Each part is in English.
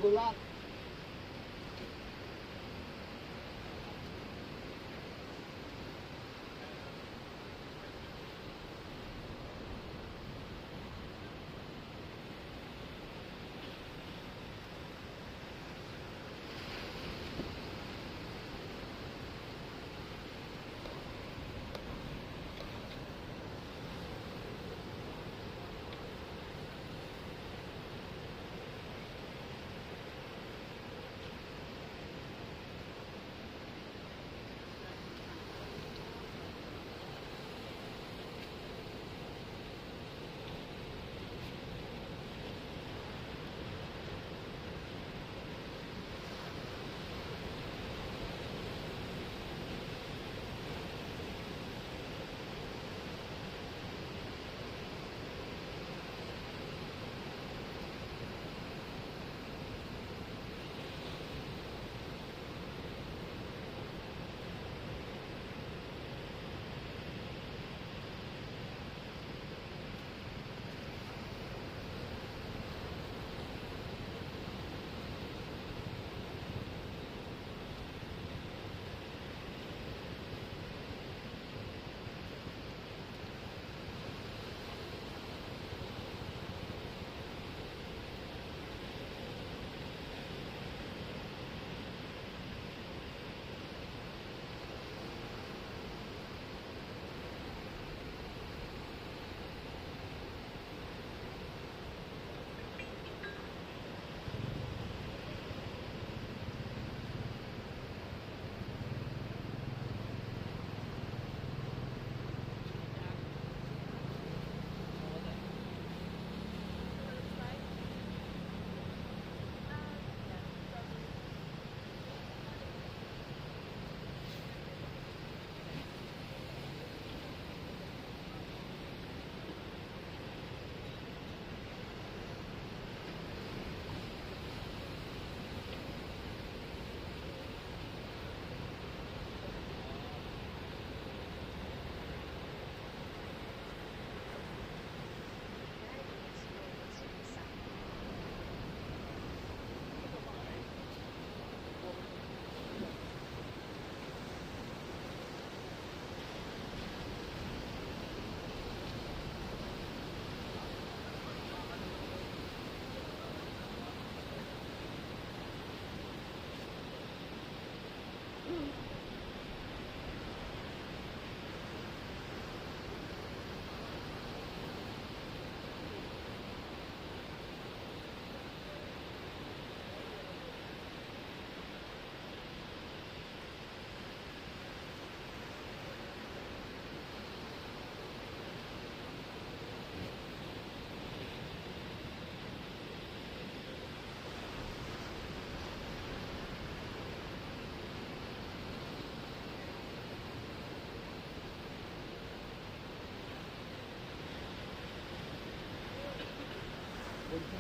Good luck.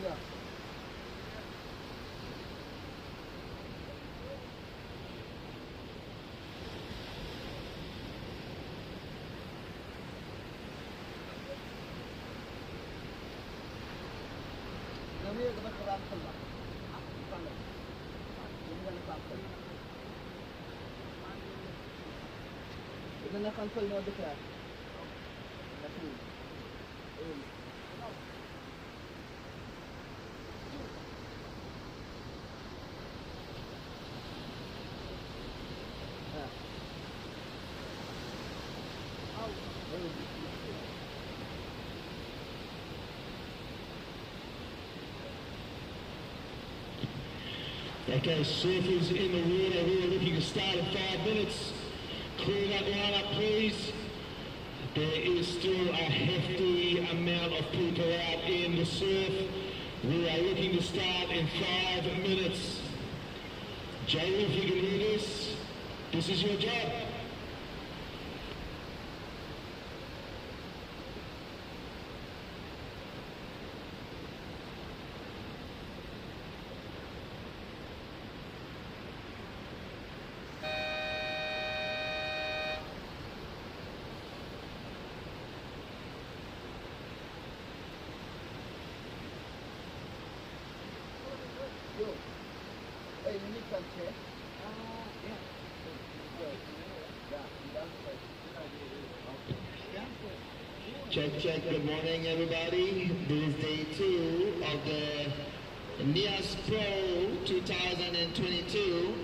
Yeah. Namanya dapat peran pelan. Pelan. Ini kan sampai. Ini kan sampai mau dekat. Nanti. Okay, surfers in the water who are looking to start in 5 minutes. Clear that line up, please. There is still a hefty amount of people out in the surf. We are looking to start in 5 minutes. Joe, if you can hear this is your job. Go. Hey, you need some chair? Yeah. Good. Yeah, downstairs. Check, check. Good morning, everybody. This is day 2 of the Nias Pro 2022.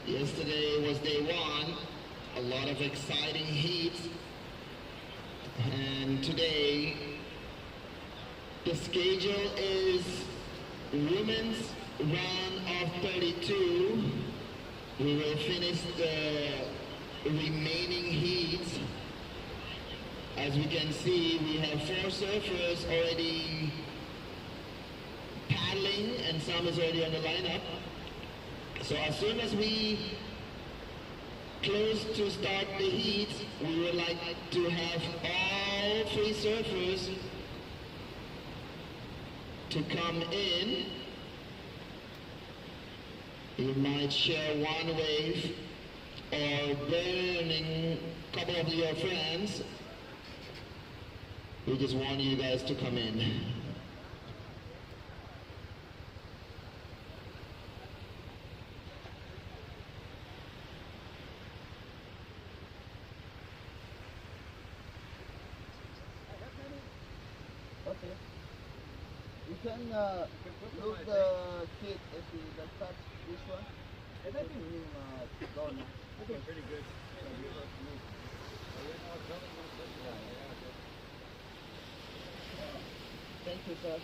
Yesterday was day 1. A lot of exciting heat. And today, the schedule is women's round of 32. We will finish the remaining heats. As we can see, we have 4 surfers already paddling and some is already on the lineup. So as soon as we close to start the heat, we would like to have all 3 surfers to come in. You might share one wave or burning a couple of your friends. We just want you guys to come in. Okay. You can look the kit if you can touch this one. And I think gone. I think pretty good. Thank you, sir.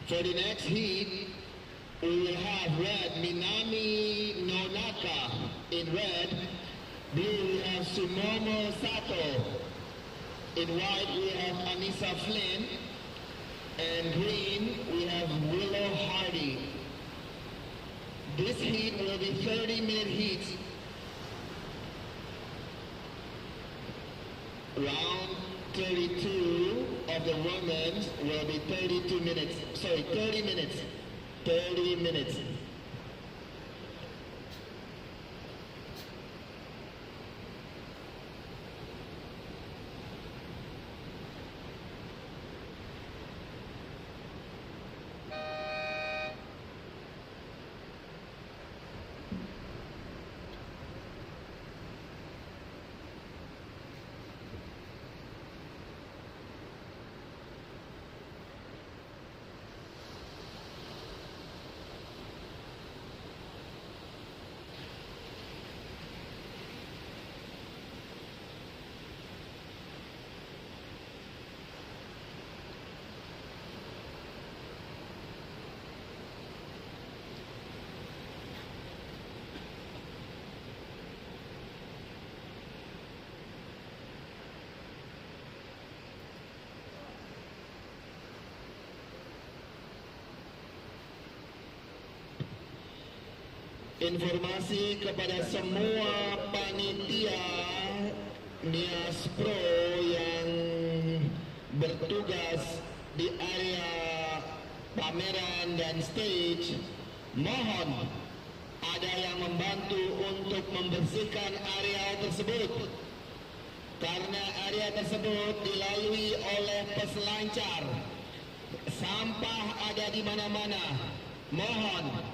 For the next heat, we will have red Minami Nonaka in red. Blue we have Sumomo Sato. In white we have Anissa Flynn. And green we have Willow Hardy. This heat will be 30-minute heat. Round 32 of the women will be 32 minutes. Sorry, 30 minutes. 30 minutes. Informasi kepada semua panitia Nias Pro yang bertugas di area pameran dan stage, mohon ada yang membantu untuk membersihkan area tersebut karena area tersebut dilalui oleh peselancar. Sampah ada di mana-mana. Mohon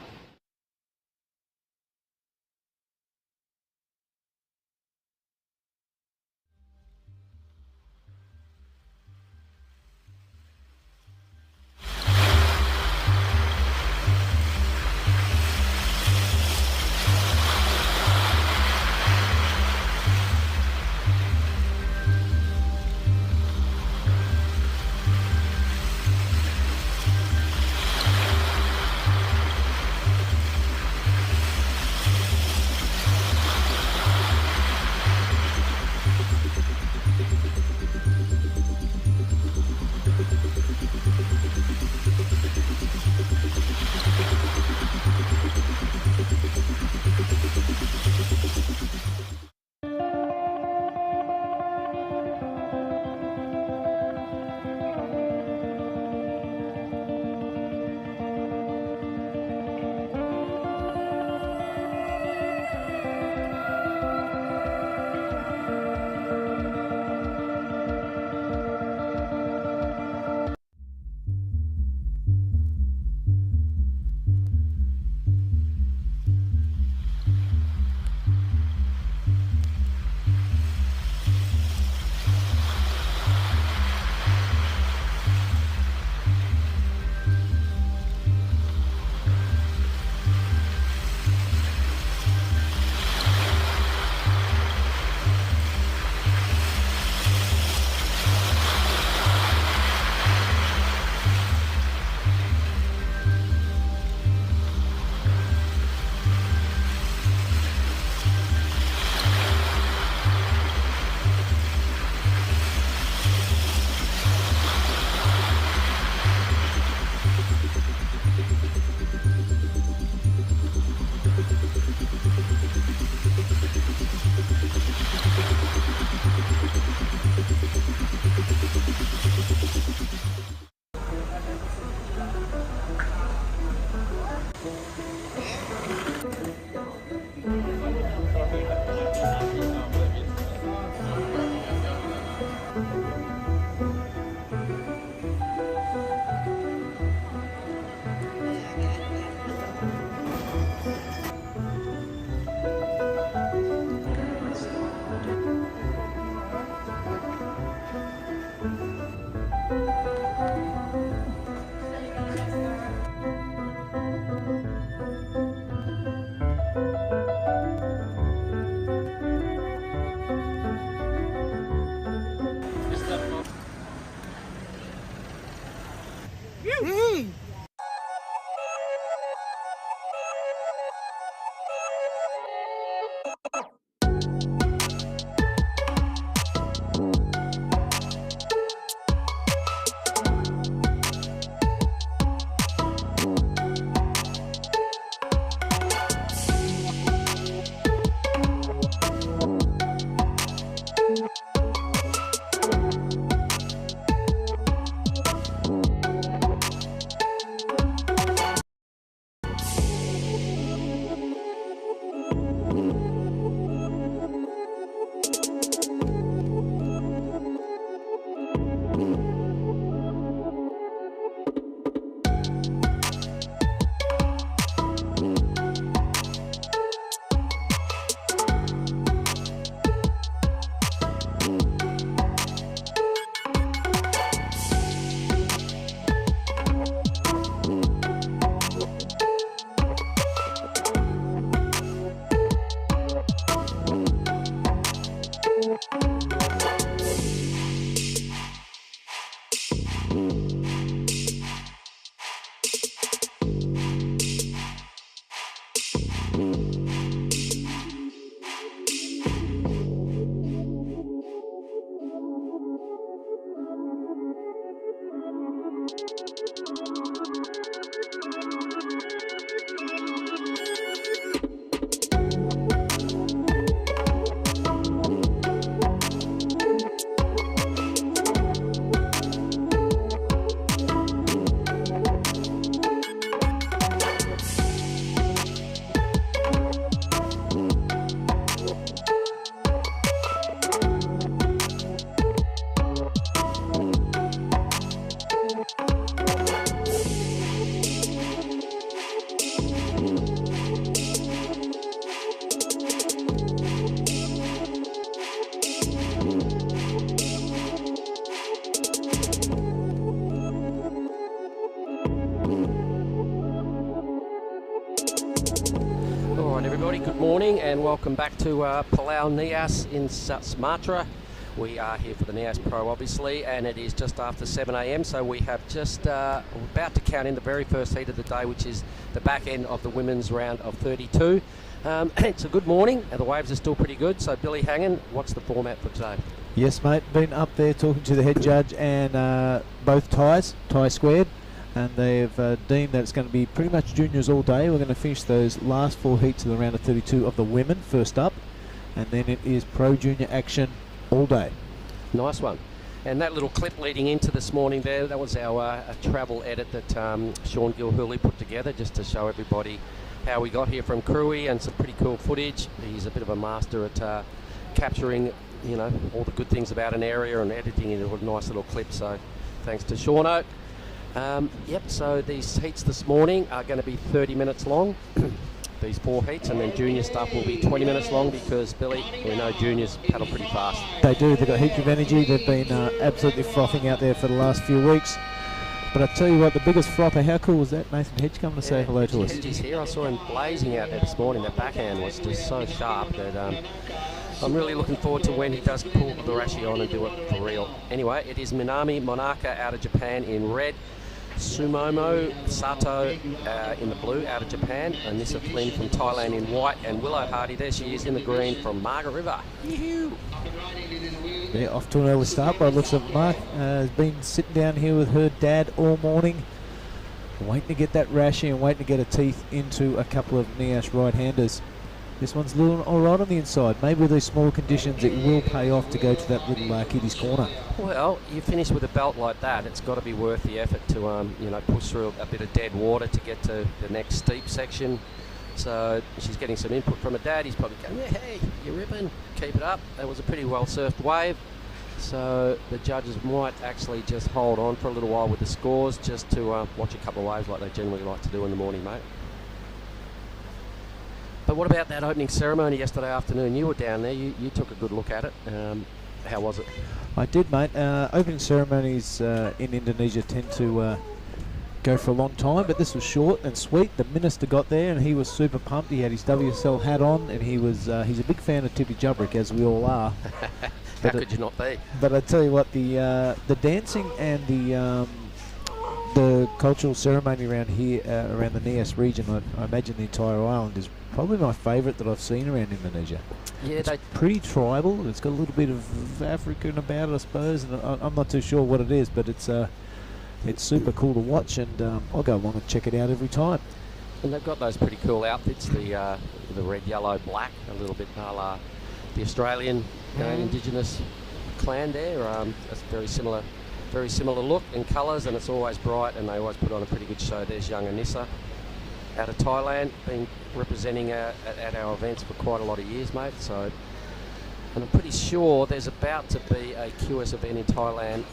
Hey. Good morning and welcome back to Palau Nias in Sumatra. We are here for the Nias Pro obviously, and it is just after 7 a.m, so we have just about to count in the very first heat of the day, which is the back end of the women's round of 32. It's a good morning and the waves are still pretty good. So Billy Hangen, what's the format for today? Yes mate, been up there talking to the head judge and both tie squared, and they've deemed that it's going to be pretty much juniors all day. We're going to finish those last 4 heats of the round of 32 of the women first up, and then it is pro junior action all day. Nice one. And that little clip leading into this morning there, that was our travel edit that Sean Gilhooly put together just to show everybody how we got here from Cruy, and some pretty cool footage. He's a bit of a master at capturing, you know, all the good things about an area and editing it into a nice little clip. So thanks to Sean. Yep, so these heats this morning are going to be 30 minutes long, these 4 heats, and then junior stuff will be 20 minutes long because, Billy, we know juniors paddle pretty fast. They do, they've got heaps of energy. They've been absolutely frothing out there for the last few weeks. But I tell you what, the biggest frother, how cool was that? Nathan Hedge coming to say hello to us. Hedge is here. I saw him blazing out there this morning. That backhand was just so sharp that I'm really looking forward to when he does pull the Rashi on and do it for real. Anyway, it is Minami Monaka out of Japan in red, Sumomo Sato in the blue out of Japan, Anissa Flynn from Thailand in white, and Willow Hardy, there she is in the green from Margaret River. Yeah, off to an early start by the looks of Mark. Has been sitting down here with her dad all morning, waiting to get that Rashi and waiting to get her teeth into a couple of Nias right-handers. This one's a little all right on the inside. Maybe with these small conditions it will pay off to go to that little kiddies corner. Well, you finish with a belt like that, it's got to be worth the effort to you know, push through a bit of dead water to get to the next steep section. So she's getting some input from her dad. He's probably going, yeah, hey, you're ripping, keep it up. That was a pretty well surfed wave. So the judges might actually just hold on for a little while with the scores, just to watch a couple of waves like they generally like to do in the morning, mate. But what about that opening ceremony yesterday afternoon? You were down there, you took a good look at it. How was it? I did, mate. Opening ceremonies in Indonesia tend to go for a long time, but this was short and sweet. The minister got there and he was super pumped. He had his WSL hat on, and he was he's a big fan of Tippy Jubrick, as we all are. How could you not be? But I tell you what, the dancing and the the cultural ceremony around here, around the Nias region, I imagine the entire island, is probably my favourite that I've seen around Indonesia. Yeah, It's pretty tribal. It's got a little bit of African about it, I suppose, and I'm not too sure what it is, but it's super cool to watch, and I'll go along and check it out every time. and they've got those pretty cool outfits, the red, yellow, black, a little bit a la the Australian Indigenous clan there. It's very similar look and colours, and it's always bright, and they always put on a pretty good show. There's young Anissa out of Thailand, been representing at our events for quite a lot of years, mate. So, and I'm pretty sure there's about to be a QS event in Thailand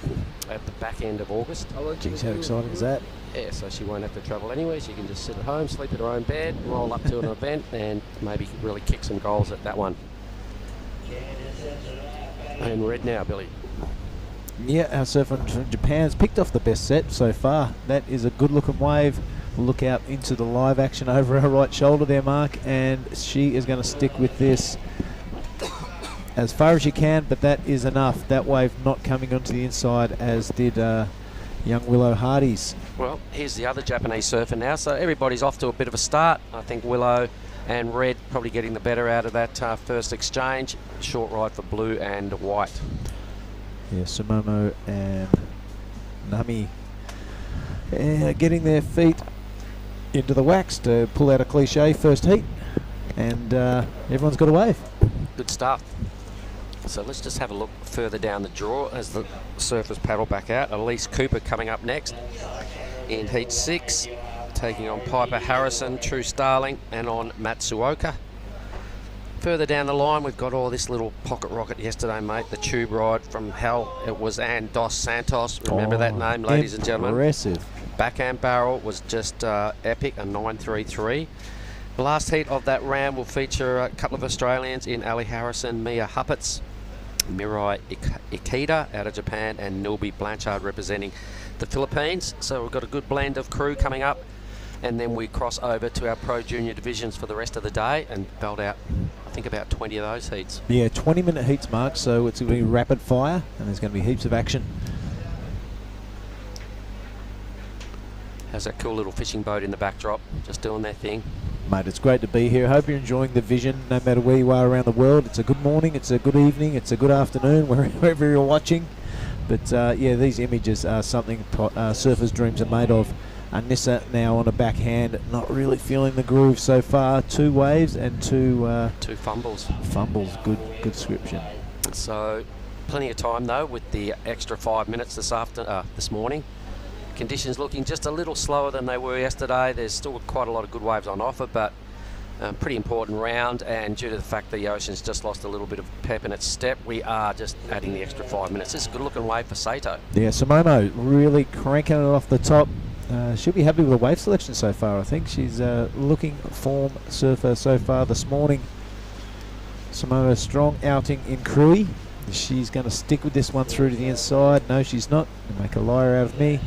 at the back end of August. Geez, how exciting is that? Yeah, so she won't have to travel anywhere. She can just sit at home, sleep in her own bed, roll up to an event, and maybe really kick some goals at that one. And red now, Billy. Yeah, our surfer from Japan's picked off the best set so far. That is a good-looking wave. We'll look out into the live action over her right shoulder there, Mark, and she is going to stick with this as far as you can, but that is enough. That wave not coming onto the inside, as did young Willow Hardy's. Well, here's the other Japanese surfer now, so everybody's off to a bit of a start. I think Willow and Red probably getting the better out of that first exchange. Short ride for blue and white. Yeah, Sumomo and Nami getting their feet into the wax to pull out a cliche first heat, and everyone's got a wave. Good stuff. So let's just have a look further down the draw as the surfers paddle back out. Elise Cooper coming up next in heat 6, taking on Piper Harrison, True Starling, and on Matsuoka. Further down the line, we've got all this little pocket rocket yesterday, mate. The tube ride from hell. It was Ann Dos Santos. Remember that name, ladies and gentlemen? Impressive. Backhand barrel was just epic, a 9.33. The last heat of that round will feature a couple of Australians in Allie Harrison, Mia Huppets, Mirai Ikeda out of Japan, and Nilby Blanchard representing the Philippines. So we've got a good blend of crew coming up, and then we cross over to our Pro Junior divisions for the rest of the day and belt out, I think, about 20 of those heats. Yeah, 20-minute heats, Mark, so it's going to be rapid fire, and there's going to be heaps of action. How's that cool little fishing boat in the backdrop, just doing their thing? Mate, it's great to be here. I hope you're enjoying the vision, no matter where you are around the world. It's a good morning, it's a good evening, it's a good afternoon, wherever you're watching. But yeah, these images are something surfers' dreams are made of. Anissa now on a backhand, not really feeling the groove so far. 2 waves and two fumbles. Fumbles, good description. So plenty of time though with the extra 5 minutes this morning. Conditions looking just a little slower than they were yesterday. There's still quite a lot of good waves on offer, but pretty important round, and due to the fact the ocean's just lost a little bit of pep in its step, we are just adding the extra 5 minutes. This is a good looking wave for Sato. Yeah, Sumomo really cranking it off the top. She'll be happy with the wave selection so far. I think she's looking form surfer so far this morning. Sumomo, strong outing in Krui. She's going to stick with this one through to the inside. No, she's not. Make a liar out of me.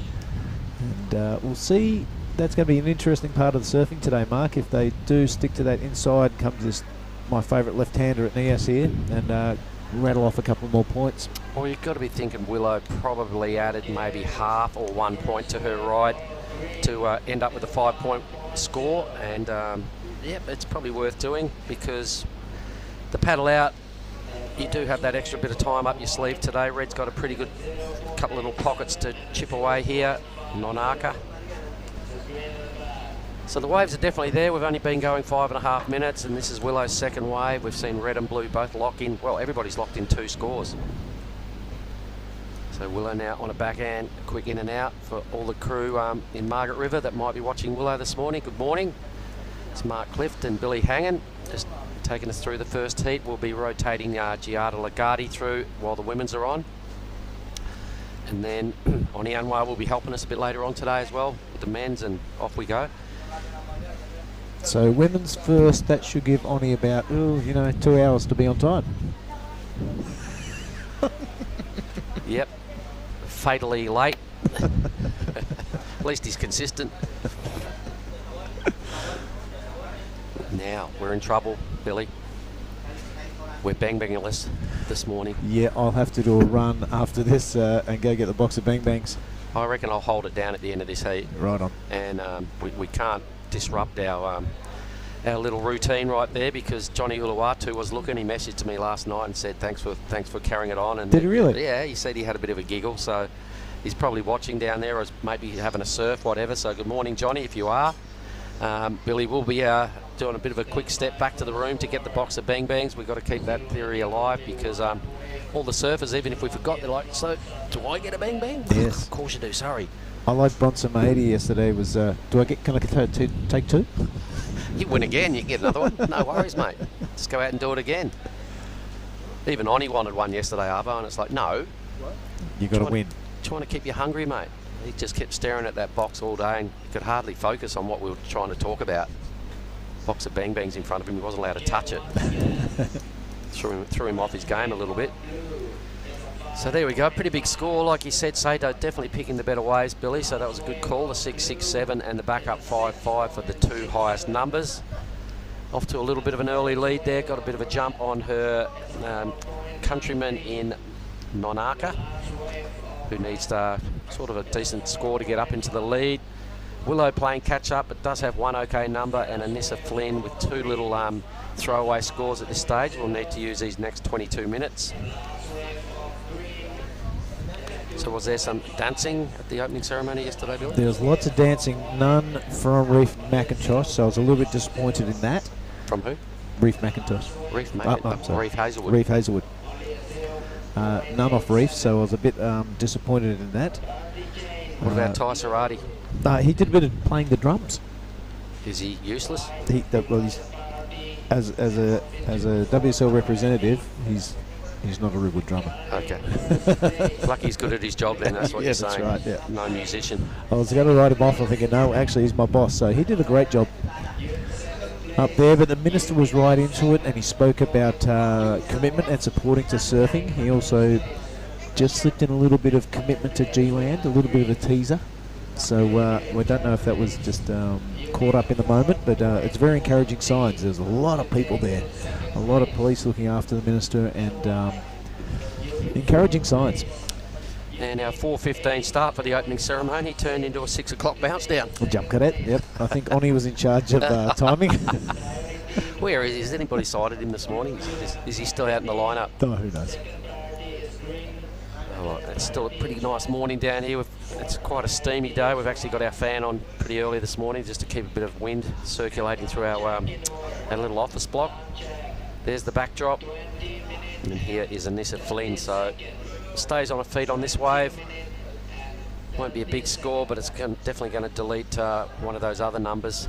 And we'll see. That's going to be an interesting part of the surfing today, Mark. If they do stick to that inside, comes this my favourite left-hander at Nias here, and rattle off a couple more points. Well, you've got to be thinking Willow probably added maybe half or 1 point to her ride to end up with a 5-point score, and yeah, it's probably worth doing, because the paddle out, you do have that extra bit of time up your sleeve today. Red's got a pretty good couple little pockets to chip away here, non-arca. So the waves are definitely there. We've only been going 5.5 minutes, and this is Willow's second wave. We've seen red and blue both lock in. Well, everybody's locked in 2 scores. So Willow now on a backhand, quick in and out for all the crew in Margaret River that might be watching Willow this morning. Good morning. It's Mark Clift and Billy Hangen just taking us through the first heat. We'll be rotating Giada Lagarde through while the women's are on. And then Oni Anwar will be helping us a bit later on today as well with the men's, and off we go. So women's first, that should give Oni about 2 hours to be on time. Yep, fatally late. At least he's consistent. Now we're in trouble, Billy. We're bang-bangless this morning. Yeah, I'll have to do a run after this and go get the box of bang bangs. I reckon I'll hold it down at the end of this heat. Right on. And we can't disrupt our little routine right there, because Johnny Uluwatu was looking. He messaged to me last night and said thanks for carrying it on. And did he really? Yeah, he said he had a bit of a giggle. So he's probably watching down there, or maybe having a surf, whatever. So good morning, Johnny, if you are. Billy will be doing a bit of a quick step back to the room to get the box of Bang Bangs. We've got to keep that theory alive, because all the surfers, even if we forgot, they're like, so do I get a Bang Bang? Yes. Of course you do, sorry. I like Bronson Mahady yesterday. Was can I take two? You win again, you can get another one. No worries, mate. Just go out and do it again. Even Oni wanted one yesterday, Arvo, and it's like, no. You got to win. Trying to keep you hungry, mate. He just kept staring at that box all day and could hardly focus on what we were trying to talk about. Box of Bang Bangs in front of him, he wasn't allowed to touch it. threw him off his game a little bit. So there we go, pretty big score. Like you said, Sato definitely picking the better ways, Billy, so that was a good call. The 6-6-7 and the backup 5-5 for the two highest numbers. Off to a little bit of an early lead there, got a bit of a jump on her countryman in Nonaka, who needs sort of a decent score to get up into the lead. Willow playing catch up, but does have one okay number, and Anissa Flynn with two little throwaway scores at this stage. We'll need to use these next 22 minutes. So was there some dancing at the opening ceremony yesterday, Billy? There was lots of dancing, none from Reef McIntosh, so I was a little bit disappointed in that. From who? Reef McIntosh. Reef Reef Hazelwood. Reef Hazelwood. None off Reef, so I was a bit disappointed in that. What about Ty Sarati? He did a bit of playing the drums. Is he useless? As a WSL representative, he's not a real good drummer. Okay. Lucky he's good at his job then, that's what you're saying. That's right, yeah. No musician. I was going to write him off, I'm thinking, no, actually he's my boss. So he did a great job up there, but the minister was right into it, and he spoke about commitment and supporting to surfing. He also just slipped in a little bit of commitment to G-Land, a little bit of a teaser. So we don't know if that was just caught up in the moment, but it's very encouraging signs. There's a lot of people there, a lot of police looking after the minister, and encouraging signs. And our 4:15 start for the opening ceremony turned into a 6 o'clock bounce down. Jump cadet, yep. I think Oni was in charge of timing. Where is he? Has anybody sighted him this morning? Is he still out in the lineup? Oh, who knows? Oh, it's still a pretty nice morning down here. It's quite a steamy day. We've actually got our fan on pretty early this morning just to keep a bit of wind circulating through our little office block. There's the backdrop. And here is Anissa Flynn. So stays on her feet on this wave. Won't be a big score, but it's definitely going to delete one of those other numbers.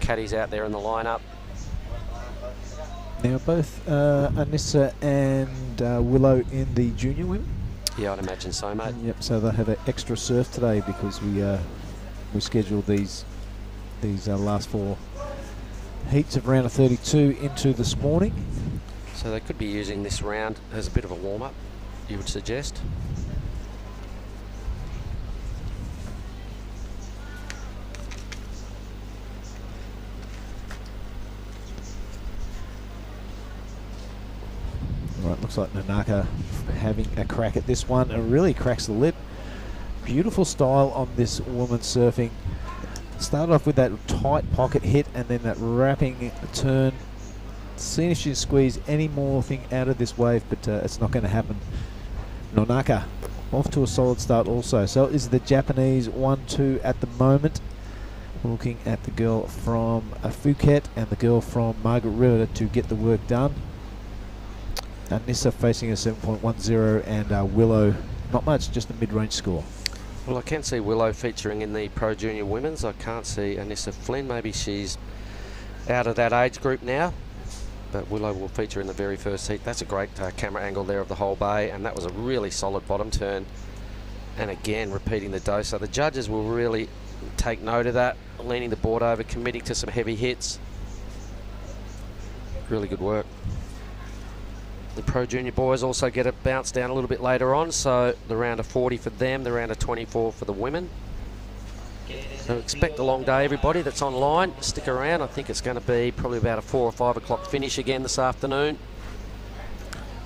Caddy's out there in the lineup. Now both Anissa and Willow in the junior women. Yeah, I'd imagine so, mate. Yep. So they have an extra surf today because we scheduled these last four heats of round of 32 into this morning. So they could be using this round as a bit of a warm-up, you would suggest. Right, looks like Nanaka having a crack at this one. It really cracks the lip. Beautiful style on this woman surfing. Started off with that tight pocket hit and then that wrapping turn. Seeing if she can squeeze any more thing out of this wave, but it's not going to happen. Nonaka off to a solid start also. So is the Japanese 1-2 at the moment. Looking at the girl from Phuket and the girl from Margaret River to get the work done. Anissa facing a 7.10 and Willow, not much, just a mid-range score. Well, I can see Willow featuring in the Pro Junior Women's. I can't see Anissa Flynn. Maybe she's out of that age group now. But Willow will feature in the very first heat. That's a great camera angle there of the whole bay, and that was a really solid bottom turn. And again, repeating the dose. So the judges will really take note of that, leaning the board over, committing to some heavy hits. Really good work. The Pro Junior boys also get a bounce down a little bit later on, so the round of 40 for them, the round of 24 for the women. So expect a long day, everybody that's online. Stick around. I think it's going to be probably about a 4 or 5 o'clock finish again this afternoon.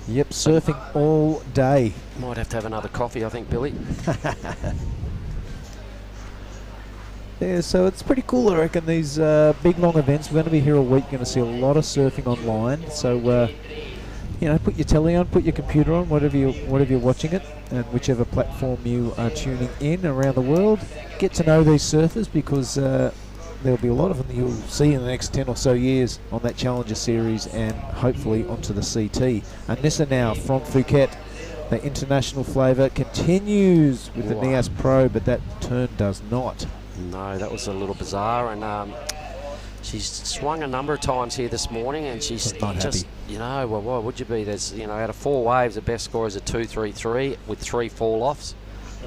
Yep, surfing all day. Might have to have another coffee, I think, Billy. Yeah, so it's pretty cool, I reckon, these big, long events. We're going to be here all week. You're going to see a lot of surfing online. So, you know, put your telly on, put your computer on, whatever you're watching it, and whichever platform you are tuning in around the world. Get to know these surfers, because there'll be a lot of them that you'll see in the next 10 or so years on that Challenger Series and hopefully onto the CT. Anissa now from Phuket. The international flavour continues with the Nias Pro, but that turn does not. No, that was a little bizarre, and she's swung a number of times here this morning, and she's not just, happy. you know, well, why would you be? There's, you know, out of 4 waves, the best score is a 2.33 with 3 fall-offs.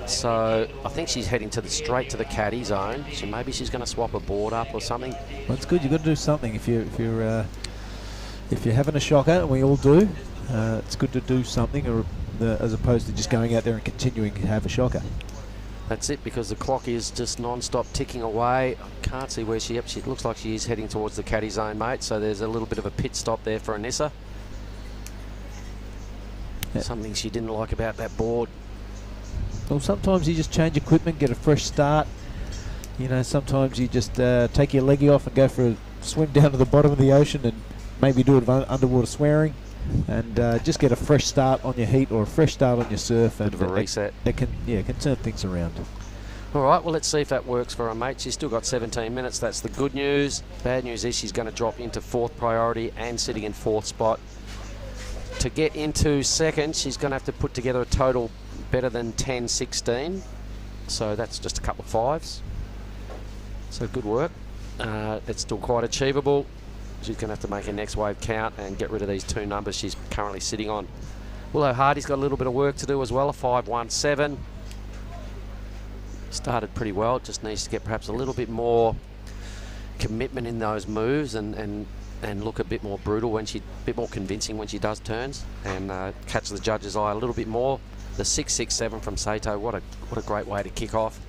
So I think she's heading straight to the caddy zone. So maybe she's going to swap a board up or something. Well, it's good. You've got to do something if you're having a shocker, and we all do. It's good to do something, or as opposed to just going out there and continuing to have a shocker. That's it, because the clock is just non-stop ticking away. I can't see where she looks like she is heading towards the caddy zone, mate. So there's a little bit of a pit stop there for Anissa. Yeah. Something she didn't like about that board. Well, sometimes you just change equipment, get a fresh start. You know, sometimes you just take your leggy off and go for a swim down to the bottom of the ocean and maybe do it with underwater swearing, and just get a fresh start on your heat or a fresh start on your surf. And bit of a reset. It can turn things around. All right, well, let's see if that works for her, mate. She's still got 17 minutes. That's the good news. Bad news is she's going to drop into 4th priority and sitting in 4th spot. To get into 2nd, she's going to have to put together a total better than 10.16. So that's just a couple of 5s. So good work. It's still quite achievable. She's going to have to make her next wave count and get rid of these 2 numbers she's currently sitting on. Willow Hardy's got a little bit of work to do as well, a 5.17. Started pretty well, just needs to get perhaps a little bit more commitment in those moves and look a bit more brutal a bit more convincing when she does turns, and catch the judge's eye a little bit more. The 6.67 from Sato, what a great way to kick off.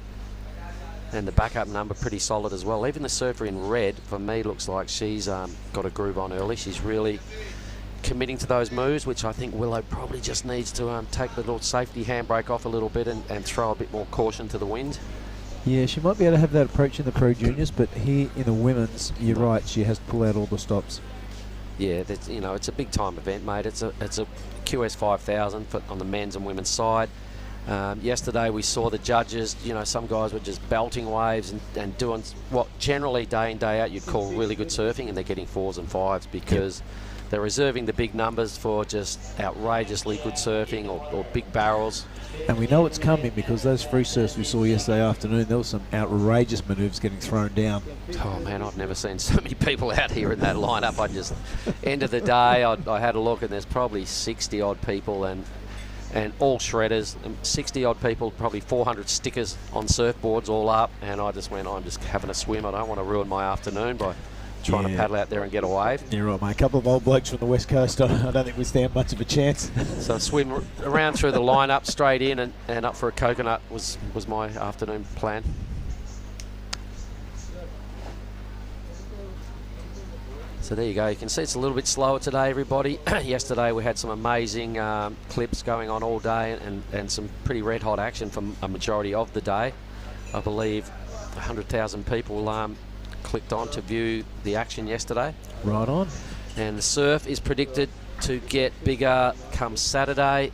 And the backup number pretty solid as well. Even the surfer in red, for me, looks like she's got a groove on early. She's really committing to those moves, which I think Willow probably just needs to take the little safety handbrake off a little bit and throw a bit more caution to the wind. Yeah, she might be able to have that approach in the Pro Juniors, but here in the women's, you're right, she has to pull out all the stops. Yeah, you know, it's a big time event, mate. It's a QS 5000 on the men's and women's side. Yesterday we saw the judges, you know, some guys were just belting waves and doing what generally day in, day out you'd call really good surfing, and they're getting 4s and 5s because they're reserving the big numbers for just outrageously good surfing or big barrels. And we know it's coming because those free surfs we saw yesterday afternoon, there was some outrageous manoeuvres getting thrown down. Oh man, I've never seen so many people out here in that lineup. End of the day, I had a look and there's probably 60 odd people and all shredders, 60 odd people, probably 400 stickers on surfboards all up, and I just went, I'm just having a swim. I don't want to ruin my afternoon by trying to paddle out there and get a wave. You're right, mate. A couple of old blokes from the West Coast, I don't think we stand much of a chance. So swim around through the lineup, straight in and up for a coconut was my afternoon plan. So there you go. You can see it's a little bit slower today, everybody. Yesterday we had some amazing clips going on all day and some pretty red hot action from a majority of the day. I believe 100,000 people clicked on to view the action yesterday. Right on. And the surf is predicted to get bigger come Saturday.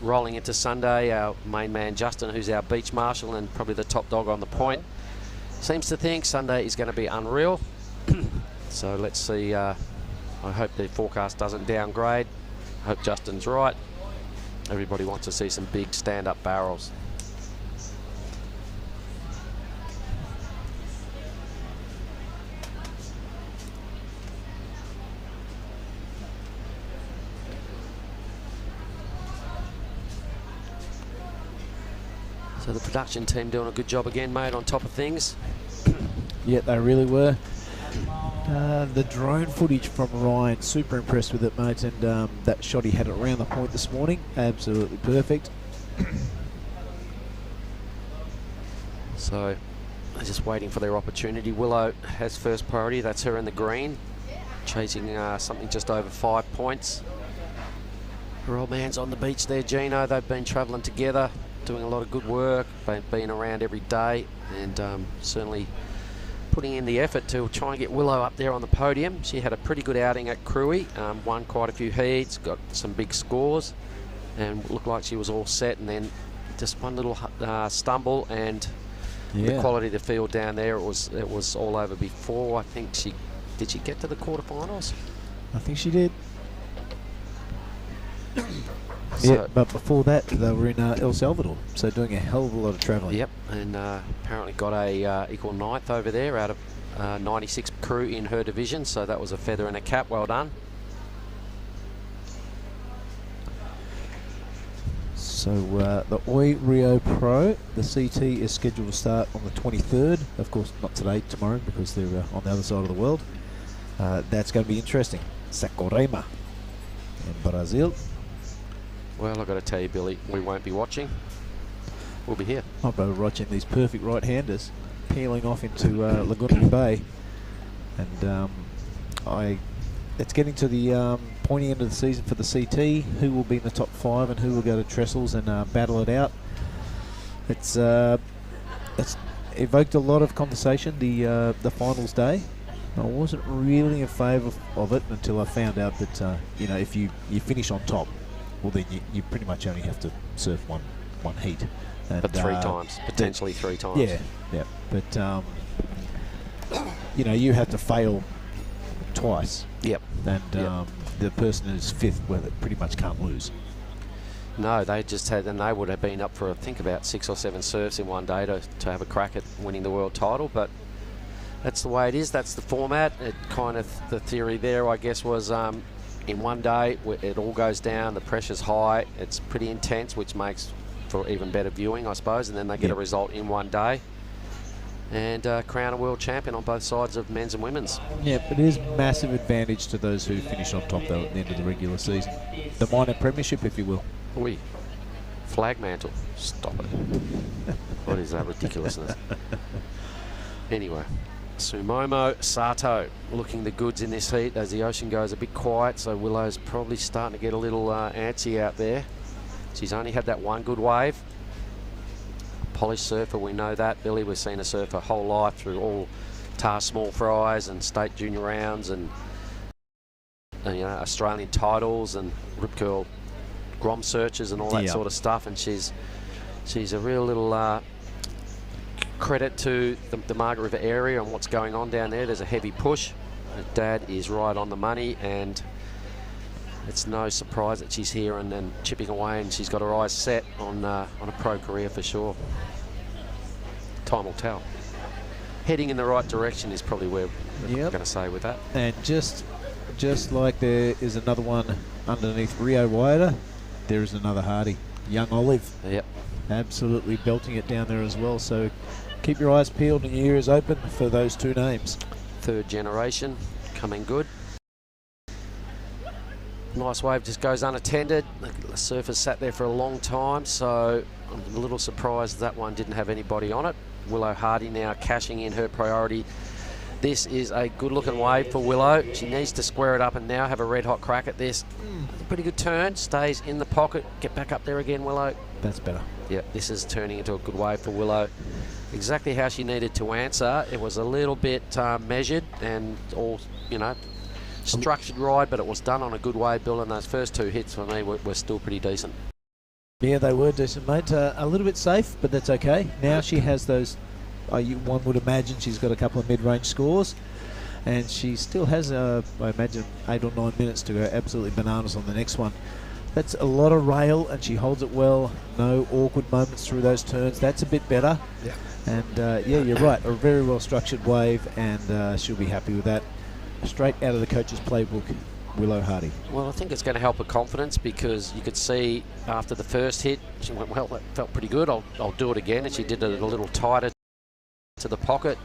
Rolling into Sunday, our main man Justin, who's our beach marshal and probably the top dog on the point, seems to think Sunday is going to be unreal. So let's see. I hope the forecast doesn't downgrade. I hope Justin's right. Everybody wants to see some big stand-up barrels. So the production team doing a good job again, mate, on top of things. Yeah, they really were. The drone footage from Ryan, super impressed with it, mate, and that shot he had around the point this morning, absolutely perfect. So they're just waiting for their opportunity. Willow has first priority. That's her in the green, chasing something just over 5 points. Her old man's on the beach there, Gino. They've been travelling together, doing a lot of good work, been around every day, and certainly putting in the effort to try and get Willow up there on the podium. She had a pretty good outing at Cruy, won quite a few heats, got some big scores, and looked like she was all set, and then just one little stumble, and the quality of the field down there, it was all over before. I think did she get to the quarterfinals? I think she did. So, yeah, but before that, they were in El Salvador, so doing a hell of a lot of travelling. Yep, and apparently got a equal 9th over there out of 96 crew in her division, so that was a feather in a cap. Well done. So the Oi Rio Pro, the CT is scheduled to start on the 23rd. Of course, not today, tomorrow, because they're on the other side of the world. That's going to be interesting. Saquarema in Brazil. Well, I've got to tell you, Billy, we won't be watching. We'll be here. I'll be watching these perfect right-handers peeling off into Laguna Bay. And it's getting to the pointy end of the season for the CT. Who will be in the top 5 and who will go to Trestles and battle it out. It's evoked a lot of conversation, the finals day. I wasn't really in favour of it until I found out that, you know, if you finish on top, well, then you pretty much only have to surf one heat. And, but 3 times, potentially 3 times. Yeah. But, you know, you have to fail twice. Yep. And the person who's 5th, well, they pretty much can't lose. No, they just had, and they would have been up for, I think, about 6 or 7 surfs in one day to have a crack at winning the world title. But that's the way it is. That's the format. It kind of, the theory there, I guess, was in one day it all goes down. The pressure's high. It's pretty intense, which makes for even better viewing, I suppose. And then they get a result in one day and crown a world champion on both sides of men's and women's. Yeah, but it is massive advantage to those who finish on top, though, at the end of the regular season. The minor premiership, if you will. Oui. Flag mantle. Stop it. What is that ridiculousness? Anyway, Sumomo Sato looking the goods in this heat as the ocean goes a bit quiet, so Willow's probably starting to get a little antsy out there. She's only had that one good wave. Polished surfer, we know that, Billy. We've seen her surf her whole life through all TAR small fries and state junior rounds and you know, Australian titles and rip curl grom searches and all that sort of stuff. And she's a real little credit to the Margaret River area and what's going on down there. There's a heavy push. Her dad is right on the money, and it's no surprise that she's here and chipping away, and she's got her eyes set on a pro career for sure. Time will tell. Heading in the right direction is probably where we're going to say with that. And just like there is another one underneath Rio Waiata, there is another Hardy, Young Olive. Yep. Absolutely belting it down there as well. So keep your eyes peeled and your ears open for those 2 names. 3rd generation coming good. Nice wave just goes unattended. The surface sat there for a long time, so I'm a little surprised that one didn't have anybody on it. Willow Hardy now cashing in her priority. This is a good looking wave for Willow. She needs to square it up and now have a red hot crack at this. Pretty good turn, stays in the pocket. Get back up there again, Willow. That's better. Yep, this is turning into a good wave for Willow. Exactly how she needed to answer. It was a little bit measured and all, you know, structured ride, but it was done on a good wave, Bill, and those first 2 hits for me were still pretty decent. Yeah, they were decent, mate. A little bit safe, but that's okay. Now she has those, one would imagine she's got a couple of mid-range scores, and she still has, I imagine, 8 or 9 minutes to go absolutely bananas on the next one. That's a lot of rail, and she holds it well. No awkward moments through those turns. That's a bit better. Yeah. And, yeah, you're right. A very well-structured wave, and she'll be happy with that. Straight out of the coach's playbook, Willow Hardy. Well, I think it's going to help her confidence, because you could see after the first hit, she went, well, that felt pretty good. I'll do it again. And she did it a little tighter to the pocket.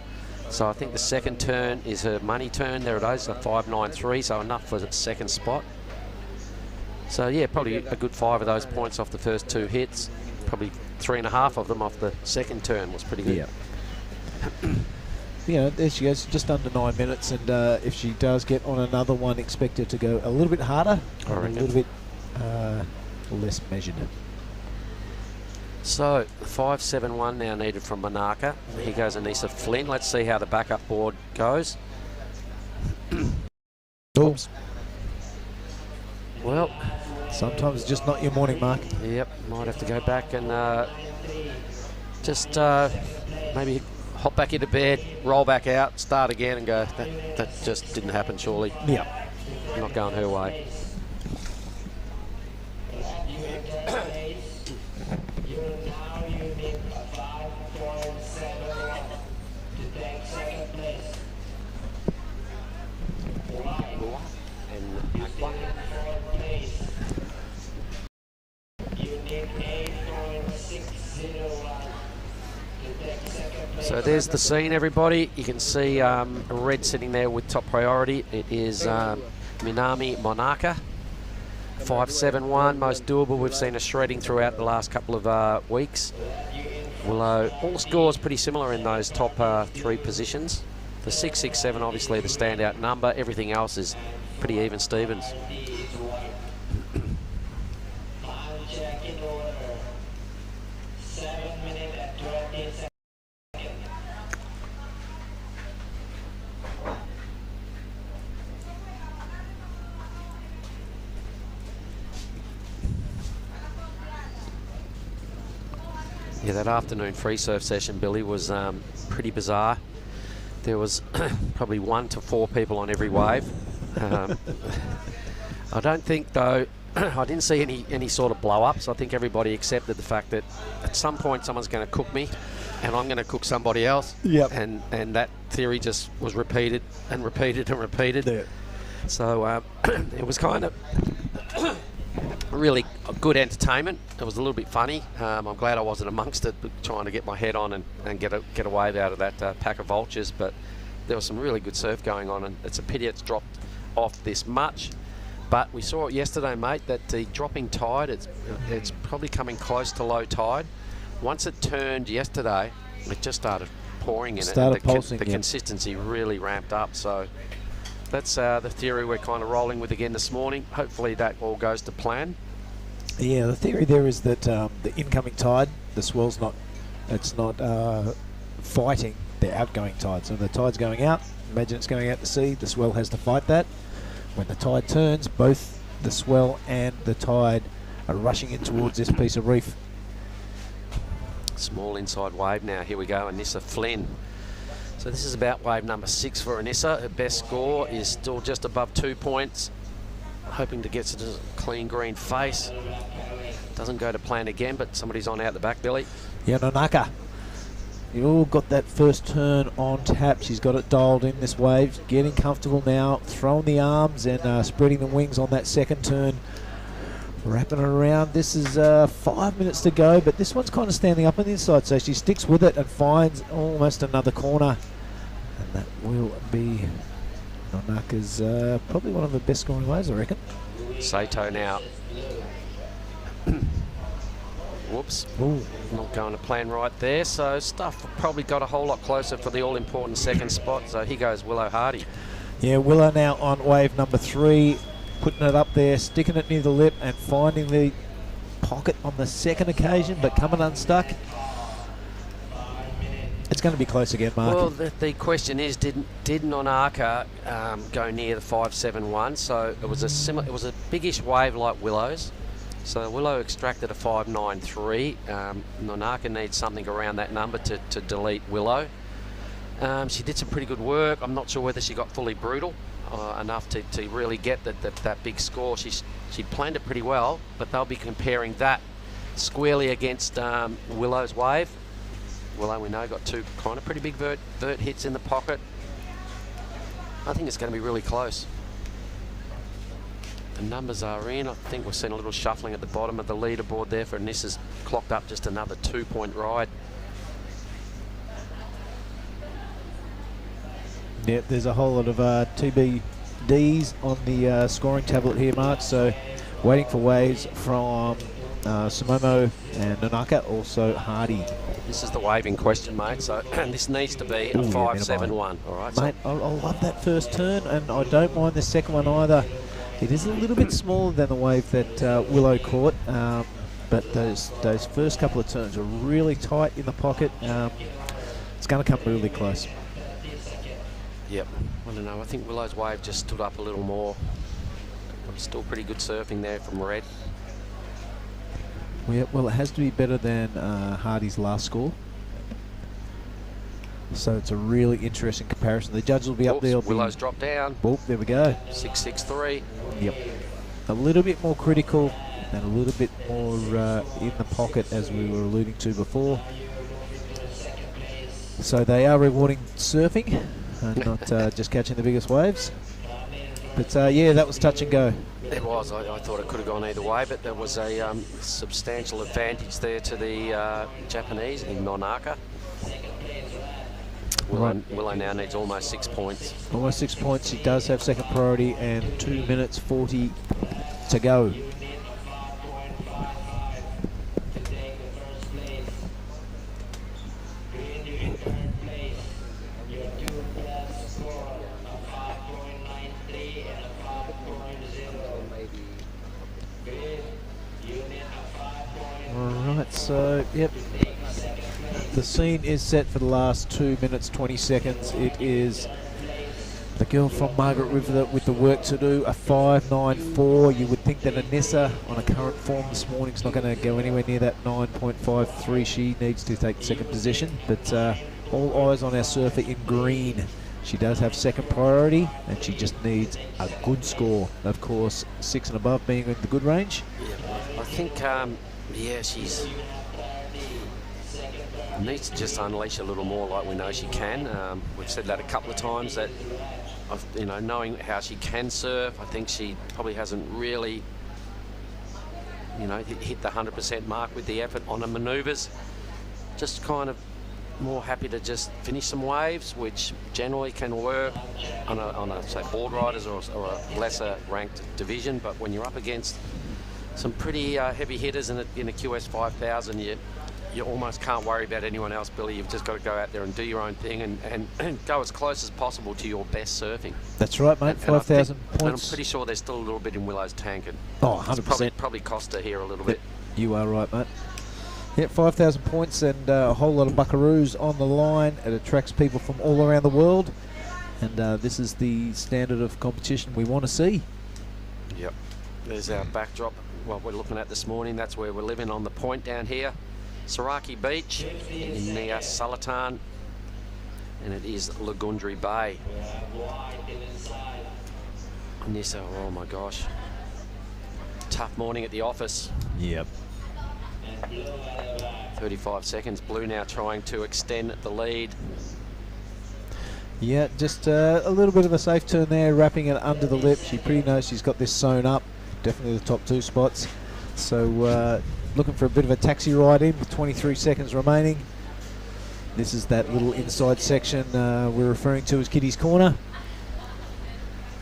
So I think the second turn is her money turn. There it is, a 5.93, so enough for the second spot. So, yeah, probably a good 5 of those points off the first 2 hits. Probably 3.5 of them off the second turn was pretty good. Yeah. You know, there she goes, just under 9 minutes, and if she does get on another one, expect her to go a little bit harder, a little bit less measured. So 5.71 now needed from Monaca. Here goes Anissa Flynn. Let's see how the backup board goes. Oops. Well, sometimes it's just not your morning, Mark. Yep, might have to go back and just maybe hop back into bed, roll back out, start again and go, that just didn't happen surely. Yeah. Not going her way. So there's the scene, everybody. You can see red sitting there with top priority. It is Minami Monaca. 5.71, most doable. We've seen a shredding throughout the last couple of weeks. Willow, all scores pretty similar in those top 3 positions. The 6.67, obviously the standout number. Everything else is pretty even Stevens. Yeah, that afternoon free surf session, Billy, was pretty bizarre. There was probably 1 to 4 people on every wave. I don't think, though, I didn't see any sort of blow-ups. I think everybody accepted the fact that at some point someone's going to cook me and I'm going to cook somebody else. Yep. And that theory just was repeated and repeated and repeated. Yeah. So it was kind of really good entertainment. It was a little bit funny. I'm glad I wasn't amongst it, but trying to get my head on and get a wave out of that pack of vultures. But there was some really good surf going on, and it's a pity it's dropped off this much. But we saw it yesterday, mate, that the dropping tide, it's probably coming close to low tide. Once it turned yesterday, it just started pouring in it. The consistency really ramped up. So that's the theory we're kind of rolling with again this morning. Hopefully that all goes to plan. Yeah, the theory there is that the incoming tide, the swell's not fighting the outgoing tide. So the tide's going out, imagine it's going out to sea, the swell has to fight that. When the tide turns, both the swell and the tide are rushing in towards this piece of reef. Small inside wave now. Here we go, Anissa Flynn. So this is about wave number 6 for Anissa. Her best score is still just above 2 points. Hoping to get to a clean green face. Doesn't go to plan again, but somebody's on out the back, Billy. Yeah, Nonaka. You all got that first turn on tap. She's got it dialed in this wave. Getting comfortable now. Throwing the arms and spreading the wings on that second turn. Wrapping it around. This is 5 minutes to go, but this one's kind of standing up on the inside, so she sticks with it and finds almost another corner. And that will be Nonaka's probably one of the best scoring waves, I reckon. Sato now. Whoops. Ooh. Not going to plan right there. So stuff probably got a whole lot closer for the all-important second spot. So here goes Willow Hardy. Yeah, Willow now on wave number 3. Putting it up there, sticking it near the lip and finding the pocket on the second occasion, but coming unstuck. It's going to be close again, Mark. Well, the question is, did Nonaka go near the 5.71? So it was a biggish wave like Willow's. So Willow extracted a 5.93. Nonaka needs something around that number to delete Willow. She did some pretty good work. I'm not sure whether she got fully brutal enough to really get that big score. She planned it pretty well, but they'll be comparing that squarely against Willow's wave. Willow, we know, got 2 kind of pretty big vert hits in the pocket. I think it's going to be really close. The numbers are in. I think we've seen a little shuffling at the bottom of the leaderboard there for Anissa's clocked up just another 2-point ride. Yeah, there's a whole lot of TBDs on the scoring tablet here, Mark. So waiting for waves from Sumomo and Nonaka, also Hardy. This is the wave in question, mate. So this needs to be a 5.71. All right, mate. I love that first turn, and I don't mind the second one either. It is a little bit smaller than the wave that Willow caught, but those first couple of turns are really tight in the pocket. It's going to come really close. Yep. I don't know. I think Willow's wave just stood up a little more. Still pretty good surfing there from Red. Yeah, well, it has to be better than Hardy's last score. So it's a really interesting comparison. The judges will be up there. Willow's dropped down. Oh, there we go. 6.63. Yep. A little bit more critical and a little bit more in the pocket, as we were alluding to before. So they are rewarding surfing and not just catching the biggest waves. But yeah, that was touch and go. It was. I thought it could have gone either way, but there was a substantial advantage there to the Japanese in Nonaka. Willow now needs almost 6 points. Almost 6 points. He does have second priority and 2 minutes 40 to go. Alright, so, yep. The scene is set for the last 2 minutes 20 seconds. It is the girl from Margaret River with the work to do, a 5.94. You would think that Anissa, on a current form this morning, is not going to go anywhere near that 9.53. She needs to take second position, but all eyes on our surfer in green. She does have second priority, and she just needs a good score. Of course, 6 and above being in the good range. Yeah, I think, yeah, she's needs to just unleash a little more like we know she can. We've said that a couple of times, that knowing how she can surf, I think she probably hasn't really hit the 100% mark with the effort on the manoeuvres. Just kind of more happy to just finish some waves, which generally can work on a say board riders or a lesser ranked division, but when you're up against some pretty heavy hitters in a QS 5000, you almost can't worry about anyone else, Billy. You've just got to go out there and do your own thing and go as close as possible to your best surfing. That's right, mate. 5,000 points. And I'm pretty sure there's still a little bit in Willow's tank. And 100%. Probably cost her here a little bit. You are right, mate. Yeah, 5,000 points and a whole lot of buckaroos on the line. It attracts people from all around the world. And this is the standard of competition we want to see. Yep. There's our backdrop, what we're looking at this morning. That's where we're living, on the point down here. Saraki Beach in Nias Sulatan, and it is Lagundri Bay. Anissa, oh my gosh. Tough morning at the office. Yep. 35 seconds. Blue now trying to extend the lead. Yeah, just a little bit of a safe turn there, wrapping it under the lip. She pretty knows she's got this sewn up. Definitely the top 2 spots. So looking for a bit of a taxi ride in with 23 seconds remaining. This is that little inside section we're referring to as Kitty's Corner.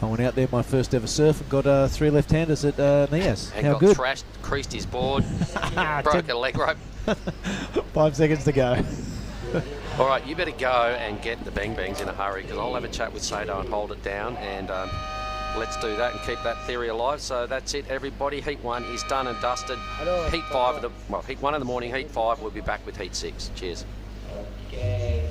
I went out there my first ever surf and got 3 left-handers at Nias. And how got good? Trashed, creased his board, broke a leg rope. 5 seconds to go. All right, you better go and get the bang bangs in a hurry, because I'll have a chat with Sado and hold it down, and let's do that and keep that theory alive. So that's it, everybody. Heat 1 is done and dusted. Heat 5, Heat 1 in the morning, Heat 5, we'll be back with Heat 6. Cheers. Okay.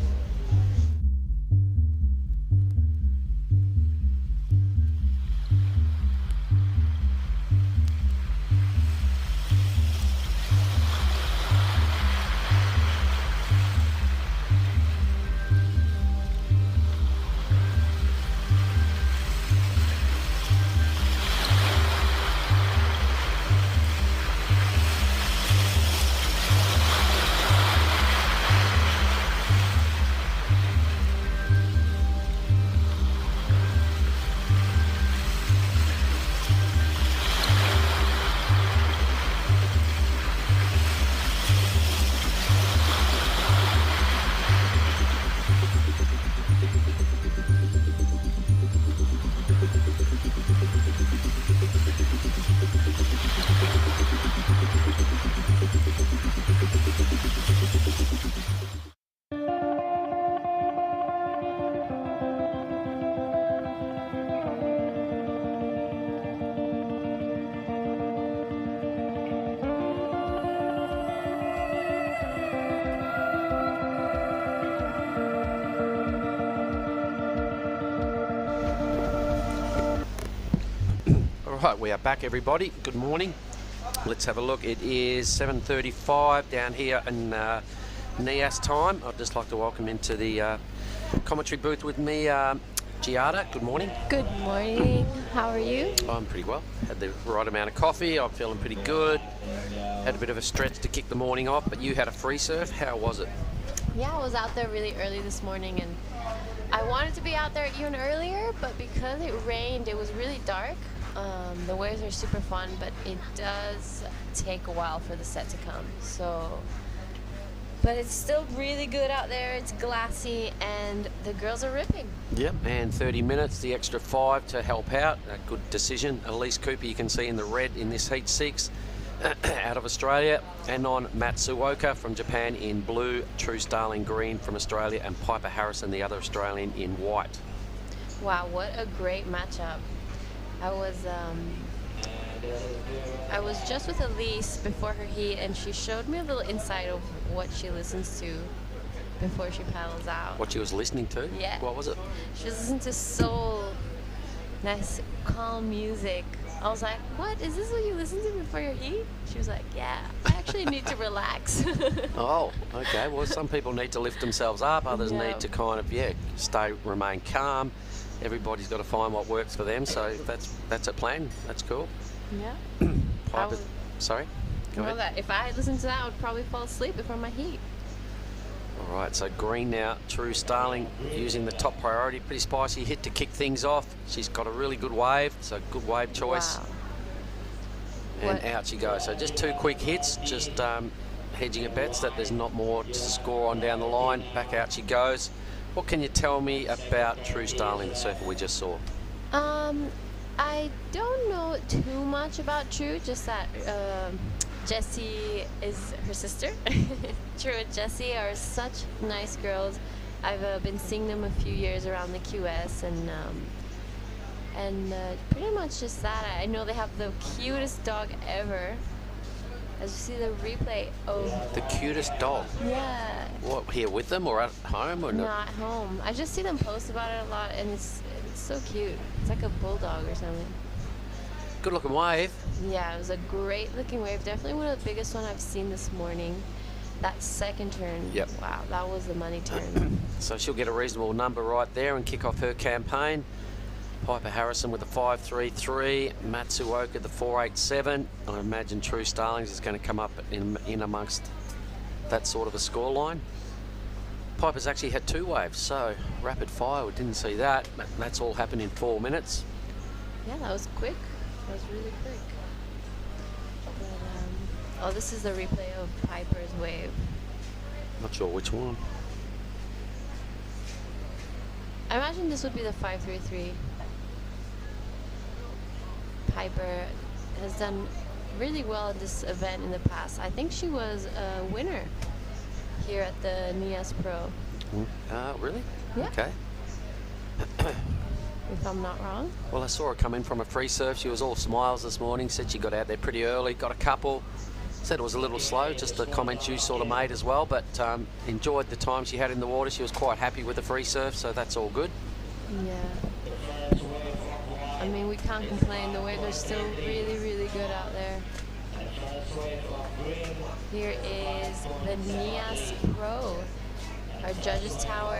Right, we are back, everybody. Good morning. Let's have a look. It is 7:35 down here in Nias time. I'd just like to welcome into the commentary booth with me, Giada. Good morning. Good morning. How are you? I'm pretty well. Had the right amount of coffee. I'm feeling pretty good. Had a bit of a stretch to kick the morning off, but you had a free surf. How was it? Yeah, I was out there really early this morning, and I wanted to be out there even earlier, but because it rained, it was really dark. The waves are super fun, but it does take a while for the set to come. But it's still really good out there. It's glassy, and the girls are ripping. Yep, and 30 minutes, the extra 5 to help out. A good decision. Elise Cooper, you can see in the red in this heat 6 out of Australia. And on Matsuoka from Japan in blue, True Starling green from Australia, and Piper Harrison, the other Australian, in white. Wow, what a great matchup. I was just with Elise before her heat, and she showed me a little insight of what she listens to before she paddles out. What she was listening to? Yeah. What was it? She was listening to soul, nice, calm music. I was like, what? Is this what you listen to before your heat? She was like, yeah, I actually need to relax. Oh, okay. Well, some people need to lift themselves up. Others Yeah. need to kind of, remain calm. Everybody's got to find what works for them. So if that's a plan. That's cool. Yeah. Piper, sorry? Go Know ahead. that if I listened to that, I would probably fall asleep before my heat. All right, so green now. True Starling using the top priority. Pretty spicy hit to kick things off. She's got a really good wave. So good wave choice. Wow. And What- out she goes. So just 2 quick hits. Just hedging her bets that there's not more to score on down the line. Back out she goes. What can you tell me about True Starling, the surfer we just saw? I don't know too much about True, just that Jessie is her sister. True and Jessie are such nice girls. I've been seeing them a few years around the QS, and pretty much just that. I know they have the cutest dog ever. As you see the replay of The cutest dog. yeah, What, here with them or at home or no? not home. I just see them post about it a lot, and it's so cute. It's like a bulldog or something. Good looking wave. Yeah, it was a great looking wave. Definitely one of the biggest one I've seen this morning. That second turn. Yep. Wow, that was the money turn. So she'll get a reasonable number right there and kick off her campaign. Piper Harrison with the 5.33, Matsuoka the 4.87. I imagine True Starlings is going to come up in amongst that sort of a scoreline. Piper's actually had 2 waves, so rapid fire, we didn't see that. That's all happened in 4 minutes. Yeah, that was quick. That was really quick. But, oh, this is the replay of Piper's wave. Not sure which one. I imagine this would be the 5.33. Piper has done really well in this event in the past. I think she was a winner here at the Nias Pro, Really? Yeah. Okay. if I'm not wrong. Well, I saw her come in from a free surf. She was all smiles this morning. Said she got out there pretty early, got a couple. Said it was a little slow, just the comments you sort of made as well, but enjoyed the time she had in the water. She was quite happy with the free surf, so that's all good. Yeah. I mean, we can't complain. The waves are still really, really good out there. Here is the Nias Pro, our judges tower,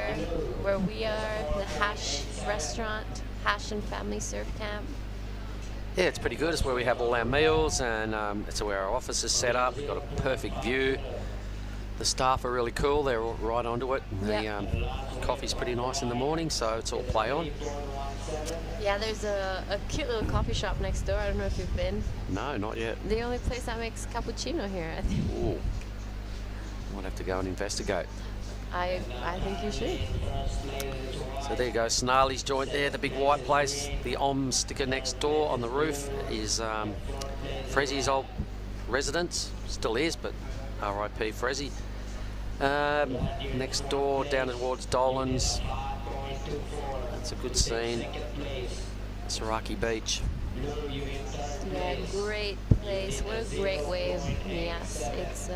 where we are, the Hash restaurant, Hash and Family Surf Camp. Yeah, it's pretty good. It's where we have all our meals, and it's where our office is set up. We've got a perfect view. The staff are really cool. They're all right onto it. Yep. The coffee's pretty nice in the morning, so it's all play on. Yeah, there's a cute little coffee shop next door. I don't know if you've been. No, not yet. The only place that makes cappuccino here, I think. Ooh. Might have to go and investigate. I think you should. So there you go, Snarley's joint there, the big white place. The OM sticker next door on the roof is Frezzy's old residence. Still is, but R.I.P. Frezzy. Next door, down towards Dolan's. That's a good scene. Saraki Beach. Yeah, great place. What a great wave. Yes, it's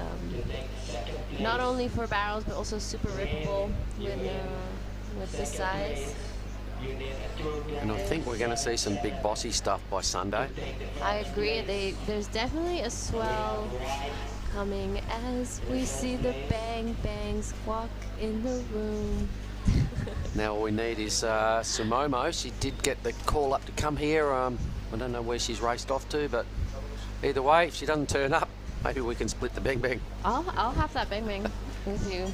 not only for barrels but also super rippable with the size. And I think we're going to see some big bossy stuff by Sunday. I agree. There's definitely a swell coming as we see the bang bangs walk in the room. Now all we need is Sumomo. She did get the call up to come here. I don't know where she's raced off to, but either way, if she doesn't turn up, maybe we can split the bang bang. I'll have that bang bang with you.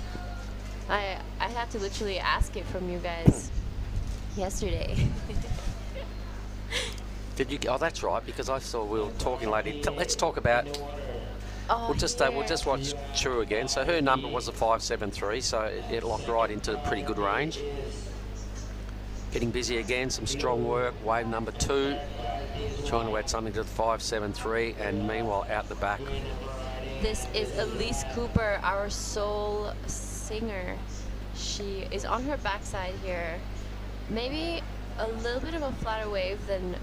I had to literally ask it from you guys yesterday. Did you? Oh, that's right. Because I saw we were talking lately. Let's talk about. We'll just watch True again. So her number was a 573, so it locked right into pretty good range. Getting busy again, some strong work. Wave number 2, trying to add something to the 573, and meanwhile out the back. This is Elise Cooper, our soul singer. She is on her backside here. Maybe a little bit of a flatter wave than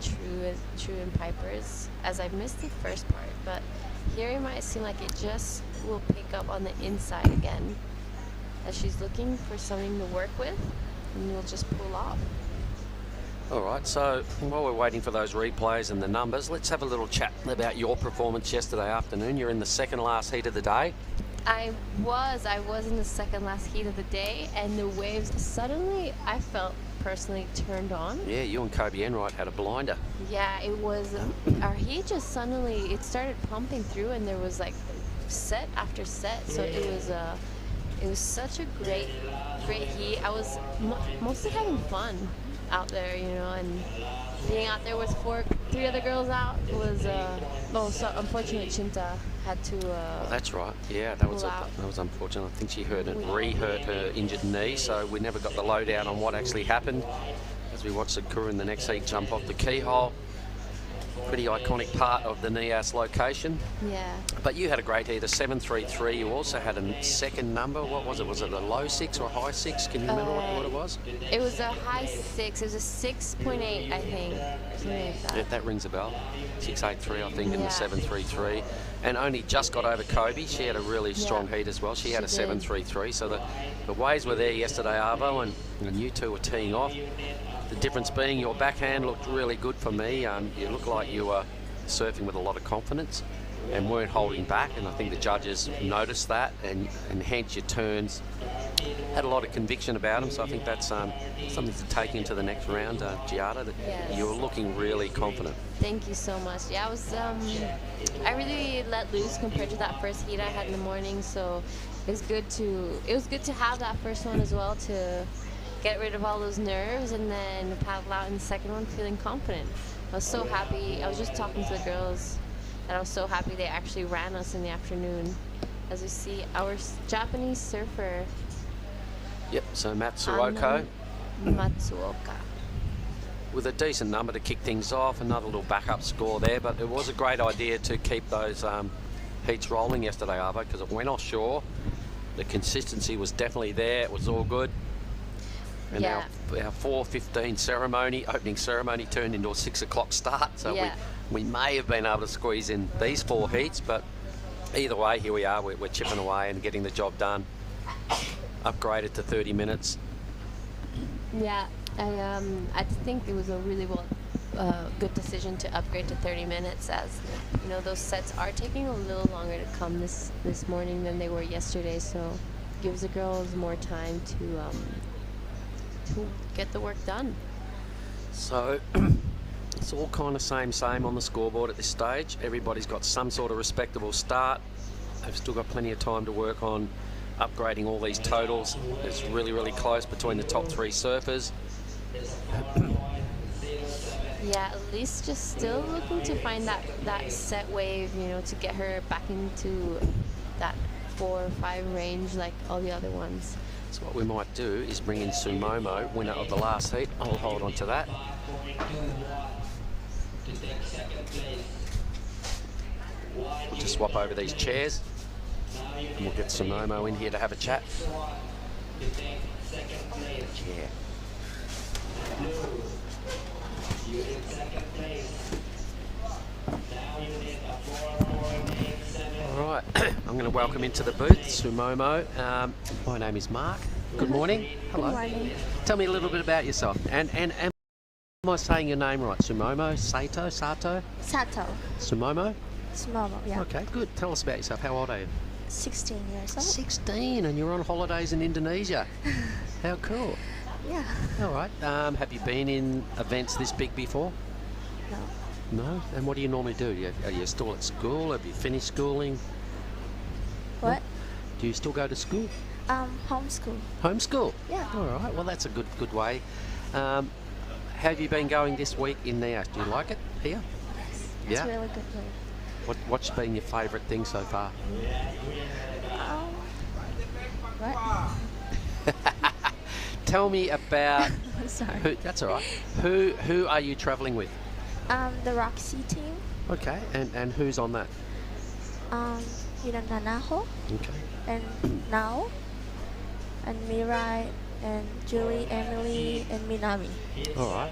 True and Piper's, as I missed the first part, but here it might seem like it just will pick up on the inside again, as she's looking for something to work with, and we'll just pull off. All right, so while we're waiting for those replays and the numbers, let's have a little chat about your performance yesterday afternoon. You're in the second last heat of the day. I was in the second last heat of the day, and the waves suddenly, I felt personally, turned on. Yeah, you and Kobe Enright had a blinder. Yeah, it was, our heat just suddenly, it started pumping through, and there was like set after set, so it was such a great heat. I was mostly having fun out there, you know, and being out there with 3 other girls out was, so unfortunately Chinta had to that's right. Yeah, that was unfortunate. I think she hurt her injured knee, so we never got the lowdown on what actually happened as we watched the crew in the next heat jump off the keyhole. Pretty iconic part of the Nias location. Yeah. But you had a great heat, a 733. You also had a second number. What was it? Was it a low 6 or a high 6? Can you remember what it was? It was a high 6. It was a 6.8, I think. Something like that. Yeah, that rings a bell. 683, I think, in the 733. And only just got over Kobe. She had a really strong heat as well. She had a 733. So the waves were there yesterday, Arvo, and you two were teeing off. The difference being your backhand looked really good for me. You looked like you were surfing with a lot of confidence and weren't holding back, and I think the judges noticed that, and hence your turns had a lot of conviction about them. So I think that's something to take into the next round, Giada, that you were looking really confident. Thank you so much. Yeah, I really let loose compared to that first heat I had in the morning, so it was good to have that first one as well, to get rid of all those nerves, and then paddle out in the second one feeling confident. I was so happy. I was just talking to the girls that I was so happy they actually ran us in the afternoon, as we see our Japanese surfer. Yep, so Matsuoka. Matsuoka. With a decent number to kick things off, another little backup score there, but it was a great idea to keep those heats rolling yesterday, Arvo, because it went offshore. The consistency was definitely there. It was all good. And our 4:15 opening ceremony turned into a 6 o'clock start. So we may have been able to squeeze in these 4 heats, but either way, here we are. We're chipping away and getting the job done. Upgraded to 30 minutes. Yeah, I think it was a really good decision to upgrade to 30 minutes, as you know, those sets are taking a little longer to come this morning than they were yesterday. So it gives the girls more time to get the work done. So it's all kind of same on the scoreboard at this stage. Everybody's got some sort of respectable start. They've still got plenty of time to work on upgrading all these totals. It's really close between the top 3 surfers. Yeah, Elise just still looking to find that set wave, you know, to get her back into that 4 or 5 range like all the other ones. So what we might do is bring in Sumomo, winner of the last heat. I'll hold on to that. We'll just swap over these chairs and we'll get Sumomo in here to have a chat. Chair. All right, I'm going to welcome into the booth Sumomo. My name is Mark. Good morning. Hello. Good morning. Tell me a little bit about yourself. And am I saying your name right? Sumomo, Sato, Sato, Sato. Sumomo? Sumomo, yeah. Okay, good. Tell us about yourself. How old are you? 16 years old. 16, and you're on holidays in Indonesia. How cool. Yeah. All right. Have you been in events this big before? No. No? And what do you normally do? Are you still at school? Have you finished schooling? What? Do you still go to school? Homeschool. Homeschool? Yeah. All right. Well, that's a good way. How have you been going this week in Nias? Do you like it here? Yes. It's Yeah? really good way. What's been your favourite thing so far? What? Tell me about... Sorry. That's all right. Who are you travelling with? The Roxy team. Okay. And who's on that? Nanaho Okay. and Nao and Mirai and Julie, Emily and Minami. All right.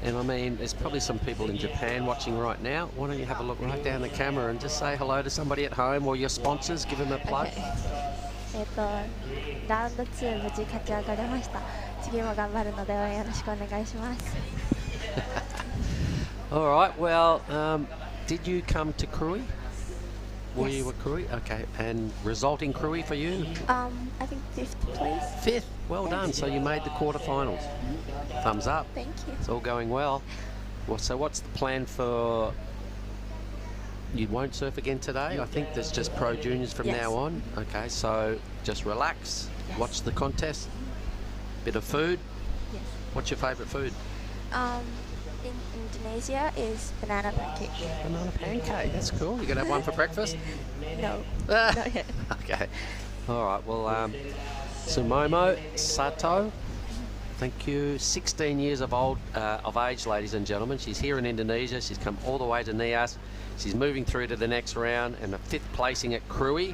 And I mean, there's probably some people in Japan watching right now. Why don't you have a look right down the camera and just say hello to somebody at home or your sponsors, give them a plug. Okay. ラウンド2無事勝ち上がれました。次も頑張るので応援よろしくお願いします。All right. Well, did you come to Krui? Were Yes. you at Krui? Okay. And result in Krui for you? I think 5th place. 5th. Well done. So you made the quarterfinals. Thumbs up. Thank you. It's all going well. So what's the plan for... You won't surf again today? I think there's just pro juniors from Yes. now on. Okay, so just relax, Yes. watch the contest, bit of food. Yes. What's your favourite food? In Indonesia is banana pancake. Banana pancake, that's cool. You gonna have one for breakfast? No. Ah, Not yet. okay. All right, well, Sumomo Sato, thank you. 16 years of age, ladies and gentlemen. She's here in Indonesia. She's come all the way to Nias. She's moving through to the next round and a 5th placing at Krui.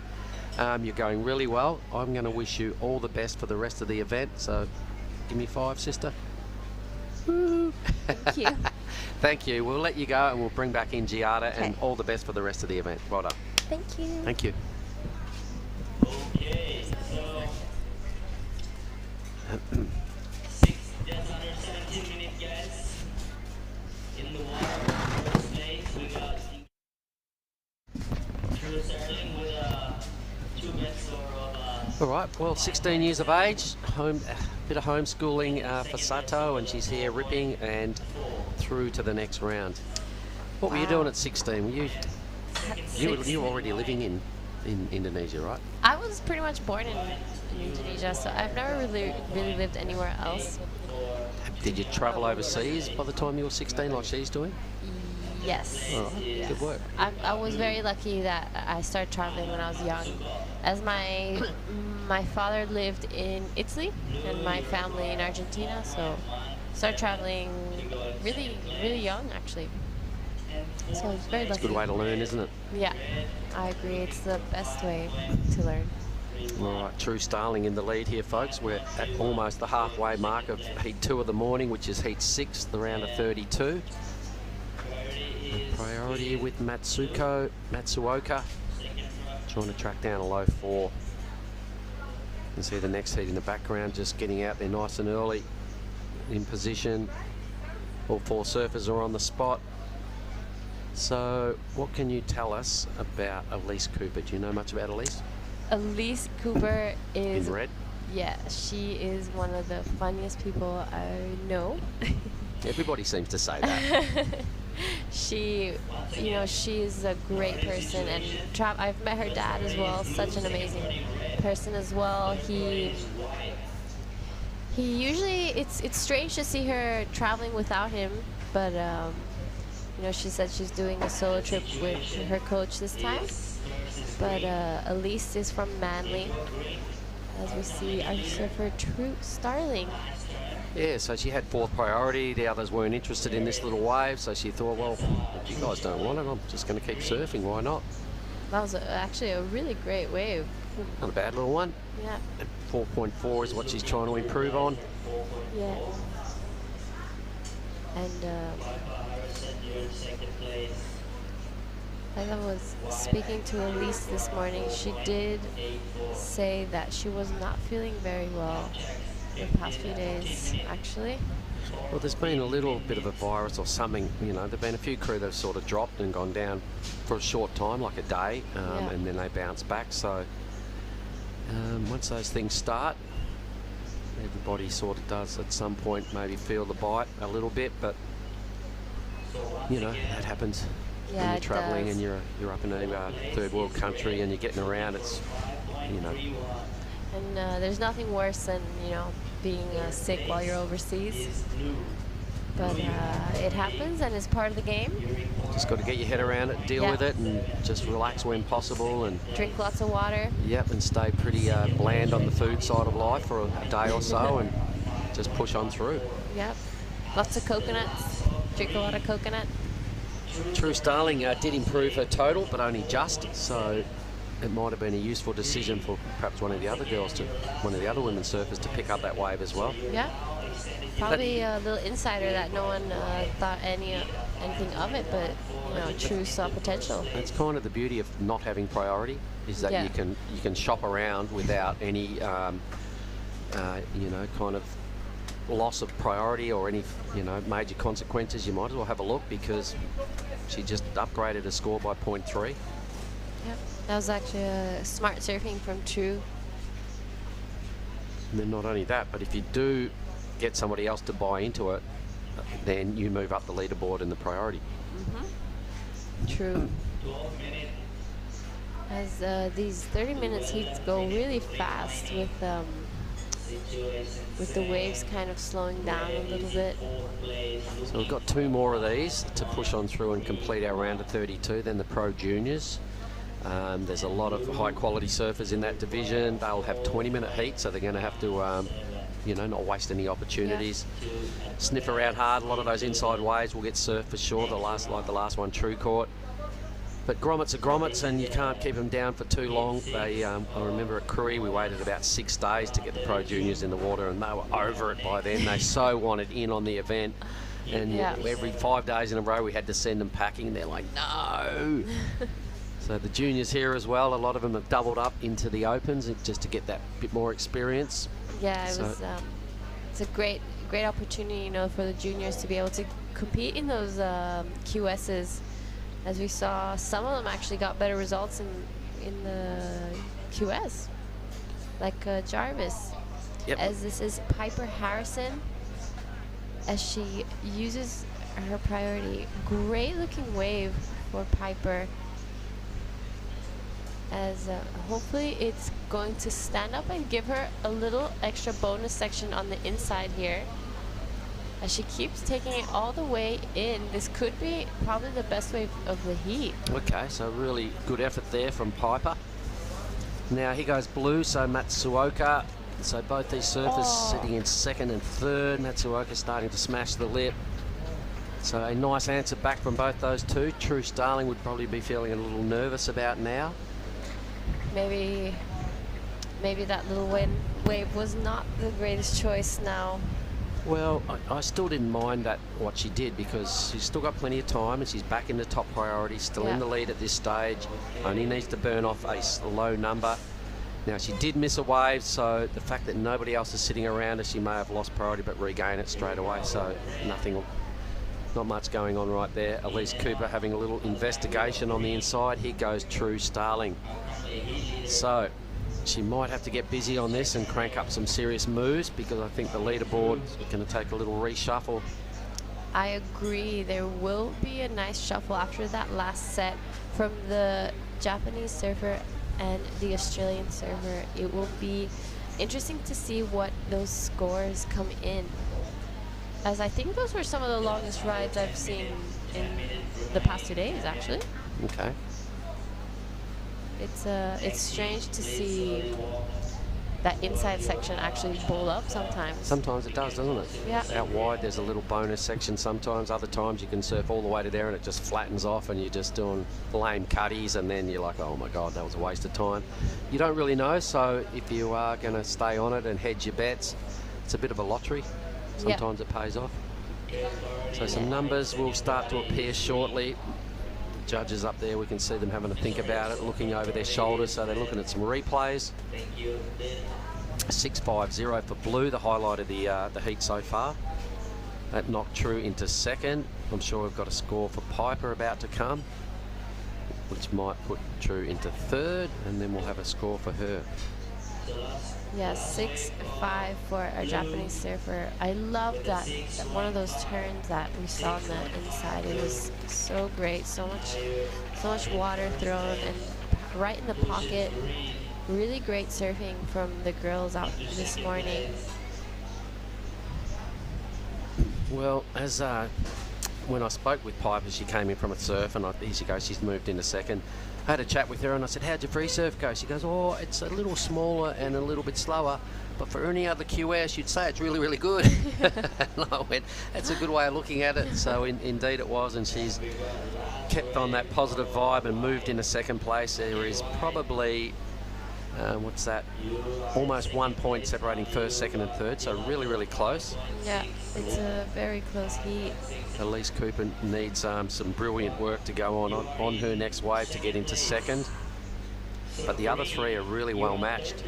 You're going really well. I'm going to wish you all the best for the rest of the event. So give me 5, sister. Thank you. Thank you. We'll let you go and we'll bring back in Giada and Okay. all the best for the rest of the event. Well done. Thank you. Thank you. Okay, so just under 17 minutes, guys. In the water, first place, we got Drew starting with 2 bets of All right, well, 16 years of age, bit of homeschooling for Sato, and she's here ripping and through to the next round. What were you doing at 16? Were you were already living in Indonesia, right? I was pretty much born in Indonesia, so I've never really lived anywhere else. Did you travel overseas by the time you were 16 like she's doing? Yes. All right, Yes. good work. I was very lucky that I started traveling when I was young, as my father lived in Italy and my family in Argentina, so started traveling really young actually. So I was very lucky. It's a good way to learn, isn't it? Yeah, I agree. It's the best way to learn. All right, True Starling in the lead here, folks. We're at almost the halfway mark of Heat 2 of the morning, which is Heat 6, the round of 32. And priority with Matsuoka, trying to track down a low 4. You can see the next heat in the background, just getting out there nice and early, in position. All 4 surfers are on the spot. So, what can you tell us about Elise Cooper? Do you know much about Elise? Elise Cooper is... In red? Yeah, she is one of the funniest people I know. Everybody seems to say that. She's a great person, and I've met her dad as well. Such an amazing person as well. He usually, it's strange to see her traveling without him, but she said she's doing a solo trip with her coach this time. But Elise is from Manly, as we see our surfer True Starling. Yeah, so she had 4th priority. The others weren't interested in this little wave, so she thought, well, if you guys don't want it, I'm just going to keep surfing. Why not? That was actually a really great wave. Not a bad little one. Yeah. 4.4 is what she's trying to improve on. Yeah. And As I was speaking to Elise this morning, she did say that she was not feeling very well the past few days, actually. Well, there's been a little bit of a virus or something, you know. There've been a few crew that have sort of dropped and gone down for a short time, like a day, and then they bounce back. So once those things start, everybody sort of does at some point maybe feel the bite a little bit, but you know, that happens. Yeah, when you're travelling and you're up in a third world country and you're getting around, it's, you know. And there's nothing worse than, you know, being sick while you're overseas. But it happens and it's part of the game. Just got to get your head around it, deal with it, and just relax when possible. And drink lots of water. Yep, and stay pretty bland on the food side of life for a day or so and just push on through. Yep. Lots of coconuts. Drink a lot of coconut. True Starling did improve her total, but only just, so it might have been a useful decision for perhaps one of the other women surfers to pick up that wave as well. Yeah, probably a little insider that no one thought anything of it, but you know, True saw potential. That's kind of the beauty of not having priority, is that you can shop around without any you know, kind of loss of priority or any, you know, major consequences. You might as well have a look because she just upgraded her score by 0.3. Yep, that was actually a smart surfing from True. And then not only that, but if you do get somebody else to buy into it, then you move up the leaderboard in the priority. True. As these 30 minutes heats go really fast with the waves kind of slowing down a little bit. So we've got 2 more of these to push on through and complete our round of 32, then the Pro Juniors. There's a lot of high quality surfers in that division. They'll have 20-minute heats, so they're going to have to you know, not waste any opportunities. Sniff around hard. A lot of those inside waves will get surfed for sure, like the last one True caught. But grommets are grommets, and you can't keep them down for too long. They, I remember at Korea, we waited about 6 days to get the Pro Juniors in the water, and they were over it by then. They so wanted in on the event. And every 5 days in a row, we had to send them packing, and they're like, no. So the juniors here as well, a lot of them have doubled up into the opens just to get that bit more experience. Yeah, it's a great opportunity, you know, for the juniors to be able to compete in those QSs. As we saw, some of them actually got better results in the QS, like Jarvis. Yep. As this is Piper Harrison, as she uses her priority. Great looking wave for Piper. As hopefully it's going to stand up and give her a little extra bonus section on the inside here. As she keeps taking it all the way in, this could be probably the best wave of the heat. Okay, so really good effort there from Piper. Now here goes blue, so Matsuoka. So both these surfers sitting in second and third. Matsuoka starting to smash the lip. So a nice answer back from both those two. True Starling would probably be feeling a little nervous about now. Maybe that little wave was not the greatest choice now. Well, I still didn't mind what she did, because she's still got plenty of time and she's back in the top priority, still in the lead at this stage. Only needs to burn off a low number. Now, she did miss a wave, so the fact that nobody else is sitting around her, she may have lost priority but regain it straight away, so not much going on right there. Elise Cooper having a little investigation on the inside. Here goes True Starling. So she might have to get busy on this and crank up some serious moves, because I think the leaderboard is going to take a little reshuffle. I agree. There will be a nice shuffle after that last set from the Japanese surfer and the Australian surfer. It will be interesting to see what those scores come in, as I think those were some of the longest rides I've seen in the past 2 days, actually. Okay. It's strange to see that inside section actually bowl up sometimes. Sometimes it does, doesn't it? Yeah. Out wide, there's a little bonus section sometimes. Other times you can surf all the way to there and it just flattens off and you're just doing lame cutties, and then you're like, oh my God, that was a waste of time. You don't really know, so if you are going to stay on it and hedge your bets, it's a bit of a lottery. Sometimes it pays off. So some numbers will start to appear shortly. judges up there, we can see them having to think about it, looking over their shoulders, so they're looking at some replays. 6.50 for Blue, the highlight of the heat so far. That knocked True into second. I'm sure we've got a score for Piper about to come, which might put True into third, and then we'll have a score for her. Yeah, 6.5 for our Japanese surfer. I love that one of those turns that we saw on the inside. It was so great, so much water thrown and right in the pocket. Really great surfing from the girls out this morning. Well, as when I spoke with Piper, she came in from a surf, and here she goes, she's moved into second. I had a chat with her and I said, how'd your free surf go? She goes, oh, it's a little smaller and a little bit slower, but for any other QS, you'd say it's really, really good. And I went, that's a good way of looking at it. So indeed it was, and she's kept on that positive vibe and moved into second place. There is probably, what's that, almost 1 point separating first, second and third, so really, really close. Yeah, it's a very close heat. Elise Cooper needs some brilliant work to go on her next wave to get into second, but the other three are really well matched.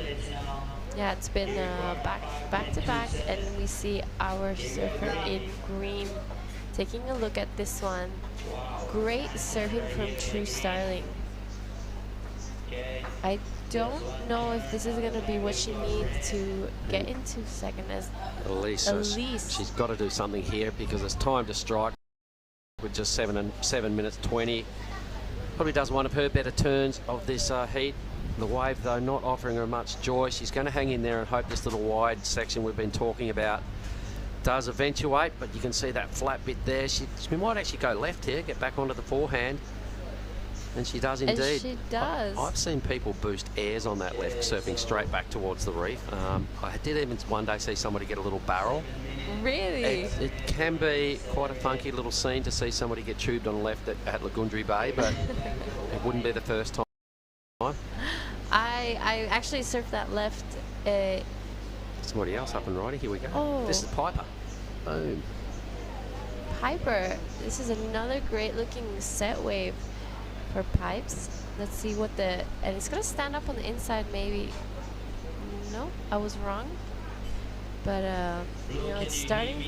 Yeah, it's been back to back, and we see our surfer in green. Taking a look at this one, great surfing from True Starling. I don't know if this is going to be what she needs to get into second as Elise. She's got to do something here because it's time to strike with just 7 minutes 20. Probably does one of her better turns of this heat. The wave, though, not offering her much joy. She's going to hang in there and hope this little wide section we've been talking about does eventuate, but you can see that flat bit there. She might actually go left here, get back onto the forehand. And she does indeed. And she does. I've seen people boost airs on that left, surfing straight back towards the reef. I did even one day see somebody get a little barrel. Really? It can be quite a funky little scene to see somebody get tubed on the left at Lagundri Bay, but it wouldn't be the first time. I actually surfed that left. Somebody else up and riding. Here we go. Oh. This is Piper. Boom. Piper. This is another great looking set wave for Pipes. Let's see what and it's gonna stand up on the inside maybe. No, I was wrong. But you know, it's starting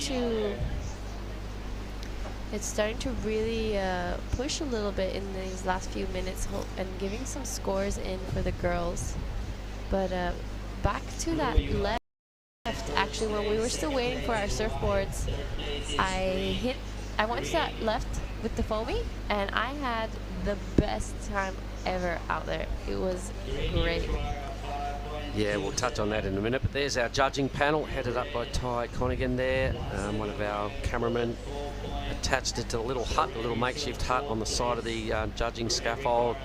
to really push a little bit in these last few minutes and giving some scores in for the girls. But back to that left, actually, when we were still waiting for our surfboards, I went to that left with the foamy, and I had the best time ever out there. It was great. Yeah, we'll touch on that in a minute, but there's our judging panel headed up by Ty Conigan there. One of our cameramen attached it to a little hut, a little makeshift hut on the side of the judging scaffold.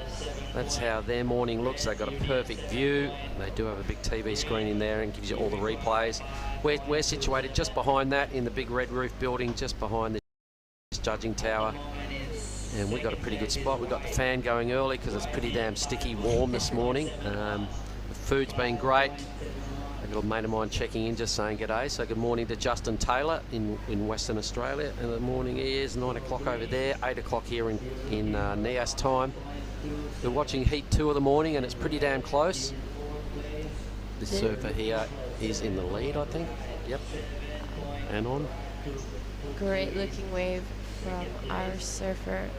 That's how their morning looks. They've got a perfect view. They do have a big TV screen in there and gives you all the replays. We're situated just behind that in the big red roof building, just behind this judging tower. And we got a pretty good spot. We've got the fan going early because it's pretty damn sticky warm this morning. The food's been great. A little mate of mine checking in, just saying g'day. So good morning to Justin Taylor in Western Australia. And the morning is 9 o'clock over there, 8 o'clock here in Nias time. We're watching Heat 2 of the morning, and it's pretty damn close. This surfer here is in the lead, I think. Yep. And on. Great looking wave from our surfer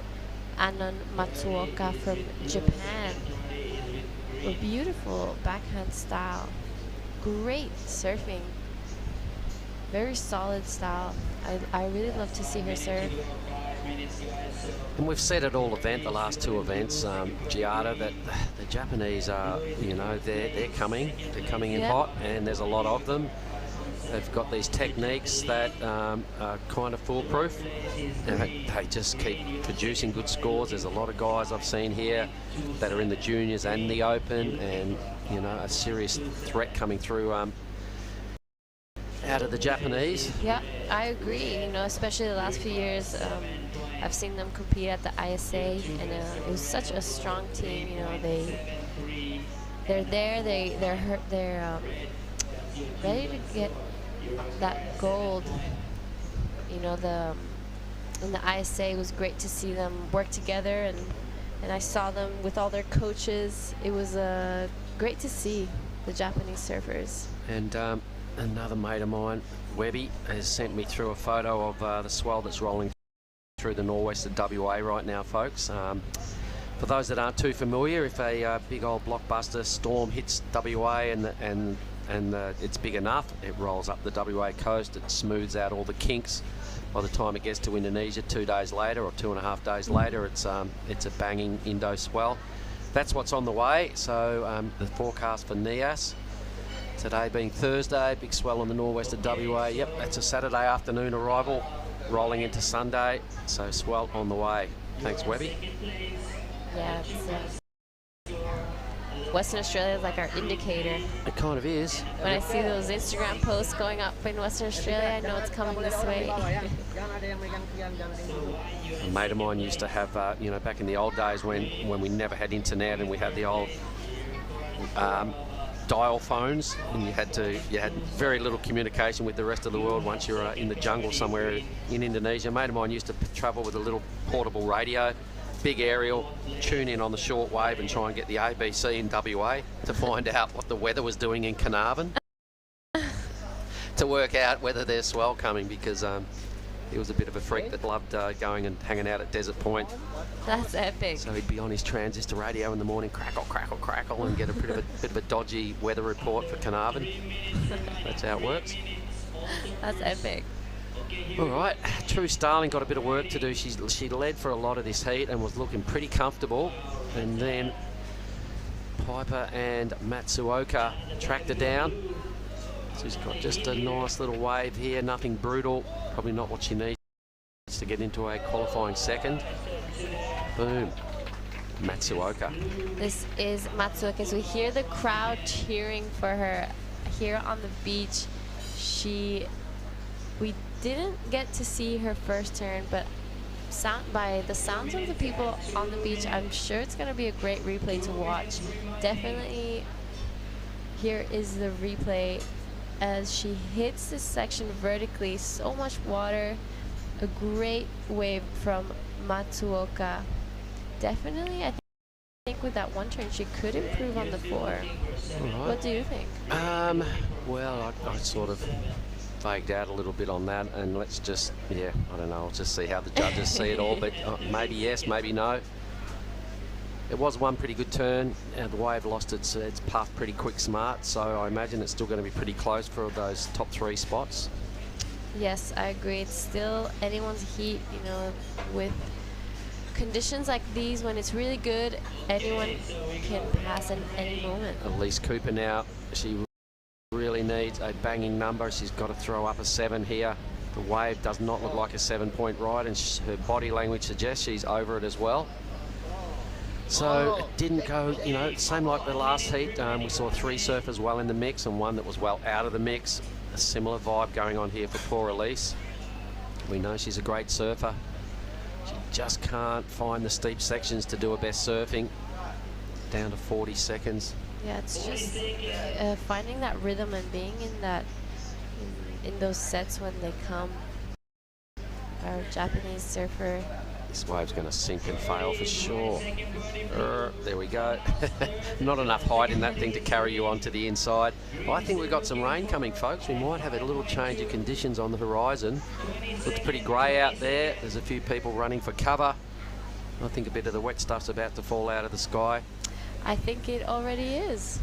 Anon Matsuoka from Japan. A beautiful backhand style. Great surfing. Very solid style. I really love to see her surf. And we've said at all event, the last two events, Giada, that the Japanese are, you know, they're coming in hot, and there's a lot of them. They've got these techniques that are kind of foolproof. They just keep producing good scores. There's a lot of guys I've seen here that are in the juniors and the open, and you know, a serious threat coming through out of the Japanese. Yeah, I agree. You know, especially the last few years, I've seen them compete at the ISA, and it was such a strong team. You know, they're there. They're ready to get that gold. You know, the in the ISA. It was great to see them work together, and I saw them with all their coaches. It was great to see the Japanese surfers. And another mate of mine, Webby, has sent me through a photo of the swell that's rolling through the northwest of WA right now, folks. For those that aren't too familiar, if a big old blockbuster storm hits WA and it's big enough, it rolls up the WA coast, it smooths out all the kinks. By the time it gets to Indonesia 2 days later or 2.5 days later, it's a banging Indo swell. That's what's on the way. So the forecast for Nias today being Thursday, big swell on the northwest of WA. Yep, that's a Saturday afternoon arrival, rolling into Sunday. So swell on the way. Thanks, Webby. Yeah, Western Australia is like our indicator. It kind of is. When I see those Instagram posts going up in Western Australia, I know it's coming this way. A mate of mine used to have, back in the old days when we never had internet and we had the old dial phones, and you had very little communication with the rest of the world once you're in the jungle somewhere in Indonesia. A mate of mine used to travel with a little portable radio, big aerial, tune in on the short wave and try and get the ABC in WA to find out what the weather was doing in Carnarvon to work out whether there's swell coming, because he was a bit of a freak that loved going and hanging out at Desert Point. That's epic. So he'd be on his transistor radio in the morning, crackle, crackle, crackle, and get a bit of a dodgy weather report for Carnarvon. That's how it works. That's epic. All right, True Starling got a bit of work to do. She led for a lot of this heat and was looking pretty comfortable, and then Piper and Matsuoka tracked her down. She's got just a nice little wave here, nothing brutal, probably not what she needs to get into a qualifying second. Boom, Matsuoka. This is Matsuoka. As we hear the crowd cheering for her here on the beach, we didn't get to see her first turn, but by the sounds of the people on the beach, I'm sure it's going to be a great replay to watch. Definitely, here is the replay as she hits this section vertically. So much water, a great wave from Matsuoka. Definitely, I think with that one turn, she could improve on the 4. Right. What do you think? Well, I sort of vagued out a little bit on that, and let's just, I don't know, I'll just see how the judges see it all, but maybe yes, maybe no. It was one pretty good turn, and the wave lost its puff pretty quick smart, so I imagine it's still going to be pretty close for those top 3 spots. Yes, I agree. It's still anyone's heat, with conditions like these, when it's really good, anyone can pass at any moment. Elise Cooper now, she really needs a banging number. She's got to throw up a 7 here. The wave does not look like a 7-point ride, and her body language suggests she's over it as well. So it didn't go, same like the last heat. We saw 3 surfers well in the mix and one that was well out of the mix. A similar vibe going on here for poor Elise. We know she's a great surfer. She just can't find the steep sections to do her best surfing. Down to 40 seconds. Yeah, it's just finding that rhythm and being in those sets when they come. Our Japanese surfer. This wave's going to sink and fail for sure. There we go. Not enough height in that thing to carry you onto the inside. I think we've got some rain coming, folks. We might have a little change of conditions on the horizon. Looks pretty grey out there. There's a few people running for cover. I think a bit of the wet stuff's about to fall out of the sky. I think it already is.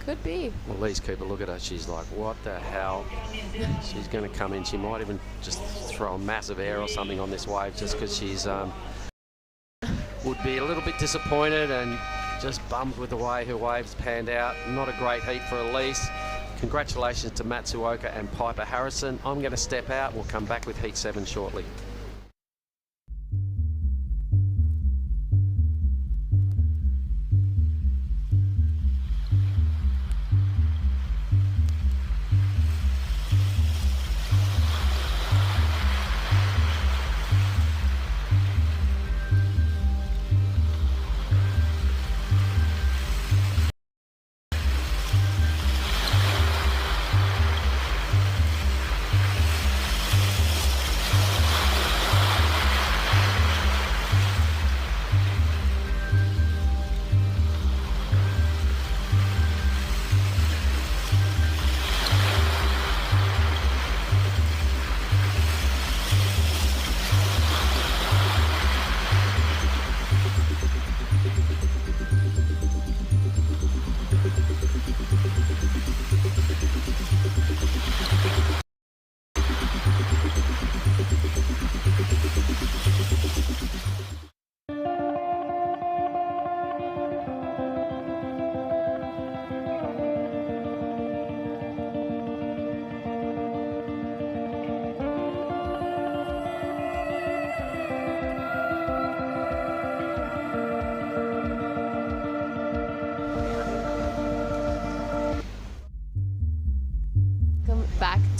Could be. Well, Elise Cooper, look at her. She's like, what the hell? She's going to come in. She might even just throw a massive air or something on this wave, just because she's would be a little bit disappointed and just bummed with the way her waves panned out. Not a great heat for Elise. Congratulations to Matsuoka and Piper Harrison. I'm going to step out. We'll come back with Heat 7 shortly.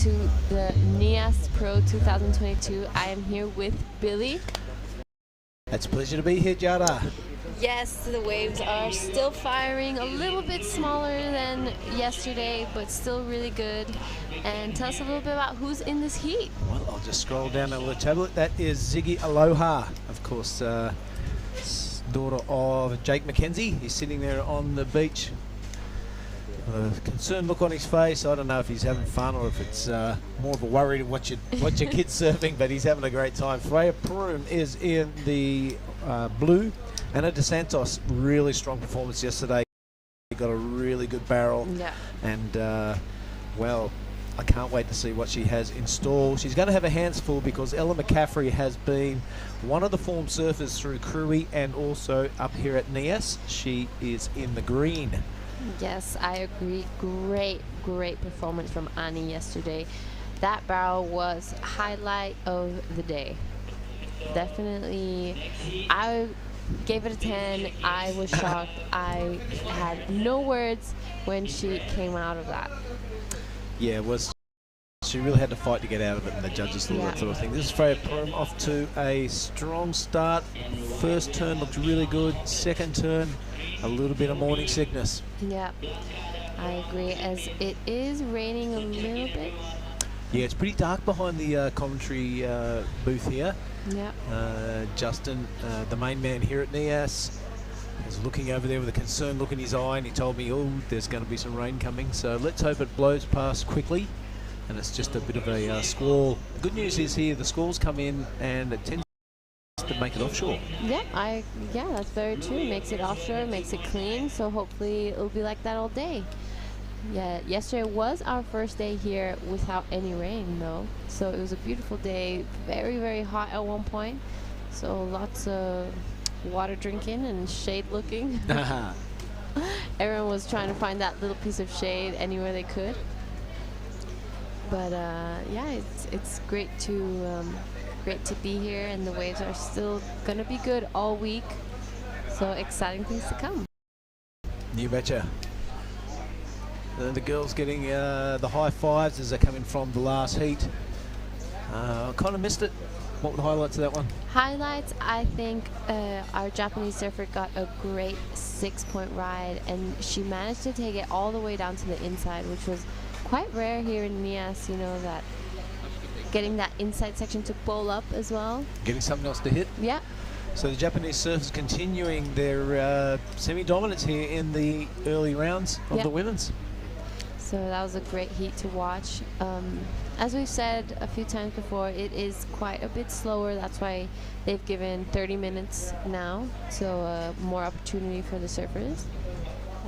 to the Nias Pro 2022. I am here with Billy. It's a pleasure to be here, Jada. Yes, the waves are still firing, a little bit smaller than yesterday, but still really good. And tell us a little bit about who's in this heat. Well, I'll just scroll down a little tablet. That is Ziggy Aloha, of course, daughter of Jake McKenzie. He's sitting there on the beach. A concerned look on his face. I don't know if he's having fun or if it's more of a worry to watch your kids surfing, but he's having a great time. Freya Purum is in the blue. Anna DeSantos, really strong performance yesterday. He got a really good barrel. Yeah. And, well, I can't wait to see what she has in store. She's going to have her hands full because Ella Mccaffrey has been one of the form surfers through Cruy and also up here at Nias. She is in the green. Yes, I agree. Great performance from Annie yesterday. That barrel was highlight of the day. Definitely. I gave it a 10. I was shocked. I had no words when she came out of that. Yeah, she really had to fight to get out of it, and the judges thought that sort of thing. This is Freya Purum off to a strong start. First turn looked really good. Second turn, a little bit of morning sickness. Yeah, I agree, as it is raining a little bit. Yeah, it's pretty dark behind the commentary booth here. Yeah. Justin, the main man here at Nias, is looking over there with a concerned look in his eye, and he told me, oh, there's going to be some rain coming. So let's hope it blows past quickly, and it's just a bit of a squall. The good news is here, the squalls come in, and it tends to make it offshore. Yeah, that's very true. It makes it offshore, makes it clean, so hopefully it'll be like that all day. Yeah, yesterday was our first day here without any rain though, so it was a beautiful day. Very hot at one point, so lots of water drinking and shade looking. Everyone was trying to find that little piece of shade anywhere they could. But yeah, it's great to be here, and the waves are still gonna be good all week, so exciting things to come. You betcha. The girls getting the high fives as they're coming from the last heat. I kind of missed it. What were the highlights of that one? Highlights, I think our Japanese surfer got a great 6-point ride, and she managed to take it all the way down to the inside, which was quite rare here in Nias, you know, that getting that inside section to bowl up as well. Getting something else to hit? Yeah. So the Japanese surfers continuing their semi-dominance here in the early rounds of the women's. So that was a great heat to watch. As we've said a few times before, it is quite a bit slower. That's why they've given 30 minutes now, so more opportunity for the surfers.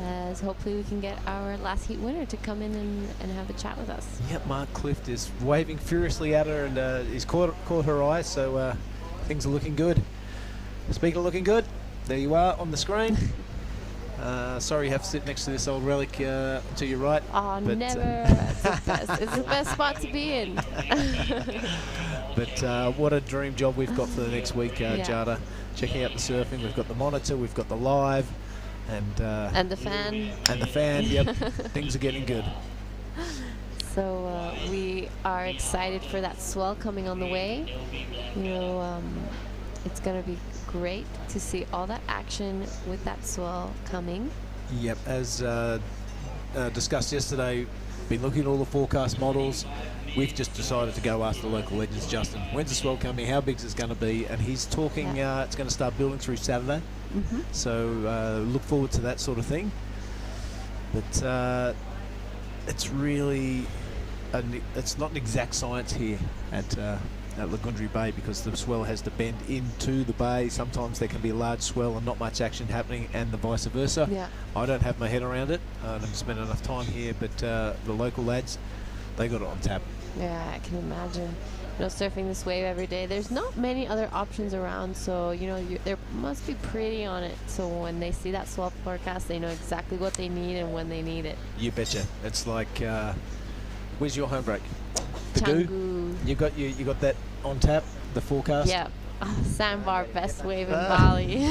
As hopefully we can get our last heat winner to come in and have a chat with us. Yep, Mark Clift is waving furiously at her, and he's caught her eye, so things are looking good. Speaking of looking good, there you are on the screen. Sorry you have to sit next to this old relic to your right. Oh, never. It's the best spot to be in. But what a dream job we've got for the next week, Jada. Checking out the surfing. We've got the monitor, we've got the live, and the fan. And the fan, yep. Things are getting good. So we are excited for that swell coming on the way. You know, it's going to be great to see all that action with that swell coming. Yep, as discussed yesterday, been looking at all the forecast models. We've just decided to go after the local legends. Justin, when's the swell coming? How big is it going to be? And he's talking it's going to start building through Saturday. So look forward to that sort of thing. But it's really it's not an exact science here at Lagundri Bay, because the swell has to bend into the bay. Sometimes there can be a large swell and not much action happening, and the vice versa. Yeah. I don't have my head around it. I haven't spent enough time here, but the local lads, they got it on tap. Yeah, I can imagine. You know, surfing this wave every day, there's not many other options around, so you know, they must be pretty on it. So when they see that swell forecast, they know exactly what they need and when they need it. You betcha. It's like, where's your home break? Canggu. You got that on tap, the forecast? Yeah. Oh, Sandbar, best wave in Bali.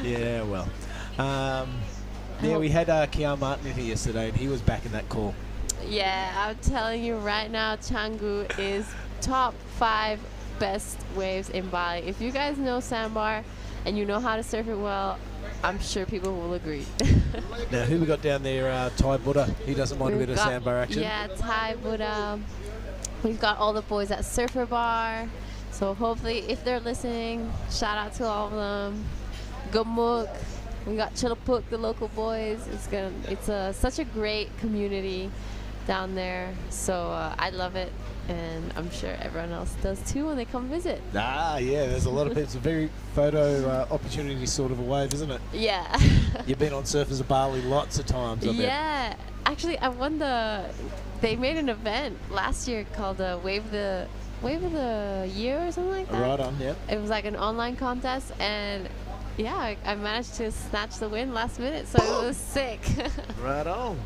Yeah, well. Yeah, we had Kian Martin in here yesterday, and he was back in that call. Yeah, I'm telling you right now, Canggu is top 5 best waves in Bali. If you guys know sandbar and you know how to surf it well, I'm sure people will agree. Now, who we got down there? Ty Buddha. He doesn't mind a bit of sandbar action. Yeah, Ty Buddha. We've got all the boys at Surfer Bar. So hopefully, if they're listening, shout out to all of them. Gumuk. We got Chilapuk, the local boys. It's such a great community down there. So I love it, and I'm sure everyone else does too when they come visit. Yeah, there's a lot of people. It's a very photo opportunity sort of a wave, isn't it? Yeah. You've been on Surfers of Bali lots of times, I bet. Yeah. Actually, I won they made an event last year called Wave of the Year or something like that. Right on, yeah. It was like an online contest, and yeah, I managed to snatch the win last minute, so it was sick. Right on.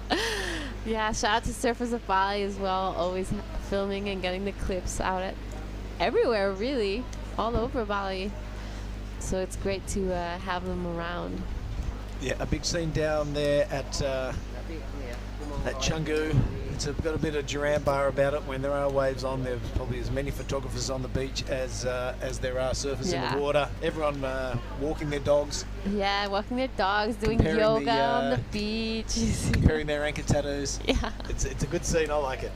Yeah, shout out to Surfers of Bali as well, always filming and getting the clips out everywhere, really, all over Bali. So it's great to have them around. Yeah, a big scene down there at Canggu. It's got a bit of Duran about it. When there are waves on, there's probably as many photographers on the beach as there are surfers in the water. Everyone walking their dogs. Yeah, walking their dogs, doing Comparing yoga on the beach. Comparing their anchor tattoos. Yeah. It's a good scene. I like it.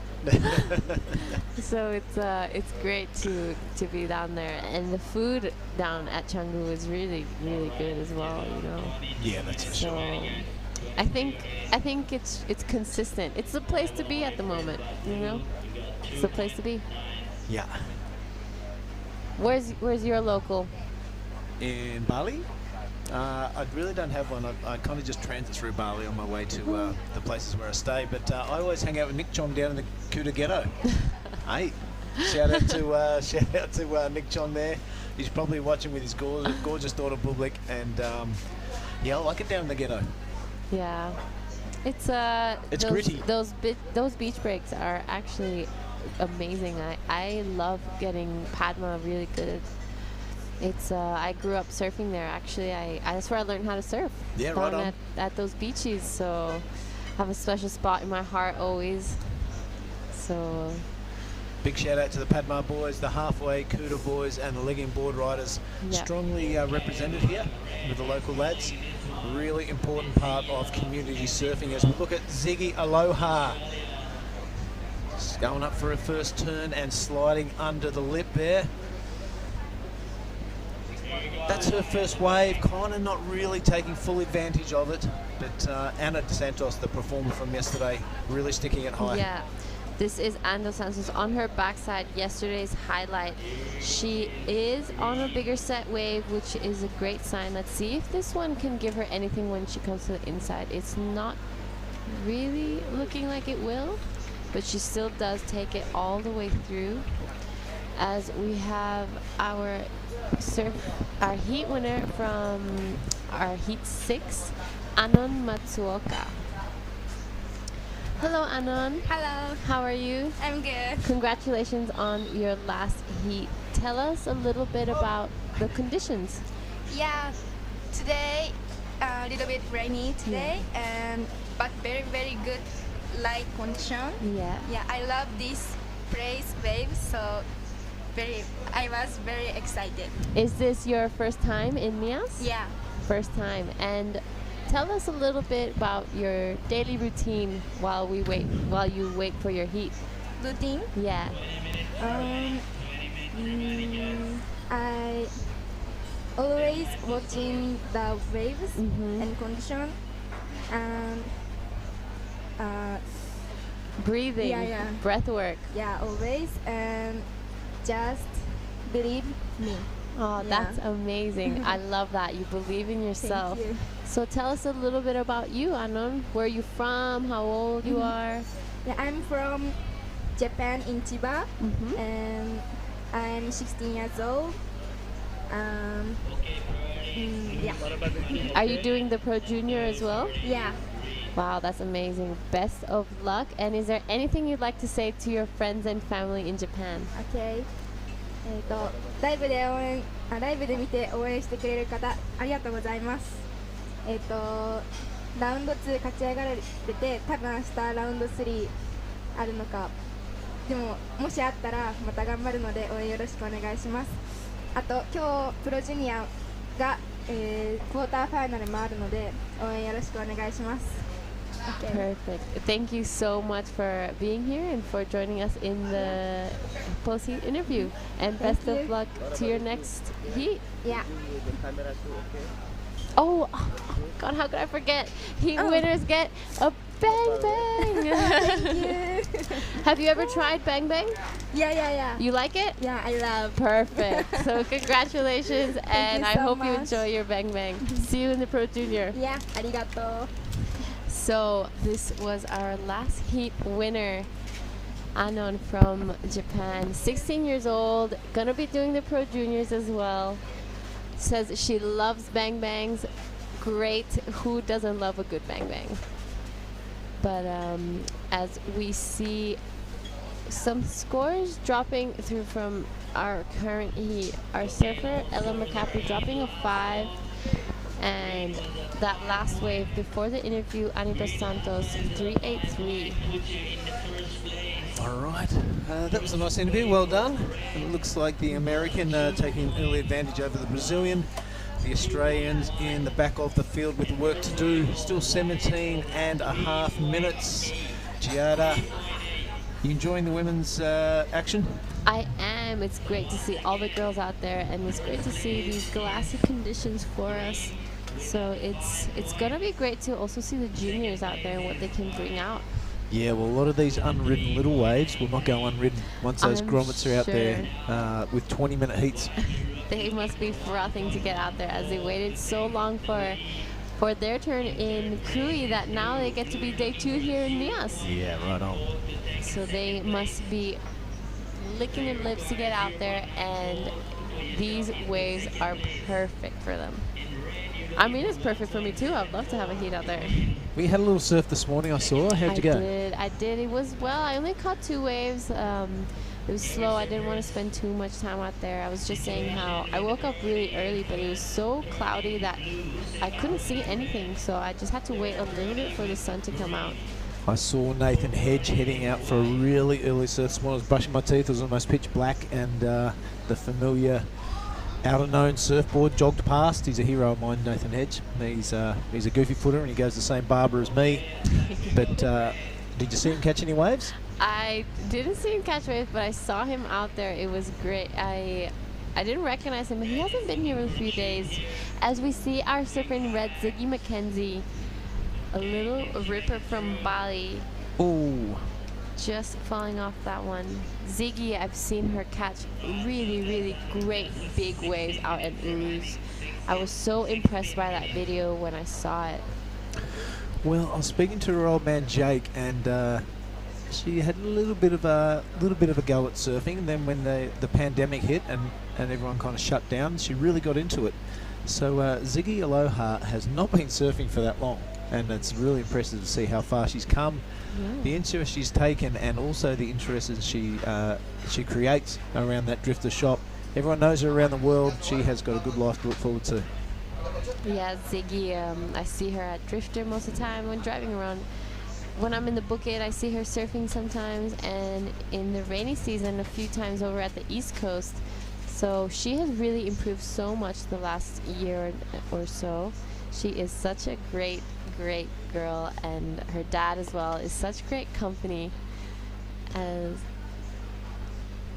So it's great to be down there, and the food down at Canggu is really, really good as well. You know. Yeah, that's for sure. I think it's consistent. It's the place to be at the moment, you know. It's the place to be. Yeah. Where's your local? In Bali? I really don't have one. I kind of just transit through Bali on my way to the places where I stay. But I always hang out with Nick Chong down in the Kuta Ghetto. Hey, shout out to Nick Chong there. He's probably watching with his gorgeous daughter Bublik, and I like it down in the ghetto. Yeah, it's gritty. Those beach breaks are actually amazing. I love getting Padma really good. It's I grew up surfing there. Actually, that's where I learned how to surf. Yeah, right on. At those beaches. So I have a special spot in my heart always. So big shout out to the Padma boys, the Halfway Kuta boys, and the legging board riders. Yeah. Strongly represented here with the local lads. Really important part of community surfing as we look at Ziggy Aloha. Just going up for a first turn and sliding under the lip there. That's her first wave, kind of not really taking full advantage of it. But Anna DeSantos, the performer from yesterday, really sticking it high. Yeah. This is Anna Santos on her backside, yesterday's highlight. She is on a bigger set wave, which is a great sign. Let's see if this one can give her anything when she comes to the inside. It's not really looking like it will, but she still does take it all the way through. As we have our heat winner from our heat 6, Anon Matsuoka. Hello, Anon. Hello. How are you? I'm good. Congratulations on your last heat. Tell us a little bit about the conditions. Yeah, today a little bit rainy today, but very very good light condition. Yeah. Yeah, I love this place wave, so I was very excited. Is this your first time in Nias? Yeah. First time. And tell us a little bit about your daily routine while you wait for your heat. Routine? Yeah. I always watching the waves and condition, and breathing, yeah. breath work. Yeah, always, and just believe me. Oh, Yeah. that's amazing. I love that. You believe in yourself. Thank you. So tell us a little bit about you, Anon. Where are you from? How old you are? Yeah, I'm from Japan in Chiba, Mhm. and I'm 16 years old. Yeah. Are you doing the Pro Junior as well? Yeah. Wow, that's amazing. Best of luck. And is there anything you'd like to say to your friends and family in Japan? Okay. ライブで見て応援してくれる方ありがとうございます。ラウンド2勝ち上がれて、多分明日ラウンド3あるのか。でももしあったらまた頑張るので応援よろしくお願いします。あと今日プロジュニアが、クォーターファイナルもあるので応援よろしくお願いします。Perfect. Thank you so much for being here and for joining us in the post-heat interview. And best of luck to your next heat. Yeah. The camera too, okay? Oh, God, how could I forget? Heat winners get a Bang Bang. Thank you. Have you ever tried Bang Bang? Yeah. You like it? Yeah, I love. Perfect. So congratulations, and you I so hope you much. enjoy your Bang Bang. See you in the Pro Junior. Yeah, ありがとう。So this was our last heat winner, Anon from Japan, 16 years old, gonna be doing the Pro Juniors as well. Says she loves Bang Bangs. Great. Who doesn't love a good Bang Bang? But as we see some scores dropping through from our current heat, our surfer, Ella Mccaffrey, dropping a 5. And that last wave before the interview, Anita Santos, 383. All right, that was a nice interview. Well done. It looks like the American taking an early advantage over the Brazilian. The Australians in the back of the field with work to do. Still 17.5 minutes. Giada, you enjoying the women's action? I am. It's great to see all the girls out there, and it's great to see these glassy conditions for us. So it's gonna be great to also see the juniors out there and what they can bring out. Yeah, well, a lot of these unridden little waves will not go unridden once those grommets are out there with 20-minute heats. They must be frothing to get out there, as they waited so long for their turn in Krui that now they get to be day 2 here in Nias. Yeah, right on. So they must be licking their lips to get out there, and these waves are perfect for them. I mean, it's perfect for me too. I'd love to have a heat out there. We had a little surf this morning, I saw. How'd you go? I did. It was, well, I only caught 2 waves. It was slow. I didn't want to spend too much time out there. I was just saying how I woke up really early, but it was so cloudy that I couldn't see anything. So I just had to wait a little bit for the sun to come out. I saw Nathan Hedge heading out for a really early surf this morning. I was brushing my teeth. It was almost pitch black, and the familiar outer-known surfboard jogged past. He's a hero of mine, Nathan Hedge. He's a goofy footer, and he goes the same barber as me. But did you see him catch any waves? I didn't see him catch waves, but I saw him out there. It was great. I didn't recognize him, but he hasn't been here in a few days. As we see our surfer in red, Ziggy McKenzie, a little ripper from Bali. Ooh. Just falling off that one. Ziggy, I've seen her catch really, really great big waves out at Uruz. I was so impressed by that video when I saw it. Well, I was speaking to her old man Jake, and she had a little bit of a go at surfing. And then when the pandemic hit and everyone kind of shut down, she really got into it. So Ziggy Aloha has not been surfing for that long, and it's really impressive to see how far she's come. Yeah. The interest she's taken, and also the interest that she creates around that drifter shop. Everyone knows her around the world. She has got a good life to look forward to. Yeah, Ziggy, I see her at Drifter most of the time when driving around. When I'm in the Bukit, I see her surfing sometimes, and in the rainy season a few times over at the East Coast. So she has really improved so much the last year or so. She is such a great girl, and her dad as well is such great company.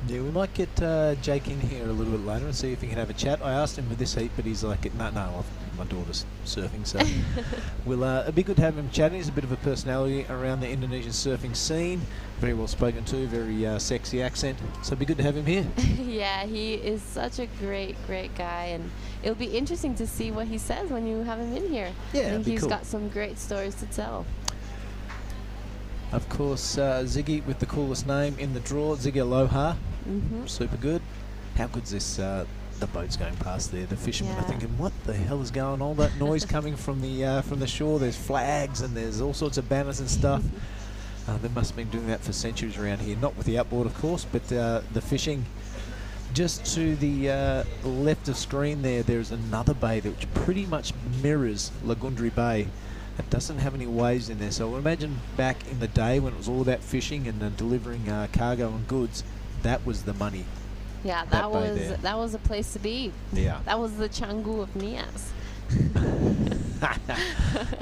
Yeah, we might get Jake in here a little bit later and see if he can have a chat. I asked him for this heat, but he's like, no, my daughter's surfing, so it'd be good to have him chatting. He's a bit of a personality around the Indonesian surfing scene. Very well spoken to, very sexy accent, so it'd be good to have him here. Yeah, he is such a great guy, and it'll be interesting to see what he says when you have him in here. Yeah, I think he's cool. got some great stories to tell. Of course, Ziggy with the coolest name in the draw, Ziggy Aloha. Super good. How good's this? The boat's going past there. The fishermen are thinking, what the hell is going on? All that noise coming from the shore. There's flags and there's all sorts of banners and stuff. They must have been doing that for centuries around here. Not with the outboard, of course, but the fishing. Just to the left of screen there's another bay which pretty much mirrors Lagundri Bay. It doesn't have any waves in there, so I would imagine back in the day when it was all about fishing and delivering cargo and goods, that was the money. Yeah, that was a place to be. Yeah. That was the Canggu of Nias.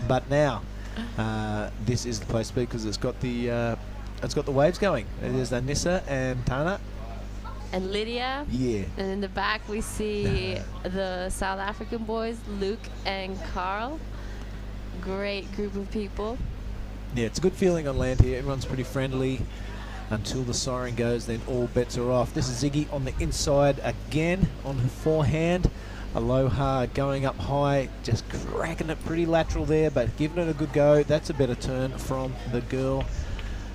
But now, this is the place to be because it's got the waves going. There's Anissa and Tana. And Lydia. Yeah. And in the back we see the South African boys, Luke and Carl. Great group of people. Yeah, it's a good feeling on land here. Everyone's pretty friendly until the siren goes, then all bets are off. This is Ziggy on the inside again on her forehand. Aloha going up high, just cracking it pretty lateral there, but giving it a good go. That's a better turn from the girl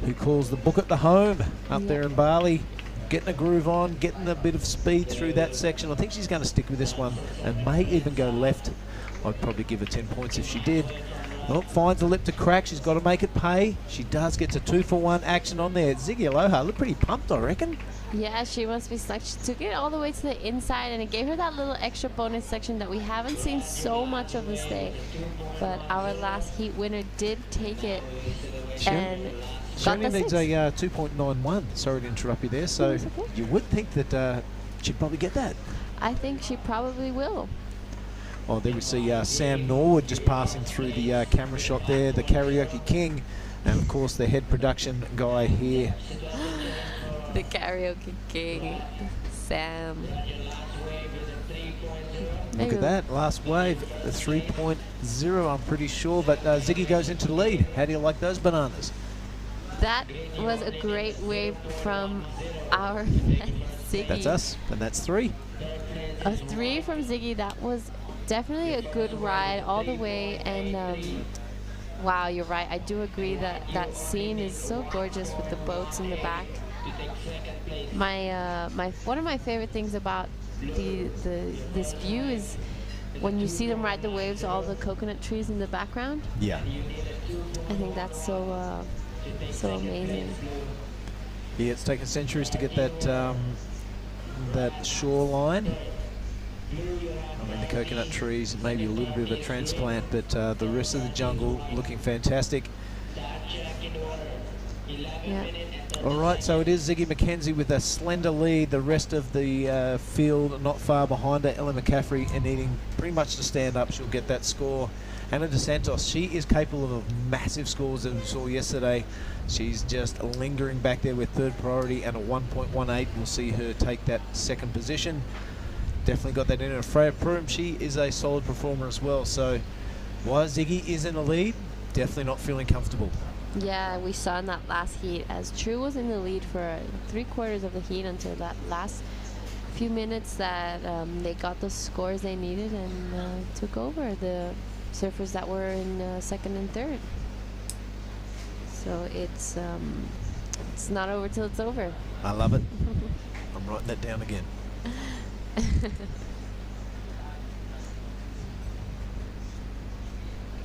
who calls the book at the home up there in Bali. Getting a groove on, getting a bit of speed through that section. I think she's going to stick with this one and may even go left. I'd probably give her 10 points if she did. Well, finds a lip to crack. She's got to make it pay. She does get to 2-for-1 action on there. Ziggy Aloha looked pretty pumped, I reckon. Yeah, she must be stuck. She took it all the way to the inside, and it gave her that little extra bonus section that we haven't seen so much of this day. But our last heat winner did take it and she got only the needs 6. a 2.91. Sorry to interrupt you there. So Okay. you would think that she'd probably get that. I think she probably will. Oh, there we see Sam Norwood just passing through the camera shot there, the karaoke king, and of course the head production guy here. The karaoke king, Sam. Look at that, last wave, the 3.0 I'm pretty sure, but Ziggy goes into the lead. How do you like those bananas? That was a great wave from our Ziggy. That's us, and that's 3. A 3 from Ziggy. That was definitely a good ride all the way, and wow, you're right. I do agree that that scene is so gorgeous with the boats in the back. One of my favorite things about this view is when you see them ride the waves, all the coconut trees in the background. Yeah. I think that's so amazing. Yeah, it's taken centuries to get that that shoreline. I mean, the coconut trees, maybe a little bit of a transplant, but the rest of the jungle looking fantastic. Yeah. All right, so it is Ziggy McKenzie with a slender lead. The rest of the field not far behind her. Ella McCaffrey and needing pretty much to stand up. She'll get that score. Anna DeSantos, she is capable of massive scores that we saw yesterday. She's just lingering back there with third priority and a 1.18. We'll see her take that second position. Definitely got that in her. Freya Prum, she is a solid performer as well. So while Ziggy is in the lead, definitely not feeling comfortable. Yeah, we saw in that last heat as True was in the lead for 3/4 of the heat until that last few minutes that they got the scores they needed and took over the surfers that were in second and third. So it's not over till it's over. I love it. I'm writing that down again.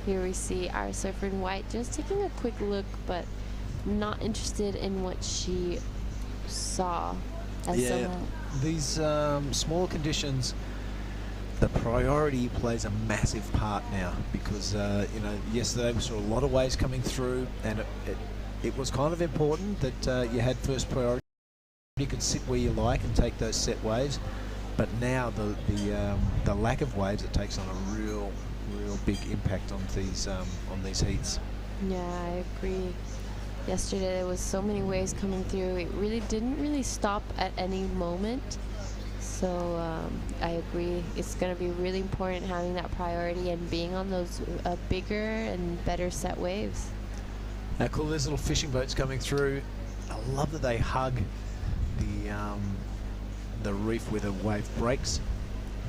Here we see our surfer in white just taking a quick look, but not interested in what she saw. Yeah, these small conditions, the priority plays a massive part now because you know, yesterday we saw a lot of waves coming through, and it was kind of important that you had first priority. You could sit where you like and take those set waves, but now the lack of waves, it takes on a real big impact on these heats. Yeah, I agree. Yesterday there was so many waves coming through. It really didn't stop at any moment. So I agree. It's going to be really important having that priority and being on those bigger and better set waves. Now, cool. There's little fishing boats coming through. I love that they hug the reef where the wave breaks.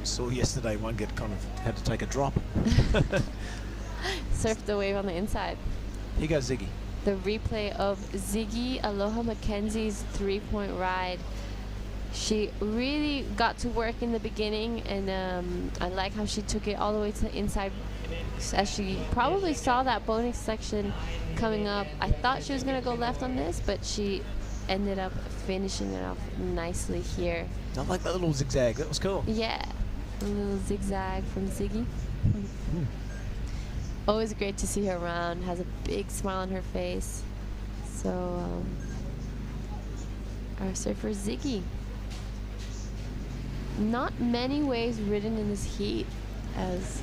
We saw yesterday one had to take a drop. Surf the wave on the inside. Here goes Ziggy. The replay of Ziggy Aloha Mackenzie's 3-point ride. She really got to work in the beginning, and I like how she took it all the way to the inside as she probably saw that bonus section coming up. I thought she was going to go left on this, but she ended up finishing it off nicely here. I like that little zigzag. That was cool. Yeah, a little zigzag from Ziggy. Always great to see her around. Has a big smile on her face. So our surfer Ziggy. Not many waves ridden in this heat, as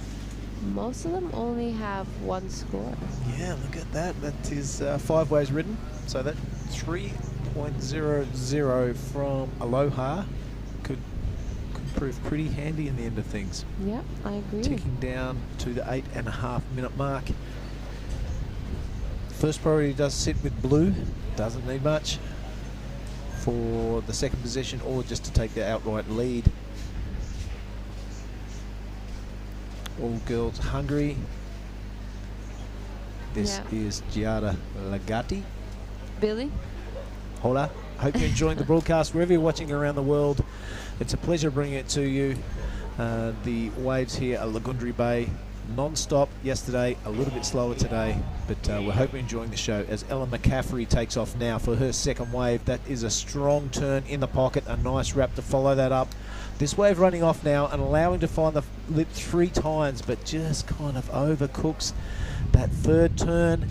most of them only have one score. Yeah, look at that. That is 5 waves ridden. So that 3.00 from Aloha could prove pretty handy in the end of things. Yep, I agree. Ticking down to the 8.5-minute mark. First priority does sit with blue. Doesn't need much for the second position or just to take the outright lead. All girls Hungary. This is Giada Lagati. Billy? Hola. Hope you're enjoying the broadcast wherever you're watching around the world. It's a pleasure bringing it to you. The waves here at Lagundri Bay, non-stop yesterday, a little bit slower today, but we're hoping you're enjoying the show as Ella Mccaffrey takes off now for her second wave. That is a strong turn in the pocket, a nice wrap to follow that up. This wave running off now and allowing to find the lip 3 times, but just kind of overcooks that third turn.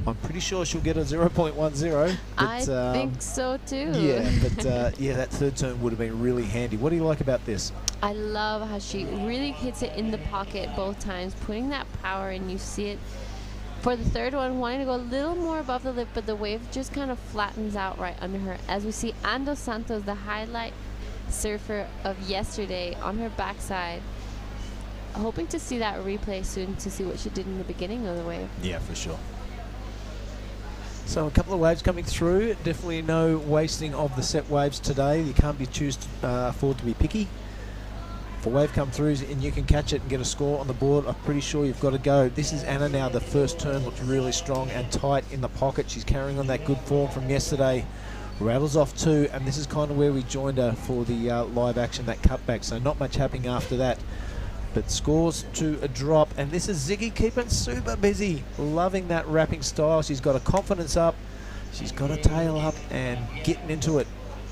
I'm pretty sure she'll get a 0.10. I think so too. Yeah, but yeah, that third turn would have been really handy. What do you like about this? I love how she really hits it in the pocket both times, putting that power, and you see it for the third one, wanting to go a little more above the lip, but the wave just kind of flattens out right under her. As we see Ando Santos, the highlight surfer of yesterday, on her backside. Hoping to see that replay soon to see what she did in the beginning of the wave. Yeah, for sure. So a couple of waves coming through. Definitely no wasting of the set waves today. You can't afford to be picky. If a wave come through and you can catch it and get a score on the board, I'm pretty sure you've got to go. This is Anna now. The first turn looks really strong and tight in the pocket. She's carrying on that good form from yesterday. Rattles off 2, and this is kind of where we joined her for the live action, that cutback. So not much happening after that. But scores to a drop, and this is Ziggy keeping super busy. Loving that wrapping style. She's got a confidence up, she's got a tail up, and getting into it.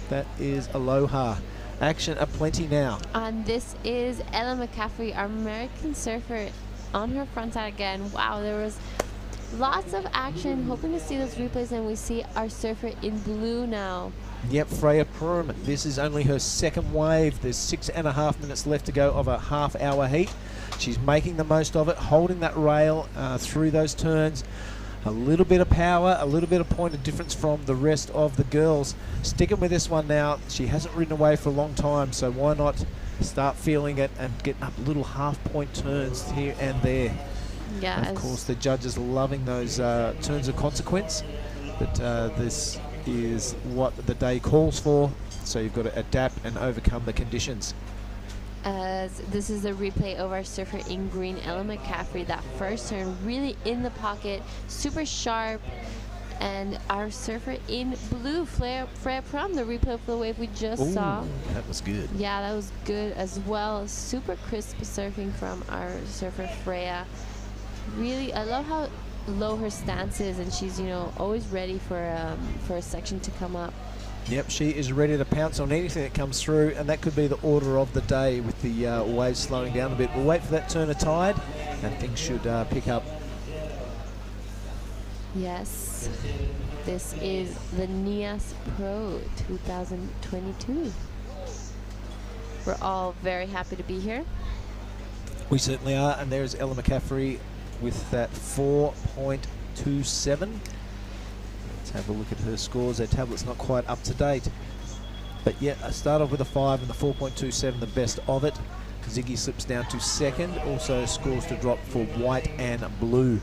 That is Aloha. Action aplenty now. And this is Ella Mccaffrey, our American surfer, on her front side again. Wow, there was lots of action. Hoping to see those replays, and we see our surfer in blue now. Yep, Freya Prum. This is only her second wave. There's 6.5 minutes left to go of a half-hour heat. She's making the most of it, holding that rail through those turns. A little bit of power, a little bit of point of difference from the rest of the girls. Sticking with this one now. She hasn't ridden away for a long time, so why not start feeling it and getting up little half-point turns here and there. Yeah. And of course, the judges are loving those turns of consequence, but this is what the day calls for, so you've got to adapt and overcome the conditions. As this is a replay of our surfer in green, Ella Mccaffrey. That first turn really in the pocket, super sharp, and our surfer in blue, Freya Prum, the replay of the wave we just saw. That was good. Yeah, that was good as well. Super crisp surfing from our surfer Freya. Really, I love how low her stance is, and she's, you know, always ready for a section to come up. Yep, she is ready to pounce on anything that comes through, and that could be the order of the day with the waves slowing down a bit. We'll wait for that turn of tide, and things should pick up. Yes, this is the Nias Pro 2022. We're all very happy to be here. We certainly are, and there's Ella Mccaffrey with that 4.27. Let's have a look at her scores. Her tablet's not quite up to date. But yeah, I start off with a 5 and the 4.27, the best of it. Ziggy slips down to second. Also scores to drop for white and blue.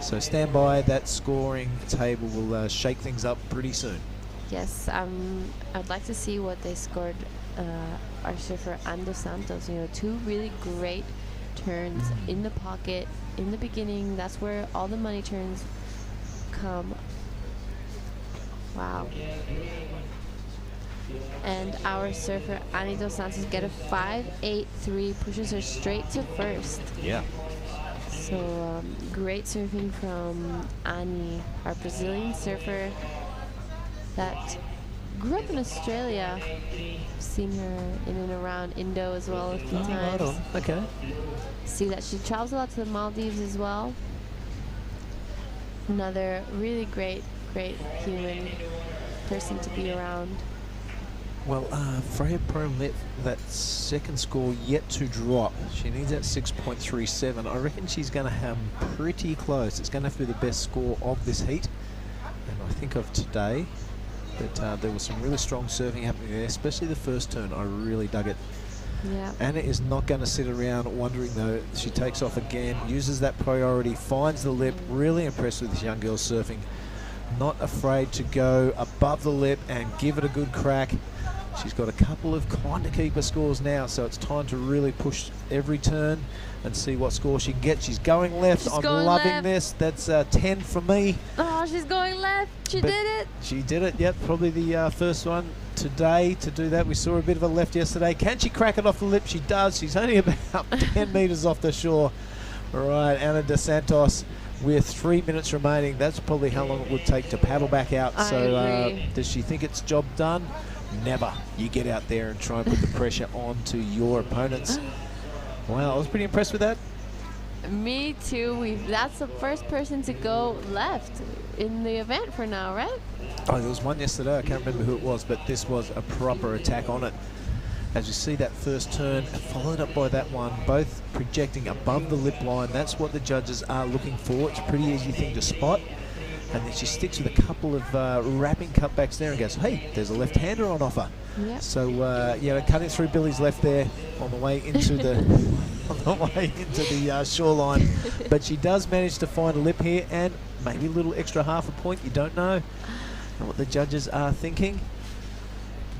So stand by, that scoring table will shake things up pretty soon. Yes, I'd like to see what they scored our surfer Ando Santos. You know, 2 really great turns in the pocket in the beginning. That's where all the money turns come. Wow. And our surfer Annie Dos Santos get a 5.83, pushes her straight to first. Yeah. So great surfing from Annie, our Brazilian surfer that grew up in Australia. Seen her in and around Indo as well a few times. Right on. Okay. See that she travels a lot to the Maldives as well. another really great human person to be around. Well, Freya Prome let that second score yet to drop. She needs that 6.37. I reckon she's going to have pretty close. It's going to have to be the best score of this heat. And I think of today that there was some really strong surfing happening there, especially the first turn. I really dug it. Yeah. Anna is not going to sit around wondering though. She takes off again, uses that priority, finds the lip. Really impressed with this young girl surfing. Not afraid to go above the lip and give it a good crack. She's got a couple of kind of keeper scores now, so it's time to really push every turn and see what score she can get. She's going left. I'm loving this. That's 10 for me. Oh, she's going left. She did it. She did it. Yep, probably the first one today to do that. We saw a bit of a left yesterday. Can she crack it off the lip? She does. She's only about 10 metres off the shore. All right, Ana dos Santos with 3 minutes remaining. That's probably how long it would take to paddle back out. I agree. Does she think it's job done? Never. You get out there and try and put the pressure onto your opponents. Wow, I was pretty impressed with that. Me too. That's the first person to go left in the event for now, right? Oh, there was one yesterday. I can't remember who it was, but this was a proper attack on it. As you see that first turn, followed up by that one, both projecting above the lip line. That's what the judges are looking for. It's a pretty easy thing to spot. And then she sticks with a couple of wrapping cutbacks there and goes, hey, there's a left-hander on offer. Yep. So, cutting through Billy's left there on the way into the shoreline. But she does manage to find a lip here and maybe a little extra half a point. You don't know what the judges are thinking.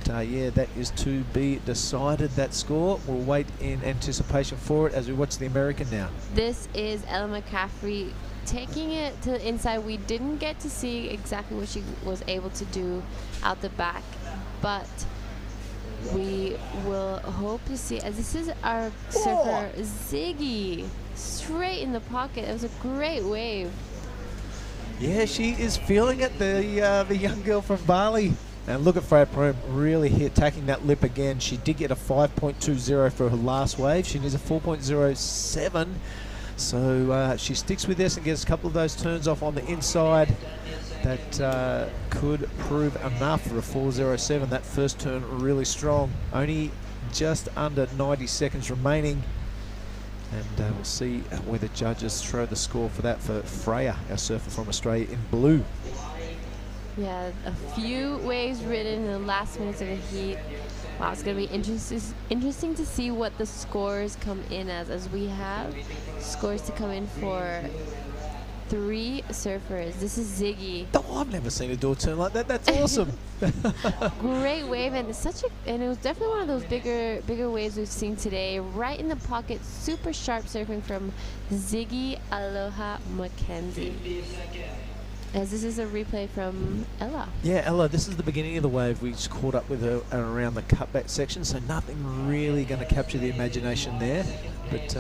But, that is to be decided, that score. We'll wait in anticipation for it as we watch the American now. This is Ella McCaffrey taking it to the inside. We didn't get to see exactly what she was able to do out the back, but we will hope to see, as this is our surfer Ziggy, straight in the pocket. It was a great wave. Yeah, she is feeling it, the young girl from Bali. And look at Freya Prome really attacking that lip again. She did get a 5.20 for her last wave. She needs a 4.07. So she sticks with this and gets a couple of those turns off on the inside. That could prove enough for a 4.07. That first turn really strong. Only just under 90 seconds remaining. And we'll see where the judges throw the score for that for Freya, our surfer from Australia in blue. Yeah, a few waves ridden in the last minutes of the heat. Wow, it's going to be interesting to see what the scores come in as we have scores to come in for 3 surfers. This is Ziggy. Oh, I've never seen a door turn like that. That's awesome. Great wave, and it's and it was definitely one of those bigger waves we've seen today. Right in the pocket, super sharp surfing from Ziggy Aloha Mackenzie. As this is a replay from Ella. Yeah, Ella, this is the beginning of the wave. We just caught up with her around the cutback section, so nothing really going to capture the imagination there. But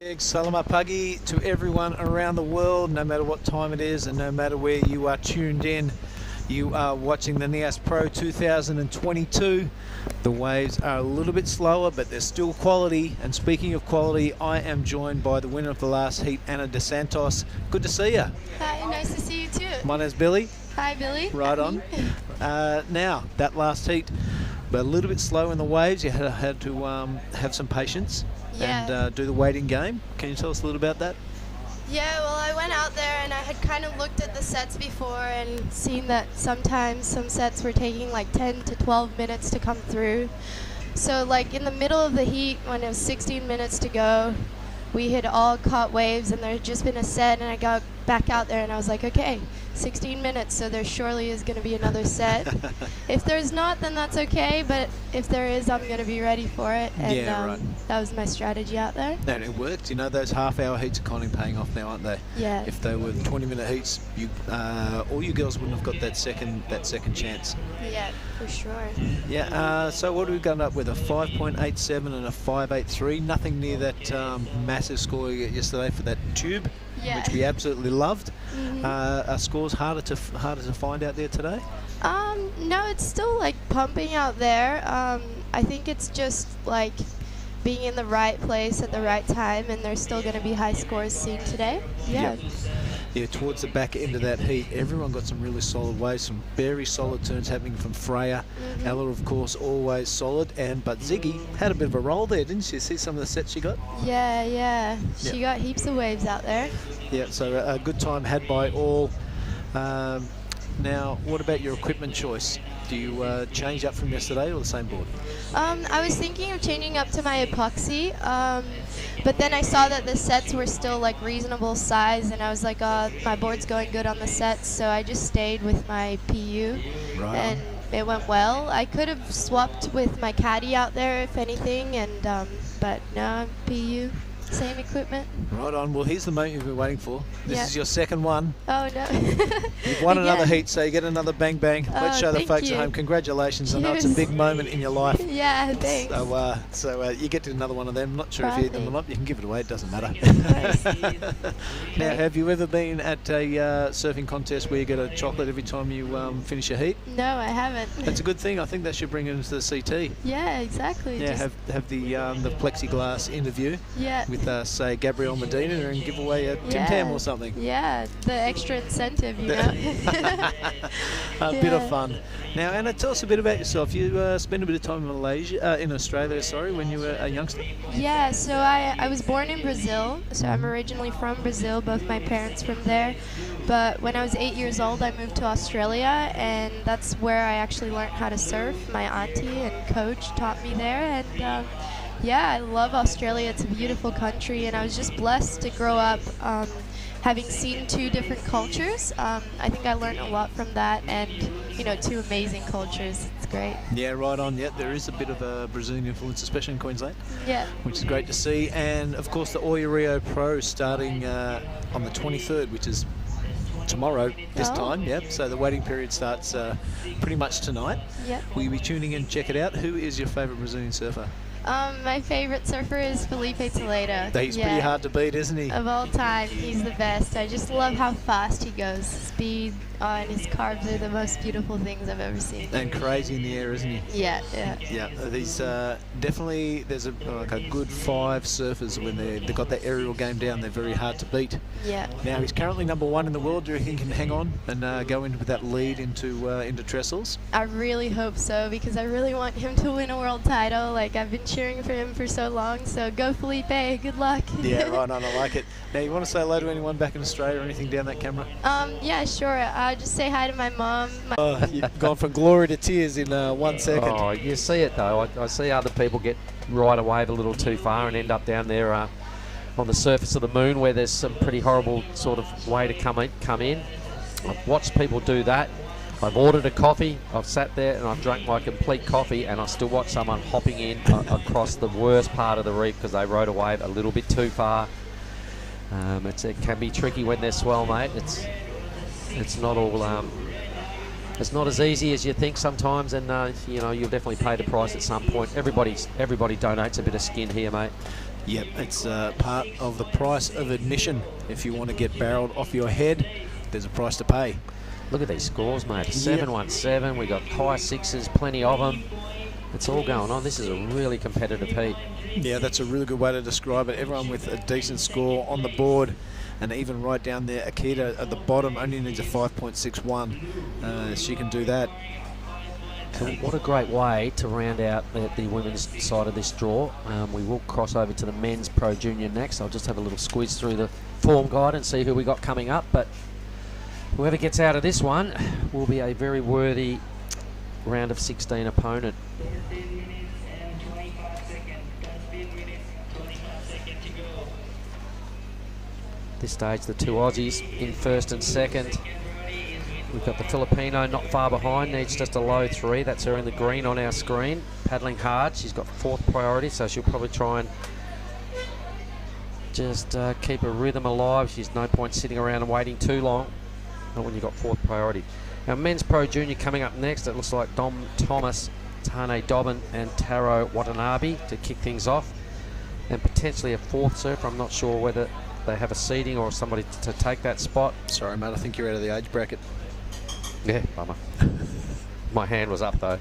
Salamat pagi to everyone around the world, no matter what time it is and no matter where you are tuned in. You are watching the Nias Pro 2022. The waves are a little bit slower, but they're still quality. And speaking of quality, I am joined by the winner of the last heat, Anna De Santos. Good to see you. Hi, nice to see you too. My name's Billy. Hi, Billy. Right on. Now, that last heat, but a little bit slow in the waves. You had to have some patience and do the waiting game. Can you tell us a little about that? Yeah, well, I went out there and I had kind of looked at the sets before and seen that sometimes some sets were taking like 10 to 12 minutes to come through. So like in the middle of the heat, when it was 16 minutes to go, we had all caught waves and there had just been a set, and I got back out there and I was like, okay, 16 minutes, so there surely is going to be another set. If there's not, then that's okay, but if there is, I'm going to be ready for it. And right. That was my strategy out there. And it worked. You know, those half-hour heats are kind of paying off now, aren't they? Yeah. If they were 20-minute heats, all you girls wouldn't have got that second chance. Yeah, for sure. Yeah. So what have we got up with? A 5.87 and a 5.83. Nothing near that massive score you got yesterday for that tube, which we absolutely loved. Mm-hmm. Are scores harder to find out there today? No, it's still like pumping out there. I think it's just like being in the right place at the right time, and there's still going to be high scores seen today. Yeah. Yeah, towards the back end of that heat, everyone got some really solid waves, some very solid turns happening from Freya. Mm-hmm. Ella, of course, always solid, but Ziggy had a bit of a roll there, didn't she? See some of the sets she got? Yeah. She got heaps of waves out there. Yeah, so a good time had by all. Now, what about your equipment choice? Do you change up from yesterday or the same board? I was thinking of changing up to my epoxy, but then I saw that the sets were still like reasonable size, and I was like, my board's going good on the sets, so I just stayed with my PU, and it went well. I could have swapped with my caddy out there if anything, and but no, PU. Same equipment. Right on. Well, here's the moment you've been waiting for. This is your second one. Oh, no. You've won another heat, so you get another bang bang. Let's show the folks at home. Congratulations. Cheers. I know it's a big moment in your life. Yeah, thanks. So you get to another one of them. Not sure if you eat them or not. You can give it away. It doesn't matter. Now, have you ever been at a surfing contest where you get a chocolate every time you finish a heat? No, I haven't. That's a good thing. I think that should bring it into the CT. Yeah, exactly. Yeah, have the plexiglass interview. Yeah. With say Gabrielle Medina and give away a Tim Tam or something. Yeah, the extra incentive, you know. A bit of fun. Now, Anna, tell us a bit about yourself. You spent a bit of time in Australia, when you were a youngster. Yeah, so I was born in Brazil, so I'm originally from Brazil, both my parents from there. But when I was 8 years old, I moved to Australia, and that's where I actually learned how to surf. My auntie and coach taught me there, and yeah, I love Australia. It's a beautiful country, and I was just blessed to grow up having seen two different cultures. I think I learned a lot from that, and two amazing cultures. It's great. Yeah, right on. Yeah, there is a bit of a Brazilian influence, especially in Queensland. Yeah. Which is great to see. And of course, the Oya Rio Pro starting on the 23rd, which is tomorrow this time. Yep. So the waiting period starts pretty much tonight. Yep. Will you be tuning in? Check it out. Who is your favourite Brazilian surfer? My favorite surfer is Felipe Toledo. He's pretty hard to beat, isn't he? Of all time, he's the best. I just love how fast he goes. Speed and his carves are the most beautiful things I've ever seen. And crazy in the air, isn't he? Yeah. Yeah, these definitely, there's a good 5 surfers when they've got that aerial game down. They're very hard to beat. Yeah. Now, he's currently #1 in the world. Do you think he can hang on and go in with that lead into trestles? I really hope so, because I really want him to win a world title. Like, I've been cheering for him for so long, so go Felipe, good luck. Yeah, right on, I like it. Now, you want to say hello to anyone back in Australia or anything down that camera? Yeah, sure. Just say hi to my mom. You've gone from glory to tears in 1 second. Oh, you see it though. I see other people get right away a little too far and end up down there on the surface of the moon, where there's some pretty horrible sort of way to come in. I've watched people do that. I've ordered a coffee, I've sat there and I've drunk my complete coffee, and I still watch someone hopping in across the worst part of the reef because they rode a wave a little bit too far. It can be tricky when there's swell, mate. It's not all it's not as easy as you think sometimes, and you'll definitely pay the price at some point. Everybody donates a bit of skin here, mate. Yep, it's part of the price of admission. If you want to get barreled off your head, there's a price to pay. Look at these scores, mate. 7-1-7. We got high sixes, plenty of them. It's all going on. This is a really competitive heat. Yeah, that's a really good way to describe it. Everyone with a decent score on the board, and even right down there, Akita at the bottom only needs a 5.61. She can do that. So what a great way to round out the women's side of this draw. We will cross over to the men's Pro Junior next. I'll just have a little squeeze through the form guide and see who we got coming up. But whoever gets out of this one will be a very worthy round of 16 opponent. This stage, the two Aussies in first and second. We've got the Filipino not far behind, needs just a low 3. That's her in the green on our screen, paddling hard. She's got 4th priority, so she'll probably try and just keep her rhythm alive. She's no point sitting around and waiting too long, not when you've got 4th priority. Our men's Pro Junior coming up next. It looks like Dom Thomas, Tane Dobbin and Taro Watanabe to kick things off, and potentially a 4th surfer. I'm not sure whether they have a seating or somebody to take that spot. Sorry, mate, I think you're out of the age bracket. Yeah, bummer. My hand was up though.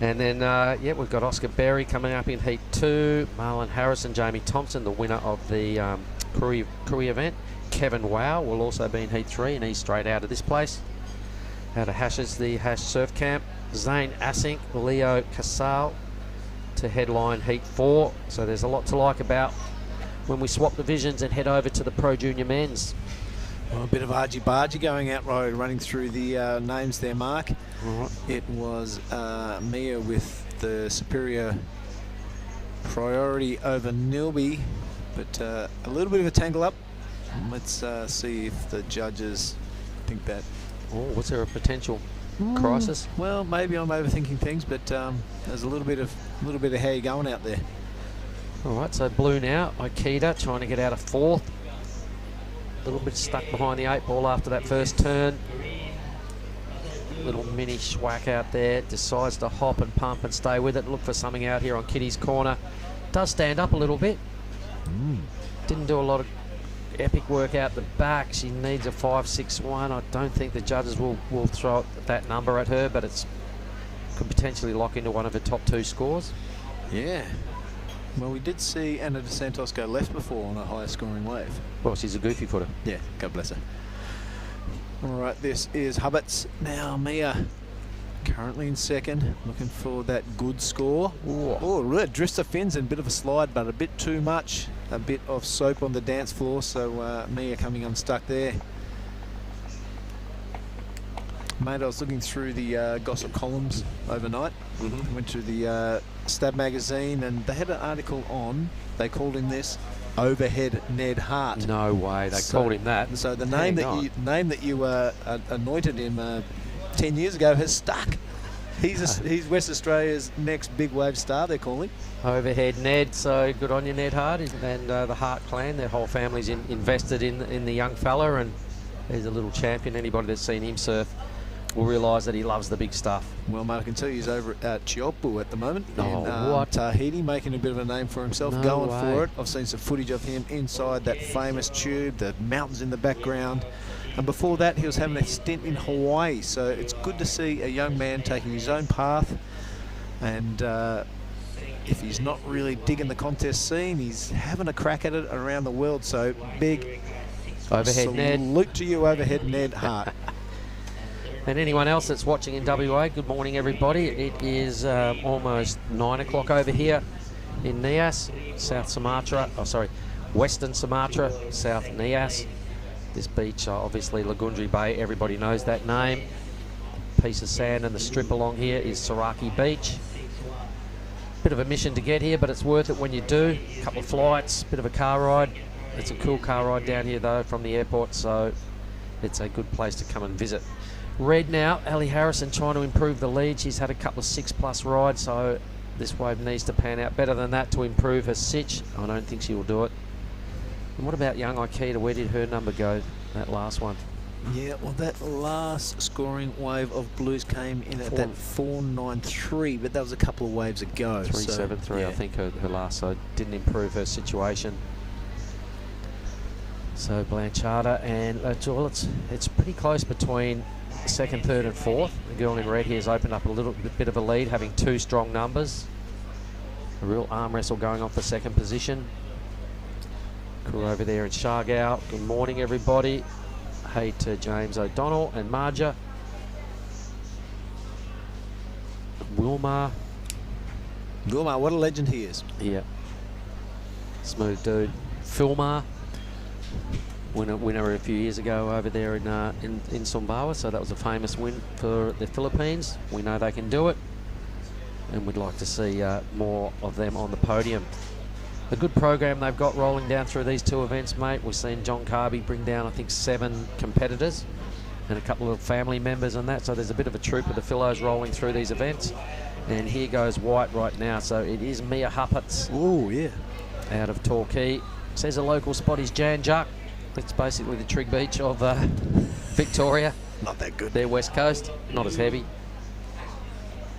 And then, yeah, we've got Oscar Berry coming up in Heat 2. Marlon Harrison, Jamie Thompson, the winner of the Korea event. Kevin Wow will also be in Heat 3, and he's straight out of this place. Out of Hashes, the Hash Surf Camp. Zane Assink, Leo Casal to headline Heat 4. So there's a lot to like about when we swap divisions and head over to the Pro Junior men's. Well, a bit of argy-bargy going out, right, running through the names there, Mark. Right. It was Mia with the superior priority over Nilby, but a little bit of a tangle up. Let's see if the judges think that. Oh, was there a potential crisis? Well, maybe I'm overthinking things, but there's a little bit of how you going out there. All right, so blue now. Akita trying to get out of 4th. A little bit stuck behind the 8 ball after that first turn. Little mini schwack out there. Decides to hop and pump and stay with it. Look for something out here on Kitty's corner. Does stand up a little bit. Didn't do a lot of epic work out the back. She needs a 5.61. I don't think the judges will throw that number at her, but it's could potentially lock into one of her top 2 scores. Yeah. Well, we did see Anna De Santos go left before on a higher scoring wave. Well, she's a goofy footer. Yeah, God bless her. All right, this is Hubbards. Now Mia currently in second, looking for that good score. Oh, really drifts her fins and a bit of a slide, but a bit too much. A bit of soap on the dance floor, so Mia coming unstuck there. Mate, I was looking through the gossip columns overnight. Went to the Stab magazine, and they had an article on, they called him this, Overhead Ned Hart. No way, they called him that. So the name that you anointed him 10 years ago has stuck. He's West Australia's next big wave star, they're calling. Overhead Ned, so good on you, Ned Hart, and the Hart clan. Their whole family's invested in the young fella, and he's a little champion. Anybody that's seen him surf will realise that he loves the big stuff. Well, mate, I can tell you he's over at Chioppu at the moment. Oh, in, what? Tahiti, making a bit of a name for himself, No going way. for it. I've seen some footage of him inside that famous tube, the mountains in the background. And before that, he was having a stint in Hawaii. So it's good to see a young man taking his own path. And if he's not really digging the contest scene, he's having a crack at it around the world. So big Overhead Ned. salute to you, Overhead Ned Hart. And anyone else that's watching in WA, good morning everybody. It is almost 9 o'clock over here in Nias, South Sumatra, Western Sumatra, South Nias. This beach, obviously Lagundri Bay, everybody knows that name. Piece of sand and the strip along here is Saraki Beach. Bit of a mission to get here, but it's worth it when you do. A couple of flights, bit of a car ride. It's a cool car ride down here though from the airport, so it's a good place to come and visit. Red now, Allie Harrison trying to improve the lead. She's had a couple of 6+ rides, so this wave needs to pan out better than that to improve her sitch. I don't think she will do it. And what about young Akita? Where did her number go, that last one? Yeah, well, that last scoring wave of blues came in at that 4.93, but that was a couple of waves ago. 3.73, yeah. I think, her last, so it didn't improve her situation. So Blanchard, and it's pretty close between second, third, and fourth. The girl in red here has opened up a little bit of a lead, having 2 strong numbers. A real arm wrestle going on for second position. Crew over there in Shargow. Good morning, everybody. Hey to James O'Donnell and Marja. Wilmar, what a legend he is. Yeah. Smooth dude. Filmar, winner a few years ago over there in Sumbawa, so that was a famous win for the Philippines. We know they can do it, and we'd like to see more of them on the podium. A good program they've got rolling down through these 2 events, mate. We've seen John Carby bring down, I think, 7 competitors and a couple of family members and that, so there's a bit of a troop of the Phillos rolling through these events. And here goes white right now, so it is Mia Huppets. Oh, yeah. Out of Torquay. Says a local spot is Jan Juk. It's basically the Trig Beach of Victoria. Not that good. They're West Coast, not as heavy.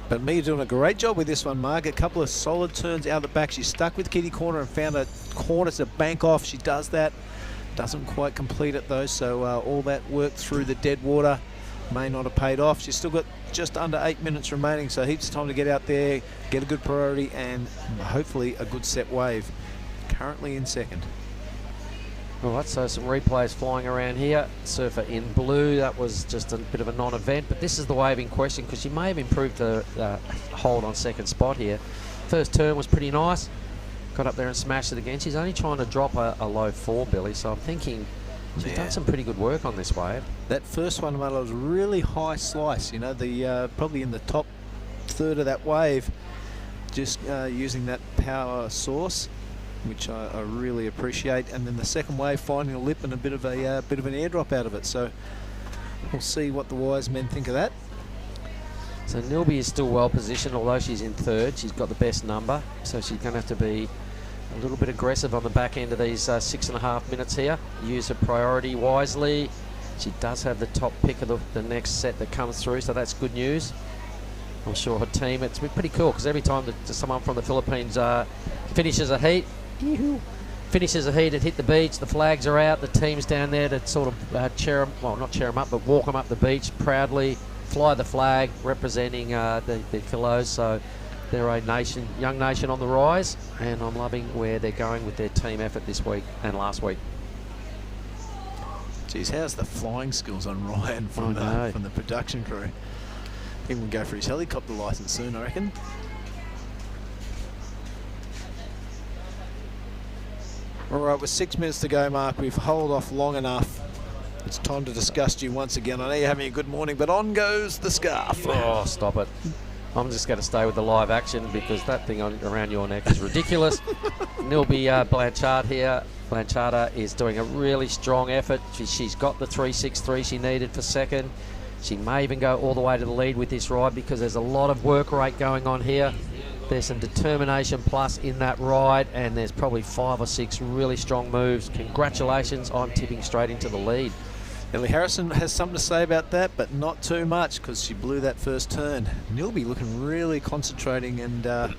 But Mia doing a great job with this one, Mark. A couple of solid turns out the back. She stuck with kitty corner and found a corner to bank off. She does that. Doesn't quite complete it, though, so all that work through the dead water may not have paid off. She's still got just under 8 minutes remaining, so heaps of time to get out there, get a good priority, and hopefully a good set wave. Currently in second. All right, so some replays flying around here. Surfer in blue, that was just a bit of a non-event, but this is the wave in question because she may have improved the hold on second spot here. First turn was pretty nice. Got up there and smashed it again. She's only trying to drop a low 4, Billy, so I'm thinking she's done some pretty good work on this wave. That first one, Marla, was really high slice, you know, the probably in the top third of that wave, just using that power source, which I really appreciate, and then the second wave finding a lip and a bit of an airdrop out of it. So we'll see what the wise men think of that. So Nilby is still well positioned, although she's in third. She's got the best number, so she's going to have to be a little bit aggressive on the back end of these 6.5 minutes here. Use her priority wisely. She does have the top pick of the next set that comes through, so that's good news. I'm sure her team, it's been pretty cool because every time that someone from the Philippines finishes a heat, and hit the beach, the flags are out, the team's down there to sort of cheer them, well, not cheer them up, but walk them up the beach proudly, fly the flag representing the Philos. So they're a nation, young nation on the rise, and I'm loving where they're going with their team effort this week and last week. Geez, how's the flying skills on Ryan from the production crew? I think we'll go for his helicopter license soon, I reckon. All right, with 6 minutes to go, Mark, we've held off long enough. It's time to disgust you once again. I know you're having a good morning, but on goes the scarf. Oh, stop it. I'm just going to stay with the live action because that thing around your neck is ridiculous. Nilby Blanchard here. Blanchard is doing a really strong effort. She's got the 3.63 she needed for second. She may even go all the way to the lead with this ride because there's a lot of work rate going on here. There's some determination plus in that ride, and there's probably 5 or 6 really strong moves. Congratulations, I'm tipping straight into the lead. Allie Harrison has something to say about that, but not too much because she blew that first turn. Nilby looking really concentrating, and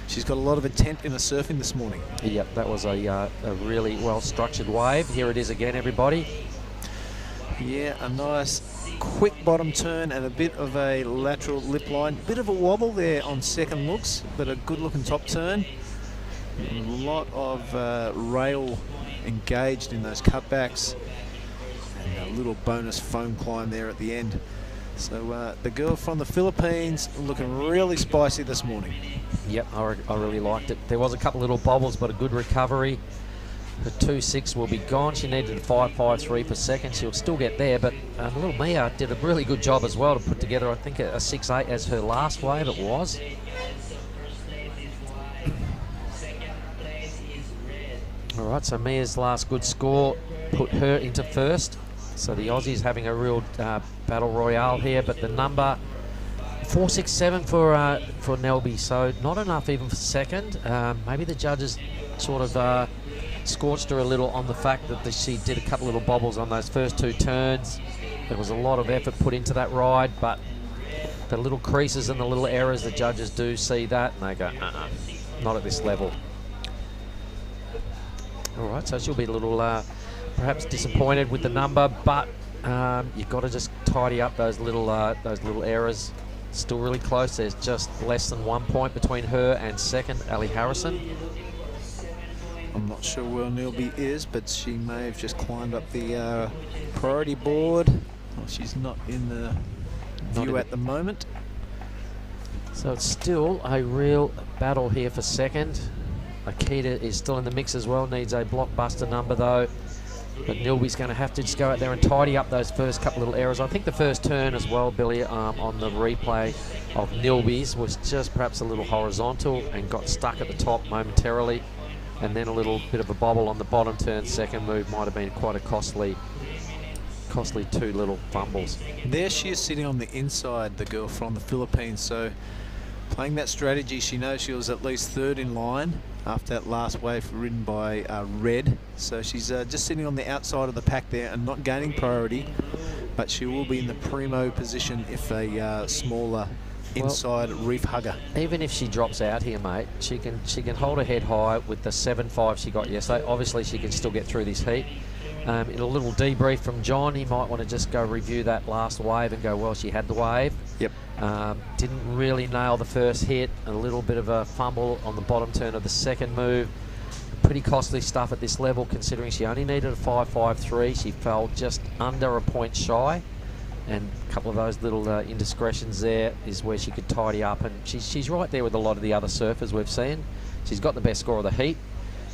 she's got a lot of intent in her surfing this morning. Yep, that was a really well-structured wave. Here it is again, everybody. Yeah, a nice quick bottom turn and a bit of a lateral lip line. Bit of a wobble there on second looks, but a good looking top turn. A lot of rail engaged in those cutbacks. And a little bonus foam climb there at the end. So the girl from the Philippines looking really spicy this morning. Yep, I really liked it. There was a couple little bobbles, but a good recovery. The 2.6 will be gone. She needed a 5.53 per second. She'll still get there, but little Mia did a really good job as well to put together, I think, a 6.8 as her last wave it was. All right, so Mia's last good score put her into first. So the Aussies having a real battle royale here, but the number 4.67 for Nelby, so not enough even for second. Maybe the judges sort of scorched her a little on the fact that she did a couple little bobbles on those first 2 turns. There was a lot of effort put into that ride, but the little creases and the little errors, the judges do see that, and they go, not at this level. All right, so she'll be a little perhaps disappointed with the number, but you've got to just tidy up those little errors. Still really close. There's just less than 1 point between her and second, Allie Harrison. I'm not sure where Nilby is, but she may have just climbed up the priority board. Well, she's not in the view at the moment. So it's still a real battle here for second. Akita is still in the mix as well, needs a blockbuster number though. But Nilby's going to have to just go out there and tidy up those first couple little errors. I think the first turn as well, Billy, on the replay of Nilby's was just perhaps a little horizontal and got stuck at the top momentarily. And then a little bit of a bobble on the bottom turn. Second move might have been quite a costly 2 little fumbles. There she is sitting on the inside, the girl from the Philippines. So playing that strategy, she knows she was at least third in line after that last wave ridden by Red. So she's just sitting on the outside of the pack there and not gaining priority, but she will be in the primo position if a smaller inside reef hugger. Even if she drops out here, mate, she can hold her head high with the 7.5 she got yesterday. Obviously, she can still get through this heat. In a little debrief from John, he might want to just go review that last wave and go, well, she had the wave. Yep. Didn't really nail the first hit. A little bit of a fumble on the bottom turn of the second move. Pretty costly stuff at this level, considering she only needed a 5.53. She fell just under a point shy. And a couple of those little indiscretions there is where she could tidy up. And she's right there with a lot of the other surfers we've seen. She's got the best score of the heat.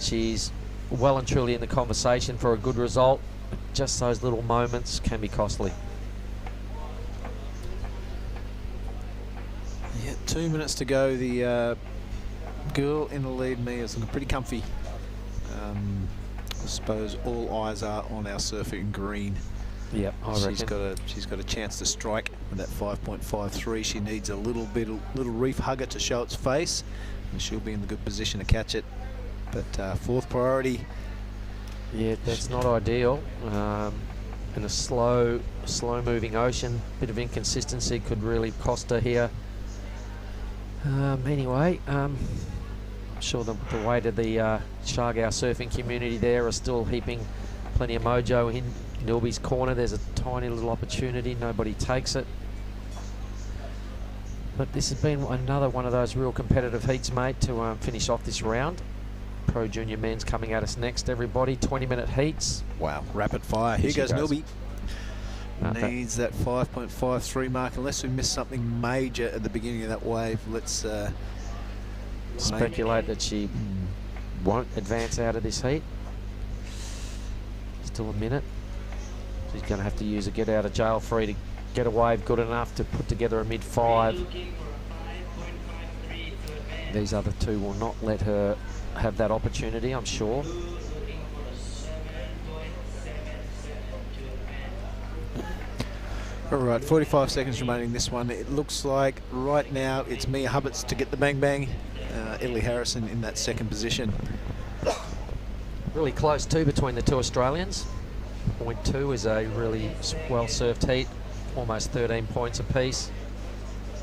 She's well and truly in the conversation for a good result. But just those little moments can be costly. Yeah, 2 minutes to go. The girl in the lead, Mia, is looking pretty comfy. I suppose all eyes are on our surfer in green. Yep, She's got a chance to strike with that 5.53. She needs a little reef hugger to show its face, and she'll be in the good position to catch it. But fourth priority. Yeah, that's not ideal. In a slow moving ocean, bit of inconsistency could really cost her here. Anyway, I'm sure the weight of the Shargow surfing community there are still heaping plenty of mojo in Nilby's corner. There's a tiny little opportunity, nobody takes it. But this has been another one of those real competitive heats, mate, to finish off this round. Pro Junior Men's coming at us next, everybody. 20-minute heats. Wow, rapid fire. Here goes Nilby. Okay. Needs that 5.53 mark, unless we miss something major at the beginning of that wave. Let's speculate that she won't advance out of this heat. Still a minute. She's going to have to use a get out of jail free to get a wave good enough to put together a mid-5. These other two will not let her have that opportunity, I'm sure. All right, 45 seconds remaining this one. It looks like right now it's Mia Hubbards to get the bang bang. Allie Harrison in that second position. Really close too between the two Australians. Point 2 is a really well served heat, almost 13 points apiece.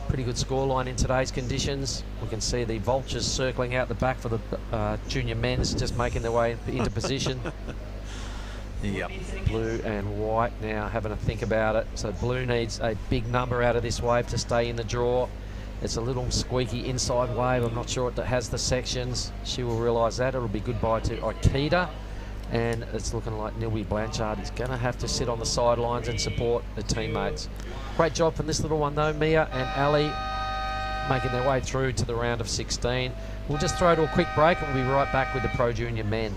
Pretty good scoreline in today's conditions. We can see the vultures circling out the back for the junior men's, just making their way into position. Yep. Blue and white now having a think about it. So blue needs a big number out of this wave to stay in the draw. It's a little squeaky inside wave. I'm not sure it has the sections. She will realise that. It'll be goodbye to Akita. And it's looking like Nilby Blanchard is going to have to sit on the sidelines and support the teammates. Great job from this little one though. Mia and Allie making their way through to the round of 16. We'll just throw to a quick break and we'll be right back with the Pro Junior men.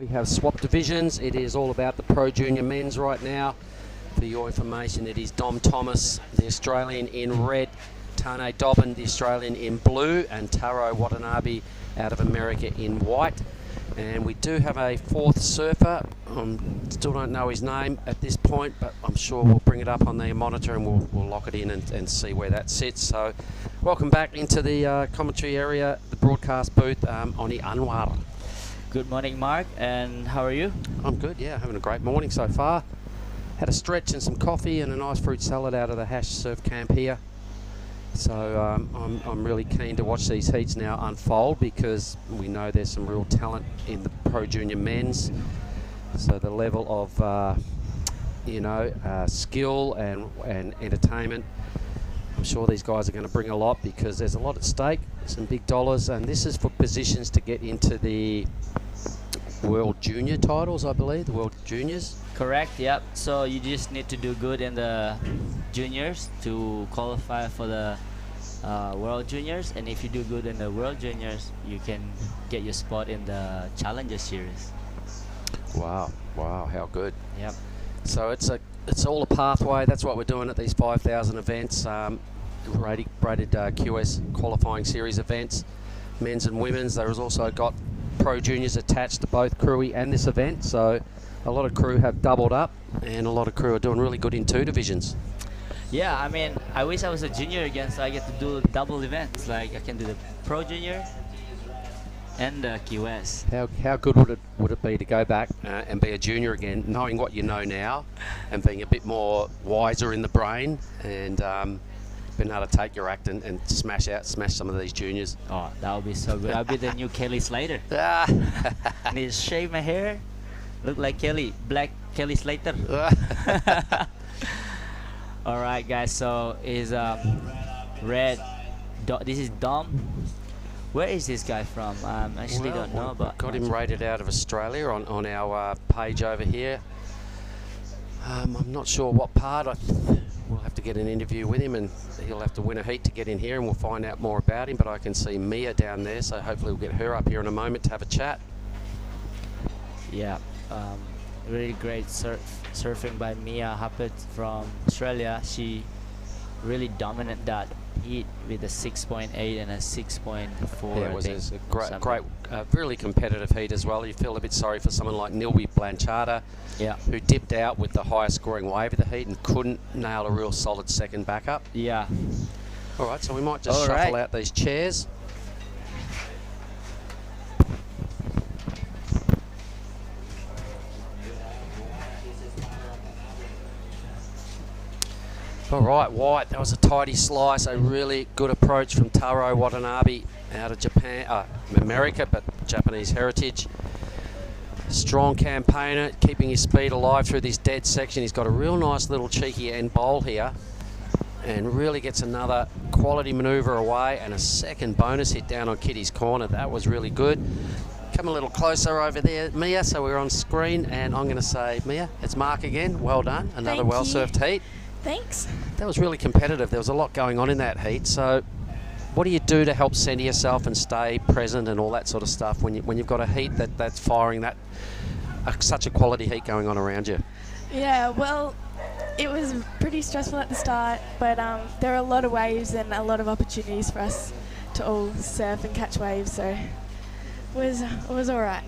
We have swapped divisions. It is all about the Pro Junior men's right now. For your information, it is Dom Thomas, the Australian, in red, Tane Dobbin, the Australian, in blue, and Taro Watanabe out of America in white. And we do have a fourth surfer. Still don't know his name at this point, but I'm sure we'll bring it up on the monitor and we'll lock it in and see where that sits. So welcome back into the commentary area, the broadcast booth, Oni Anwar. Good morning, Mark, and how are you? I'm good, yeah, having a great morning so far. Had a stretch and some coffee and a nice fruit salad out of the Hash Surf Camp here. So I'm really keen to watch these heats now unfold, because we know there's some real talent in the Pro Junior men's. So the level of skill and entertainment, I'm sure these guys are going to bring a lot, because there's a lot at stake, some big dollars, and this is for positions to get into the World Junior titles, I believe, the World Juniors. Correct, yep. So you just need to do good in the juniors to qualify for the World Juniors, and if you do good in the World Juniors, you can get your spot in the Challenger Series. Wow, how good. Yep. So it's all a pathway. That's what we're doing at these 5,000 events, rated QS qualifying series events, men's and women's. There is also got Pro Juniors attached to both Crewy and this event, so a lot of crew have doubled up, and a lot of crew are doing really good in two divisions. Yeah, I mean, I wish I was a junior again, so I get to do double events. Like, I can do the Pro Junior and the QS. How good would it be to go back and be a junior again, knowing what you know now, and being a bit more wiser in the brain, and being able to take your act and smash some of these juniors? Oh, that would be so good. I'll be the new Kelly Slater. Need to shave my hair, look like Kelly, black Kelly Slater. All right, guys. So is red. This is Dom. Where is this guy from? Actually don't know. But got him rated out of Australia on our page over here. I'm not sure what part. We'll have to get an interview with him, and he'll have to win a heat to get in here, and we'll find out more about him. But I can see Mia down there, so hopefully we'll get her up here in a moment to have a chat. Yeah, really great surfing by Mia Huppert from Australia. She really dominated that heat with a 6.8 and a 6.4. Yeah, it was a great, really competitive heat as well. You feel a bit sorry for someone like Nilby Blanchard, who dipped out with the highest scoring wave of the heat and couldn't nail a real solid second backup. Yeah. All right, so we might just shuffle out these chairs. All right, white. That was a tidy slice. A really good approach from Taro Watanabe out of Japan, America, but Japanese heritage. Strong campaigner, keeping his speed alive through this dead section. He's got a real nice little cheeky end bowl here, and really gets another quality manoeuvre away, and a second bonus hit down on Kitty's corner. That was really good. Come a little closer over there, Mia, so we're on screen, and I'm going to say, Mia, it's Mark again. Well done. Another well-served heat. Thanks. That was really competitive. There was a lot going on in that heat. So what do you do to help center yourself and stay present and all that sort of stuff when you've got a heat that's firing such a quality heat going on around you? Yeah, well, it was pretty stressful at the start, but there were a lot of waves and a lot of opportunities for us to all surf and catch waves, so it was all right.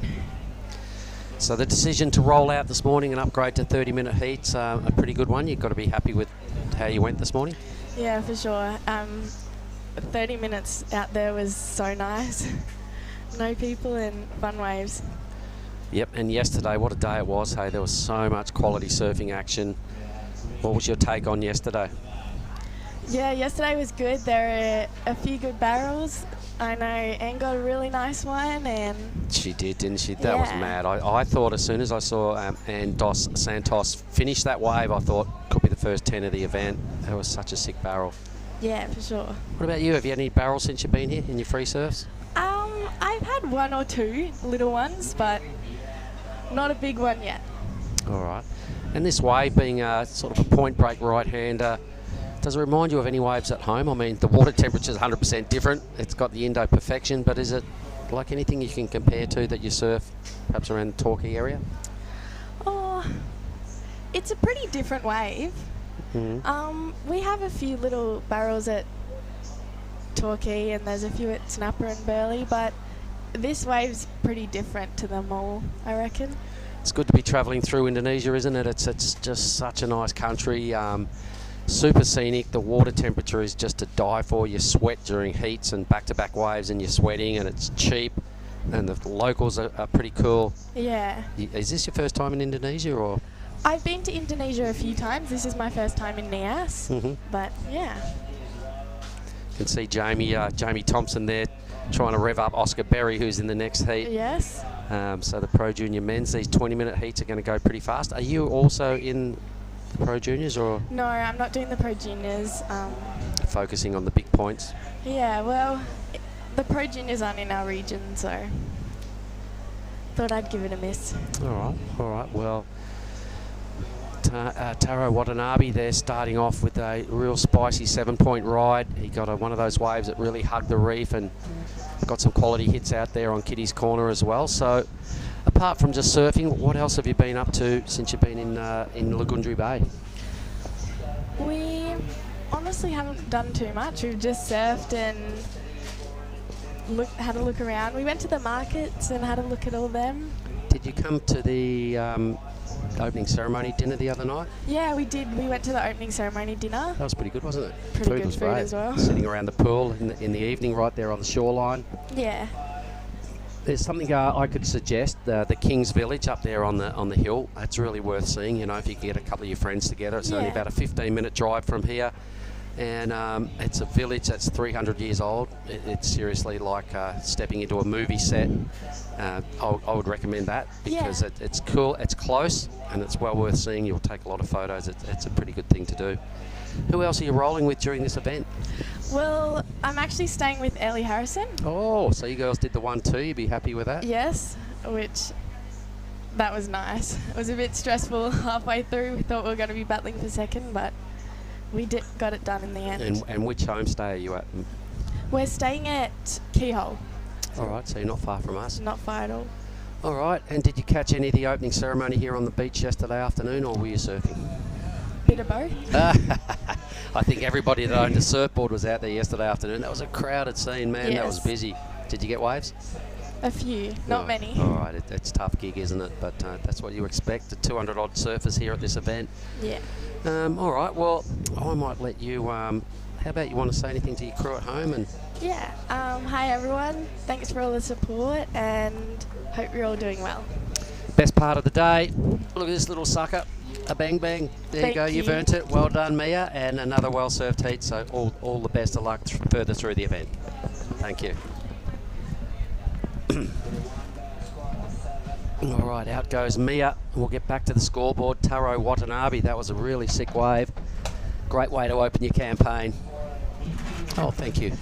So the decision to roll out this morning and upgrade to 30-minute heats, a pretty good one. You've got to be happy with how you went this morning. Yeah, for sure. 30 minutes out there was so nice. No people and fun waves. Yep, and yesterday, what a day it was. Hey, there was so much quality surfing action. What was your take on yesterday? Yeah, yesterday was good. There were a few good barrels. I know Anne got a really nice one, and she did, didn't she? That was mad. I thought as soon as I saw Anne Dos Santos finish that wave, I thought could be the first 10 of the event. That was such a sick barrel. Yeah, for sure. What about you? Have you had any barrels since you've been here in your free surfs? I've had one or two little ones, but not a big one yet. All right. And this wave being sort of a point break right-hander, does it remind you of any waves at home? I mean, the water temperature is 100% different. It's got the Indo perfection, but is it like anything you can compare to that you surf perhaps around the Torquay area? Oh, it's a pretty different wave. We have a few little barrels at Torquay and there's a few at Snapper and Burleigh, but this wave's pretty different to them all, I reckon. It's good to be travelling through Indonesia, isn't it? It's just such a nice country, super scenic. The water temperature is just to die for. You sweat during heats and back-to-back waves and you're sweating, and it's cheap, and the locals are pretty cool. Yeah. Is this your first time in Indonesia, or? I've been to Indonesia a few times. This is my first time in Nias, but yeah. You can see Jamie Thompson there trying to rev up Oscar Berry, who's in the next heat. Yes. So the Pro Junior men's, these 20-minute heats are going to go pretty fast. Are you also in the Pro Juniors, or? No, I'm not doing the Pro Juniors. Focusing on the big points? Yeah, well, the Pro Juniors aren't in our region, so thought I'd give it a miss. All right. Well, Taro Watanabe there starting off with a real spicy 7-point ride. He got one of those waves that really hugged the reef and got some quality hits out there on Kitty's Corner as well. So apart from just surfing, what else have you been up to since you've been in Lagundri Bay? We honestly haven't done too much. We've just surfed and had a look around. We went to the markets and had a look at all them. Did you come to the opening ceremony dinner the other night? Yeah, we did. We went to the opening ceremony dinner. That was pretty good, wasn't it? Pretty good was food great. as well. Sitting around the pool in the evening right there on the shoreline. Yeah. There's something I could suggest, the King's Village up there on the hill. That's really worth seeing, you know, if you can get a couple of your friends together. It's only about a 15-minute drive from here. And it's a village that's 300 years old. It's seriously like stepping into a movie set. I would recommend that because it's cool, it's close, and it's well worth seeing. You'll take a lot of photos. It's a pretty good thing to do. Who else are you rolling with during this event? Well, I'm actually staying with Allie Harrison. Oh, so you girls did the 1-2. You'd be happy with that? Yes, that was nice. It was a bit stressful halfway through. We thought we were going to be battling for second, but we got it done in the end. And which homestay are you at? We're staying at Keyhole. All right, so you're not far from us. Not far at all. All right, and did you catch any of the opening ceremony here on the beach yesterday afternoon, or were you surfing? Bit of both. I think everybody that owned a surfboard was out there yesterday afternoon. That was a crowded scene, man. Yes. That was busy. Did you get waves? A few, not many. All right, it's a tough gig, isn't it? But that's what you expect. The 200-odd surfers here at this event. Yeah. All right, well, I might let you... how about you want to say anything to your crew at home? And yeah. Hi, everyone. Thanks for all the support, and hope you're all doing well. Best part of the day. Look at this little sucker. A bang bang. There you go. You've earned it. Well done, Mia. And another well-served heat. So all the best of luck further through the event. Thank you. All right, out goes Mia. We'll get back to the scoreboard. Taro Watanabe. That was a really sick wave. Great way to open your campaign. Oh, thank you.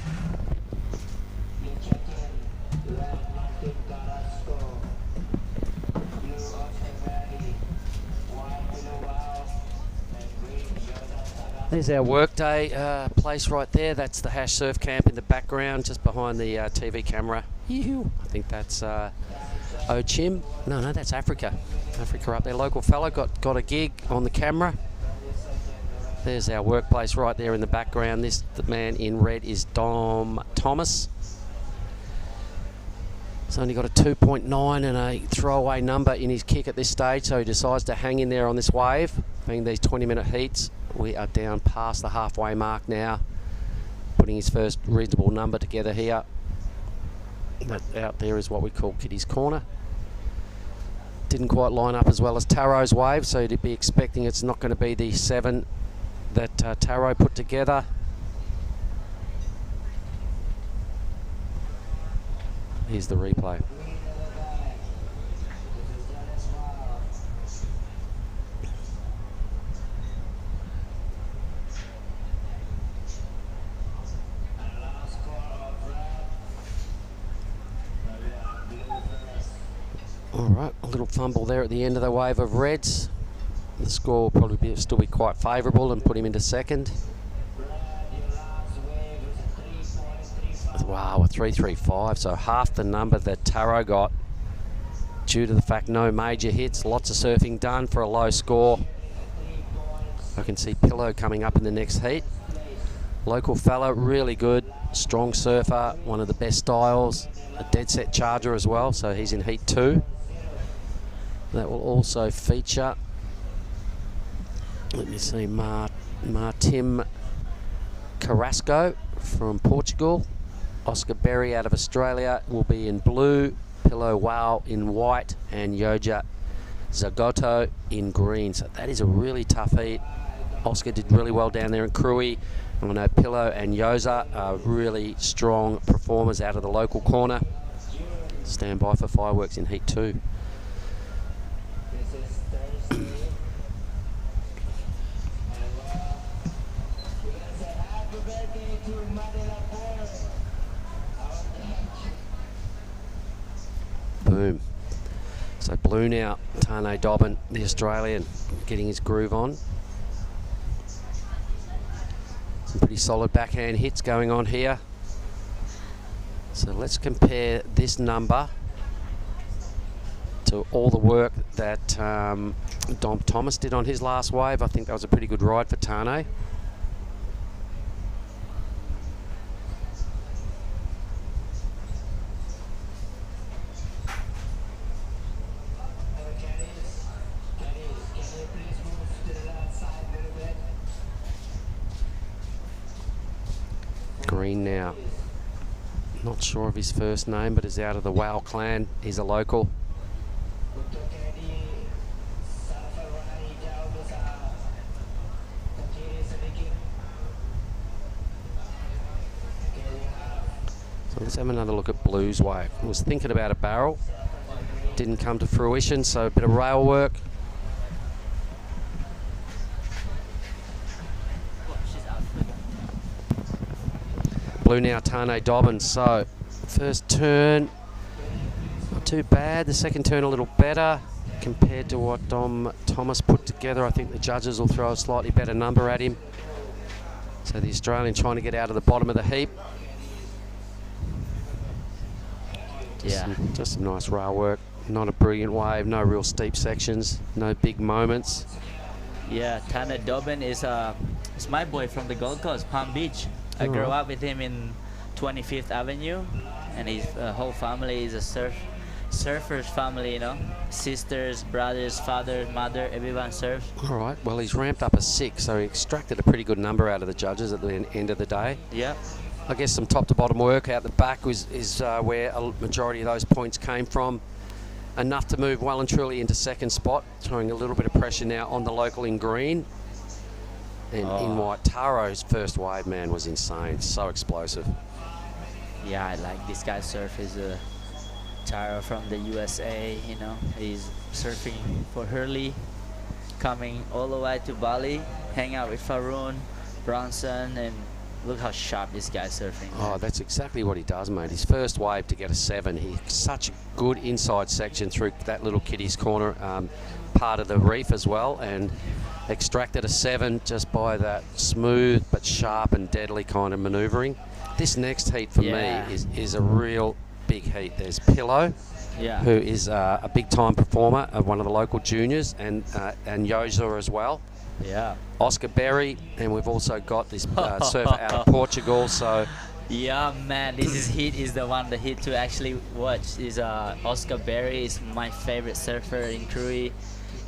There's our workday place right there. That's the Hash Surf Camp in the background, just behind the TV camera. Yoo-hoo. I think that's Ochim. No, that's Africa. Africa up there. Local fellow got a gig on the camera. There's our workplace right there in the background. The man in red is Dom Thomas. He's only got a 2.9 and a throwaway number in his kick at this stage, so he decides to hang in there on this wave. Being these 20-minute heats, we are down past the halfway mark now, putting his first reasonable number together here. That out there is what we call Kitty's Corner. Didn't quite line up as well as Taro's wave, so you'd be expecting it's not going to be the 7 that Taro put together. Here's the replay. All right, a little fumble there at the end of the wave of reds. The score will probably still be quite favourable and put him into second. The Wow, a 3.35, so half the number that Taro got due to the fact no major hits, lots of surfing done for a low score. I can see Pillow coming up in the next heat. Local fella, really good, strong surfer, one of the best styles, a dead set charger as well, so he's in heat 2. That will also feature, let me see, Martim Carrasco from Portugal. Oscar Berry out of Australia will be in blue, Pillow Wow in white, and Yoja Zagoto in green. So that is a really tough heat. Oscar did really well down there in Krui. I know Pillow and Yoza are really strong performers out of the local corner. Stand by for fireworks in heat 2. Boom. So blue now, Tane Dobbin, the Australian, getting his groove on. Some pretty solid backhand hits going on here. So let's compare this number to all the work that Dom Thomas did on his last wave. I think that was a pretty good ride for Tane. Green now. Not sure of his first name, but is out of the Wow clan. He's a local. So let's have another look at Blue's wave. I was thinking about a barrel. Didn't come to fruition, so a bit of rail work. Blue now, Tane Dobbin. So first turn, not too bad. The second turn a little better compared to what Dom Thomas put together. I think the judges will throw a slightly better number at him. So the Australian trying to get out of the bottom of the heap. Just some nice rail work. Not a brilliant wave, no real steep sections, no big moments. Yeah, Tane Dobbin is my boy from the Gold Coast, Palm Beach. I grew up with him in 25th Avenue, and his whole family is a surfers family, you know. Sisters, brothers, father, mother, everyone surfs. All right, well, he's ramped up a 6, so he extracted a pretty good number out of the judges at the end of the day. Yeah. I guess some top to bottom work out the back is where a majority of those points came from. Enough to move well and truly into second spot, throwing a little bit of pressure now on the local in green. And in white, Taro's first wave, man, was insane. So explosive. Yeah, I like this guy's surf. Is Taro from the USA, you know. He's surfing for Hurley, coming all the way to Bali, hang out with Faroon, Bronson, and look how sharp this guy's surfing. Oh, that's exactly what he does, mate. His first wave to get a 7. He's such a good inside section through that little kiddies corner part of the reef as well, and extracted a 7 just by that smooth but sharp and deadly kind of manoeuvring. This next heat for me is a real big heat. There's Pillow, who is a big time performer of one of the local juniors, and Yoza as well. Yeah. Oscar Berry, and we've also got this surfer out of Portugal. So yeah, man, this hit is the hit to actually watch. Is Oscar Berry is my favorite surfer in Krui,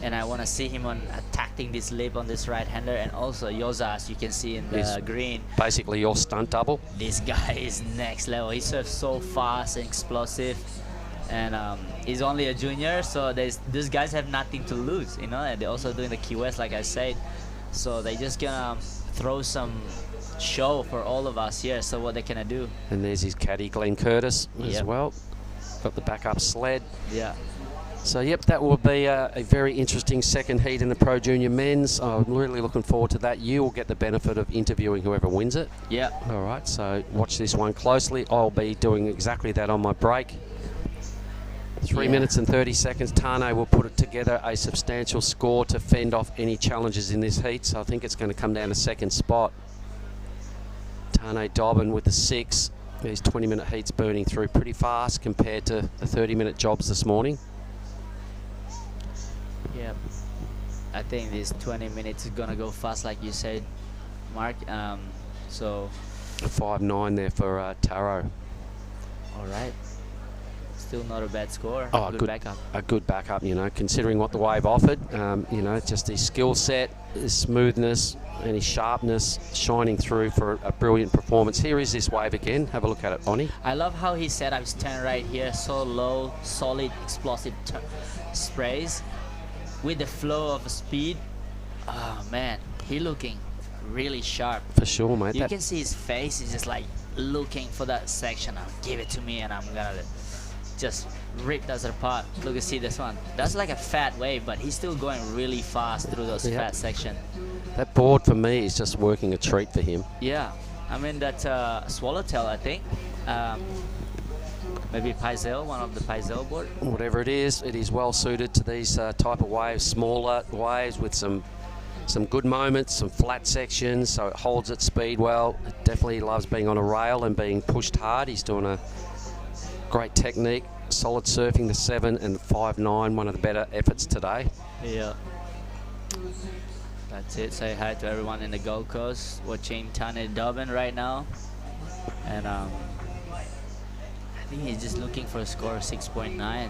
and I want to see him attacking this lip on this right-hander, and also Yoza, as you can see in the green. Basically your stunt double. This guy is next level. He surfs so fast and explosive, and he's only a junior, so these guys have nothing to lose, you know. And they're also doing the Key West, like I said, so they just gonna throw some show for all of us here. So what they gonna do? And there's his caddy Glenn Curtis as well. Got the backup sled. Yeah. So, yep, that will be a very interesting second heat in the Pro Junior Men's. I'm really looking forward to that. You will get the benefit of interviewing whoever wins it. Yeah. All right, so watch this one closely. I'll be doing exactly that on my break. 3 minutes and 30 seconds. Tane will put it together a substantial score to fend off any challenges in this heat. So I think it's going to come down to second spot. Tane Dobbin with the 6. These 20-minute heats burning through pretty fast compared to the 30-minute jobs this morning. Yeah, I think this 20 minutes is gonna go fast, like you said, Mark. So 5.9 there for Taro. all right, still not a bad score. Oh, good backup. A good backup, you know, considering what the wave offered. You know, just his skill set, his smoothness, and his sharpness shining through for a brilliant performance. Here is this wave again. Have a look at it, Oni. I love how he set up his turn right here, so low, solid, explosive sprays with the flow of speed. Oh man, he looking really sharp. For sure, mate. You can see his face is just like looking for that section. Give it to me and I'm gonna just rip that apart. Look at see this one. That's like a fat wave, but he's still going really fast through those fat section. That board for me is just working a treat for him. Yeah, I mean that swallowtail, I think. Maybe Paisel, one of the Paisel board. Whatever it is well suited to these type of waves, smaller waves with some good moments, some flat sections, so it holds its speed well. It definitely loves being on a rail and being pushed hard. He's doing a great technique, solid surfing the 7 and 5.9, one of the better efforts today. Yeah. That's it. Say hi to everyone in the Gold Coast watching Tane Dobbin right now. And I think he's just looking for a score of 6.9.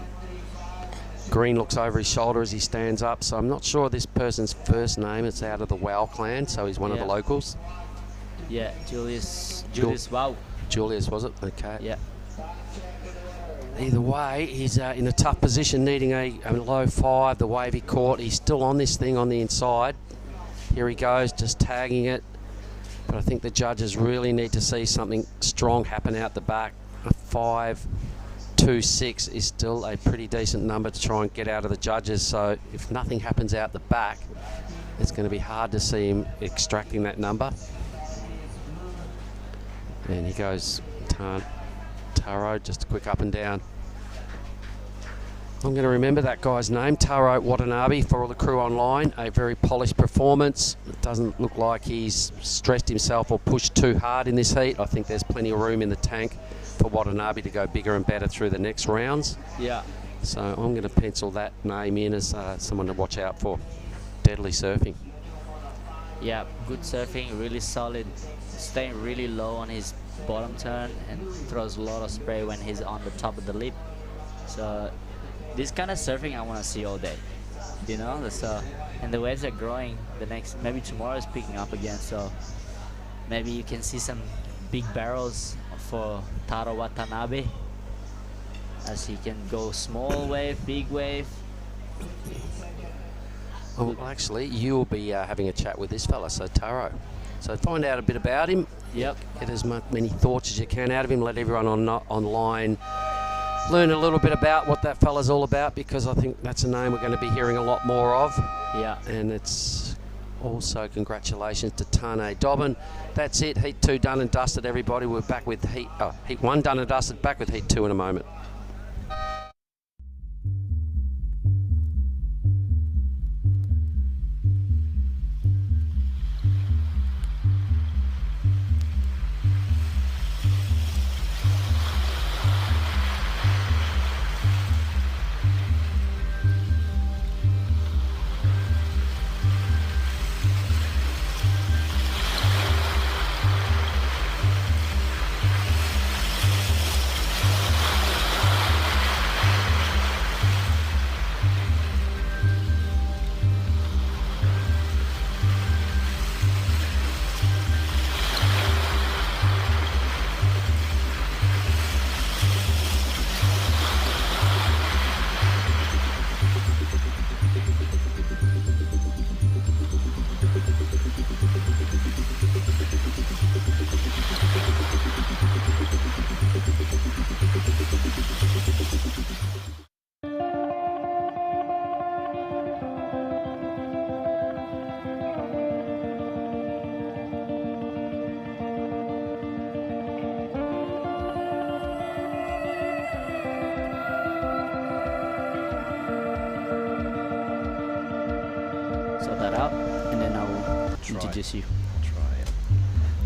Green looks over his shoulder as he stands up, so I'm not sure this person's first name. It's out of the Wow clan, so he's one of the locals. Yeah, Julius Wow. Julius, was it? Okay. Yeah. Either way, he's in a tough position, needing a low 5. The wave he caught, he's still on this thing on the inside. Here he goes, just tagging it. But I think the judges really need to see something strong happen out the back. A 5.26 is still a pretty decent number to try and get out of the judges. So if nothing happens out the back, it's going to be hard to see him extracting that number. And he goes Taro, just a quick up and down. I'm going to remember that guy's name, Taro Watanabe, for all the crew online. A very polished performance. It doesn't look like he's stressed himself or pushed too hard in this heat. I think there's plenty of room in the tank for Watanabe to go bigger and better through the next rounds. Yeah. So I'm going to pencil that name in as someone to watch out for. Deadly surfing. Yeah, good surfing, really solid, staying really low on his bottom turn and throws a lot of spray when he's on the top of the lip. So this kind of surfing I want to see all day, you know. And the waves are growing. Maybe tomorrow is picking up again, so maybe you can see some big barrels for Taro Watanabe as he can go small wave, big wave. Well, actually, you'll be having a chat with this fella, so Taro. So find out a bit about him. Yep. Get as many thoughts as you can out of him. Let everyone online learn a little bit about what that fella's all about, because I think that's a name we're going to be hearing a lot more of. Yeah. And it's also congratulations to Tane Dobbin. That's it. Heat 2 done and dusted, everybody. We're back with Heat 1 done and dusted. Back with Heat 2 in a moment. Sort that out, and then I will introduce you.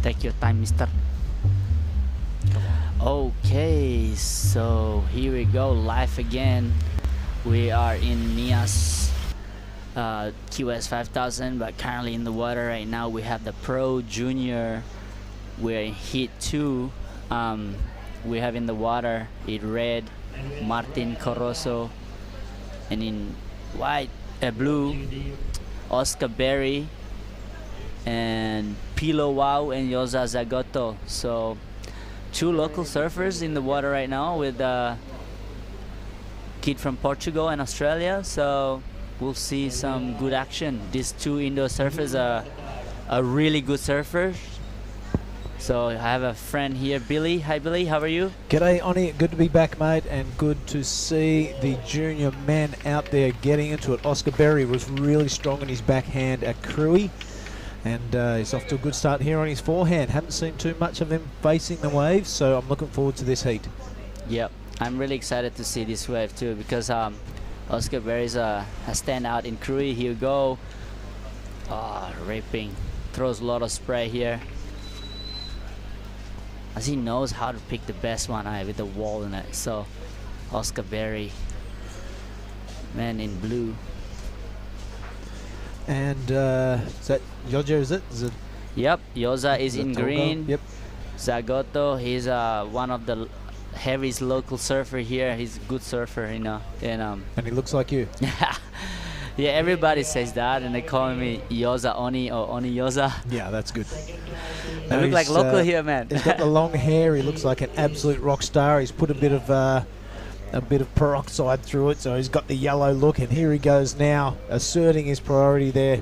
Take your time, mister. Okay, so here we go, live again. We are in Nias QS 5000, but currently in the water right now. We have the Pro Junior. We're in Heat 2. We have in the water in red Martin Corozo, and in white, blue, Oscar Berry, and Pilo Wow and Yoza Zagoto. So 2 local surfers in the water right now with a kid from Portugal and Australia. So we'll see some good action. These 2 indoor surfers are really good surfers. So I have a friend here, Billy. Hi Billy, how are you? G'day, Oni. Good to be back, mate, and good to see the junior men out there getting into it. Oscar Berry was really strong in his backhand at Cruy, and he's off to a good start here on his forehand. Haven't seen too much of him facing the waves, so I'm looking forward to this heat. Yep, I'm really excited to see this wave too, because Oscar Berry's a standout in Cruy. Here we go. Ripping. Throws a lot of spray here, as he knows how to pick the best one with the wall in it. So Oscar Berry, man in blue. And is that Yoja, is it? Yep, Yoza is in green. Yep. Zagoto, he's one of the heaviest local surfer here. He's a good surfer, you know. And he looks like you. Yeah, everybody says that, and they call me Yoza Oni or Oni Yoza. Yeah, that's good. I look like local here, man. He's got the long hair. He looks like an absolute rock star. He's put a bit of peroxide through it, so he's got the yellow look. And here he goes now, asserting his priority there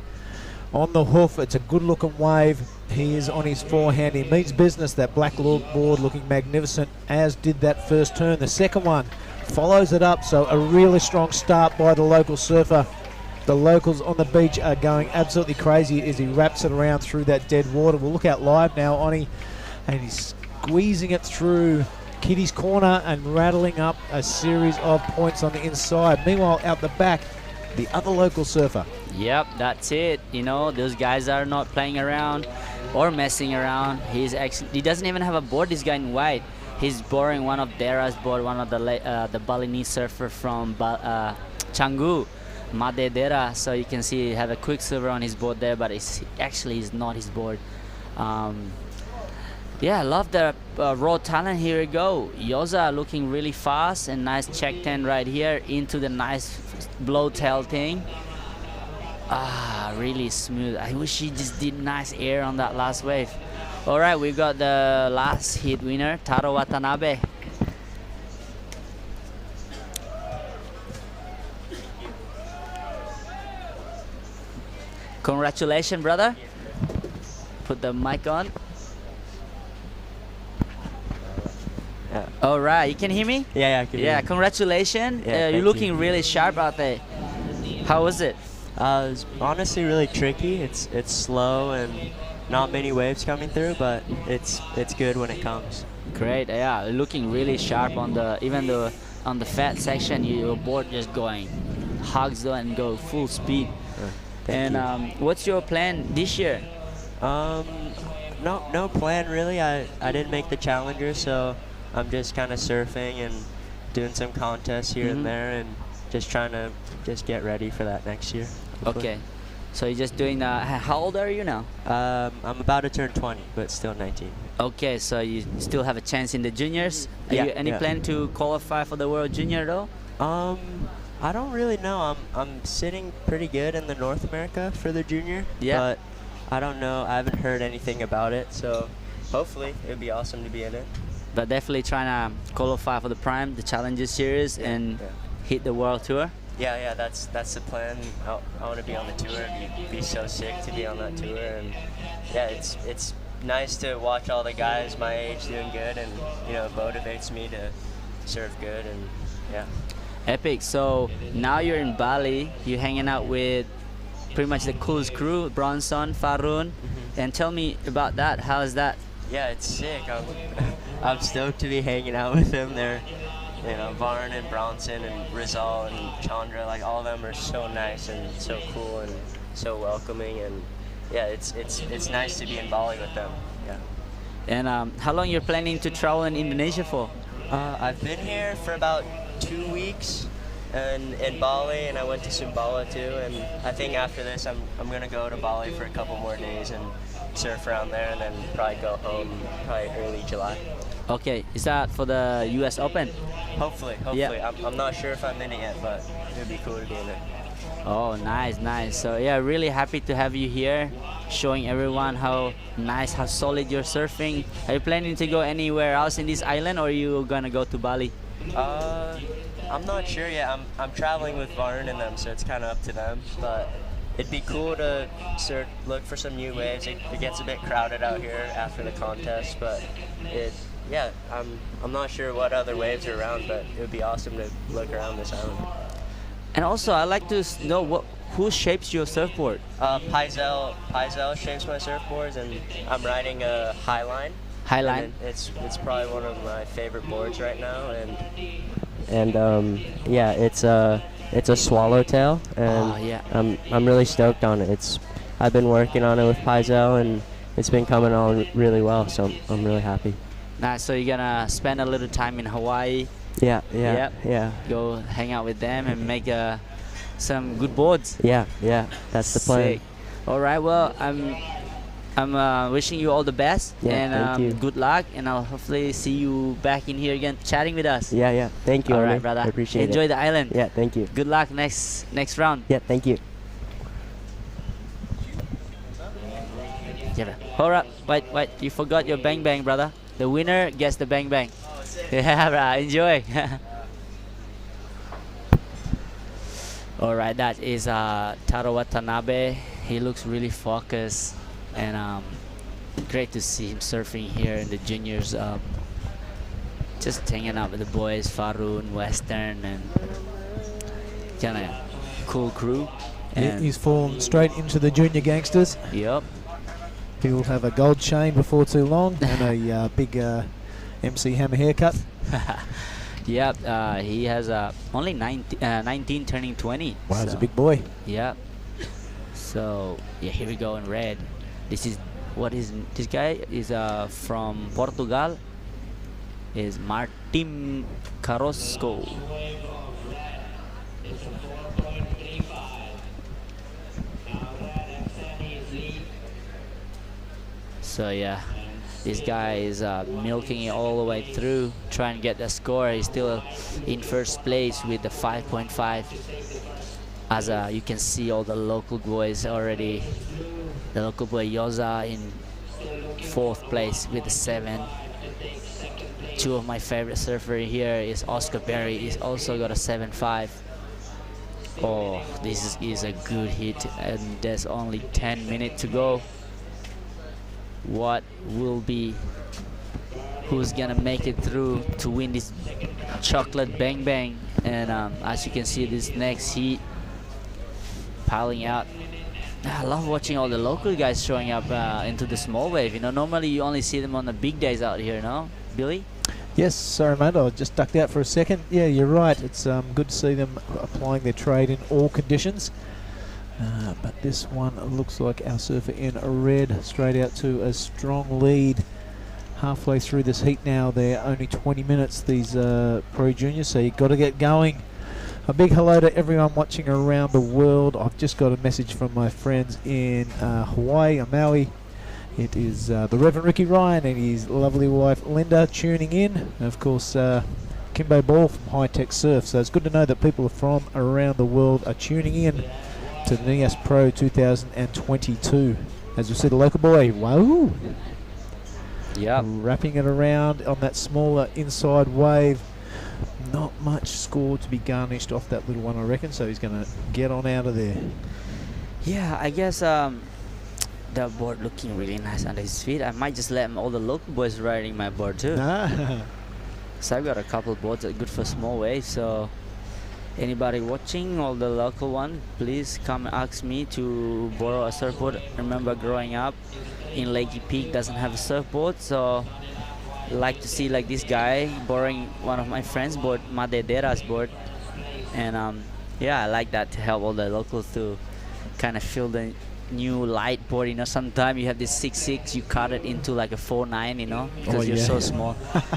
on the hoof. It's a good-looking wave. He is on his forehand. He means business. That black board looking magnificent, as did that first turn. The second one follows it up, so a really strong start by the local surfer. The locals on the beach are going absolutely crazy as he wraps it around through that dead water. We'll look out live now, Oni, and he's squeezing it through Kitty's corner and rattling up a series of points on the inside. Meanwhile, out the back, the other local surfer. Yep, that's it. You know, those guys are not playing around or messing around. He doesn't even have a board. This guy in white. He's borrowing one of Dera's board, one of the Balinese surfer from Canggu, Made Dera. So you can see he have a Quicksilver on his board there, but it's not his board. Yeah, I love the raw talent. Here we go. Yoza looking really fast, and nice check 10 right here into the nice blowtail thing. Really smooth. I wish he just did nice air on that last wave. All right, we've got the last hit winner, Taro Watanabe. Congratulations, brother. Put the mic on. Yeah. All right, you can hear me? Yeah, I can hear you. Congratulations. Yeah, you're looking really sharp out there. How was it? It's honestly really tricky. It's slow and not many waves coming through, but it's good when it comes. Great. Yeah, looking really sharp on the fat section. Your board just going hogs though and go full speed. What's your plan this year? No plan really. I didn't make the Challenger, so I'm just kind of surfing and doing some contests here and there, and just trying to get ready for that next year. Hopefully. Okay, so you're just doing how old are you now? I'm about to turn 20, but still 19. Okay, so you still have a chance in the juniors. Are you any plan to qualify for the World Junior though? I don't really know. I'm sitting pretty good in the North America for the junior, but I don't know. I haven't heard anything about it, so hopefully it'd be awesome to be in it. But definitely trying to qualify for the Prime, the Challenger Series, and hit the World Tour. Yeah, that's the plan. I want to be on the tour. It'd be so sick to be on that tour, and yeah, it's nice to watch all the guys my age doing good, and motivates me to surf good, and yeah. Epic. So now you're in Bali. You're hanging out with pretty much the coolest crew, Bronson, Farun, and tell me about that. How is that? Yeah, it's sick. I'm stoked to be hanging out with them. They're, Varn and Bronson and Rizal and Chandra, like all of them are so nice and so cool and so welcoming, and yeah, it's nice to be in Bali with them. Yeah. And how long you're planning to travel in Indonesia for? I've been here for about 2 weeks, and in Bali, and I went to Sumbawa too. And I think after this, I'm gonna go to Bali for a couple more days and surf around there, and then probably go home probably early July. Okay, is that for the U.S. Open? Hopefully. Yeah. I'm not sure if I'm in it yet, but it would be cool to be in it. Oh, nice. So yeah, really happy to have you here, showing everyone how nice, how solid you're surfing. Are you planning to go anywhere else in this island, or are you gonna go to Bali? I'm not sure yet. I'm traveling with Varn and them, so it's kind of up to them. But it'd be cool to look for some new waves. It gets a bit crowded out here after the contest, but I'm not sure what other waves are around, but it would be awesome to look around this island. And also, I'd like to know who shapes your surfboard? Paisel shapes my surfboards, and I'm riding a Highline. Highline. It's probably one of my favorite boards right now, and yeah, it's a swallowtail, and I'm really stoked on it. I've been working on it with Paisel, and it's been coming on really well, so I'm really happy. Nice. So you're gonna spend a little time in Hawaii. Yeah. Go hang out with them and make some good boards. Yeah, that's the plan. Sick. All right. Well, I'm wishing you all the best, and thank you. good luck, and I'll hopefully see you back in here again chatting with us. Yeah. Thank you. All right, Arnie. brother. I appreciate it. Enjoy the island. Yeah, thank you. Good luck next round. Yeah, thank you. Yeah. Hold up. Wait. You forgot your bang bang, brother. The winner gets the bang bang. Yeah, bro. Enjoy. All right. That is Taro Watanabe. He looks really focused, and great to see him surfing here in the juniors. Just hanging out with the boys, Farun, Western, and kind of cool crew. And He's fallen straight into the junior gangsters. Yep. He will have a gold chain before too long and a big MC Hammer haircut. Yep. He has only 19 turning 20. Wow, he's a big boy. Yep. So yeah, here we go in red. This guy is from Portugal. Is Martim Carrasco. So yeah, this guy is milking it all the way through, trying to get the score. He's still in first place with the 5.5. As you can see, all the local boys already. The local boy Yoza in 4th place with the 7. Two of my favorite surfer here is Oscar Berry. He's also got a 7.5. Oh, this is a good hit, and there's only 10 minutes to go. Who's gonna make it through to win this chocolate bang bang? And as you can see, this next heat piling out. I love watching all the local guys showing up into the small wave. You know, normally you only see them on the big days out here, no, Billy? Yes, sorry mate, I just ducked out for a second. Yeah, you're right. It's good to see them applying their trade in all conditions. But this one looks like our surfer in red, straight out to a strong lead. Halfway through this heat now, they're only 20 minutes, these pro juniors, so you've got to get going. A big hello to everyone watching around the world. I've just got a message from my friends in Hawaii, Maui. It is the Reverend Ricky Ryan and his lovely wife Linda tuning in. And of course, Kimbo Ball from High Tech Surf. So it's good to know that people from around the world are tuning in to the Nias Pro 2022. As we see, the local boy, wow. Yeah. Wrapping it around on that smaller inside wave. Not much score to be garnished off that little one, I reckon. So he's going to get on out of there. Yeah, I guess the board looking really nice under his feet. I might just let all the local boys riding my board too. So I've got a couple boards that are good for small waves. So anybody watching, all the local one, please come ask me to borrow a surfboard. Remember growing up in Lakey Peak doesn't have a surfboard, so like to see like this guy borrowing one of my friend's board, Madedera's board. And yeah, I like that to help all the locals to kind of feel the new light board, you know, sometimes you have this 6.6, you cut it into like a 4.9, you know, because you're so small.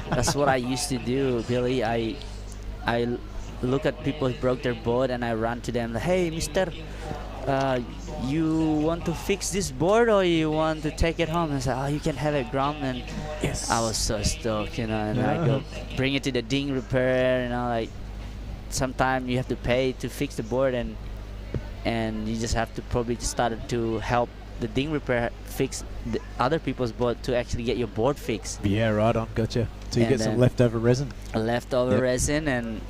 That's what I used to do, Billy. I look at people who broke their board and I run to them like, hey, mister, you want to fix this board or you want to take it home? And I said, oh, you can have it, Grom. And I was so stoked, you know, and I go bring it to the ding repair, you know, like sometimes you have to pay to fix the board, and you just have to probably start to help the ding repair fix the other people's board to actually get your board fixed. Yeah, right on, gotcha. So you get some leftover resin. Leftover resin, and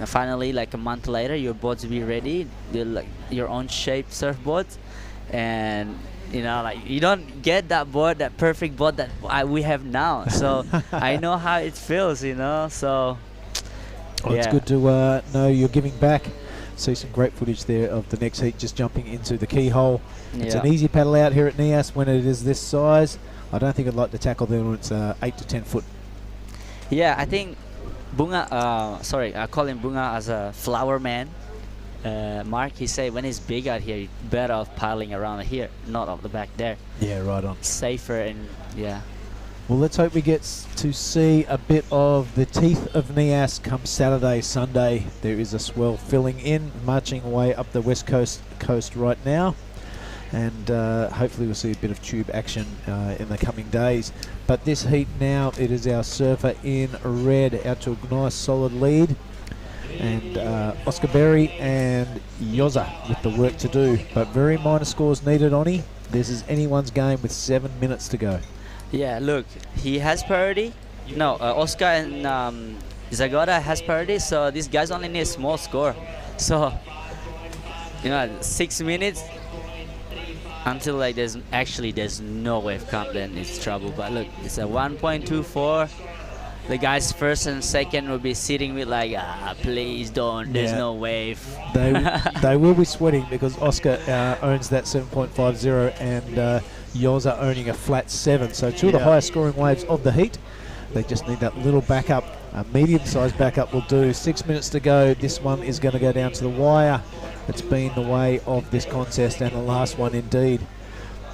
finally, like a month later, your boards will be ready. They're like your own shaped surfboards, and you know, like you don't get that board, that perfect board that we have now. So I know how it feels, you know. So it's good to know you're giving back. See some great footage there of the next heat just jumping into the keyhole. It's an easy paddle out here at Nias when it is this size. I don't think I'd like to tackle them when it's 8 to 10 foot. Yeah, I think Bunga, I call him Bunga as a flower man. Mark, he said when it's big out here, better off paddling around here, not off the back there. Yeah, right on. Safer and Well, let's hope we get to see a bit of the teeth of Nias come Saturday, Sunday. There is a swell filling in, marching away up the west coast right now. And hopefully we'll see a bit of tube action in the coming days. But this heat now, it is our surfer in red out to a nice solid lead. And Oscar Berry and Yoza with the work to do. But very minor scores needed, Oni. This is anyone's game with 7 minutes to go. Yeah, look, he has priority. No, Oscar and Zagora has priority, so these guys only need a small score. So, you know, 6 minutes until like there's no wave come, then it's trouble. But look, it's a 1.24. The guys first and second will be sitting with like, please don't, there's no wave. They will be sweating because Oscar owns that 7.50 and Yoza owning a flat 7. So two of the highest scoring waves of the heat. They just need that little backup. A medium-sized backup will do. 6 minutes to go. This one is going to go down to the wire. It's been the way of this contest and the last one indeed.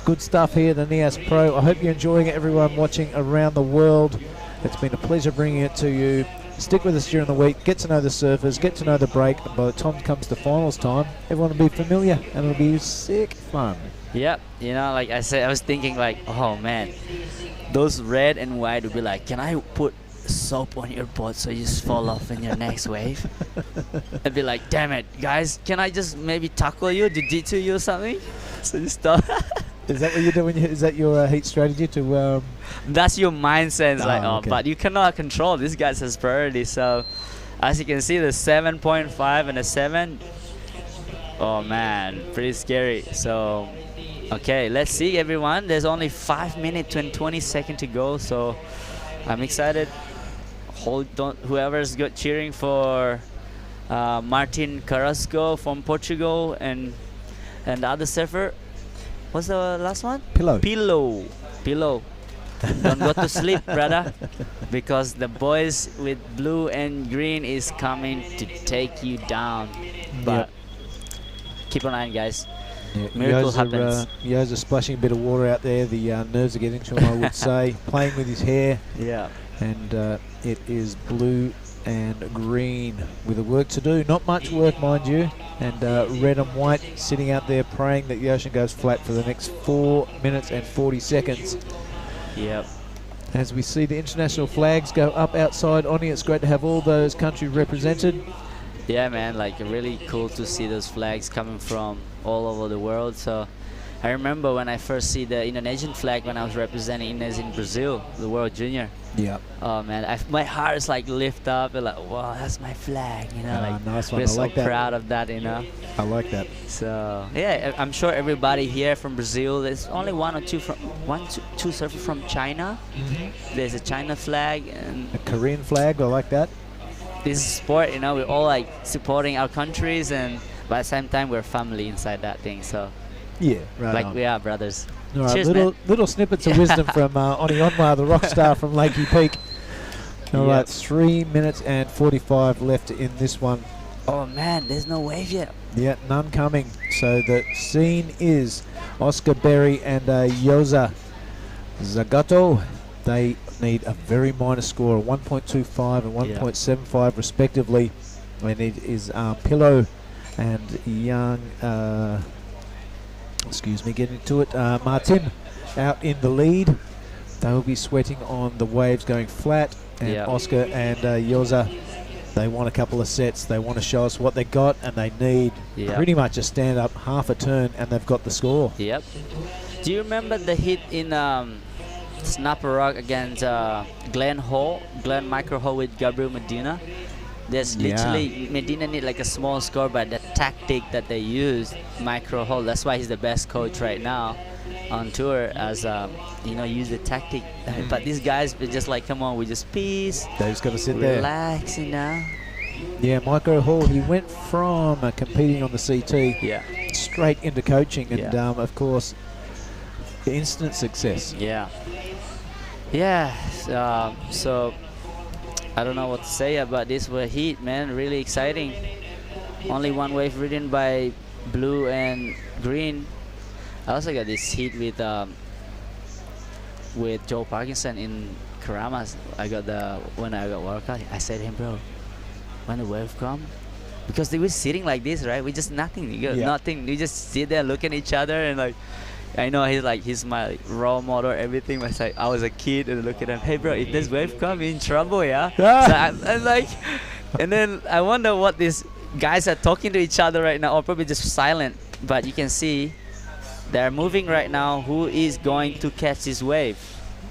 Good stuff here, the Nias Pro. I hope you're enjoying it, everyone watching around the world. It's been a pleasure bringing it to you. Stick with us during the week, get to know the surfers, get to know the break, and by the time it comes to finals time, everyone will be familiar and it'll be sick fun. Yep, you know, like I said, I was thinking like, oh man, those red and white would be like, can I put soap on your board so you just fall off in your next wave? I'd be like, damn it, guys, can I just maybe tackle you, jiu-jitsu you or something? So you stop. Is that what you're doing? Is that your heat strategy to? That's your mindset. It's like, okay. But you cannot control. This guy has priority. So, as you can see, the 7.5 and the 7. Oh man, pretty scary. So, okay, let's see, everyone. There's only 5 minutes and 20 seconds to go. So, I'm excited. Whoever's cheering for Martin Carrasco from Portugal and the other surfer. What's the last one? Pillow. Don't go to sleep, brother, because the boys with blue and green is coming to take you down. But keep an eye, guys. Miracle happens. Yo's splashing a bit of water out there. The nerves are getting to him, I would say. Playing with his hair. Yeah. And it is blue and green with the work to do. Not much work, mind you. And red and white sitting out there praying that the ocean goes flat for the next 4 minutes and 40 seconds. Yep. As we see the international flags go up outside, Oni, it's great to have all those countries represented. Yeah, man, like really cool to see those flags coming from all over the world. So I remember when I first see the Indonesian flag when I was representing Indonesia in Brazil, the World Junior. Yeah. Oh man, my heart is like lift up and like, wow, that's my flag, you know. Like nice one. We're so like that. proud of that, you know. I like that. So yeah, I'm sure everybody here from Brazil. There's only one or two surfers from China. There's a China flag and a Korean flag. I like that. This is sport, you know. We're all like supporting our countries, and but at the same time we're family inside that thing. So yeah, right. Like on. we are brothers. All right, cheers, little snippets of wisdom from Oni Onwa, the rock star from Lakey Peak. All right, 3 minutes and 45 left in this one. Oh man, there's no wave yet. Yeah, none coming. So the scene is Oscar Berry and Yoza Zagato. They need a very minor score, 1.25 and 1.75 respectively. And it is Pillow and Young, getting to it, Martin out in the lead. They will be sweating on the waves going flat. And Oscar and Yoza, they want a couple of sets. They want to show us what they got, and they need pretty much a stand up half a turn, and they've got the score. Yep. Do you remember the hit in Snapper Rock against Glenn Micro Hall with Gabriel Medina? There's literally Medina need like a small score, but the tactic that they use, Micro Hall, that's why he's the best coach right now on tour, as use the tactic. But these guys are just like, come on, we just peace. They've just got to sit relax, there. Yeah, Micro Hall, he went from competing on the CT straight into coaching, and of course, instant success. So I don't know what to say about this heat, man. Really exciting. Only one wave ridden by blue and green. I also got this heat with Joe Parkinson in Karamas. When I got workout, I said to him, bro, when the wave come, because they were sitting like this, right? We just nothing. Nothing. We just sit there, look at each other, and like, I know he's my role model, everything. But it's like I was a kid and look at him. Hey, bro, if this wave come, you're in trouble, yeah. So I'm like, and then I wonder what these guys are talking to each other right now, or probably just silent. But you can see they're moving right now. Who is going to catch this wave?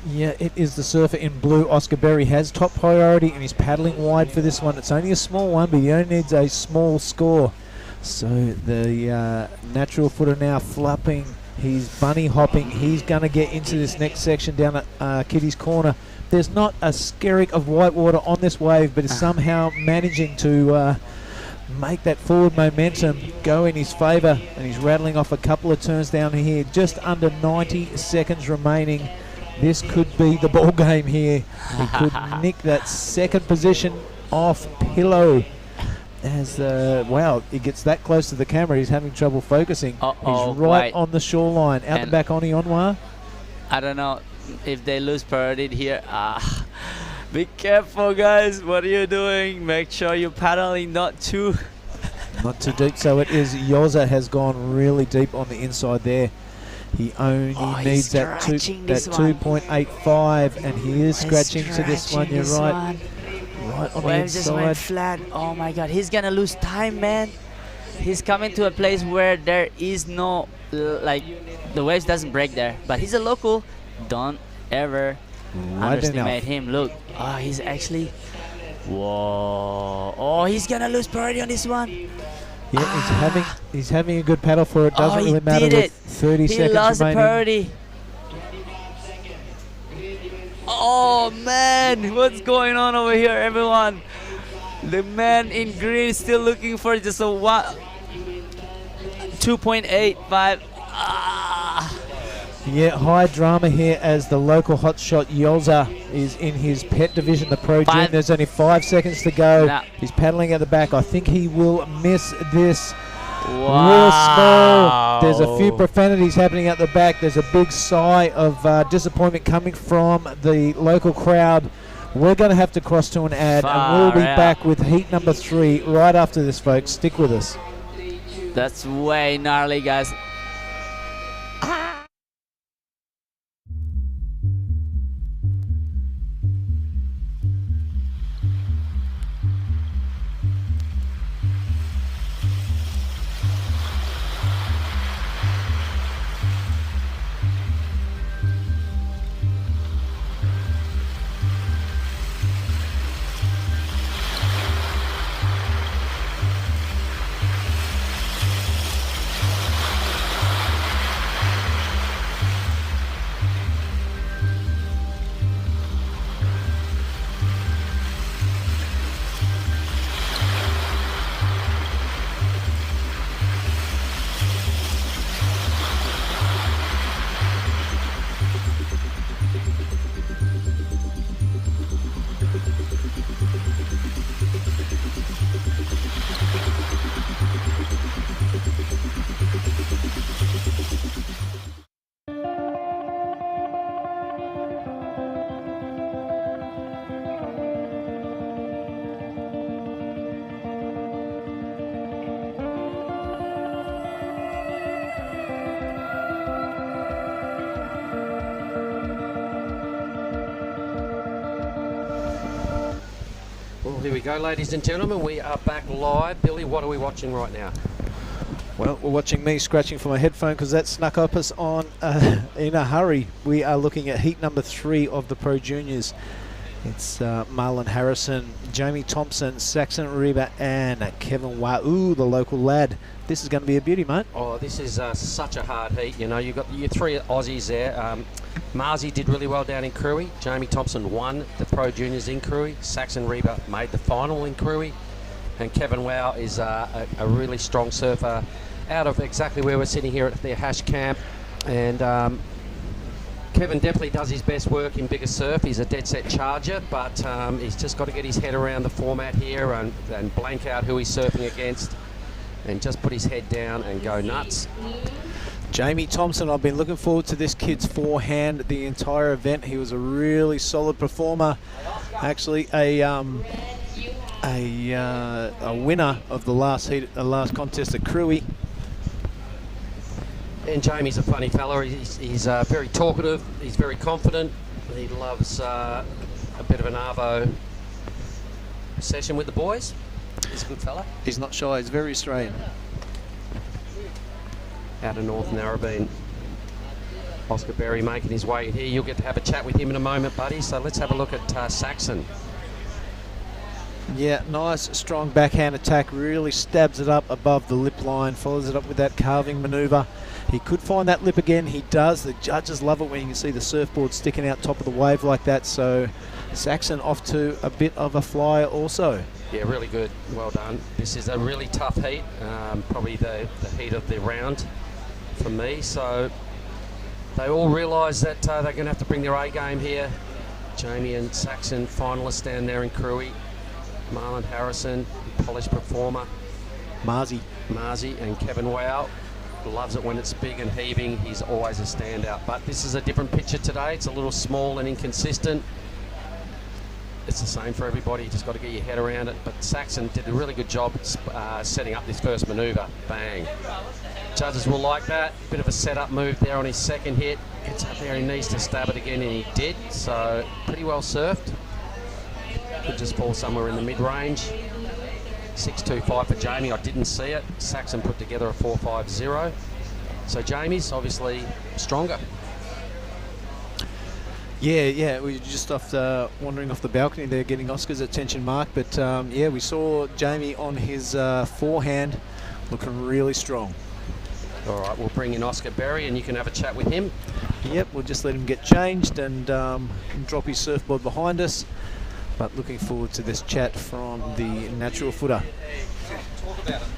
Yeah, it is the surfer in blue. Oscar Berry has top priority and he's paddling wide for this one. It's only a small one, but he only needs a small score. So the natural footer now flapping. He's bunny hopping. He's going to get into this next section down at Kitty's Corner. There's not a skerrick of white water on this wave, but is somehow managing to make that forward momentum go in his favour, and he's rattling off a couple of turns down here. Just under 90 seconds remaining. This could be the ball game here. He could nick that second position off Pillow. As he gets that close to the camera, he's having trouble focusing. He's right on the shoreline. Out the back, Onwa. I don't know if they lose priority here. Be careful, guys. What are you doing? Make sure you're paddling not too deep. So it is. Yoza has gone really deep on the inside there. He only needs that 2.85, and he is scratching to this one. You're right. Right on the inside. Just went flat. Oh my God, he's gonna lose time, man. He's coming to a place where there is no the waves doesn't break there. But he's a local. Don't ever underestimate him. Look, he's actually. Whoa! Oh, he's gonna lose priority on this one. Yeah, he's having a good paddle for it. Doesn't really matter with 30 seconds remaining. He lost the priority. Oh man, what's going on over here, everyone? The man in green is still looking for just a 2.85. Yeah, high drama here as the local hotshot Yoza is in his pet division, the Pro Junior. There's only 5 seconds to go. He's paddling at the back. I think he will miss this. Real small. There's a few profanities happening at the back. There's a big sigh of disappointment coming from the local crowd. We're going to have to cross to an ad, and we'll be back with heat number 3 right after this, folks. Stick with us. That's way gnarly, guys. Well, here we go, ladies and gentlemen. We are back live. Billy, what are we watching right now? Well, we're watching me scratching for my headphone because that snuck up us on in a hurry. We are looking at heat number 3 of the Pro Juniors. It's Marlon Harrison, Jamie Thompson, Saxon Reba, and Kevin Wau, the local lad. This is going to be a beauty, mate. Oh, this is such a hard heat. You know, you've got your 3 Aussies there. Marzi did really well down in Cruy. Jamie Thompson won the Pro Juniors in Cruy. Saxon Reba made the final in Cruy. And Kevin Wau is a really strong surfer out of exactly where we're sitting here at their hash camp. And Kevin definitely does his best work in bigger surf. He's a dead set charger, but he's just got to get his head around the format here and blank out who he's surfing against and just put his head down and go nuts. Jamie Thompson, I've been looking forward to this kid's forehand the entire event. He was a really solid performer. Actually, a winner of the last contest at Cruy. And Jamie's a funny fella. He's very talkative. He's very confident. He loves a bit of an arvo session with the boys. He's a good fella. He's not shy. He's very Australian. Out of North Narrabeen. Oscar Berry making his way in here. You'll get to have a chat with him in a moment, buddy. So let's have a look at Saxon. Yeah, nice, strong backhand attack. Really stabs it up above the lip line. Follows it up with that carving manoeuvre. He could find that lip again. He does. The judges love it when you can see the surfboard sticking out top of the wave like that. So Saxon off to a bit of a flyer also. Yeah, really good. Well done. This is a really tough heat. Probably the heat of the round for me. So they all realise that they're going to have to bring their A game here. Jamie and Saxon finalists down there in Cruy. Marlon Harrison, polished performer. Marzi and Kevin Wau. Loves it when it's big and heaving. He's always a standout. But this is a different picture today. It's a little small and inconsistent. It's the same for everybody. You just got to get your head around it. But Saxon did a really good job setting up this first manoeuvre. Bang. Judges will like that. Bit of a setup move there on his second hit. Gets up there, he needs to stab it again, and he did. So pretty well surfed. Could just fall somewhere in the mid-range. 6.25 for Jamie. I didn't see it. Saxon put together a 4.50. So Jamie's obviously stronger. Yeah, we were just wandering off the balcony there, getting Oscar's attention, Mark. But yeah, we saw Jamie on his forehand looking really strong. All right, we'll bring in Oscar Berry and you can have a chat with him. Yep, we'll just let him get changed and drop his surfboard behind us. But looking forward to this chat from the natural footer. Talk about it.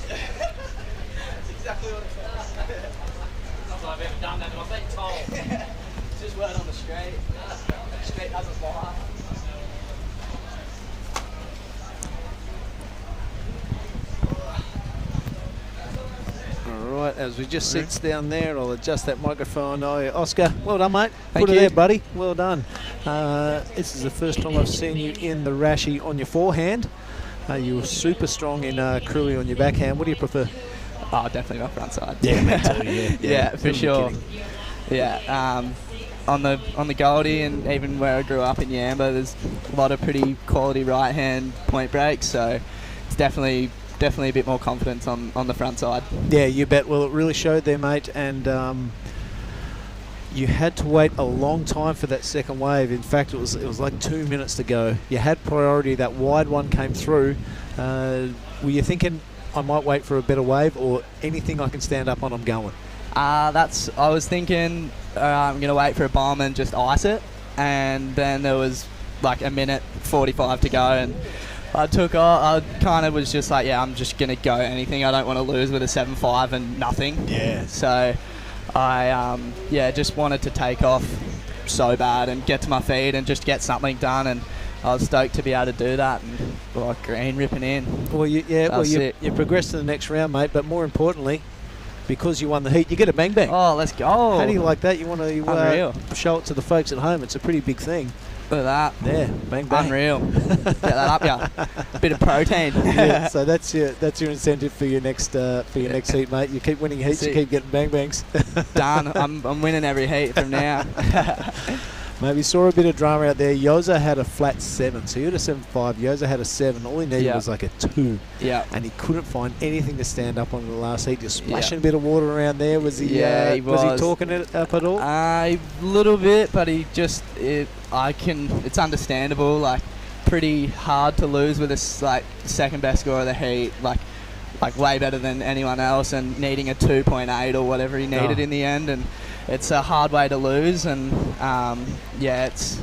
That's exactly what it's like. Not that I've ever done that, but I've been told. It's just word on the straight. Straight doesn't lie. Alright, as we just sits down there, I'll adjust that microphone. Oh, Oscar, well done, mate. Thank Put you. it there, buddy. Well done. This is the first time I've seen you in the Rashi on your forehand. You were super strong in Cruy on your backhand. What do you prefer? Oh, definitely my front side. Yeah, me too, yeah. Yeah, for sure. Yeah, on the Goldie and even where I grew up in Yamba, there's a lot of pretty quality right-hand point breaks, so it's definitely a bit more confidence on the front side. Yeah, you bet. Well, it really showed there, mate, and you had to wait a long time for that second wave. In fact, it was like 2 minutes to go. You had priority. That wide one came through. Were you thinking, I might wait for a better wave, or anything I can stand up on, I'm going? I was thinking I'm going to wait for a bomb and just ice it, and then there was like a minute 45 to go, and I kind of was just like, yeah, I'm just going to go anything. I don't want to lose with a 7.5 and nothing. Yeah. So I just wanted to take off so bad and get to my feet and just get something done, and I was stoked to be able to do that, and green ripping in. Well, you progressed to the next round, mate, but more importantly, because you won the heat, you get a bang bang. Oh, let's go. How do you like that? You want to Unreal. show it to the folks at home. It's a pretty big thing. Look at that. There, bang bang. Unreal. Get that up, yeah. Bit of protein. Yeah, so that's your incentive for your next heat, mate. You keep winning heats, you keep getting bang bangs. Done. I'm winning every heat from now. Maybe saw a bit of drama out there. Yoza had a flat 7, so he had a 7.5. Yoza had a 7. All he needed was like a 2. Yeah. And he couldn't find anything to stand up on in the last heat. Just splashing a bit of water around there. Was he? Yeah, was he talking it up at all? A little bit, but he just it's understandable. Like pretty hard to lose with this like second best score of the heat. Like way better than anyone else, and needing a 2.8 or whatever he needed in the end. And it's a hard way to lose, and it's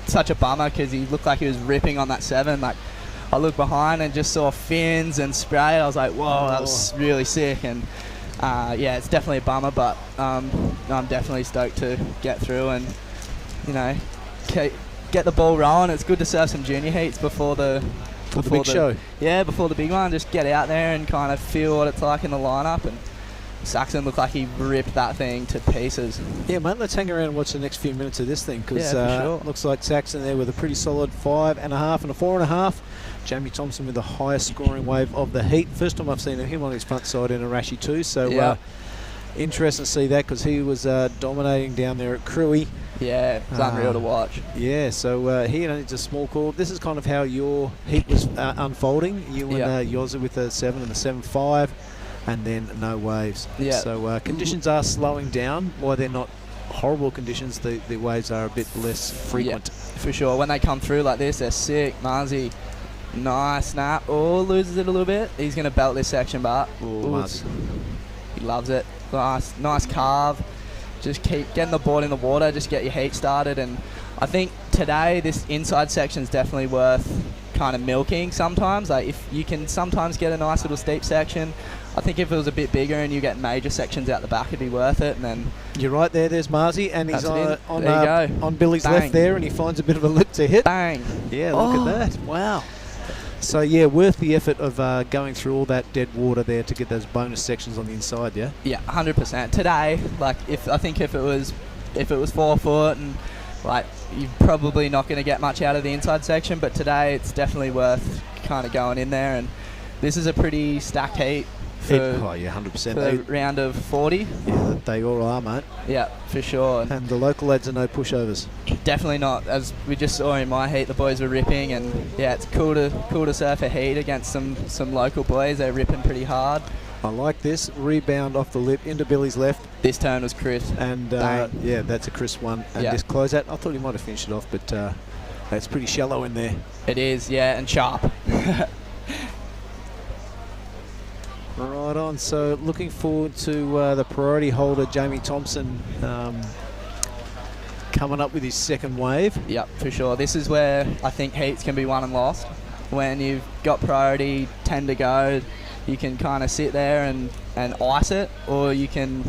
such a bummer because he looked like he was ripping on that 7. Like I looked behind and just saw fins and spray. I was like, whoa, that was really sick. And it's definitely a bummer, but I'm definitely stoked to get through and get the ball rolling. It's good to serve some junior heats before the big show. Yeah, before the big one. Just get out there and kind of feel what it's like in the lineup. And Saxon looked like he ripped that thing to pieces. Yeah, mate, let's hang around and watch the next few minutes of this thing, because sure. Looks like Saxon there with a pretty solid 5.5 and a 4.5. Jamie Thompson with the highest scoring wave of the heat. First time I've seen him on his front side in a Rashi too, so interesting to see that, because he was dominating down there at Cruey. Yeah, it was unreal to watch. Yeah, so he only just a small call. This is kind of how your heat was unfolding. You and Yoza with a 7 and a 7.5. And then no waves. Yeah. So conditions are slowing down. While they're not horrible conditions, the waves are a bit less frequent. Yeah, for sure. When they come through like this, they're sick. Marzi, nice snap. Oh, loses it a little bit. He's going to belt this section, but he loves it. Nice carve. Just keep getting the board in the water. Just get your heat started. And I think today this inside section is definitely worth kind of milking sometimes. Like if you can sometimes get a nice little steep section. I think if it was a bit bigger and you get major sections out the back, it'd be worth it. And then you're right there. There's Marzi, and he's on Billy's Bang. left there, and he finds a bit of a lip to hit. Bang! Yeah, look at that. Wow. So yeah, worth the effort of going through all that dead water there to get those bonus sections on the inside. Yeah. Yeah, 100%. Today, like if it was 4 foot, and like you're probably not going to get much out of the inside section, but today it's definitely worth kind of going in there. And this is a pretty stacked heat. For 100%. The round of 40. Yeah, they all are, mate. Yeah, for sure. And the local lads are no pushovers. Definitely not. As we just saw in my heat, the boys were ripping, and yeah, it's cool to surf a heat against some local boys. They're ripping pretty hard. I like this rebound off the lip into Billy's left. This turn was crisp. And yeah, that's a crisp one. And this closeout, I thought he might have finished it off, but it's pretty shallow in there. It is, yeah, and sharp. Right on. So looking forward to the priority holder, Jamie Thompson, coming up with his second wave. Yep, for sure. This is where I think heats can be won and lost. When you've got priority 10 to go, you can kind of sit there and ice it, or you can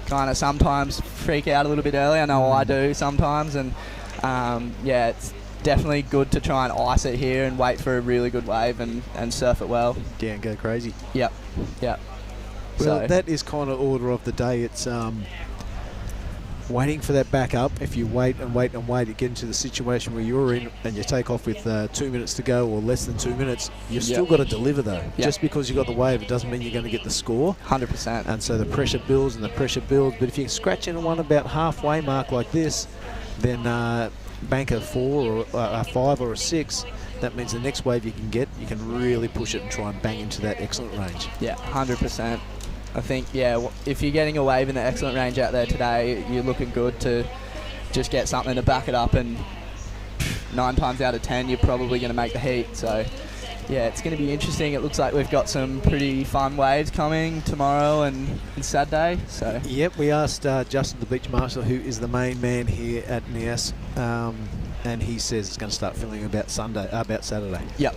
kind of sometimes freak out a little bit early. I know I do sometimes, and yeah, it's definitely good to try and ice it here and wait for a really good wave and surf it well. Yeah, and go crazy. Yep. Well, so that is kind of order of the day. It's waiting for that back up. If you wait and wait and wait, you get into the situation where you're in and you take off with 2 minutes to go or less than 2 minutes, you've still got to deliver though. Just because you got the wave, it doesn't mean you're going to get the score. 100%. And so the pressure builds and the pressure builds. But if you can scratch in one about halfway mark like this, then bank a 4 or a 5 or a 6. That means the next wave you can really push it and try and bang into that excellent range. Yeah, 100%. I think, yeah, if you're getting a wave in the excellent range out there today, you're looking good to just get something to back it up, and 9 times out of 10 you're probably going to make the heat. So yeah, it's going to be interesting. It looks like we've got some pretty fun waves coming tomorrow and Saturday. So yep, we asked Justin the Beach Marshal, who is the main man here at Nias, and he says it's going to start filling about Saturday. Yep.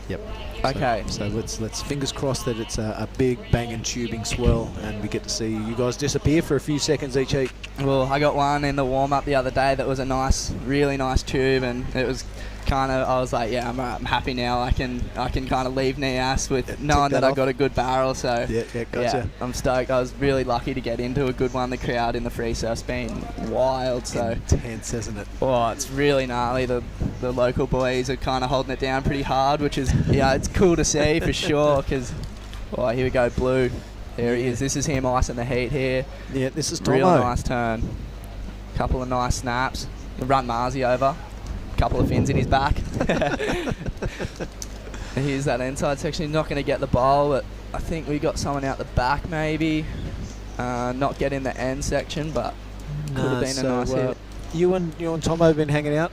Okay. So let's fingers crossed that it's a big banging tubing swell, and we get to see you guys disappear for a few seconds each heat. Well, I got one in the warm-up the other day that was a nice, really nice tube, and it was kind of, I was like, yeah, I'm happy now. I can kind of leave Nias with knowing that I got a good barrel. So Yeah, gotcha. yeah, I'm stoked. I was really lucky to get into a good one. The crowd in the free surf's been wild. So Intense, isn't it? oh, it's really gnarly. The local boys are kind of holding it down pretty hard, which is, yeah, it's cool to see for sure. Because, oh, here we go, Blue. There he is. This is him icing the heat here. Yeah, this is Tomo. Real nice turn. Couple of nice snaps. Run Marzi over. Couple of fins in his back. Here's that inside section. Not going to get the bowl, but I think we got someone out the back maybe. Not getting the end section, but could have been a nice hit. You and Tomo have been hanging out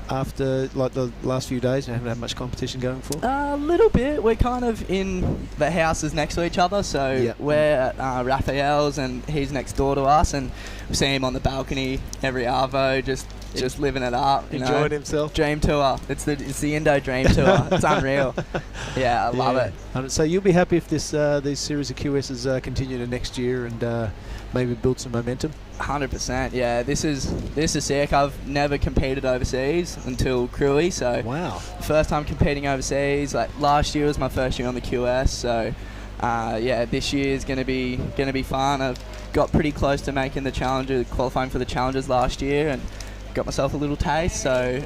after like the last few days. You haven't had much competition going for. A little bit. We're kind of in the houses next to each other, so we're at Raphael's and he's next door to us, and we see him on the balcony every arvo, just living it up. Enjoying himself. Dream tour. It's the Indo Dream tour. It's unreal. Yeah, I love it. And so you'll be happy if these series of QSs continue to next year and maybe build some momentum. 100%. Yeah, this is sick. I've never competed overseas until Cruy, so wow. First time competing overseas. Like last year was my first year on the QS, so yeah, this year is gonna be fun. I've got pretty close to making the challenges, qualifying for the challenges last year, and got myself a little taste. So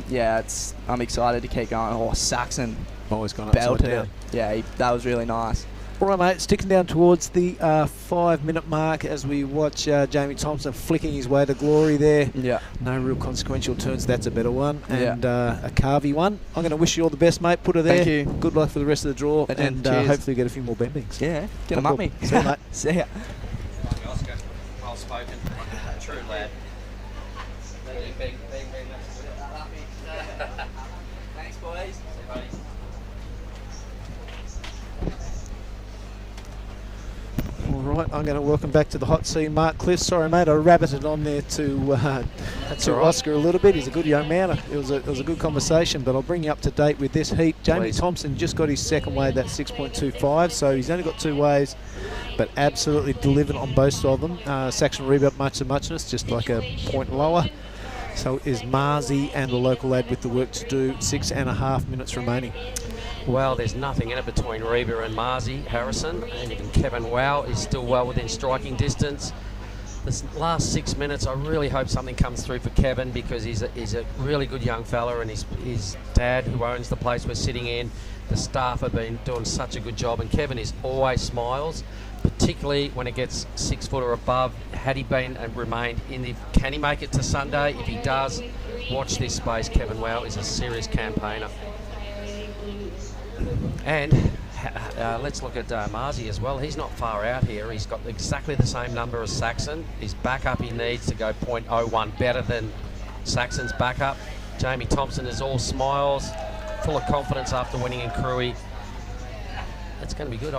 yeah, I'm excited to keep going. Oh, Saxon always gone belted upside down. it. Yeah, that was really nice. All right, mate, sticking down towards the 5-minute mark as we watch Jamie Thompson flicking his way to glory there. Yeah. No real consequential turns. That's a better one. And a carvy one. I'm going to wish you all the best, mate. Put her there. Thank you. Good luck for the rest of the draw. And cheers. hopefully get a few more bendings. Yeah, get them up me. See you, mate. See ya. Oscar, well spoken. True lad. Thanks, boys. All right, I'm going to welcome back to the hot seat Mark Cliff. Sorry, mate, I rabbited on there to Oscar a little bit. He's a good young man. It was a good conversation, but I'll bring you up to date with this heat. Jamie Thompson just got his second wave, that 6.25, so he's only got 2 waves, but absolutely delivered on both of them. Saxon rebound much of muchness, just like a point lower. So is Marzi and the local lad with the work to do. 6.5 minutes remaining. Well, there's nothing in it between Reba and Marzi Harrison, and even Kevin Wow is still well within striking distance. This last 6 minutes, I really hope something comes through for Kevin, because he's a really good young fella, and his dad, who owns the place we're sitting in, the staff have been doing such a good job, and Kevin is always smiles, particularly when it gets 6 foot or above. Had he been and remained in the, can he make it to Sunday? If he does, watch this space. Kevin Wow is a serious campaigner. And let's look at Marzi as well. He's not far out here. He's got exactly the same number as Saxon. His backup, he needs to go 0.01 better than Saxon's backup. Jamie Thompson is all smiles, full of confidence after winning in Cruy. It's going to be good.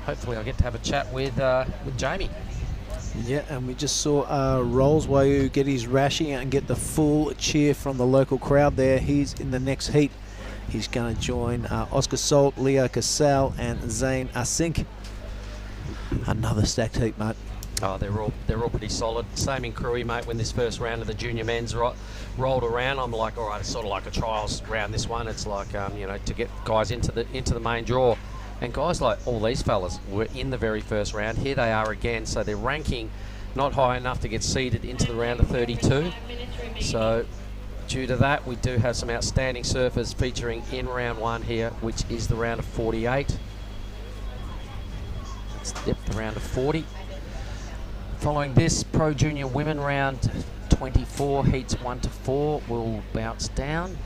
Hopefully I'll get to have a chat with Jamie. Yeah, and we just saw Rollswayu get his rashing and get the full cheer from the local crowd there. He's in the next heat. He's going to join Oscar Salt, Leo Casal, and Zane Asink. Another stacked heat, mate. Oh, they're all pretty solid. Same in Cruy, mate. When this first round of the junior men's rolled around, I'm like, all right, it's sort of like a trials round. This one, it's like you know, to get guys into the main draw, and guys like all these fellas were in the very first round. Here they are again, so they're ranking not high enough to get seeded into the round of 32. So, due to that, we do have some outstanding surfers featuring in round 1 here, which is the round of 48. Let's dip the round of 40. Following this, Pro Junior Women round 24, heats 1 to 4 will bounce down.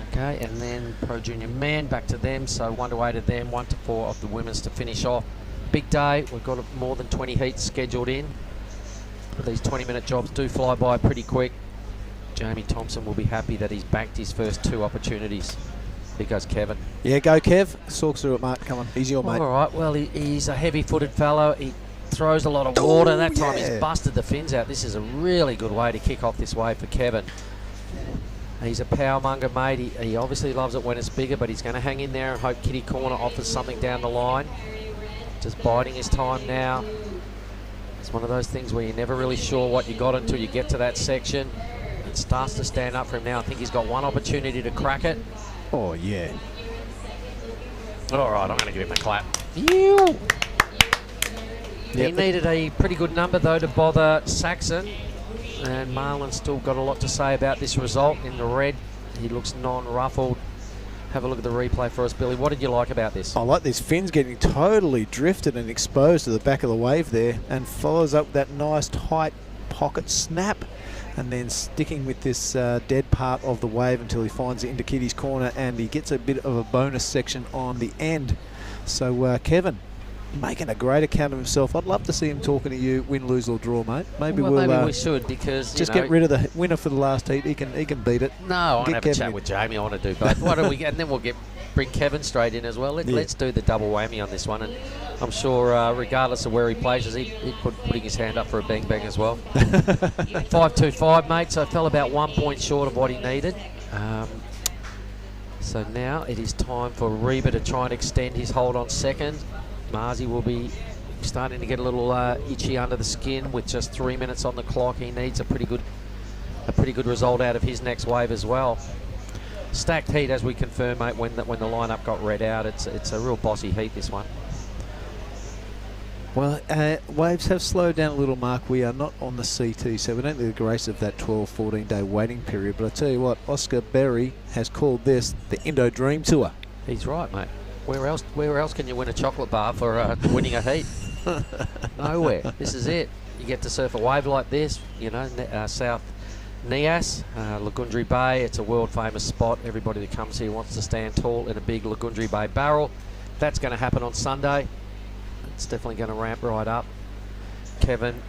Okay, and then Pro Junior Men, back to them, so 1 to 8 of them, 1 to 4 of the women's to finish off. Big day, we've got more than 20 heats scheduled in. But these 20-minute jobs do fly by pretty quick. Jamie Thompson will be happy that he's backed his first 2 opportunities. Here goes Kevin. Yeah, go Kev. Talk through it, mate. Come on, he's your mate. All right, well, he's a heavy-footed fellow. He throws a lot of water. That time he's busted the fins out. This is a really good way to kick off this wave for Kevin. He's a powermonger, mate. He obviously loves it when it's bigger, but he's going to hang in there and hope Kitty Corner offers something down the line. Just biding his time now. It's one of those things where you're never really sure what you got until you get to that section. It starts to stand up for him now. I think he's got one opportunity to crack it. Oh, yeah. All right, I'm going to give him a clap. Yep. He needed a pretty good number, though, to bother Saxon. And Marlon's still got a lot to say about this result. In the red, he looks non-ruffled. Have a look at the replay for us, Billy. What did you like about this? I like these fins getting totally drifted and exposed to the back of the wave there, and follows up that nice tight pocket snap, and then sticking with this dead part of the wave until he finds it into Kitty's corner, and he gets a bit of a bonus section on the end. So Kevin, making a great account of himself. I'd love to see him talking to you, win, lose or draw, mate. Maybe maybe we should, because just get rid of the winner for the last heat. He can beat it. No, I want to have a chat with Jamie. I want to do both. Why don't we get, and then we'll bring Kevin straight in as well. Let's do the double whammy on this one, and I'm sure regardless of where he places, he'd putting his hand up for a bang bang as well. 5-2-5, mate. So fell about 1 point short of what he needed. So now it is time for Reba to try and extend his hold on second. Marzi will be starting to get a little itchy under the skin with just 3 minutes on the clock. He needs a pretty good result out of his next wave as well. Stacked heat, as we confirmed, mate, when the lineup got read out. It's a real bossy heat, this one. Well, waves have slowed down a little, Mark. We are not on the CT, so we don't need the grace of that 12-14 day waiting period. But I tell you what, Oscar Berry has called this the Indo Dream Tour. He's right, mate. Where else can you win a chocolate bar for winning a heat? Nowhere. This is it. You get to surf a wave like this, you know, South Nias, Lagundri Bay. It's a world famous spot. Everybody that comes here wants to stand tall in a big Lagundri Bay barrel. That's going to happen on Sunday. It's definitely going to ramp right up. Kevin,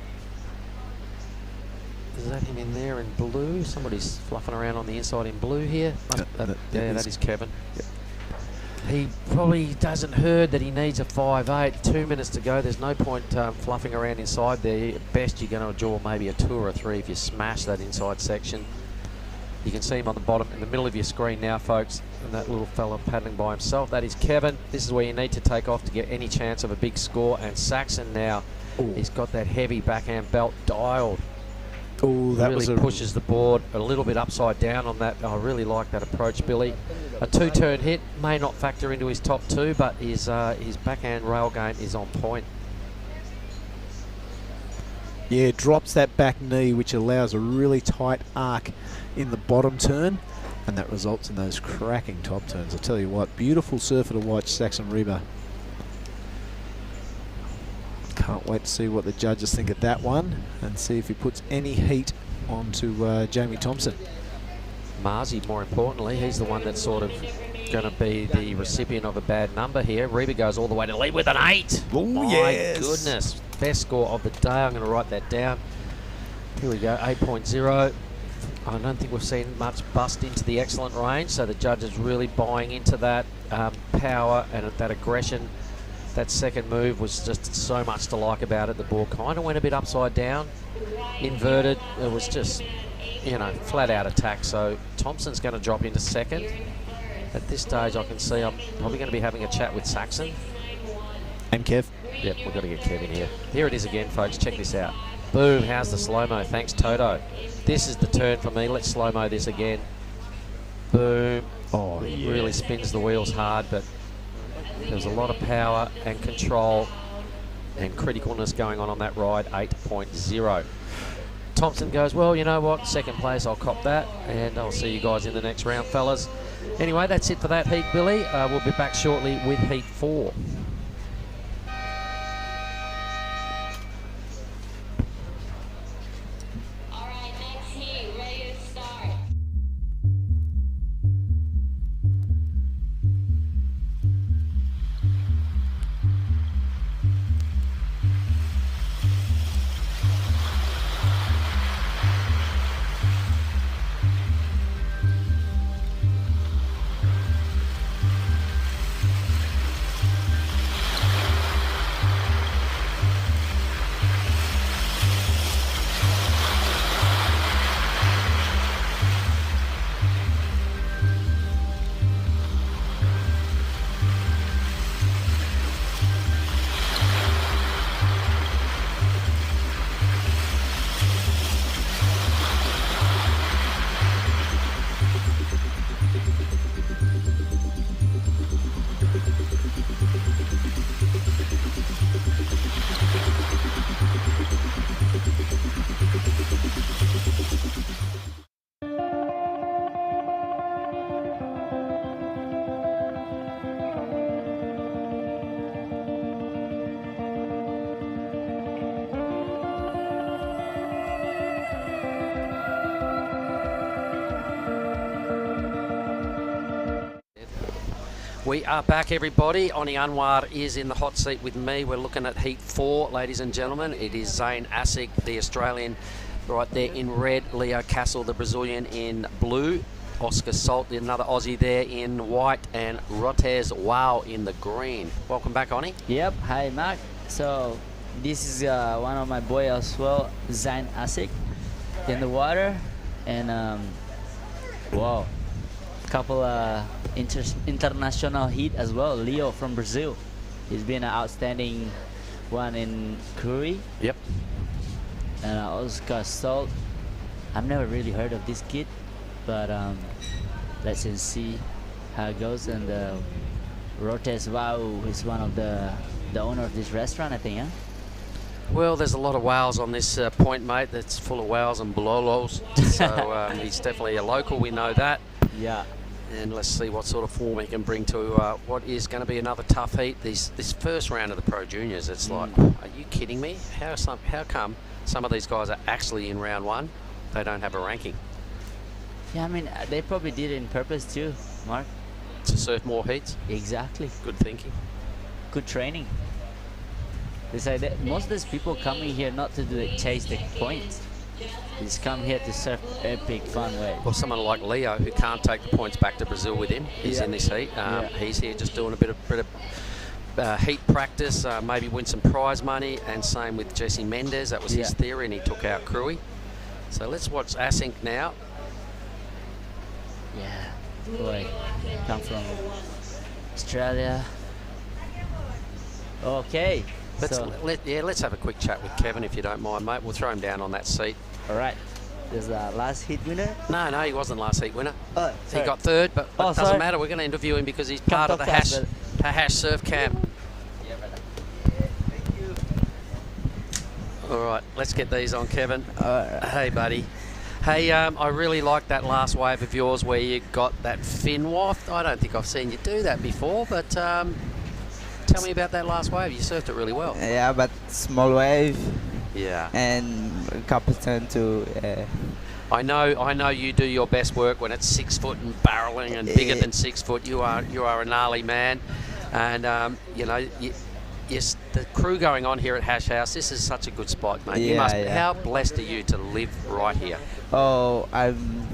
is that him in there in blue? Somebody's fluffing around on the inside in blue here. That is Kevin. Yep. He probably hasn't heard that he needs a 5.8. 2 minutes to go. There's no point fluffing around inside there. At best, you're going to draw maybe a 2 or a 3 if you smash that inside section. You can see him on the bottom, in the middle of your screen now, folks. And that little fella paddling by himself. That is Kevin. This is where you need to take off to get any chance of a big score. And Saxon now, he's got that heavy backhand belt dialed. Oh, that really pushes the board a little bit upside down on that. I really like that approach, Billy. A 2-turn hit may not factor into his top 2, but his backhand rail game is on point. Yeah, drops that back knee, which allows a really tight arc in the bottom turn, and that results in those cracking top turns. I tell you what, beautiful surfer to watch, Saxon Reba. Can't wait to see what the judges think of that one and see if he puts any heat onto Jamie Thompson. Marzi, more importantly, he's the one that's sort of going to be the recipient of a bad number here. Reba goes all the way to lead with an 8. Oh, my goodness. Best score of the day. I'm going to write that down. Here we go, 8.0. I don't think we've seen much bust into the excellent range, so the judge is really buying into that power and that aggression. That second move was just so much to like about it. The ball kind of went a bit upside down, inverted. It was just, you know, flat out attack. So Thompson's going to drop into second. At this stage, I can see I'm probably going to be having a chat with Saxon. And Kev. Yep, we've got to get Kev in here. Here it is again, folks. Check this out. Boom, how's the slow-mo? Thanks, Toto. This is the turn for me. Let's slow-mo this again. Boom. Oh, yeah. Really spins the wheels hard, but there's a lot of power and control and criticalness going on that ride. 8.0. Thompson goes, well, you know what? Second place, I'll cop that. And I'll see you guys in the next round, fellas. Anyway, that's it for that heat, Billy. We'll be back shortly with heat 4. We are back, everybody. Oni Anwar is in the hot seat with me. We're looking at Heat 4, ladies and gentlemen. It is Zane Asic, the Australian, right there in red. Leo Castle, the Brazilian, in blue. Oscar Salt, another Aussie there, in white. And Rotez Wow in the green. Welcome back, Oni. Yep. Hi, Mark. So this is one of my boys as well, Zane Asic, in the water. And wow, couple international heat as well. Leo from Brazil, he's been an outstanding one in Curry. Yep. And Oscar Salt, I've never really heard of this kid, but let's just see how it goes. And Rotes Wow is one of the owner of this restaurant, I think, huh? Well, there's a lot of whales on this point, mate. That's full of whales and bololos. So he's definitely a local, we know that. Yeah. And let's see what sort of form he can bring to what is going to be another tough heat. This first round of the Pro Juniors, it's like, are you kidding me? How come some of these guys are actually in round one? They don't have a ranking. Yeah, I mean, they probably did it in purpose too, Mark. To surf more heats? Exactly. Good thinking. Good training. They say that most of these people coming here not to chase the points. He's come here to surf epic fun way. Well, someone like Leo, who can't take the points back to Brazil with him, he's in this heat. He's here just doing a bit of heat practice, maybe win some prize money, and same with Jesse Mendez. That was his theory, and he took out Cruy. So let's watch Asink now. Yeah, boy, come from Australia. Okay. Let's have a quick chat with Kevin, if you don't mind, mate. We'll throw him down on that seat. All right. There's the last heat winner? No, he wasn't last heat winner. Oh, he got third, but it doesn't matter. We're going to interview him because he's part of the hash surf camp. Yeah, brother. Thank you. All right, let's get these on, Kevin. Hey, buddy. Hey, I really like that last wave of yours where you got that fin waft. I don't think I've seen you do that before, but tell me about that last wave. You surfed it really well. Yeah, but small wave. Yeah. And a couple turn to. I know you do your best work when it's 6 foot and barreling and bigger than 6 foot. You are a gnarly man, and you know. Yes, the crew going on here at Hash House, this is such a good spot, mate. How blessed are you to live right here? Oh, I'm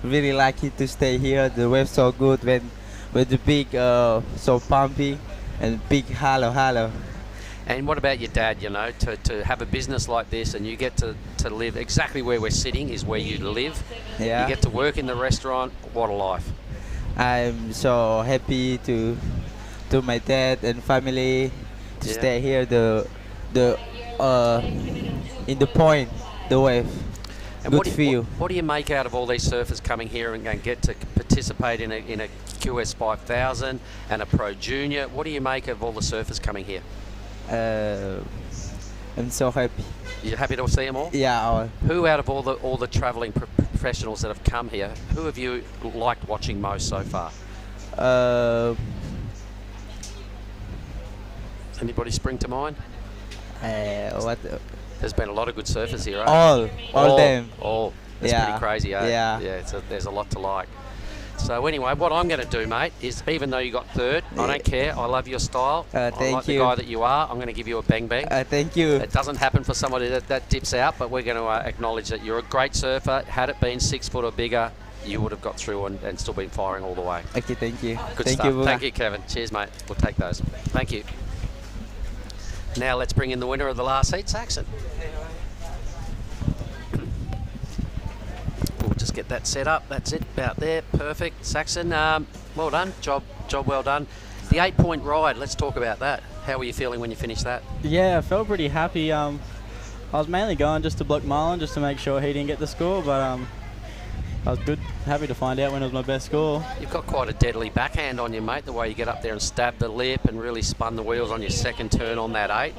really lucky to stay here. The wave's so good with the big, so pumpy and big halo. And what about your dad, you know, to have a business like this and you get to live exactly where we're sitting is where you live. Yeah. You get to work in the restaurant. What a life. I'm so happy to my dad and family. To stay here, in the point, the wave. And good feel. What do you make out of all these surfers coming here and get to participate in a QS 5000 and a Pro Junior? What do you make of all the surfers coming here? I'm so happy. You're happy to see them all? Yeah. Who out of all the travelling professionals that have come here, who have you liked watching most so far? Anybody spring to mind? What? There's been a lot of good surfers here, right? All them. All. It's pretty crazy, eh? Yeah. There's a lot to like. So anyway, what I'm going to do, mate, is even though you got third, I don't care. I love your style. I like the guy that you are. I'm going to give you a bang bang. Thank you. It doesn't happen for somebody that dips out, but we're going to acknowledge that you're a great surfer. Had it been 6 foot or bigger, you would have got through and still been firing all the way. Okay, thank you. Good stuff. Thank you, Kevin. Cheers, mate. We'll take those. Thank you. Now let's bring in the winner of the last heat, Saxon. We'll just get that set up. That's it, about there. Perfect. Saxon, well done. Job well done. The 8-point ride, let's talk about that. How were you feeling when you finished that? Yeah, I felt pretty happy. I was mainly going just to block Marlon, just to make sure he didn't get the score, but I was happy to find out when it was my best score. You've got quite a deadly backhand on you, mate, the way you get up there and stab the lip and really spun the wheels on your second turn on that 8.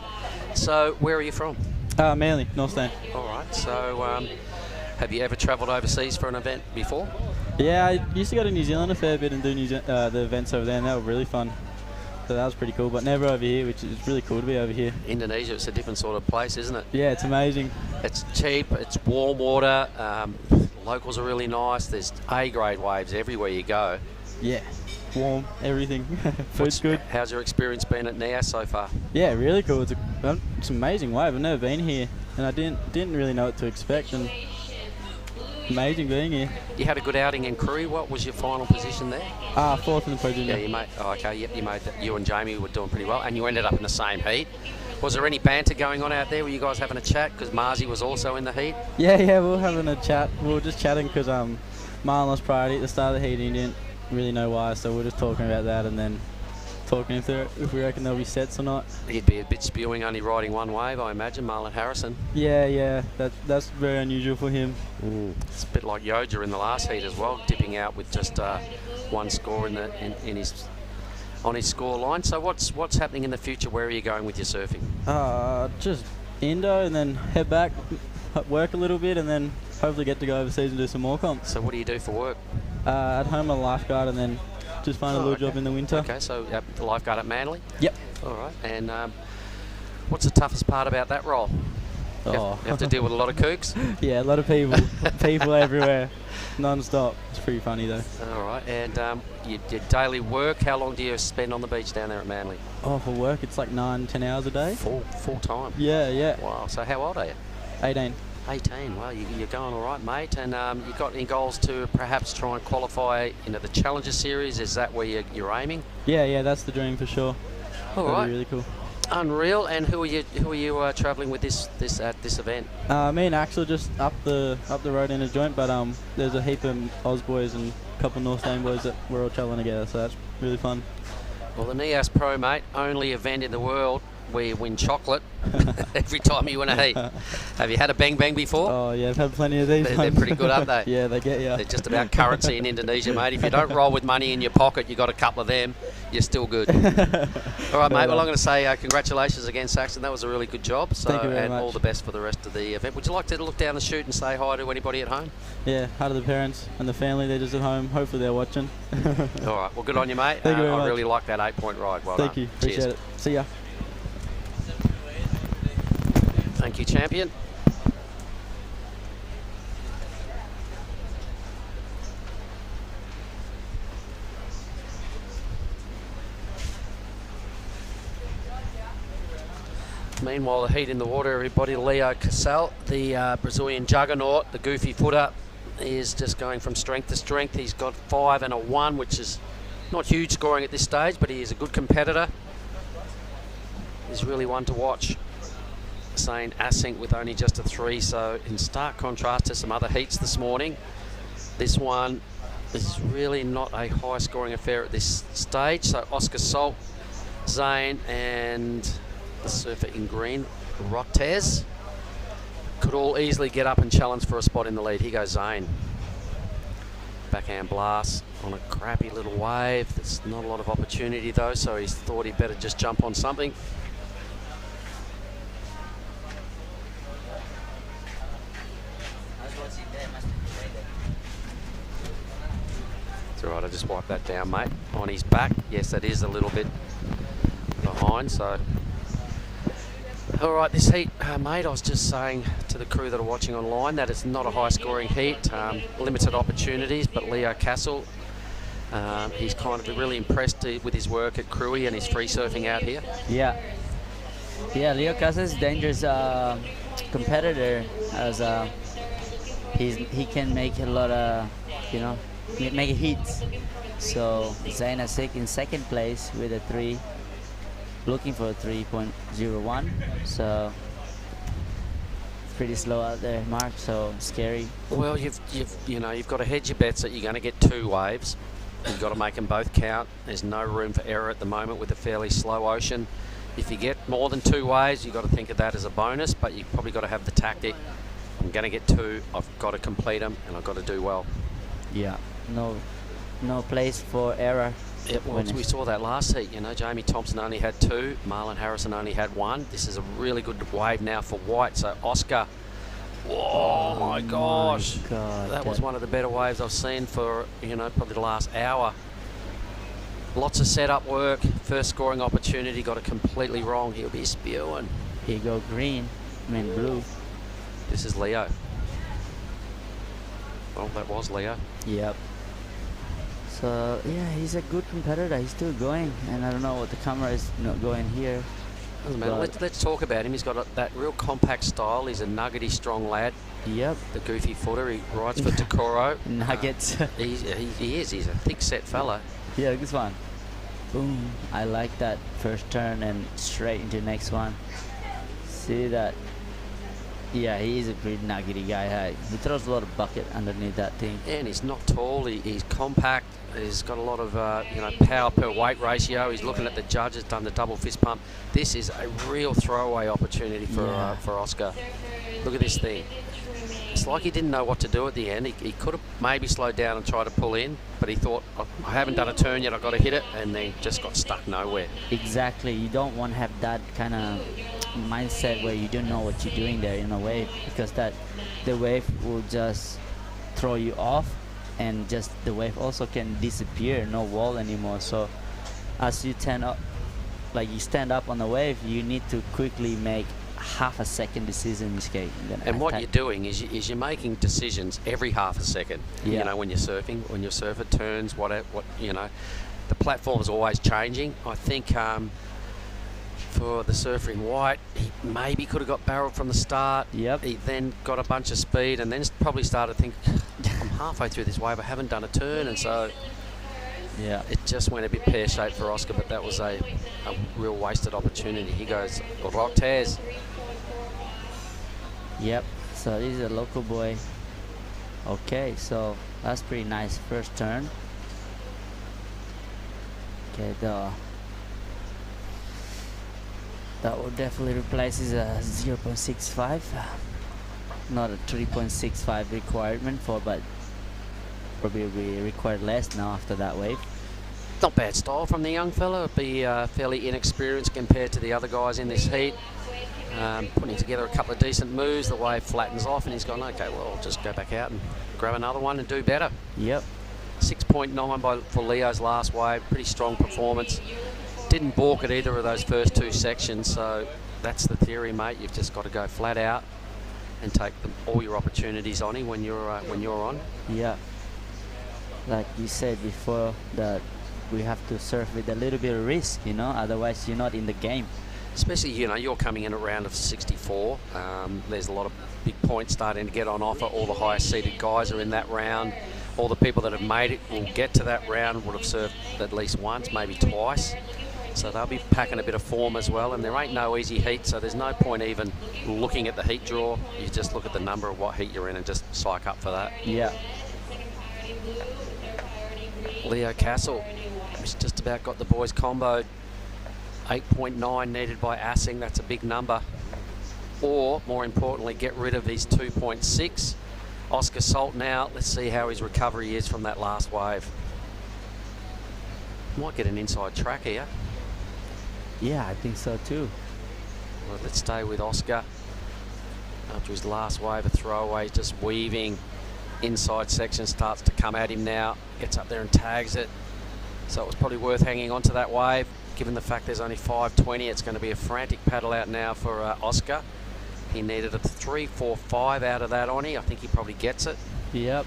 So where are you from? Manly, North Stand. All right, so have you ever travelled overseas for an event before? Yeah, I used to go to New Zealand a fair bit and do the events over there, and they were really fun. So that was pretty cool, but never over here, which is really cool to be over here. Indonesia, it's a different sort of place, isn't it? Yeah, it's amazing. It's cheap, it's warm water, locals are really nice, there's A-grade waves everywhere you go. Yeah. warm, everything. Food's good. How's your experience been at Nias so far? Yeah, really cool. It's an amazing wave. I've never been here, and I didn't really know what to expect. And amazing being here. You had a good outing in Crewe. What was your final position there? Fourth in the Pro Junior. Yeah, you made. Oh, okay. Yep, you made. You and Jamie were doing pretty well, and you ended up in the same heat. Was there any banter going on out there? Were you guys having a chat? Because Marzi was also in the heat. Yeah, we were having a chat. We were just chatting because Marlon lost priority at the start of the heat. And he didn't really know why, so we were just talking about that and then talking if we reckon there'll be sets or not. He'd be a bit spewing, only riding one wave, I imagine. Marlon Harrison. Yeah. That's very unusual for him. It's a bit like Yoja in the last heat as well, dipping out with just one score in his on his score line. So what's happening in the future? Where are you going with your surfing? Just Indo and then head back, work a little bit, and then hopefully get to go overseas and do some more comps. So what do you do for work? At home, I'm a lifeguard, and then just find a little job in the winter. Okay, so the lifeguard at Manly? Yep. All right. And what's the toughest part about that role? You have to deal with a lot of kooks? Yeah, a lot of people. People everywhere. Non-stop. It's pretty funny, though. All right. And your daily work, how long do you spend on the beach down there at Manly? Oh, for work, it's like 9-10 hours a day. Full time? Yeah. Wow. So how old are you? 18. 18. Well, you're going all right, mate. And you got any goals to perhaps try and qualify into the Challenger Series? Is that where you're aiming? Yeah, that's the dream for sure. All That'd right. be really cool. Unreal. And who are you travelling with at this event? Me and Axel just up the road in a joint, but there's a heap of Oz boys and a couple of North Dane boys that we're all travelling together, so that's really fun. Well, the Nias Pro, mate, only event in the world where you win chocolate every time you win a heat. Have you had a bang bang before? Oh yeah, I've had plenty of these. They're pretty good, aren't they? Yeah, they get you. They're just about currency in Indonesia, mate. If you don't roll with money in your pocket, you got a couple of them, you're still good. All right, mate. Well, I'm going to say congratulations again, Saxon. That was a really good job. So, Thank you very much. All the best for the rest of the event. Would you like to look down the chute and say hi to anybody at home? Yeah, hi to the parents and the family. They're just at home. Hopefully they're watching. All right. Well, good on you, mate. Thank you very I much. really like that 8-point ride. Well Thank done. you. Appreciate it. See ya. Thank you, champion. Meanwhile, the heat in the water, everybody. Leo Casal, the Brazilian juggernaut, the goofy footer, is just going from strength to strength. He's got 5 and a 1, which is not huge scoring at this stage, but he is a good competitor. He's really one to watch. Saying Async with only just a 3, so in stark contrast to some other heats this morning, this one is really not a high scoring affair at this stage. So Oscar Salt, Zane, and the surfer in green, Rotes, could all easily get up and challenge for a spot in the lead. Here goes Zane. Backhand blast on a crappy little wave. There's not a lot of opportunity though, so he thought he'd better just jump on something. It's all right, I just wiped that down, mate. On his back. Yes, that is a little bit behind, so. All right, this heat, mate, I was just saying to the crew that are watching online that it's not a high-scoring heat, limited opportunities, but Leo Castle, he's kind of really impressed with his work at Crewe and his free surfing out here. Yeah, Leo Castle is a dangerous competitor, as he can make a lot of, make hits. So Zaina Sik in second place with a 3, looking for a 3.01. So it's pretty slow out there, Mark. So scary. Well, you've got to hedge your bets that you're going to get 2 waves. You've got to make them both count. There's no room for error at the moment with a fairly slow ocean. If you get more than 2 waves, you've got to think of that as a bonus, but you've probably got to have the tactic. I'm going to get 2, I've got to complete them, and I've got to do well. Yeah, no place for error. Yeah, well, we saw that last heat, Jamie Thompson only had 2, Marlon Harrison only had 1. This is a really good wave now for White, so Oscar, oh my gosh, that was one of the better waves I've seen for, probably the last hour. Lots of setup work, first scoring opportunity, got it completely wrong. He'll be spewing. Here you go, green, blue. This is Leo. Well, that was Leo. Yep. So yeah, he's a good competitor. He's still going, and I don't know what the camera is not going here. Doesn't matter. Let's talk about him. He's got that real compact style. He's a nuggety, strong lad. Yep. The goofy footer. He rides for Takoro. Nuggets. He is. He's a thick-set fella. Yeah, this one. Boom. I like that first turn and straight into the next one. See that? Yeah, he is a pretty nuggety guy. Hey, he throws a lot of bucket underneath that thing. And he's not tall. He's compact. He's got a lot of power per weight ratio. He's looking at the judges, done the double fist pump. This is a real throwaway opportunity for Oscar. Look at this thing. It's like he didn't know what to do at the end. He could have maybe slowed down and tried to pull in, but he thought, I haven't done a turn yet, I've got to hit it, and then just got stuck nowhere. Exactly. You don't want to have that kind of mindset where you don't know what you're doing there in a wave, because the wave will just throw you off, and just the wave also can disappear, no wall anymore. So as you stand up on the wave, you need to quickly make half a second decision skate. And what you're doing is you're making decisions every half a second. Yeah. You know, when you're surfing, when your surfer turns, what the platform's always changing. I think for the surfer in white, he maybe could have got barreled from the start. Yep. He then got a bunch of speed and then probably started to think, I'm halfway through this wave, I haven't done a turn, and so yeah, it just went a bit pear-shaped for Oscar, but that was a real wasted opportunity. He goes, rock tears. Yep, so this is a local boy. Okay, so that's pretty nice first turn. Okay, that will definitely replace his 0.65. Not a 3.65 requirement but probably we required less now after that wave. Not bad style from the young fella. Be fairly inexperienced compared to the other guys in this heat. Putting together a couple of decent moves, the wave flattens off and he's gone, okay, well, I'll just go back out and grab another one and do better. Yep. 6.9 for Leo's last wave, pretty strong performance. Didn't balk at either of those first two sections, so that's the theory, mate. You've just got to go flat out and take all your opportunities on him when you're on. Yeah. Like you said before, that we have to surf with a little bit of risk, otherwise you're not in the game. Especially, you're coming in a round of 64. There's a lot of big points starting to get on offer. All the highest seeded guys are in that round. All the people that have made it will get to that round, would have surfed at least once, maybe twice. So they'll be packing a bit of form as well. And there ain't no easy heat, so there's no point even looking at the heat draw. You just look at the number of what heat you're in and just psych up for that. Yeah. Leo Castle has just about got the boys comboed. 8.9 needed by Assing, that's a big number. Or, more importantly, get rid of his 2.6. Oscar Salt now, let's see how his recovery is from that last wave. Might get an inside track here. Yeah, I think so too. Well, let's stay with Oscar. After his last wave, a throwaway, just weaving. Inside section starts to come at him now. Gets up there and tags it. So it was probably worth hanging on to that wave. Given the fact there's only 5.20, it's going to be a frantic paddle out now for Oscar. He needed a 3.45 out of that on him. I think he probably gets it. Yep.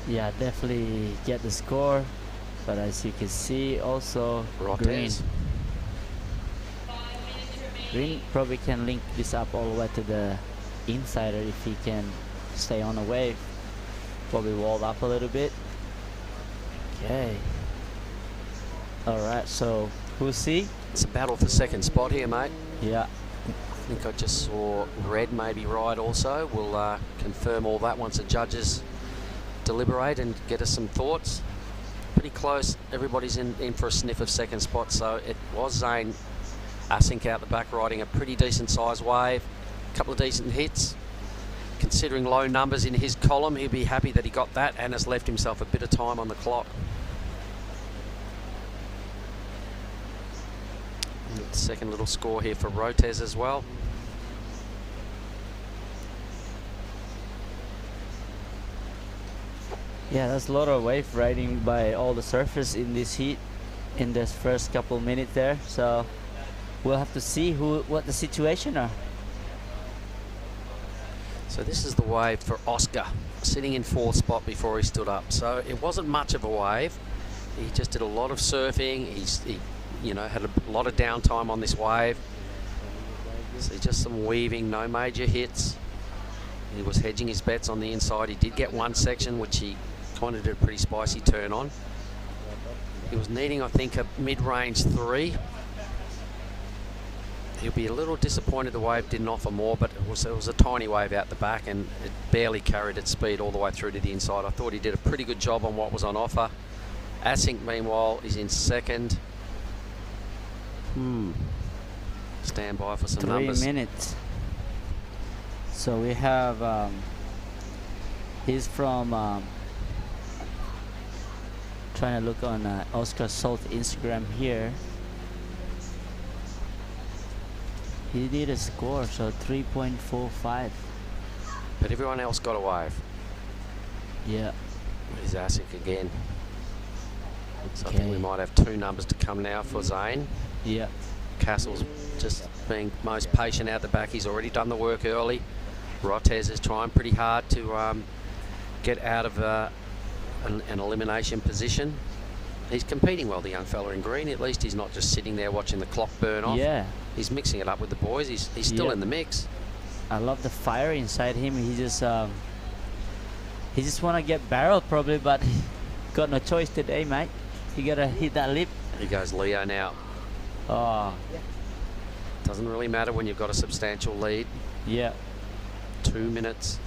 Yeah, definitely get the score. But as you can see, also Green probably can link this up all the way to the insider if he can stay on the wave. Probably walled up a little bit. Okay. Alright, so we'll see. It's a battle for second spot here, mate. Yeah. I think I just saw red maybe right also. We'll confirm all that once the judges deliberate and get us some thoughts. Pretty close. Everybody's in for a sniff of second spot, so it was Zane Assink out the back riding a pretty decent size wave. A couple of decent hits. Considering low numbers in his column, he'd be happy that he got that and has left himself a bit of time on the clock. Second little score here for Rotez as well. Yeah, that's a lot of wave riding by all the surfers in this heat, in this first couple minutes there. So we'll have to see what the situation are. So this is the wave for Oscar, sitting in 4th spot before he stood up. So it wasn't much of a wave. He just did a lot of surfing. He had a lot of downtime on this wave. So just some weaving, no major hits. He was hedging his bets on the inside. He did get one section which he kind of did a pretty spicy turn on. He was needing, I think, a mid-range 3. He'll be a little disappointed the wave didn't offer more, but it was a tiny wave out the back and it barely carried its speed all the way through to the inside. I thought he did a pretty good job on what was on offer. Asink, meanwhile, is in 2nd. Stand by for some 3 numbers. 3 minutes. So we have, he's from, trying to look on Oscar Salt Instagram here. He did a score, so 3.45. But everyone else got a wave. Yeah. Here's Asik again. So I think we might have 2 numbers to come now for Zane. Yeah. Castle's just being most patient out the back. He's already done the work early. Rotez is trying pretty hard to get out of an elimination position. He's competing well, the young fella in green. At least he's not just sitting there watching the clock burn off. Yeah. He's mixing it up with the boys. He's still in the mix. I love the fire inside him. He just want to get barreled probably, but got no choice today, mate. You gotta hit that lip. Here goes Leo now. Oh. Doesn't really matter when you've got a substantial lead. Yeah. 2 minutes.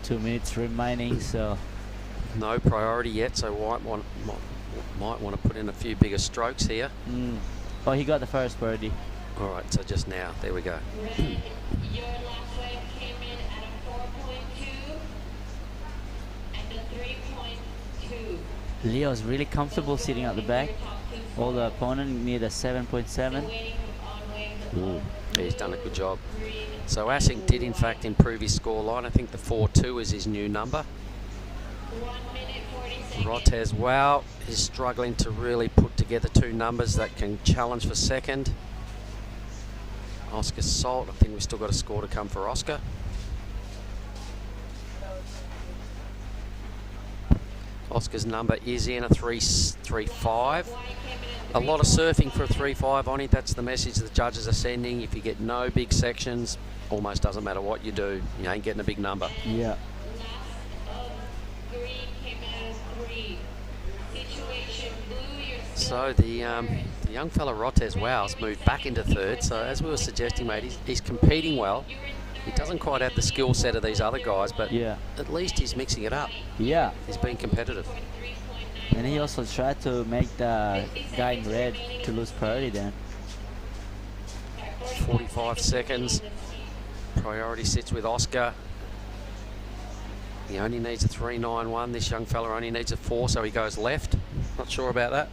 2 minutes remaining, so. No priority yet, so might want to put in a few bigger strokes here. Oh, he got the first birdie. All right, so just now. There we go. Your last wave came in at a 4.2 and a 3.2. Leo's really comfortable sitting at the back. All the opponent need a 7.7. He's done a good job. So Asink did in fact improve his score line. I think the 4.2 is his new number. 1 minute 40 seconds. Rotez, wow, is struggling to really put together 2 numbers that can challenge for 2nd. Oscar Salt, I think we've still got a score to come for Oscar. Oscar's number is in a 3.35. A lot of surfing for a 3.5 on it. That's the message the judges are sending. If you get no big sections, almost doesn't matter what you do. You ain't getting a big number. Yeah. So the young fella Rotez, wow, has moved back into 3rd. So as we were suggesting, mate, he's competing well. He doesn't quite have the skill set of these other guys, but at least he's mixing it up. Yeah. He's being competitive. And he also tried to make the guy in red to lose priority then. 45 seconds. Priority sits with Oscar. He only needs a 3.91. This young fella only needs a 4, so he goes left. Not sure about that.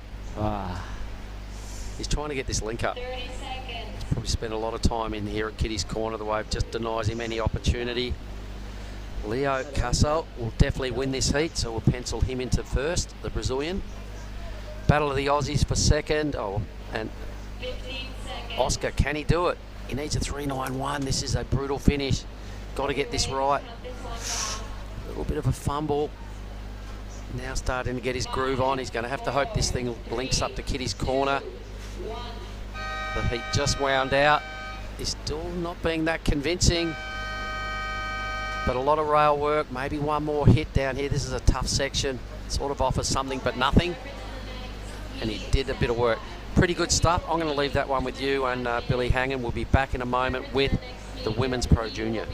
He's trying to get this link up. 30 seconds. He's probably spent a lot of time in here at Kitty's corner. The wave just denies him any opportunity. Leo Casal will definitely win this heat, so we'll pencil him into 1st, the Brazilian. Battle of the Aussies for 2nd. Oh, and 15 seconds. Oscar, can he do it? He needs a 3.91. This is a brutal finish. Got to get this right. A little bit of a fumble. Now starting to get his groove on. He's going to have to hope this thing links up to Kitty's corner. The heat just wound out. He's still not being that convincing. But a lot of rail work, maybe one more hit down here. This is a tough section. Sort of offers something but nothing. And he did a bit of work. Pretty good stuff. I'm going to leave that one with you and Billy Hangen. We'll be back in a moment with the Women's Pro Junior.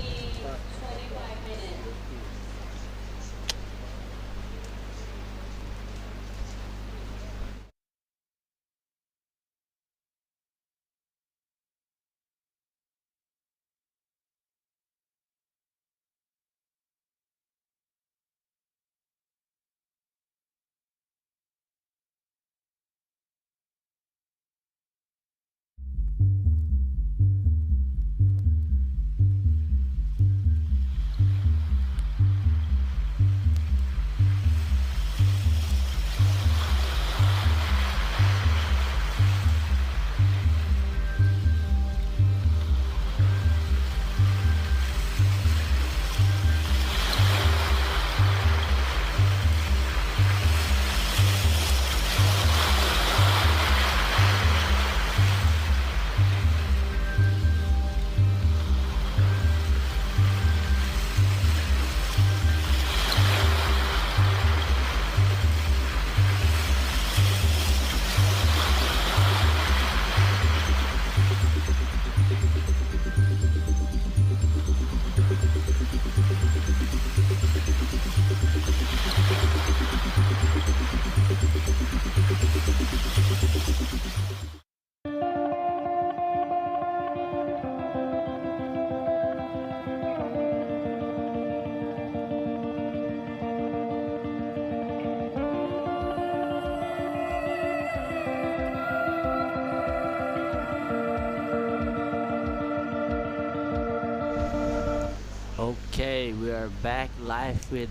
Okay, we are back live with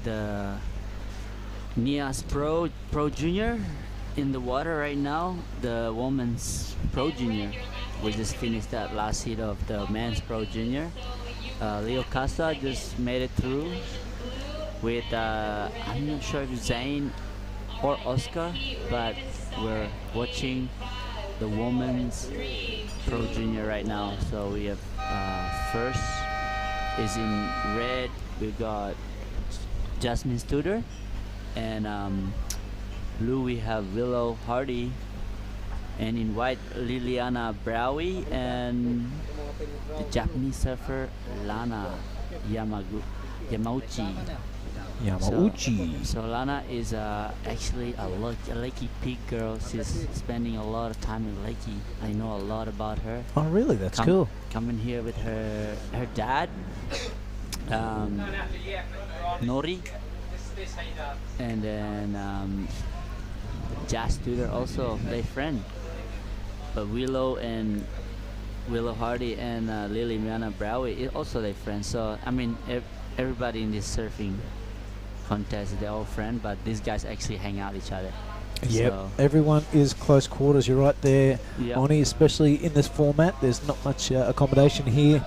Nias Pro Junior in the water right now. The women's Pro Junior. We just finished that last heat of the men's Pro Junior. Leo Casa just made it through with I'm not sure if Zane or Oscar, but we're watching the women's Pro Junior right now. So we have first is in red, we got Jasmine Studer, and blue we have Willow Hardy, and in white Liliana Browie, and the Japanese surfer Lana Yamauchi. So Lana is actually a Lakey Peak girl. She's spending a lot of time in Lakey. I know a lot about her. Oh, really? That's cool. Coming here with her dad, Nori, and then Jazz Tudor also, they friend. But Willow Hardy and Liliana Browie is also their friends. So I mean, everybody in this surfing contest, they're all friends, but these guys actually hang out each other. Yep, so everyone is close quarters. You're right there, Yep. Oni, especially in this format. There's not much accommodation here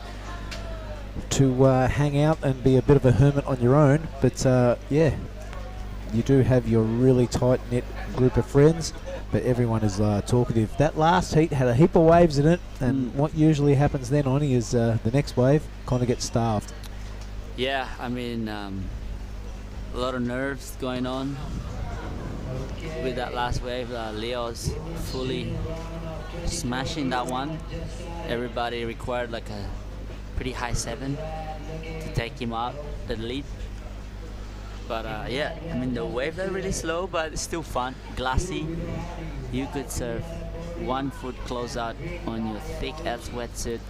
to hang out and be a bit of a hermit on your own. But yeah, you do have your really tight-knit group of friends, but everyone is talkative. That last heat had a heap of waves in it, and what usually happens then, Oni, is the next wave kind of gets starved. Yeah, I mean, a lot of nerves going on with that last wave. Leo's fully smashing that one. Everybody required like a pretty high 7 to take him out the lead. But yeah, I mean, the waves are really slow, but it's still fun. Glassy. You could surf 1 foot close out on your thick ass wetsuit,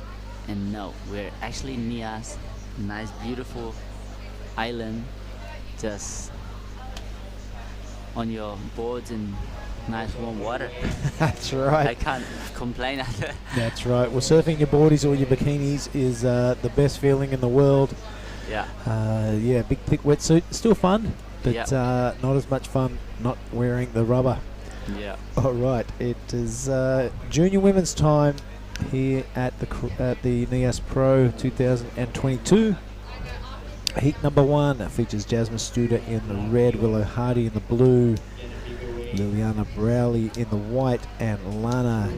and no, we're actually in Nias, nice beautiful island, just on your boards in nice warm water. That's right. I can't complain at that. That's right. Well, surfing your boardies or your bikinis is the best feeling in the world. Yeah. Yeah, big thick wetsuit, still fun, but Yep. not as much fun not wearing the rubber. Yeah. All right, it is junior women's time here at the Nias Pro 2022. Heat number 1 features Jasmine Studer in the red, Willow Hardy in the blue, Liliana Browie in the white, and Lana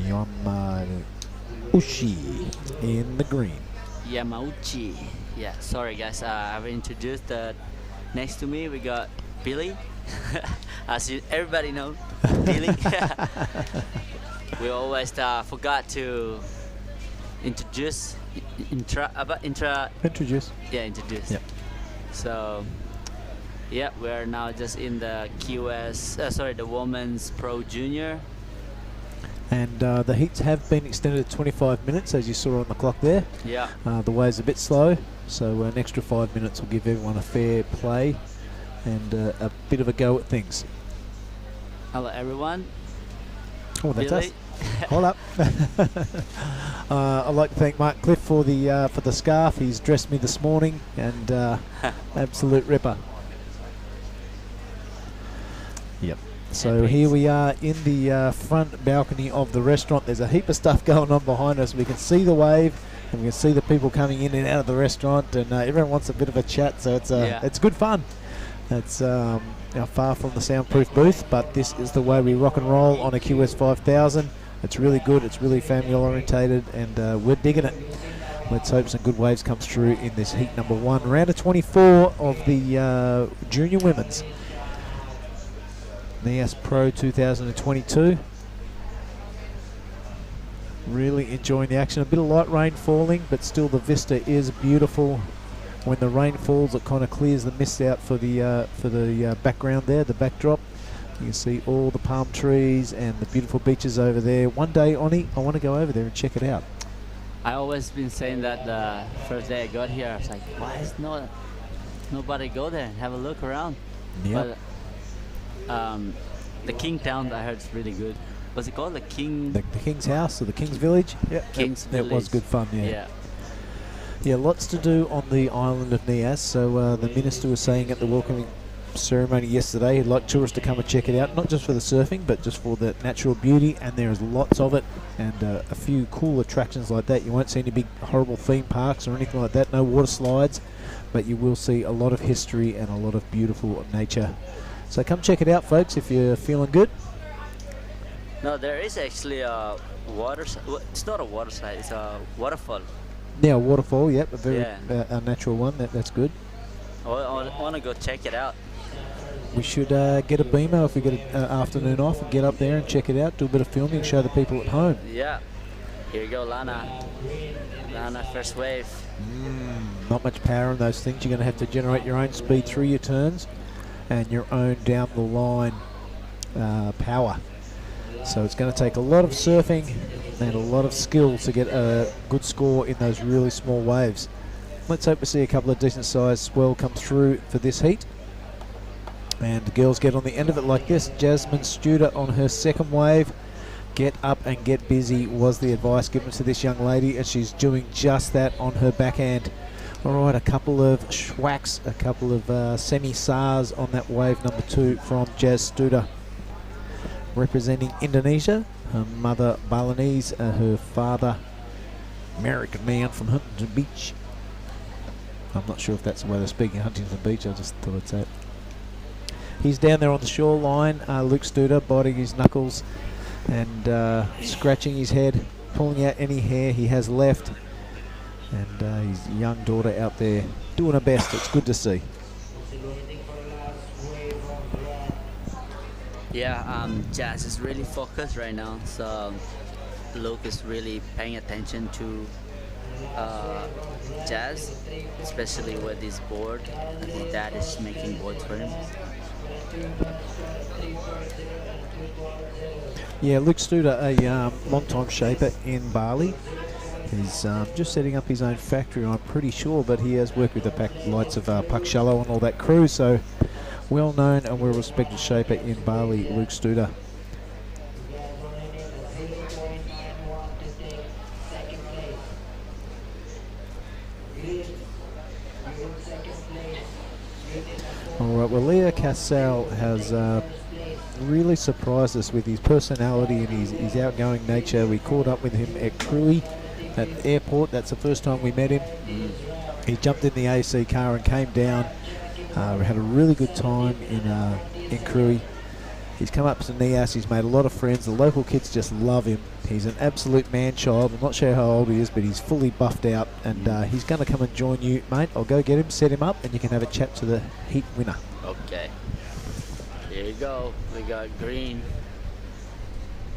Yamauchi in the green. Yamauchi. Yeah, sorry guys, I've introduced next to me we got Billy. As everybody knows, Billy. We always forgot to introduce. Introduce. Yeah, introduce. Yep. So, yeah, we're now just in the the Women's Pro Junior. And the heats have been extended to 25 minutes, as you saw on the clock there. Yeah. The wave's a bit slow, so an extra 5 minutes will give everyone a fair play and a bit of a go at things. Hello, everyone. Oh, that's Billy. us. Hold up. I'd like to thank Mark Cliff for the scarf. He's dressed me this morning, and absolute ripper. Yep. So here we are in the front balcony of the restaurant. There's a heap of stuff going on behind us. We can see the wave, and we can see the people coming in and out of the restaurant, and everyone wants a bit of a chat. So it's good fun. It's far from the soundproof booth, but this is the way we rock and roll on a QS 5000. It's really good. It's really family orientated, and we're digging it. Let's hope some good waves comes through in this heat number 1, round of 24 of the junior women's Nias Pro 2022. Really enjoying the action. A bit of light rain falling, but still the vista is beautiful. When the rain falls, it kind of clears the mist out for the background there, the backdrop. You can see all the palm trees and the beautiful beaches over there. One day, Oni, I want to go over there and check it out. I always been saying that the first day I got here, I was like, why is nobody go there and have a look around? Yep. But the King Town, I heard, is really good. What's it called? The King's House or the King's Village? Yeah, King's that was Village. good fun. Yeah. Yeah, lots to do on the island of Nias. So the minister was saying at the welcoming ceremony yesterday he'd like tourists to come and check it out, not just for the surfing but just for the natural beauty, and there's lots of it, and a few cool attractions like that. You won't see any big horrible theme parks or anything like that, no water slides, but you will see a lot of history and a lot of beautiful nature. So come check it out, folks, if you're feeling good. No, there is actually a water. It's not a water slide. It's a waterfall. Yeah, waterfall. Yep, a very Yeah. a natural one. That's good. I want to go check it out. We should get a beamer if we get an afternoon off and get up there and check it out, do a bit of filming, show the people at home. Yeah. Here you go, Lana. Lana, first wave. Not much power in those things. You're going to have to generate your own speed through your turns and your own down the line power. So it's going to take a lot of surfing and a lot of skill to get a good score in those really small waves. Let's hope we see a couple of decent sized swell come through for this heat. And the girls get on the end of it like this. Jasmine Studer on her second wave. Get up and get busy was the advice given to this young lady, and she's doing just that on her backhand. All right, a couple of schwacks, a couple of semi-sars on that wave number 2 from Jazz Studer. Representing Indonesia, her mother Balinese, her father American man from Huntington Beach. I'm not sure if that's the way they're speaking, Huntington Beach, I just thought I'd say it. He's down there on the shoreline, Luke Studer, biting his knuckles and scratching his head, pulling out any hair he has left. And his young daughter out there doing her best. It's good to see. Yeah, Jazz is really focused right now, so Luke is really paying attention to Jazz, especially with his board. His dad is making boards for him. Yeah, Luke Studer, a long-time shaper in Bali. He's just setting up his own factory, I'm pretty sure, but he has worked with the likes of Puck Shallow and all that crew, so well-known and well-respected shaper in Bali, Luke Studer. All right, well, Leo Casal has really surprised us with his personality and his outgoing nature. We caught up with him at Krui at the airport. That's the first time we met him. He jumped in the AC car and came down. We had a really good time in Krui. He's come up to Nias. He's made a lot of friends. The local kids just love him. He's an absolute man-child. I'm not sure how old he is, but he's fully buffed out, and he's going to come and join you, mate. I'll go get him, set him up, and you can have a chat to the heat winner. Okay. Here you go. We got green.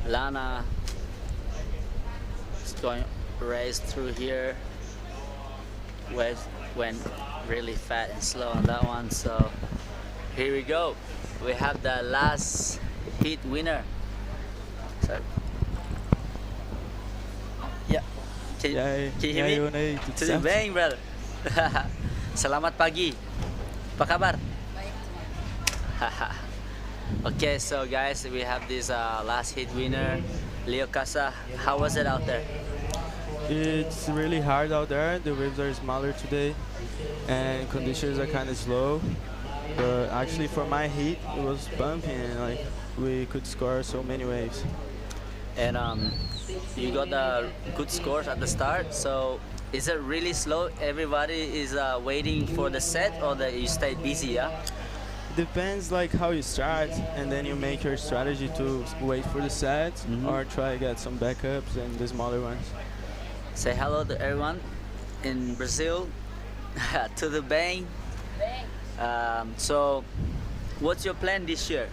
Lana is going race through here. Went really fat and slow on that one. So here we go. We have the last heat winner. So yeah. Can you hear me? To the bang, brother. Selamat pagi. Apa kabar? Okay, so guys, we have this last hit winner, Leo Casa. How was it out there? It's really hard out there. The waves are smaller today and conditions are kind of slow. But actually for my heat, it was bumping and like we could score so many waves. And you got the good scores at the start, so is it really slow? Everybody is waiting for the set, or that you stay busy, yeah? Depends like how you start, and then you make your strategy to wait for the set or try to get some backups and the smaller ones. Say hello to everyone in Brazil, to the bang. So what's your plan this year?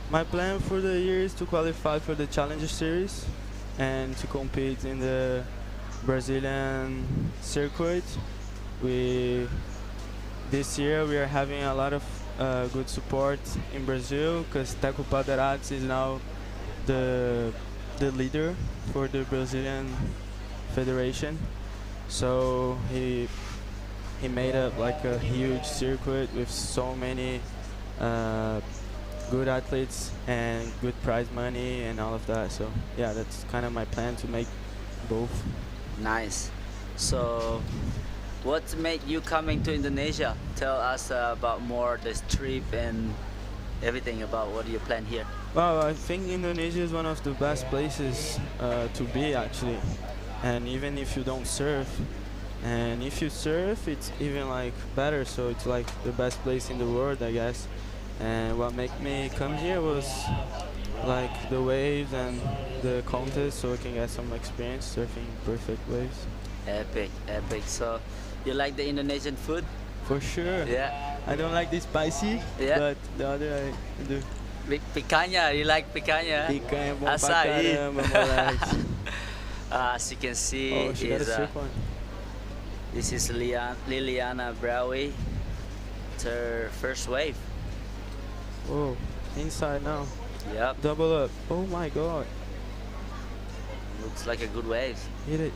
My plan for the year is to qualify for the Challenger Series and to compete in the Brazilian circuit. This year we are having a lot of good support in Brazil because Teco Paderats is now the leader for the Brazilian Federation. So he made up like a huge circuit with so many good athletes and good prize money and all of that. So yeah, that's kind of my plan, to make both. Nice. So, what made you coming to Indonesia? Tell us about more this trip and everything about what you plan here. Well, I think Indonesia is one of the best places to be actually, and even if you don't surf, and if you surf, it's even like better. So it's like the best place in the world, I guess. And what made me come here was like the waves and the contest, so I can get some experience surfing perfect waves. Epic, epic. So, you like the Indonesian food? For sure. Yeah. I don't like the spicy, Yeah. but the other I do. Picanha, you like picanha? Picanha, bom pra Açaí. caramba, moleque. As you can see, Oh, she got a is, surf on. this is Liliana Browie. It's her first wave. Oh, inside now. Yep. Double up. Oh my god. Looks like a good wave. Hit it.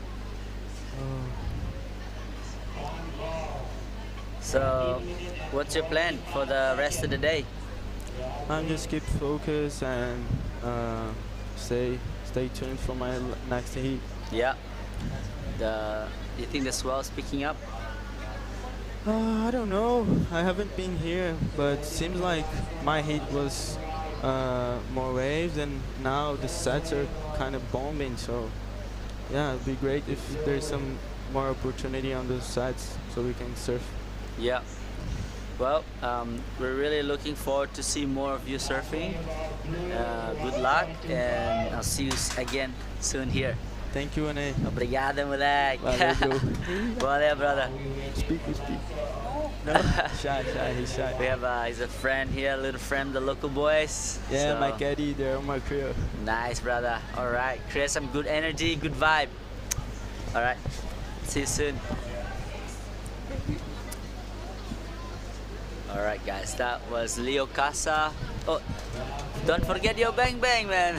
So, what's your plan for the rest of the day? I'm just keep focused and stay tuned for my next heat. Yeah. You think the swell's picking up? I don't know. I haven't been here, but seems like my heat was more waves, and now the sets are kind of bombing. So yeah, it'd be great if there's some more opportunity on those sets so we can surf. Yeah. Well, we're really looking forward to see more of you surfing. Good luck, and I'll see you again soon here. Thank you, Ane. Obrigado, moleque. Valeu, bro. Valeu, brother. Speak. No, shy, he's shy. We have he's a friend here, a little friend, the local boys. Yeah, So, my caddy, they're on my crew. nice, brother. All right, create some good energy, good vibe. All right, see you soon. All right, guys, that was Leo Casa. Oh, don't forget your bang bang, man.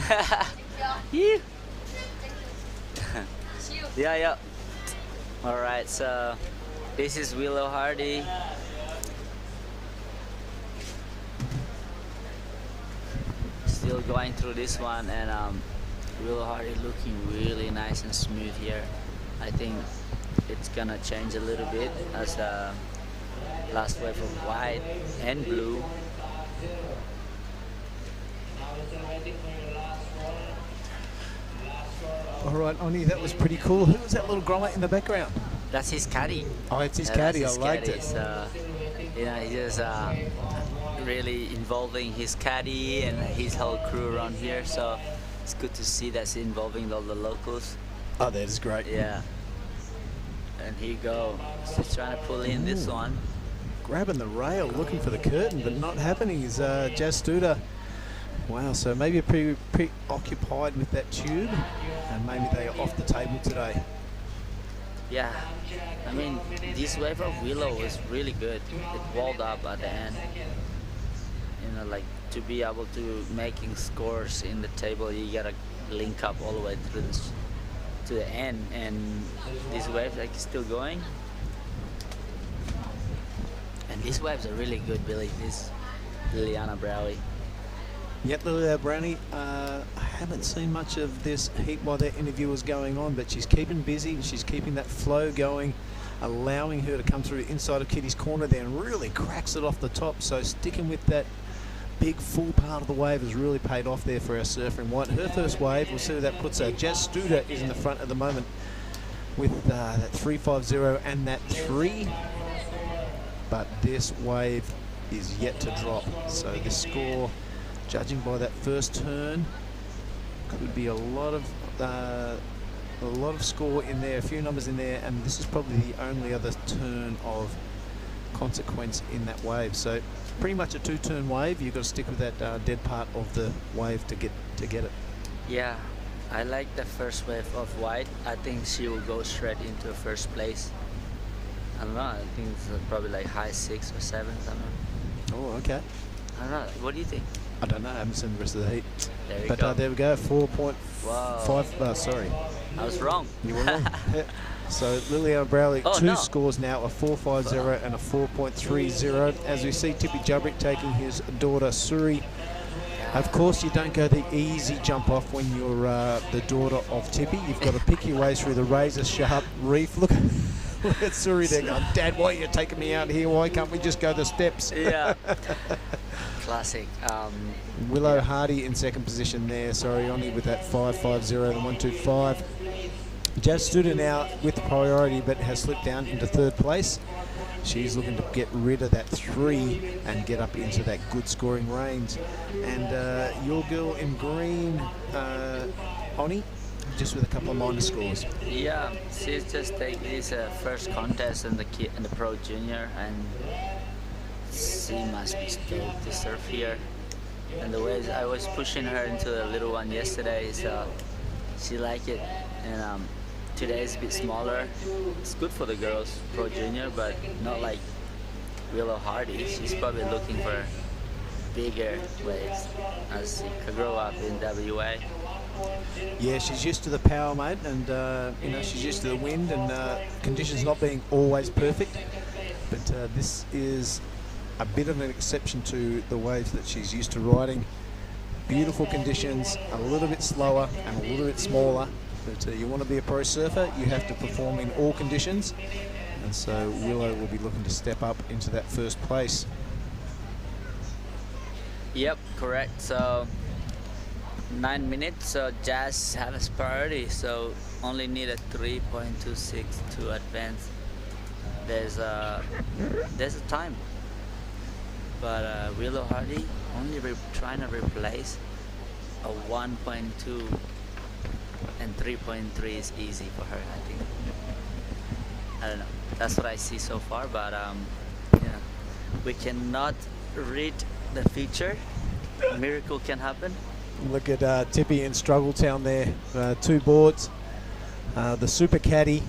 Yeah. Yeah. All right, so this is Willow Hardy. Still going through this one, and Willow Hardy looking really nice and smooth here. I think it's gonna change a little bit as last wave of white and blue. All right, Oni, that was pretty cool. Who was that little grommet in the background? That's his caddy. Oh, it's his Yeah, caddy. I that's his liked caddy. it. So, he's just really involving his caddy and his whole crew around here. So it's good to see that's involving all the locals. Oh, that is great. Yeah. And here you go. He's trying to pull in this one. Grabbing the rail, looking for the curtain, but not happening. Is Jazz Studer. Wow, so maybe preoccupied with that tube, and maybe they are off the table today. Yeah. I mean, this wave of Willow is really good. It walled up at the end. You know, like to be able to making scores in the table, you gotta link up all the way through this to the end, and these waves like still going. And these waves are really good, Billy. This Liliana Browie. Yet Lilia Brownie, I haven't seen much of this heat while that interview was going on, but she's keeping busy. She's keeping that flow going, allowing her to come through inside of Kitty's corner there and really cracks it off the top. So sticking with that big full part of the wave has really paid off there for our surfer in white. Her first wave, we'll see where that puts her. Jazz Studer is in the front at the moment with that 350 and that 3. But this wave is yet to drop. So this score, judging by that first turn, could be a lot of score in there, a few numbers in there, and this is probably the only other turn of consequence in that wave. So pretty much a 2-turn wave. You've got to stick with that dead part of the wave to get it. Yeah, I like the first wave of white. I think she will go straight into first place. I don't know. I think it's probably like high 6 or 7. I don't know. Oh, okay. I don't know. What do you think? I don't know. I haven't seen the rest of the heat. There you But go. there we go. 4.5. Whoa. Sorry. I was wrong. You were wrong. Yeah. So Liliana Browley, Oh, two no. scores now, a 4.50 and a 4.30. As we see Tippy Jubrick taking his daughter Suri Of course, you don't go the easy jump off when you're the daughter of Tippy. You've got to pick your way through the razor-sharp reef. Look at Suri there going, Dad, why are you taking me out here? Why can't we just go the steps? Yeah. Classic. Willow Hardy in second position there. Sorry, Oni with that 5.50 and 1.25. Jazz Studer now with the priority, but has slipped down into third place. She's looking to get rid of that 3 and get up into that good scoring range. And your girl in green, Oni, just with a couple of minor scores. Yeah, she's just taking this first contest in the Pro Junior, and she must be stoked to surf here. And the way I was pushing her into the little one yesterday, so she liked it. And today is a bit smaller. It's good for the girls, Pro Junior, but not like Willow Hardy. She's probably looking for bigger waves as she could grow up in WA. Yeah, she's used to the power, mate, and you know, she's used to the wind and conditions not being always perfect. But this is a bit of an exception to the waves that she's used to riding. Beautiful conditions, a little bit slower and a little bit smaller. But you want to be a pro surfer, you have to perform in all conditions. And so Willow will be looking to step up into that first place. Yep, correct. So 9 minutes, so Jazz has priority, so only need a 3.26 to advance. There's a time, but Willow Hardy only trying to replace a 1.2, and 3.3 is easy for her, I think. I don't know, that's what I see so far, but yeah, we cannot read the future. A miracle can happen. Look at Tippy in Struggle Town there, 2 boards. The Super Caddy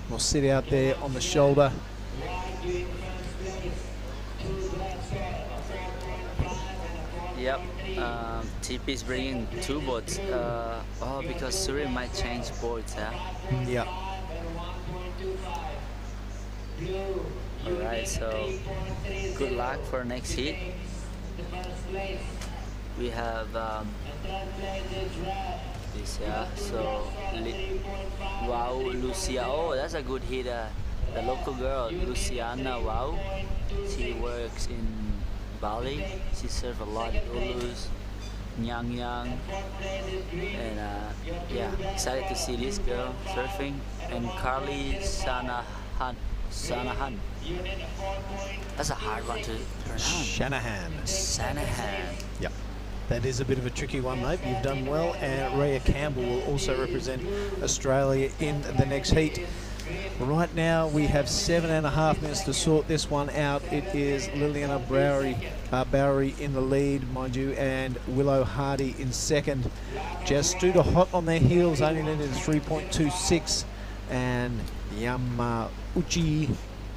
will sit out there on the shoulder. Yep, Tippy's bringing 2 boards. Oh, because Suri might change boards, yeah? Yeah. Alright, so good luck for next heat. We have this, yeah, so wow, Lucia, oh, that's a good hitter. The local girl, Luciana, wow, she works in Bali. She served a lot at Ulus, Nyang Nyang, and yeah, excited to see this girl surfing. And Carly Shanahan. That's a hard one to pronounce. Shanahan. Yep. That is a bit of a tricky one, mate. You've done well, and Rhea Campbell will also represent Australia in the next heat. Right now, we have 7.5 minutes to sort this one out. It is Liliana Bowery in the lead, mind you, and Willow Hardy in second. Jazz Studer hot on their heels, only needed 3.26, and Yamauchi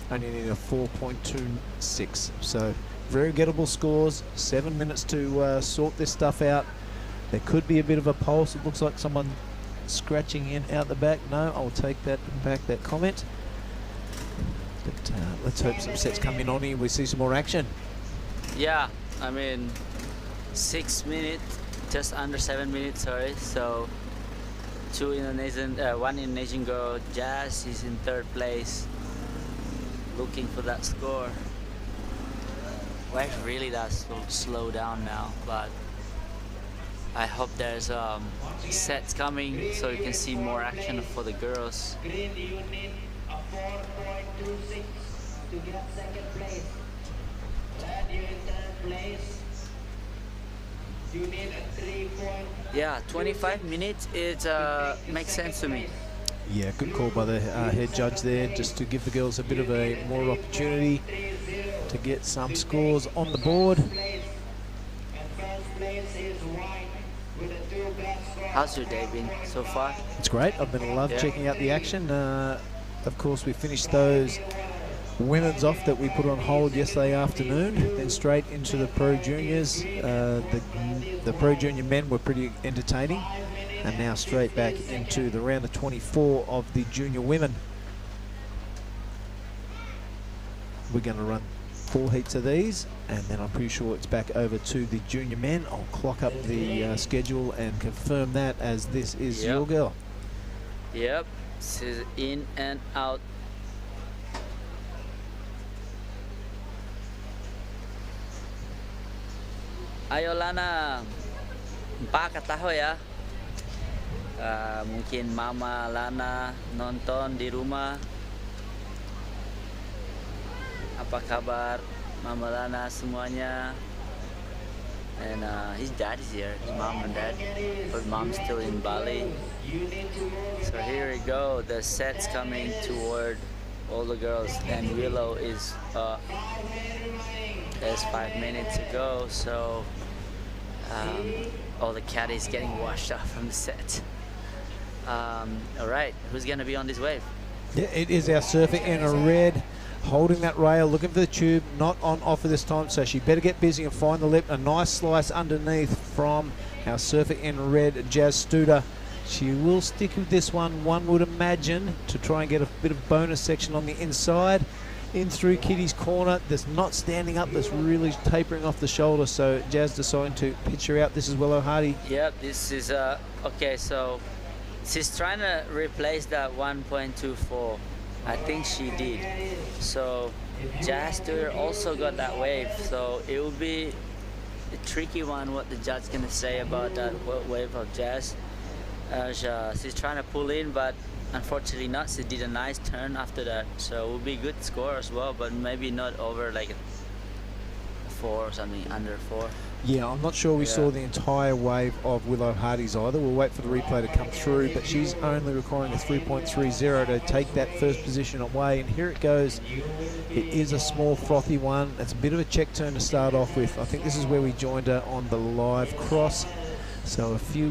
only needed a 4.26. So very gettable scores. 7 minutes to sort this stuff out. There could be a bit of a pulse. It looks like someone scratching in out the back. No, I'll take that back, that comment. But let's hope some sets come in on here. We see some more action. Yeah, I mean, 6 minutes, just under 7 minutes, sorry. So 2 Indonesian, 1 Indonesian girl. Jazz is in third place, looking for that score. Wave really does slow down now, but I hope there's sets coming so you can see more action for the girls. Green, you need a 4.26 to get second place. Then you're in third place. You need a 3 point. Yeah, 25 minutes, it makes sense to me. Yeah, good call by the head judge there, just to give the girls a bit of a more opportunity to get some scores on the board. How's your day been so far? It's great. I've been loving checking out the action. Of course, we finished those women's off that we put on hold yesterday afternoon, then straight into the Pro Juniors. The Pro Junior men were pretty entertaining, and now straight back into the round of 24 of the Junior women. We're going to run 4 heats of these, and then I'm pretty sure it's back over to the junior men. I'll clock up the schedule and confirm that, as this is your girl. Yep, this is in and out. Ayo Lana, 4 kataho ya. Mungkin Mama Lana nonton di rumah. Apa kabar Mama Lana semuanya? And his dad is here, his mom and dad, but mom's still in Bali. So here we go, the set's coming toward all the girls, and Willow is there's 5 minutes ago, so all the caddies getting washed off from the set. All right, who's gonna be on this wave? Yeah, it is our surfer in a red, holding that rail, looking for the tube, not on offer this time, so she better get busy and find the lip. A nice slice underneath from our surfer in red, Jazz Studer. She will stick with this one would imagine, to try and get a bit of bonus section on the inside. In through Kitty's corner, that's not standing up, that's really tapering off the shoulder, so Jazz deciding to pitch her out. This is Willow Hardy. Yep, this is, okay, so she's trying to replace that 1.24. I think she did. So Jazz Studer also got that wave, so it will be a tricky one what the judge gonna say about that wave of Jazz. She's trying to pull in, but unfortunately not. She did a nice turn after that, so it will be a good score as well, but maybe not over like a 4 or something, under 4. Yeah, I'm not sure we saw the entire wave of Willow Hardy's either. We'll wait for the replay to come through, but she's only requiring a 3.30 to take that first position away, and here it goes. It is a small frothy one. It's a bit of a check turn to start off with. I think this is where we joined her on the live cross, so a few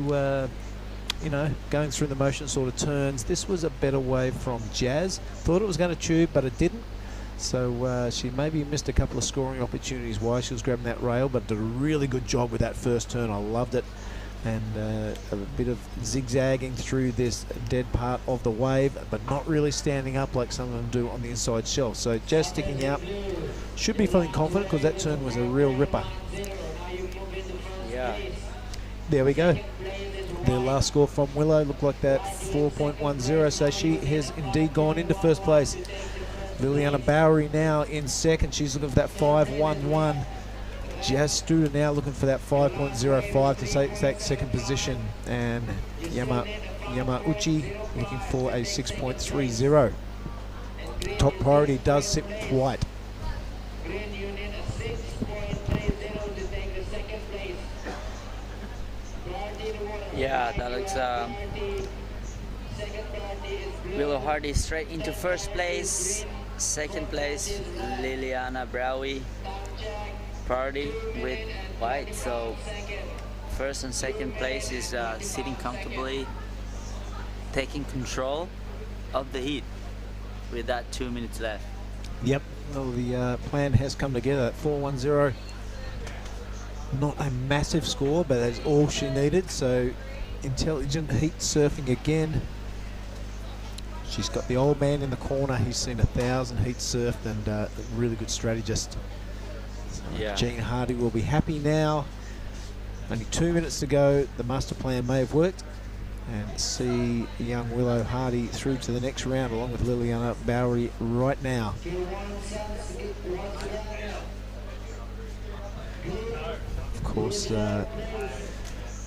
you know, going through the motion sort of turns. This was a better wave from Jazz. Thought it was going to tube, but it didn't. So she maybe missed a couple of scoring opportunities while she was grabbing that rail, but did a really good job with that first turn. I loved it. And a bit of zigzagging through this dead part of the wave, but not really standing up like some of them do on the inside shelf. So Jazz sticking out. Should be feeling confident because that turn was a real ripper. Yeah. There we go. The last score from Willow looked like that, 4.10, so she has indeed gone into first place. Liliana Bowery now in second. She's looking for that 5.11. Jazz Studer now looking for that 5.05 to take that second position. And Yamauchi looking for a 6.30. Top priority does sit white. Yeah, that looks Willow Hardy straight into first place. Second place, Liliana Bowery. Priority with white, so first and second place is sitting comfortably, taking control of the heat with that 2 minutes left. Yep, well, the plan has come together. 4.10, not a massive score, but that's all she needed. So intelligent heat surfing again. She's got the old man in the corner. He's seen 1,000 heats surfed, and a really good strategist. Yeah. Jean Hardy will be happy now. Only 2 minutes to go. The master plan may have worked, and see young Willow Hardy through to the next round along with Liliana Bowery right now. Of course,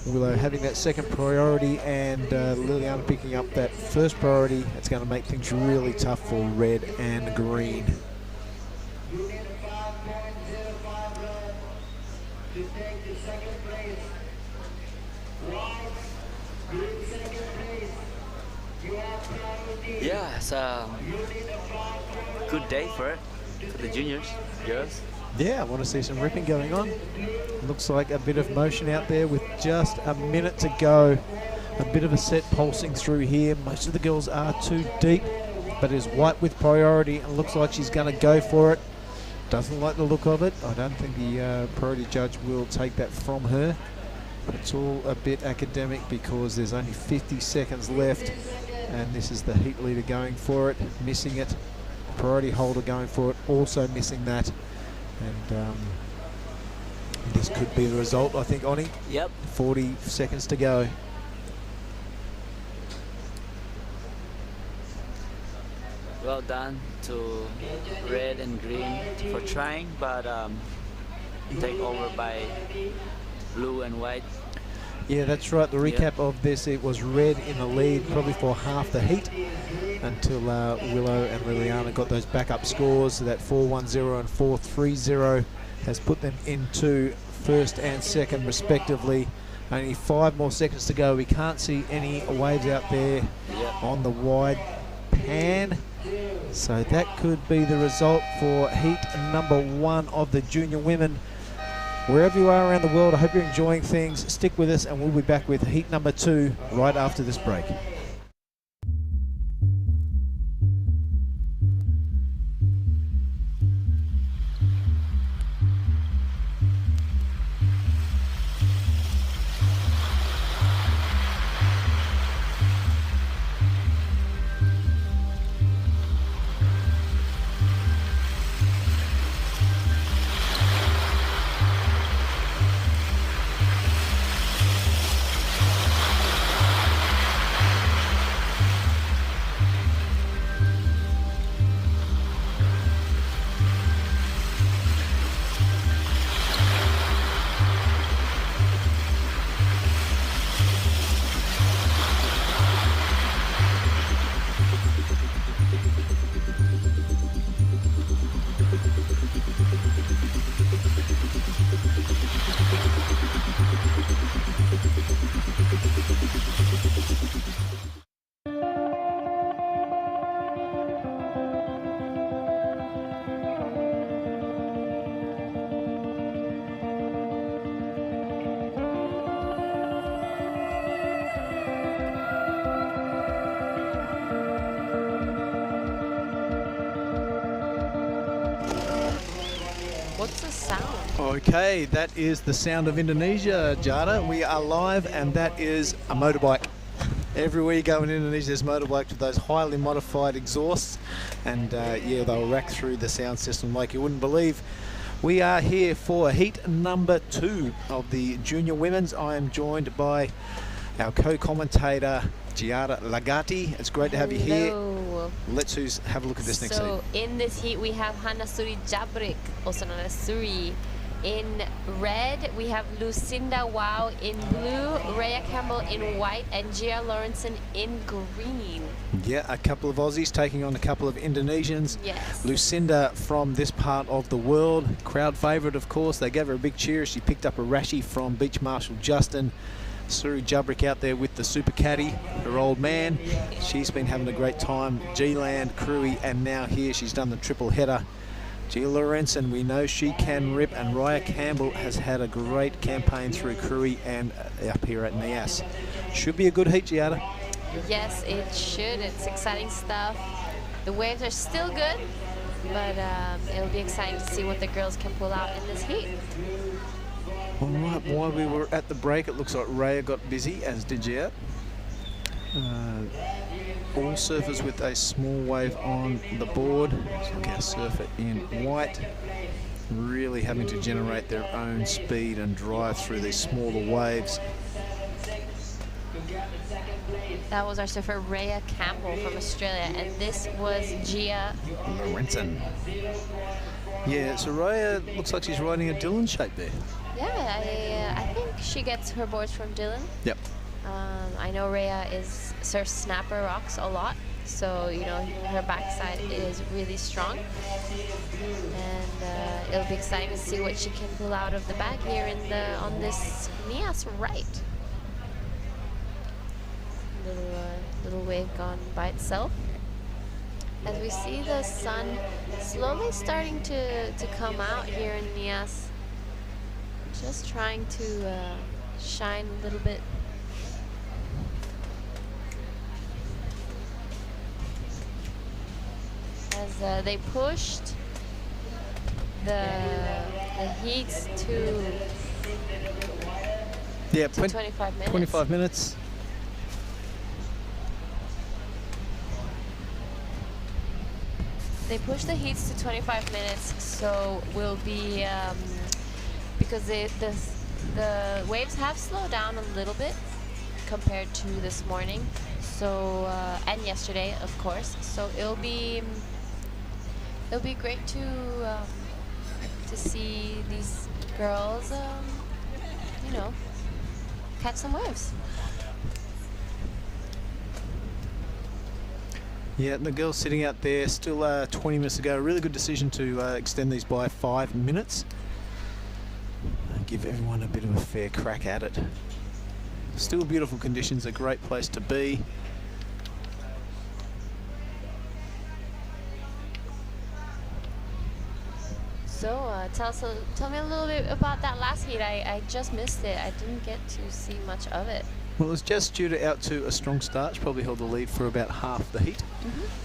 Willow having that second priority, and Liliana picking up that first priority. It's going to make things really tough for red and green. Yeah, it's a good day for the juniors, girls. Yeah, I want to see some ripping going on. Looks like a bit of motion out there with just a minute to go. A bit of a set pulsing through here. Most of the girls are too deep, but is white with priority, and looks like she's going to go for it. Doesn't like the look of it. I don't think the priority judge will take that from her. But it's all a bit academic because there's only 50 seconds left, and this is the heat leader going for it, missing it. Priority holder going for it, also missing that. And this could be the result, I think, Oni. Yep. 40 seconds to go. Well done to red and green for trying, but take over by blue and white. Yeah, that's right. The recap of this, it was red in the lead probably for half the heat until Willow and Liliana got those backup scores. That 4-1-0 and 4-3-0 has put them into first and second respectively. Only 5 more seconds to go. We can't see any waves out there on the wide pan. So that could be the result for heat number 1 of the junior women. Wherever you are around the world, I hope you're enjoying things. Stick with us and we'll be back with heat number 2 right after this break. What's the sound? Okay, that is the sound of Indonesia, Jada. We are live, and that is a motorbike. Everywhere you go in Indonesia, there's motorbikes with those highly modified exhausts, and yeah, they'll rack through the sound system like you wouldn't believe. We are here for heat number 2 of the junior women's. I am joined by our co-commentator, Giada Lagati. It's great to have you here. Let's have a look at this next heat. So in this heat we have Hannah Suri Jabrik, also known as Suri. In red we have Lucinda Wow in blue, Rhea Campbell in white, and Gia Lawrenson in green. Yeah, a couple of Aussies taking on a couple of Indonesians. Yes. Lucinda from this part of the world, crowd favourite of course. They gave her a big cheer. She picked up a rashie from Beach Marshal Justin. Suri Jabrik out there with the super caddy, her old man. She's been having a great time. G-Land, Cruy, and now here she's done the triple header. Gia Lorenzen, we know she can rip, and Rhea Campbell has had a great campaign through Cruy and up here at Nias. Should be a good heat, Giada. Yes, it should. It's exciting stuff. The waves are still good, but it'll be exciting to see what the girls can pull out in this heat. All right, while we were at the break, it looks like Rhea got busy, as did Gia. All surfers with a small wave on the board. Look, our surfer in white, really having to generate their own speed and drive through these smaller waves. That was our surfer Rhea Campbell from Australia, and this was Gia Lorenzen. Yeah, so Rhea looks like she's riding a Dylan shape there. Yeah, I think she gets her boards from Dylan. Yep. I know Rhea surfs snapper rocks a lot, so you know her backside is really strong, and it'll be exciting to see what she can pull out of the bag here on this Nias right. Little wave gone by itself. As we see the sun slowly starting to come out here in Nias, just trying to shine a little bit. As they pushed the heats to 25 minutes. 25 minutes. they pushed the heats to 25 minutes, so we'll be because the waves have slowed down a little bit compared to this morning, so and yesterday, of course. So it'll be great to see these girls, you know, catch some waves. Yeah, the girls sitting out there, still 20 minutes to go. Really good decision to extend these by 5 minutes. Give everyone a bit of a fair crack at it. Still beautiful conditions, a great place to be. So tell me a little bit about that last heat. I just missed it. I didn't get to see much of it. Well, it was just due to out to a strong start. She probably held the lead for about half the heat.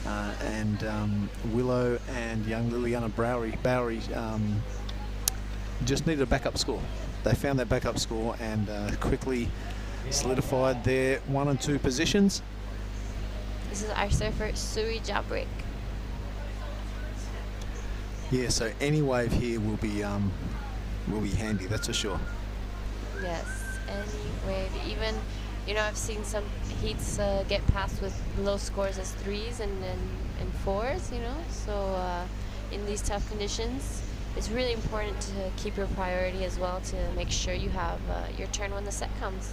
And Willow and young Liliana Bowery just needed a backup score. They found that backup score and quickly solidified their 1 and 2 positions. This is our surfer, Suri Jabrik. Yeah, so any wave here will be handy, that's for sure. Yes, any wave. Even, you know, I've seen some heats get passed with low scores as 3s and 4s, you know. So in these tough conditions, it's really important to keep your priority as well, to make sure you have your turn when the set comes.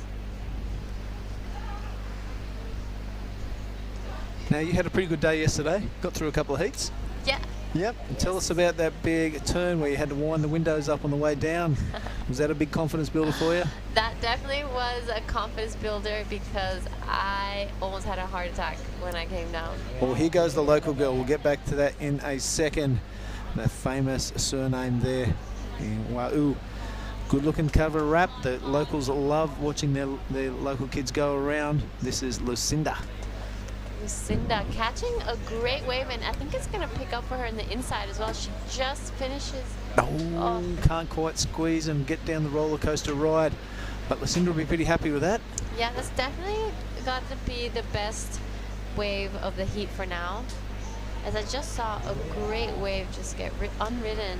Now, you had a pretty good day yesterday. Got through a couple of heats. Yeah. Yep. And tell us about that big turn where you had to wind the windows up on the way down. Was that a big confidence builder for you? That definitely was a confidence builder because I almost had a heart attack when I came down. Well, here goes the local girl. We'll get back to that in a second. The famous surname there in Wa'u. Good looking cover wrap. The locals love watching their local kids go around. This is Lucinda. Lucinda catching a great wave, and I think it's going to pick up for her in the inside as well. She just finishes. Oh, can't quite squeeze and get down the roller coaster ride, but Lucinda will be pretty happy with that. Yeah, that's definitely got to be the best wave of the heat for now, as I just saw a great wave just get unridden.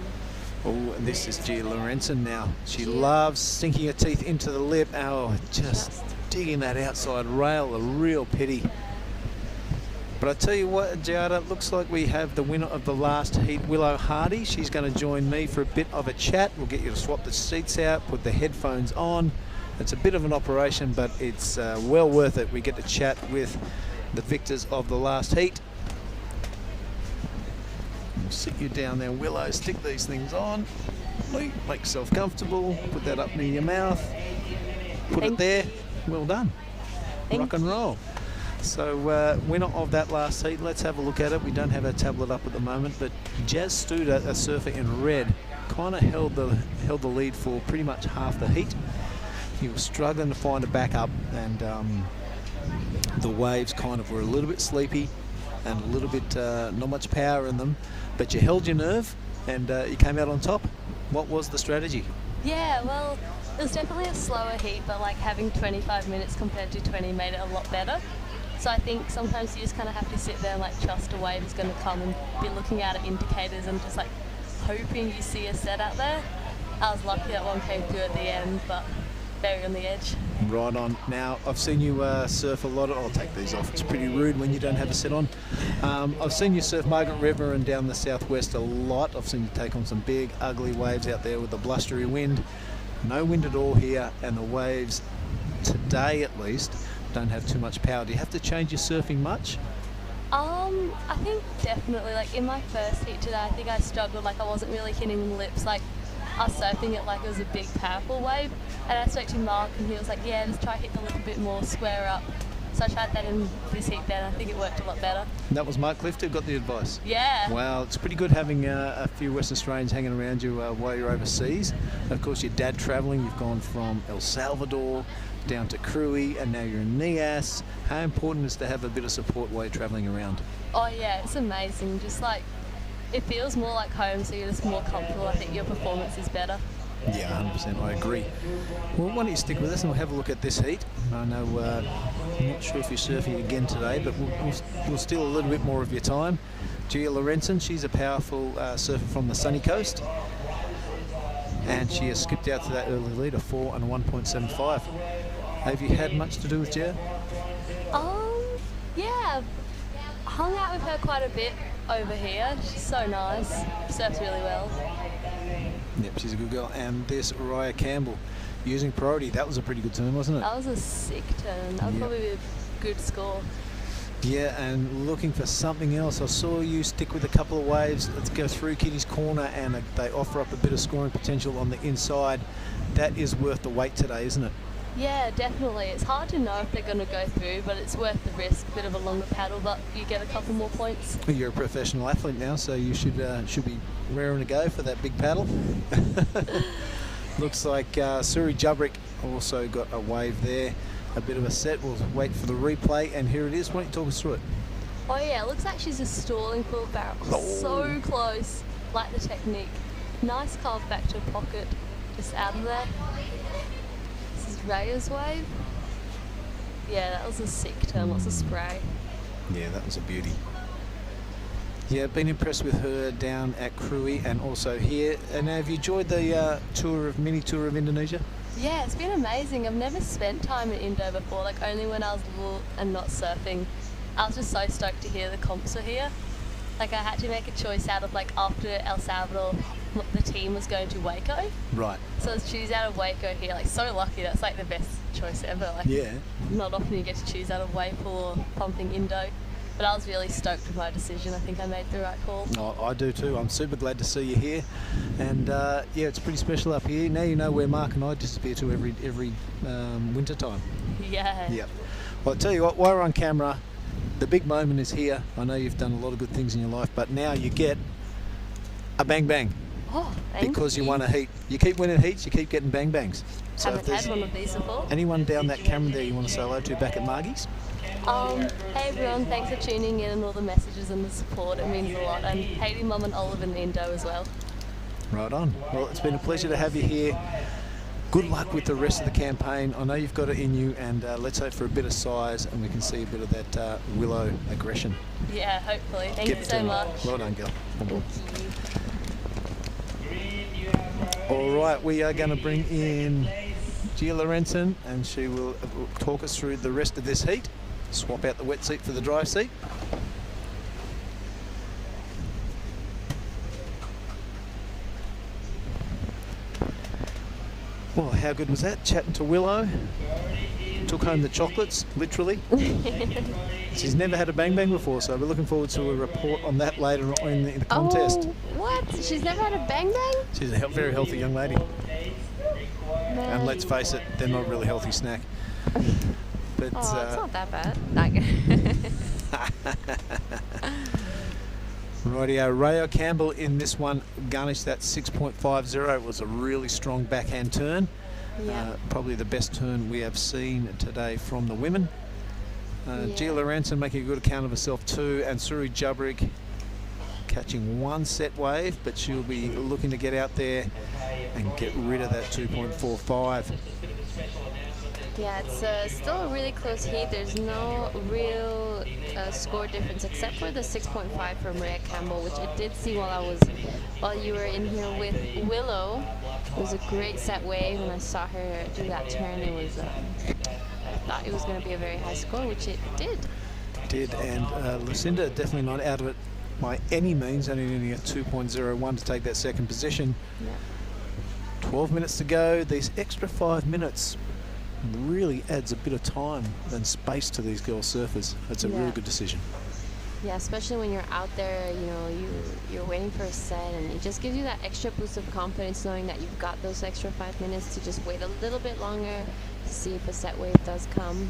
Oh, and this is Gia Lorenzen now. She loves sinking her teeth into the lip. Oh, just digging that outside rail, a real pity. But I tell you what, Giada, looks like we have the winner of the last heat, Willow Hardy. She's going to join me for a bit of a chat. We'll get you to swap the seats out, put the headphones on. It's a bit of an operation, but it's well worth it. We get to chat with the victors of the last heat. We'll sit you down there, Willow. Stick these things on. Make yourself comfortable. Put that up near your mouth. Put it there. Well done. Rock and roll. So winner of that last heat, let's have a look at it. We don't have our tablet up at the moment, but Jazz Studer, a surfer in red, kind of held the lead for pretty much half the heat. He was struggling to find a backup, and the waves kind of were a little bit sleepy and a little bit not much power in them, but you held your nerve and you came out on top. What was the strategy? Yeah, well, it was definitely a slower heat, but like having 25 minutes compared to 20 made it a lot better. So I think sometimes you just kind of have to sit there and like trust a wave is going to come and be looking out at indicators and just like hoping you see a set out there. I was lucky that one came through at the end, but very on the edge. Right on. Now, I've seen you surf a lot. I'll take these off. It's pretty rude when you don't have a set on. I've seen you surf Margaret River and down the southwest a lot. I've seen you take on some big, ugly waves out there with a blustery wind. No wind at all here, and the waves, today at least, don't have too much power. Do you have to change your surfing much? I think definitely, like in my first heat today, I think I struggled, like I wasn't really hitting the lips, like I was surfing it like it was a big powerful wave, and I spoke to Mark and he was like, yeah, just try to hit the lip a bit more, square up. So I tried that in this heat then, I think it worked a lot better. That was Mark Clifton who got the advice? Yeah. Wow, it's pretty good having a few Western Australians hanging around you while you're overseas. And of course, your dad travelling, you've gone from El Salvador down to Cruy, and now you're in Nias. How important is to have a bit of support while you're travelling around? Oh yeah, it's amazing. Just like, it feels more like home, so you're just more comfortable. I think your performance is better. Yeah, 100%, I agree. Well, why don't you stick with us and we'll have a look at this heat. I know, I'm not sure if you're surfing again today, but we'll steal a little bit more of your time. Gia Lorenzen, she's a powerful surfer from the sunny coast. And she has skipped out to that early lead of 4 and 1.75. Have you had much to do with Gia? Yeah, hung out with her quite a bit over here. She's so nice, surfs really well. Yep, she's a good girl. And this Raya Campbell using priority. That was a pretty good turn, wasn't it? That was a sick turn. That would probably be a good score. Yeah, and looking for something else. I saw you stick with a couple of waves. Let's go through Kitty's corner, and they offer up a bit of scoring potential on the inside. That is worth the wait today, isn't it? Yeah, definitely. It's hard to know if they're going to go through, but it's worth the risk. A bit of a longer paddle, but you get a couple more points. You're a professional athlete now, so you should be raring to go for that big paddle. Looks like Suri Jubrick also got a wave there. A bit of a set. We'll wait for the replay, and here it is. Why don't you talk us through it? Oh yeah, it looks like she's just stalling for a barrel. So close. Like the technique. Nice carve back to a pocket. Just out of there. This is Raya's wave. Yeah, that was a sick turn. Lots of spray. Yeah, that was a beauty. Yeah, been impressed with her down at Krui and also here. And have you enjoyed the mini tour of Indonesia? Yeah, it's been amazing. I've never spent time in Indo before, like only when I was little and not surfing. I was just so stoked to hear the comps were here. Like I had to make a choice out of like after El Salvador, the team was going to Waco. Right. So I was choose out of Waco here. Like so lucky. That's like the best choice ever. Like yeah. Not often you get to choose out of Waco or pumping Indo. But I was really stoked with my decision. I think I made the right call. Oh, I do too. I'm super glad to see you here. And yeah, it's pretty special up here. Now you know where Mark and I disappear to every winter time. Yeah. Yep. Well, I'll tell you what, while we're on camera, the big moment is here. I know you've done a lot of good things in your life, but now you get a bang bang. Oh, thank because you won a heat. You keep winning heats, you keep getting bang bangs. So haven't had one of these before. Anyone down that camera there you want to say hello to back at Margie's? Hey everyone, thanks for tuning in and all the messages and the support. It means a lot. And hey to Mum and Olive and Indo as well. Right on. Well, it's been a pleasure to have you here. Good luck with the rest of the campaign. I know you've got it in you, and let's hope for a bit of size and we can see a bit of that Willow aggression. Yeah, hopefully. Thank you so much. Well done, girl. All right, we are going to bring in Gia Lorenzen, and she will talk us through the rest of this heat. Swap out the wet seat for the dry seat. Well, how good was that? Chatting to Willow. Took home the chocolates, literally. She's never had a bang bang before, so we're looking forward to a report on that later on in the contest. Oh, what? She's never had a bang bang? She's a very healthy young lady. And let's face it, they're not a really healthy snack. But, it's not that bad. Rightio, Raya Campbell in this one garnished that 6.50. It was a really strong backhand turn. Yeah. Probably the best turn we have seen today from the women. Gia Lorenzen making a good account of herself too, and Suri Jubrick catching one set wave, but she'll be looking to get out there and get rid of that 2.45. Yeah, it's still a really close heat. There's no real score difference except for the 6.5 from Raya Campbell, which I did see while you were in here with Willow. It was a great set wave, and I saw her do that turn. It was I thought it was going to be a very high score, which it did. And Lucinda definitely not out of it by any means, only needing a 2.01 to take that second position. Yeah. 12 minutes to go. These extra 5 minutes really adds a bit of time and space to these girl surfers. It's a really good decision. Yeah, especially when you're out there, you're waiting for a set, and it just gives you that extra boost of confidence knowing that you've got those extra 5 minutes to just wait a little bit longer to see if a set wave does come.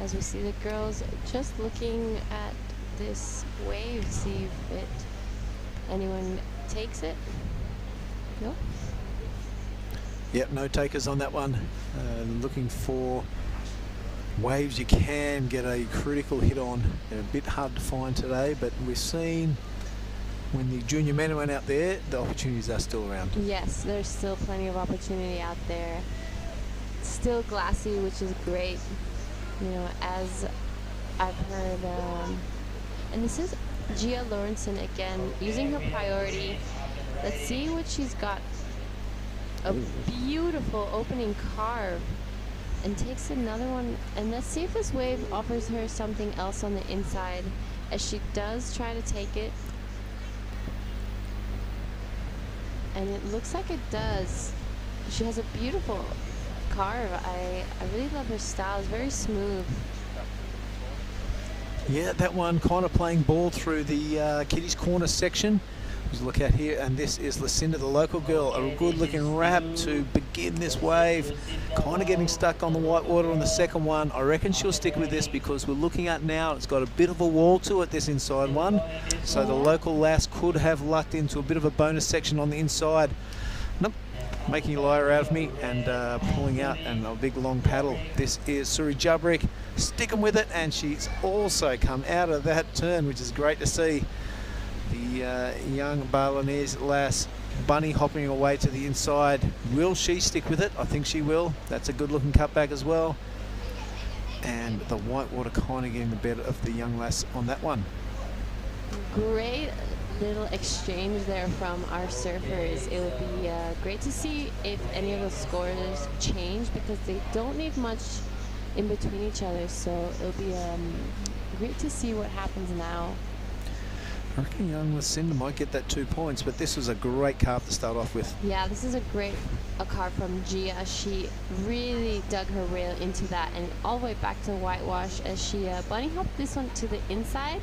As we see the girls just looking at this wave, see if anyone takes it. No? Yep, no takers on that one. Looking for waves you can get a critical hit on. They're a bit hard to find today, but we've seen when the junior men went out there, the opportunities are still around. Yes, there's still plenty of opportunity out there. It's still glassy, which is great. As I've heard And this is Gia Lawrenson again, using her priority. Let's see what she's got. A beautiful opening carve. And takes another one. And let's see if this wave offers her something else on the inside, as she does try to take it. And it looks like it does. She has a beautiful carve. I really love her style. It's very smooth. Yeah, that one kind of playing ball through the kiddies corner section. Just look out here, and this is Lucinda, the local girl. A good looking wrap to begin this wave. Kind of getting stuck on the white water on the second one. I reckon she'll stick with this because we're looking at now, it's got a bit of a wall to it, this inside one. So the local lass could have lucked into a bit of a bonus section on the inside. Nope, making a liar out of me and pulling out and a big long paddle. This is Suri Jabrik sticking with it, and she's also come out of that turn, which is great to see. The young Balinese lass bunny hopping away to the inside. Will she stick with it? I think she will. That's a good looking cutback as well. And the whitewater kind of getting the better of the young lass on that one. Great little exchange there from our surfers. It would be great to see if any of the scores change, because they don't need much in between each other. So it'll be great to see what happens now. I reckon young Lucinda might get that 2 points, but this was a great carve to start off with. Yeah, this is a great carve from Gia. She really dug her rail into that and all the way back to whitewash as she bunny hopped this one to the inside.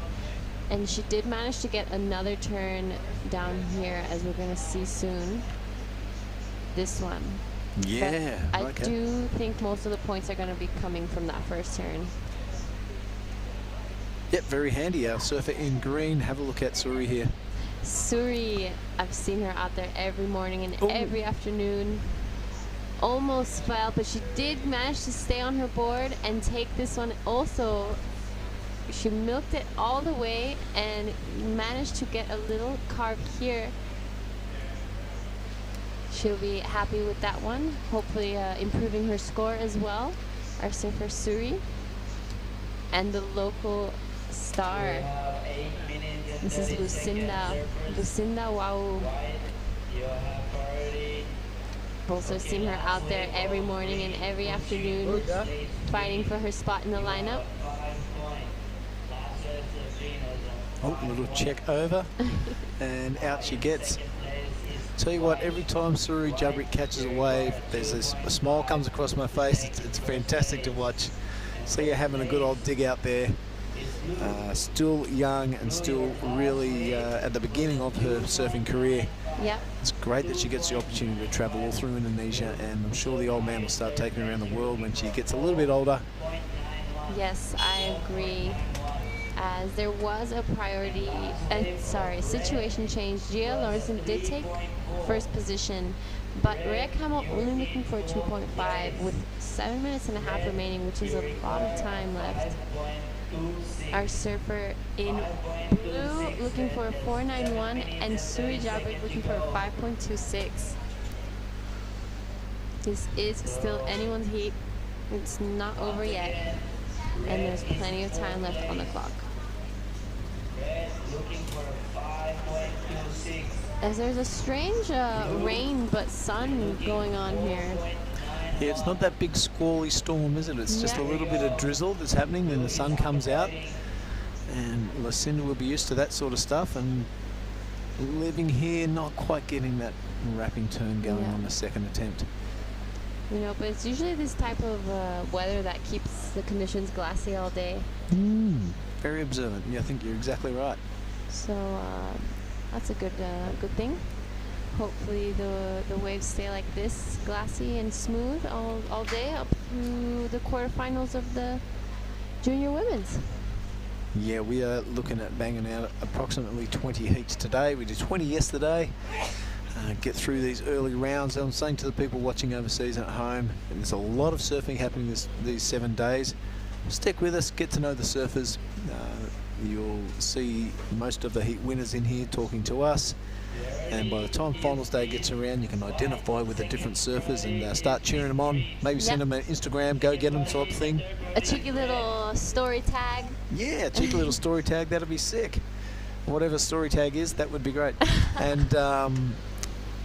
And she did manage to get another turn down here, as we're going to see soon. This one. Yeah. But I do think most of the points are going to be coming from that first turn. Yep, very handy. Our surfer in green. Have a look at Suri here. Suri, I've seen her out there every morning and every afternoon. Almost fell, but she did manage to stay on her board and take this one also. She milked it all the way and managed to get a little carve here. She'll be happy with that one. Hopefully improving her score as well. Our surfer Suri. And the local star. This is Lucinda. Lucinda, wow. Also seen her out there every morning and every afternoon fighting for her spot in the lineup. Oh, a little check over and out she gets. Tell you what, every time Suri Jabrik catches a wave, there's a smile comes across my face. It's fantastic to watch. See her having a good old dig out there. Still young and still really at the beginning of her surfing career. Yep. It's great that she gets the opportunity to travel all through Indonesia, and I'm sure the old man will start taking her around the world when she gets a little bit older. Yes, I agree. As there was a priority, situation change. Gia Lawrenson did take first position, but Rhea Camel only looking for a 2.5 with 7 minutes and a half remaining, which is a lot of time left. Our surfer in blue looking for a 4.91, and Suri Jabrik looking for a 5.26. This is still anyone's heat. It's not over yet, and there's plenty of time left on the clock. As there's a strange rain but sun going on here. Yeah, it's not that big squally storm, is it? It's just a little bit of drizzle that's happening, then the sun comes out. And Lucinda will be used to that sort of stuff, and living here, not quite getting that wrapping turn going on the second attempt. You know, but it's usually this type of weather that keeps the conditions glassy all day. Very observant. Yeah, I think you're exactly right. So that's a good thing. Hopefully the waves stay like this, glassy and smooth all day up through the quarterfinals of the junior women's. Yeah, we are looking at banging out approximately 20 heats today. We did 20 yesterday. Get through these early rounds. I'm saying to the people watching overseas and at home, and there's a lot of surfing happening these 7 days. Stick with us, get to know the surfers. You'll see most of the heat winners in here talking to us. And by the time finals day gets around, you can identify with the different surfers and start cheering them on. Maybe send them an Instagram, go get them type thing. A cheeky little story tag. Yeah, a cheeky little story tag, that'd be sick. Whatever story tag is, that would be great. And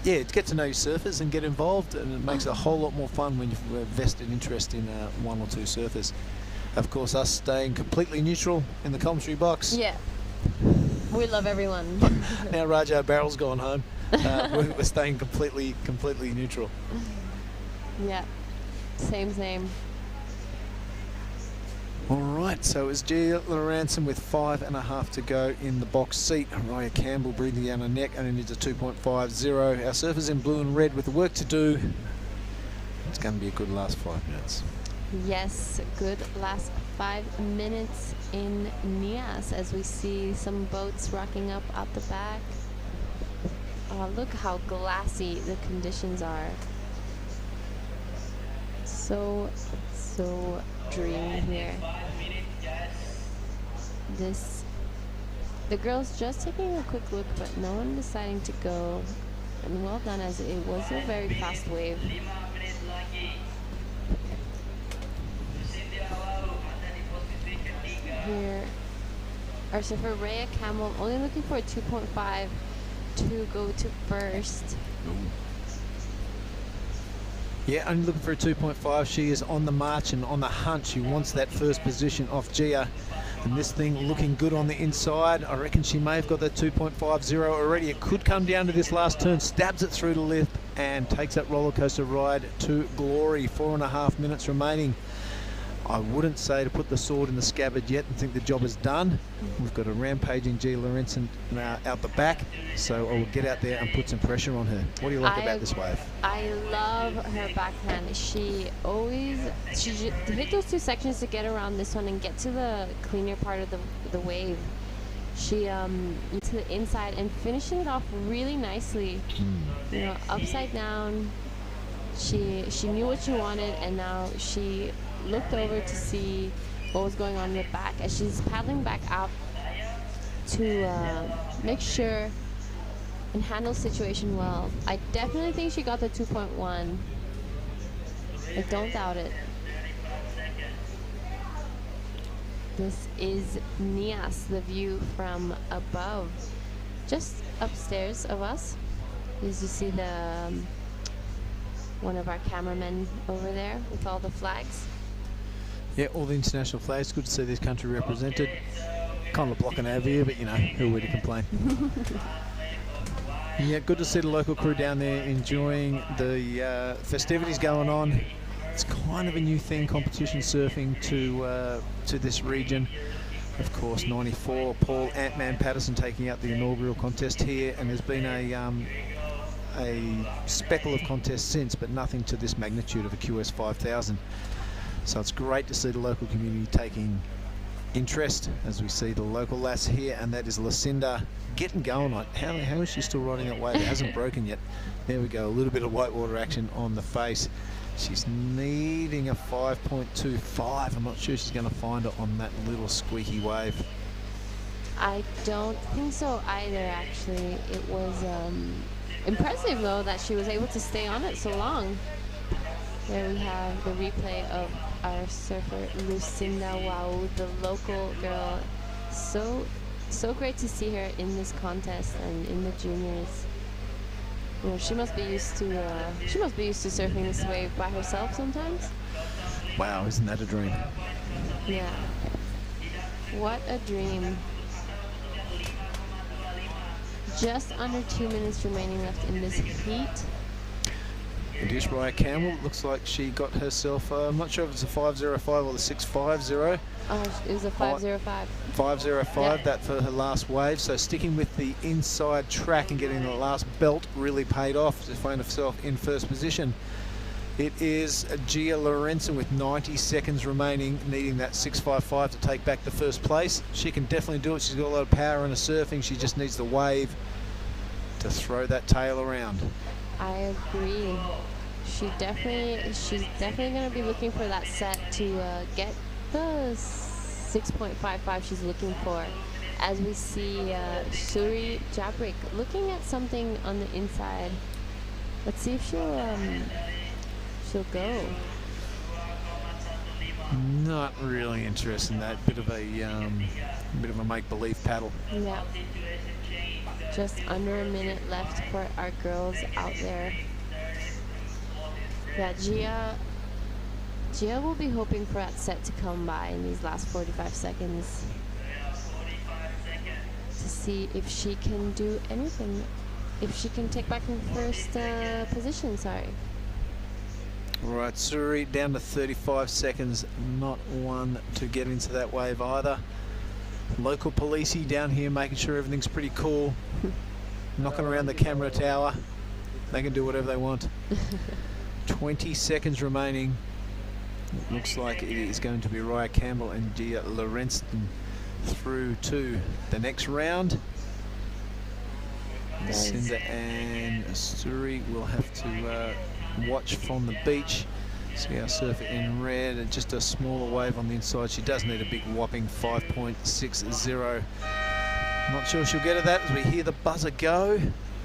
yeah, get to know your surfers and get involved, and it makes it a whole lot more fun when you've a vested interest in one or two surfers. Of course, us staying completely neutral in the commentary box. Yeah. We love everyone. Now Raja Barrel's gone home. We're staying completely neutral. Yeah. Same. All right, so it's Gia Lorenzen with 5.5 to go in the box seat. Araya Campbell breathing down her neck, only needs a 2.50. Our surfers in blue and red with the work to do. It's going to be a good last 5 minutes. Yes, good last 5 minutes in Nias as we see some boats rocking up out the back. Oh, look how glassy the conditions are. So dreamy here. The girls just taking a quick look, but no one deciding to go. And well done, as it was a very fast wave. Here, our surfer Rhea Campbell only looking for a 2.5 to go to first. Yeah, only looking for a 2.5. She is on the march and on the hunt. She wants that first position off Gia. And this thing looking good on the inside. I reckon she may have got that 2.50 already. It could come down to this last turn. Stabs it through the lip and takes that roller coaster ride to glory. 4.5 minutes remaining. I wouldn't say to put the sword in the scabbard yet and think the job is done. We've got a rampaging Gia Lorenzen out the back, so I will get out there and put some pressure on her. What do you like about this wave? I love her backhand. She hit those two sections to get around this one and get to the cleaner part of the wave. She to the inside and finishing it off really nicely. You know, upside down. She knew what she wanted, and now she looked over to see what was going on in the back as she's paddling back out to make sure and handle the situation well. I definitely think she got the 2.1. I don't doubt it. This is Nias, the view from above. Just upstairs of us, as you see the one of our cameramen over there with all the flags. Yeah, all the international flags. Good to see this country represented. Kind of blocking our view, but you know, who are we to complain? Yeah, good to see the local crew down there enjoying the festivities going on. It's kind of a new thing, competition surfing to this region. Of course, 94, Paul Ant-Man Patterson taking out the inaugural contest here, and there's been a speckle of contests since, but nothing to this magnitude of a QS 5000. So it's great to see the local community taking interest as we see the local lass here, and that is Lucinda getting going. Like, how is she still riding that wave? It hasn't broken yet. There we go, a little bit of whitewater action on the face. She's needing a 5.25. I'm not sure she's going to find it on that little squeaky wave. I don't think so either, actually. It was impressive, though, that she was able to stay on it so long. There we have the replay of our surfer Lucinda. Wow, the local girl. So great to see her in this contest and in the juniors. You know, she must be used to surfing this wave by herself sometimes. Wow, isn't that a dream? Yeah. What a dream. Just under 2 minutes remaining left in this heat. Dish Raya Campbell, looks like she got herself, I'm not sure if it's a 505 or the 650. Oh, it was a 505. 505, yep. That for her last wave. So sticking with the inside track and getting the last belt really paid off to find herself in first position. It is Gia Lorenzen with 90 seconds remaining, needing that 655 to take back the first place. She can definitely do it. She's got a lot of power in her surfing. She just needs the wave to throw that tail around. I agree. She's definitely going to be looking for that set to get the 6.55 she's looking for. As we see Suri Jabrik looking at something on the inside. Let's see if she'll go. Not really interested in that. Bit of a make-believe paddle. Yeah. Just under a minute left for our girls out there. Yeah, Gia will be hoping for that set to come by in these last 45 seconds to see if she can do anything, if she can take back her first position, sorry. Right, Suri down to 35 seconds, not one to get into that wave either. Local policey down here making sure everything's pretty cool. Knocking around the camera tower. They can do whatever they want. 20 seconds remaining. It looks like it is going to be Raya Campbell and Gia Lorenzen through to the next round. Cinda and Suri will have to watch from the beach. See our surfer in red and just a smaller wave on the inside. She does need a big whopping 5.60. Not sure she'll get at that as we hear the buzzer go.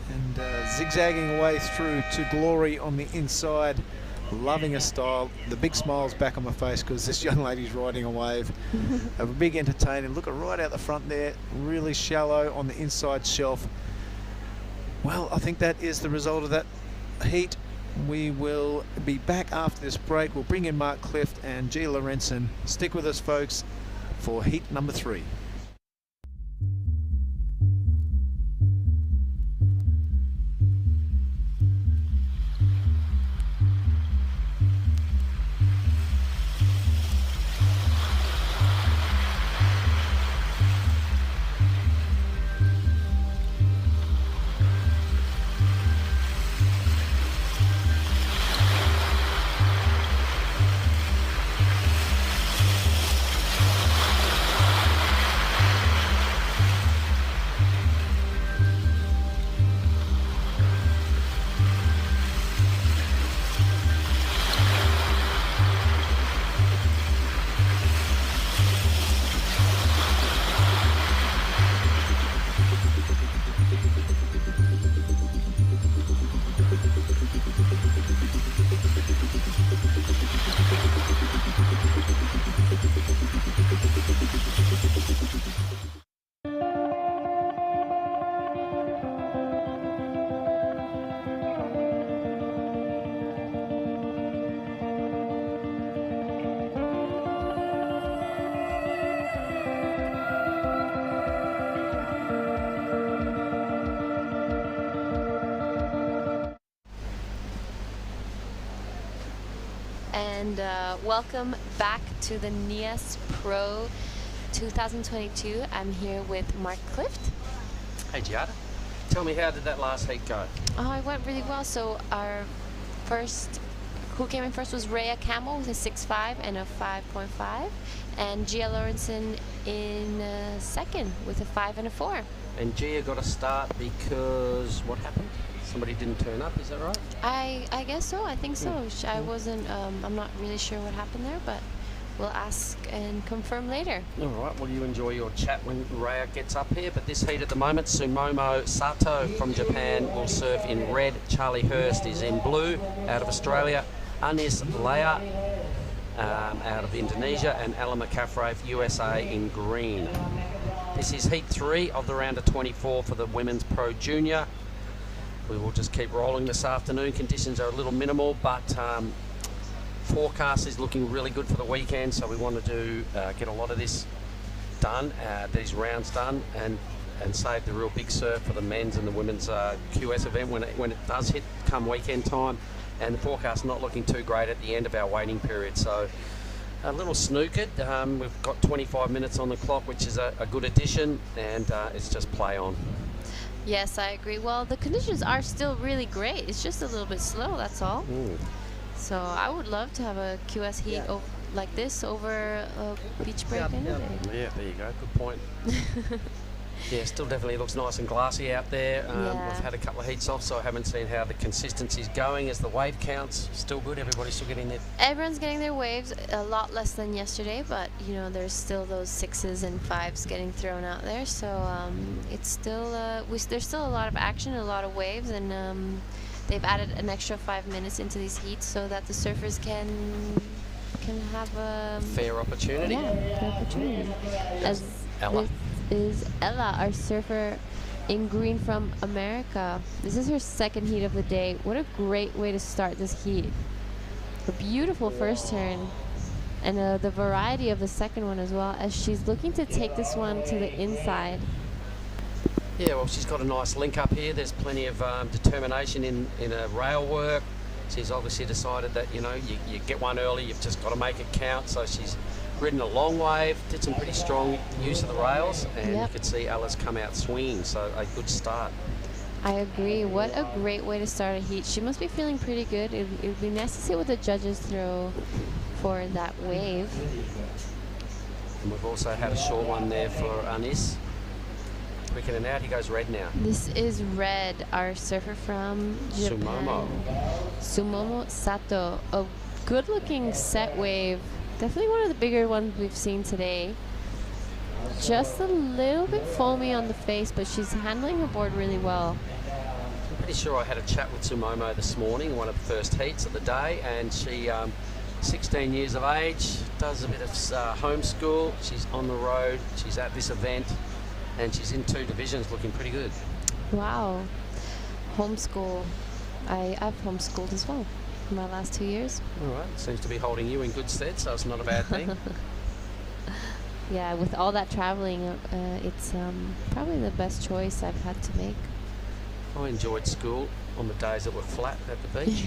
And zigzagging away through to glory on the inside. Loving her style. The big smile's back on my face because this young lady's riding a wave. Have a big entertainer. Look at right out the front there. Really shallow on the inside shelf. Well, I think that is the result of that heat. We will be back after this break. We'll bring in Mark Clift and Gia Lorenzen. Stick with us, folks, for heat number 3. And welcome back to the Nias Pro 2022. I'm here with Mark Clift. Hey Giada, tell me, how did that last heat go? Oh, it went really well. So our who came in first was Raya Campbell with a 6.5 and a 5.5, and Gia Lorenzen in second with a 5 and a 4. And Gia got a start because what happened? Somebody didn't turn up, is that right? I guess so. I think so. I wasn't. I'm not really sure what happened there, but we'll ask and confirm later. All right. Well, you enjoy your chat when Raya gets up here. But this heat at the moment, Sumomo Sato from Japan will surf in red. Charlie Hurst is in blue out of Australia. Anis Leia out of Indonesia, and Ella Mccaffrey of USA in green. This is heat 3 of the round of 24 for the Women's Pro Junior. We will just keep rolling this afternoon. Conditions are a little minimal, but forecast is looking really good for the weekend, so we want to get a lot of this done, these rounds done, and save the real big surf for the men's and the women's QS event when it does hit come weekend time. And the forecast not looking too great at the end of our waiting period, so a little snookered. We've got 25 minutes on the clock, which is a good addition, and it's just play on. Yes, I agree. Well, the conditions are still really great. It's just a little bit slow, that's all. So I would love to have a QS heat like this over a beach break any day. Yeah, there you go. Good point. Yeah, still definitely looks nice and glassy out there. Yeah. We've had a couple of heats off, so I haven't seen how the consistency's going. As the wave counts, still good. Everybody's still getting there. Everyone's getting their waves, a lot less than yesterday, but you know there's still those 6s and 5s getting thrown out there. So it's still there's still a lot of action, a lot of waves, and they've added an extra 5 minutes into these heats so that the surfers can have a fair opportunity. Yeah, fair opportunity. As Ella. This is Ella, our surfer in green from America. This is her second heat of the day. What a great way to start this heat. A beautiful first turn, and the variety of the second one as well, as she's looking to take this one to the inside. Yeah, well, she's got a nice link up here. There's plenty of determination in her rail work. She's obviously decided that, you know, you get one early, you've just got to make it count. So she's ridden a long wave, did some pretty strong use of the rails, and you could see Ella's come out swinging, so a good start. I agree. What a great way to start a heat. She must be feeling pretty good. It would be nice to see what the judges throw for that wave. And we've also had a short one there for Anis. Quick in and out, he goes red now. This is Red, our surfer from Japan. Sumomo. Sumomo Sato. A good-looking set wave. Definitely one of the bigger ones we've seen today. Just a little bit foamy on the face, but she's handling her board really well. I'm pretty sure I had a chat with Sumomo this morning, one of the first heats of the day, and she, 16 years of age, does a bit of homeschool. She's on the road, she's at this event, and she's in 2 divisions looking pretty good. Wow. Homeschool. I've homeschooled as well in my last 2 years. All right, seems to be holding you in good stead, so it's not a bad thing. Yeah, with all that traveling, it's probably the best choice I've had to make. I enjoyed school on the days that were flat at the beach.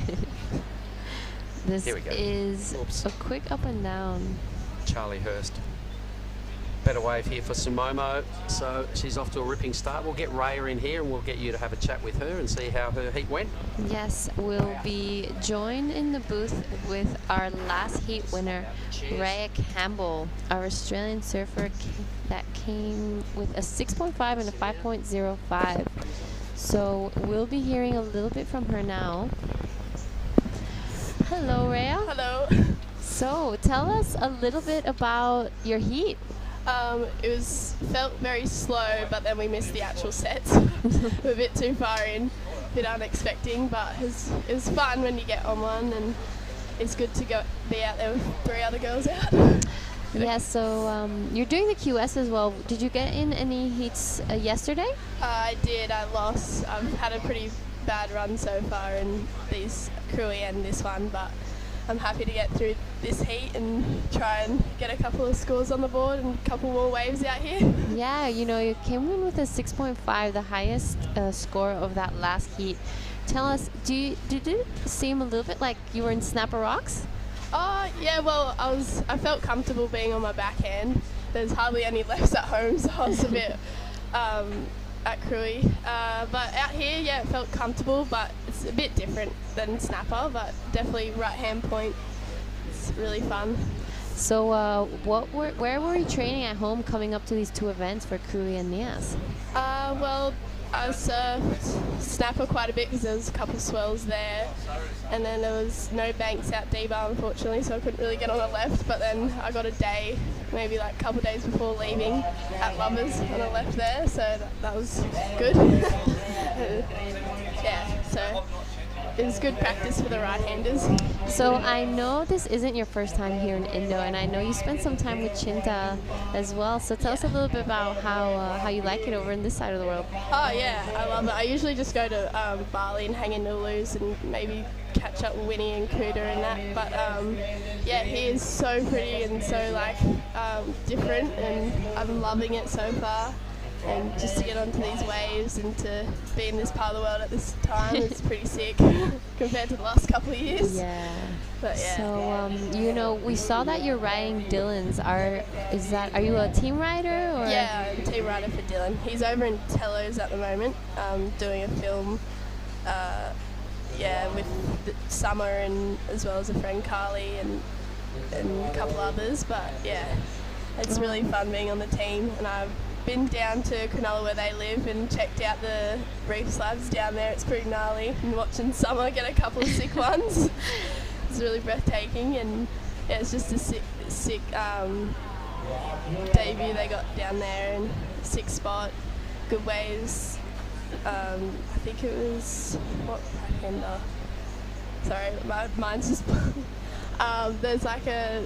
This Here we go. is a quick up and down. Charlie Hurst. Better wave here for Sumomo, so she's off to a ripping start. We'll get Raya in here and we'll get you to have a chat with her and see how her heat went. Yes, we'll be joined in the booth with our last heat winner, Raya Campbell, our Australian surfer that came with a 6.5 and a 5.05. So we'll be hearing a little bit from her now. Hello, Raya. Hello. So tell us a little bit about your heat. It felt very slow, but then we missed the actual sets. We're a bit too far in, a bit unexpected, but it was fun when you get on one, and it's good to be out there with 3 other girls out. Yeah, so you're doing the QS as well. Did you get in any heats yesterday? I did. I lost. I've had a pretty bad run so far in these Cruy and this one, but I'm happy to get through this heat and try and get a couple of scores on the board and a couple more waves out here. Yeah, you know, you came in with a 6.5, the highest score of that last heat. Tell us, did it seem a little bit like you were in Snapper Rocks? Yeah, well, I felt comfortable being on my backhand. There's hardly any lefts at home, so I was a bit at Cruy. But out here, yeah, it felt comfortable, but it's a bit different than Snapper, but definitely right-hand point. It's really fun. So where were you training at home coming up to these 2 events for Cruy and Nias? Well, I surfed Snapper quite a bit because there was a couple of swells there, and then there was no banks out D-bar, unfortunately, so I couldn't really get on the left, but then I got a day, maybe like a couple of days before leaving, at Lovers on the left there, so that was good. Yeah, so it was good practice for the right-handers. So I know this isn't your first time here in Indo, and I know you spent some time with Chinta as well. So tell us a little bit about how you like it over in this side of the world. Oh yeah, I love it. I usually just go to Bali and hang in Nulus and maybe catch up with Winnie and Kuda and that. But yeah, he is so pretty and so like different, and I'm loving it so far. And just to get onto these waves and to be in this part of the world at this time is pretty sick compared to the last couple of years. Yeah. But yeah. So you know, we saw that you're riding Dylan's. Are you a team rider or? Yeah, I'm a team rider for Dylan. He's over in Tellos at the moment, doing a film. Yeah, with Summer and as well as a friend Carly and a couple others. But yeah, it's really fun being on the team, and I been down to Cronulla where they live and checked out the reef slabs down there. It's pretty gnarly. And watching Summer get a couple of sick ones. It's really breathtaking, and yeah, it's just a sick debut they got down there, and sick spot, good waves. I think it was hander. Sorry, my mind's just. There's like I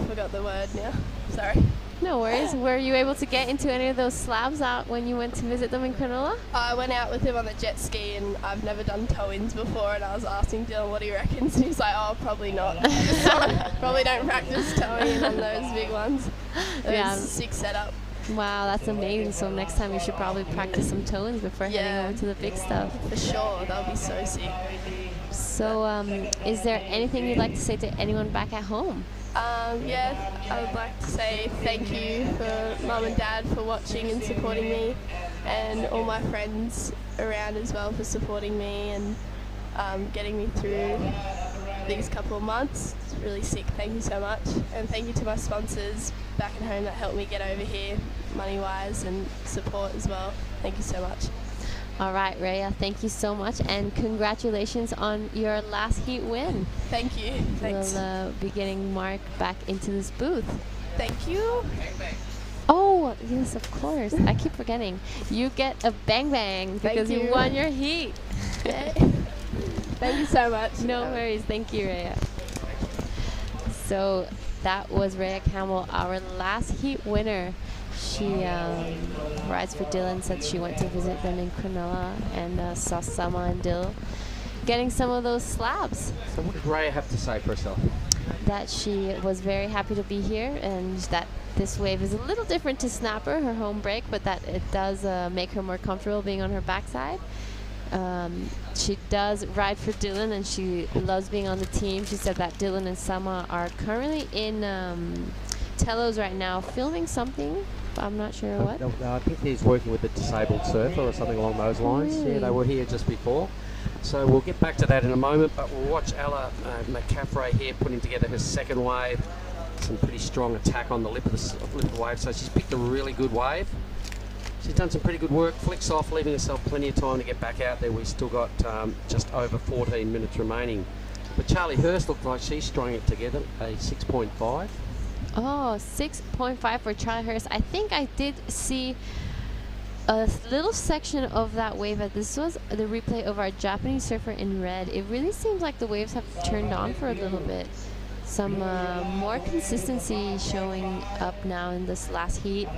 forgot the word now. Sorry. No worries. Were you able to get into any of those slabs out when you went to visit them in Cronulla? I went out with him on the jet ski, and I've never done toe-ins before, and I was asking Dylan what he reckons, and he's like, oh, probably not. Probably don't practice toe-in on those big ones. It was a sick setup. Wow, that's amazing. So next time you should probably practice some toe-ins before heading over to the big stuff. For sure, that would be so sick. So is there anything you'd like to say to anyone back at home? Yeah, I would like to say thank you for Mum and Dad for watching and supporting me, and all my friends around as well for supporting me and getting me through these couple of months. It's really sick. Thank you so much. And thank you to my sponsors back at home that helped me get over here money-wise and support as well. Thank you so much. All right, Rhea, thank you so much, and congratulations on your last heat win. Thank you. Thanks. We'll be getting Mark back into this booth. Thank you. Oh, yes, of course. I keep forgetting. You get a bang bang because you won your heat. Thank you so much. No worries. Thank you, Rhea. So that was Rhea Campbell, our last heat winner. She rides for Dylan, said she went to visit them in Cronulla and saw Sama and Dill getting some of those slabs. So what did Rhea have to say for herself? That she was very happy to be here, and that this wave is a little different to Snapper, her home break, but that it does make her more comfortable being on her backside. She does ride for Dylan, and she loves being on the team. She said that Dylan and Sama are currently in Telos right now filming something. I'm not sure what. I think he's working with a disabled surfer or something along those lines. Really? Yeah, they were here just before. So we'll get back to that in a moment, but we'll watch Ella Mccaffrey here putting together her second wave. Some pretty strong attack on the lip of the wave, so she's picked a really good wave. She's done some pretty good work, flicks off, leaving herself plenty of time to get back out there. We've still got just over 14 minutes remaining. But Charlie Hurst looks like she's strung it together, a 6.5. Oh, 6.5 for Charlie Hurst. I think I did see a little section of that wave. This was the replay of our Japanese surfer in red. It really seems like the waves have turned on for a little bit. Some more consistency showing up now in this last heat.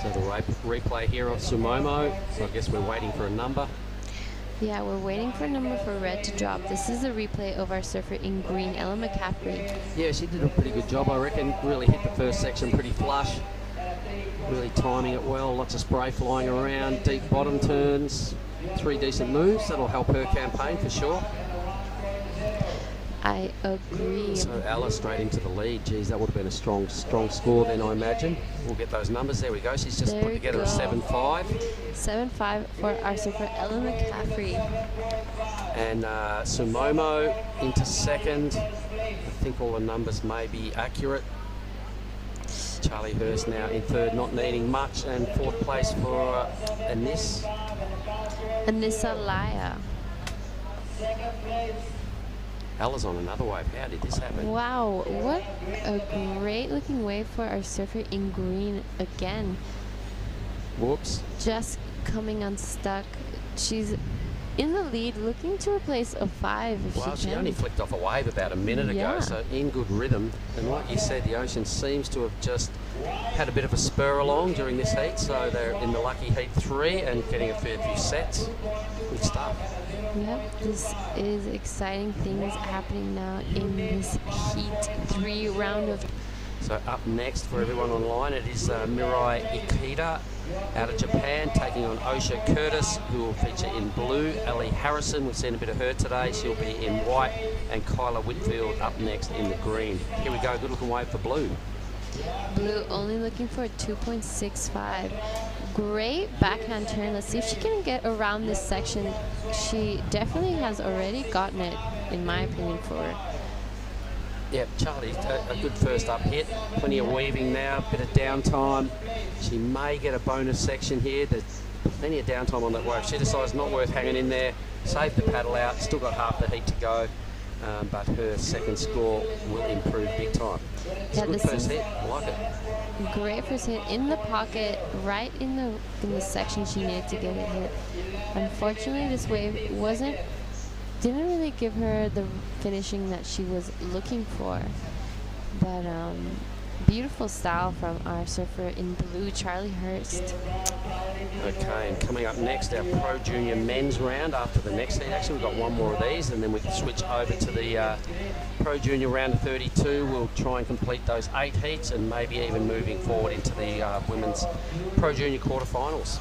So the replay here of Sumomo. So I guess we're waiting for a number. Yeah, we're waiting for a number for red to drop. This is a replay of our surfer in green, Ella Mccaffrey. Yeah, she did a pretty good job, I reckon. Really hit the first section pretty flush. Really timing it well. Lots of spray flying around. Deep bottom turns. 3 decent moves. That'll help her campaign for sure. I agree. So Ella straight into the lead. Geez, that would have been a strong score then, I imagine. We'll get those numbers. There we go. She's just put together a 7.5. 7.5 for our surfer, Ella Mccaffrey. And Sumomo into second. I think all the numbers may be accurate. Charlie Hurst now in third, not needing much. And fourth place for Anissa Laya. Ella's on another wave. How did this happen? Wow, what a great looking wave for our surfer in green again. Whoops. Just coming unstuck. She's in the lead, looking to replace a 5 if Well, she can. only flicked off a wave about a minute ago, so in good rhythm. And like you said, the ocean seems to have just had a bit of a spur along during this heat, so they're in the lucky heat 3 and getting a fair few sets. Good stuff. Yep, this is exciting things happening now in this heat 3 round of. So up next for everyone online, it is Mirai Ikeda out of Japan taking on Osha Curtis, who will feature in blue. Allie Harrison, we've seen a bit of her today. She'll be in white, and Kyla Whitfield up next in the green. Here we go, good looking wave for blue. Blue only looking for a 2.65. Great backhand turn. Let's see if she can get around this section. She definitely has already gotten it, in my opinion, for Yeah, Charlie, a good first up hit. Plenty of weaving now, bit of downtime. She may get a bonus section here. There's plenty of downtime on that wave. She decides not worth hanging in there. Save the paddle out. Still got half the heat to go. But her second score will improve big time. It's a good first hit. I like it. Great first hit in the pocket, right in the section she needed to get it hit. Unfortunately, this wave didn't really give her the finishing that she was looking for. But beautiful style from our surfer in blue, Charlie Hurst. Okay, and coming up next, our Pro Junior men's round after the next heat. Actually, we've got one more of these, and then we can switch over to the Pro Junior round of 32. We'll try and complete those 8 heats and maybe even moving forward into the women's Pro Junior quarterfinals.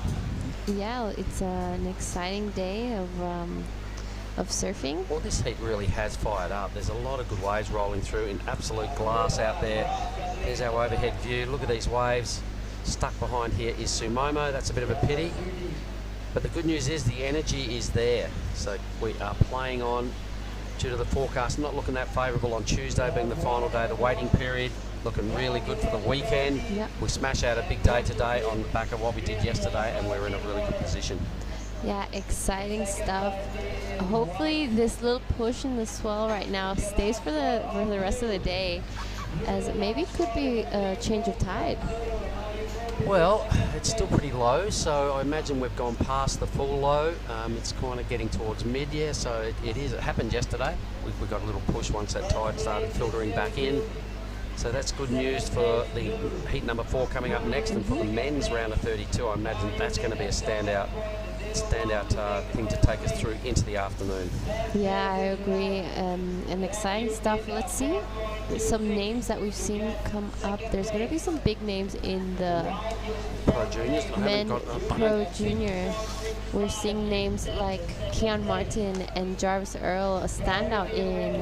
Yeah, it's an exciting day of surfing. Well, this heat really has fired up. There's a lot of good waves rolling through in absolute glass out there. There's our overhead view. Look at these waves. Stuck behind here is Sumomo. That's a bit of a pity. But the good news is the energy is there. So we are playing on due to the forecast not looking that favourable on Tuesday being the final day of the waiting period. Looking really good for the weekend. Yep. We smash out a big day today on the back of what we did yesterday, and we're in a really good position. Yeah, exciting stuff. Hopefully this little push in the swell right now stays for the rest of the day, as it maybe could be a change of tide. Well, it's still pretty low, so I imagine we've gone past the full low. It's kind of getting towards mid, yeah, so it happened yesterday. We got a little push once that tide started filtering back in. So that's good news for the heat number 4 coming up next, and for the men's round of 32, I imagine that's going to be a standout thing to take us through into the afternoon. Yeah, I agree. And exciting stuff. Let's see some names that we've seen come up. There's going to be some big names in the Pro Juniors. men Pro Junior. We're seeing names like Keon Martin and Jarvis Earl, a standout in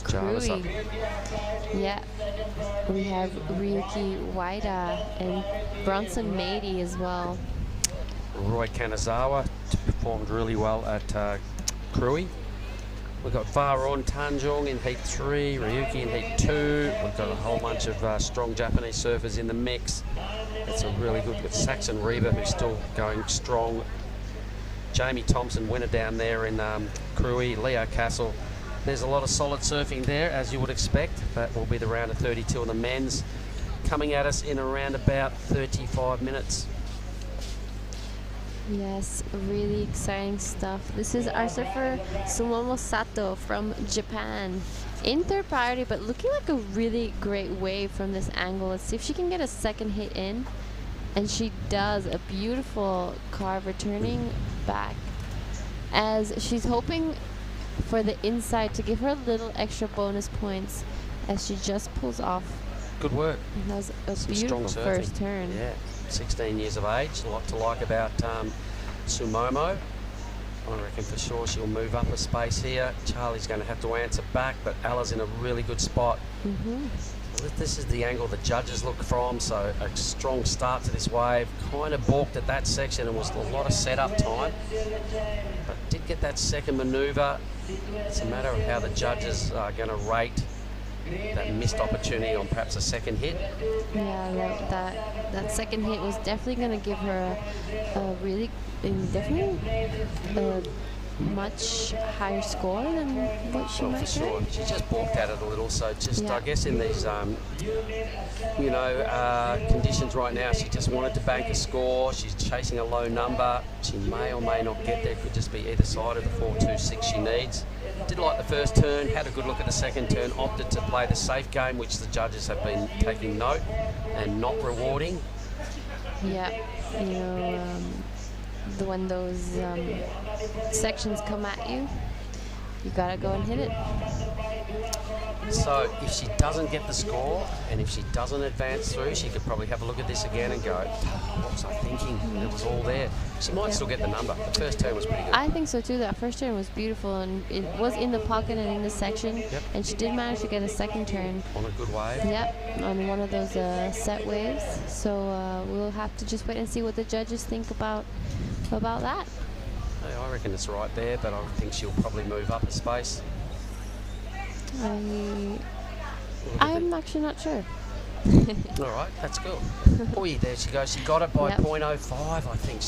Krui. Yeah. We have Ryuki Waida and Bronson Mady as well. Roy Kanazawa performed really well at Krui. We've got Varon Tanjong in Heat 3, Ryuki in Heat 2. We've got a whole bunch of strong Japanese surfers in the mix. It's a really good with Saxon Reba, who's still going strong. Jamie Thompson, winner down there in Krui. Leo Castle. There's a lot of solid surfing there, as you would expect. That will be the round of 32 on the men's, coming at us in around about 35 minutes. Yes, really exciting stuff. This is our surfer Sumomo Sato from Japan in third priority, but looking like a really great wave from this angle. Let's see if she can get a second hit in. And she does. A beautiful carve returning back, as she's hoping for the inside to give her a little extra bonus points as she just pulls off. Good work. And that was a Some beautiful strong first surfing. turn. Yeah, 16 years of age. A lot to like about Sumomo. I reckon for sure she'll move up a space here. Charlie's going to have to answer back, but Ella's in a really good spot. This is the angle the judges look from, so a strong start to this wave. Kind of balked at that section and was a lot of setup time, but did get that second manoeuvre. It's a matter of how the judges are going to rate that missed opportunity on perhaps a second hit. Yeah, that second hit was definitely going to give her a really, definitely a much higher score than what she might for sure. get. She just balked at it a little, so just Yeah. I guess in these conditions right now, she just wanted to bank a score. She's chasing a low number. She may or may not get there. Could just be either side of the 4.26 she needs. Did like the first turn, had a good look at the second turn, opted to play the safe game, which the judges have been taking note and not rewarding. Yeah, when those sections come at you, you gotta go and hit it. So if she doesn't get the score and if she doesn't advance through, she could probably have a look at this again and go, what was I thinking? It was all there. She might still get the number. The first turn was pretty good. I think so too. That first turn was beautiful, and it was in the pocket and in the section. And she did manage to get a second turn. On a good wave. Yep, on one of those set waves. So we'll have to just wait and see what the judges think about that. I reckon it's right there, but I think she'll probably move up a space. I'm actually not sure. All right, that's good. Oh, yeah, there she goes. She got it by Yep. 0.05, I think.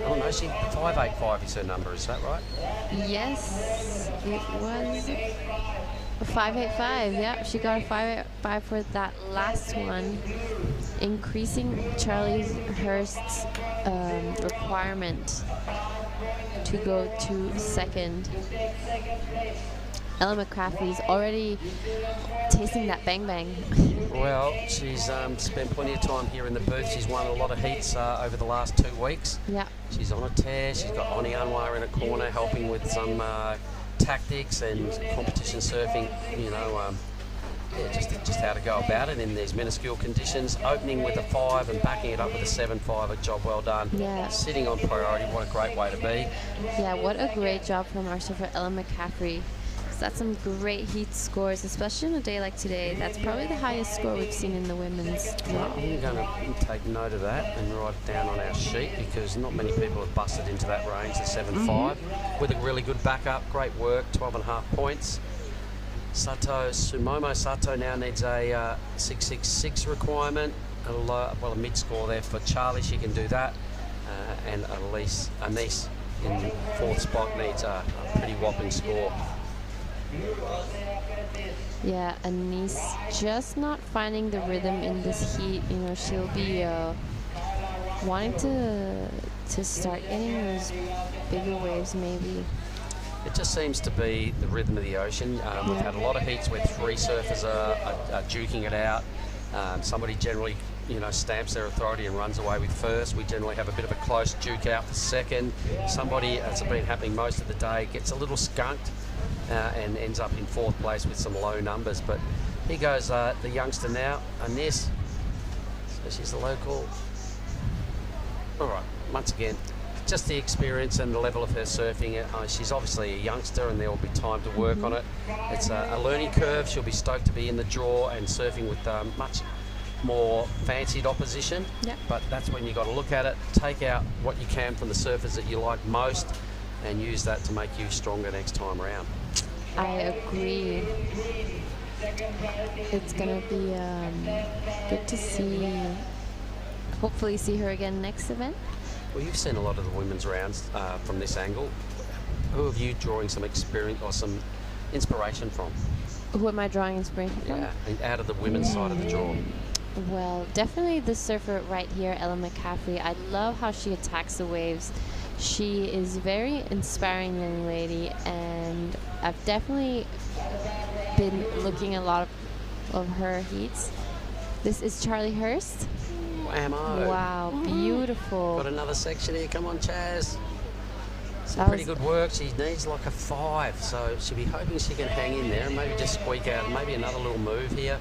Oh, no, 585 is her number. Is that right? Yes, it was a 585. Yeah, she got a 585 for that last one, increasing Charlie Hurst's requirement to go to second. Ella Mccaffrey's already tasting that bang bang. Well, she's spent plenty of time here in the booth. She's won a lot of heats over the last 2 weeks. Yeah. She's on a tear. She's got Oni Anwar in a corner helping with some tactics and competition surfing, you know, just how to go about it in these minuscule conditions. Opening with a 5 and backing it up with a 7.5, a job well done. Yeah. Sitting on priority, what a great way to be. Yeah, what a great job from our surfer Ella Mccaffrey. That's some great heat scores, especially on a day like today. That's probably the highest score we've seen in the women's draw. I'm going to take note of that and write it down on our sheet because not many people have busted into that range, the 7.5, with a really good backup. Great work, 12.5 points. Sumomo Sato now needs a 6.66 requirement. A mid score there for Charlie, she can do that. And Anisse in 4th spot needs a pretty whopping score. Yeah, Anisse just not finding the rhythm in this heat. You know, she'll be wanting to start getting those bigger waves maybe. It just seems to be the rhythm of the ocean. We've had a lot of heats where 3 surfers are duking it out. Somebody generally, you know, stamps their authority and runs away with first. We generally have a bit of a close duke out for second. Somebody, as has been happening most of the day, gets a little skunked and ends up in 4th place with some low numbers. But here goes the youngster now, Anisse. So she's the local. All right, once again, just the experience and the level of her surfing. She's obviously a youngster and there will be time to work on it. It's a learning curve. She'll be stoked to be in the draw and surfing with much more fancied opposition. Yep. But that's when you've got to look at it, take out what you can from the surfers that you like most and use that to make you stronger next time around. I agree. It's gonna be good to see, hopefully see her again next event. Well, you've seen a lot of the women's rounds from this angle. Who have you drawing some experience or some inspiration from? Who am I drawing inspiration from? Yeah, out of the women's side of the draw. Well, definitely the surfer right here, Ella Mccaffrey. I love how she attacks the waves. She is a very inspiring young lady, and I've definitely been looking at a lot of her heats. This is Charlie Hurst. Whammo. Wow, beautiful. Got another section here. Come on, Chaz. Some That pretty was- good work. She needs like a 5, so she'll be hoping she can hang in there and maybe just squeak out maybe another little move here.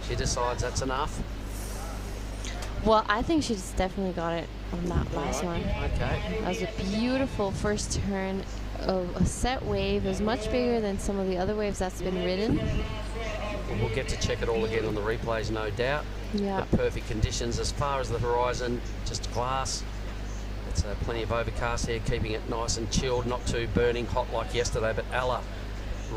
She decides that's enough. Well, I think she's definitely got it on that last one. Okay. That was a beautiful first turn of a set wave. It was much bigger than some of the other waves that's been ridden. We'll get to check it all again on the replays, no doubt. Yeah. The perfect conditions as far as the horizon, just glass. It's plenty of overcast here, keeping it nice and chilled, not too burning hot like yesterday. But Ella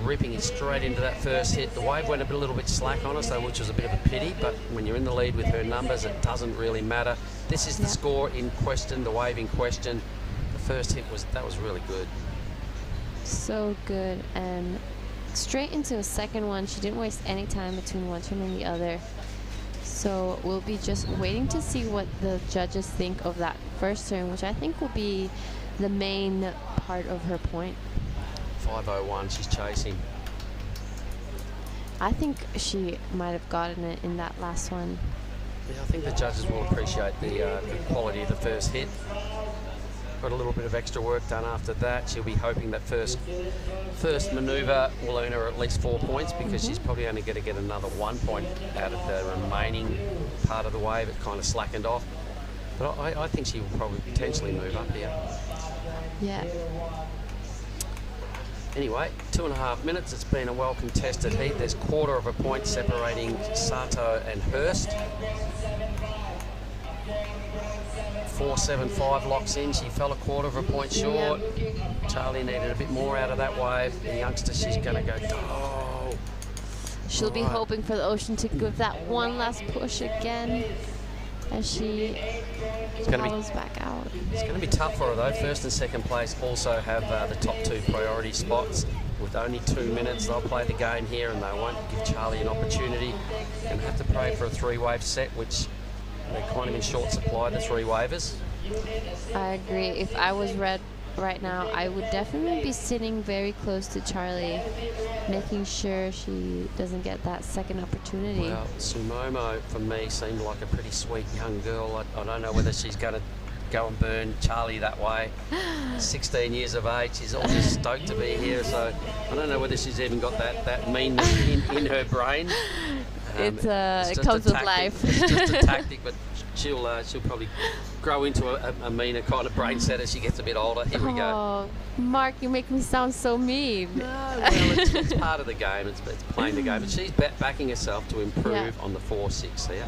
ripping it straight into that first hit. The wave went a little bit slack on us, though, which was a bit of a pity. But when you're in the lead with her numbers, it doesn't really matter. This is the score in question, the wave in question. The first hit was really good. So good. And straight into a second one. She didn't waste any time between one turn and the other. So we'll be just waiting to see what the judges think of that first turn, which I think will be the main part of her point. 5:01, she's chasing. I think she might have gotten it in that last one. Yeah, I think the judges will appreciate the quality of the first hit. Got a little bit of extra work done after that. She'll be hoping that first manoeuvre will earn her at least 4 points because she's probably only going to get another 1 point out of the remaining part of the wave. It kind of slackened off. But I think she will probably potentially move up here. Yeah. Anyway, 2.5 minutes. It's been a well-contested heat. There's 1/4 of a point separating Sato and Hurst. 4.75 locks in. She fell 1/4 of a point short. Charlie needed a bit more out of that wave. The youngster, she's going to go, oh. She'll be hoping for the Ocean to give that one last push again as she follows back out. It's going to be tough for her though. First and second place also have the top 2 priority spots. With only 2 minutes, they'll play the game here and they won't give Charlie an opportunity. And have to pray for a 3-wave set, which they're kind of in short supply, the 3 waivers. I agree. If I was red right now, I would definitely be sitting very close to Charlie, making sure she doesn't get that second opportunity. Well, Sumomo, for me, seemed like a pretty sweet young girl. I don't know whether she's going to go and burn Charlie that way. 16 years of age, she's all just stoked to be here, so I don't know whether she's even got that meanness in her brain. It comes with life. It's just a tactic, but she'll probably grow into a meaner kind of brain set as she gets a bit older. Here we go. Oh, Mark, you make me sound so mean. No, well, it's part of the game. It's playing the game. But she's backing herself to improve on the 4-6 here.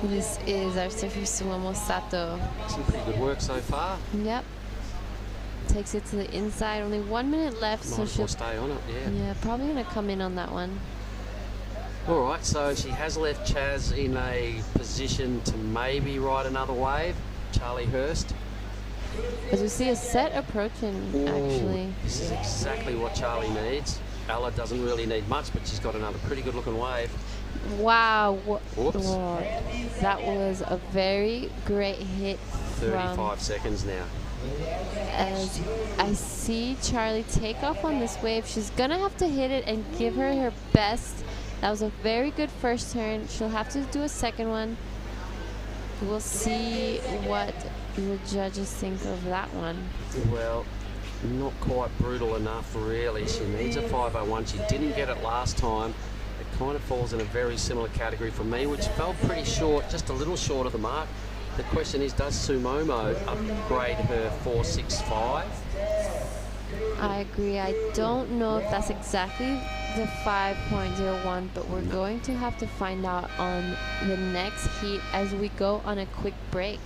This is our surfer Sumomo Sato. Some pretty good work so far. Yep. Takes it to the inside. Only 1 minute left, so she'll stay on it. Yeah, probably gonna come in on that one. All right, so she has left Chaz in a position to maybe ride another wave. Charlie Hurst. As we see a set approaching, actually. This is exactly what Charlie needs. Ella doesn't really need much, but she's got another pretty good looking wave. Wow. Whoops. Lord. That was a very great hit. 35 seconds now. As I see Charlie take off on this wave, she's gonna have to hit it and give her best. That was a very good first turn. She'll have to do a second one. We'll see what the judges think of that one. Well, not quite brutal enough, really. She needs a 501. She didn't get it last time. It kind of falls in a very similar category for me, which fell pretty short, just a little short of the mark. The question is, does Sumomo upgrade her 4.65? I agree. I don't know if that's exactly the 5.01, but we're going to have to find out on the next heat as we go on a quick break.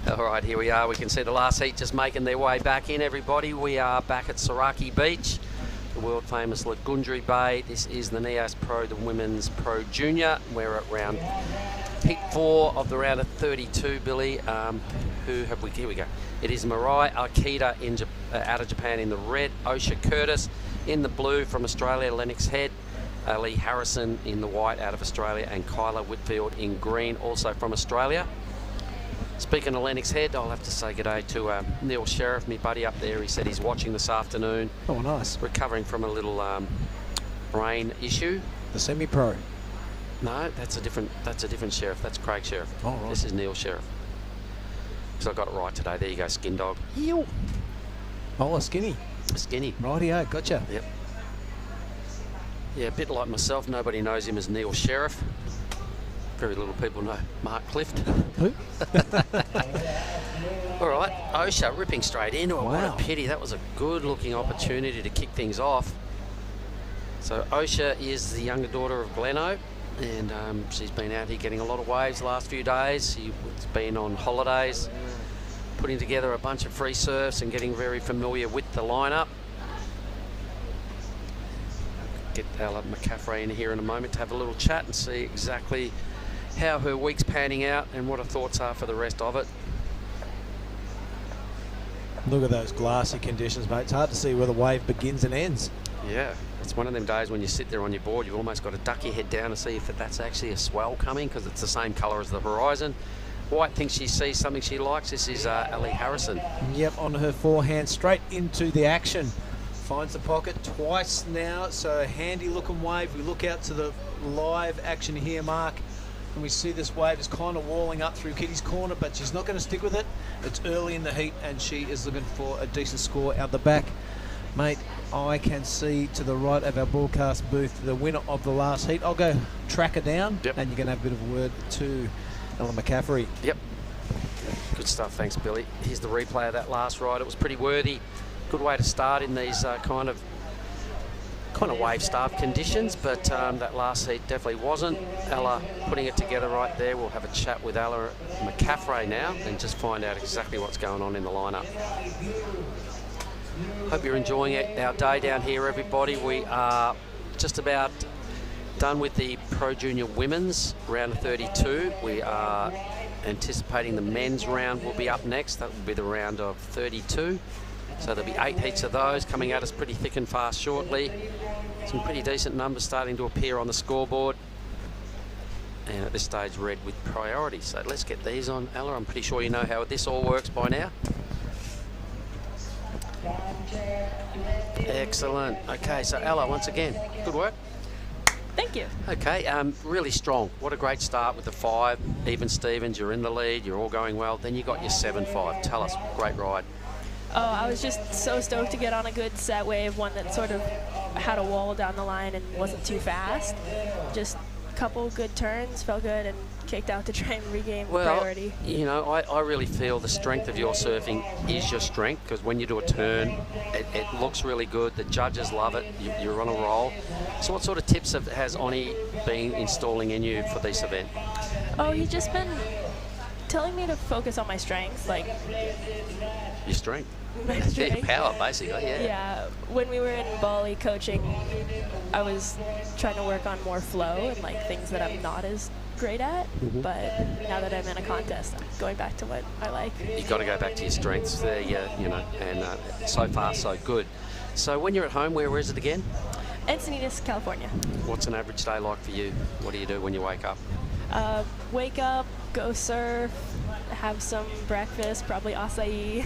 All right, here we are. We can see the last heat just making their way back in, everybody. We are back at Saraki Beach, the world famous Lagundri Bay. This is the Nias Pro, the Women's Pro Junior. We're at round heat 4 of the round of 32, Billy. Who have we? Here we go. It is Mirai Akita out of Japan in the red, Osha Curtis in the blue from Australia, Lennox Head, Allie Harrison in the white out of Australia, and Kyla Whitfield in green, also from Australia. Speaking of Lennox Head, I'll have to say g'day to Neil Sheriff, my buddy up there. He said he's watching this afternoon. Oh, nice. Recovering from a little brain issue. The semi-pro. No, that's a different Sheriff. That's Craig Sheriff. Oh, right. This is Neil Sheriff. Because I got it right today. There you go, Skin Dog. Ew. Oh, a skinny. Skinny. Rightio, gotcha. Yep. Yeah, a bit like myself. Nobody knows him as Neil Sheriff. Very little people know Mark Clift. Who? All right, Osha ripping straight into it. Wow. What a pity. That was a good looking opportunity to kick things off. So Osha is the younger daughter of Gleno. And she's been out here getting a lot of waves the last few days. She's been on holidays, putting together a bunch of free surfs and getting very familiar with the lineup. Get Ella Mccaffrey in here in a moment to have a little chat and see exactly how her week's panning out and what her thoughts are for the rest of it. Look at those glassy conditions, mate. It's hard to see where the wave begins and ends. Yeah, it's one of them days when you sit there on your board, you've almost got to duck your head down to see if that's actually a swell coming, because it's the same colour as the horizon. White thinks she sees something she likes. This is Allie Harrison. Yep, on her forehand, straight into the action. Finds the pocket twice now, so a handy looking wave. We look out to the live action here, Mark, and we see this wave is kind of walling up through Kitty's corner, but she's not going to stick with it. It's early in the heat, and she is looking for a decent score out the back. Mate, I can see to the right of our broadcast booth the winner of the last heat. I'll go track her down, and you're going to have a bit of a word to Ella Mccaffrey. Yep. Good stuff, thanks, Billy. Here's the replay of that last ride. It was pretty worthy. Good way to start in these kind of wave starved conditions, but that last heat definitely wasn't. Ella putting it together right there. We'll have a chat with Ella Mccaffrey now and just find out exactly what's going on in the lineup. Hope you're enjoying it. Our day down here, everybody. We are just about done with the Pro Junior Women's round of 32. We are anticipating the men's round will be up next. That will be the round of 32. So there'll be 8 heats of those coming at us pretty thick and fast shortly. Some pretty decent numbers starting to appear on the scoreboard. And at this stage, red with priority. So let's get these on. Ella, I'm pretty sure you know how this all works by now. Excellent. Okay, so Ella, once again, good work. Thank you. Okay, really strong. What a great start with the 5. Even Stevens, you're in the lead, you're all going well. Then you got your 7-5. Tell us, great ride. Oh, I was just so stoked to get on a good set wave, one that sort of had a wall down the line and wasn't too fast. Just a couple good turns, felt good, and kicked out to try and regain priority. You know, I really feel the strength of your surfing is your strength, because when you do a turn, it looks really good. The judges love it. You're on a roll. So what sort of tips has Oni been installing in you for this event? Oh, he's just been telling me to focus on my strengths, like your strength. My strength. Your power, basically, yeah. Yeah, when we were in Bali coaching, I was trying to work on more flow and like things that I'm not as great at, but now that I'm in a contest, I'm going back to what I like. You've got to go back to your strengths there, you know, and so far so good. So when you're at home, where is it again? Encinitas, California. What's an average day like for you? What do you do when you wake up? Wake up, go surf, have some breakfast, probably acai.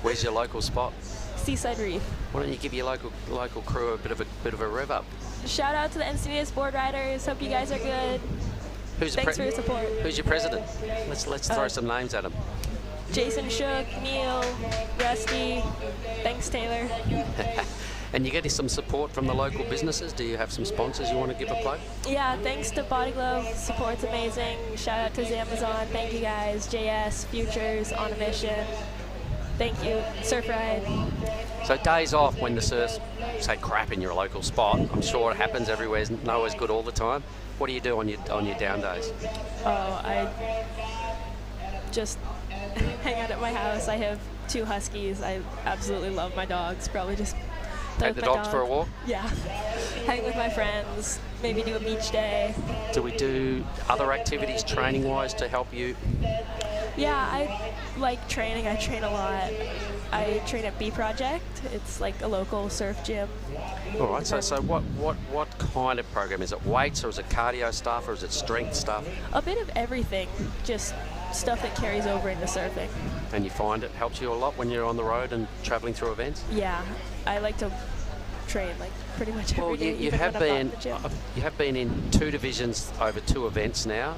Where's your local spot? Seaside Reef. Why don't you give your local crew a bit of a rev up? Shout out to the Encinitas board riders. Hope you guys are good. Thanks for your support. Who's your president? Let's throw some names at him. Jason Shook, Neil, Rusty. Thanks, Taylor. And you get some support from the local businesses? Do you have some sponsors you want to give a plug? Yeah, thanks to Body Glove. Support's amazing. Shout out to Zamazon. Thank you guys. JS, Futures, On a Mission. Thank you. Surf Ride. So days off when the surf's, say, crap in your local spot. I'm sure it happens everywhere. Nowhere's good all the time. What do you do on your down days? Oh, I just hang out at my house. I have 2 huskies. I absolutely love my dogs. Probably just take the dogs for a walk? Yeah. Hang with my friends. Maybe do a beach day. Do we do other activities training-wise to help you? Yeah, I like training. I train a lot. I train at B Project. It's like a local surf gym. All right. So what kind of program is it? Weights, or is it cardio stuff, or is it strength stuff? A bit of everything. Just stuff that carries over into surfing. And you find it helps you a lot when you're on the road and traveling through events? Yeah, I like to train like pretty much every day. You have been in 2 divisions over 2 events now.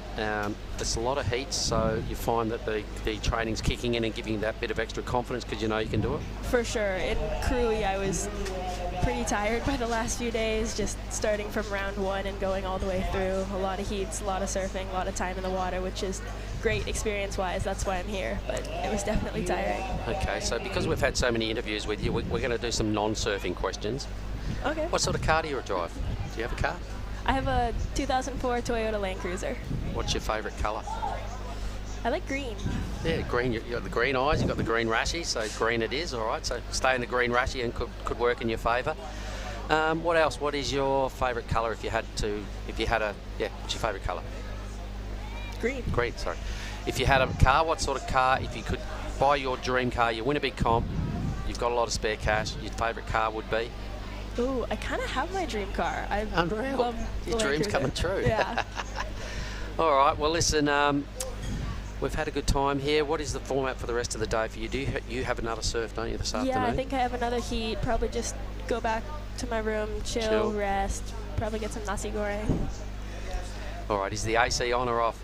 It's a lot of heats, so you find that the training's kicking in and giving you that bit of extra confidence because you know you can do it? For sure. In Cruy, I was pretty tired by the last few days, just starting from round 1 and going all the way through. A lot of heats, a lot of surfing, a lot of time in the water, which is great experience-wise. That's why I'm here, but it was definitely tiring. Okay, so because we've had so many interviews with you, we're going to do some non-surfing questions. Okay. What sort of car do you drive? Do you have a car? I have a 2004 Toyota Land Cruiser. What's your favourite colour? I like green. Yeah, green. You've got the green eyes, you've got the green rashy, so green it is, all right. So stay in the green rashy and could work in your favour. What else? What is your favourite colour what's your favourite colour? Green. Green, sorry. If you had a car, what sort of car, if you could buy your dream car, you win a big comp, you've got a lot of spare cash, your favourite car would be? Ooh, I kind of have my dream car. I Unreal. love Your the Land dream's Cruiser. coming true. Yeah. All right, well, listen, we've had a good time here. What is the format for the rest of the day for you? You have another surf, don't you, this afternoon? Yeah, I think I have another heat. Probably just go back to my room, chill, rest, probably get some nasi goreng. All right, is the AC on or off?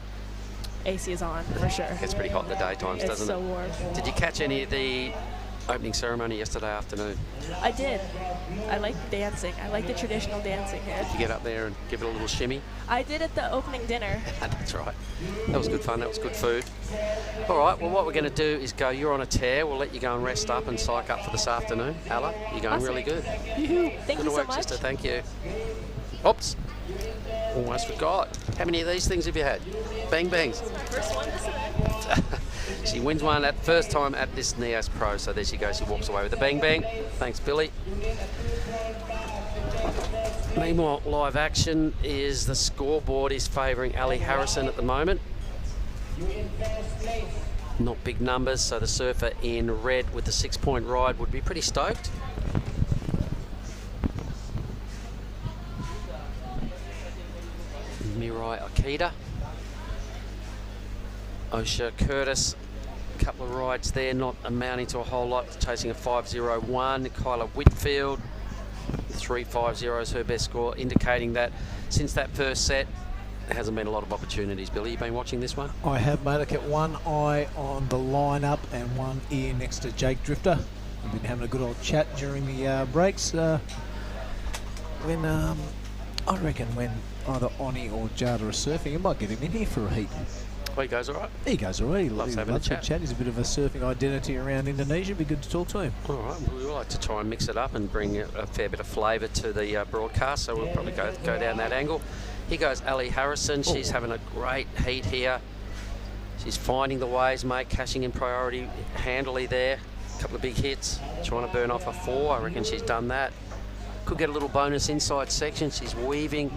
AC is on, for sure. It gets pretty hot in the daytimes, doesn't it? It's so warm. Did you catch any of the opening ceremony yesterday afternoon? I did. I like the dancing. I like the traditional dancing here. Did you get up there and give it a little shimmy? I did at the opening dinner. That's right. That was good fun. That was good food. All right, well, what we're going to do is go, you're on a tear. We'll let you go and rest up and psych up for this afternoon. Ella, you're going Awesome. really good. Thank Good you so work, much. sister. Thank you. Oops. Almost forgot. How many of these things have you had? Bang bangs. First one today. She wins one at first time at this Nias Pro. So there she goes. She walks away with a bang bang. Thanks, Billy. Meanwhile, live action is the scoreboard is favouring Allie Harrison at the moment. Not big numbers, so the surfer in red with the 6-point ride would be pretty stoked. Mirai Akita. Osha Curtis, a couple of rides there, not amounting to a whole lot, chasing a 5.01. Kyla Whitfield, 3.50 is her best score, indicating that since that first set, there hasn't been a lot of opportunities. Billy, you been watching this one? I have, mate. I kept one eye on the lineup and one ear next to Jake Drifter. We've been having a good old chat during the breaks. I reckon when either Oni or Jada are surfing, you might get him in here for a heat. Oh, he goes all right? He goes all right. He Loves having a loves chat. chat. He's a bit of a surfing identity around Indonesia. It'd be good to talk to him. All right, we like to try and mix it up and bring a fair bit of flavour to the broadcast, so we'll probably go down that angle. Here goes Allie Harrison. She's having a great heat here. She's finding the waves, mate, cashing in priority handily there. A couple of big hits, trying to burn off a 4. I reckon she's done that. Could get a little bonus inside section. She's weaving.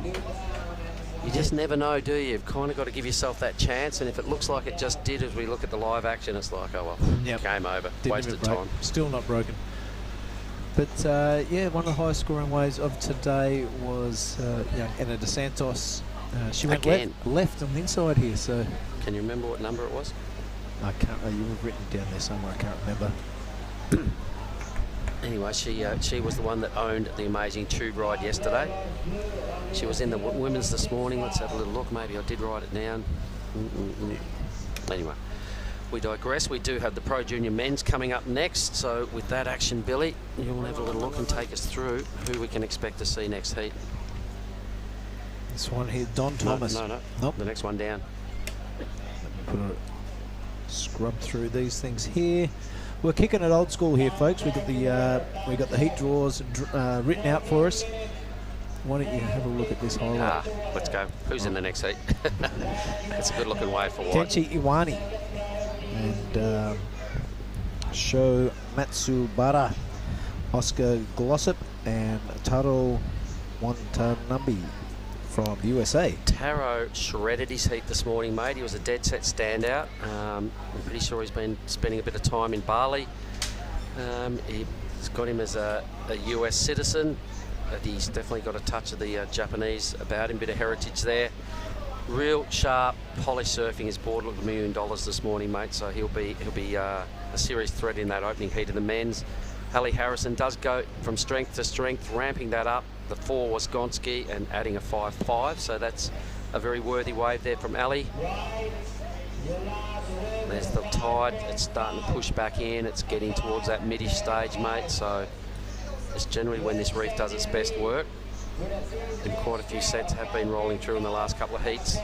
You just never know, do you? You've kind of got to give yourself that chance, and if it looks like it just did as we look at the live action, it's like, oh well, game over, wasted time. Still not broken. But yeah, one of the highest scoring waves of today was Anna De Santos. She went Again. left on the inside here. So can you remember what number it was? I can't. You were written down there somewhere. I can't remember. Anyway, she was the one that owned the amazing tube ride yesterday. She was in the women's this morning. Let's have a little look. Maybe I did write it down. Anyway, we digress. We do have the Pro Junior Men's coming up next. So with that action, Billy, you'll have a little look and take us through who we can expect to see next heat. This one here, Don Thomas. No. Nope. The next one down. Put a scrub through these things here. We're kicking it old school here, folks. We got the heat draws written out for us. Why don't you have a look at this highlight? Let's go. Who's in the next heat? That's a good looking wave for white. Kenchi Iwani and Sho Matsubara, Oscar Glossop and Taro Watanabe from the USA. Taro shredded his heat this morning, mate. He was a dead set standout. I'm pretty sure he's been spending a bit of time in Bali. He's got him as a US citizen. But he's definitely got a touch of the Japanese about him, bit of heritage there. Real sharp, polished surfing. His board looked $1 million this morning, mate. So he'll be a serious threat in that opening heat of the men's. Allie Harrison does go from strength to strength, ramping that up. The 4 was Gonski and adding a 5.5. So that's a very worthy wave there from Allie. There's the tide. It's starting to push back in. It's getting towards that mid-ish stage, mate. So it's generally when this reef does its best work. And quite a few sets have been rolling through in the last couple of heats.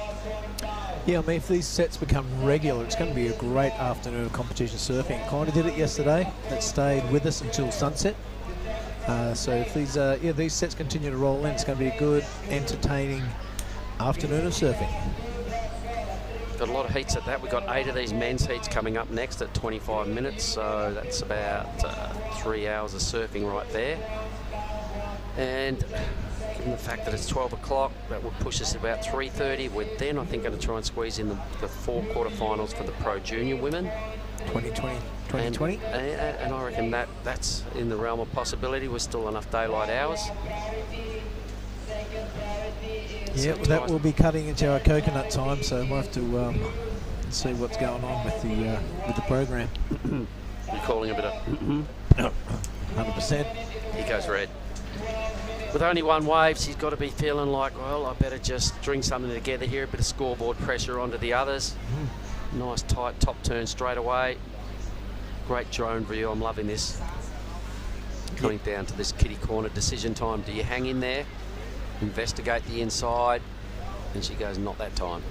Yeah, I mean, if these sets become regular, it's going to be a great afternoon of competition surfing. Kind of did it yesterday. It stayed with us until sunset. So if these sets continue to roll in, it's going to be a good, entertaining afternoon of surfing. Got a lot of heats at that. We've got 8 of these men's heats coming up next at 25 minutes, so that's about 3 hours of surfing right there. And given the fact that it's 12 o'clock, that would push us about 3:30. We're then, I think, going to try and squeeze in the 4 quarterfinals for the Pro Junior women. 2020. And I reckon that's in the realm of possibility with still enough daylight hours. Yeah, well, that will be cutting into our coconut time, so we'll have to see what's going on with the program. You're calling a bit of 100%. He goes red. With only one wave, she's got to be feeling like, well, I better just string something together here, a bit of scoreboard pressure onto the others. Nice tight top turn straight away. Great drone view, I'm loving this. Coming down to this kitty corner decision time. Do you hang in there, investigate the inside? And she goes, not that time.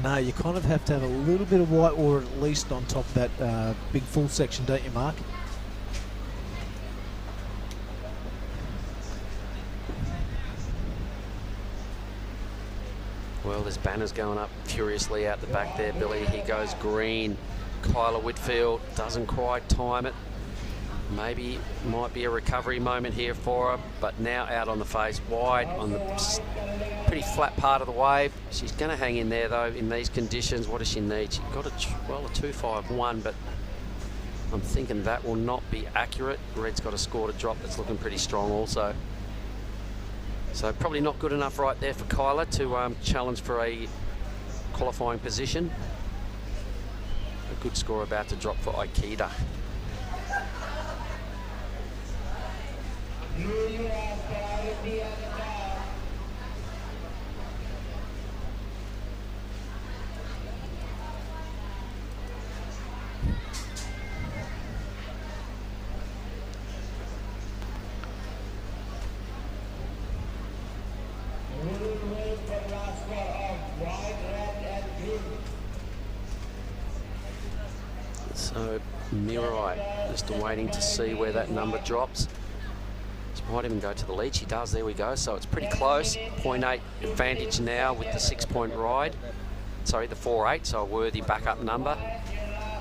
No, you kind of have to have a little bit of white water at least on top of that big full section, don't you, Mark? Well, there's banners going up furiously out the back there, Billy. Here goes green. Kyla Whitfield doesn't quite time it. Maybe might be a recovery moment here for her, but now out on the face, wide on the pretty flat part of the wave. She's going to hang in there, though, in these conditions. What does she need? She's got a 2.51, but I'm thinking that will not be accurate. Red's got a score to drop that's looking pretty strong also. So probably not good enough right there for Kyla to challenge for a qualifying position. A good score about to drop for Aikida. So Mirai just waiting to see where that number drops. She might even go to the lead. She does. There we go. So it's pretty close. 0.8 advantage now with the 6-point ride. Sorry, the 4.8. So a worthy backup number.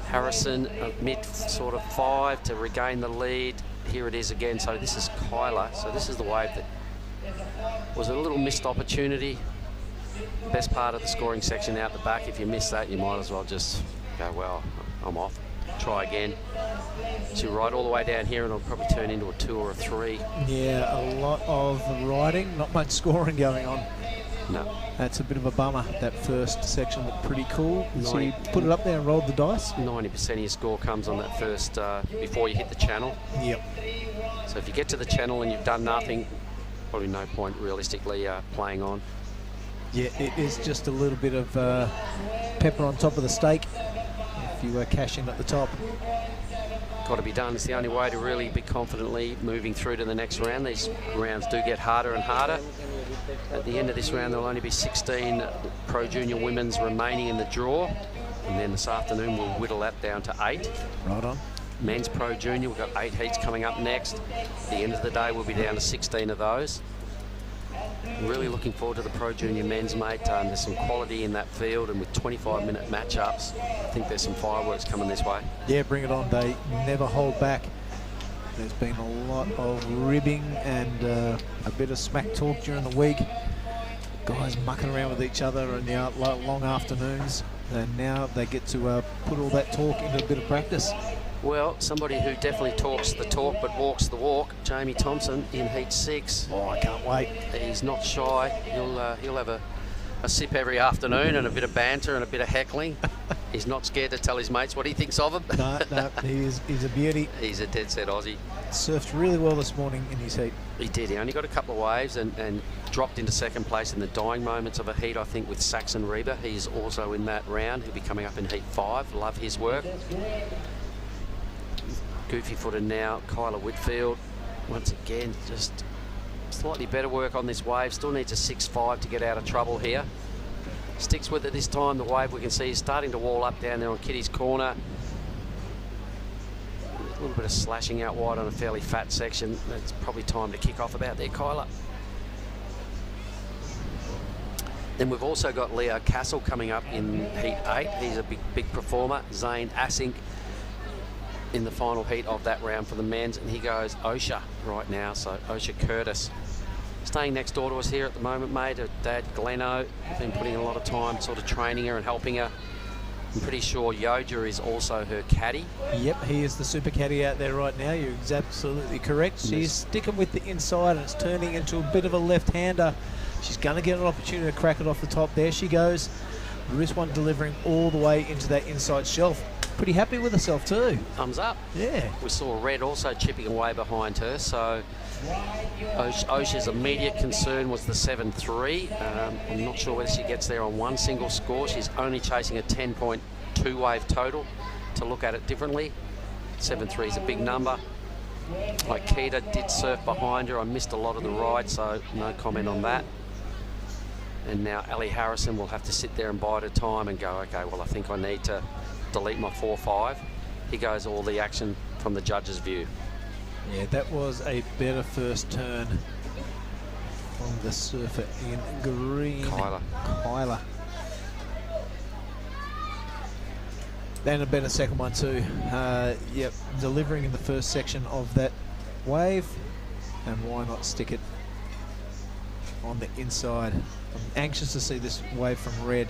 Harrison mid sort of 5 to regain the lead. Here it is again. So this is Kyla. So this is the wave that was a little missed opportunity. Best part of the scoring section out the back. If you miss that, you might as well just go, well, I'm off. Try again. She'll ride all the way down here and it'll probably turn into a 2 or a 3. Yeah, a lot of riding, not much scoring going on. No. That's a bit of a bummer. That first section looked pretty cool. So you put it up there and rolled the dice. 90% of your score comes on that first, before you hit the channel. Yep. So if you get to the channel and you've done nothing, probably no point realistically playing on. Yeah, it is just a little bit of pepper on top of the steak if you cash in at the top. Got to be done. It's the only way to really be confidently moving through to the next round. These rounds do get harder and harder. At the end of this round, there'll only be 16 Pro Junior women's remaining in the draw. And then this afternoon, we'll whittle that down to 8. Right on. Men's Pro Junior, we've got 8 heats coming up next. At the end of the day, we'll be down to 16 of those. Really looking forward to the Pro Junior men's, mate. There's some quality in that field, and with 25-minute matchups, I think there's some fireworks coming this way. Yeah, bring it on. They never hold back. There's been a lot of ribbing and a bit of smack talk during the week. Guys mucking around with each other in the long afternoons, and now they get to put all that talk into a bit of practice. Well, somebody who definitely talks the talk but walks the walk, Jamie Thompson in Heat 6. Oh, I can't wait. He's not shy. He'll have a sip every afternoon and a bit of banter and a bit of heckling. He's not scared to tell his mates what he thinks of them. No, he's a beauty. He's a dead set Aussie. Surfed really well this morning in his heat. He did. He only got a couple of waves and dropped into second place in the dying moments of a heat, I think, with Saxon Reba. He's also in that round. He'll be coming up in Heat 5. Love his work. Goofy footed now, Kyla Whitfield. Once again, just slightly better work on this wave. Still needs a 6.5 to get out of trouble here. Sticks with it this time. The wave we can see is starting to wall up down there on Kitty's corner. A little bit of slashing out wide on a fairly fat section. It's probably time to kick off about there, Kyla. Then we've also got Leo Castle coming up in Heat 8. He's a big performer. Zane Assink in the final heat of that round for the men's, and he goes Osha right now. So Osha Curtis staying next door to us here at the moment, mate. Her dad Gleno been putting a lot of time sort of training her and helping her. I'm pretty sure Yoja is also her caddy. Yep, he is the super caddy out there right now. You're absolutely correct. She's sticking with the inside and it's turning into a bit of a left-hander. She's going to get an opportunity to crack it off the top. There she goes. Wrist one delivering all the way into that inside shelf. Pretty happy with herself too. Thumbs up. Yeah. We saw Red also chipping away behind her, so Osha's immediate concern was the 7-3. I'm not sure whether she gets there on one single score. She's only chasing a 10.2 wave total to look at it differently. 7-3 is a big number. Aikita did surf behind her. I missed a lot of the ride, so no comment on that. And now Allie Harrison will have to sit there and bide her time and go, okay, well, I think I need to delete my 4-5. Here goes all the action from the judge's view. Yeah, that was a better first turn from the surfer in green. Kyla. And a better second one too. Yep, delivering in the first section of that wave. And why not stick it on the inside? I'm anxious to see this wave from Red.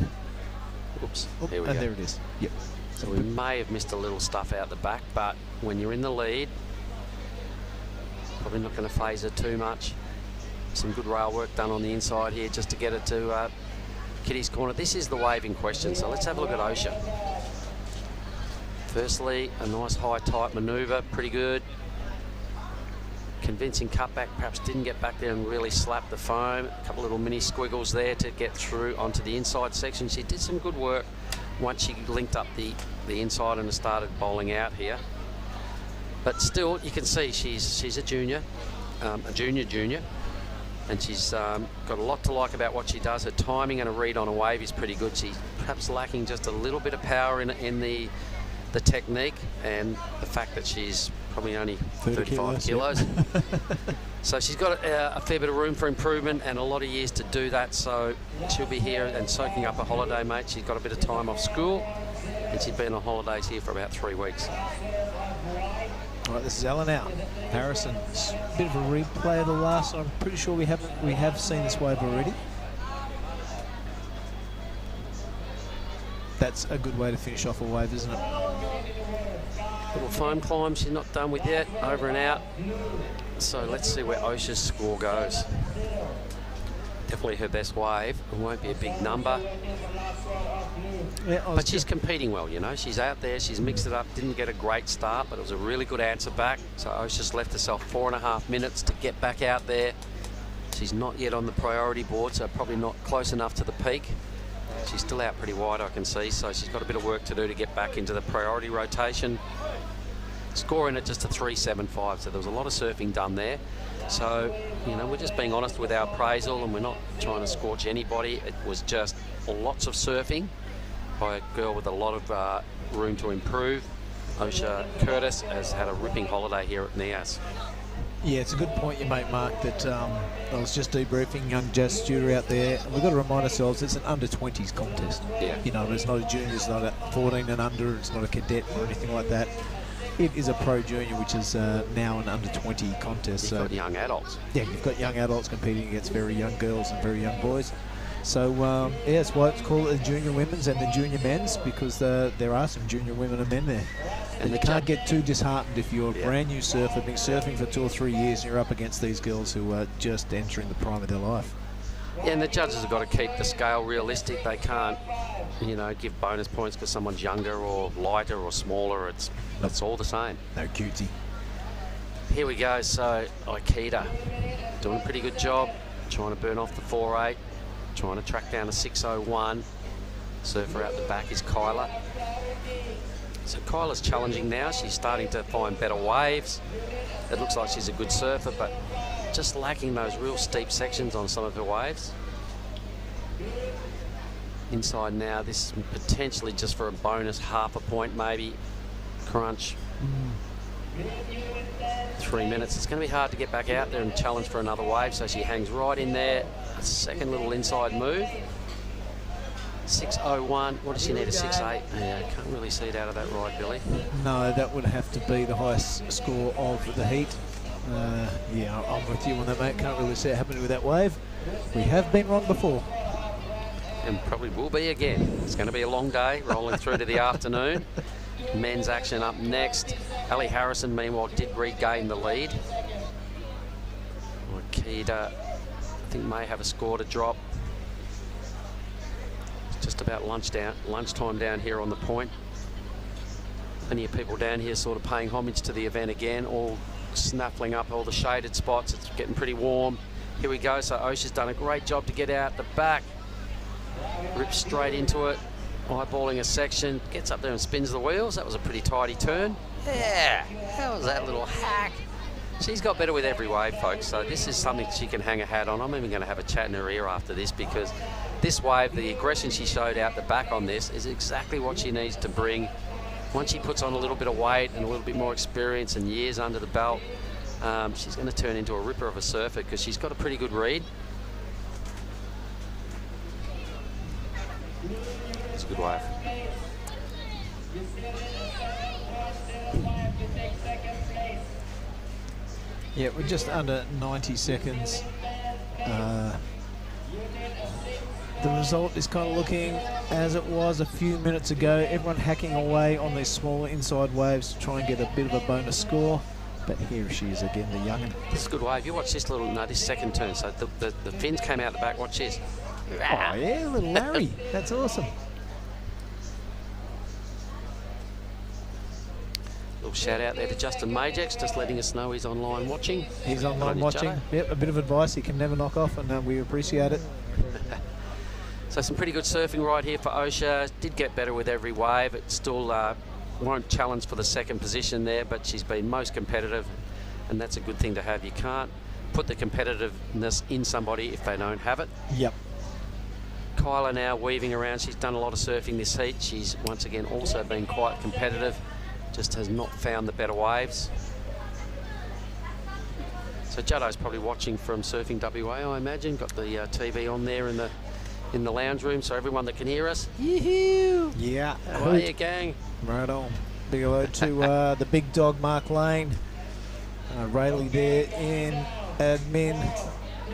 Oops, here we go. And there it is. Yep. So we may have missed a little stuff out the back, but when you're in the lead, probably not going to phase her too much. Some good rail work done on the inside here just to get it to Kitty's corner. This is the wave in question, so let's have a look at Osha. Firstly, a nice high tight manoeuvre, pretty good. Convincing cutback, perhaps didn't get back there and really slap the foam. A couple little mini squiggles there to get through onto the inside section. She did some good work once she linked up the inside and started bowling out here. But still, you can see she's a junior, and she's got a lot to like about what she does. Her timing and her read on a wave is pretty good. She's perhaps lacking just a little bit of power in the technique, and the fact that she's probably only 35 kilos. So she's got a fair bit of room for improvement and a lot of years to do that, so she'll be here and soaking up a holiday, mate. She's got a bit of time off school and she's been on holidays here for about 3 weeks. All right, this is Ellen out. Harrison, a bit of a replay of the last one. I'm pretty sure we have seen this wave already. That's a good way to finish off a wave, isn't it? Little foam climb she's not done with yet, over and out. So let's see where Osha's score goes. Definitely her best wave. It won't be a big number. Yeah, but she's competing well, you know. She's out there, she's mixed it up, didn't get a great start, but it was a really good answer back. So Osha's left herself 4.5 minutes to get back out there. She's not yet on the priority board, so probably not close enough to the peak. She's still out pretty wide, I can see, so she's got a bit of work to do to get back into the priority rotation. Scoring at just a 3.75, so there was a lot of surfing done there. So, you know, we're just being honest with our appraisal and we're not trying to scorch anybody. It was just lots of surfing by a girl with a lot of room to improve. Osha Curtis has had a ripping holiday here at Nias. Yeah, it's a good point you make, Mark, that I was just debriefing young Jazz Studer out there. We've got to remind ourselves it's an under-20s contest. Yeah. You know, it's not a junior, it's not a 14 and under, it's not a cadet or anything like that. It is a pro junior, which is now an under-20 contest. You've got young adults. Yeah, you've got young adults competing against very young girls and very young boys. So, yeah, that's why it's called the junior women's and the junior men's, because there are some junior women and men there. And you can't get too disheartened if you're a brand new surfer, been surfing for 2 or 3 years, and you're up against these girls who are just entering the prime of their life. Yeah, and the judges have got to keep the scale realistic. They can't, you know, give bonus points because someone's younger or lighter or smaller. It's all the same. No cutie. Here we go. So Aikita doing a pretty good job, trying to burn off the 4.8, trying to track down a 6.01. Surfer out the back is Kyla. So Kyla's challenging now. She's starting to find better waves. It looks like she's a good surfer, but just lacking those real steep sections on some of her waves. Inside now, this is potentially just for a bonus, half a point maybe. Crunch. 3 minutes. It's going to be hard to get back out there and challenge for another wave, so she hangs right in there. A second little inside move. 6:01. What does she need? A 6:8? Yeah, can't really see it out of that ride, Billy. No, that would have to be the highest score of the heat. Yeah, I'm with you on that, mate. Can't really see it happening with that wave. We have been wrong before. And probably will be again. It's going to be a long day, rolling through to the afternoon. Men's action up next. Allie Harrison, meanwhile, did regain the lead. Akita, I think, may have a score to drop. It's just about lunchtime down here on the point. Plenty of people down here sort of paying homage to the event again, all snaffling up all the shaded spots. It's getting pretty warm. Here we go. So Osha's done a great job to get out the back. Rips straight into it. Eyeballing a section. Gets up there and spins the wheels. That was a pretty tidy turn. Yeah. How was that little hack? She's got better with every wave, folks. So this is something she can hang a hat on. I'm even going to have a chat in her ear after this, because this wave, the aggression she showed out the back on this, is exactly what she needs to bring. Once she puts on a little bit of weight and a little bit more experience and years under the belt, she's going to turn into a ripper of a surfer, because she's got a pretty good read. It's a good wave. Yeah, we're just under 90 seconds. The result is kind of looking as it was a few minutes ago. Everyone hacking away on these smaller inside waves to try and get a bit of a bonus score. But here she is again, the young'un. This is a good wave. You watch this this second turn. So the fins came out the back. Watch this. Oh yeah, little Larry. That's awesome. Little shout out there to Justin Majex, just letting us know he's online watching. He's online watching. Yep, a bit of advice he can never knock off, and we appreciate it. So some pretty good surfing right here for Osha. Did get better with every wave. It still won't challenge for the second position there, but she's been most competitive, and that's a good thing to have. You can't put the competitiveness in somebody if they don't have it. Yep. Kyla now weaving around. She's done a lot of surfing this heat. She's once again also been quite competitive, just has not found the better waves. So Juddo's probably watching from Surfing WA, I imagine. Got the TV on there in the lounge room, so everyone that can hear us. Yoo-hoo! Yeah. How are you, gang? Right on. Big hello to the big dog, Mark Lane. Rayleigh there in admin.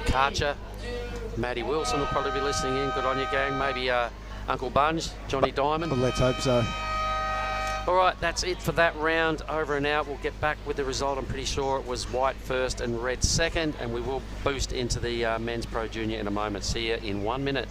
Karcher. Maddie Wilson will probably be listening in. Good on you, gang. Maybe Uncle Bunge, Johnny Diamond. Well, let's hope so. All right, that's it for that round. Over and out. We'll get back with the result. I'm pretty sure it was white first and red second, and we will boost into the Men's Pro Junior in a moment. See you in 1 minute.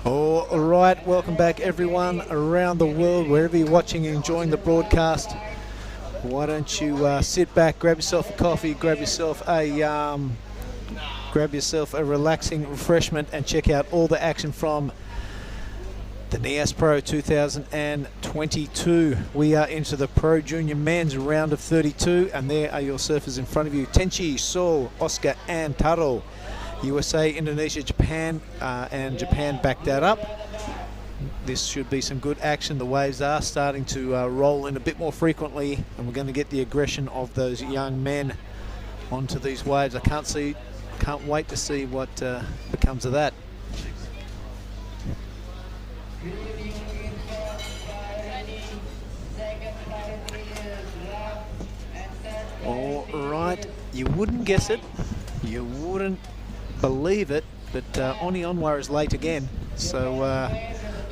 All right, welcome back everyone around the world, wherever you're watching and enjoying the broadcast. Why don't you sit back, grab yourself a coffee, grab yourself a relaxing refreshment, and check out all the action from the Nias Pro 2022. We are into the Pro Junior Men's round of 32, and there are your surfers in front of you: Tenchi, Saul, Oscar, and Taro. USA, Indonesia, Japan, and Japan backed that up. This should be some good action. The waves are starting to roll in a bit more frequently, and we're going to get the aggression of those young men onto these waves. I can't wait to see what becomes of that. All right, you wouldn't guess it, you wouldn't believe it, but Oni Onwa is late again. So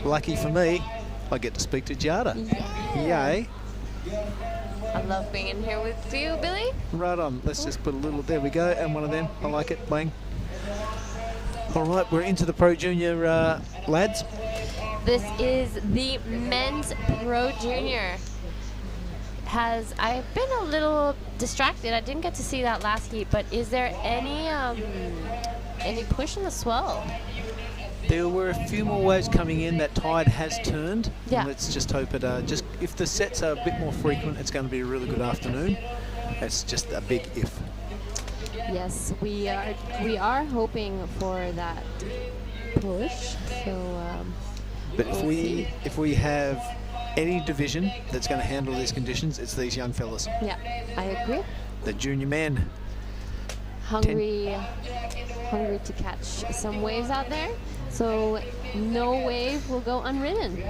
lucky for me, I get to speak to Jada. Yay. I love being in here with you, Billy. Right on. Let's just put a little, there we go, and one of them. I like it. Bang. All right, we're into the Pro Junior lads. This is the men's Pro Junior. I've been a little distracted. I didn't get to see that last heat, but is there any push in the swell? There were a few more waves coming in. That tide has turned. Yeah. Let's just hope it if the sets are a bit more frequent, it's going to be a really good afternoon. It's just a big if. Yes, we are hoping for that push. So, but if we have any division that's going to handle these conditions, it's these young fellas. Yeah, I agree. The junior men. Hungry to catch some waves out there. So no wave will go unridden.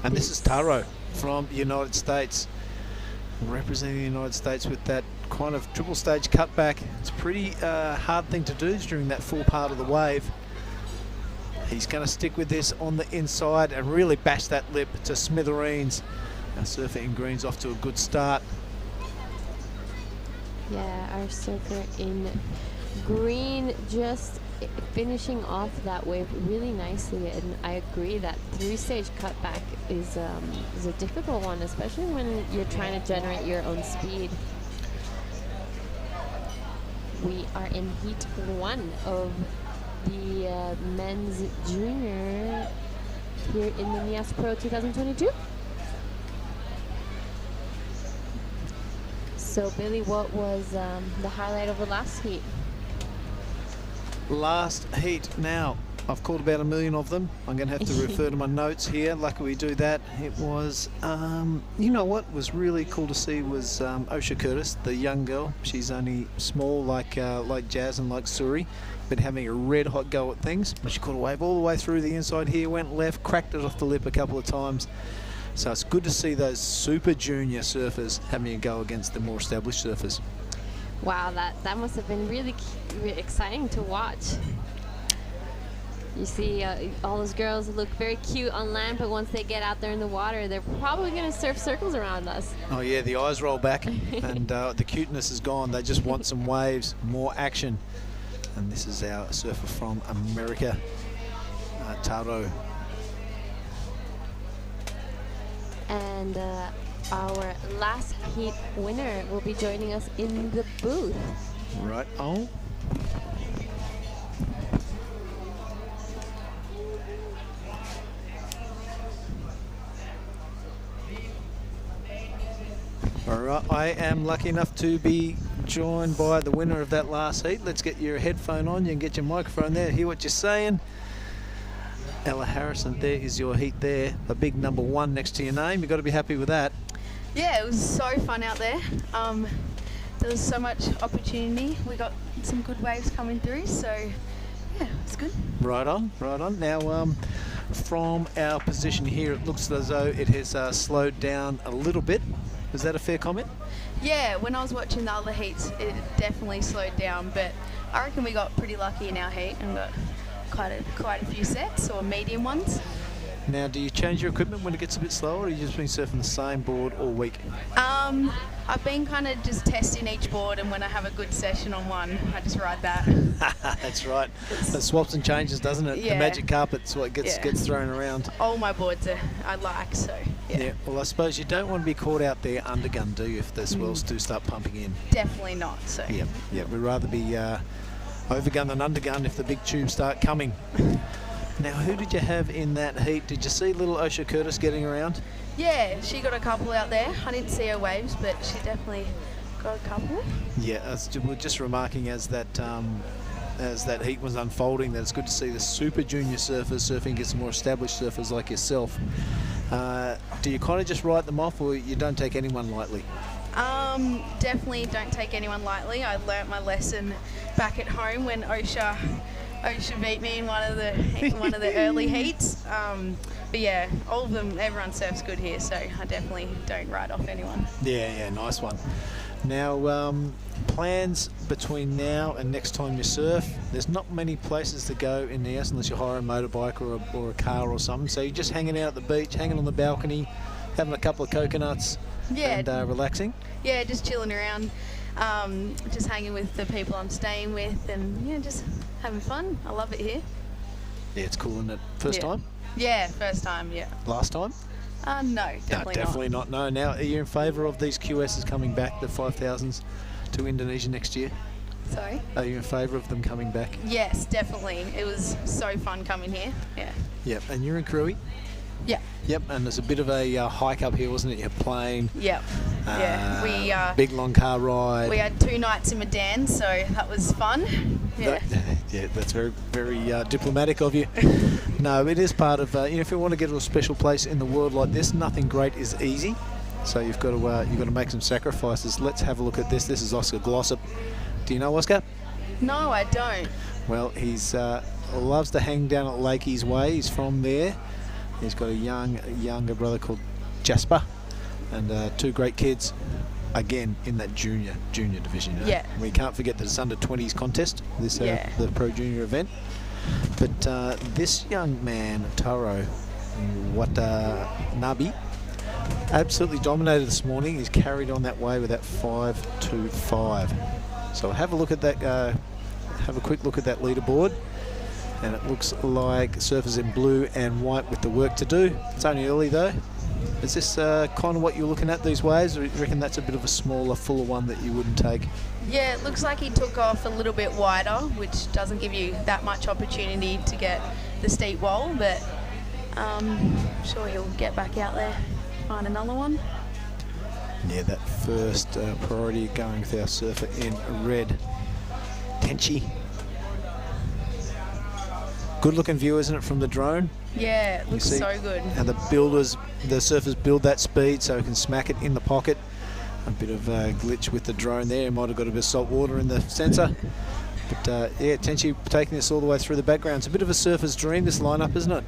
And this is Taro from the United States, representing the United States with that kind of triple stage cutback. It's a pretty hard thing to do during that full part of the wave. He's going to stick with this on the inside and really bash that lip to smithereens. Our surfer in green's off to a good start. Yeah, our surfer in green just finishing off that wave really nicely, and I agree that three-stage cutback is a difficult one, especially when you're trying to generate your own speed. We are in heat 1 of the men's junior here in the Nias Pro 2022. So Billy, what was the highlight of the last heat? Last heat. Now, I've caught about 1 million of them. I'm going to have to refer to my notes here. Luckily we do that. It was, you know what was really cool to see was Osha Curtis, the young girl. She's only small like Jazz and like Suri, but having a red hot go at things. She caught a wave all the way through the inside here, went left, cracked it off the lip a couple of times. So it's good to see those super junior surfers having a go against the more established surfers. Wow, that must have been really exciting to watch. You see all those girls look very cute on land, but once they get out there in the water, they're probably going to surf circles around us. Oh yeah, the eyes roll back and the cuteness is gone. They just want some waves, more action. And this is our surfer from America, Taro. And our last heat winner will be joining us in the booth. Right on. All right, I am lucky enough to be joined by the winner of that last heat. Let's get your headphone on. You can get your microphone there, hear what you're saying. Allie Harrison, there is your heat there. A big number 1 next to your name. You've got to be happy with that. Yeah, it was so fun out there. There was so much opportunity. We got some good waves coming through, so yeah, it's good. Right on, right on. Now, from our position here, it looks as though it has slowed down a little bit. Is that a fair comment? Yeah, when I was watching the other heats, it definitely slowed down, but I reckon we got pretty lucky in our heat and got quite a few sets, or medium ones. Now, do you change your equipment when it gets a bit slower, or have you just been surfing the same board all week? I've been kind of just testing each board, and when I have a good session on one, I just ride that. That's right. It swaps and changes, doesn't it? Yeah. The magic carpet's what gets thrown around. All my boards I like, so yeah. Well, I suppose you don't want to be caught out there undergun, do you, if the swells do start pumping in? Definitely not. So. Yeah. We'd rather be overgun than undergun if the big tubes start coming. Now, who did you have in that heat? Did you see little Osha Curtis getting around? Yeah, she got a couple out there. I didn't see her waves, but she definitely got a couple. Yeah, we're just remarking as that heat was unfolding that it's good to see the super junior surfers surfing against more established surfers like yourself. Do you kind of just write them off, or you don't take anyone lightly? Definitely don't take anyone lightly. I learnt my lesson back at home when OSHA beat me in one of the early heats. But yeah, all of them, everyone surfs good here, so I definitely don't write off anyone. Yeah, nice one. Now, plans between now and next time you surf, there's not many places to go in Nias unless you hire a motorbike or a car or something. So you're just hanging out at the beach, hanging on the balcony, having a couple of coconuts and relaxing. Yeah, just chilling around, just hanging with the people I'm staying with, and yeah, just having fun. I love it here. Yeah, it's cool, isn't it? First time? Yeah, first time, yeah. Last time? No, definitely not. No. Now, are you in favour of these QSs coming back, the 5,000s, to Indonesia next year? Sorry? Are you in favour of them coming back? Yes, definitely. It was so fun coming here. Yeah. Yep, and you're in Krui? Yeah. Yep, and there's a bit of a hike up here, wasn't it? You're plane. Yep. Yeah. We big long car ride. We had 2 nights in Medan, so that was fun. Yeah. That's very, very diplomatic of you. No, it is part of. If you want to get to a special place in the world like this, nothing great is easy. So you've got to make some sacrifices. Let's have a look at this. This is Oscar Glossop. Do you know Oscar? No, I don't. Well, he's loves to hang down at Lakey's Way. He's from there. He's got a younger brother called Jasper, and 2 great kids. Again, in that junior division. Yeah. We can't forget that it's under 20s contest. This the Pro Junior event. But this young man, Taro Watanabe, absolutely dominated this morning. He's carried on that way with that 5.25. So have a look at that. Have a quick look at that leaderboard. And it looks like surfers in blue and white with the work to do. It's only early though. Is this kind of what you're looking at these waves, or you reckon that's a bit of a smaller, fuller one that you wouldn't take? Yeah, it looks like he took off a little bit wider, which doesn't give you that much opportunity to get the steep wall, but I'm sure he'll get back out there, find another one. Yeah, that first priority going with our surfer in red, Tenchi. Good looking view, isn't it, from the drone? Yeah, it looks so good. And the surfers build that speed so he can smack it in the pocket. A bit of a glitch with the drone there. He might have got a bit of salt water in the sensor. But yeah, Tenchi taking this all the way through the background. It's a bit of a surfer's dream, this lineup, isn't it?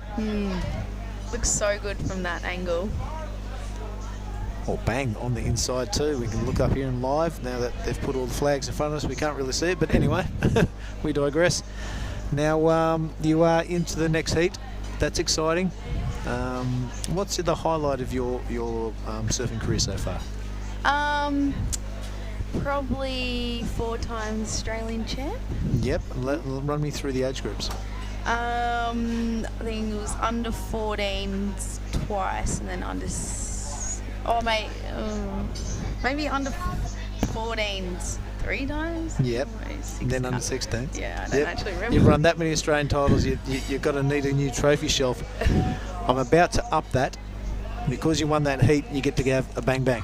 Looks so good from that angle. Oh, bang, on the inside too. We can look up here in live. Now that they've put all the flags in front of us, we can't really see it. But anyway, we digress. Now you are into the next heat. That's exciting. What's the highlight of your surfing career so far? Probably 4 times Australian champ. Yep. Run me through the age groups. I think it was under 14s twice, and then maybe under 14s 3 times. Yep. Then under 16. Yeah, I don't actually remember. You've run that many Australian titles. You've got to need a new trophy shelf. I'm about to up that. Because you won that heat, you get to have a bang bang.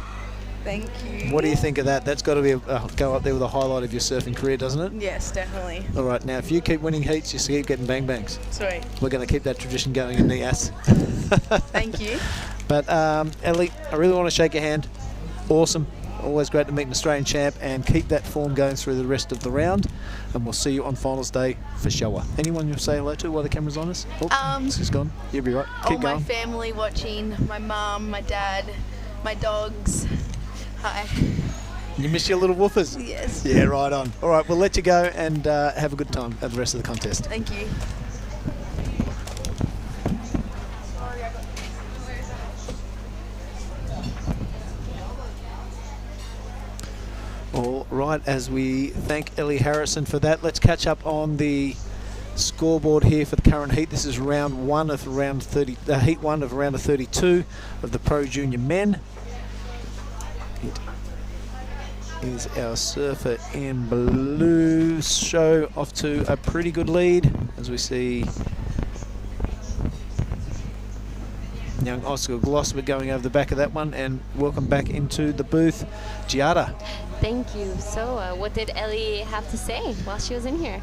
Thank you. What do you think of that? That's got to be go up there with a highlight of your surfing career, doesn't it? Yes, definitely. All right, now if you keep winning heats, you keep getting bang bangs. Sweet. We're going to keep that tradition going in Nias. Thank you. But Ellie, I really want to shake your hand. Awesome. Always great to meet an Australian champ, and keep that form going through the rest of the round. And we'll see you on finals day for Showa. Anyone you'll say hello to while the camera's on us? Oh, she's gone. You'll be right. Keep going. All my family watching, my mum, my dad, my dogs. Hi. You miss your little woofers? Yes. Yeah, right on. All right, we'll let you go and have a good time at the rest of the contest. Thank you. All right, as we thank Allie Harrison for that, let's catch up on the scoreboard here for the current heat. This is heat 1 of round of 32 of the Pro Junior Men. It is our surfer in blue show off to a pretty good lead as we see young Oscar Glossop going over the back of that one, and welcome back into the booth, Giada. Thank you. So, what did Ellie have to say while she was in here?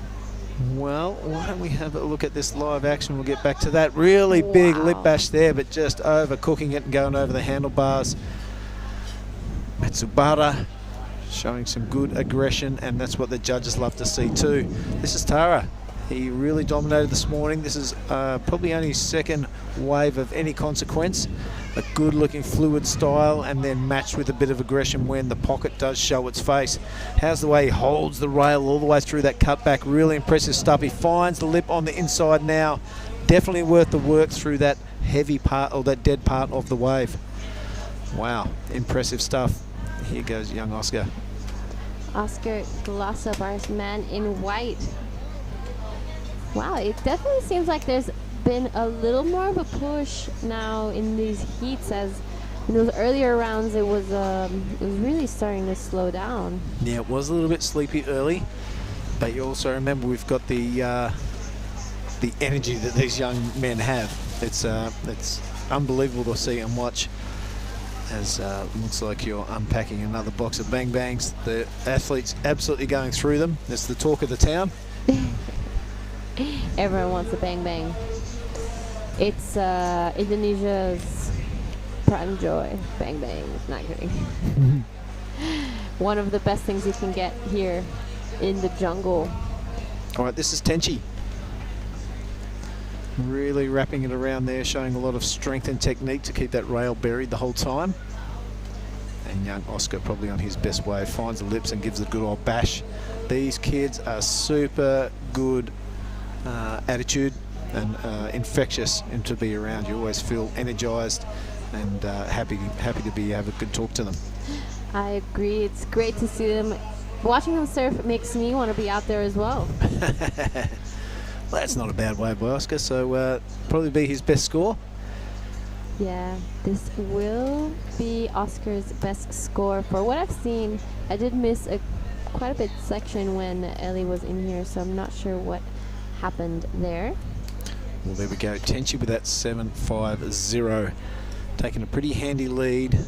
Well, why don't we have a look at this live action? We'll get back to that. Really big lip bash there, but just overcooking it and going over the handlebars. Matsubara showing some good aggression, and that's what the judges love to see too. This is Tara. He really dominated this morning. This is probably only his second wave of any consequence. A good looking fluid style, and then matched with a bit of aggression when the pocket does show its face. How's the way he holds the rail all the way through that cutback? Really impressive stuff. He finds the lip on the inside now. Definitely worth the work through that heavy part, or that dead part of the wave. Wow, impressive stuff. Here goes young Oscar. Oscar Glossop, our man in white. Wow, it definitely seems like there's been a little more of a push now in these heats, as in those earlier rounds it was really starting to slow down. Yeah, it was a little bit sleepy early, but you also remember we've got the energy that these young men have. It's unbelievable to see and watch. As looks like you're unpacking another box of bang bangs. The athletes absolutely going through them. It's the talk of the town. Everyone wants a bang bang. It's Indonesia's pride and joy. Bang bang. Not kidding. One of the best things you can get here in the jungle. All right, this is Tenchi. Really wrapping it around there, showing a lot of strength and technique to keep that rail buried the whole time. And young Oscar, probably on his best wave, finds the lips and gives it a good old bash. These kids are super good attitude and infectious and to be around. You always feel energized and happy to have a good talk to them. I agree. It's great to see them. Watching them surf makes me want to be out there as well. Well, that's not a bad wave by Oscar, so probably be his best score. Yeah, this will be Oscar's best score. For what I've seen, I did miss quite a bit section when Ellie was in here, so I'm not sure what happened there. Well, there we go. Tenchi with that 7.50, taking a pretty handy lead.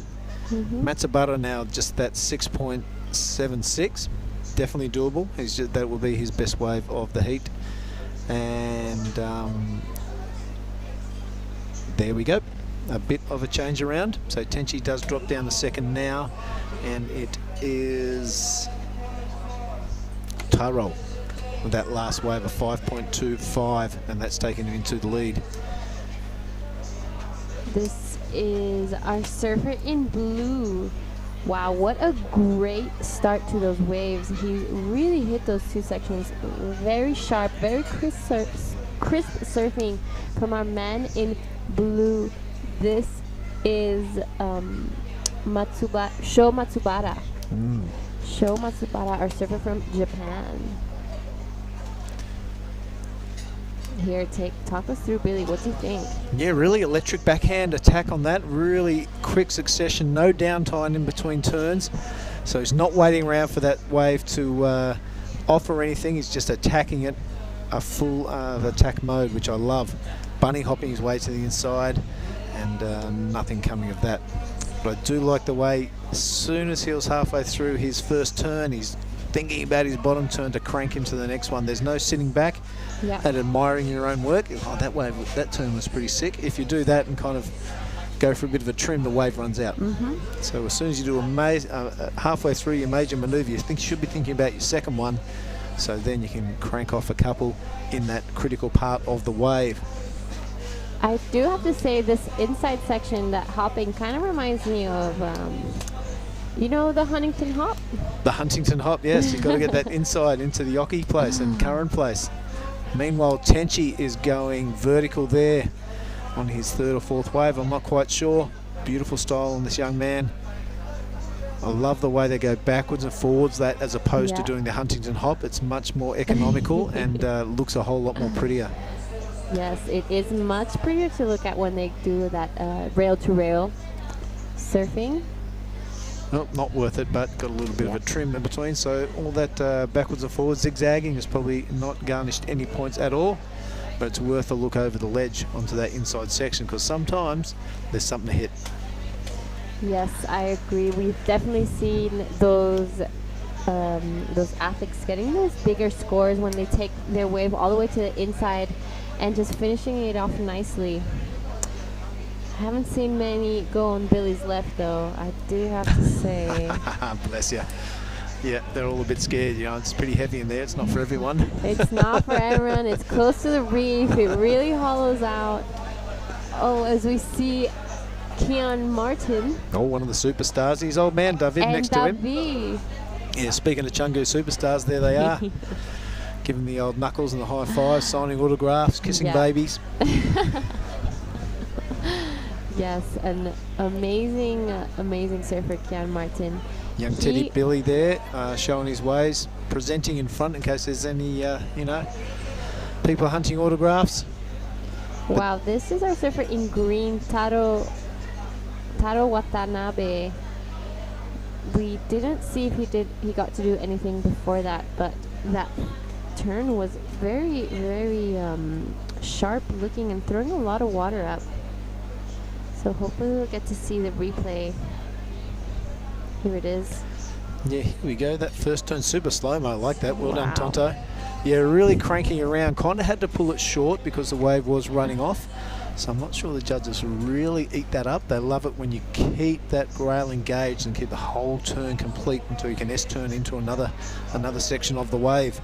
Matsubara now just that 6.76, definitely doable. That will be his best wave of the heat. And there we go, a bit of a change around. So Tenchi does drop down the second now, and it is Taro with that last wave of 5.25, and that's taken him into the lead. This is our surfer in blue. Wow, what a great start to those waves. He really hit those two sections very sharp, very crisp surfing from our man in blue. This is Sho Matsubara. Sho Matsubara, our surfer from Japan. Here, talk us through, Billy. What do you think? Yeah, really electric backhand attack on that. Really quick succession, no downtime in between turns. So he's not waiting around for that wave to offer anything. He's just attacking it, a full attack mode, which I love. Bunny hopping his way to the inside, and nothing coming of that. But I do like the way, as soon as he was halfway through his first turn, he's thinking about his bottom turn to crank him to the next one. There's no sitting back and admiring your own work. Oh, that turn was pretty sick. If you do that and kind of go for a bit of a trim, the wave runs out. So as soon as you do halfway through your major maneuver, you should be thinking about your second one. So then you can crank off a couple in that critical part of the wave. I do have to say, this inside section, that hopping kind of reminds me of you know the Huntington hop? The Huntington hop, yes. You've got to get that inside into the Yoki place and Curran place. Meanwhile, Tenchi is going vertical there on his third or fourth wave. I'm not quite sure. Beautiful style on this young man. I love the way they go backwards and forwards, that as opposed to doing the Huntington hop. It's much more economical and looks a whole lot more prettier. Yes, it is much prettier to look at when they do that rail-to-rail surfing. Well, not worth it, but got a little bit of a trim in between. So all that backwards and forwards zigzagging has probably not garnished any points at all. But it's worth a look over the ledge onto that inside section, because sometimes there's something to hit. Yes, I agree. We've definitely seen those those athletes getting those bigger scores when they take their wave all the way to the inside and just finishing it off nicely. I haven't seen many go on Billy's left though, I do have to say. Bless you. Yeah, they're all a bit scared, you know, it's pretty heavy in there, it's not for everyone. It's not for everyone, it's close to the reef, it really hollows out. Oh, as we see Kian Martin. Oh, one of the superstars, his old man David and next David. to him. Yeah, speaking of Chungu superstars, there they are. Giving the old knuckles and the high fives, signing autographs, kissing babies. Yes, an amazing, amazing surfer, Kian Martin. Young Teddy Billy there, showing his ways, presenting in front in case there's any, you know, people hunting autographs. Wow, this is our surfer in green, Taro Watanabe. We didn't see if he got to do anything before that, but that turn was very, very sharp looking and throwing a lot of water up. So hopefully we'll get to see the replay. Here it is. Yeah, here we go. That first turn super slow-mo. I like that. Well done, Tonto. Yeah, really cranking around. Kind of had to pull it short because the wave was running off. So I'm not sure the judges really eat that up. They love it when you keep that rail engaged and keep the whole turn complete until you can S-turn into another section of the wave.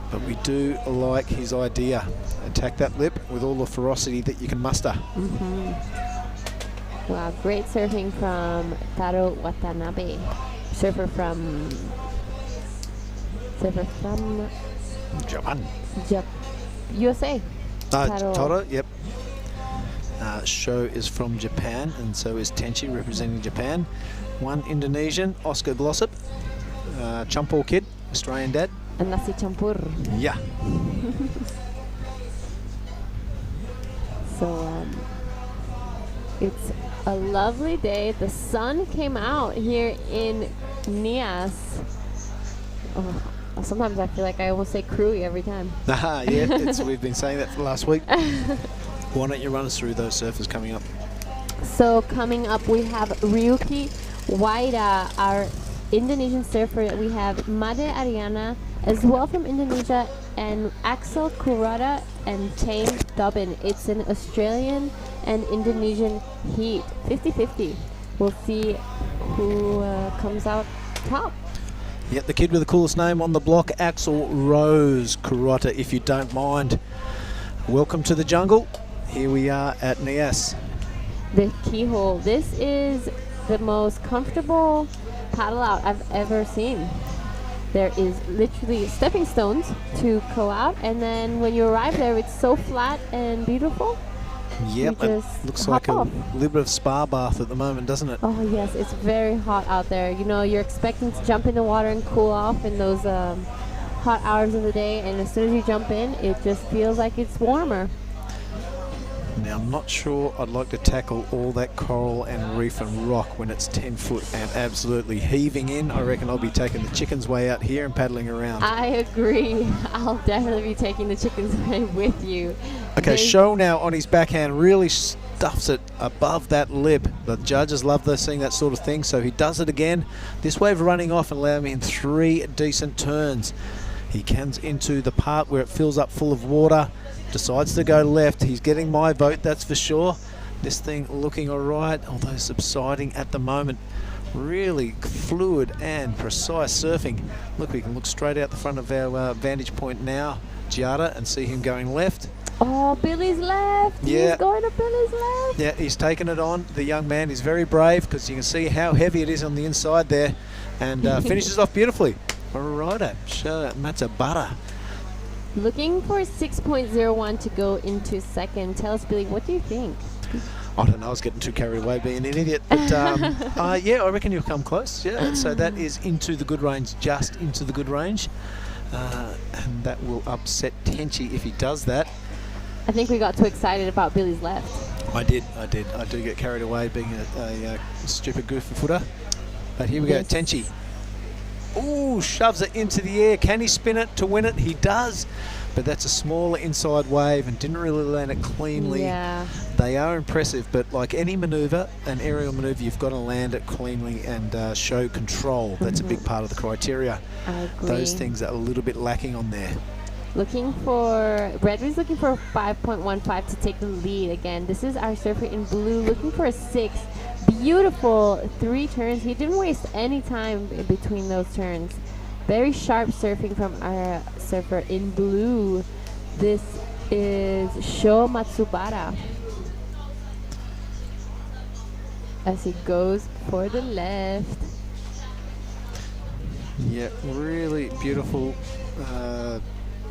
But we do like his idea. Attack that lip with all the ferocity that you can muster. Wow, great surfing from Taro Watanabe. Surfer from Japan. USA. Taro, yep. Sho is from Japan, and so is Tenchi representing Japan. One Indonesian, Oscar Glossop. Champur kid, Australian dad. And nasi campur. Yeah. So it's a lovely day. The sun came out here in Nias. Oh, sometimes I feel like I almost say Krui every time. Yeah, we've been saying that for the last week. Why don't you run us through those surfers coming up? So coming up we have Ryuki Waida, our Indonesian surfer. We have Made Ariana as well from Indonesia, and Axel Kurata and Tane Dobbin. It's an Australian and Indonesian heat, 50-50. We'll see who comes out top. Yep, the kid with the coolest name on the block, Axel Rose Kurata, if you don't mind. Welcome to the jungle. Here we are at Nias. The keyhole. This is the most comfortable paddle out I've ever seen. There is literally stepping stones to go out, and then when you arrive there, it's so flat and beautiful. Yep, it looks like a little bit of spa bath at the moment, doesn't it? Oh yes, it's very hot out there. You know, you're expecting to jump in the water and cool off in those hot hours of the day, and as soon as you jump in, it just feels like it's warmer. Now, I'm not sure I'd like to tackle all that coral and reef and rock when it's 10 foot and absolutely heaving in. I reckon I'll be taking the chicken's way out here and paddling around. I agree. I'll definitely be taking the chicken's way with you. Okay, Sho now on his backhand really stuffs it above that lip. The judges love seeing that sort of thing, so he does it again. This wave running off and allowing him 3 decent turns. He comes into the part where it fills up full of water, decides to go left. He's getting my vote, that's for sure. This thing looking all right, although subsiding at the moment. Really fluid and precise surfing. Look, we can look straight out the front of our vantage point now, Giada, and see him going left. Oh, Billy's left. Yeah. He's going to Billy's left. Yeah, he's taken it on. The young man is very brave because you can see how heavy it is on the inside there, and finishes off beautifully. Alrighto, Matsubara. Looking for 6.01 to go into second. Tell us, Billy, what do you think? I don't know, I was getting too carried away being an idiot. But yeah, I reckon you'll come close. Yeah, so that is into the good range, just into the good range. And that will upset Tenchi if he does that. I think we got too excited about Billy's left. I did. I do get carried away being a stupid goofy footer. But here we go, Tenchi. Ooh, shoves it into the air. Can he spin it to win it? He does. but that's a smaller inside wave and didn't really land it cleanly. Yeah. They are impressive, but like any maneuver, an aerial maneuver, you've got to land it cleanly and show control. That's a big part of the criteria. I agree. Those things are a little bit lacking on there. Bradley's looking for a 5.15 to take the lead again. This is our surfer in blue looking for a 6. Beautiful 3 turns. He didn't waste any time in between those turns. Very sharp surfing from our surfer in blue. This is Sho Matsubara. As he goes for the left. Yeah, really beautiful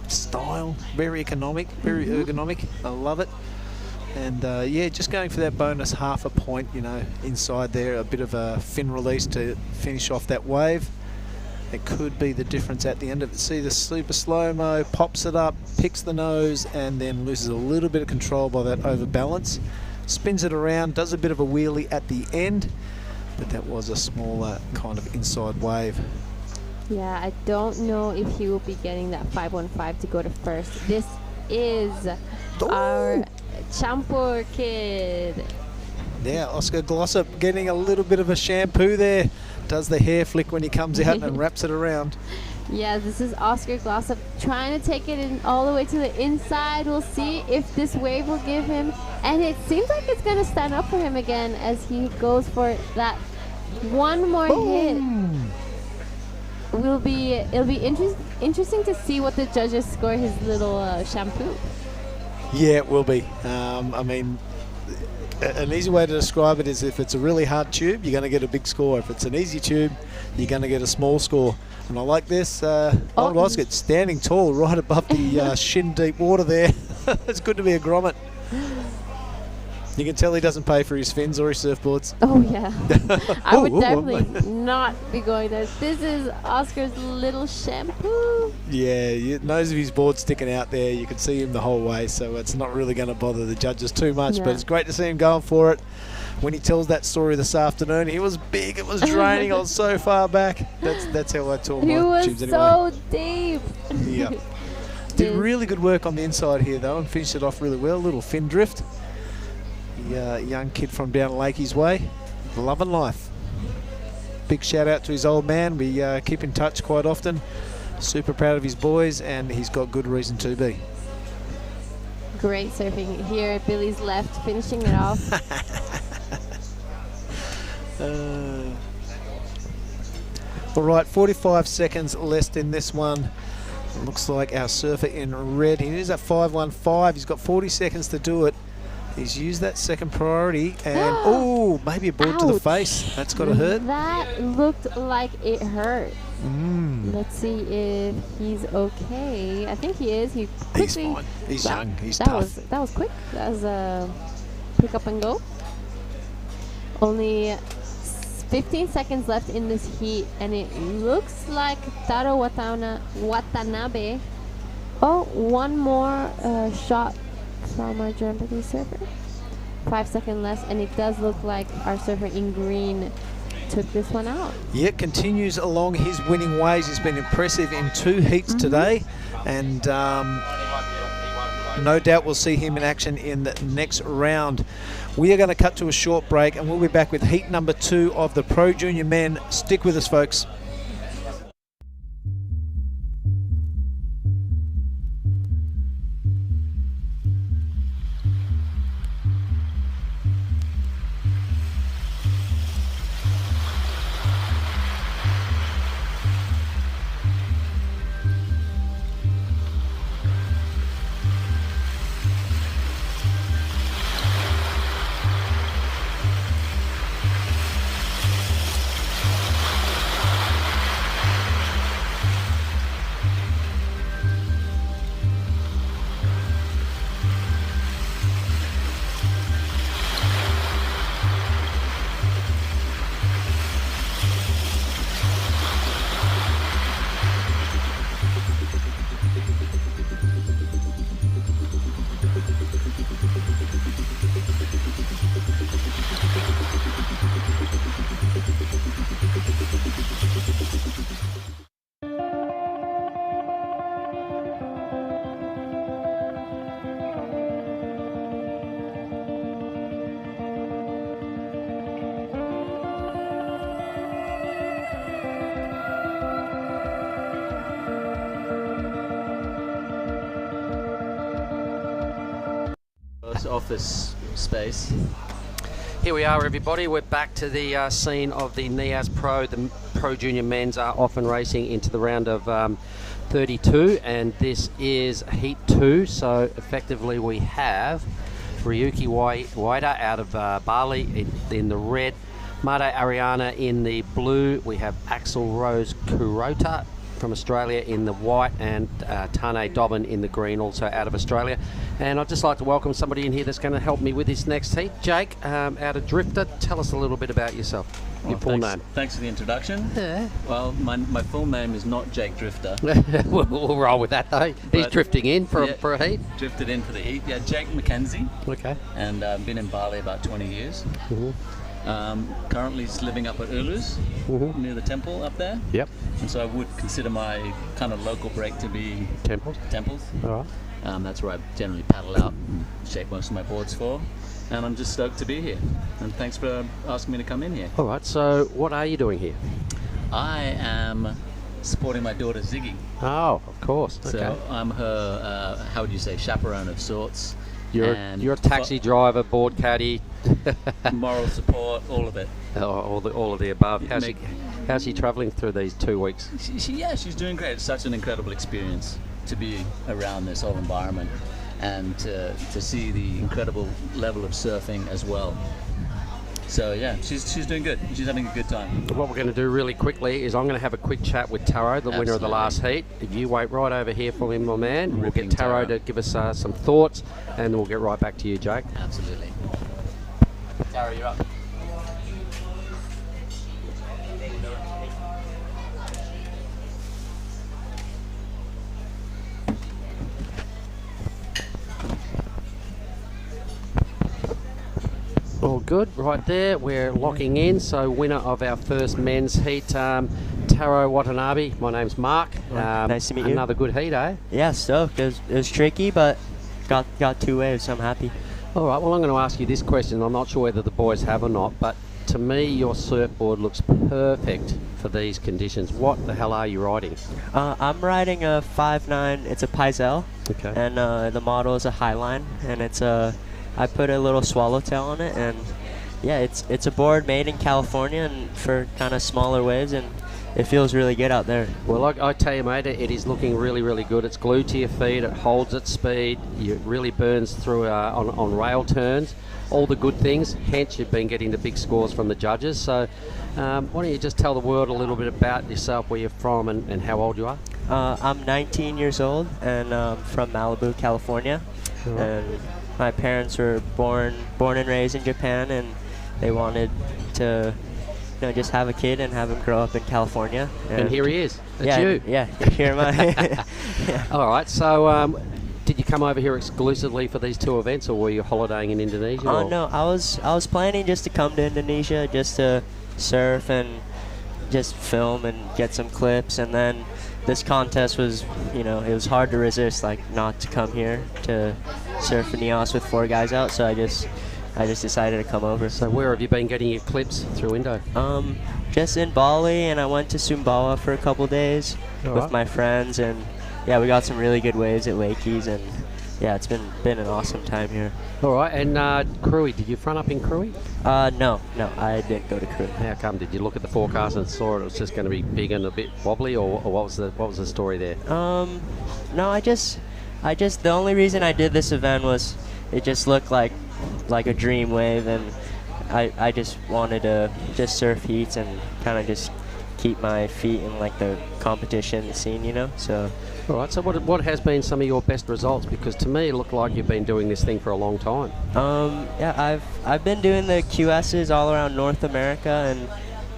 style. Very economic, very ergonomic. I love it. And yeah, just going for that bonus half a point, you know, inside there. A bit of a fin release to finish off that wave. It could be the difference at the end of it. See the super slow-mo, pops it up, picks the nose, and then loses a little bit of control by that overbalance. Spins it around, does a bit of a wheelie at the end, but that was a smaller kind of inside wave. Yeah, I don't know if he will be getting that 515 to go to first. This is our Champur kid. Yeah, Oscar Glossop getting a little bit of a shampoo there. Does the hair flick when he comes out and wraps it around. Yeah, this is Oscar Glossop trying to take it in all the way to the inside. We'll see if this wave will give him. And it seems like it's going to stand up for him again as he goes for that one more hit. It'll be interesting to see what the judges score his little shampoo. Yeah, it will be. I mean, an easy way to describe it is if it's a really hard tube, you're going to get a big score. If it's an easy tube, you're going to get a small score. And I like this. Old Oscar standing tall right above the shin-deep water there. It's good to be a grommet. You can tell he doesn't pay for his fins or his surfboards. Oh, yeah. I would definitely not be going there. This is Oscar's little shampoo. Yeah, nose of his board sticking out there. You can see him the whole way, so it's not really going to bother the judges too much. But it's great to see him going for it. When he tells that story this afternoon, he was big, it was draining, I was so far back. That's how I taught my tubes anyway. He was so deep. Yeah. Did really good work on the inside here, though, and finished it off really well. Little fin drift. The young kid from down Lakey's way, loving life. Big shout out to his old man. We keep in touch quite often. Super proud of his boys, and he's got good reason to be. Great surfing here at Billy's left, finishing it off. All right, 45 seconds left in this one. It looks like our surfer in red, he is at 515. He's got 40 seconds to do it. He's used that second priority and, oh, maybe a board to the face. That's got to hurt. That looked like it hurt. Let's see if he's okay. I think he is. He's fine. He's young. He's tough. That was quick. That was a pick up and go. Only 15 seconds left in this heat, and it looks like Taro Watanabe. Oh, one more shot from our Japanese surfer. 5 seconds left, and it does look like our surfer in green took this one out. Yeah, continues along his winning ways. He's been impressive in 2 heats today, and no doubt we'll see him in action in the next round. We are going to cut to a short break, and we'll be back with heat number 2 of the Pro Junior Men. Stick with us, folks. office space. Here we are, everybody. We're back to the scene of the Nias Pro. The Pro Junior men's are off and racing into the round of 32, and this is Heat 2. So effectively we have Ryuki Waida out of Bali in the red, Made Ariana in the blue. We have Axel Rose Kurota from Australia in the white, and Tane Dobbin in the green, also out of Australia. And I'd just like to welcome somebody in here that's going to help me with this next heat. Jake, out of Drifter, tell us a little bit about yourself, your full name. Thanks for the introduction. Yeah. Well, my full name is not Jake Drifter. we'll roll with that though. He's drifting in for a heat. Drifted in for the heat. Yeah, Jake McKenzie. Okay. And been in Bali about 20 years. Mm-hmm. Currently living up at Ulus, near the temple up there. Yep. And so I would consider my kind of local break to be Temples. All right. That's where I generally paddle out and shape most of my boards for. And I'm just stoked to be here. And thanks for asking me to come in here. All right. So what are you doing here? I am supporting my daughter Ziggy. Oh, of course. Okay. So I'm her, how would you say, chaperone of sorts. You're a taxi driver, board caddy, moral support, all of it. All of the above. How's she travelling through these 2 weeks? She's doing great. It's such an incredible experience to be around this whole environment and to see the incredible level of surfing as well. So yeah, she's doing good. She's having a good time. What we're going to do really quickly is I'm going to have a quick chat with Taro, the winner of the last heat. If you wait right over here for me, my man, we'll get Taro to give us some thoughts, and then we'll get right back to you, Jake. Absolutely. Taro, you're up. All good, right there. We're locking in. So winner of our first men's heat, Taro Watanabe. My name's Mark. Nice to meet you. Another good heat, eh? Yeah, stoked. It was tricky, but got 2 waves, so I'm happy. All right, well, I'm going to ask you this question. I'm not sure whether the boys have or not, but to me, your surfboard looks perfect for these conditions. What the hell are you riding? I'm riding a 5.9. It's a Paisel. Okay. And the model is a Highline, and it's I put a little swallowtail on it, and yeah, it's a board made in California and for kind of smaller waves, and it feels really good out there. Well, I tell you, mate, it is looking really, really good. It's glued to your feet. It holds its speed. It really burns through on rail turns. All the good things. Hence, you've been getting the big scores from the judges. So, why don't you just tell the world a little bit about yourself, where you're from, and how old you are? I'm 19 years old, and from Malibu, California. Right. And my parents were born and raised in Japan, and they wanted to, just have a kid and have him grow up in California. And here he is. That's you. Yeah, here am I. Yeah. All right. So, did you come over here exclusively for these 2 events, or were you holidaying in Indonesia? Oh no, I was planning just to come to Indonesia just to surf and just film and get some clips, and then this contest was, it was hard to resist, not to come here to surf in Nias with 4 guys out, so I just decided to come over. So where have you been getting your clips through Indo? Just in Bali, and I went to Sumbawa for a couple days with my friends, and yeah, we got some really good waves at Lakey's, and yeah, it's been an awesome time here. All right, and Krui, did you front up in Krui? No, I didn't go to Krui. How come? Did you look at the forecast and saw it was just going to be big and a bit wobbly, or what was the story there? No, I just the only reason I did this event was it just looked like a dream wave, and I just wanted to just surf heats and kind of just keep my feet in the competition scene, so. All right, so what has been some of your best results? Because to me, it looked like you've been doing this thing for a long time. Yeah, I've been doing the QSs all around North America, and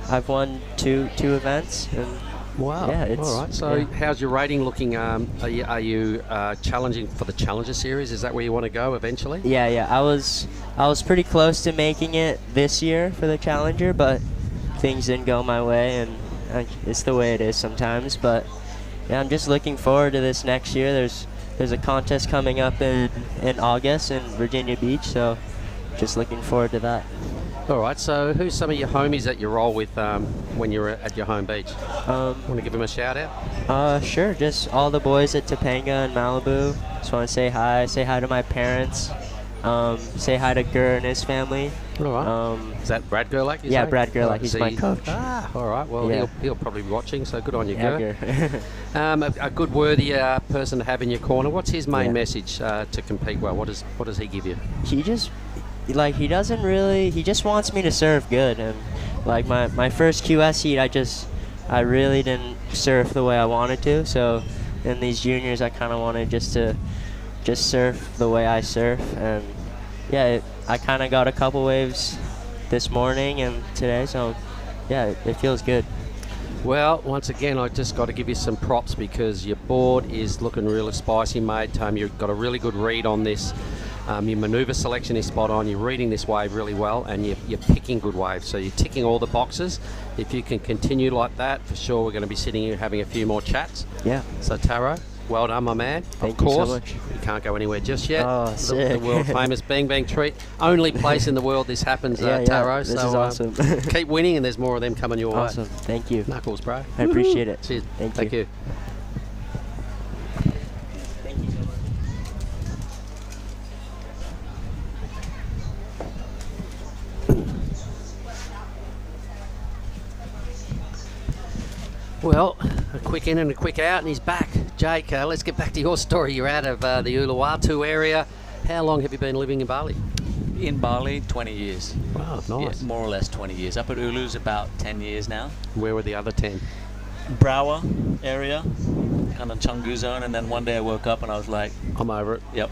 I've won two events. And wow. Yeah, it's all right. So how's your rating looking? Are you challenging for the Challenger Series? Is that where you want to go eventually? Yeah. I was pretty close to making it this year for the Challenger, but things didn't go my way, and it's the way it is sometimes. But yeah, I'm just looking forward to this next year. There's a contest coming up in August in Virginia Beach, so just looking forward to that. All right, so who's some of your homies that you roll with when you're at your home beach? Want to give them a shout out? Sure, just all the boys at Topanga and Malibu. Just want to say hi to my parents. say hi to Gur and his family. All right. Is that Brad Gerlach? Yeah, Brad Gerlach. He's my coach. Ah, all right. Well, Yeah. he'll probably be watching, so good on you, Yeah, Gur. A good, worthy person to have in your corner. What's his main message to compete well? What does he give you? He just he doesn't really. He just wants me to serve good, and like my first QS heat, I really didn't surf the way I wanted to. So in these juniors, I kind of wanted to surf the way I surf, and yeah, I kind of got a couple waves this morning and today, so yeah, it feels good. Well, once again, I just got to give you some props because your board is looking really spicy, mate. You've got a really good read on this. Your manoeuvre selection is spot on. You're reading this wave really well, and you're picking good waves. So you're ticking all the boxes. If you can continue like that, for sure, we're going to be sitting here having a few more chats. Yeah. So Taro, well done, my man. Thank of you so course, much. you can't go anywhere just yet. Oh, the sick. world famous Bang Bang treat. Only place in the world this happens, Yeah, Taro. this so is awesome. keep winning, and there's more of them coming your way. Awesome. Thank you. Knuckles, bro. I appreciate it. Cheers. Thank you. Well, a quick in and a quick out, and he's back. Jake, let's get back to your story. You're out of the Uluwatu area. How long have you been living in Bali? In Bali, 20 years. Wow, nice. Yeah, more or less 20 years. Up at Ulu's about 10 years now. Where were the other 10? Brawa area, kind of Chengdu zone, and then one day I woke up and I was like, I'm over it. Yep.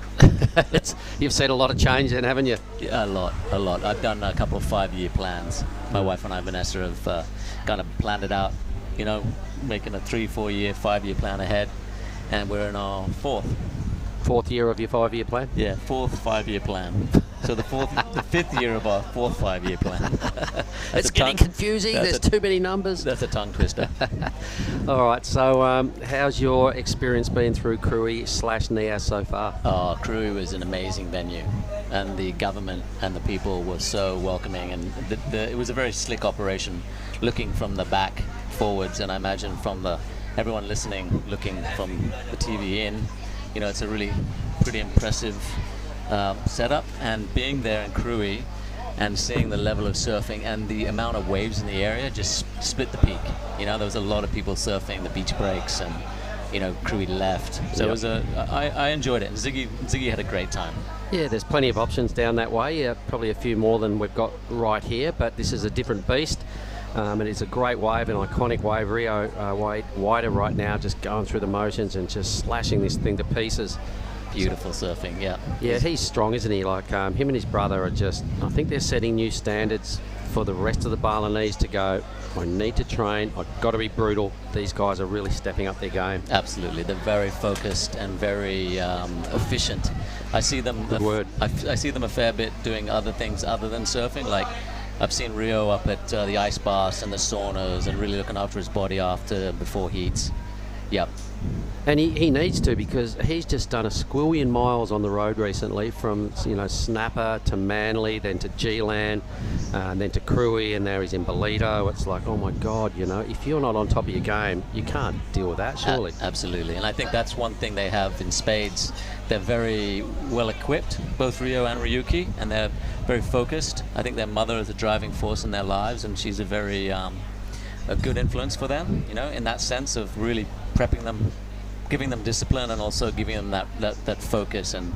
You've seen a lot of change then, haven't you? Yeah, a lot. I've done a couple of 5-year plans. My wife and I, Vanessa, have kind of planned it out, making a 3-4 year, 5-year plan ahead, and we're in our fourth year of your 5-year plan? Yeah, fourth 5-year plan. So the 5th year of our fourth 5-year plan. It's getting confusing. There's too many numbers. That's a tongue twister. All right. So, how's your experience been through Krui/Nias so far? Oh, Krui was an amazing venue, and the government and the people were so welcoming, and it was a very slick operation, looking from the back forwards, and I imagine from everyone listening, looking from the TV in. It's a really pretty impressive setup, and being there in Krui and seeing the level of surfing and the amount of waves in the area just split the peak. There was a lot of people surfing the beach breaks, and Krui left. So I enjoyed it, and Ziggy had a great time. Yeah, there's plenty of options down that way. Yeah, probably a few more than we've got right here, but this is a different beast. It is a great wave, an iconic wave. Rio wider right now, just going through the motions and just slashing this thing to pieces. Beautiful surfing, yeah. Yeah, he's strong, isn't he? Like him and his brother are just, I think they're setting new standards for the rest of the Balinese to go, I need to train, I've got to be brutal. These guys are really stepping up their game. Absolutely, they're very focused and very efficient. I see them. Good word. I see them a fair bit doing other things other than surfing. Like I've seen Rio up at the ice baths and the saunas, and really looking after his body before heats. Yep. And he needs to, because he's just done a squillion miles on the road recently, from Snapper to Manly, then to G-Land, and then to Krui, and now he's in Bolito. It's like, oh my God, if you're not on top of your game, you can't deal with that, surely. Absolutely, and I think that's one thing they have in spades. They're very well equipped, both Rio and Ryuki, and they're very focused. I think their mother is a driving force in their lives, and she's a very a good influence for them, in that sense of really prepping them, giving them discipline, and also giving them that focus and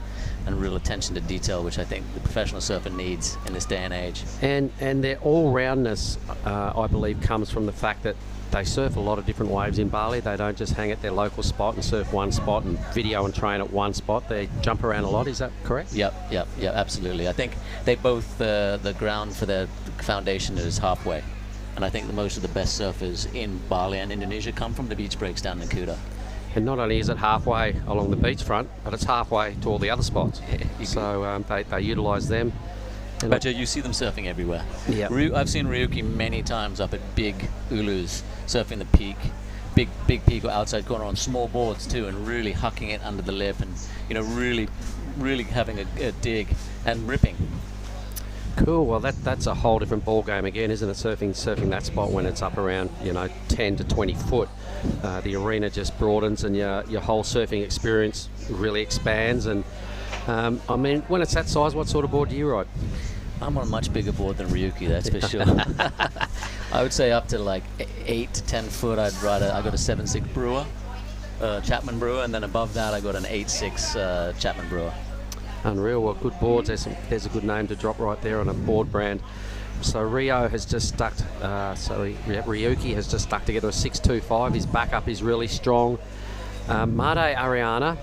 real attention to detail, which I think the professional surfer needs in this day and age. And their all-roundness, I believe, comes from the fact that they surf a lot of different waves in Bali. They don't just hang at their local spot and surf one spot and video and train at one spot. They jump around a lot. Is that correct? Yep, absolutely. I think they both, the ground for their foundation is halfway. And I think that most of the best surfers in Bali and Indonesia come from the beach breaks down in Kuta. And not only is it halfway along the beachfront, but it's halfway to all the other spots. Yeah, so they utilise them. But you see them surfing everywhere. Yeah. I've seen Ryuki many times up at big Ulus, surfing the peak, big peak or outside corner on small boards too, and really hucking it under the lip, and really having a dig and ripping. Cool. Well, that's a whole different ball game again, isn't it? Surfing that spot when it's up around 10 to 20 foot, the arena just broadens, and your whole surfing experience really expands. And I mean, when it's that size, what sort of board do you ride? I'm on a much bigger board than Ryuki, that's for sure. I would say up to like 8 to 10 foot, I got a 7.6 Brewer, Chapman Brewer, and then above that I got an 8.6 Chapman Brewer. Unreal. Well, good boards. There's a good name to drop right there on a board brand. So Rio has just stuck. Ryuki has just stuck together a 6.25. His backup is really strong. Made Ariana.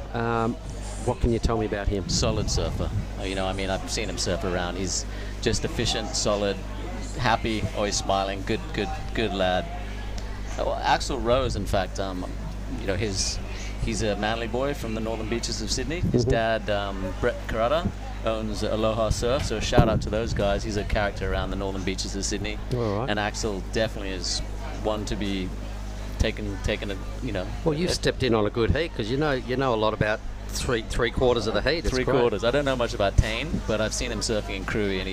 What can you tell me about him? Solid surfer. I've seen him surf around. He's just efficient, solid, happy, always smiling. Good lad. Axel Rose, in fact, he's a Manly boy from the northern beaches of Sydney. His dad, Brett Carruthers, owns Aloha Surf, so a shout out to those guys. He's a character around the northern beaches of Sydney. All right. And Axel definitely is one to be taken. Well, you stepped in on a good heat because you know a lot about three quarters of the heat. It's three great. quarters. I don't know much about Tane, but I've seen him surfing in Cruy, and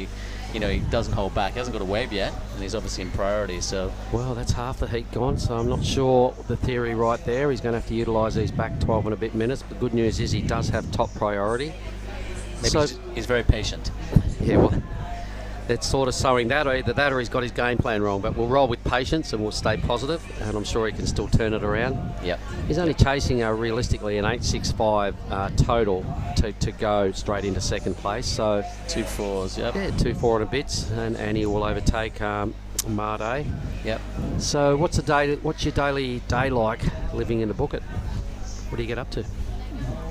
he doesn't hold back. He hasn't got a wave yet, and he's obviously in priority. So well, that's half the heat gone. So I'm not sure the theory right there. He's going to have to utilise these back 12 and a bit minutes. But the good news is he does have top priority. Maybe he's very patient. Yeah, well, it's sort of sowing that, or either that or he's got his game plan wrong. But we'll roll with patience and we'll stay positive, and I'm sure he can still turn it around. Yep. He's only chasing realistically an 8.65 total to go straight into second place. So 2.4s, yep. Yeah, 2.4 and a bit, and he will overtake Made. Yep. So what's your daily day like living in the Bukit? What do you get up to?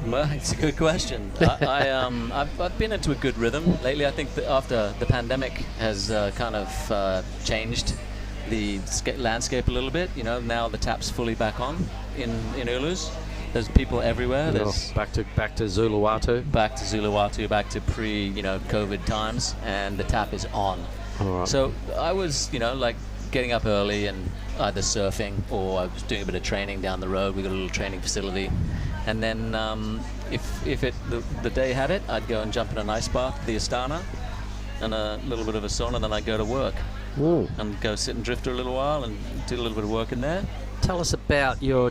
Well, it's a good question. I've been into a good rhythm lately. I think that after the pandemic has kind of changed the landscape a little bit. Now the tap's fully back on in Ulus. There's people everywhere. There's back to Zuluwatu. Back to Zuluwatu. Back to pre-COVID times, and the tap is on. All right. So I was getting up early and either surfing or I was doing a bit of training down the road. We got a little training facility. And then if the day had it, I'd go and jump in an ice bath, the Astana, and a little bit of a sauna, and then I'd go to work. Ooh. And go sit and drifter a little while and do a little bit of work in there. Tell us about your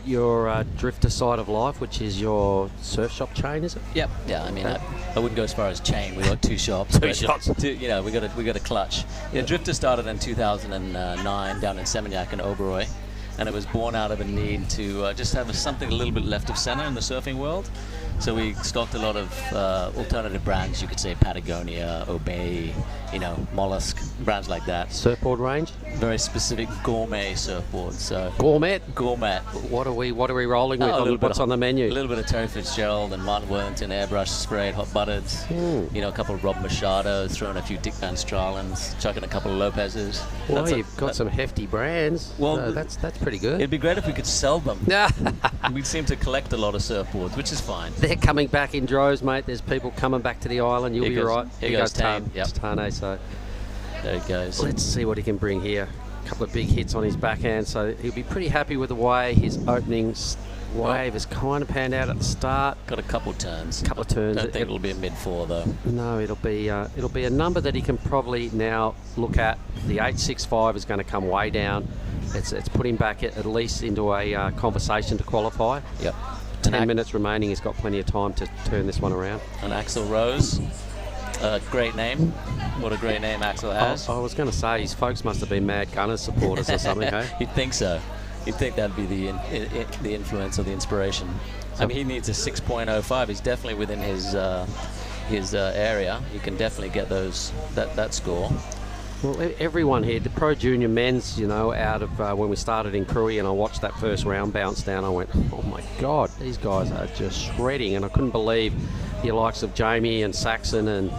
drifter side of life, which is your surf shop chain, is it? Yep. Yeah. I mean, I wouldn't go as far as chain. We got 2 shops. Two shops. We got a clutch. Yeah. Drifter started in 2009 down in Seminyak and Oberoi. And it was born out of a need to just have something a little bit left of center in the surfing world. So we stocked a lot of alternative brands. You could say Patagonia, Obey, Mollusk, brands like that. Surfboard range? Very specific gourmet surfboards. So Gourmet. What are we rolling with? What's on the menu? A little bit of Terry Fitzgerald and Martin Worthington airbrush sprayed, hot buttered. A couple of Rob Machado, throwing a few Dick Van Stralens, chucking a couple of Lopez's. Well, you've got some hefty brands. Well, so that's pretty good. It'd be great if we could sell them. We seem to collect a lot of surfboards, which is fine. They're coming back in droves, mate. There's people coming back to the island. You'll be right. Here goes Tane. Yep. Tane, so there it goes. Let's see what he can bring here. A couple of big hits on his backhand, so he'll be pretty happy with the way his opening wave has kind of panned out at the start. Got a couple turns. I don't think it'll be a mid-4 though. No, it'll be a number that he can probably now look at. The 8.65 is going to come way down. It's put him back at least into a conversation to qualify. Yep. 10 minutes remaining. He's got plenty of time to turn this one around. And Axel Rose, great name. What a great name Axel has. I was going to say his folks must have been Mad Gunners supporters or something. Hey? You'd think so. You'd think that'd be the influence or the inspiration. I mean, he needs a 6.05. He's definitely within his area. You can definitely get that score. Well, everyone here, the Pro Junior men's, out of when we started in Cruy, and I watched that first round bounce down, I went, oh my God, these guys are just shredding. And I couldn't believe the likes of Jamie and Saxon and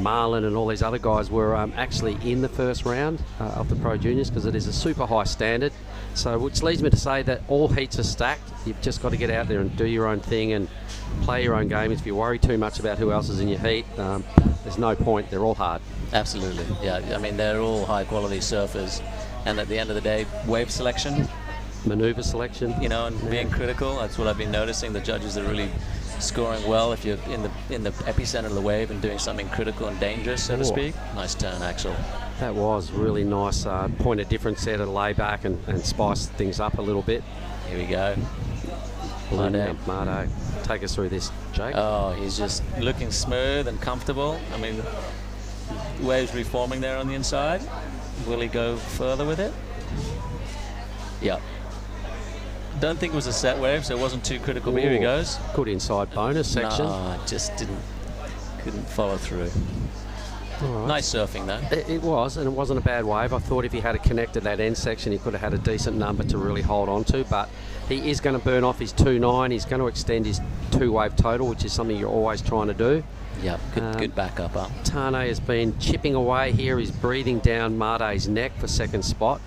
Marlon and all these other guys were actually in the first round of the Pro Juniors, because it is a super high standard. So, which leads me to say that all heats are stacked. You've just got to get out there and do your own thing and play your own game. If you worry too much about who else is in your heat, there's no point. They're all hard. Absolutely, yeah. I mean, they're all high-quality surfers, and at the end of the day, wave selection, maneuver selection, and being critical. That's what I've been noticing. The judges are really scoring well if you're in the epicenter of the wave and doing something critical and dangerous, so to speak. Nice turn, Axel. That was really nice. Point of difference there to lay back and spice things up a little bit. Here we go. couple in there. Mardo, take us through this, Jake. Oh, he's just looking smooth and comfortable. I mean, waves reforming there on the inside. Will he go further with it? Yeah. Don't think it was a set wave, so it wasn't too critical. But here he goes. Good inside couldn't follow through. Right. Nice surfing though. It was, and it wasn't a bad wave. I thought if he had connected that end section, he could have had a decent number to really hold on to. But he is going to burn off his 2.9. He's going to extend his 2-wave total, which is something you're always trying to do. Yep, good backup up. Tane has been chipping away here. He's breathing down Marde's neck for second spot.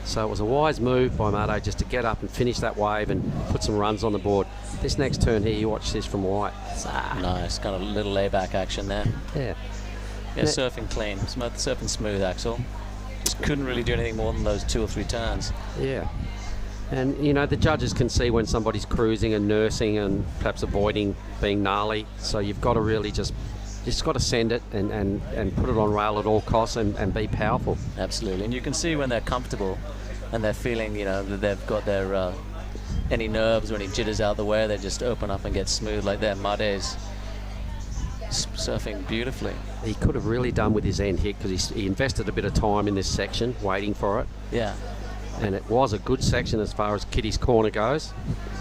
So it was a wise move by Marde just to get up and finish that wave and put some runs on the board. This next turn here, you watch this from White. Nice, kind of little layback action there. Yeah. Yeah, surfing clean, surfing smooth, Axel. Just couldn't really do anything more than those 2 or 3 turns. Yeah. And, you know, the judges can see when somebody's cruising and nursing and perhaps avoiding being gnarly. So you've got to really just got to send it and put it on rail at all costs and be powerful. Absolutely. And you can see when they're comfortable and they're feeling, you know, that they've got their any nerves or any jitters out the way, they just open up and get smooth like that. Marde's surfing beautifully. He could have really done with his end hit because he invested a bit of time in this section waiting for it. Yeah. And it was a good section as far as Kitty's corner goes.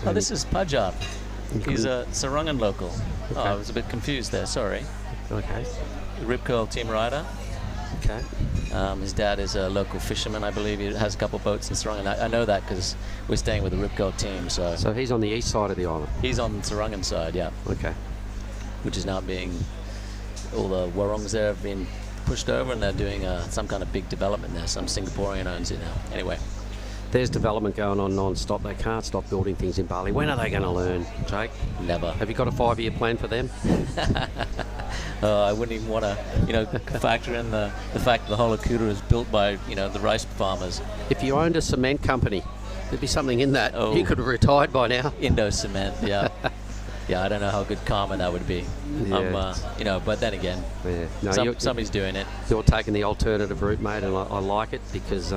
Oh, this is Punjab. He's a Sarangan local. Okay. Oh, I was a bit confused there, sorry. Okay. Rip Curl team rider. Okay. His dad is a local fisherman, I believe. He has a couple of boats in Sarangan. I know that because we're staying with the Rip Curl team. So he's on the east side of the island? He's on the Sarangan side, yeah. Okay. Which is now being, all the warongs there have been pushed over and they're doing some kind of big development there. Some Singaporean owns it now. Anyway. There's development going on non-stop. They can't stop building things in Bali. When are they going to learn, Jake? Never. Have you got a 5-year plan for them? I wouldn't even want to, factor in the fact that the whole Akuta is built by, the rice farmers. If you owned a cement company, there'd be something in that. You could have retired by now. Indo Cement, yeah. Yeah, I don't know how good karma that would be. Yeah. But then again, somebody's doing it. You're taking the alternative route, mate, and I like it because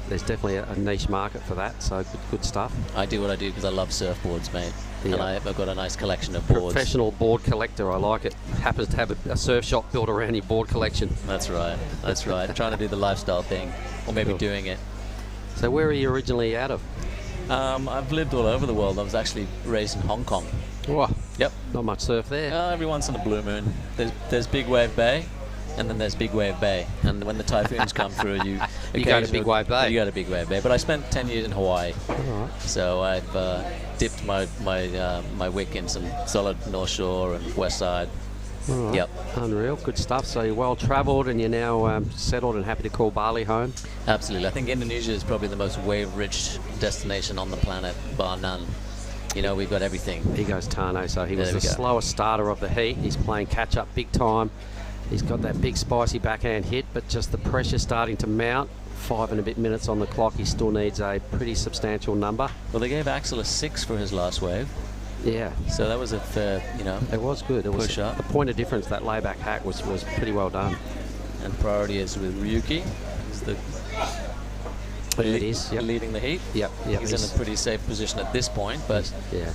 there's definitely a niche market for that, so good stuff. I do what I do because I love surfboards, mate. Yeah. And I've got a nice collection of boards. Professional board collector, I like it. Happens to have a surf shop built around your board collection. That's right, that's right. Trying to do the lifestyle thing, or maybe doing it. So where are you originally out of? I've lived all over the world. I was actually raised in Hong Kong. Oh, yep. Not much surf there. Every once in a blue moon. There's Big Wave Bay, and then there's Big Wave Bay. And when the typhoons come through, you go to Big Wave Bay. You go to Big Wave Bay. But I spent 10 years in Hawaii, so I've dipped my wick in some solid North Shore and West Side. Right. Yep. Unreal. Good stuff. So you're well travelled and you're now settled and happy to call Bali home? Absolutely. I think Indonesia is probably the most wave-rich destination on the planet, bar none. We've got everything. Here goes Tane. So he was the slowest starter of the heat. He's playing catch-up big time. He's got that big spicy backhand hit, but just the pressure starting to mount. 5 and a bit minutes on the clock. He still needs a pretty substantial number. Well, they gave Axel a 6 for his last wave. Yeah. So that was a fair, It was good. It was push up. The point of difference, that layback hack was pretty well done. And priority is with Ryuki. It is. Yep. Leading the heat. Yep. He's in a pretty safe position at this point, but yeah.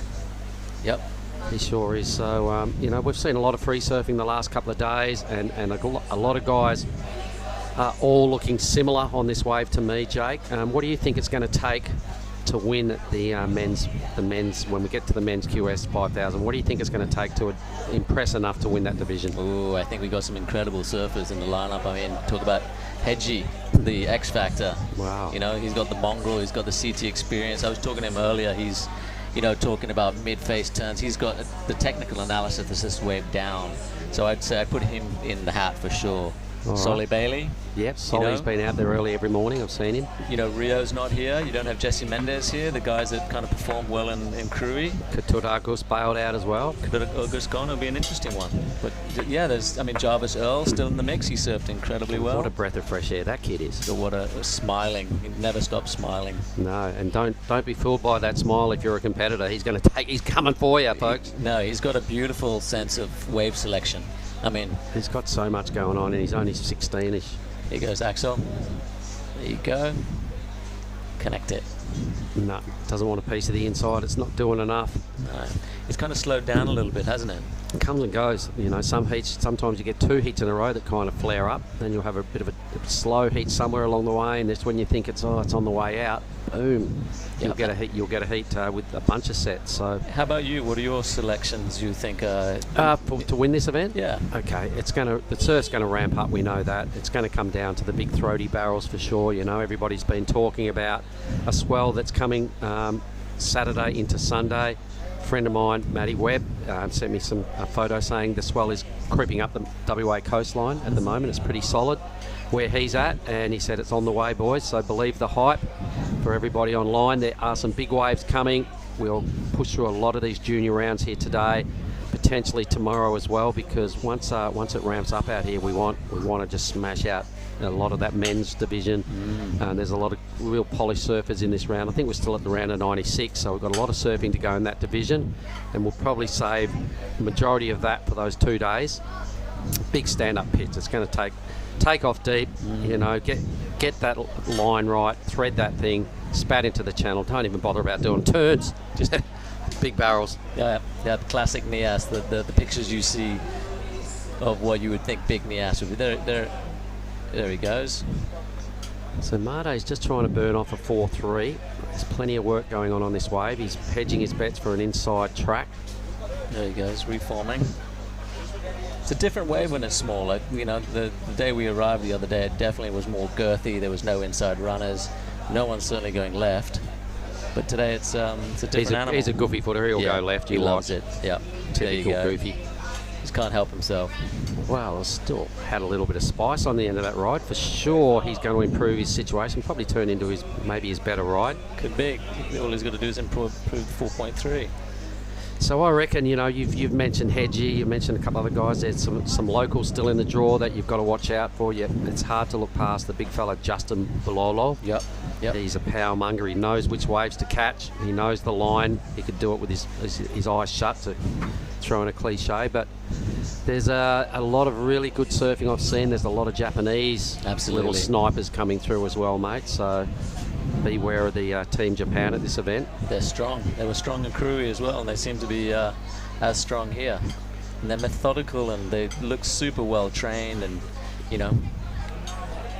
Yep. He sure is. So, we've seen a lot of free surfing the last couple of days, and a lot of guys are all looking similar on this wave to me, Jake. What do you think it's going to take to win the men's when we get to the men's QS 5000? What do you think it's going to take to impress enough to win that division? Oh, I think we got some incredible surfers in the lineup. I mean, talk about Hedgie, the X Factor. Wow. He's got the mongrel, he's got the CT experience. I was talking to him earlier. He's, talking about mid-face turns. He's got the technical analysis of this wave down. So I'd say I put him in the hat for sure. Solly Bailey. Yep, Solly's been out there early every morning. I've seen him. Rio's not here. You don't have Jesse Mendez here, the guys that kind of performed well in Cruy. Katuragos bailed out as well. Katuragos gone. It'll be an interesting one. But yeah, Jarvis Earl still in the mix. He surfed incredibly well. What a breath of fresh air that kid is. So what a smiling. He never stops smiling. No, and don't be fooled by that smile if you're a competitor. He's coming for you, folks. No, he's got a beautiful sense of wave selection. I mean, he's got so much going on, and he's only 16-ish. Here goes Axel. There you go. Connect it. No, doesn't want a piece of the inside. It's not doing enough. No. It's kind of slowed down a little bit, hasn't it? It comes and goes. You know, some heats, sometimes you get 2 heats in a row that kind of flare up. Then you'll have a bit of a slow heat somewhere along the way, and that's when you think it's on the way out. Boom. You'll get a heat. You'll get a heat with a bunch of sets. So, how about you? What are your selections? You think to win this event? Yeah. Okay. The surf's going to ramp up. We know that. It's going to come down to the big throaty barrels for sure. You know, everybody's been talking about a swell that's coming Saturday into Sunday. A friend of mine, Matty Webb, sent me a photo saying the swell is creeping up the WA coastline at the moment. It's pretty solid where he's at, and he said it's on the way, boys, so believe the hype. For everybody online, there are some big waves coming. We'll push through a lot of these junior rounds here today, potentially tomorrow as well, because once it ramps up out here, we want to just smash out a lot of that men's division. There's a lot of real polished surfers in this round. I think we're still at the round of 96, so we've got a lot of surfing to go in that division, and we'll probably save the majority of that for those 2 days. Big stand-up pitch. It's going to take off deep, you know, get that line right, thread that thing, spat into the channel. Don't even bother about doing turns. Just big barrels. Yeah, classic Nias. The pictures you see of what you would think big Nias would be. There he goes. So Marde's just trying to burn off a 4-3. There's plenty of work going on this wave. He's hedging his bets for an inside track. There he goes, reforming. It's a different wave when it's small. Like, you know, the day we arrived the other day, it definitely was more girthy. There was no inside runners. No one's certainly going left. But today it's a different animal. He's a goofy footer. He'll go left. He loves it. Yeah. Typical goofy. Just can't help himself. Well, still had a little bit of spice on the end of that ride. For sure, he's going to improve his situation. Probably turn into maybe his better ride. Could be. All he's got to do is improve 4.3. So I reckon, you know, you've mentioned Hedgie, you've mentioned a couple other guys. There's some locals still in the draw that you've got to watch out for. It's hard to look past the big fella Justin Bololo. Yep. He's a power monger. He knows which waves to catch. He knows the line. He could do it with his eyes shut, to throw in a cliche. But there's a lot of really good surfing I've seen. There's a lot of Japanese little snipers coming through as well, mate. So beware of the Team Japan at this event. They're strong. They were strong in Kourou as well, and they seem to be as strong here. And they're methodical, and they look super well trained, and you know.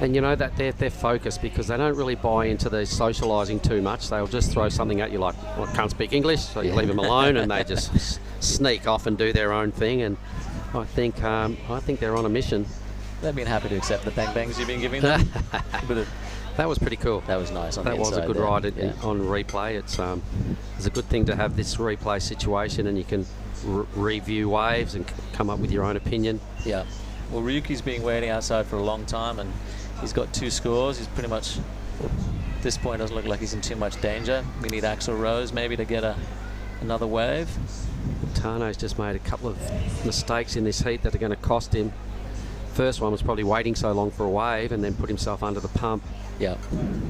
And you know that they're focused, because they don't really buy into the socialising too much. They'll just throw something at you like, well, I can't speak English, so you leave them alone, and they just sneak off and do their own thing. And I think they're on a mission. They've been happy to accept the bang bangs you've been giving them. That was pretty cool. That was nice. That was a good ride on replay. It's a good thing to have this replay situation, and you can review waves and come up with your own opinion. Yeah. Well, Ryuki's been waiting outside for a long time, and he's got 2 scores. He's pretty much, at this point, doesn't look like he's in too much danger. We need Axel Rose maybe to get another wave. Tano's just made a couple of mistakes in this heat that are going to cost him. First one was probably waiting so long for a wave and then put himself under the pump. Yeah.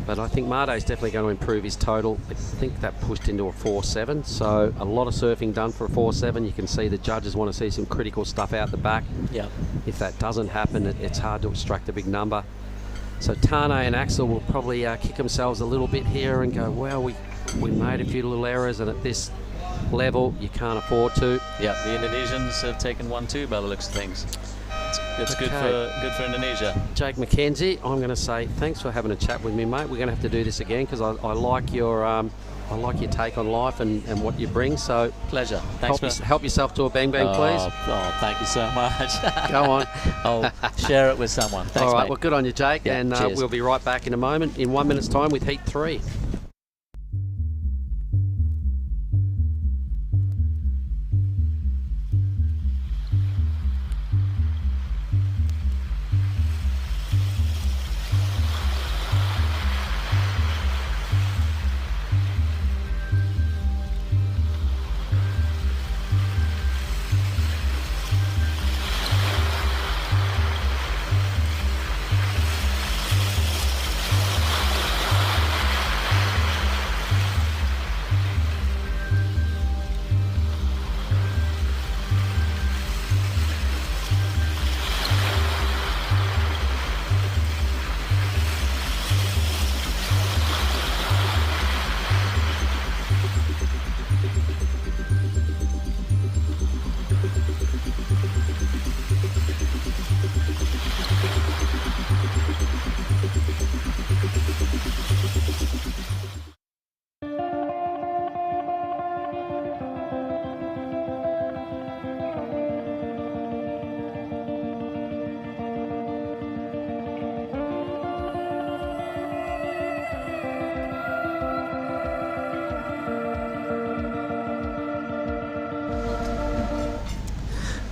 But I think Marde's definitely going to improve his total. I think that pushed into a 4.7. So a lot of surfing done for a 4.7. You can see the judges want to see some critical stuff out the back. Yeah. If that doesn't happen, it's hard to extract a big number. So Tane and Axel will probably kick themselves a little bit here and go, well, we made a few little errors, and at this level, you can't afford to. Yeah, the Indonesians have taken 1-2 by the looks of things. It's good for Indonesia. Jake McKenzie, I'm going to say thanks for having a chat with me, mate. We're going to have to do this again, because I like your take on life and what you bring. So pleasure. Thanks. Help yourself to a bang bang, please. Oh, thank you so much. Go on. I'll share it with someone. Thanks, all right. mate. Well, good on you, Jake. Yeah, and we'll be right back in a moment, in 1 minute's time, with Heat 3.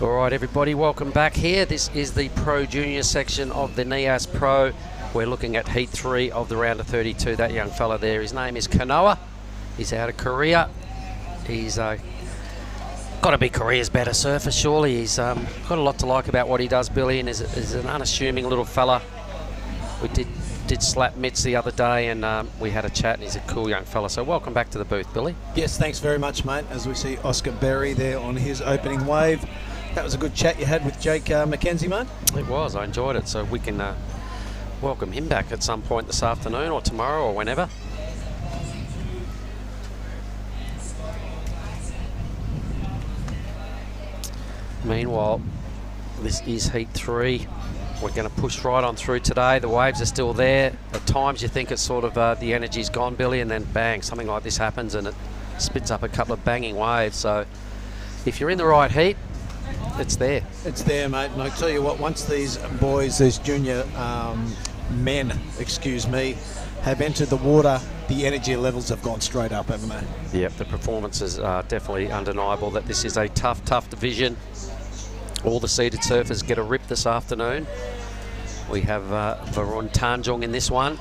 All right, everybody, welcome back here. This is the Pro Junior section of the Nias Pro. We're looking at Heat 3 of the round of 32. That young fella there, his name is Kanoa. He's out of Korea. He's got to be Korea's better surfer, surely. He's got a lot to like about what he does, Billy, and is an unassuming little fella. We did slap mitts the other day, and we had a chat, and he's a cool young fella. So welcome back to the booth, Billy. Yes, thanks very much, mate. As we see Oscar Berry there on his opening wave. That was a good chat you had with Jake McKenzie, mate. It was. I enjoyed it. So we can welcome him back at some point this afternoon or tomorrow or whenever. Meanwhile, this is Heat 3. We're going to push right on through today. The waves are still there. At times you think it's sort of the energy's gone, Billy, and then bang, something like this happens and it spits up a couple of banging waves. So if you're in the right heat, it's there. It's there, mate. And I tell you what, once these boys, these junior men, excuse me, have entered the water, the energy levels have gone straight up, haven't they? Yep, the performances are definitely undeniable that this is a tough division. All the seeded surfers get a rip this afternoon. We have Varun Tanjong in this one.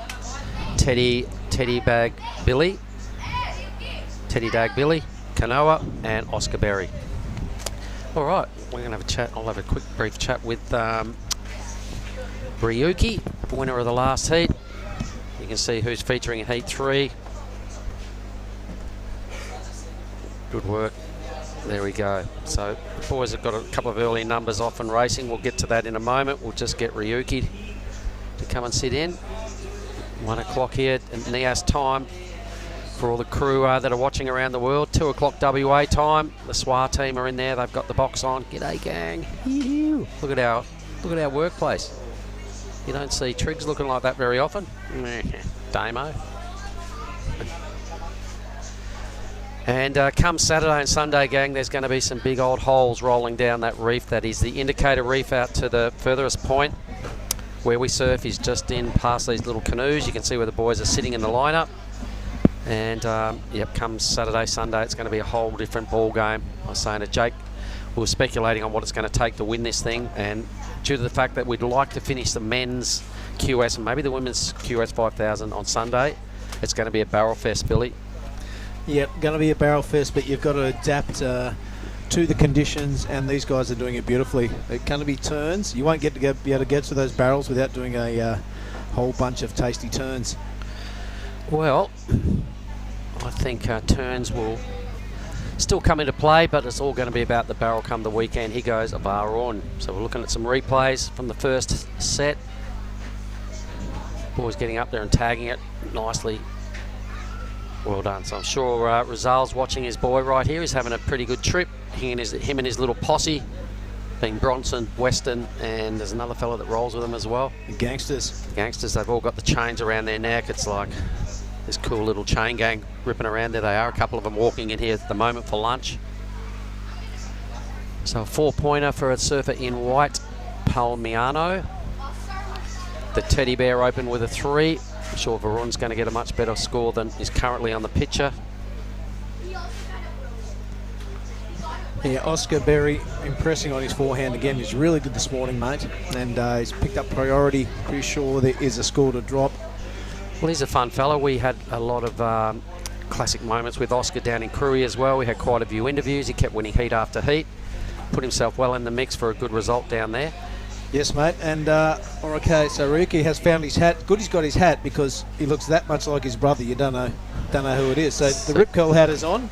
Teddy Dag Billy, Kanoa, and Oscar Berry. All right, we're going to have a chat. I'll have a quick, brief chat with Ryuki, winner of the last heat. You can see who's featuring in Heat 3. Good work. There we go. So the boys have got a couple of early numbers off and racing. We'll get to that in a moment. We'll just get Ryuki to come and sit in. 1 o'clock here at Nias time. For all the crew that are watching around the world, 2 o'clock WA time. The SWA team are in there. They've got the box on. G'day, gang. Look at our workplace. You don't see Triggs looking like that very often. Damo. And come Saturday and Sunday, gang, there's going to be some big old holes rolling down that reef. That is the indicator reef out to the furthest point. Where we surf is just in past these little canoes. You can see where the boys are sitting in the lineup. And yep, come Saturday, Sunday, it's going to be a whole different ball game. I was saying to Jake, we were speculating on what it's going to take to win this thing, and due to the fact that we'd like to finish the men's QS and maybe the women's QS 5000 on Sunday, it's going to be a barrel fest, Billy. Yep, going to be a barrel fest, but you've got to adapt to the conditions, and these guys are doing it beautifully. It's going to be turns. You won't be able to get to those barrels without doing a whole bunch of tasty turns. Well, I think turns will still come into play, but it's all going to be about the barrel come the weekend. Here goes Varun. So we're looking at some replays from the first set. Boys getting up there and tagging it nicely. Well done. So I'm sure Rizal's watching his boy right here. He's having a pretty good trip. Him and his little posse, being Bronson, Weston, and there's another fella that rolls with them as well. The gangsters. The gangsters, they've all got the chains around their neck. It's like this cool little chain gang ripping around. There they are, a couple of them walking in here at the moment for lunch. So a 4-pointer for a surfer in white, Palmiano. The Teddy Bear open with a 3. I'm sure Varun's going to get a much better score than is currently on the picture. Yeah, Oscar Berry impressing on his forehand again. He's really good this morning, mate, and he's picked up priority. Pretty sure there is a score to drop. Well, he's a fun fellow. We had a lot of classic moments with Oscar down in Korea as well. We had quite a few interviews. He kept winning heat after heat. Put himself well in the mix for a good result down there. Yes, mate. And okay, so Ryuki has found his hat. Good, he's got his hat because he looks that much like his brother. You don't know who it is. So the Rip Curl hat is on.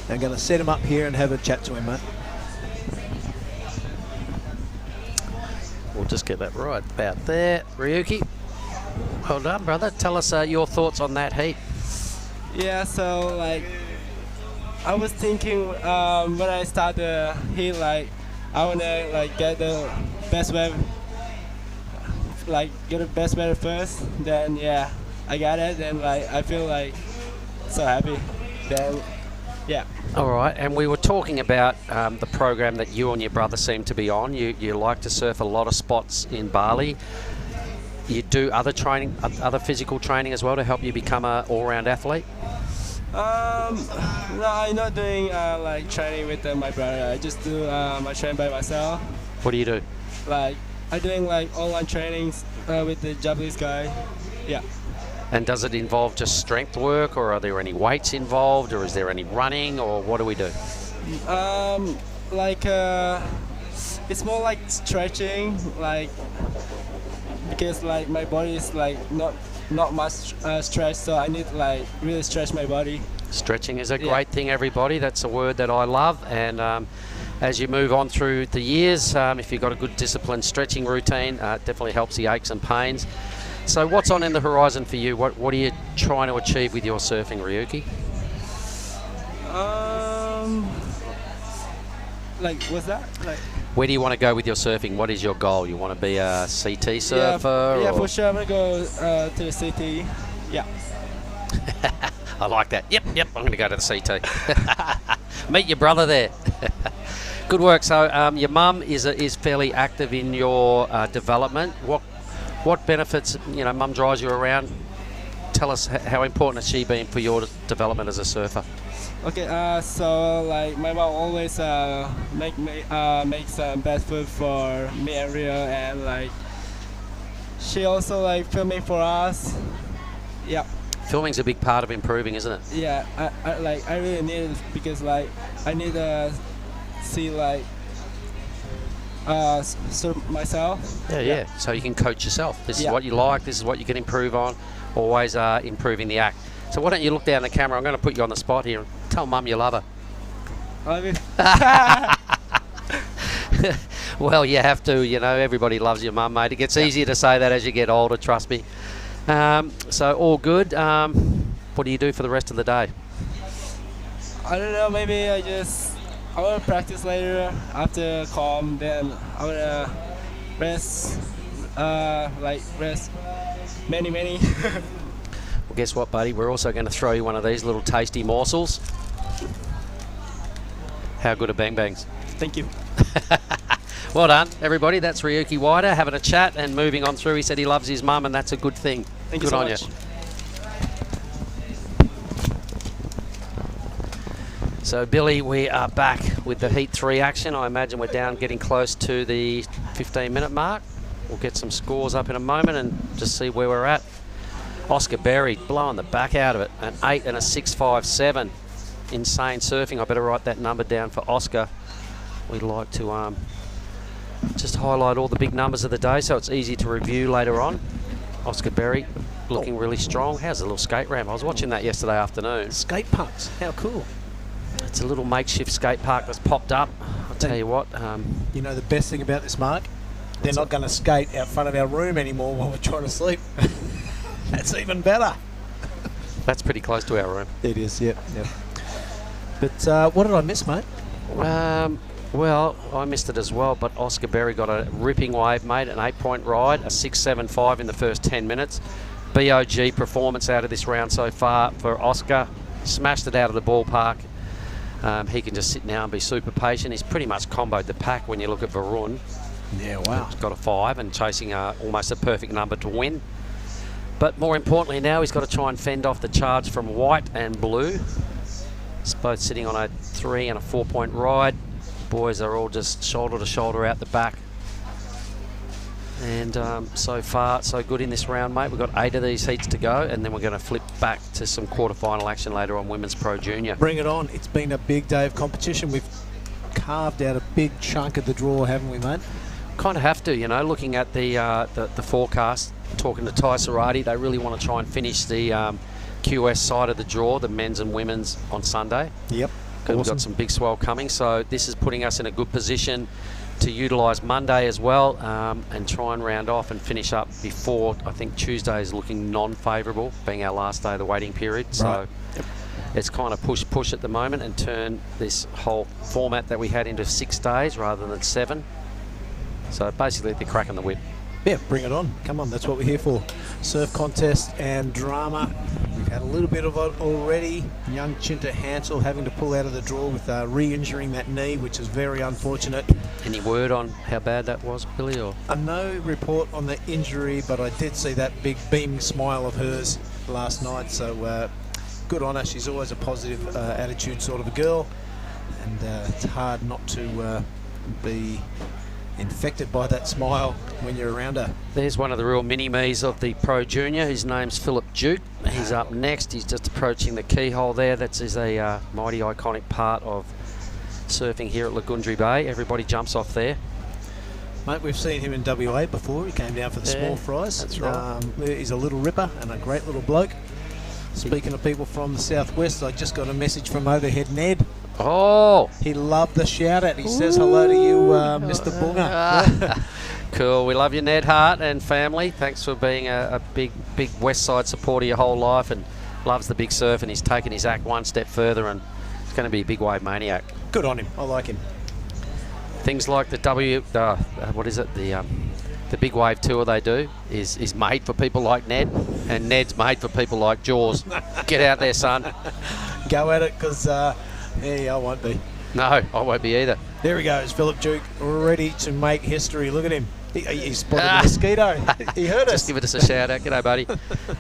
I'm going to set him up here and have a chat to him, mate. We'll just get that right about there. Ryuki, well done, brother. Tell us your thoughts on that heat. Yeah, so like I was thinking when I start the heat, like I wanna like get the best wave, like get the best wave first. Then yeah, I got it. Then like I feel like so happy. Then yeah. All right, and we were talking about the program that you and your brother seem to be on. You like to surf a lot of spots in Bali. You do other training, other physical training as well to help you become an all-round athlete? No, I'm not doing like training with my brother. I just do my training by myself. What do you do? Like I'm doing like online trainings with the Japanese guy. Yeah. And does it involve just strength work, or are there any weights involved, or is there any running, or what do we do? It's more like stretching, like because like my body is like not much stretch, so I need to like really stretch my body. Stretching is a great thing, everybody. That's a word that I love. And as you move on through the years, if you've got a good disciplined stretching routine, it definitely helps the aches and pains. So what's on in the horizon for you? What are you trying to achieve with your surfing, Ryuki? Like, what's that? Like, where do you want to go with your surfing? What is your goal? You want to be a CT surfer? Yeah, for sure. I'm going to go to the CT. Yeah. I like that. Yep, I'm going to go to the CT. Meet your brother there. Good work. So your mum is fairly active in your development. What benefits, mum drives you around? Tell us how important has she been for your development as a surfer? Okay, so like my mom always make some best food for me and Rio, and like she also like filming for us. Yeah. Filming's a big part of improving, isn't it? Yeah, I really need it because like I need to see like myself. Yeah. So you can coach yourself. This is what you like. This is what you can improve on. Always improving the act. So why don't you look down the camera? I'm going to put you on the spot here. Tell Mum you love her. I love you. Well, you have to. Everybody loves your mum, mate. It gets easier to say that as you get older. Trust me. So all good. What do you do for the rest of the day? I don't know. Maybe I want to practice later after calm. Then I want to rest. Rest. Many. Well, guess what, buddy? We're also going to throw you one of these little tasty morsels. How good are Bang Bangs? Thank you. Well done, everybody. That's Ryuki Waida having a chat and moving on through. He said he loves his mum, and that's a good thing. Thank you so on much. you. So, Billy, we are back with the Heat 3 action. I imagine we're down getting close to the 15-minute mark. We'll get some scores up in a moment and just see where we're at. Oscar Berry blowing the back out of it. An 8 and a 6.57. Insane surfing. I better write that number down for Oscar. We'd like to just highlight all the big numbers of the day so it's easy to review later on. Oscar Berry looking really strong. How's the little skate ramp? I was watching that yesterday afternoon. Skate parks. How cool. It's a little makeshift skate park that's popped up. I'll tell you what. You know the best thing about this, Mark? They're not going to skate out front of our room anymore while we're trying to sleep. That's even better. That's pretty close to our room. It is, yep. But what did I miss, mate? Well, I missed it as well, but Oscar Berry got a ripping wave, mate, an 8-point ride, a 6.75 in the first 10 minutes. BOG performance out of this round so far for Oscar. Smashed it out of the ballpark. He can just sit now and be super patient. He's pretty much comboed the pack when you look at Varun. Yeah, wow. He's got a 5 and chasing almost a perfect number to win. But more importantly now, he's got to try and fend off the charge from White and Blue. It's both sitting on a 3 and a 4-point ride. Boys are all just shoulder to shoulder out the back. And so far, so good in this round, mate. We've got 8 of these heats to go, and then we're going to flip back to some quarterfinal action later on Women's Pro Junior. Bring it on. It's been a big day of competition. We've carved out a big chunk of the draw, haven't we, mate? Kind of have to, looking at the forecast, talking to Ty Sarati, they really want to try and finish the QS side of the draw, the men's and women's, on Sunday. Yep. Awesome. We've got some big swell coming, so this is putting us in a good position to utilise Monday as well, and try and round off and finish up before, I think Tuesday is looking non-favourable, being our last day of the waiting period. So it's kind of push at the moment and turn this whole format that we had into 6 days rather than 7. So basically they're cracking the whip. Yeah, bring it on. Come on, that's what we're here for. Surf contest and drama. We've had a little bit of it already. Young Chinta Hansel having to pull out of the draw with re-injuring that knee, which is very unfortunate. Any word on how bad that was, Billy? Or no report on the injury, but I did see that big beaming smile of hers last night. So good on her. She's always a positive attitude sort of a girl, and it's hard not to be infected by that smile when you're around her. There's one of the real mini-me's of the Pro Junior. His name's Philip Duke. He's up next. He's just approaching the keyhole there. That is a mighty iconic part of surfing here at Lagundri Bay. Everybody jumps off there. Mate, we've seen him in WA before. He came down for the small fries. That's right. He's a little ripper and a great little bloke. Speaking of people from the southwest, I just got a message from Overhead Ned. Oh! He loved the shout out. He says hello to you, Mr. Bunga. Cool. We love you, Ned Hart and family. Thanks for being a big West Side supporter your whole life, and loves the big surf, and he's taken his act one step further, and he's going to be a big wave maniac. Good on him. I like him. Things like the the big wave tour they do is made for people like Ned, and Ned's made for people like Jaws. Get out there, son. Go at it, because I won't be. No, I won't be either. There he goes, Philip Duke, ready to make history. Look at him. He spotted the mosquito. He heard us. Just give us a shout out. G'day, buddy.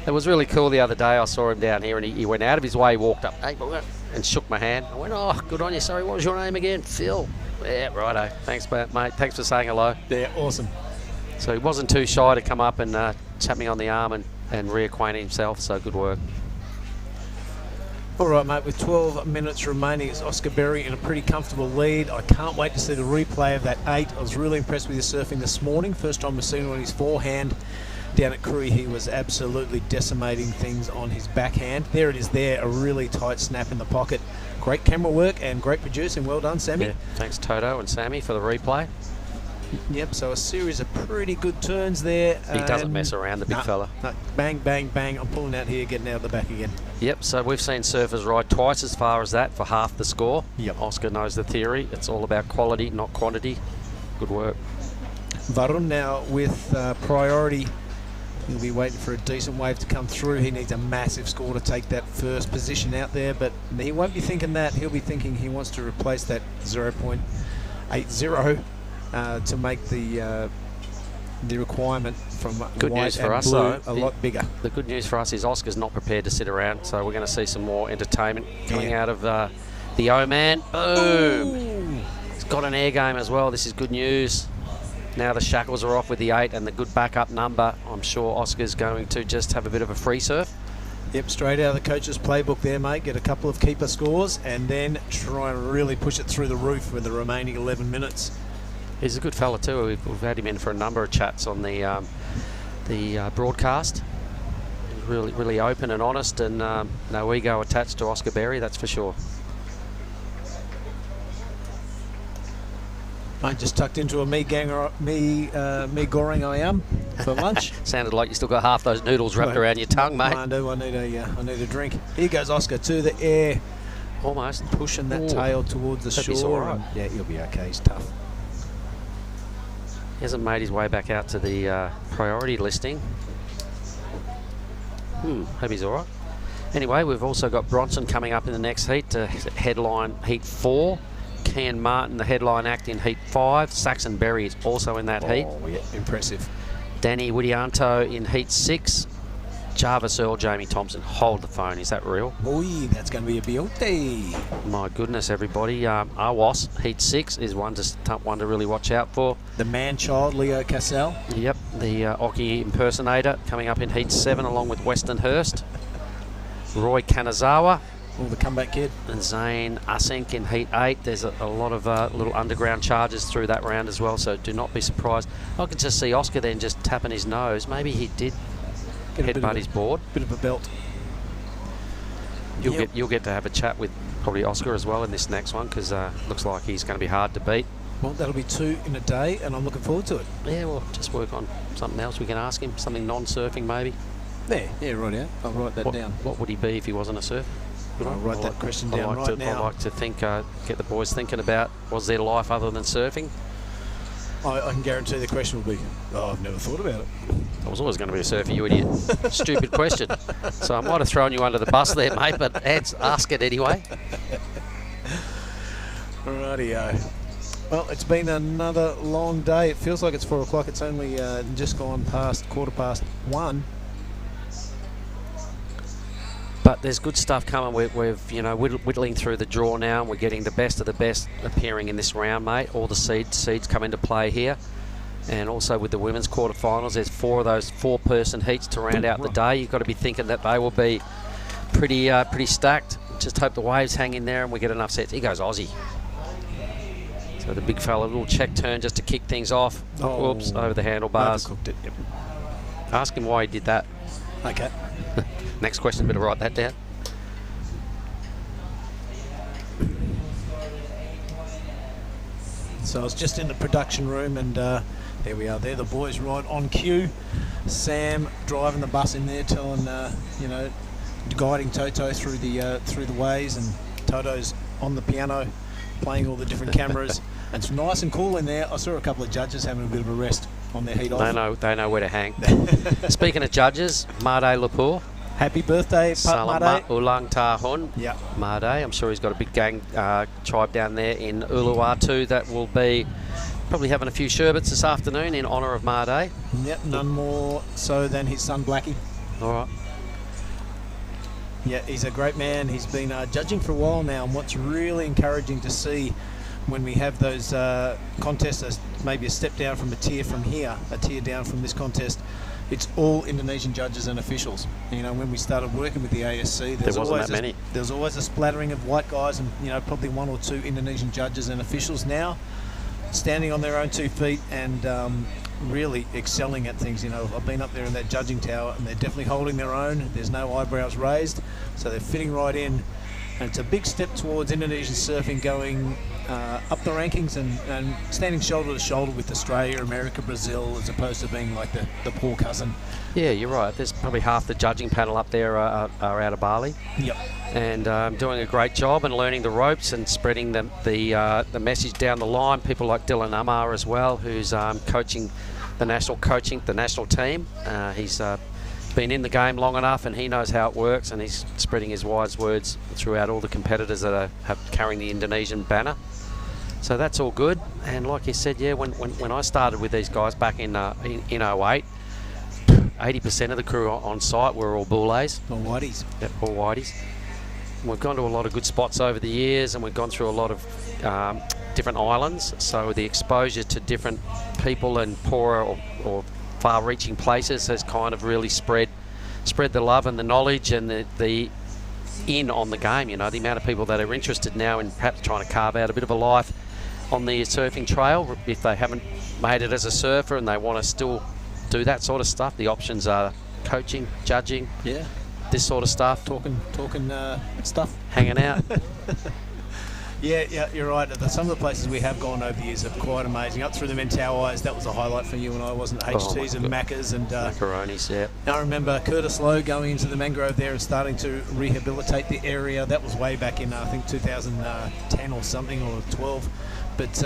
It was really cool the other day. I saw him down here, and he went out of his way, walked up, hey, and shook my hand. I went, oh, good on you. Sorry, what was your name again? Phil. Yeah, righto. Thanks, mate. Thanks for saying hello. Yeah, awesome. So he wasn't too shy to come up and tap me on the arm and reacquaint himself, so good work. All right, mate, with 12 minutes remaining, it's Oscar Berry in a pretty comfortable lead. I can't wait to see the replay of that 8. I was really impressed with his surfing this morning. First time we've seen him on his forehand. Down at Krui, he was absolutely decimating things on his backhand. There it is there, a really tight snap in the pocket. Great camera work and great producing. Well done, Sammy. Yeah, thanks, Toto and Sammy, for the replay. Yep, so a series of pretty good turns there. He doesn't mess around, the big fella. No, bang, bang, bang. I'm pulling out here, getting out the back again. Yep, so we've seen surfers ride twice as far as that for half the score. Yep. Oscar knows the theory. It's all about quality, not quantity. Good work. Varun now with priority. He'll be waiting for a decent wave to come through. He needs a massive score to take that first position out there, but he won't be thinking that. He'll be thinking he wants to replace that 0.80 to make the requirement from good white news for and us, blue though. a lot bigger. The good news for us is Oscar's not prepared to sit around, so we're going to see some more entertainment coming out of the O-Man. Boom! Ooh. He's got an air game as well. This is good news. Now the shackles are off with the 8 and the good backup number. I'm sure Oscar's going to just have a bit of a free surf. Yep, straight out of the coach's playbook there, mate. Get a couple of keeper scores and then try and really push it through the roof with the remaining 11 minutes. He's a good fella too. We've had him in for a number of chats on the broadcast. Really open and honest, and no ego attached to Oscar Berry, that's for sure. I just tucked into a me goreng I am for lunch. Sounded like you still got half those noodles wrapped around your tongue, mate. I do. I need a drink. Here goes Oscar to the air. Almost pushing that tail towards the shore. Right. Yeah, he'll be okay. He's tough. He hasn't made his way back out to the priority listing. Hope he's all right. Anyway, we've also got Bronson coming up in the next heat to headline Heat 4. Kian Martin, the headline act in Heat 5. Saxon Berry is also in that heat. Oh, yeah, impressive. Danny Widianto in Heat 6. Jarvis Earl, Jamie Thompson. Hold the phone. Is that real? Boy, that's going to be a beauty. My goodness, everybody. Awas, Heat 6 is one to really watch out for. The man-child, Leo Cassell. Yep, the Oki impersonator coming up in Heat 7 along with Weston Hurst. Roy Kanazawa. Oh, the comeback kid. And Zane Asink in Heat 8. There's a lot of little underground charges through that round as well, so do not be surprised. I can just see Oscar then just tapping his nose. Maybe he did headbutt his board. Bit of a belt. You'll get to have a chat with probably Oscar as well in this next one, because looks like he's going to be hard to beat. Well, that'll be 2 in a day, and I'm looking forward to it. Yeah, well, just work on something else we can ask him, something non-surfing maybe. Yeah, right out. I'll write that down. What would he be if he wasn't a surfer? I'll write that question down right now. I like to think, get the boys thinking about, was there life other than surfing? I can guarantee the question will be, I've never thought about it. I was always going to be a surfer, you idiot. Stupid question. So I might have thrown you under the bus there, mate, but ask it anyway. Rightio. Well, it's been another long day. It feels like it's 4 o'clock. It's only just gone past 1:15. But there's good stuff coming. We've you know, whittling through the draw now, and we're getting the best of the best appearing in this round, mate. All the seeds come into play here. And also with the women's quarterfinals, there's 4 of those 4-person heats to round out the day. You've got to be thinking that they will be pretty stacked. Just hope the waves hang in there and we get enough sets. He goes Aussie. So the big fella, a little check turn just to kick things off. Oh, Oops, over the handlebars. Overcooked it, yep. Ask him why he did that. Okay. Next question, better write that down. So I was just in the production room, and there we are. There, the boys right on cue. Sam driving the bus in there, telling you know, guiding Toto through the ways, and Toto's on the piano, playing all the different cameras. And it's nice and cool in there. I saw a couple of judges having a bit of a rest on their heat off. They know where to hang. Speaking of judges, Made Lapur. Happy birthday, Pat Made. Ulang Tahun. Yeah. Made. I'm sure he's got a big gang tribe down there in Uluwatu that will be probably having a few sherbets this afternoon in honour of Made. Yep, none more so than his son Blackie. All right. Yeah, he's a great man. He's been judging for a while now, and what's really encouraging to see when we have those contests as maybe a step down from a tier from here, a tier down from this contest, it's all Indonesian judges and officials. You know, when we started working with the ASC, there was always a splattering of white guys, and you know, probably 1 or 2 Indonesian judges and officials now standing on their own 2 feet and really excelling at things. You know, I've been up there in that judging tower, and they're definitely holding their own. There's no eyebrows raised, so they're fitting right in. And it's a big step towards Indonesian surfing going up the rankings and standing shoulder to shoulder with Australia, America, Brazil, as opposed to being like the poor cousin. Yeah, you're right. There's probably half the judging panel up there are out of Bali. Yep. And doing a great job and learning the ropes and spreading the message down the line. People like Dylan Amar as well, who's coaching the national team. He's been in the game long enough, and he knows how it works, and he's spreading his wise words throughout all the competitors that are carrying the Indonesian banner. So that's all good. And like you said, yeah, when I started with these guys back in 08, 80% of the crew on site were all bullays. All whiteys. Yep, all whiteys. We've gone to a lot of good spots over the years, and we've gone through a lot of different islands, so the exposure to different people and poorer or far-reaching places has kind of really spread the love and the knowledge and the in on the game. You know, the amount of people that are interested now in perhaps trying to carve out a bit of a life on the surfing trail, if they haven't made it as a surfer and they want to still do that sort of stuff. The options are coaching, judging, yeah, this sort of stuff, talking stuff, hanging out. Yeah, you're right. Some of the places we have gone over the years are quite amazing. Up through the Mentawais, that was a highlight for you and I, wasn't it? HTs and Maccas and macaronis, yeah. I remember Curtis Lowe going into the mangrove there and starting to rehabilitate the area. That was way back in, I think, 2010 or something, or 12. But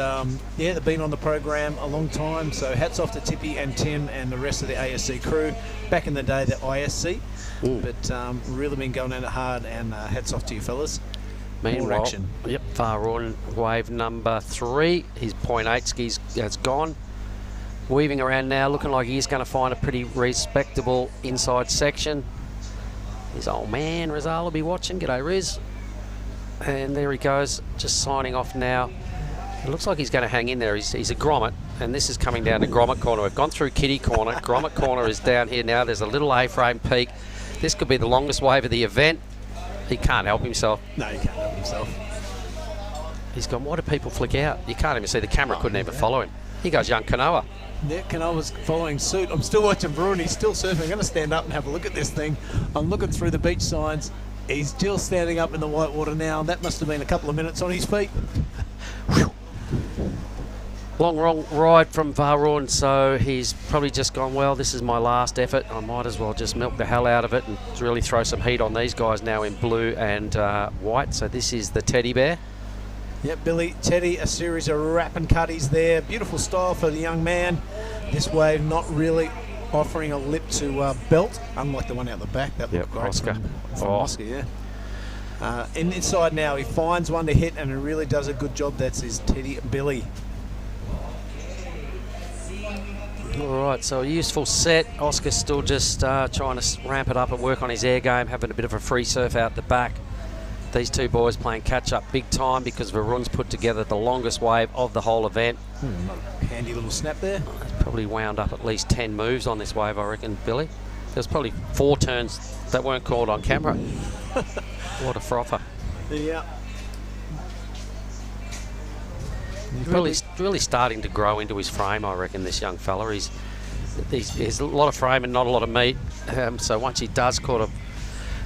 yeah, they've been on the program a long time. So hats off to Tippy and Tim and the rest of the ASC crew. Back in the day, the ISC. Ooh. But really been going at it hard, and hats off to you fellas. Meanwhile, yep, far on wave number 3. His 0.8 skis has gone. Weaving around now, looking like he's going to find a pretty respectable inside section. His old man, Rizal, will be watching. G'day, Riz. And there he goes, just signing off now. It looks like he's going to hang in there. He's a grommet, and this is coming down to grommet corner. We've gone through kitty corner. Grommet corner is down here now. There's a little A-frame peak. This could be the longest wave of the event. He can't help himself. No, he can't help himself. He's gone, why do people flick out? You can't even see, the camera couldn't even follow him. He goes young Kanoa. Yeah, Kanoa's following suit. I'm still watching Bruin. He's still surfing. I'm going to stand up and have a look at this thing. I'm looking through the beach signs. He's still standing up in the white water now. That must have been a couple of minutes on his feet. Long ride from Varun, so he's probably just gone, well, this is my last effort. I might as well just milk the hell out of it and really throw some heat on these guys now in blue and white. So this is the teddy bear. Yep, Billy, Teddy, a series of wrap and cutties there. Beautiful style for the young man. This wave not really offering a lip to belt, unlike the one out the back. That looked great Oscar. From Oscar, yeah. And inside now, he finds one to hit, and he really does a good job. That's his Teddy Billy. All right, so a useful set. Oscar's still just trying to ramp it up and work on his air game, having a bit of a free surf out the back. These two boys playing catch-up big time because Varun's put together the longest wave of the whole event. Handy little snap there. Probably wound up at least 10 moves on this wave, I reckon, Billy. There's probably 4 turns that weren't caught on camera. What a frother. Yeah. He's really starting to grow into his frame, I reckon, this young fella. He's a lot of frame and not a lot of meat. So once he does kind of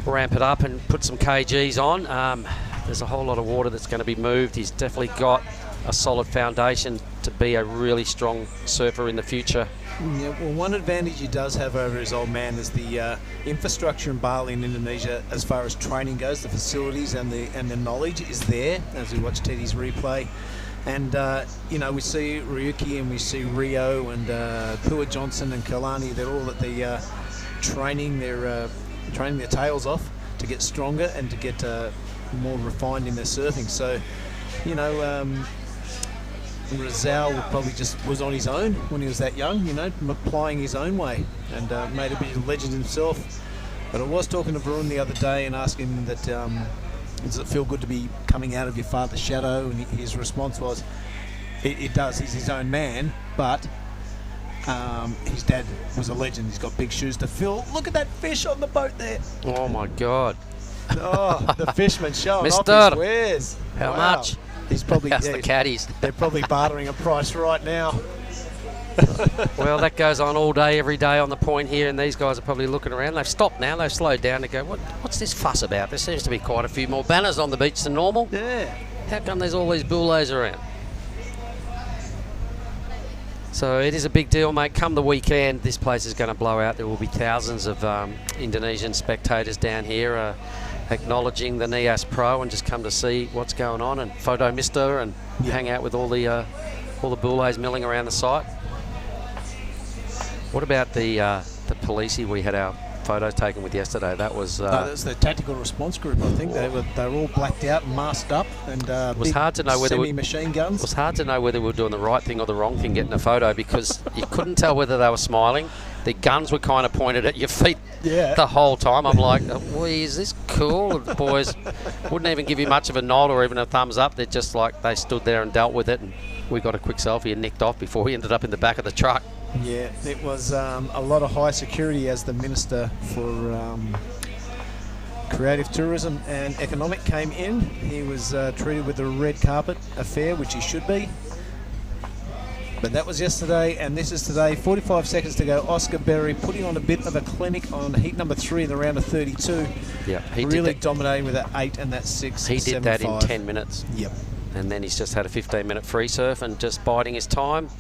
ramp it up and put some kgs on, there's a whole lot of water that's going to be moved. He's definitely got a solid foundation to be a really strong surfer in the future. Yeah, well, one advantage he does have over his old man is the infrastructure in Bali in Indonesia, as far as training goes. The facilities and the knowledge is there, as we watch Teddy's replay. And, we see Ryuki and we see Rio and Pua Johnson and Kalani. They're all at the training their tails off to get stronger and to get more refined in their surfing. So, Rizal probably just was on his own when he was that young, applying his own way, and made a bit of a legend himself. But I was talking to Varun the other day and asking him that, does it feel good to be coming out of your father's shadow? And his response was, it does. He's his own man, but his dad was a legend. He's got big shoes to fill. Look at that fish on the boat there. Oh my God. Oh, the fisherman showing off Mister, his wares. How Wow. much? He's probably How's the caddies? They're probably bartering a price right now. Well, that goes on all day, every day on the point here, and these guys are probably looking around. They've stopped now. They've slowed down to go, what's this fuss about? There seems to be quite a few more banners on the beach than normal. Yeah. How come there's all these bullays around? So it is a big deal, mate. Come the weekend, this place is going to blow out. There will be thousands of Indonesian spectators down here acknowledging the Nias Pro and just come to see what's going on and photo mister and hang out with all the bullays milling around the site. What about the policey we had our photos taken with yesterday? That was that's the tactical response group. I think they were all blacked out and masked up, and it was hard to know whether semi-machine guns. It was hard to know whether we were doing the right thing or the wrong thing getting a photo because you couldn't tell whether they were smiling. The guns were kind of pointed at your feet the whole time. I'm like, is this cool? And the boys wouldn't even give you much of a nod or even a thumbs up. They're just like, they stood there and dealt with it, and we got a quick selfie and nicked off before we ended up in the back of the truck. Yeah, it was a lot of high security as the Minister for Creative Tourism and Economic came in. He was treated with a red carpet affair, which he should be. But that was yesterday, and this is today. 45 seconds to go. Oscar Berry putting on a bit of a clinic on heat number 3 in the round of 32. Yeah, he really dominating with that 8 and that 6. He did that in 10 minutes. Yep. And then he's just had a 15-minute free surf and just biding his time.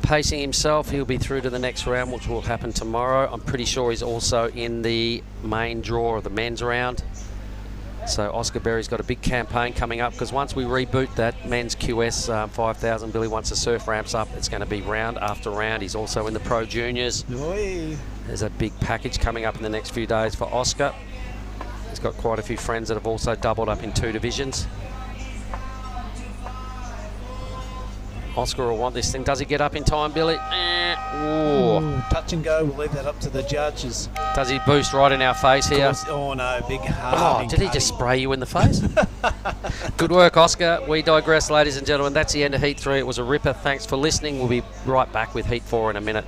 Pacing himself, he'll be through to the next round, which will happen tomorrow. I'm pretty sure he's also in the main draw of the men's round. So Oscar Berry's got a big campaign coming up because once we reboot that men's QS 5000, Billy, once the surf ramps up, it's going to be round after round. He's also in the Pro Juniors. Oi. There's a big package coming up in the next few days for Oscar. He's got quite a few friends that have also doubled up in 2 divisions. Oscar will want this thing. Does he get up in time, Billy? Ooh, touch and go. We'll leave that up to the judges. Does he boost right in our face here? Oh no, big hard. Oh, did he just spray you in the face? Good work, Oscar. We digress, ladies and gentlemen. That's the end of Heat 3. It was a ripper. Thanks for listening. We'll be right back with Heat 4 in a minute.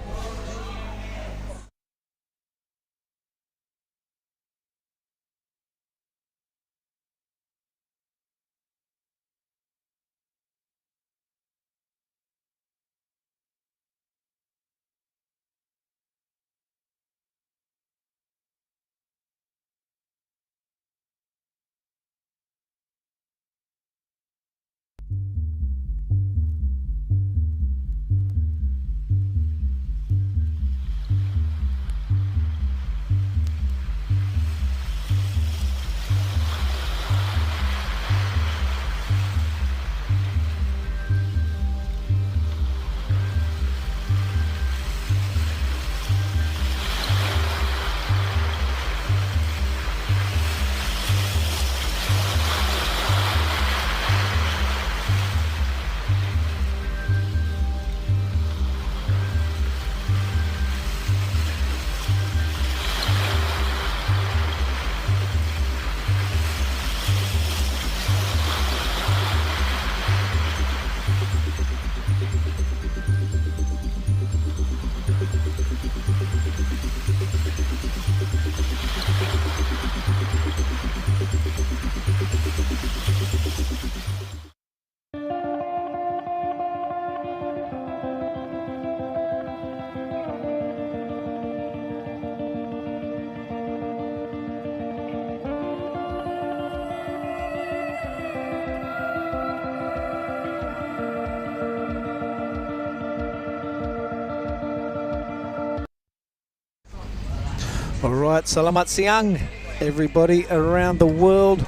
All right, selamat siang, everybody around the world,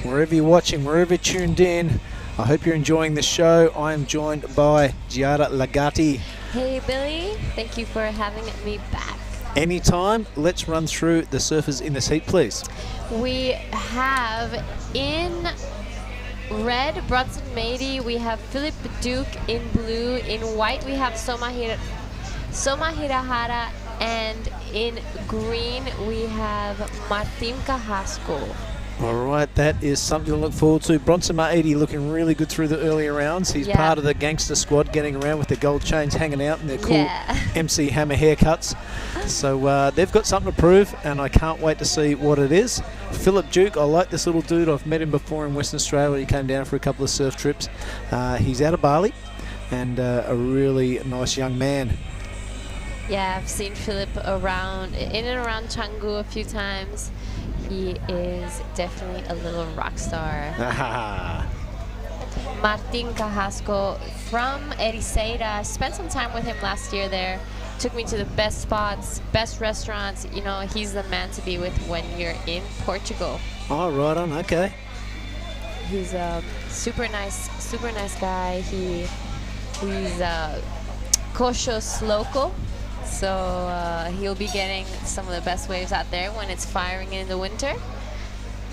wherever you're watching, wherever you're tuned in. I hope you're enjoying the show. I am joined by Giada Lagati. Hey Billy, thank you for having me back. Anytime. Let's run through the surfers in this heat, please. We have in red Bronson Mady, we have Philip Duke in blue, in white we have Soma Hirahara, and in green we have Martin Carrasco. All right, that is something to look forward to. Bronson Mady looking really good through the earlier rounds. He's part of the gangster squad, getting around with their gold chains hanging out and their cool MC Hammer haircuts. So they've got something to prove, and I can't wait to see what it is. Philip Duke, I like this little dude. I've met him before in Western Australia. He came down for a couple of surf trips. He's out of Bali, and a really nice young man. Yeah, I've seen Philip around, in and around Canggu a few times. He is definitely a little rock star. Martin Carrasco from Ericeira. Spent some time with him last year there. Took me to the best spots, best restaurants. You know, he's the man to be with when you're in Portugal. Oh, right on, okay. He's a super nice guy. He's Coxos local. So he'll be getting some of the best waves out there when it's firing in the winter.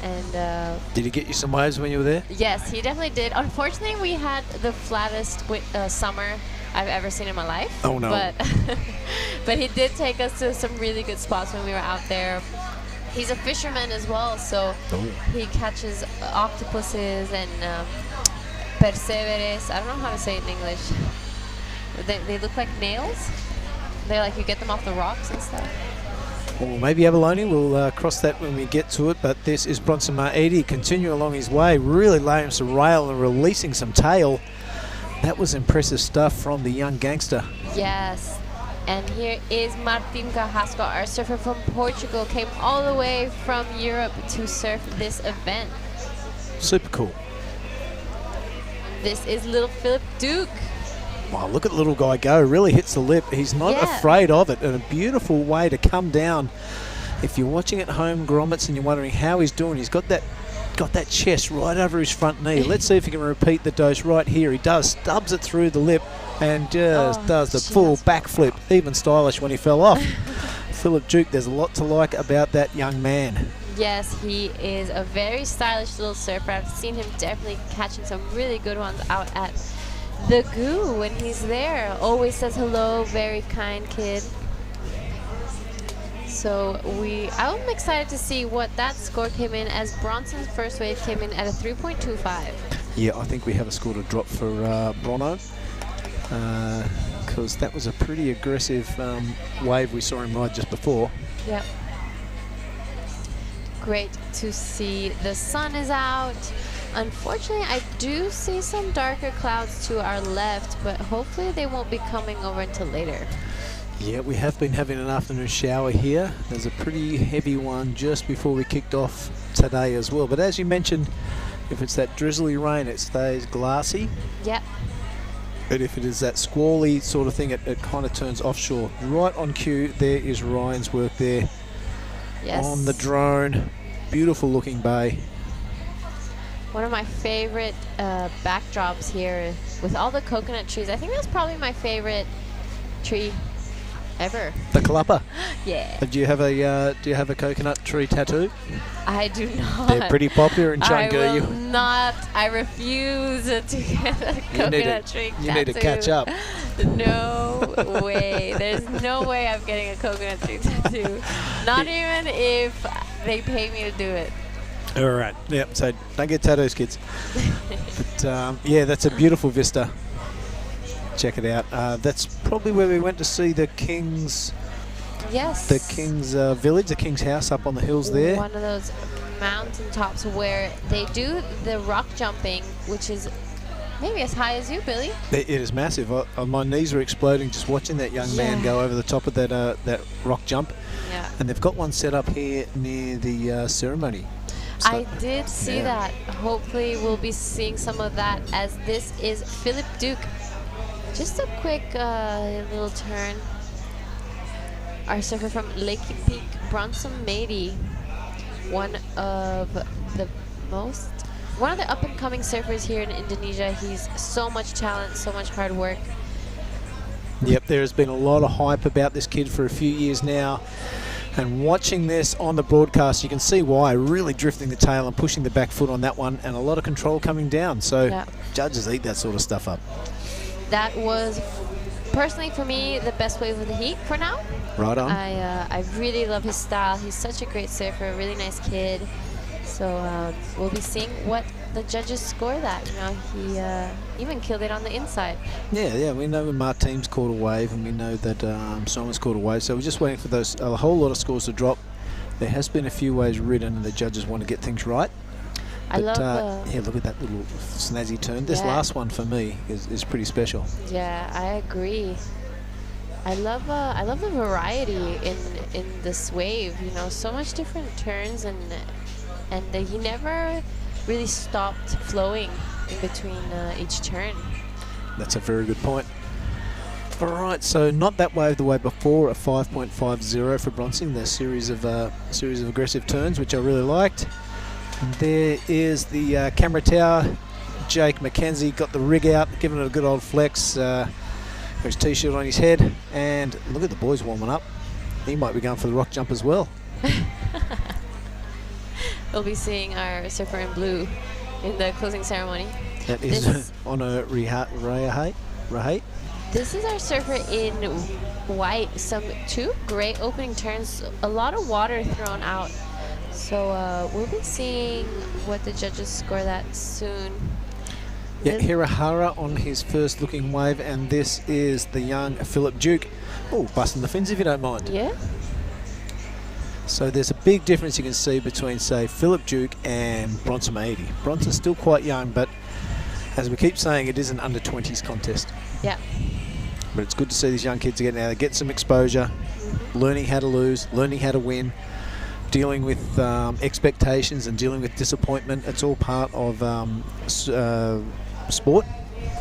And did he get you some waves when you were there? yes, he definitely did. Unfortunately, we had the flattest summer I've ever seen in my life. Oh no! But he did take us to some really good spots when we were out there. He's a fisherman as well, so he catches octopuses and perseveres. I don't know how to say it in English. They look like nails. They're like, you get them off the rocks and stuff. Well, maybe abalone. We'll cross that when we get to it. But this is Bronson Mady continuing along his way, really laying some rail and releasing some tail. That was impressive stuff from the young gangster. Yes. And here is Martin Carrasco, our surfer from Portugal, came all the way from Europe to surf this event. Super cool. This is little Philip Duke. Wow, look at the little guy go. Really hits the lip. He's not afraid of it, and a beautiful way to come down. If you're watching at home, grommets, and you're wondering how he's doing, he's got that chest right over his front knee. Let's see if he can repeat the dose right here. He does, stubs it through the lip, and just does the full backflip. Even stylish when he fell off. Philip Duke, there's a lot to like about that young man. Yes, he is a very stylish little surfer. I've seen him definitely catching some really good ones out at the Goo when he's there. Always says hello, very kind kid. So I'm excited to see what that score came in, as Bronson's first wave came in at a 3.25. Yeah, I think we have a score to drop for Brono, because that was a pretty aggressive wave we saw him ride just before. Yep. Great to see the sun is out. Unfortunately, I do see some darker clouds to our left, but hopefully they won't be coming over until later. Yeah, we have been having an afternoon shower here. There's a pretty heavy one just before we kicked off today as well. But as you mentioned, if it's that drizzly rain, it stays glassy. Yep. But if it is that squally sort of thing, it kind of turns offshore. Right on cue, there is Ryan's work there. Yes. On the drone. Beautiful looking bay. One of my favorite backdrops here with all the coconut trees. I think that's probably my favorite tree ever. The kalapa. Yeah. Do you have a coconut tree tattoo? I do not. They're pretty popular in Canggu. I will not. I refuse to get a coconut tree tattoo. You need to catch up. No way. There's no way I'm getting a coconut tree tattoo. Not even if they pay me to do it. All right. Yep. So don't get tattoos, kids. But yeah, that's a beautiful vista. check it out. That's probably where we went to see the King's. Yes. The King's village, the King's house up on the hills there. One of those mountain tops where they do the rock jumping, which is maybe as high as you, Billy. It is massive. My knees were exploding just watching that young man go over the top of that rock jump. Yeah. And they've got one set up here near the ceremony. So, I did see that. Hopefully we'll be seeing some of that, as this is Philip Duke. Just a quick little turn. Our surfer from Lake Peak, Bronson Mady, one of the up-and-coming surfers here in Indonesia. He's so much talent, so much hard work. Yep, there has been a lot of hype about this kid for a few years now. And watching this on the broadcast, you can see why. Really drifting the tail and pushing the back foot on that one, and a lot of control coming down. So judges eat that sort of stuff up. That was, personally for me, the best wave of the heat for now. Right on. I really love his style. He's such a great surfer, a really nice kid. So we'll be seeing what the judges score that. You know, he even killed it on the inside. Yeah, we know Martin's caught a wave, and we know that Simon's caught a wave. So we're just waiting for a whole lot of scores to drop. There has been a few waves ridden, and the judges want to get things right. I love yeah, look at that little snazzy turn. This last one for me is pretty special. Yeah, I agree. I love the variety in this wave. You know, so much different turns, and he never really stopped flowing in between each turn. That's a very good point. All right, so not that wave, the wave before, a 5.50 for Bronson. The series of aggressive turns, which I really liked. And there is the camera tower. Jake McKenzie got the rig out, giving it a good old flex. His t-shirt on his head, and look at the boys warming up. He might be going for the rock jump as well. We'll be seeing our surfer in blue in the closing ceremony. That is on a Rahate. This is our surfer in white. Two great opening turns, a lot of water thrown out. So we'll be seeing what the judges score that soon. Yeah, Hirahara on his first looking wave, and this is the young Philip Duke. Oh, busting the fins if you don't mind. Yeah. So there's a big difference you can see between, say, Philip Duke and Bronson Mady. Bronson's still quite young, but as we keep saying, it is an under-20s contest. Yeah. But it's good to see these young kids getting out there, get some exposure, learning how to lose, learning how to win, dealing with expectations and dealing with disappointment. It's all part of sport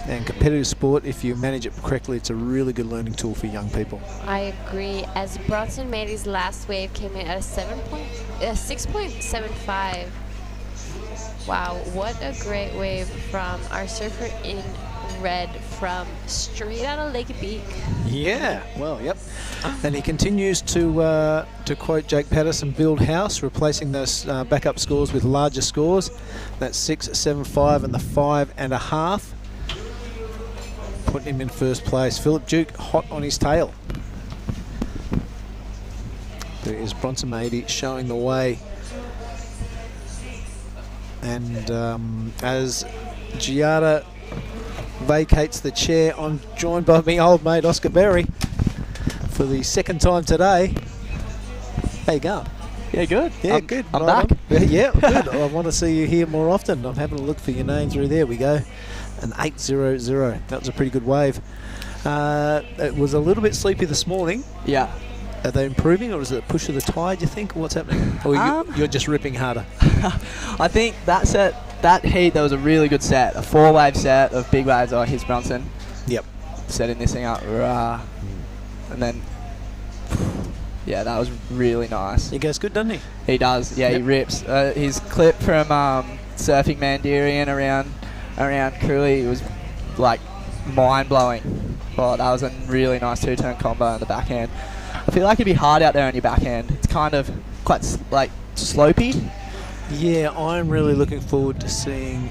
and competitive sport. If you manage it correctly, it's a really good learning tool for young people. I agree. As Bronson Mady's last wave came in at a 6.75. Wow, what a great wave from our surfer in red from straight out of Lake Beak. Yeah, well, yep. And he continues to quote Jake Patterson, build house, replacing those backup scores with larger scores. That's 6, 7, 5 and the 5.5. Putting him in first place. Philip Duke hot on his tail. There is Bronson Mady showing the way. And as Giada vacates the chair, I'm joined by my old mate Oscar Berry for the second time today. How you going? Yeah, good. Yeah, good. I'm right back. Yeah, good. I want to see you here more often. I'm having a look for your name through there. We go. An 800. That was a pretty good wave. It was a little bit sleepy this morning. Yeah. Are they improving, or is it a push of the tide, you think? Or what's happening? Or you're just ripping harder? I think that heat, that was a really good set. A 4-wave set of big waves. Oh, here's Bronson. Yep. Setting this thing up. Rah. And then, yeah, that was really nice. He goes good, doesn't he? He does. Yeah, he rips. His clip from surfing Mandirian around Cooley was like mind-blowing. Well, that was a really nice two-turn combo on the backhand. I feel like it'd be hard out there on your backhand. It's kind of quite like slopey. Yeah, I'm really looking forward to seeing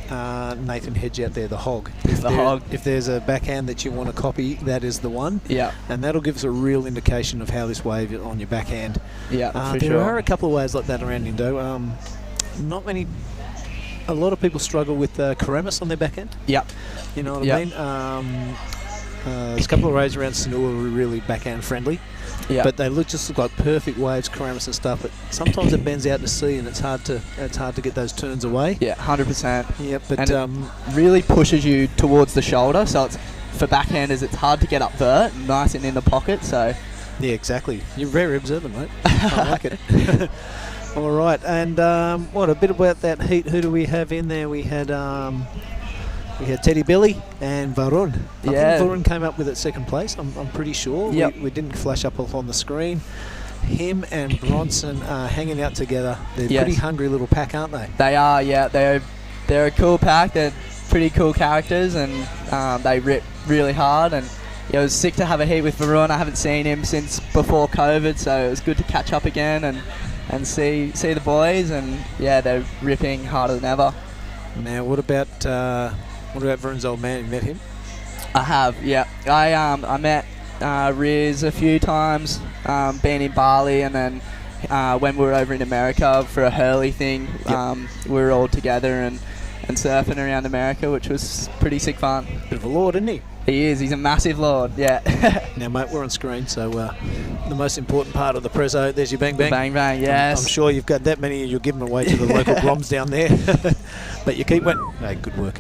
Nathan Hedge out there, the hog. If there's a backhand that you want to copy, that is the one. Yeah. And that'll give us a real indication of how this wave is on your backhand. Yeah, for there sure. are a couple of waves like that around Indo. Not many. A lot of people struggle with Karamis on their backhand. Yep. You know what I mean? There's a couple of rays around Sanua were really backhand friendly. Yeah. But they just look like perfect waves, Karamis and stuff. But sometimes it bends out to sea, and it's hard to get those turns away. Yeah, 100%. Yep. But and it really pushes you towards the shoulder, so it's for backhanders it's hard to get up vert, nice and in the pocket. So yeah, exactly. You're very observant, mate. I like it. All right, and what a bit about that heat? Who do we have in there? We had Teddy Billy and Varun. I think Varun came up with it second place. I'm pretty sure. Yep. We didn't flash up on the screen. Him and Bronson are hanging out together. They're pretty hungry little pack, aren't they? They are. Yeah, they're a cool pack. They're pretty cool characters, and they rip really hard. And it was sick to have a heat with Varun. I haven't seen him since before COVID, so it was good to catch up again and see the boys. And yeah, they're ripping harder than ever. Now, what about Varun's old man? You met him? I have, yeah. I met Riz a few times, been in Bali, and then when we were over in America for a Hurley thing, we were all together and surfing around America, which was pretty sick fun. Bit of a lord, isn't he? He is. He's a massive lord, yeah. Now, mate, we're on screen, so the most important part of the prezzo, there's your bang bang. Bang bang, yes. I'm sure you've got that many, you'll give them away to the local Broms down there. But you keep winning. Hey, good work.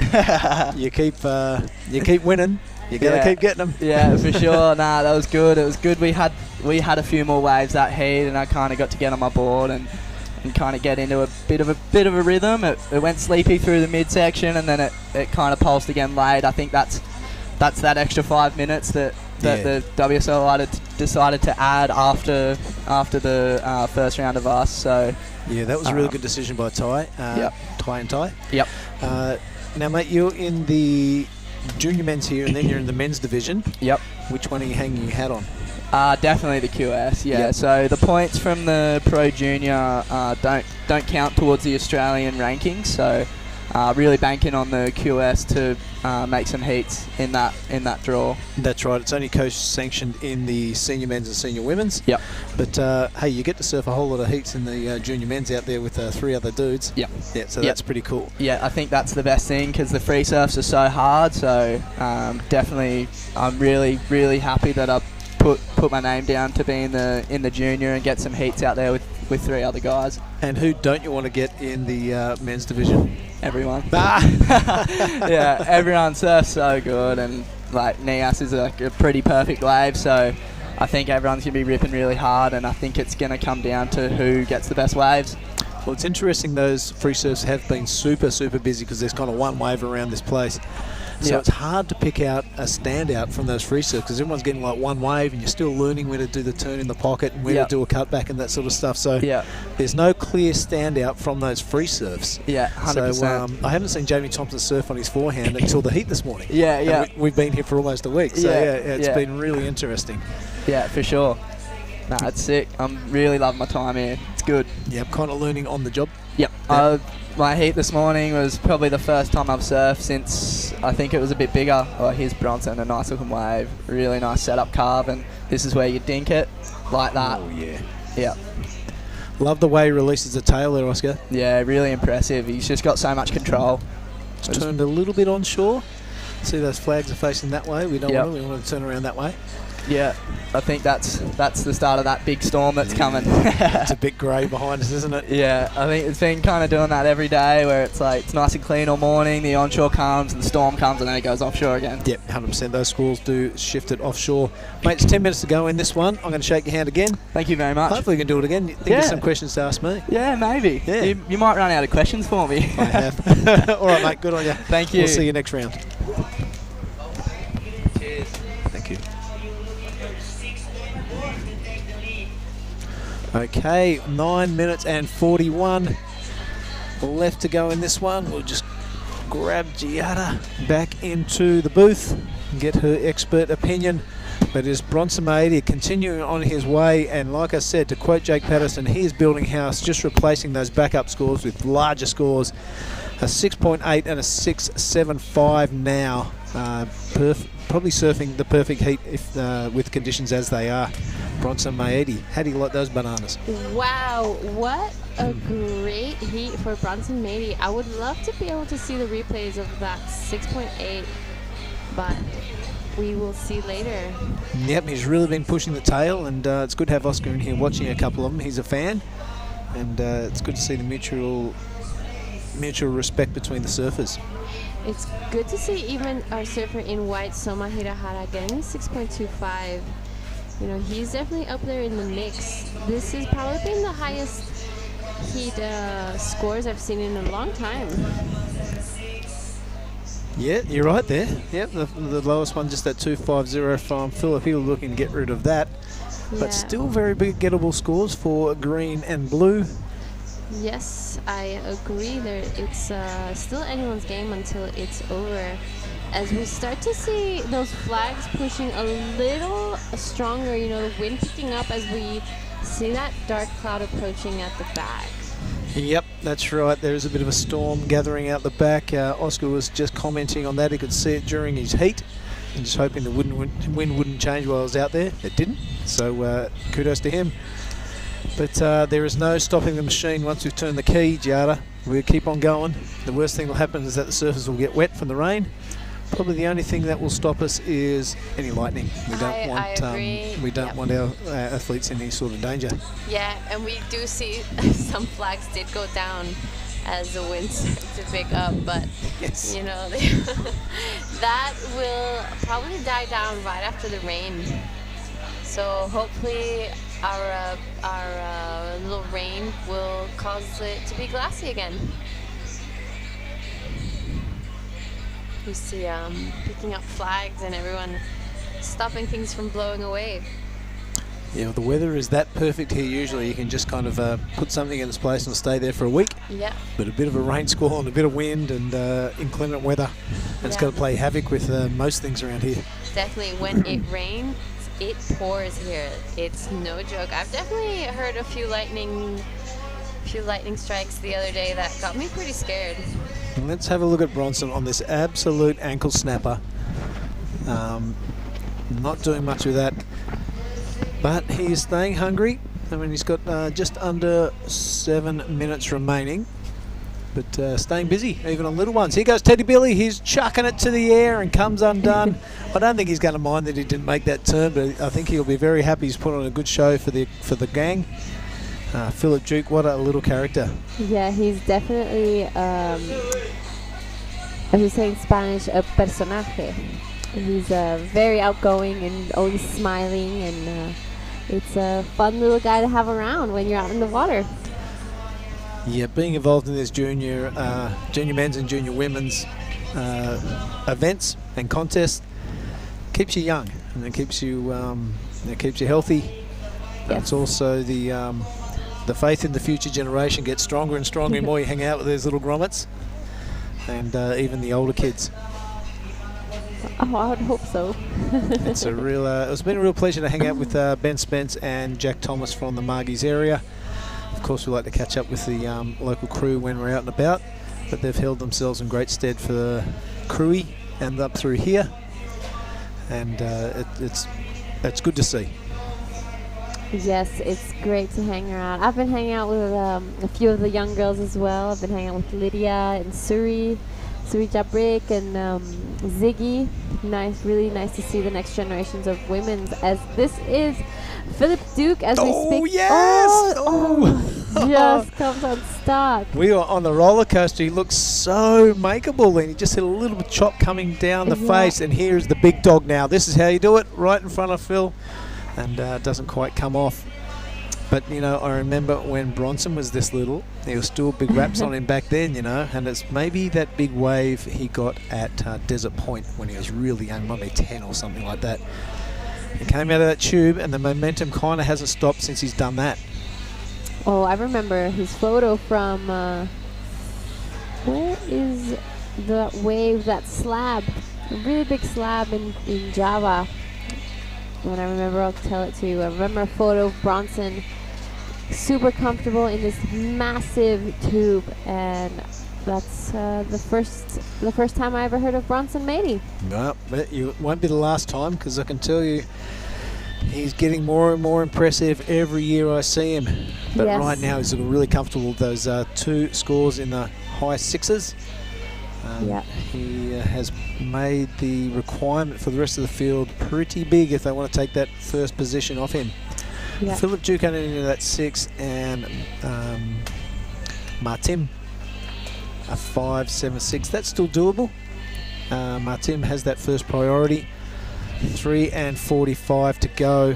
you keep winning. You gotta keep getting them. Yeah, for sure. Nah, that was good. It was good. We had a few more waves that heat, and I kind of got to get on my board and kind of get into a bit of a rhythm. It went sleepy through the midsection, and then it kind of pulsed again late. I think that's that extra 5 minutes that the WSL decided to add after the first round of us. So yeah, that was a really good decision by Ty. Ty and Ty. Yep. Now, mate, you're in the junior men's here, and then you're in the men's division. Yep. Which one are you hanging your hat on? Definitely the QS. Yeah. Yep. So the points from the Pro Junior don't count towards the Australian rankings. So really banking on the QS to make some heats in that draw. That's right. It's only co-sanctioned in the senior men's and senior women's. Yep. But hey, you get to surf a whole lot of heats in the junior men's out there with 3 other dudes. Yep. Yeah. So that's pretty cool. Yeah, I think that's the best thing because the free surfs are so hard. So definitely, I'm really really happy that I put my name down to be in the junior and get some heats out there with 3 other guys. And who don't you want to get in the men's division? Everyone. Yeah, everyone surfs so good, and like Nias is like a pretty perfect wave, so I think everyone's going to be ripping really hard, and I think it's going to come down to who gets the best waves. Well, it's interesting those free surfs have been super busy because there's kind of one wave around this place. So it's hard to pick out a standout from those free surfs because everyone's getting like one wave and you're still learning where to do the turn in the pocket and where to do a cutback and that sort of stuff. So there's no clear standout from those free surfs. Yeah, 100%. So I haven't seen Jamie Thompson surf on his forehand until the heat this morning. Yeah. We've been here for almost a week. So it's been really interesting. Yeah, for sure. Nah, it's sick. I'm really loving my time here. It's good. Yeah, I'm kind of learning on the job. Yep. My heat this morning was probably the first time I've surfed since I think it was a bit bigger. Oh, here's Bronson, a nice looking wave, really nice setup carve, and this is where you dink it like that. Oh yeah. Yeah. Love the way he releases the tail there, Oscar. Yeah, really impressive. He's just got so much control. It's turned a little bit onshore. See those flags are facing that way. We don't want to. We want to turn around that way. Yeah, I think that's the start of that big storm that's coming. It's a bit grey behind us, isn't it? Yeah, I think it's been kind of doing that every day where it's like it's nice and clean all morning, the onshore comes and the storm comes and then it goes offshore again. Yep, 100%. Those squalls do shift it offshore. Mate, it's 10 minutes to go in this one. I'm going to shake your hand again. Thank you very much. Hopefully you can do it again. Think of some questions to ask me. Yeah, maybe. Yeah. You might run out of questions for me. I have. All right, mate, good on you. Thank you. We'll see you next round. Cheers. Thank you. Okay, 9 minutes and 41 left to go in this one. We'll just grab Giada back into the booth and get her expert opinion. But it is Bronson Maeda continuing on his way, and like I said, to quote Jake Patterson, he is building house, just replacing those backup scores with larger scores. A 6.8 and a 6.75 now. Probably surfing the perfect heat if with conditions as they are. Bronson Maeda, how do you like those bananas? Wow, what a great heat for Bronson Maeda. I would love to be able to see the replays of that 6.8, but we will see later. Yep, he's really been pushing the tail, and it's good to have Oscar in here watching a couple of them. He's a fan, and it's good to see the mutual respect between the surfers. It's good to see even our surfer in white, Soma Hirahara, getting a 6.25. You know, he's definitely up there in the mix. This has probably been the highest heat scores I've seen in a long time. Yeah, you're right there. Yep, the lowest one, just that 250 from Philip Hill, looking to get rid of that. Yeah. But still very big gettable scores for green and blue. Yes, I agree. It's still anyone's game until it's over. As we start to see those flags pushing a little stronger, you know, the wind picking up as we see that dark cloud approaching at the back. Yep, that's right. There's a bit of a storm gathering out the back. Oscar was just commenting on that. He could see it during his heat, and just hoping the wind wouldn't change while I was out there. It didn't, so kudos to him. But there is no stopping the machine once we've turned the key, Giada. We'll keep on going. The worst thing that will happen is that the surface will get wet from the rain. Probably the only thing that will stop us is any lightning. We don't want our athletes in any sort of danger. Yeah, and we do see some flags did go down as the wind started to pick up, but yes, you know, that will probably die down right after the rain. So hopefully our little rain will cause it to be glassy again. You see picking up flags and everyone stopping things from blowing away. Yeah, well, the weather is that perfect here usually. You can just kind of put something in its place and stay there for a week. Yeah. But a bit of a rain squall and a bit of wind and inclement weather. And it's going to play havoc with most things around here. Definitely, when it rains, it pours here. It's no joke. I've definitely heard a few lightning strikes the other day that got me pretty scared. Let's have a look at Bronson on this absolute ankle snapper. Not doing much with that, but he's staying hungry. I mean, he's got just under 7 minutes remaining, but staying busy, even on little ones. Here goes Teddy Billy. He's chucking it to the air and comes undone. I don't think he's going to mind that he didn't make that turn, but I think he'll be very happy. He's put on a good show for the gang. Philip Duke, what a little character. Yeah, he's definitely, as we say in Spanish, a personaje. He's very outgoing and always smiling, and it's a fun little guy to have around when you're out in the water. Yeah, being involved in this junior men's and junior women's events and contests keeps you young, and it keeps you healthy. But it's also the faith in the future generation gets stronger and stronger the more you hang out with these little grommets, and even the older kids. Oh, I would hope so. It's been a real pleasure to hang out with Ben Spence and Jack Thomas from the Margie's area. Of course, we like to catch up with the local crew when we're out and about, but they've held themselves in great stead for the Cruy and up through here, and it's good to see. Yes, it's great to hang around. I've been hanging out with a few of the young girls as well. I've been hanging out with Lydia and Suri Jabrik and Ziggy. Really nice to see the next generations of women's, as this is Philip Duke as we speak. Yes! Just comes unstuck. We are on the roller coaster. He looks so makeable, and he just hit a little bit chop coming down the face, and here's the big dog now. This is how you do it, right in front of Phil, and doesn't quite come off. But, you know, I remember when Bronson was this little, there was still big wraps on him back then, you know, and it's maybe that big wave he got at Desert Point when he was really young, maybe 10 or something like that. He came out of that tube, and the momentum kind of hasn't stopped since he's done that. Oh, I remember his photo from, where is the wave, that slab, a really big slab in Java. When I remember, I'll tell it to you. I remember a photo of Bronson super comfortable in this massive tube, and that's the first time I ever heard of Bronson Matey. No, but it won't be the last time, because I can tell you he's getting more and more impressive every year I see him. But right now he's looking really comfortable with those 2 scores in the high 6s. Yeah. He has made the requirement for the rest of the field pretty big if they want to take that first position off him. Yeah. Philip Duke only into that 6, and Martin a 5.76. That's still doable. Martin has that first priority. 3:45 to go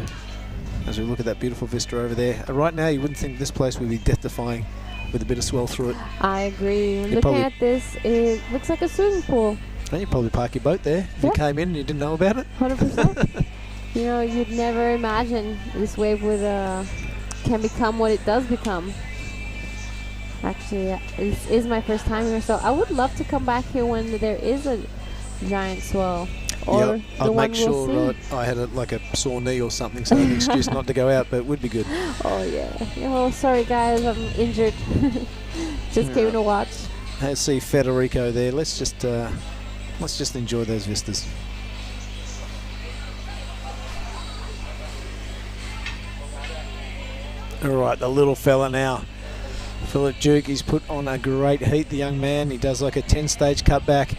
as we look at that beautiful vista over there. Right now, you wouldn't think this place would be death-defying with a bit of swell through it. I agree. You'd Looking at this, it looks like a swimming pool. And you'd probably park your boat there if you came in and you didn't know about it. 100%. You know, you'd never imagine this wave would can become what it does become. Actually, this is my first time here, so I would love to come back here when there is a giant swell. Or I'd make sure I had like a sore knee or something, so an excuse not to go out, but it would be good. Oh yeah. Oh, sorry guys, I'm injured. Just came to watch. Let's see Federico there. Let's just enjoy those vistas. All right, the little fella now. Philip Duke, he's put on a great heat, the young man. He does like a 10-stage cutback.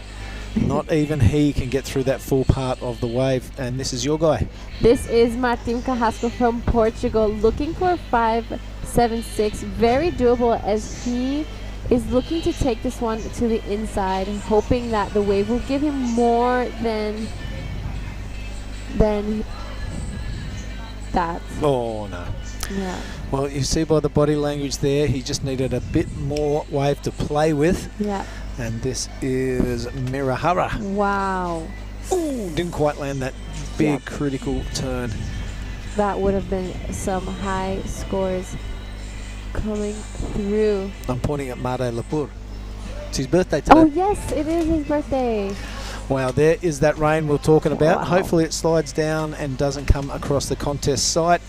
Not even he can get through that full part of the wave. And this is your guy. This is Martim Carrasco from Portugal, looking for 5.76. Very doable as he is looking to take this one to the inside, hoping that the wave will give him more than that. Oh, no. Yeah. Well, you see by the body language there, he just needed a bit more wave to play with. Yeah. And this is Mirahara. Wow. Ooh, didn't quite land that big critical turn. That would have been some high scores coming through. I'm pointing at Mare Lapur. It's his birthday today. Oh yes, it is his birthday. Wow, there is that rain we're talking about. Wow. Hopefully it slides down and doesn't come across the contest site.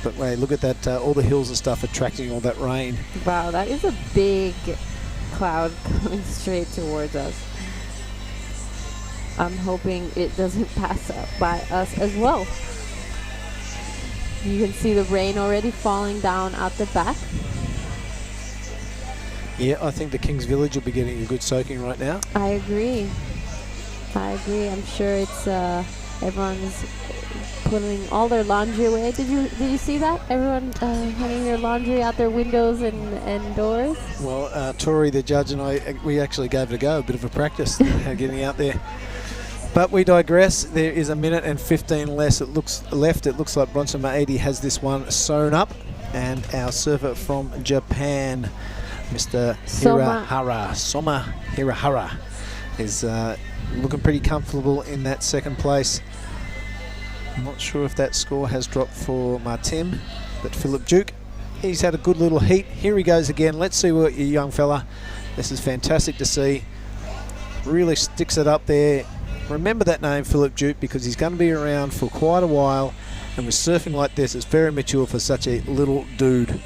But wait, look at that, all the hills and stuff attracting all that rain. Wow, that is a big cloud coming straight towards us. I'm hoping it doesn't pass up by us as well. You can see the rain already falling down out the back. Yeah, I think the King's Village will be getting a good soaking right now. I agree. I'm sure it's everyone's putting all their laundry away. Did you see that? Everyone hanging their laundry out their windows and doors. Well, Tori, the judge, and I, we actually gave it a go, a bit of a practice getting out there. But we digress. There is a minute and 15 less. It looks left. It looks like Bronson Maedi has this one sewn up, and our surfer from Japan, Mr. Soma Hirahara, is looking pretty comfortable in that second place. I'm not sure if that score has dropped for Martim, but Philip Duke, he's had a good little heat. Here he goes again. Let's see what your young fella. This is fantastic to see. Really sticks it up there. Remember that name, Philip Duke, because he's going to be around for quite a while. And with surfing like this, it's very mature for such a little dude.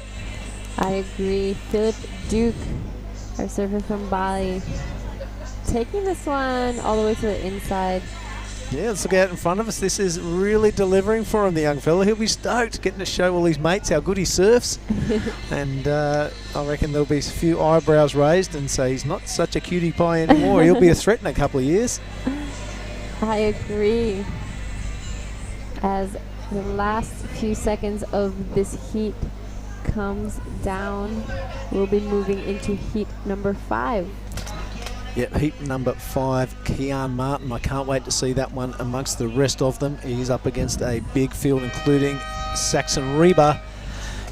I agree. Philip Duke, our surfer from Bali, taking this one all the way to the inside. Yeah, let's look out in front of us. This is really delivering for him, the young fella. He'll be stoked getting to show all his mates how good he surfs. And I reckon there'll be a few eyebrows raised and say he's not such a cutie pie anymore. He'll be a threat in a couple of years. I agree. As the last few seconds of this heat comes down, we'll be moving into heat number 5. Yep, heat number 5, Kian Martin. I can't wait to see that one amongst the rest of them. He's up against a big field, including Saxon Reba.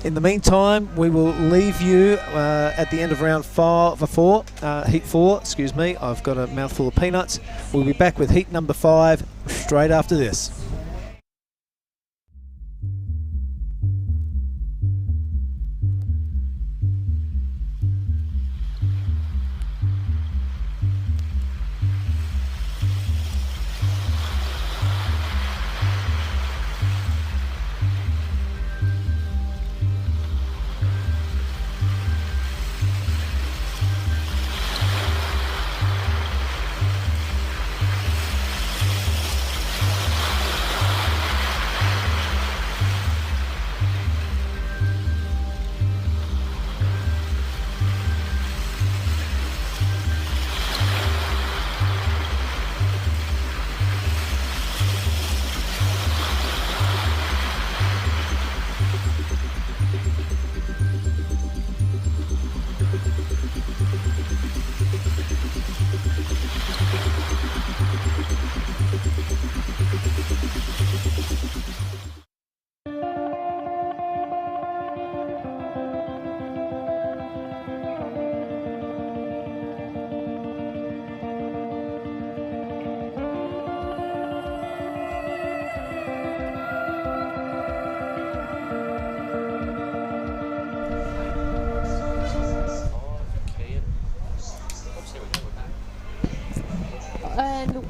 In the meantime, we will leave you at the end of round 4, heat 4, excuse me. I've got a mouthful of peanuts. We'll be back with heat number 5 straight after this.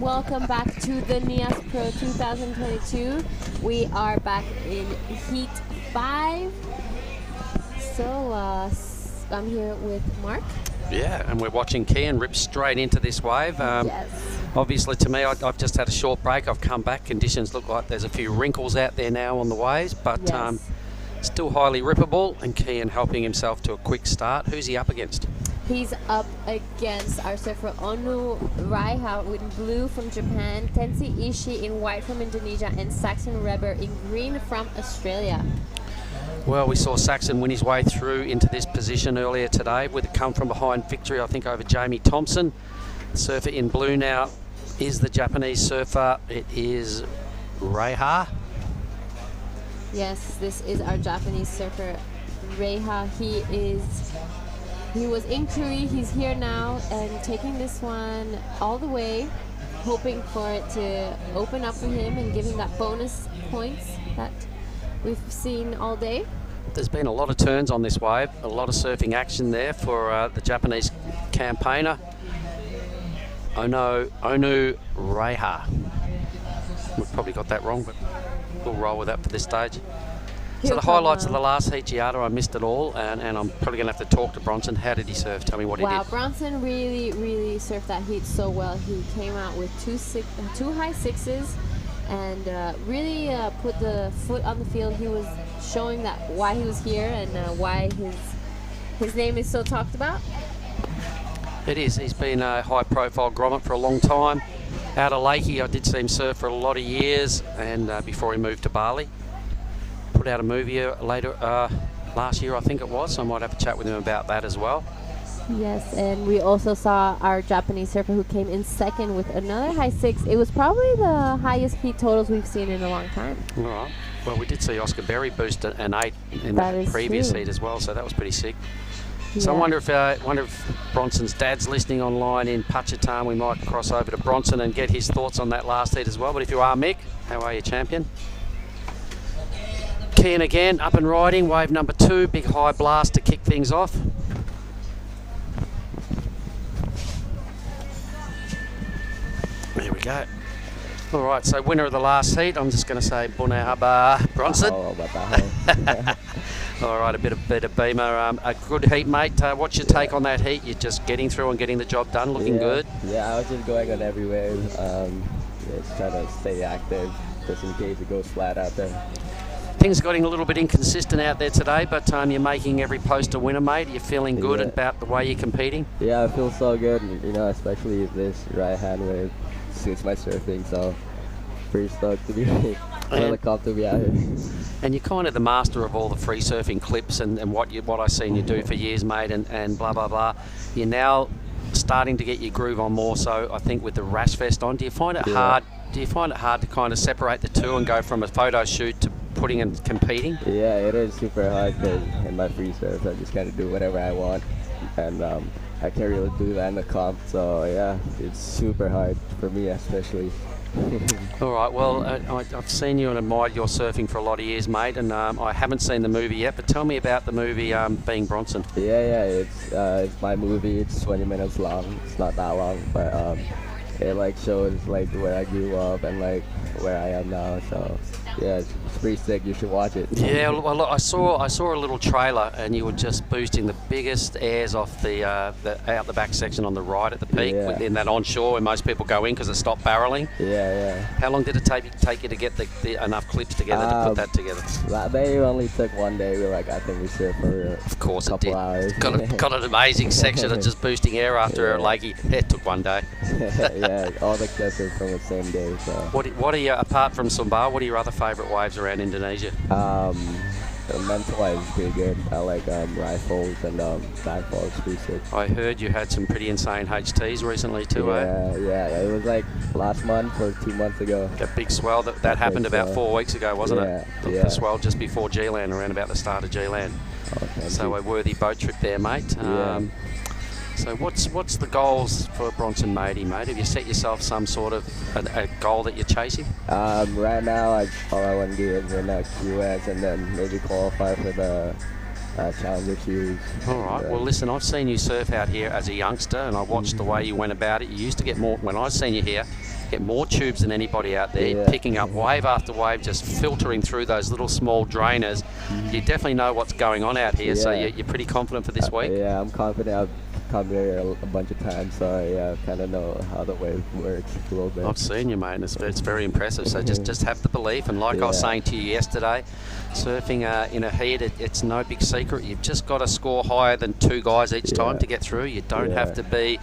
Welcome back to the Nias Pro 2022. We are back in Heat 5. So I'm here with Mark. Yeah, and we're watching Kian rip straight into this wave. Yes. Obviously, to me, I've just had a short break. I've come back. Conditions look like there's a few wrinkles out there now on the waves, but still highly rippable. And Kian helping himself to a quick start. Who's he up against? He's up against our surfer Onu Raiha in blue from Japan, Tensi Ishii in white from Indonesia, and Saxon Reber in green from Australia. Well, we saw Saxon win his way through into this position earlier today with a come-from-behind victory, I think, over Jamie Thompson. The surfer in blue now is the Japanese surfer. It is Reiha. Yes, this is our Japanese surfer, Reiha. He was in Kui, he's here now and taking this one all the way, hoping for it to open up for him and give him that bonus points that we've seen all day. There's been a lot of turns on this wave, a lot of surfing action there for the Japanese campaigner, Onu Reiha. We've probably got that wrong, but we'll roll with that for this stage. So the highlights of the last heat, Giada, I missed it all, and I'm probably going to have to talk to Bronson. How did he surf? Tell me what he did. Wow, Bronson really surfed that heat so well. He came out with two high sixes and really put the foot on the field. He was showing that why he was here and why his name is so talked about. It is. He's been a high-profile grommet for a long time. Out of Lakey, I did see him surf for a lot of years, and before he moved to Bali. Put out a movie later last year, I think it was, so I might have a chat with him about that as well. Yes, and we also saw our Japanese surfer who came in second with another high six. It was probably the highest heat totals we've seen in a long time. All right. Well, we did see Oscar Berry boost an 8 in the previous heat as well, so that was pretty sick. Yeah. So I wonder if Bronson's dad's listening online in Pachitan. We might cross over to Bronson and get his thoughts on that last heat as well. But if you are Mick, how are you, champion? Kian again, up and riding, wave number 2, big high blast to kick things off. There we go. All right, so winner of the last heat, I'm just going to say Bunahaba Bronson. All right, a bit of beamer. A good heat, mate. What's your take on that heat? You're just getting through and getting the job done, looking good? Yeah, I was just going on every wave. Just trying to stay active, just in case it goes flat out there. Things are getting a little bit inconsistent out there today, but you're making every post a winner, mate. You're feeling good about the way you're competing? Yeah, I feel so good, especially this right hand wave suits my surfing, so pretty stoked to be really pumped to be out here. And you're kind of the master of all the free surfing clips and what I've seen you do for years, mate, and blah, blah, blah. You're now starting to get your groove on more so, I think, with the rash vest on. Do you find it hard? Do you find it hard to kind of separate the two and go from a photo shoot to putting and competing? Yeah, it is super hard because in my free surf I just kind of do whatever I want, and I can't really do that in the comp. So yeah, it's super hard for me especially. All right, well, I've seen you and admired your surfing for a lot of years, mate, and I haven't seen the movie yet, but tell me about the movie Being Bronson. Yeah, it's my movie. It's 20 minutes long. It's not that long, but it shows where I grew up and where I am now. So yeah, it's pretty sick. You should watch it. Yeah, well, I saw a little trailer, and you were just boosting the biggest airs off the out the back section on the right at the peak, in that onshore where most people go in because it stopped barreling. Yeah. How long did it take you to get enough clips together to put that together? They only took one day. I think we surfed for a couple hours. Got an amazing section of just boosting air after Lakey. It took one day. Yeah, all the clips are from the same day. So. What are you, apart from Sumbar, what are your other favourite waves around Indonesia? Mental wise is pretty good. I like rifles and backfalls, pretty sick. I heard you had some pretty insane HTs recently too, Yeah, it was last month or 2 months ago. That big swell that happened about 4 weeks ago, wasn't it? The swell just before G-Land, around about the start of G-Land. So a worthy boat trip there, mate. So what's the goals for Bronson Matey, mate? Have you set yourself some sort of a goal that you're chasing? Right now, all I want to do is win QS and then maybe qualify for the Challenger Series. All right. Well, listen, I've seen you surf out here as a youngster, and I watched the way you went about it. You used to get more, when I seen you here, get more tubes than anybody out there, picking up wave after wave, just filtering through those little small drainers. You definitely know what's going on out here, so you're pretty confident for this week? Yeah, I'm confident. I've come here a bunch of times, so yeah, I kind of know how the wave works a little bit. I've seen you, mate, and it's very impressive. So just have the belief, and like I was saying to you yesterday, surfing in a heat, it's no big secret. You've just got to score higher than 2 guys each time to get through. You don't have to be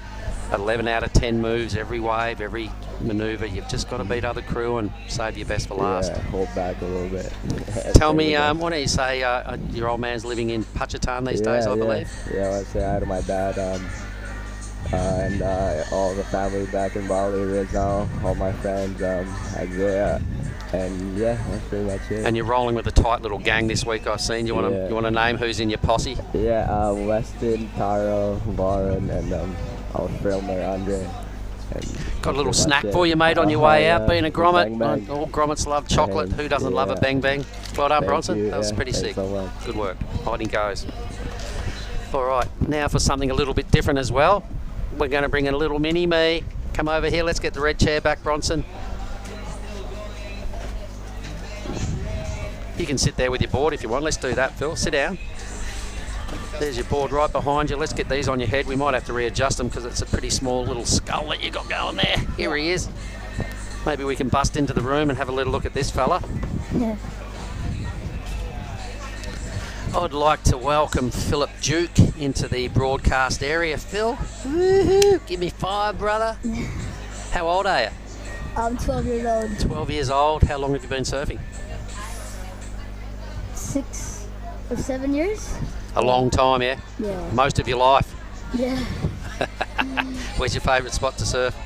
11 out of 10 moves every wave, every manoeuvre. You've just got to beat other crew and save your best for last. Yeah, hold back a little bit. Tell me, what do you say? Your old man's living in Pachatan these days, I believe? Yeah, I say hi to my dad and all the family back in Bali, Rizal, all my friends, Isaiah. And yeah, that's pretty much it. And you're rolling with a tight little gang this week, I've seen. You want to name who's in your posse? Yeah, Weston, Taro, Lauren, and our filmer, Andre. Got a little snack for you, mate, on your way out. Being a grommet, all grommets love chocolate. Who doesn't love a bang bang? Well done, Bronson. That was pretty sick. So good work. Hiding goes. All right, now for something a little bit different as well. We're going to bring in a little mini me. Come over here. Let's get the red chair back, Bronson. You can sit there with your board if you want. Let's do that, Phil. Sit down. There's your board right behind you. Let's get these on your head. We might have to readjust them because it's a pretty small little skull that you got going there. Here he is. Maybe we can bust into the room and have a little look at this fella. Yeah. I'd like to welcome Philip Duke into the broadcast area. Phil, woohoo, give me 5, brother. How old are you? I'm 12 years old. 12 years old. How long have you been surfing? 6 or 7 years. A long time, yeah? Yeah. Most of your life. Yeah. Where's your favourite spot to surf?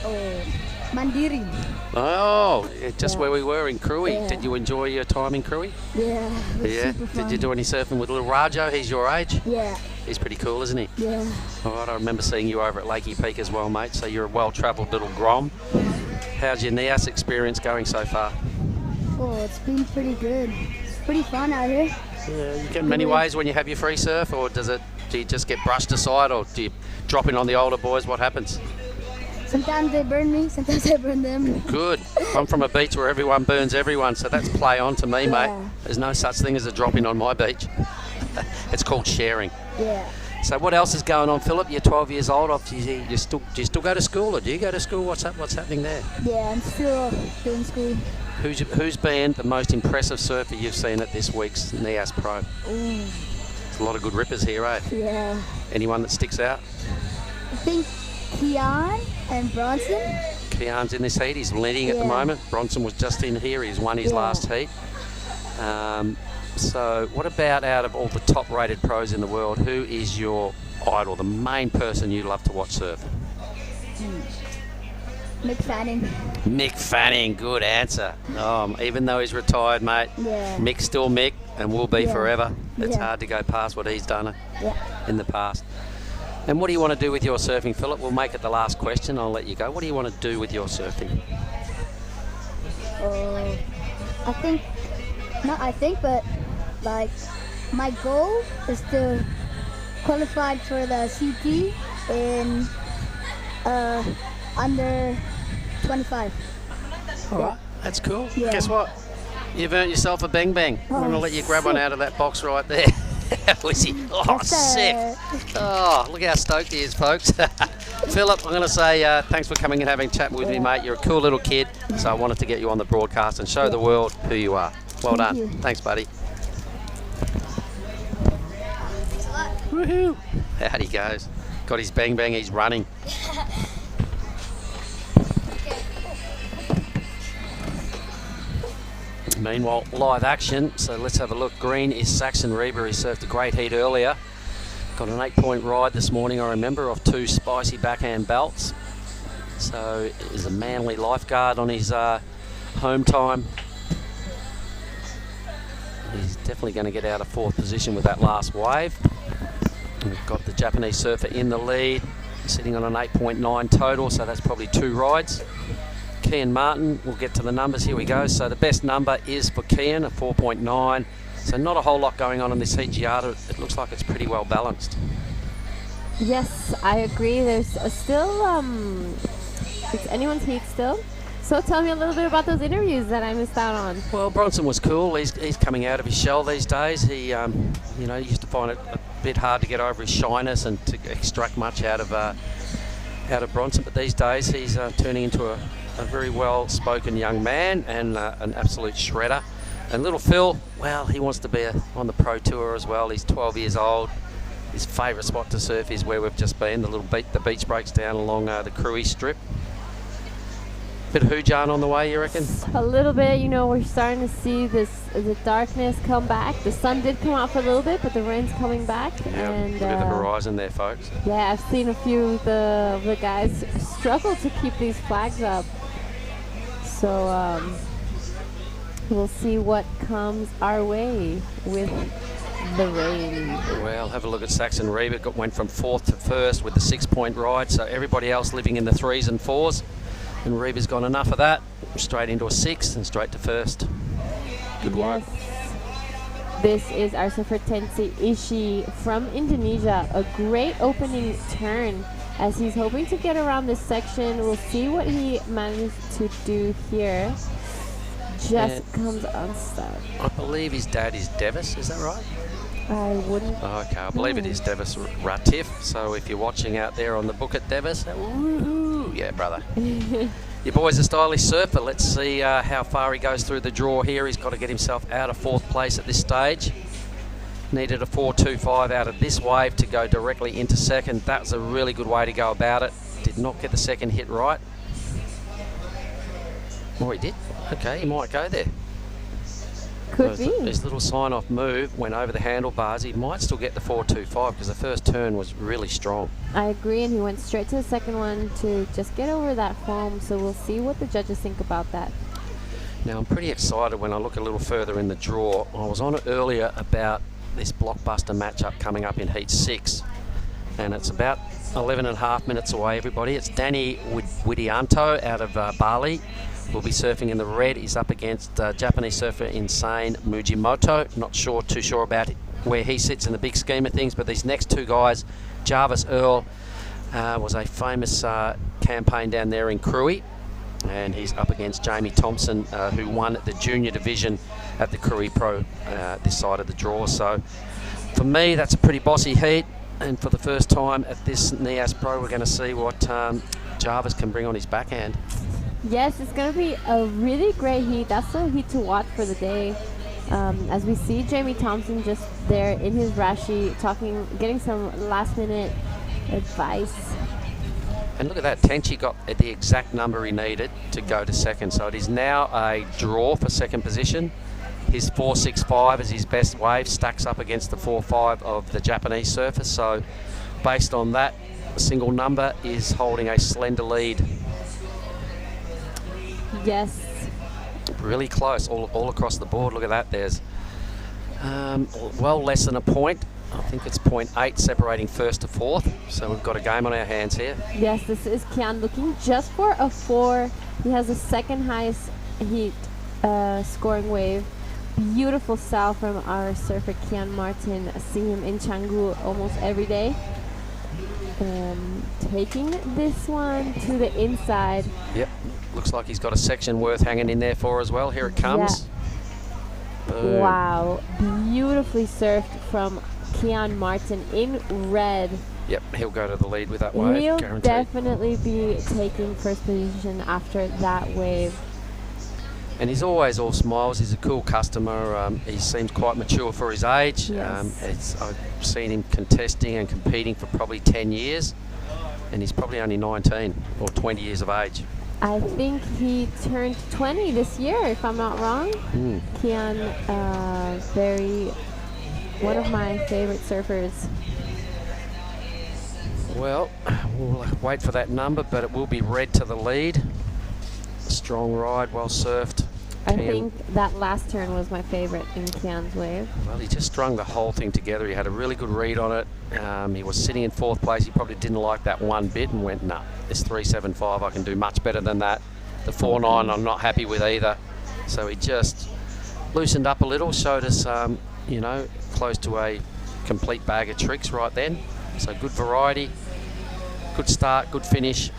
Oh, Mandiri. Oh, just where we were in Krui. Yeah. Did you enjoy your time in Krui? Yeah. It was super fun. Did you do any surfing with little Rajo? He's your age? Yeah. He's pretty cool, isn't he? Yeah. All right, I remember seeing you over at Lakey Peak as well, mate. So you're a well-travelled little grom. How's your Nias experience going so far? Oh, it's been pretty good. It's pretty fun out here. Yeah, you get many ways when you have your free surf, or do you just get brushed aside, or do you drop in on the older boys? What happens? Sometimes they burn me, sometimes I burn them. Good. I'm from a beach where everyone burns everyone, so that's play on to me, mate. There's no such thing as a drop in on my beach. It's called sharing. Yeah. So what else is going on, Philip? You're 12 years old. Do you still go to school, or do you go to school? What's happening there? Yeah, I'm still doing school. Who's been the most impressive surfer you've seen at this week's Nias Pro? Ooh. There's a lot of good rippers here, eh? Yeah. Anyone that sticks out? I think Keon and Bronson. Keon's in this heat. He's leading at the moment. Bronson was just in here. He's won his last heat. So what about out of all the top-rated pros in the world, who is your idol, the main person you love to watch surf? Mick Fanning. Mick Fanning, good answer. Even though he's retired, mate, Mick's still Mick and will be forever. It's hard to go past what he's done in the past. And what do you want to do with your surfing, Philip? We'll make it the last question. I'll let you go. What do you want to do with your surfing? But like my goal is to qualify for the CT in under 25. All right, that's cool. Yeah. Guess what? You've earned yourself a bang bang. I'm going to let you grab one out of that box right there. Lizzie. Oh, sick. Oh, look how stoked he is, folks. Philip, I'm going to say thanks for coming and having a chat with me, mate. You're a cool little kid, so I wanted to get you on the broadcast and show the world who you are. Well done. you. Thanks, buddy. Woohoo. Out he goes. Got his bang bang, he's running. Meanwhile, live action, so let's have a look. Green is Saxon Reber. He surfed a great heat earlier. Got an 8-point ride this morning, I remember, off 2 spicy backhand belts. So is a Manly lifeguard on his home time. He's definitely going to get out of 4th position with that last wave. We've got the Japanese surfer in the lead, sitting on an 8.9 total, so that's probably 2 rides. Kian Martin, we'll get to the numbers, here we go. So the best number is for Kian, a 4.9. So not a whole lot going on in this heat, Giada. It looks like it's pretty well balanced. Yes, I agree. There's still It's anyone's heat still. So tell me a little bit about those interviews that I missed out on. Well, Bronson was cool. He's coming out of his shell these days. He, he used to find it a bit hard to get over his shyness and to extract much out of Bronson. But these days, he's turning into a very well-spoken young man and an absolute shredder. And little Phil, well, he wants to be on the Pro Tour as well. He's 12 years old. His favourite spot to surf is where we've just been, the beach breaks down along the Cruy strip. Bit of hoojan on the way, you reckon? A little bit, we're starting to see the darkness come back. The sun did come out for a little bit, but the rain's coming back. Yeah, and look at the horizon there, folks. Yeah, I've seen a few of the guys struggle to keep these flags up. So we'll see what comes our way with the rain. Well, have a look at Saxon Reba. Went from 4th to 1st with the 6-point ride. So everybody else living in the 3s and 4s. And Reba's got enough of that. Straight into a 6 and straight to 1st. Good work. This is our surfer Tensei Ishii from Indonesia. A great opening turn as he's hoping to get around this section. We'll see what he manages to do here. Just comes unstuck. I believe his dad is Devis, is that right? I wouldn't. Okay, I believe it is Devis Ratif. So if you're watching out there on the book at Devis, woohoo, yeah, brother. Your boy's a stylish surfer. Let's see how far he goes through the draw here. He's got to get himself out of 4th place at this stage. Needed a 4.25 out of this wave to go directly into 2nd. That was a really good way to go about it. Did not get the 2nd hit right. Oh, he did? Okay, he might go there. Could be. His little sign-off move went over the handlebars. He might still get the 4.25 because the first turn was really strong. I agree, and he went straight to the second one to just get over that foam. So we'll see what the judges think about that. Now, I'm pretty excited when I look a little further in the draw. I was on it earlier about this blockbuster matchup coming up in Heat 6. And it's about 11.5 minutes away, everybody. It's Danny Widianto out of Bali. Will be surfing in the red. He's up against Japanese surfer Insane Mujimoto. Not too sure about where he sits in the big scheme of things, but these next two guys, Jarvis Earl was a famous campaign down there in Cruy, and he's up against Jamie Thompson, who won the junior division at the Cruy Pro this side of the draw. So for me, that's a pretty bossy heat, and for the first time at this Nias Pro, we're going to see what Jarvis can bring on his backhand. Yes, it's going to be a really great heat. That's the heat to watch for the day. As we see Jamie Thompson just there in his rashi, getting some last-minute advice. And look at that, Tenchi got the exact number he needed to go to 2nd. So it is now a draw for 2nd position. His 4.65 is his best wave, stacks up against the 4.5 of the Japanese surfer. So based on that, a single number is holding a slender lead. Yes. Really close all across the board. Look at that. There's well less than a point. I think it's 0.8 separating 1st to 4th. So we've got a game on our hands here. Yes, this is Kian looking just for a 4. He has the 2nd highest heat scoring wave. Beautiful style from our surfer Kian Martin. I see him in Canggu almost every day. Taking this one to the inside. Yep. Looks like he's got a section worth hanging in there for as well. Here it comes. Yeah. Wow. Beautifully surfed from Kian Martin in red. Yep, he'll go to the lead with that wave. He'll guaranteed. definitely be taking 1st position after that wave. And he's always all smiles. He's a cool customer. He seems quite mature for his age. Yes. I've seen him contesting and competing for probably 10 years. And he's probably only 19 or 20 years of age. I think he turned 20 this year, if I'm not wrong. Kian, one of my favorite surfers. Well, we'll wait for that number, but it will be red to the lead. Strong ride, well surfed. I think that last turn was my favorite in Kian's wave. Well, he just strung the whole thing together. He had a really good read on it. He was sitting in 4th place. He probably didn't like that one bit and went, nah, it's 3.75. I can do much better than that. The 4.9 I'm not happy with either. So he just loosened up a little, showed us, close to a complete bag of tricks right then. So good variety, good start, good finish.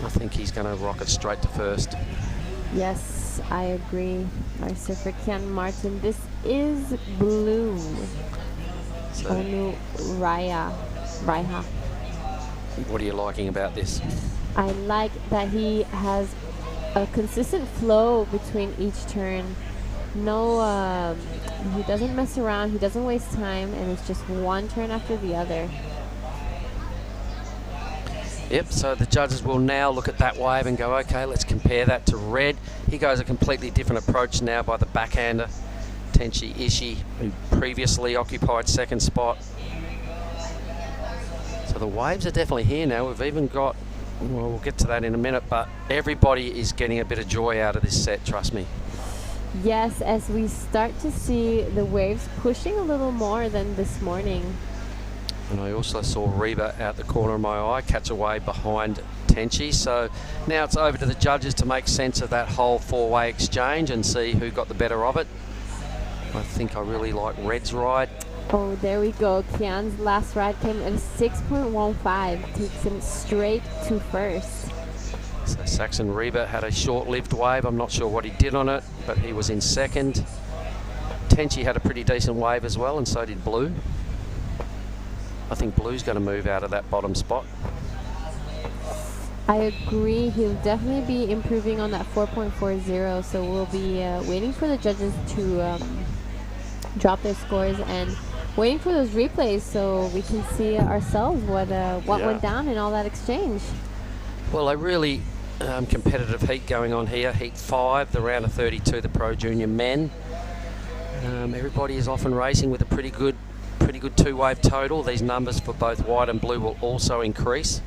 I think he's going to rocket straight to first. Yes, I agree. Our surfer Kian Martin. This is blue. So, Onu Raiha. what are you liking about this? I like that he has a consistent flow between each turn. No, he doesn't mess around, he doesn't waste time, and it's just one turn after the other. Yep, so the judges will now look at that wave and go, okay, let's compare that to red. He goes a completely different approach now by the backhander, Tenchi Ishii, who previously occupied second spot. So the waves are definitely here now. We've even got, well, we'll get to that in a minute, but everybody is getting a bit of joy out of this set, trust me. Yes, as we start to see the waves pushing a little more than this morning. And I also saw Reba out the corner of my eye catch a wave behind Tenchi. So now it's over to the judges to make sense of that whole four-way exchange and see who got the better of it. I think I really like Red's ride. Oh, there we go. Kian's last ride came at 6.15, takes him straight to first. So Saxon Reba had a short-lived wave. I'm not sure what he did on it, but he was in second. Tenchi had a pretty decent wave as well, and so did Blue. I think Blue's going to move out of that bottom spot. I agree. He'll definitely be improving on that 4.40, so we'll be waiting for the judges to drop their scores and waiting for those replays so we can see ourselves what went down in all that exchange. Well, a really competitive heat going on here. Heat 5, the round of 32, the Pro Junior men. Everybody is often racing with a pretty good two-wave total. These numbers for both white and blue will also increase.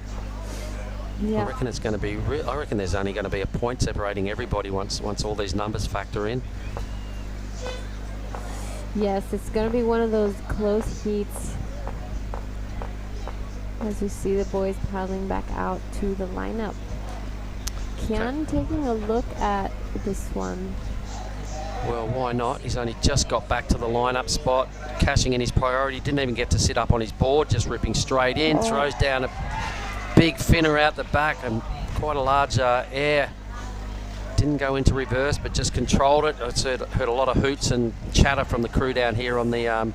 Yeah. I reckon it's going to be. I reckon there's only going to be a point separating everybody once all these numbers factor in. Yes, it's going to be one of those close heats. As we see the boys paddling back out to the lineup. Kian taking a look at this one. Well, why not? He's only just got back to the lineup spot, cashing in his priority. Didn't even get to sit up on his board, just ripping straight in. Throws down a big finner out the back and quite a large air. Didn't go into reverse, but just controlled it. I heard a lot of hoots and chatter from the crew down here on the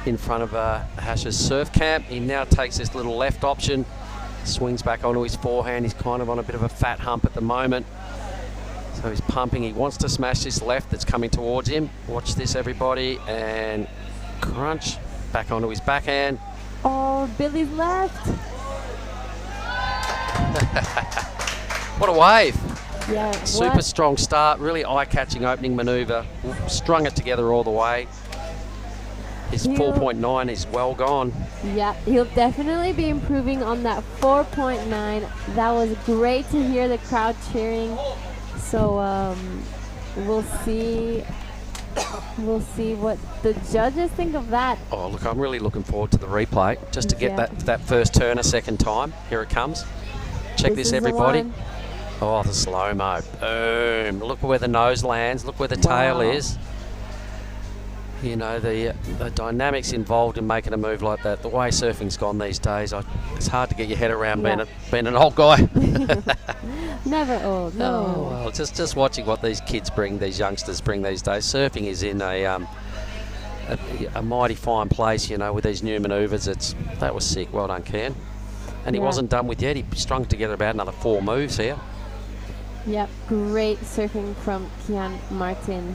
in front of Hash's surf camp. He now takes this little left option, swings back onto his forehand. He's kind of on a bit of a fat hump at the moment. So he's pumping. He wants to smash this left that's coming towards him. Watch this, everybody. And crunch back onto his backhand. Oh, Billy's left. What a wave. Yeah. Super strong start. Really eye-catching opening maneuver. Strung it together all the way. His 4.9 is well gone. Yeah, he'll definitely be improving on that 4.9. That was great to hear the crowd cheering. So we'll see what the judges think of that. Oh, look, I'm really looking forward to the replay just to get that first turn a second time. Here it comes. Check this everybody. Oh, the slow-mo. Boom. Look where the nose lands. Look where the tail is. You know, the dynamics involved in making a move like that, the way surfing's gone these days, it's hard to get your head around being an old guy. Never old, no. Oh, well, just watching what these kids bring, these youngsters bring these days. Surfing is in a mighty fine place, you know, with these new manoeuvres. That was sick. Well done, Kian. And he wasn't done with yet. He strung together about another 4 moves here. Yep, great surfing from Kian Martin.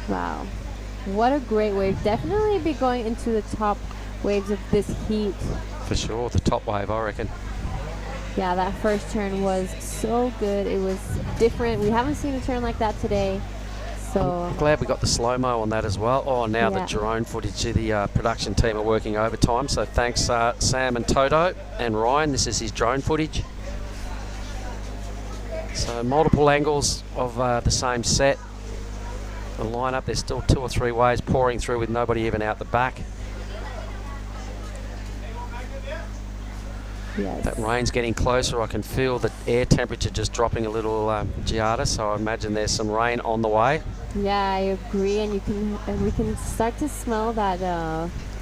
Wow, what a great wave. Definitely be going into the top waves of this heat. For sure, the top wave, I reckon. Yeah, that first turn was so good. It was different. We haven't seen a turn like that today. So I'm glad we got the slow-mo on that as well. Oh, now the drone footage. The production team are working overtime. So thanks Sam and Toto and Ryan. This is his drone footage. So multiple angles of the same set. The lineup, there's still 2 or 3 waves pouring through with nobody even out the back. Yes. That rain's getting closer. I can feel the air temperature just dropping a little, Giada, so I imagine there's some rain on the way. Yeah, I agree, and we can start to smell that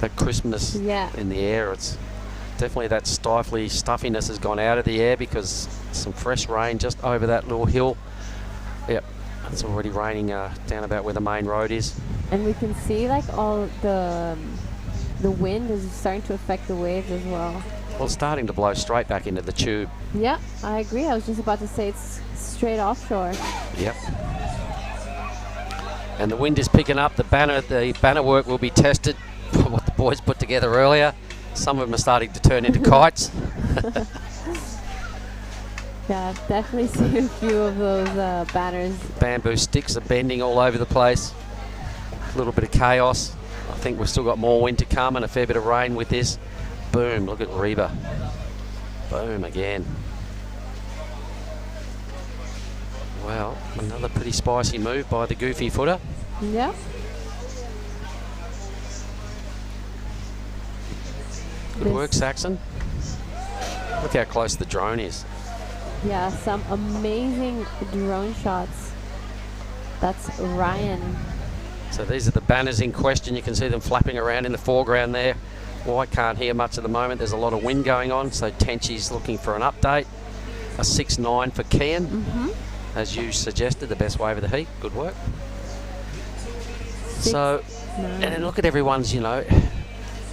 that crispness in the air. It's Definitely that stifly stuffiness has gone out of the air because some fresh rain just over that little hill. Yep, it's already raining down about where the main road is. And we can see like all the wind is starting to affect the waves as well. Well, it's starting to blow straight back into the tube. Yeah, I agree. I was just about to say it's straight offshore. Yep. And the wind is picking up. The banner work will be tested for what the boys put together earlier. Some of them are starting to turn into kites. Yeah, I've definitely seen a few of those banners. Bamboo sticks are bending all over the place. A little bit of chaos. I think we've still got more wind to come and a fair bit of rain with this. Boom, look at Reba. Boom again. Well, another pretty spicy move by the goofy footer. Yeah. Good work, Saxon. Look how close the drone is. Yeah, some amazing drone shots. That's Ryan. So these are the banners in question. You can see them flapping around in the foreground there. White can't hear much at the moment. There's a lot of wind going on, so Tenchi's looking for an update. A 6.9 for Kian. As you suggested, the best wave of the heat. Good work. So, and look at everyone's, you know,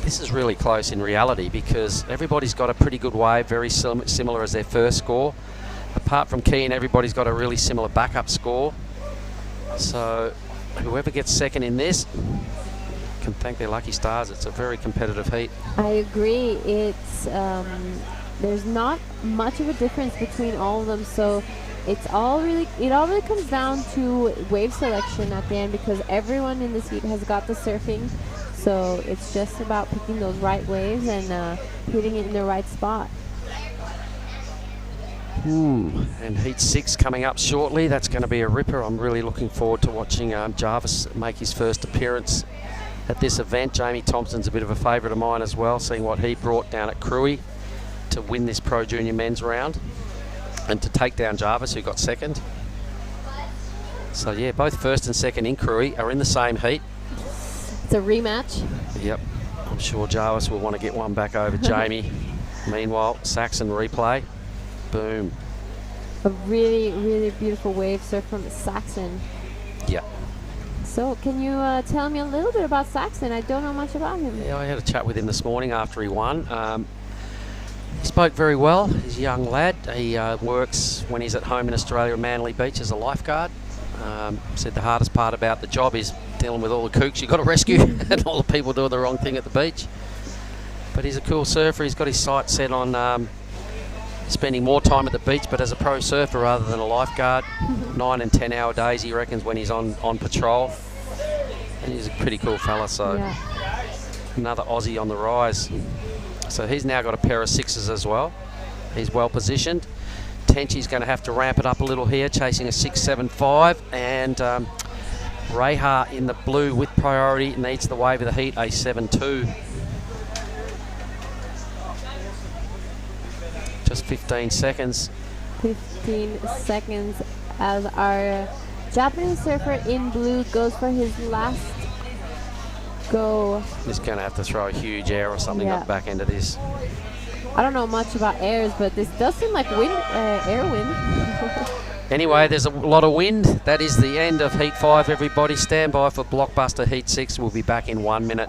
this is really close in reality because everybody's got a pretty good wave, very similar as their first score. Apart from Kian, everybody's got a really similar backup score. So, whoever gets second in this can thank their lucky stars. It's a very competitive heat. I agree. It's there's not much of a difference between all of them, so it all really comes down to wave selection at the end because everyone in this heat has got the surfing, so it's just about picking those right waves and hitting it in the right spot. And heat 6 coming up shortly. That's going to be a ripper. I'm really looking forward to watching Jarvis make his first appearance at this event. Jamie Thompson's a bit of a favourite of mine as well, seeing what he brought down at Cruy to win this Pro Junior men's round and to take down Jarvis, who got second. So yeah, both first and second in Cruy are in the same heat. It's a rematch. Yep, I'm sure Jarvis will want to get one back over Jamie. Meanwhile, Saxon replay. Boom. A really, really beautiful wave surf from Saxon. Yep. So can you tell me a little bit about Saxon? I don't know much about him. Yeah, I had a chat with him this morning after he won. He spoke very well. He's a young lad. He works when he's at home in Australia at Manly Beach as a lifeguard. Said the hardest part about the job is dealing with all the kooks you've got to rescue and all the people doing the wrong thing at the beach. But he's a cool surfer. He's got his sights set on spending more time at the beach, but as a pro surfer rather than a lifeguard. 9 and 10 hour days, he reckons, when he's on patrol. And he's a pretty cool fella, so another Aussie on the rise. So he's now got a pair of 6s as well. He's well positioned. Tenchi's going to have to ramp it up a little here, chasing a 6.75, and Reha in the blue with priority needs the wave of the heat, a 7.2. Just 15 seconds. 15 seconds as our Japanese surfer in blue goes for his last go. He's going to have to throw a huge air or something up the back end of this. I don't know much about airs, but this does seem like wind, air wind. Anyway, there's a lot of wind. That is the end of Heat 5, everybody. Stand by for Blockbuster Heat 6. We'll be back in 1 minute.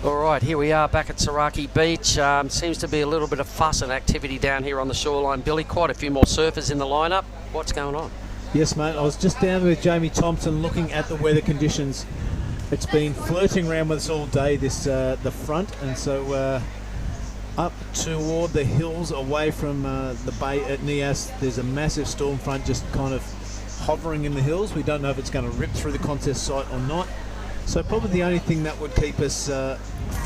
All right, here we are back at Saraki Beach. Seems to be a little bit of fuss and activity down here on the shoreline, Billy. Quite a few more surfers in the lineup. What's going on? Yes, mate. I was just down with Jamie Thompson looking at the weather conditions. It's been flirting around with us all day, this the front, and so up toward the hills away from the bay at Nias, there's a massive storm front just kind of hovering in the hills. We don't know if it's going to rip through the contest site or not. So probably the only thing that would keep us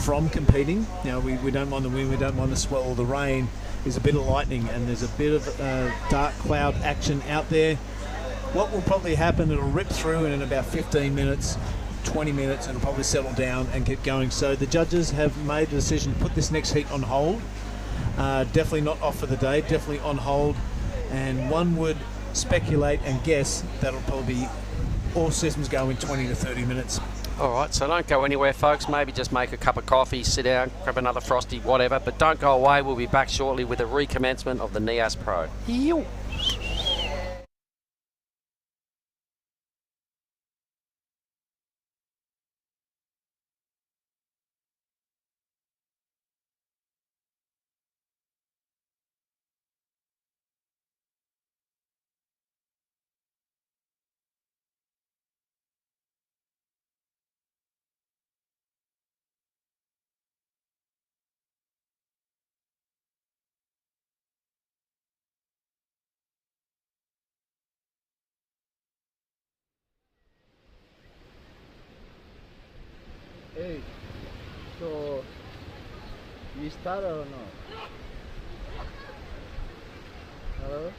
from competing, we don't mind the wind, we don't mind the swell or the rain, is a bit of lightning, and there's a bit of dark cloud action out there. What will probably happen, it'll rip through, and in about 15 minutes, 20 minutes, it'll probably settle down and get going. So the judges have made the decision to put this next heat on hold. Definitely not off for the day, definitely on hold. And one would speculate and guess that'll probably be all systems go in 20 to 30 minutes. All right, so don't go anywhere, folks. Maybe just make a cup of coffee, sit down, grab another frosty, whatever. But don't go away. We'll be back shortly with a recommencement of the Nias Pro. Yo. Hey, so you start or no? Hello?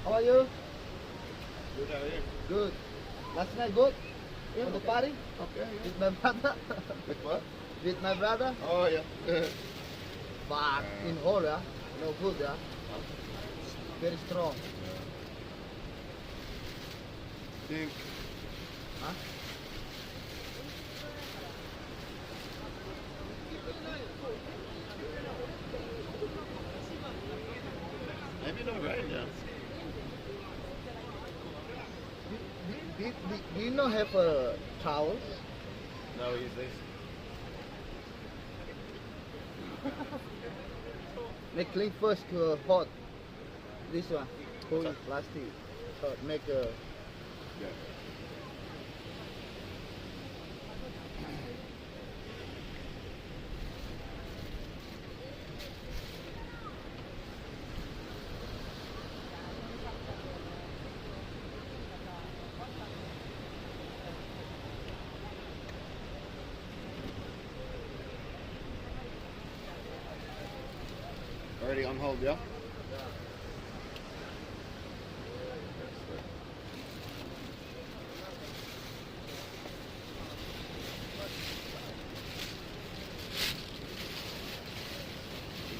How are you? Good, how are you? Good. Last night good? Yeah, on the party? Okay. Yeah. With my brother? With what? With my brother? Oh, yeah. But in whole, yeah? No good, yeah? Very strong. Think. Huh? Maybe not right, yeah. Do you not have a towel? No, use this. Make clean first to hot. This one. Cool plastic. Hot. Make Yeah. Already on hold, yeah?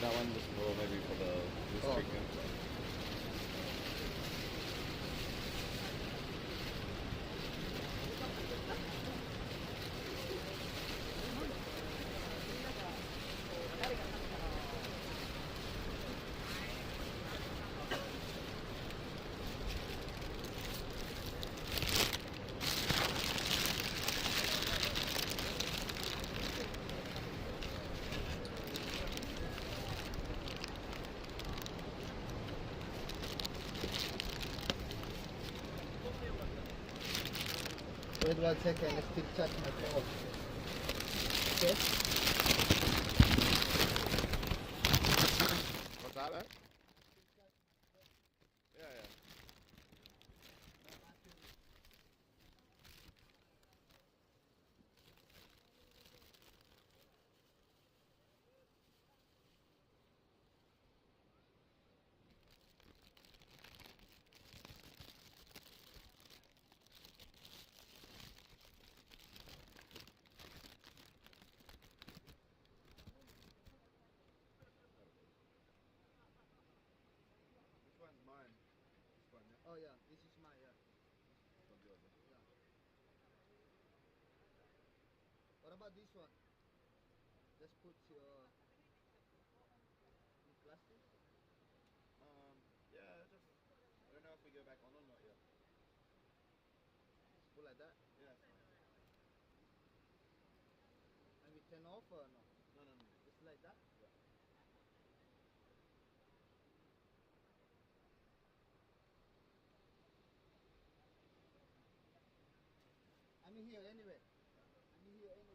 That one just more maybe for the treatment. Wait 1 second, let's still charge my phone. Okay? What's that, eh? Yeah, yeah. This one's mine. This one, yeah? Oh yeah, this is my yeah. Yeah. What about this one? Just put your in plastic. Yeah, just, I don't know if we go back on or not yet. Just put like that. Yeah, it's fine. And we turn off or no? No, no, no. Just like that? Yeah. I'm in here anyway. I'm in here anyway.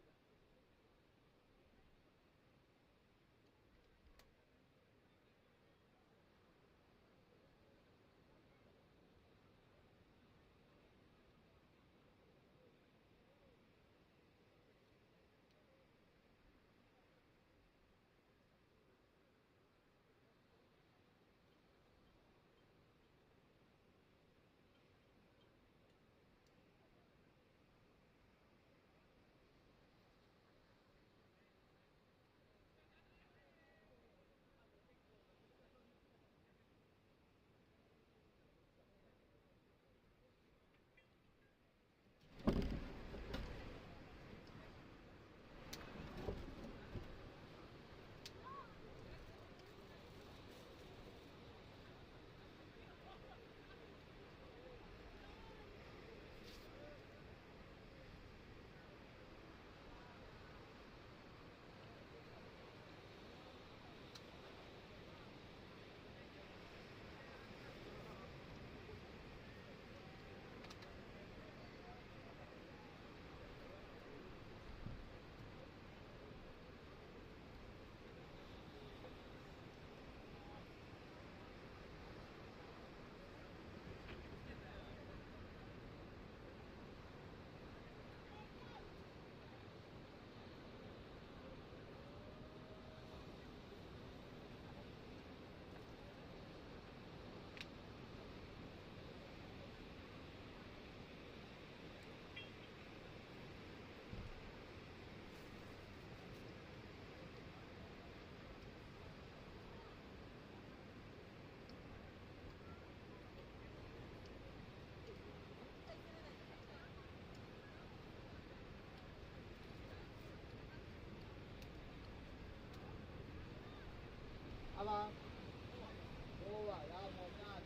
Ama. Oo, wala mo yan.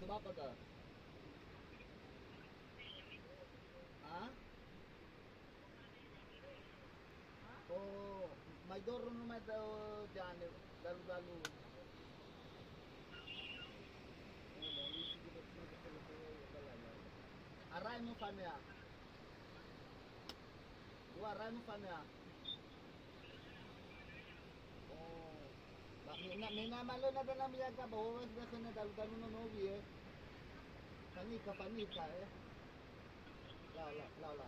Bapak ka? Ha? Oh, may doro naman daw dyan, dalu-dalu. Aray mo fan ya? Dua aray mo fan ya? Oh, may namalo na dalam yaga, bawas na na dalu-dalu na nobi eh. Panika eh. Lao.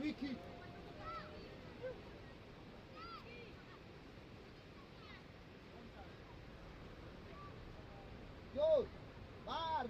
Wiki. Yo, Bar.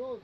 Good.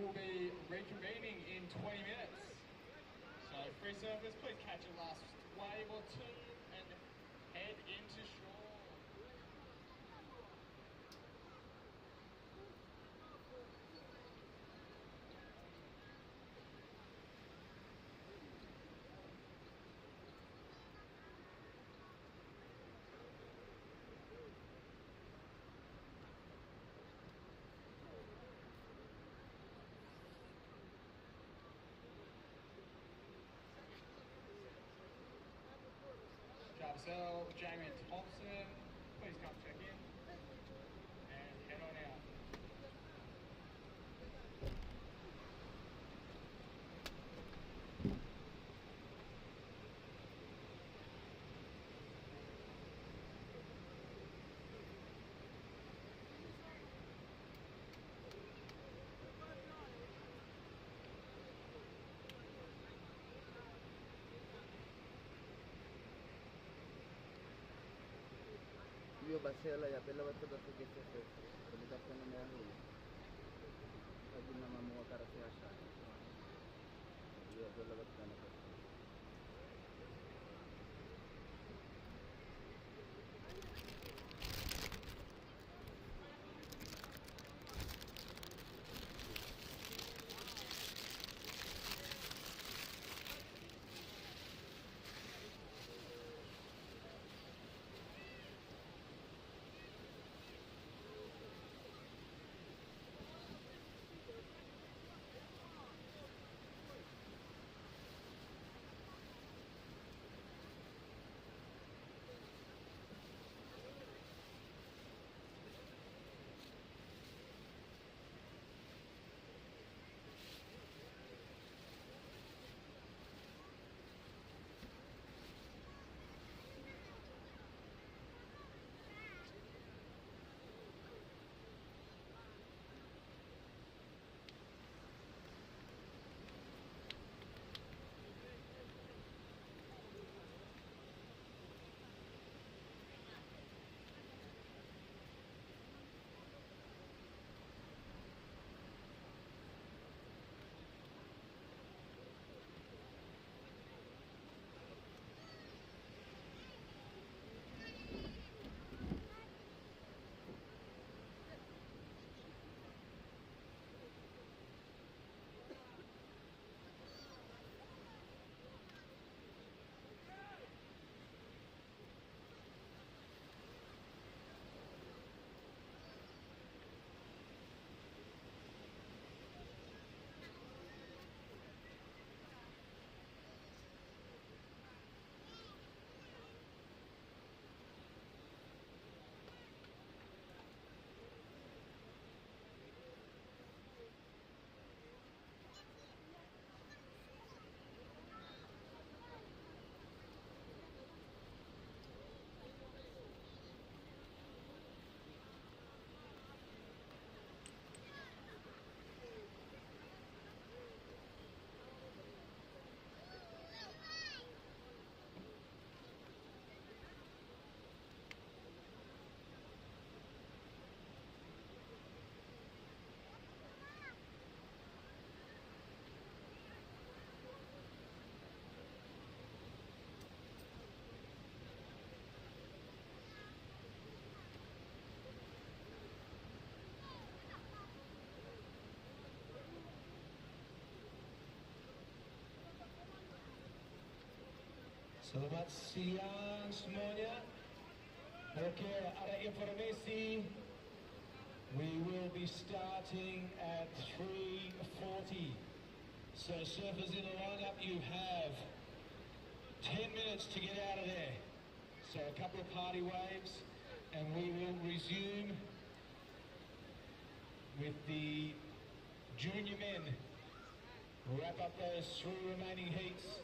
will be reconvening in 20 minutes. So free surfers, please catch a last wave or two and head into shore. Jarvisell, Jamie Thompson, please come check in and head on out. Io basela ya pela watu da tuke sefe. Kulika kana na hulu. Hadi na mamu karate asha. Io pela watu kana kwa. Selamat siang semuanya. Okay, ada informasi. We will be starting at 3:40. So surfers in the lineup, you have 10 minutes to get out of there. So a couple of party waves and we will resume with the junior men. Wrap up those 3 remaining heats.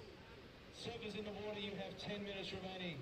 Surfers in the water, you have 10 minutes remaining.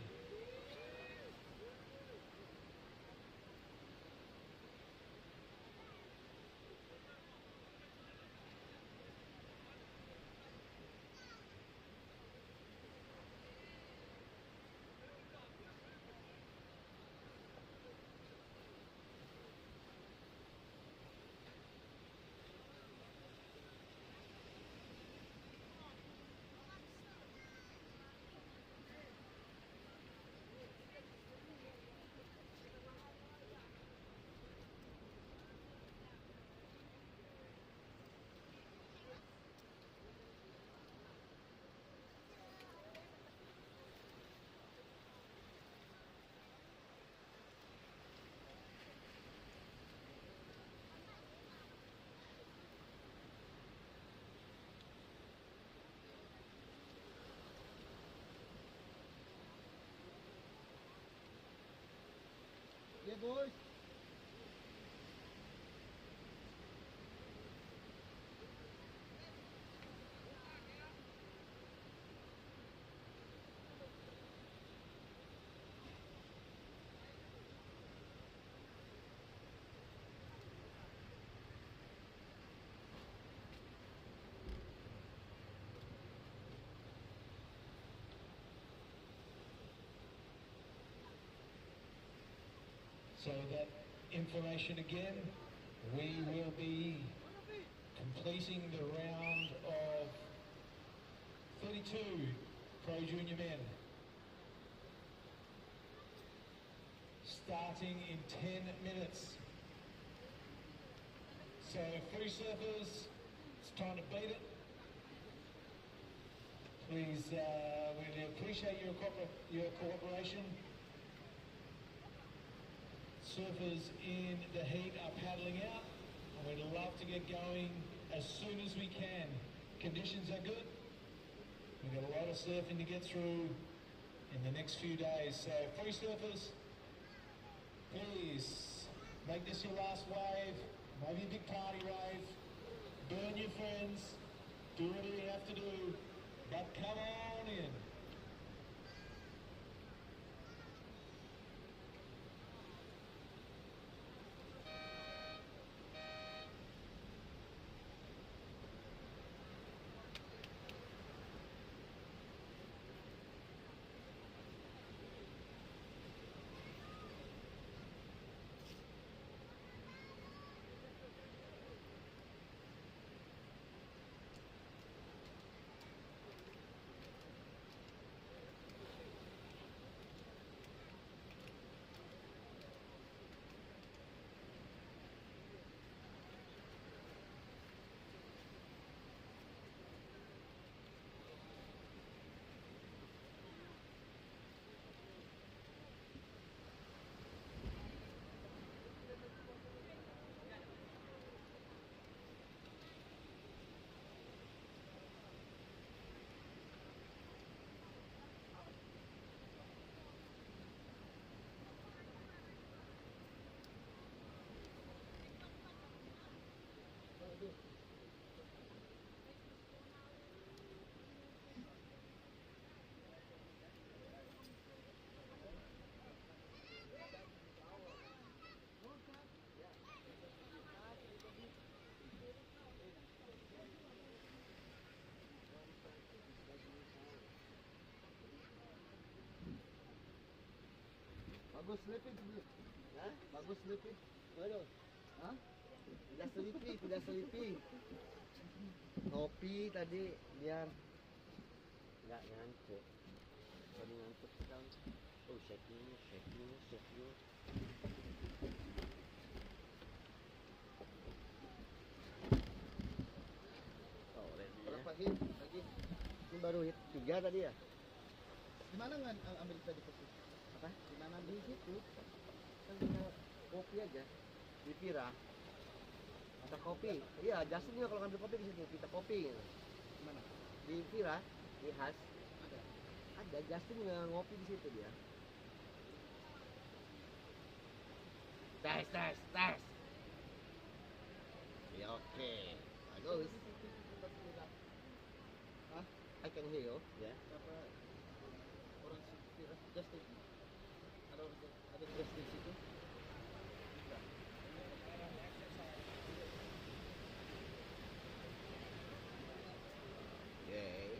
So that information again, we will be completing the round of 32 Pro Junior men. Starting in 10 minutes. So free surfers, it's time to beat it. Please, we appreciate your cooperation. Surfers in the heat are paddling out, and we'd love to get going as soon as we can. Conditions are good. We've got a lot of surfing to get through in the next few days. So free surfers, please make this your last wave, maybe a big party wave. Burn your friends, do whatever you have to do, but come on in. Bagus sleeping. Hah? Bagus sleeping. Waduh. Hah? Tidak sleeping. Kopi tadi biar nggak ngantuk. Kalau ngantuk sekali. Oh, shaking. Oh, berapa hit lagi? Ini baru hit 3 tadi ya? Di mana nggak ambil tadi kopi? Apa? Di mana di situ? Kan tinggal kopi aja. Di Pira. Kita kopi. Iya, Justin juga kalau ngambil kopi di situ. Kita kopi. Mana? Di Pira, di Has. Ada. Ada. Justin juga ngopi di situ dia. Tes. Ya, oke. Bagus. Hah? I can hear you. Ya. Apa? Orang Pira, Justin. Ada Justin di situ. Yay.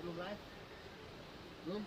Belum live? Belum?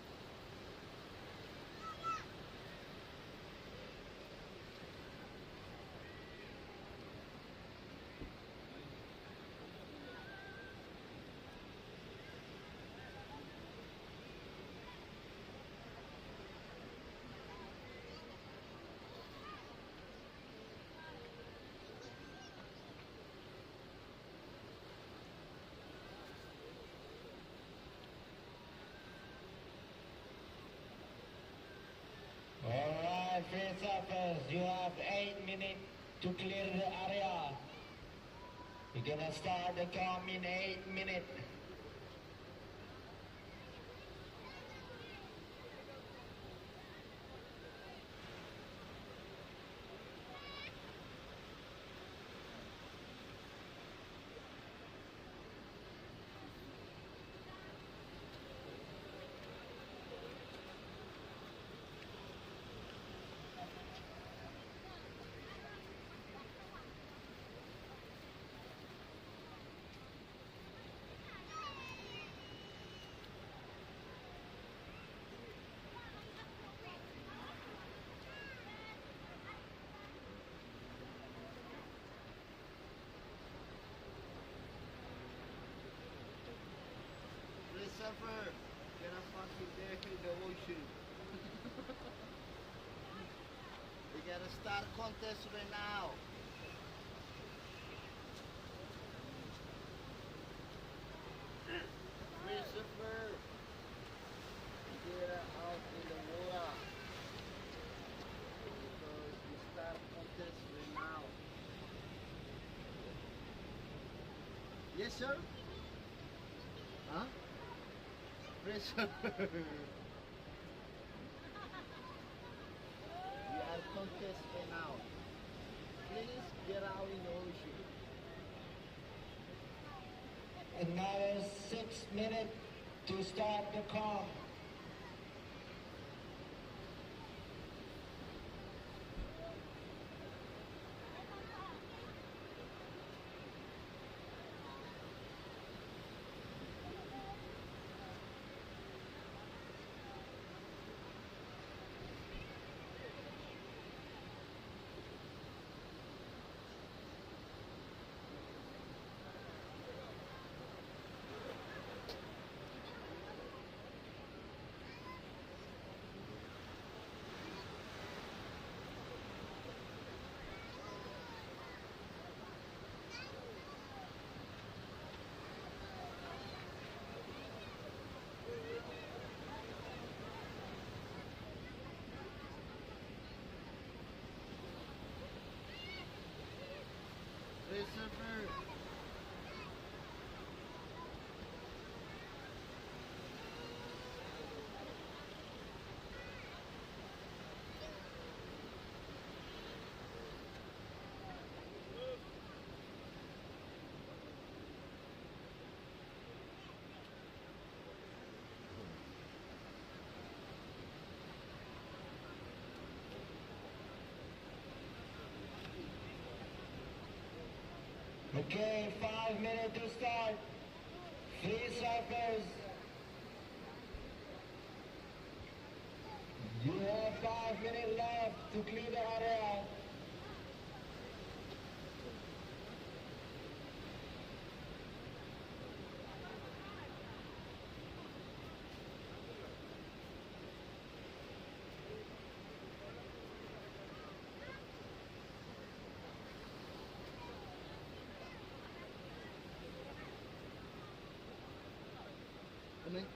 Alright, face uppers, you have 8 minutes to clear the area. You're gonna start the count in 8 minutes. Please suffer. Get a fucking there in the ocean. We gotta start contest right now. Please suffer. Get out in the water. Because we start contest right now. Yes, sir? Huh? Pressure. We are contest right now. Please get out in the ocean. Another 6 minutes to start the count. Christopher. Okay, 5 minutes to start. Free surfers. You have 5 minutes left to clear the area.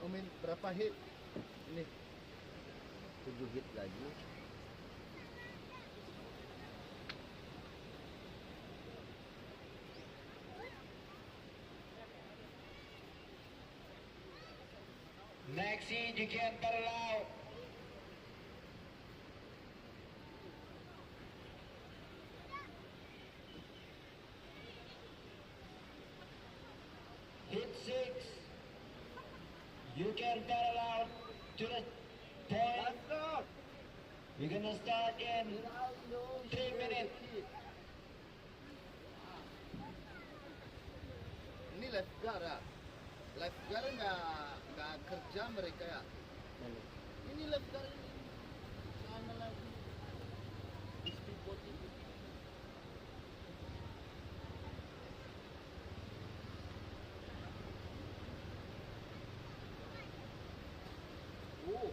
Umin berapa hit? Ini 7 hit lagi. Next hit, you can paddle out. Hit 6. You can paddle out to the point. We're gonna start in 3 minutes. lifeguard ya. Lifeguard nggak kerja mereka ya. Ini lifeguard ini. Sana lagi. Speedboat ini. Oh.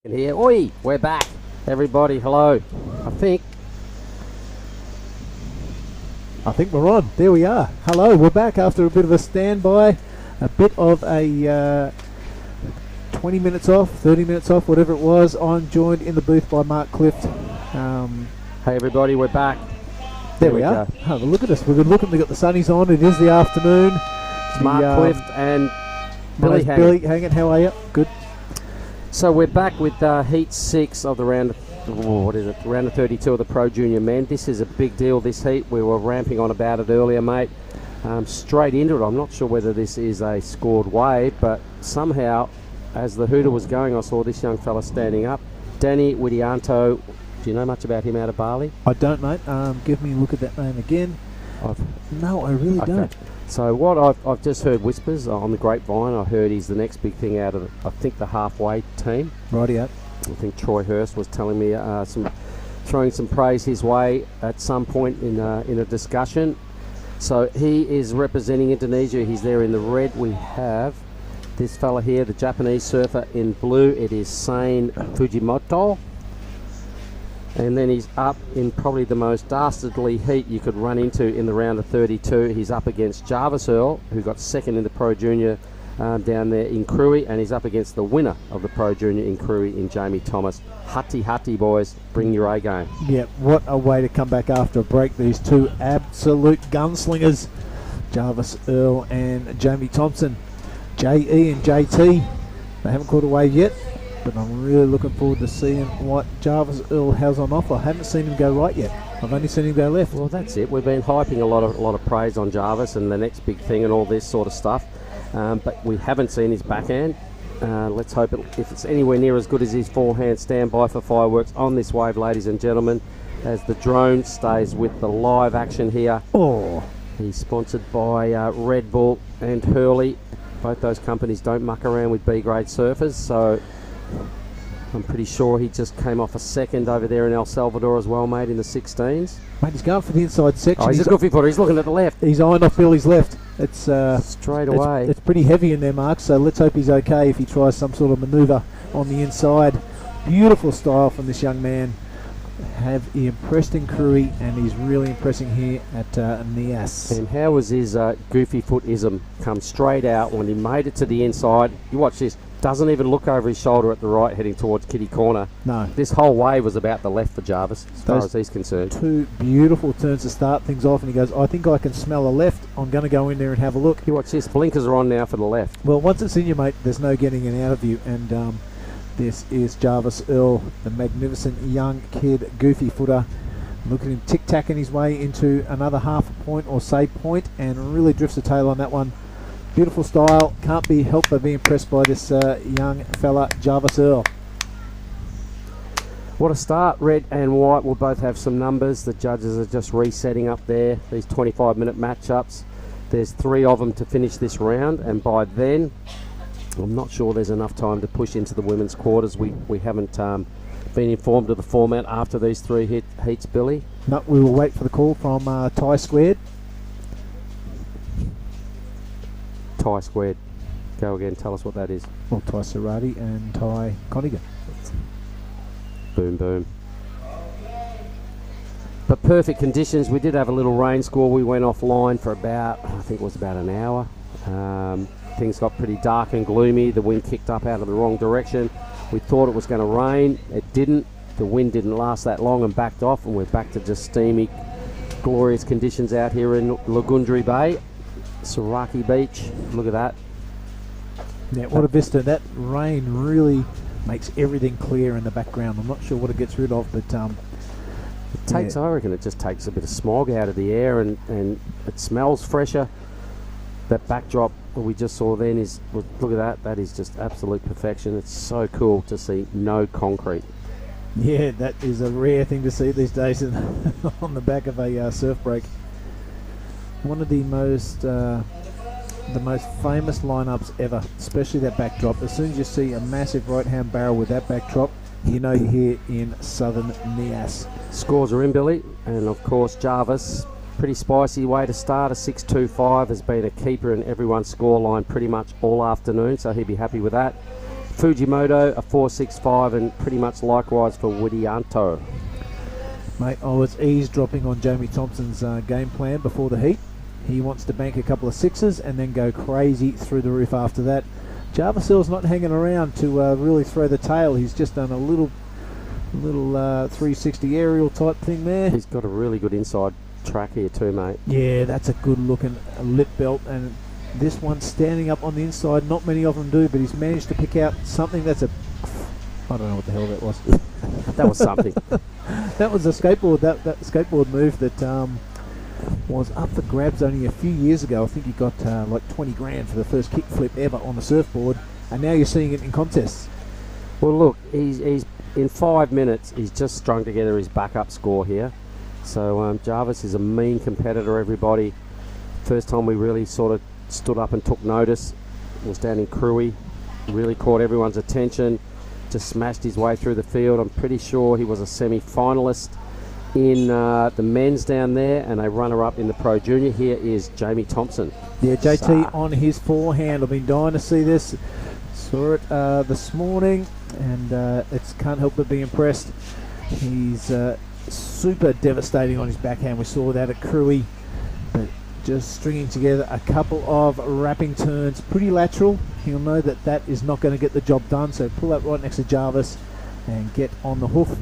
Here, oi, we're back. Everybody, hello. I think we're on. There we are. Hello, we're back after a bit of a standby, a bit of a 20 minutes off, 30 minutes off, whatever it was. I'm joined in the booth by Mark Clift. Hey everybody, we're back. There we are. Have a look at us. We've been looking. We've got the sunnies on. It is the afternoon. It's Mark Clift and Billy Haggett. Billy Haggett, how are you? Good. So we're back with Heat 6 of the round of 32 of the Pro Junior Men. This is a big deal, this heat. We were ramping on about it earlier, mate. Straight into it. I'm not sure whether this is a scored wave, but somehow, as the hooter was going, I saw this young fella standing up. Danny Widianto. Do you know much about him out of Bali? I don't, mate. Give me a look at that name again. No, I really don't. So what I've just heard whispers on the grapevine. I heard he's the next big thing out of, I think, the halfway team. Rightio. I think Troy Hurst was telling me throwing some praise his way at some point in a discussion. So he is representing Indonesia. He's there in the red. We have this fella here, the Japanese surfer in blue. It is Sane Fujimoto. And then he's up in probably the most dastardly heat you could run into in the round of 32. He's up against Jarvis Earl, who got second in the Pro Junior down there in Crewe, and he's up against the winner of the Pro Junior in Crewe in Jamie Thomas. Hutty, boys, bring your A game. Yeah, what a way to come back after a break. These two absolute gunslingers, Jarvis Earl and Jamie Thompson. JE and JT, they haven't caught a wave yet, but I'm really looking forward to seeing what Jarvis Earl has on offer. I haven't seen him go right yet. I've only seen him go left. Well, that's it. We've been hyping a lot of praise on Jarvis and the next big thing and all this sort of stuff, but we haven't seen his backhand. Let's hope if it's anywhere near as good as his forehand. Stand by for fireworks on this wave, ladies and gentlemen, as the drone stays with the live action here. Oh, he's sponsored by Red Bull and Hurley. Both those companies don't muck around with B-grade surfers, so I'm pretty sure he just came off a second over there in El Salvador as well, mate, in the 16s. Mate, he's going for the inside section. Oh, he's a goofy footer. He's looking at the left. He's eyeing off Billy's left. It's straight away. It's pretty heavy in there, Mark, so let's hope he's okay if he tries some sort of manoeuvre on the inside. Beautiful style from this young man. He impressed in Krui, and he's really impressing here at Nias. And how was his goofy footism come straight out when he made it to the inside? You watch this. Doesn't even look over his shoulder at the right, heading towards Kitty Corner. No. This whole wave was about the left for Jarvis, as far as he's concerned. Two beautiful turns to start things off, and he goes, I think I can smell a left. I'm going to go in there and have a look. You watch this. Blinkers are on now for the left. Well, once it's in you, mate, there's no getting it out of you. And this is Jarvis Earl, the magnificent young kid, goofy footer. Look at him tic-tacking his way into another half a point or say point, and really drifts the tail on that one. Beautiful style. Can't be helped but be impressed by this young fella, Jarvis Earl. What a start. Red and white will both have some numbers. The judges are just resetting up there, these 25-minute matchups. There's 3 of them to finish this round, and by then, I'm not sure there's enough time to push into the women's quarters. We haven't been informed of the format after these 3 heats, Billy. No, we will wait for the call from Thai Squared. Thai Squared. Go again, tell us what that is. Well, Thai Sarati and Thai Conigan. Boom, boom. But perfect conditions. We did have a little rain score. We went offline for about, I think it was about an hour. Things got pretty dark and gloomy. The wind kicked up out of the wrong direction. We thought it was going to rain. It didn't. The wind didn't last that long and backed off, and we're back to just steamy, glorious conditions out here in Lagundri Bay. Saraki Beach, look at that. Yeah, what a vista. That rain really makes everything clear in the background. I'm not sure what it gets rid of, but it takes, I reckon it just takes a bit of smog out of the air, and it smells fresher. That backdrop that we just saw then is, look at that, that is just absolute perfection. It's so cool to see no concrete. Yeah, that is a rare thing to see these days on the back of a surf break. One of the most famous lineups ever, especially that backdrop. As soon as you see a massive right-hand barrel with that backdrop, you know you're here in southern Nias. Scores are in, Billy, and of course Jarvis, pretty spicy way to start. A 6.25 has been a keeper in everyone's scoreline pretty much all afternoon, so he'd be happy with that. Fujimoto, a 4.65, and pretty much likewise for Widianto. Mate, I was eavesdropping on Jamie Thompson's game plan before the heat. He wants to bank a couple of 6s and then go crazy through the roof after that. Jarvis Earl's not hanging around to really throw the tail. He's just done a little 360 aerial type thing there. He's got a really good inside track here too, mate. Yeah, that's a good looking lip belt, and this one standing up on the inside, not many of them do, but he's managed to pick out something that's I don't know what the hell that was. That was something. That was a skateboard, that skateboard move that was up for grabs only a few years ago. I think he got like 20 grand for the first kickflip ever on the surfboard, and now you're seeing it in contests. Well, look, he's in 5 minutes, he's just strung together his backup score here. So Jarvis is a mean competitor, everybody. First time we really sort of stood up and took notice was down in Krui. Really caught everyone's attention. Just smashed his way through the field. I'm pretty sure he was a semi-finalist in the men's down there, and a runner-up in the Pro Junior. Here is Jamie Thompson. Yeah, JT on his forehand. I've been dying to see this. Saw it this morning, and it's can't help but be impressed. He's super devastating on his backhand. We saw that at Krui, but just stringing together a couple of wrapping turns, pretty lateral. He'll know that that is not going to get the job done, so pull up right next to Jarvis and get on the hoof.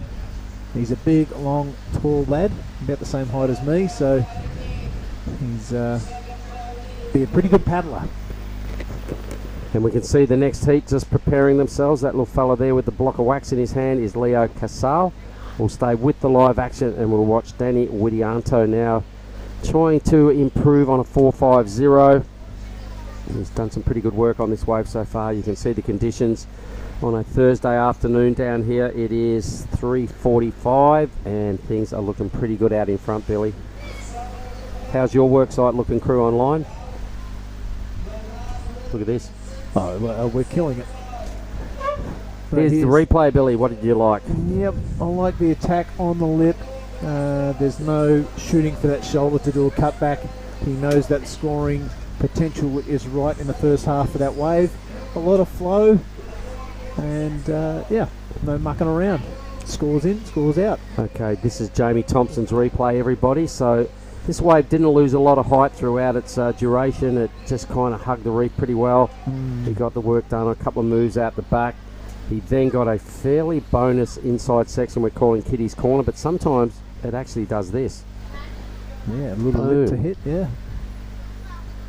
He's a big, long, tall lad, about the same height as me, so he's be a pretty good paddler. And we can see the next heat just preparing themselves. That little fella there with the block of wax in his hand is Leo Casal. We'll stay with the live action, and we'll watch Danny Widianto now trying to improve on a 4.50. He's done some pretty good work on this wave so far. You can see the conditions on a Thursday afternoon down here. It is 3:45 and things are looking pretty good out in front, Billy. How's your work site looking, crew online? Look at this. Oh, well, we're killing it. Here's the replay, Billy. What did you like? Yep, I like the attack on the lip. There's no shooting for that shoulder to do a cutback. He knows that scoring potential is right in the first half of that wave. A lot of flow, and yeah, no mucking around. Scores in, scores out. Okay, this is Jamie Thompson's replay, everybody. So this wave didn't lose a lot of height throughout its duration. It just kind of hugged the reef pretty well. He got the work done on a couple of moves out the back. He then got a fairly bonus inside section we're calling Kitty's Corner, but sometimes it actually does this. Yeah, a little lip to hit, yeah.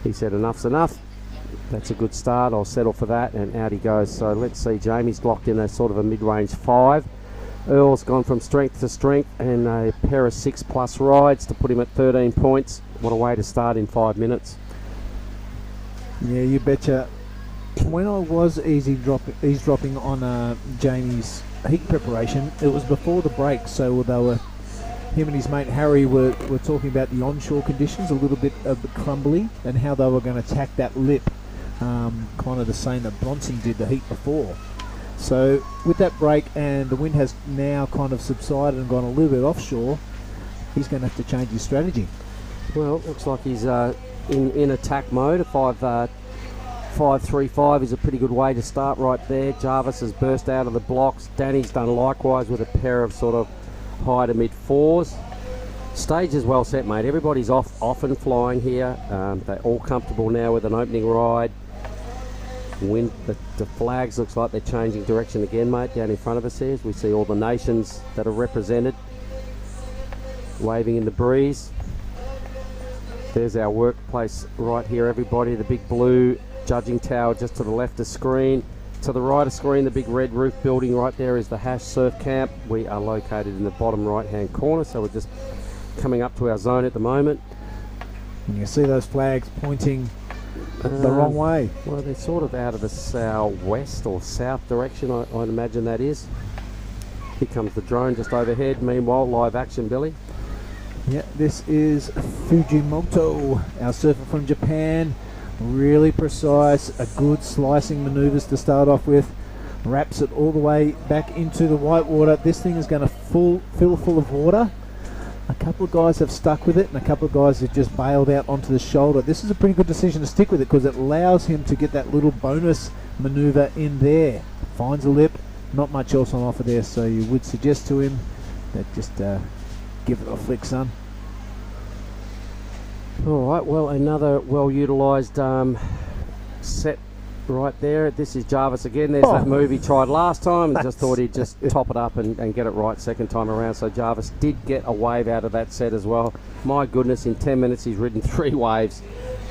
He said enough's enough. That's a good start. I'll settle for that, and out he goes. So let's see. Jamie's locked in a sort of a mid-range 5. Earl's gone from strength to strength, and a pair of 6+ rides to put him at 13 points. What a way to start in 5 minutes. Yeah, you betcha. When I was eavesdropping on Jamie's heat preparation, it was before the break, so they were, him and his mate Harry were talking about the onshore conditions, a little bit of crumbly, and how they were going to attack that lip, kind of the same that Bronson did the heat before. So with that break and the wind has now kind of subsided and gone a little bit offshore, he's going to have to change his strategy. Well, it looks like he's in attack mode. A 5.35 is a pretty good way to start right there. Jarvis has burst out of the blocks. Danny's done likewise with a pair of sort of high to mid 4s. Stage is well set, mate. Everybody's off and flying here. They're all comfortable now with an opening ride. Wind, the flags looks like they're changing direction again, mate, down in front of us here. We see all the nations that are represented waving in the breeze. There's our workplace right here, everybody. The big blue judging tower just to the left of screen. To the right of screen, the big red roof building right there is the Hash Surf Camp. We are located in the bottom right-hand corner, so we're just coming up to our zone at the moment. And you see those flags pointing the wrong way. Well, they're sort of out of the southwest or south direction, I'd imagine that is. Here comes the drone just overhead. Meanwhile, live action, Billy. Yeah, this is Fujimoto, our surfer from Japan. Really precise, a good slicing maneuvers to start off with. Wraps it all the way back into the white water. This thing is going to fill full of water. A couple of guys have stuck with it, and a couple of guys have just bailed out onto the shoulder. This is a pretty good decision to stick with it because it allows him to get that little bonus maneuver in there. Finds a lip, not much else on offer there, so you would suggest to him that just give it a flick, son. All right, well, another well-utilised set right there. This is Jarvis again. There's that move he tried last time. Just thought he'd just top it up and get it right second time around. So Jarvis did get a wave out of that set as well. My goodness, in 10 minutes he's ridden 3 waves.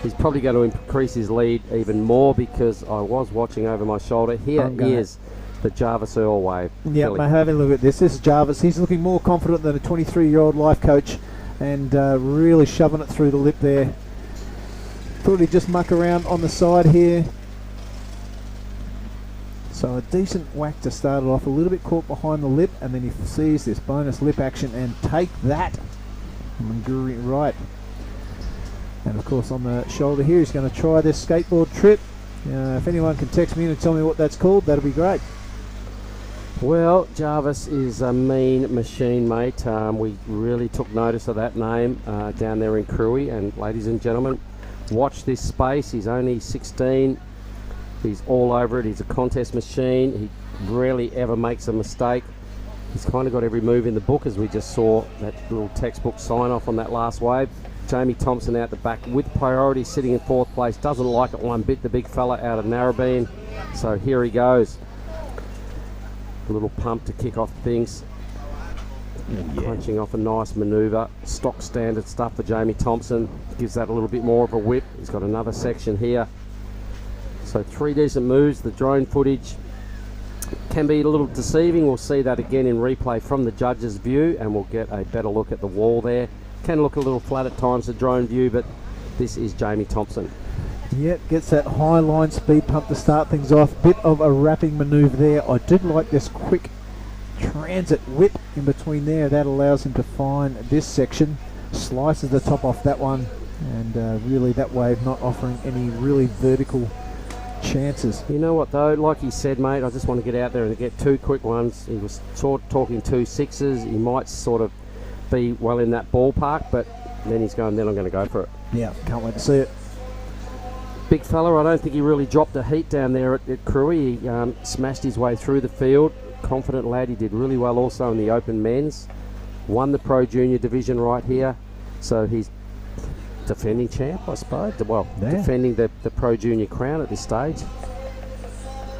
He's probably going to increase his lead even more because I was watching over my shoulder. Here is the Jarvis Earl wave. Yeah, mate, have a look at this. This is Jarvis. He's looking more confident than a 23-year-old life coach and really shoving it through the lip there. Thought he'd just muck around on the side here. So a decent whack to start it off, a little bit caught behind the lip, and then he sees this bonus lip action and take that. Right. And of course on the shoulder here, he's going to try this skateboard trip. If anyone can text me and tell me what that's called, that'll be great. Well, Jarvis is a mean machine, mate. We really took notice of that name down there in Cruy. And ladies and gentlemen, watch this space. He's only 16. He's all over it. He's a contest machine. He rarely ever makes a mistake. He's kind of got every move in the book, as we just saw that little textbook sign-off on that last wave. Jamie Thompson out the back with priority, sitting in 4th place. Doesn't like it one bit, the big fella out of Narrabeen. So here he goes. A little pump to kick off things. Punching off a nice manoeuvre. Stock standard stuff for Jamie Thompson. Gives that a little bit more of a whip. He's got another section here. So 3 decent moves. The drone footage can be a little deceiving. We'll see that again in replay from the judge's view, and we'll get a better look at the wall there. Can look a little flat at times, the drone view, but this is Jamie Thompson. Yep, gets that high line speed pump to start things off. Bit of a wrapping manoeuvre there. I did like this quick transit whip in between there. That allows him to find this section. Slices the top off that one, and really that wave not offering any really vertical chances. You know what though, like he said, mate, I just want to get out there and get 2 quick ones. He was talking 2 6s. He might sort of be well in that ballpark, but then he's going, then I'm going to go for it. Yeah, can't wait to see it. Big fella, I don't think he really dropped a heat down there at Cruy. He smashed his way through the field. Confident lad. He did really well also in the open men's. Won the Pro Junior division right here. So he's defending champ, I suppose. Well, defending the Pro Junior crown at this stage.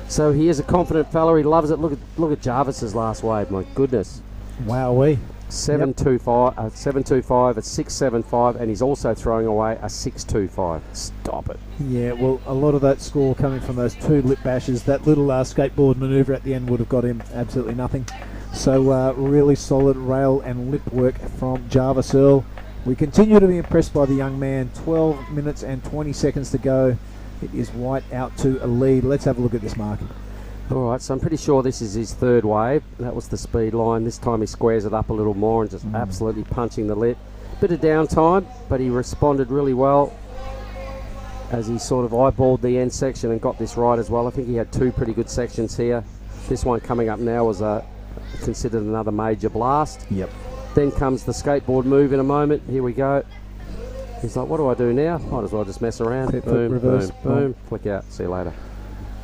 So he is a confident fella. He loves it. Look at Jarvis's last wave. My goodness. Wowee. 7.25, 7.25, a 6.75, and he's also throwing away a 6.25. Stop it. Yeah, well, a lot of that score coming from those 2 lip bashes. That little skateboard manoeuvre at the end would have got him absolutely nothing. So really solid rail and lip work from Jarvis Earl. We continue to be impressed by the young man. 12 minutes and 20 seconds to go. It is White out to a lead. Let's have a look at this, Mark. All right, so I'm pretty sure this is his 3rd wave. That was the speed line. This time he squares it up a little more and just absolutely punching the lip. Bit of downtime, but he responded really well as he sort of eyeballed the end section and got this right as well. I think he had 2 pretty good sections here. This one coming up now was considered another major blast. Yep. Then comes the skateboard move in a moment. Here we go. He's like, what do I do now? Might as well just mess around. Boom, reverse, boom, flick out. See you later.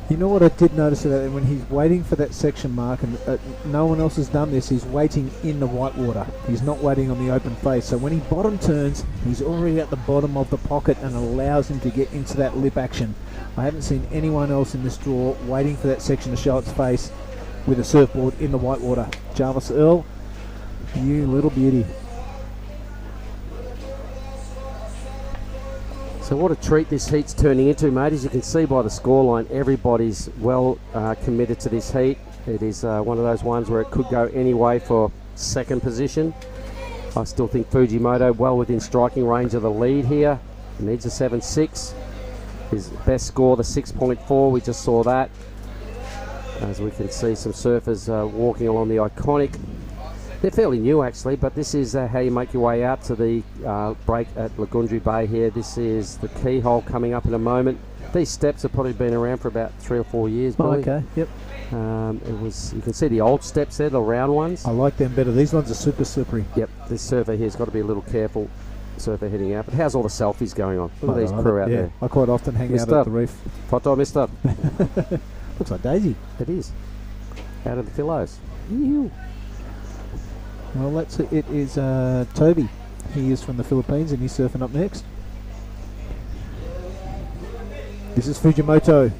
You know what I did notice about when he's waiting for that section mark, and no one else has done this, he's waiting in the whitewater. He's not waiting on the open face. So when he bottom turns, he's already at the bottom of the pocket and allows him to get into that lip action. I haven't seen anyone else in this draw waiting for that section to show its face with a surfboard in the whitewater. Jarvis Earl, you little beauty. So what a treat this heat's turning into, mate. As you can see by the scoreline, everybody's well committed to this heat. It is one of those ones where it could go any way for 2nd position. I still think Fujimoto well within striking range of the lead here. He needs a 7.6. His best score, the 6.4, we just saw that. As we can see some surfers walking along the Iconic. They're fairly new actually, but this is how you make your way out to the break at Lagundri Bay here. This is the keyhole coming up in a moment. These steps have probably been around for about 3 or 4 years. Oh, okay, yep. You can see the old steps there, the round ones. I like them better. These ones are super slippery. Yep, this surfer here's got to be a little careful. Surfer heading out. But how's all the selfies going on? Look at these crew out there. I quite often hang out at the reef. Photo missed up. Looks like Daisy. It is. Out of the pillows. Ew. Well, that's it. It is Toby. He is from the Philippines and he's surfing up next. This is Fujimoto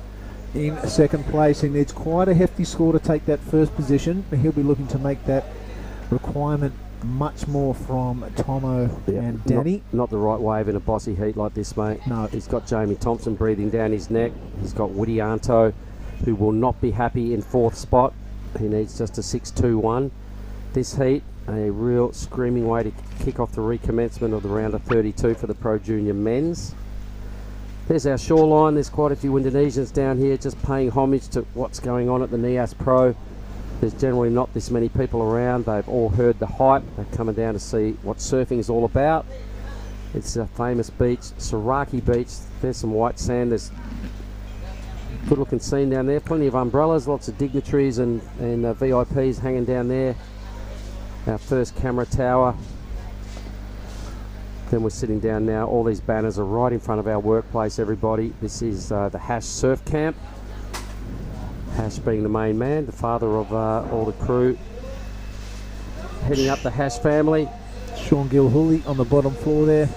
in 2nd place. He needs quite a hefty score to take that 1st position, but he'll be looking to make that requirement much more from Tomo and Danny. Not the right wave in a bossy heat like this, mate. No. He's got Jamie Thompson breathing down his neck. He's got Woody Anto, who will not be happy in 4th spot. He needs just a 6.21. This heat, a real screaming way to kick off the recommencement of the round of 32 for the Pro Junior men's. There's our shoreline. There's quite a few Indonesians down here just paying homage to what's going on at the Nias Pro. There's generally not this many people around. They've all heard the hype. They're coming down to see what surfing is all about. It's a famous beach, Saraki Beach. There's some white sand. There's good looking scene down there. Plenty of umbrellas, lots of dignitaries and VIPs hanging down there. Our first camera tower. Then we're sitting down now. All these banners are right in front of our workplace, everybody. This is the Hash Surf Camp. Hash being the main man, the father of all the crew. Heading up the Hash family. Sean Gilhooly on the bottom floor there.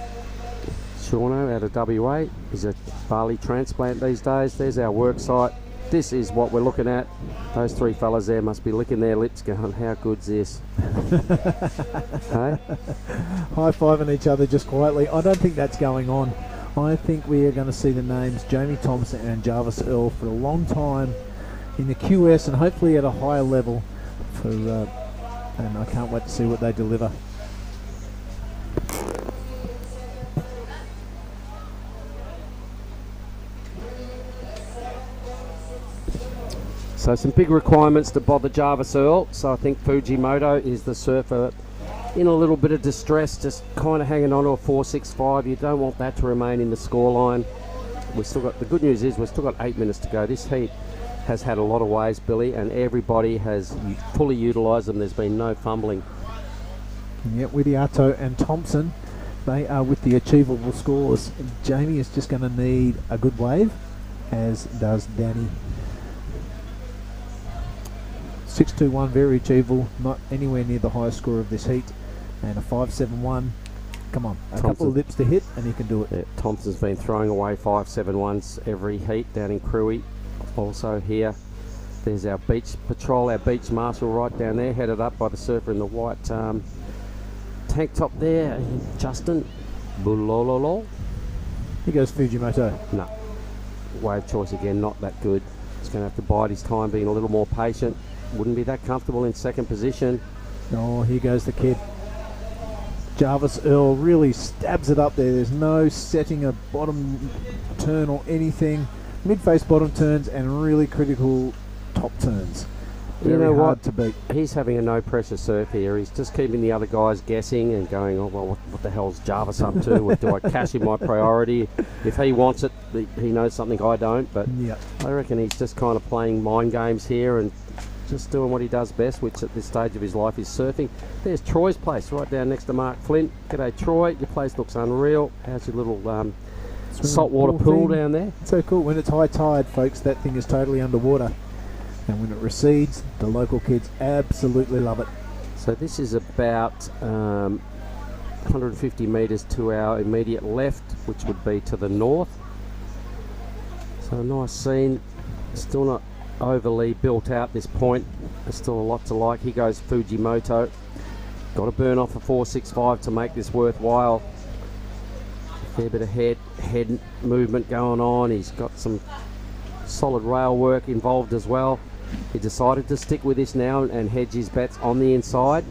Shauno out of WA. He's a Bali transplant these days. There's our work site. This is what we're looking at. Those 3 fellas there must be licking their lips going, how good's this? Hey? High-fiving each other just quietly. I don't think that's going on. I think we are going to see the names Jamie Thompson and Jarvis Earl for a long time in the QS and hopefully at a higher level. And I can't wait to see what they deliver. So some big requirements to bother Jarvis Earl. So I think Fujimoto is the surfer in a little bit of distress, just kind of hanging on to a 4.65. You don't want that to remain in the scoreline. we've still got, the good news is we've still got 8 minutes to go. This heat has had a lot of waves, Billy, and everybody has fully utilised them. There's been no fumbling. Yeah, Widiato and Thompson, they are with the achievable scores. Jamie is just going to need a good wave, as does Danny. 6.21, very achievable, not anywhere near the highest score of this heat. And a 5.71. Come on, a couple of lips to hit and he can do it. Yeah, Thompson's been throwing away 5.71s every heat down in Cruy. Also here, there's our beach patrol, our beach marshal right down there, headed up by the surfer in the white tank top there, Justin Bulololo. He goes Fujimoto. No. Wave choice again, not that good. He's going to have to bide his time, being a little more patient. Wouldn't be that comfortable in second position. Oh, here goes the kid. Jarvis Earl really stabs it up there. There's no setting a bottom turn or anything. Mid-face bottom turns and really critical top turns. Very hard to beat. He's having a no-pressure surf here. He's just keeping the other guys guessing and going, oh, well, what the hell's Jarvis up to? Do I cash in my priority? If he wants it, he knows something I don't. But yeah. I reckon he's just kind of playing mind games here and just doing what he does best, which at this stage of his life is surfing. There's Troy's place right down next to Mark Flint. G'day, Troy. Your place looks unreal. How's your little saltwater pool down there? So cool. When it's high tide, folks, that thing is totally underwater. And when it recedes, the local kids absolutely love it. So this is about 150 metres to our immediate left, which would be to the north. So a nice scene. Still not overly built out this point. There's still a lot to like. Here goes Fujimoto. Got to burn off a 4.65 to make this worthwhile. A fair bit of head movement going on. He's got some solid rail work involved as well. He decided to stick with this now and hedge his bets on the inside.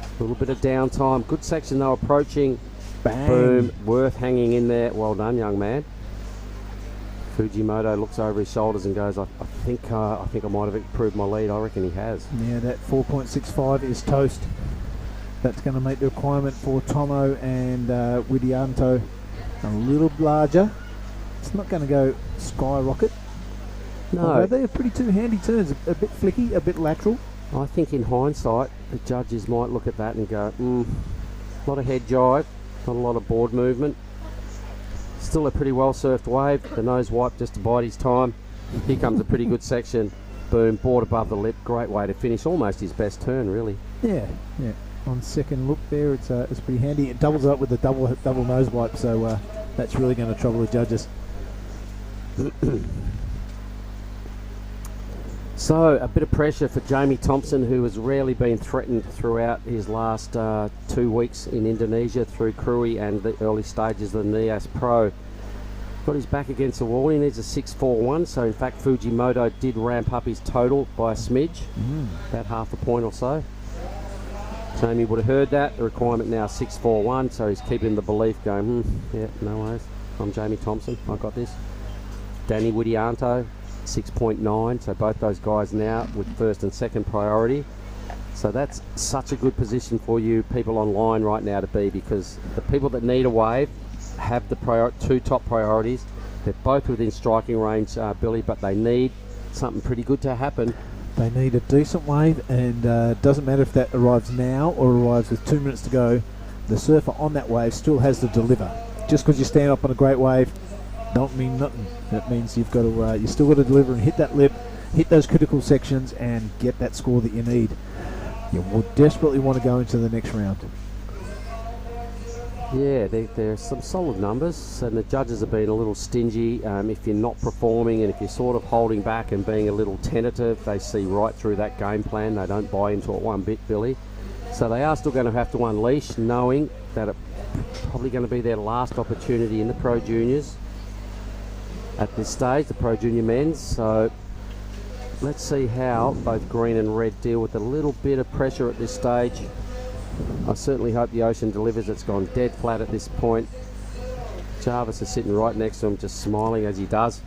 A little bit of downtime. Good section though, approaching. Bang. Boom. Worth hanging in there. Well done, young man. Fujimoto looks over his shoulders and goes, I think I might have improved my lead. I reckon he has. Yeah, that 4.65 is toast. That's going to make the requirement for Tomo and Widianto a little larger. It's not going to go skyrocket. No. Although they're pretty two handy turns. A bit flicky, a bit lateral. I think in hindsight, the judges might look at that and go, a lot of head jive, not a lot of board movement. Still a pretty well surfed wave. The nose wipe just to bide his time. Here comes a pretty good section. Boom, board above the lip. Great way to finish. Almost his best turn, really. Yeah. On second look there, it's pretty handy. It doubles up with the double nose wipe, so that's really going to trouble the judges. So, a bit of pressure for Jamie Thompson, who has rarely been threatened throughout his last 2 weeks in Indonesia through Cruy and the early stages of the Nias Pro. Got his back against the wall. He needs a 6.41, so in fact Fujimoto did ramp up his total by a smidge, about half a point or so. Jamie would have heard that. The requirement now 6.41, so he's keeping the belief going, yeah, no worries. I'm Jamie Thompson, I got this. Danny Widianto, 6.9, so both those guys now with first and second priority. So that's such a good position for you people online right now to be, because the people that need a wave have the two top priorities. They're both within striking range, Billy, but they need something pretty good to happen. They need a decent wave, and doesn't matter if that arrives now or arrives with 2 minutes to go. The surfer on that wave still has to deliver. Just because you stand up on a great wave don't mean nothing. That means you've got to you still got to deliver and hit that lip, hit those critical sections, and get that score that you need. You will desperately want to go into the next round. Yeah, there are some solid numbers, and the judges have been a little stingy. If you're not performing and if you're sort of holding back and being a little tentative, they see right through that game plan. They don't buy into it one bit, Billy. So they are still going to have to unleash, knowing that it's probably going to be their last opportunity in the Pro Juniors at this stage, the Pro Junior men's. So let's see how both green and red deal with a little bit of pressure at this stage. I certainly hope the ocean delivers. It's gone dead flat at this point. Jarvis is sitting right next to him, just smiling as he does.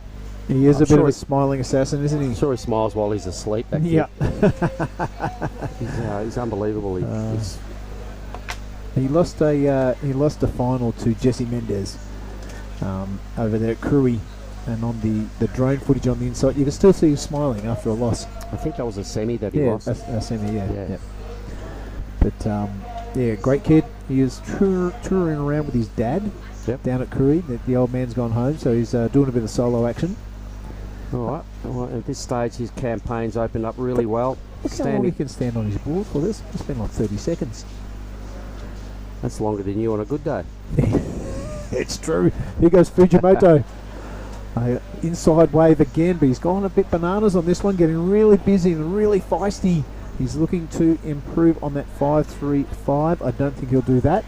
He is a bit of a smiling assassin, isn't he? I'm sure he smiles while he's asleep, that kid. Yeah. He's unbelievable. He lost a final to Jesse Mendez over there at Cruy And on the drone footage on the inside, you can still see him smiling after a loss. I think that was a semi that he lost. A semi, yeah. But yeah, great kid. He is touring around with his dad down at Koori. The old man's gone home, so he's doing a bit of solo action. All right. Well, at this stage, his campaign's opened up really well. Look how long he can stand on his board for this. It's been like 30 seconds. That's longer than you on a good day. It's true. Here goes Fujimoto. Inside wave again, but he's gone a bit bananas on this one, getting really busy and really feisty. He's looking to improve on that 5.35. I don't think he'll do that.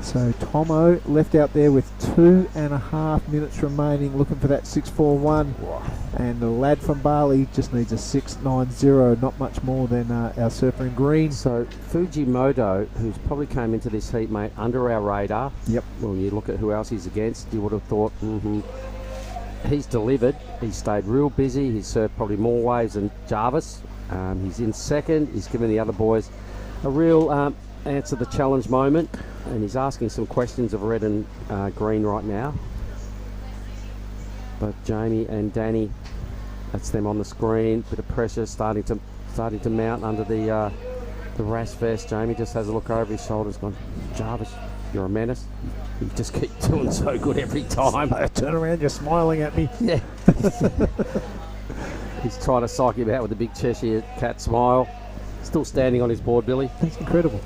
So Tomo left out there with 2.5 minutes remaining, looking for that 6.41. And the lad from Bali just needs a 6.90, not much more than our surfer in green. So Fujimoto, who's probably came into this heat, mate, under our radar. Yep. When you look at who else he's against, you would have thought, he's delivered. He's stayed real busy. He's surfed probably more waves than Jarvis. He's in second. He's given the other boys a real answer the challenge moment, and he's asking some questions of red and green right now. Both Jamie and Danny, that's them on the screen. Bit of pressure starting to mount under the rash vest. Jamie just has a look over his shoulders, gone, Jarvis, you're a menace. You just keep doing so good every time. I turn around, you're smiling at me. Yeah. He's trying to psych him out with a big Cheshire cat smile. Still standing on his board, Billy. That's incredible.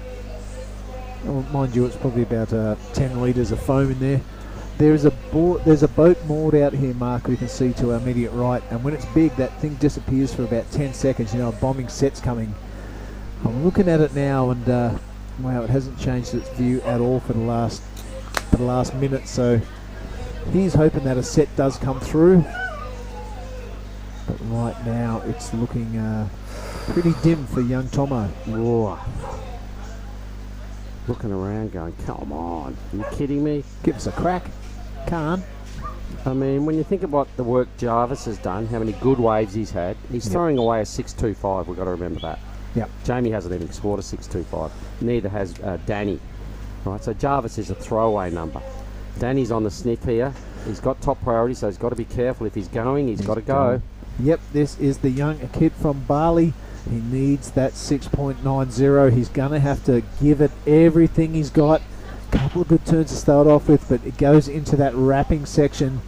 Well, mind you, it's probably about 10 litres of foam in there. There's a boat moored out here, Mark, we can see to our immediate right, and when it's big, that thing disappears for about 10 seconds. You know, a bombing set's coming. I'm looking at it now, and wow, it hasn't changed its view at all for the last minute. So he's hoping that a set does come through. But right now, it's looking pretty dim for young Tomo. Whoa. Looking around going, come on, are you kidding me? Give us a crack. Can't. I mean, when you think about the work Jarvis has done, how many good waves he's had, he's throwing away a 6.25, we've got to remember that. Yep. Jamie hasn't even scored a 6.25. Neither has Danny. Right, so Jarvis is a throwaway number. Danny's on the sniff here. He's got top priority, so he's got to be careful. If he's going, he's got to go. Yep, this is the young kid from Bali. He needs that 6.90. He's going to have to give it everything he's got. A couple of good turns to start off with, but it goes into that wrapping section.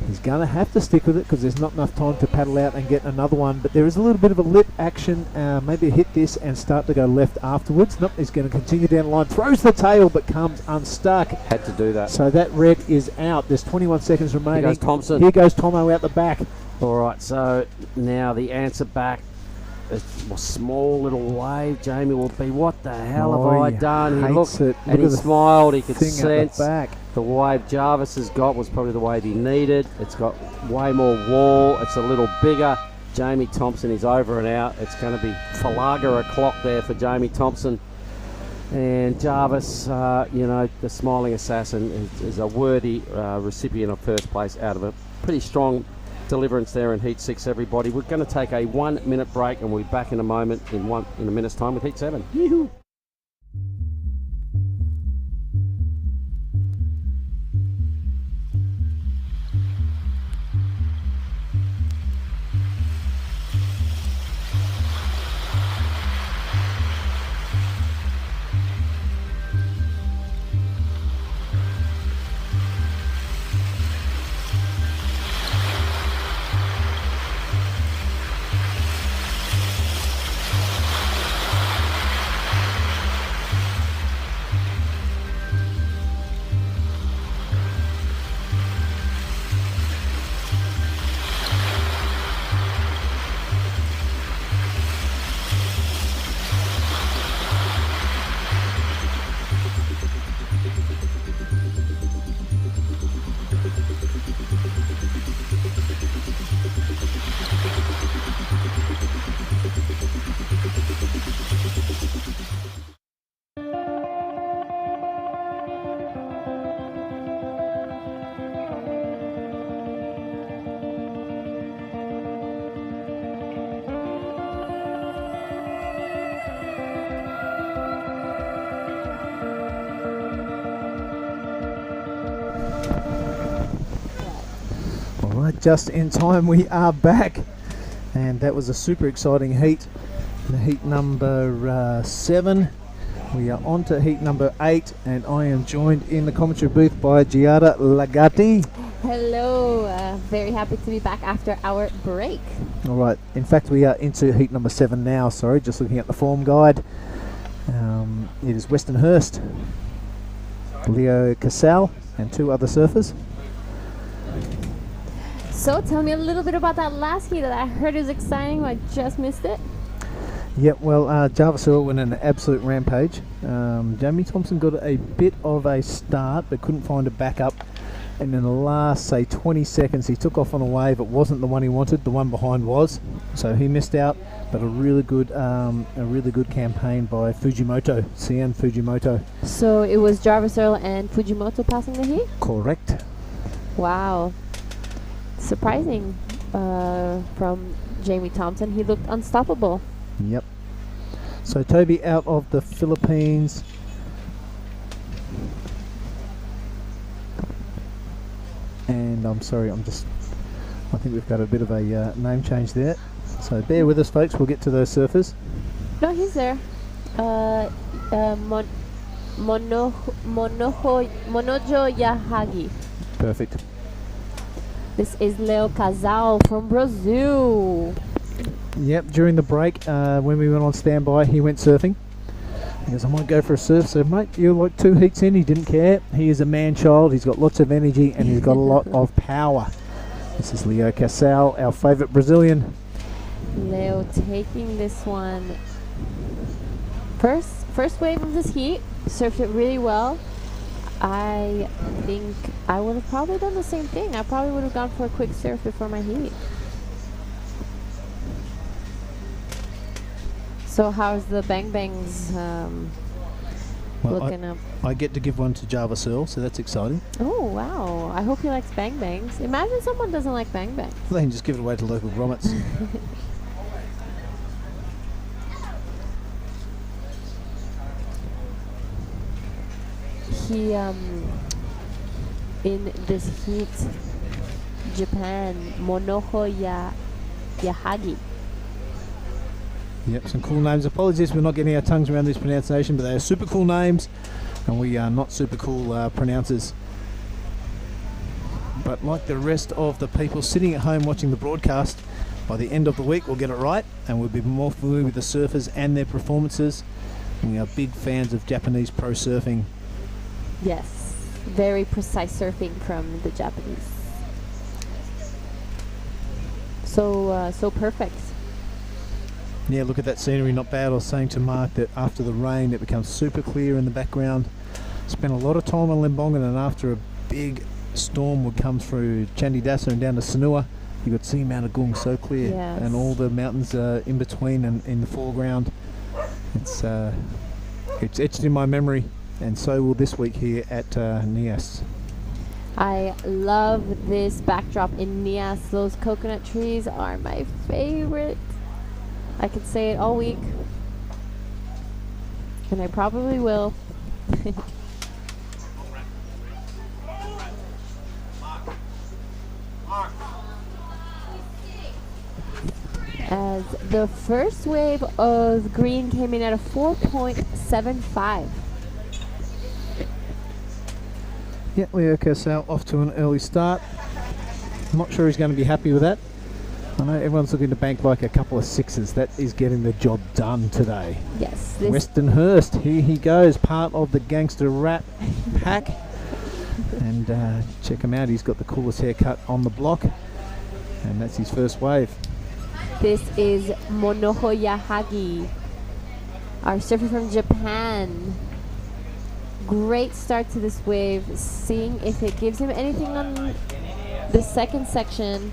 He's going to have to stick with it because there's not enough time to paddle out and get another one. But there is a little bit of a lip action. Maybe hit this and start to go left afterwards. Nope, he's going to continue down the line. Throws the tail but comes unstuck. Had to do that. So that red is out. There's 21 seconds remaining. Here goes Thompson. Here goes Tomo out the back. All right, so now the answer back. A small little wave, Jamie will be, what the hell have I done? He looked and he smiled. He could sense the wave Jarvis has got was probably the wave he needed. It's got way more wall. It's a little bigger. Jamie Thompson is over and out. It's going to be Falaga o'clock there for Jamie Thompson. And Jarvis, you know, the smiling assassin is a worthy recipient of first place out of a pretty strong deliverance there in Heat 6, everybody. We're going to take a 1 minute break and we'll be back in a moment in a minute's time with Heat 7. Yoo-hoo. Right, just in time, we are back. And that was a super exciting heat. The heat number 7. We are on to heat number 8, and I am joined in the commentary booth by Giada Lagatti. Hello, very happy to be back after our break. All right, in fact, we are into heat number 7 now. Sorry, just looking at the form guide. It is Westonhurst, Leo Casal, and 2 other surfers. So tell me a little bit about that last heat that I heard is exciting. I just missed it. Yep, well, Jarvis Earl went in an absolute rampage. Jamie Thompson got a bit of a start, but couldn't find a backup. And in the last, say, 20 seconds, he took off on a wave. It wasn't the one he wanted. The one behind was, so he missed out. But a really good campaign by Fujimoto, Cian Fujimoto. So it was Jarvis Earl and Fujimoto passing the heat? Correct. Wow. Surprising from Jamie Thompson. He looked unstoppable. Yep. So Toby out of the Philippines. And I'm sorry, I think we've got a bit of a name change there. So bear with us, folks. We'll get to those surfers. No, he's there. Monojo Yahagi. Perfect. This is Leo Casal from Brazil. Yep, during the break, when we went on standby, he went surfing. He goes, I might go for a surf. So, mate, you're like 2 heats in. He didn't care. He is a man-child. He's got lots of energy and he's got a lot of power. This is Leo Casal, our favourite Brazilian. Leo taking this one. First wave of this heat. Surfed it really well. I think I would have probably done the same thing. I probably would have gone for a quick surf before my heat. So how's the Bang Bangs looking up? I get to give one to Jarvis Earl, so that's exciting. Oh, wow. I hope he likes Bang Bangs. Imagine someone doesn't like Bang Bangs. They can just give it away to local grommets. He, in this heat, Japan, Monoho Yahagi. Yep, some cool names. Apologies for not getting our tongues around this pronunciation, but they are super cool names, and we are not super cool pronouncers. But like the rest of the people sitting at home watching the broadcast, by the end of the week we'll get it right, and we'll be more familiar with the surfers and their performances. And we are big fans of Japanese pro surfing. Yes, very precise surfing from the Japanese. So perfect. Yeah, look at that scenery, not bad. I was saying to Mark that after the rain it becomes super clear in the background. Spent a lot of time on Lembongan, and after a big storm would come through Chandidasa and down to Sanua, you could see Mount Agung so clear. Yes. And all the mountains in between and in the foreground. It's etched in my memory, and so will this week here at Nias. I love this backdrop in Nias. Those coconut trees are my favorite. I could say it all week, and I probably will. As the first wave of green came in at a 4.75. Yeah, Leo Casal off to an early start. I'm not sure he's going to be happy with that. I know everyone's looking to bank like a couple of 6s. That is getting the job done today. Yes. Westonhurst, here he goes, part of the Gangster Rap pack. And check him out, he's got the coolest haircut on the block. And that's his first wave. This is Monoho Yahagi, our surfer from Japan. Great start to this wave. Seeing if it gives him anything on the second section.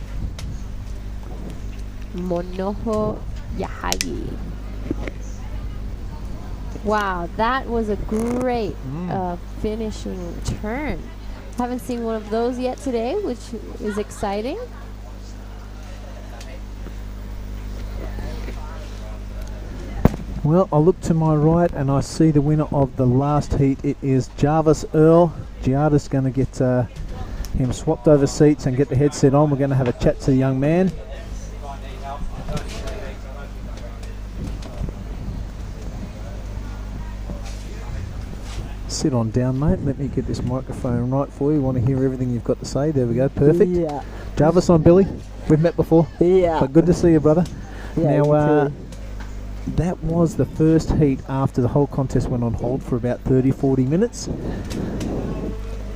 Monoho Yahagi. Wow, that was a great finishing turn. Haven't seen one of those yet today, which is exciting. Well, I look to my right and I see the winner of the last heat. It is Jarvis Earl. Giada's going to get him swapped over seats and get the headset on. We're going to have a chat to the young man. Sit on down, mate. Let me get this microphone right for you. Want to hear everything you've got to say. There we go. Perfect. Yeah. Jarvis, I'm Billy. We've met before. Yeah. But good to see you, brother. Yeah, now, you too. that was the first heat after the whole contest went on hold for about 30-40 minutes.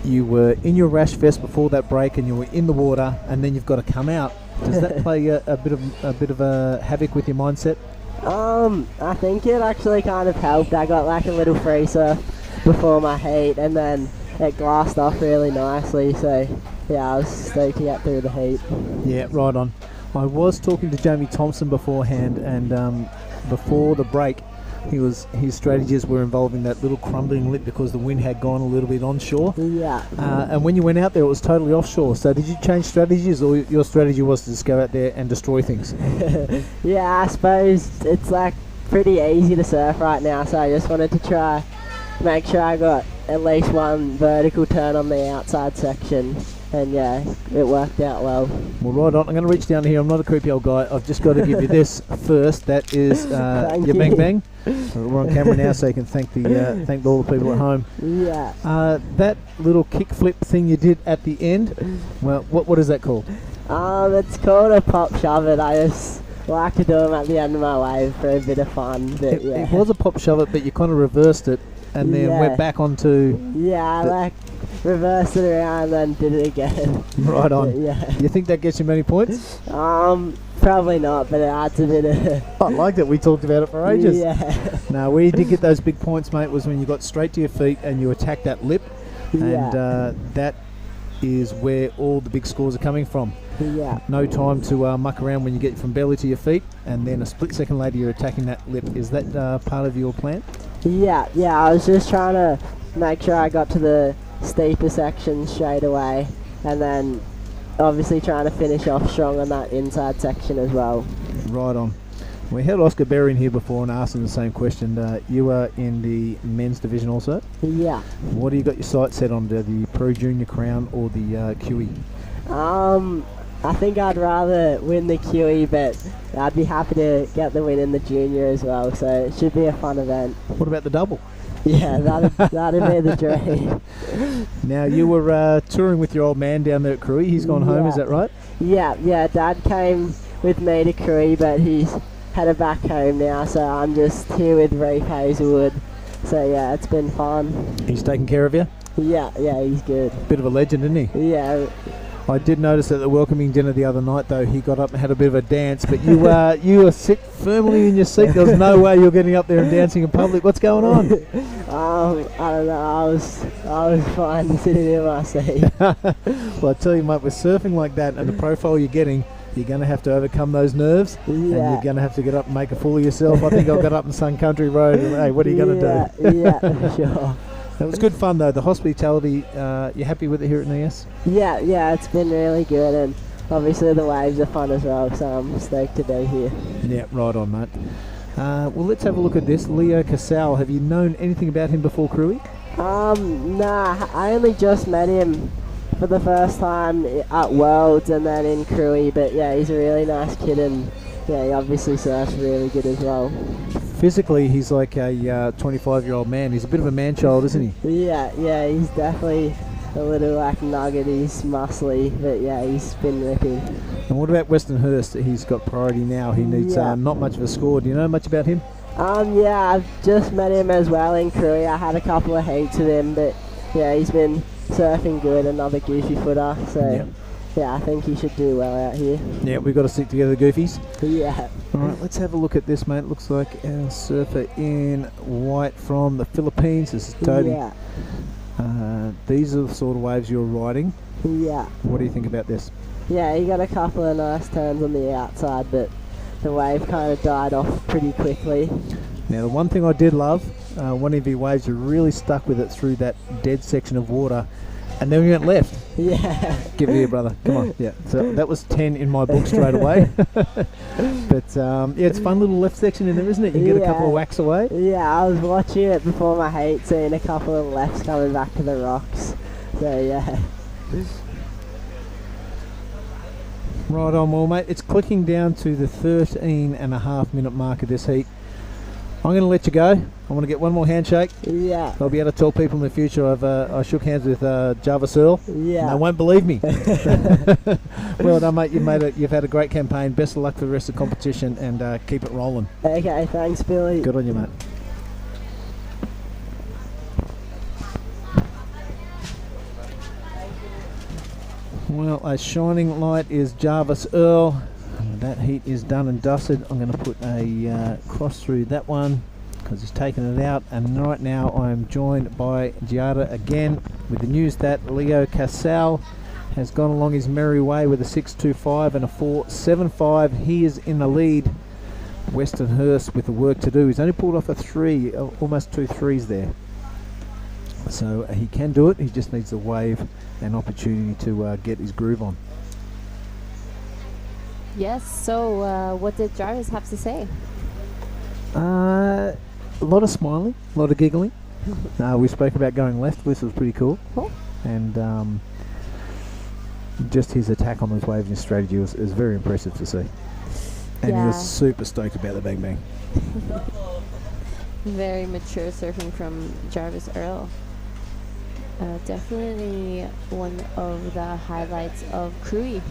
You were in your rash vest before that break, and you were in the water, and then you've got to come out. Does that play a bit of a havoc with your mindset? I think it actually kind of helped. I got like a little free surf before my heat, and then it glassed off really nicely. So yeah, I was stoked to get through the heat. Yeah, right on. I was talking to Jamie Thompson beforehand, and before the break, his strategies were involving that little crumbling lip because the wind had gone a little bit onshore. Yeah. And when you went out there, it was totally offshore. So did you change strategies, or your strategy was to just go out there and destroy things? Yeah, I suppose it's like pretty easy to surf right now, so I just wanted to try make sure I got at least one vertical turn on the outside section, and yeah, it worked out well. Well, right on. I'm going to reach down here. I'm not a creepy old guy. I've just got to give you this first. That is your bang bang. We're on camera now, so you can thank all the people at home. Yeah. That little kick flip thing you did at the end. Well, what is that called? It's called a pop shove it. I just like to do them at the end of my wave for a bit of fun. But yeah. It was a pop shove it, but you kind of reversed it and then went back onto. Yeah, I like reversed it around and then did it again. Right on. But yeah. You think that gets you many points? Probably not, but it adds a bit of. I liked it. We talked about it for ages. Yeah. No, where you did get those big points, mate, was when you got straight to your feet and you attacked that lip, and that is where all the big scores are coming from. Yeah. No time to muck around when you get from belly to your feet, and then a split second later you're attacking that lip. Is that part of your plan? Yeah, I was just trying to make sure I got to the steeper section straight away, and then obviously trying to finish off strong on that inside section as well. Right on. We had Oscar Berry in here before and asked him the same question. You are in the men's division also? Yeah. What do you got your sights set on, the Pro Junior Crown or the QE? I think I'd rather win the QE, but I'd be happy to get the win in the junior as well, so it should be a fun event. What about the double? Yeah, that'd be the dream. Now, you were touring with your old man down there at Cruy. He's gone home, is that right? Yeah, Dad came with me to Cruy, but he's headed back home now, so I'm just here with Reef Hazelwood. So yeah, it's been fun. He's taking care of you? Yeah, he's good. Bit of a legend, isn't he? Yeah. I did notice at the welcoming dinner the other night, though, he got up and had a bit of a dance, but you were sit firmly in your seat. There was no way you're getting up there and dancing in public. What's going on? I don't know. I was fine sitting in my seat. Well, I tell you, mate, with surfing like that and the profile you're getting, you're going to have to overcome those nerves, and you're going to have to get up and make a fool of yourself. I think I got up in Sun Country Road, and hey, what are you going to do? Yeah, for sure. It was good fun, though. The hospitality, you happy with it here at Nias? Yeah, it's been really good, and obviously the waves are fun as well, so I'm stoked to be here. Yeah, right on, mate. Well, let's have a look at this. Leo Casal, have you known anything about him before Cruy? Nah, I only just met him for the first time at Worlds and then in Cruy, but yeah, he's a really nice kid, and yeah, he obviously surfs really good as well. Physically, he's like a 25-year-old man. He's a bit of a man-child, isn't he? Yeah, he's definitely a little like nugget. He's muscly, but yeah, he's been ripping. And what about Weston Hurst? He's got priority now. He needs not much of a score. Do you know much about him? Yeah, I've just met him as well in Cruy. I had a couple of heats with him, but yeah, he's been surfing good, another goofy footer, so yeah, I think he should do well out here. Yeah, we've got to stick together, goofies. Yeah. Alright, let's have a look at this, mate. Looks like a surfer in white from the Philippines. This is Toby. Yeah. These are the sort of waves you're riding. Yeah. What do you think about this? Yeah, he got a couple of nice turns on the outside, but the wave kind of died off pretty quickly. Now, the one thing I did love, one of your waves, you really stuck with it through that dead section of water, and then we went left. Yeah. Give it here, brother. Come on. Yeah. So that was 10 in my book straight away. But yeah, it's a fun little left section in there, isn't it? You can get a couple of whacks away. Yeah, I was watching it before my heat, seeing a couple of lefts coming back to the rocks. So yeah. Right on, well, mate. It's clicking down to the 13.5 minute mark of this heat. I'm going to let you go. I want to get one more handshake. Yeah. I'll be able to tell people in the future I shook hands with Jarvis Earl. Yeah. And they won't believe me. Well done, mate. You've had a great campaign. Best of luck for the rest of the competition, and keep it rolling. Okay, thanks, Billy. Good on you, mate. Well, a shining light is Jarvis Earl. That heat is done and dusted. I'm going to put a cross through that one because he's taken it out. And right now I'm joined by Giada again with the news that Leo Casal has gone along his merry way with a 6.25 and a 4.75. He is in the lead. Westonhurst with the work to do. He's only pulled off a 3, almost 2 3s there. So he can do it. He just needs the wave and opportunity to get his groove on. Yes, so what did Jarvis have to say? A lot of smiling, a lot of giggling. We spoke about going left, which was pretty cool. And just his attack on those waves and his strategy was very impressive to see. And he was super stoked about the bang bang. Very mature surfing from Jarvis Earl. Definitely one of the highlights of Cruy.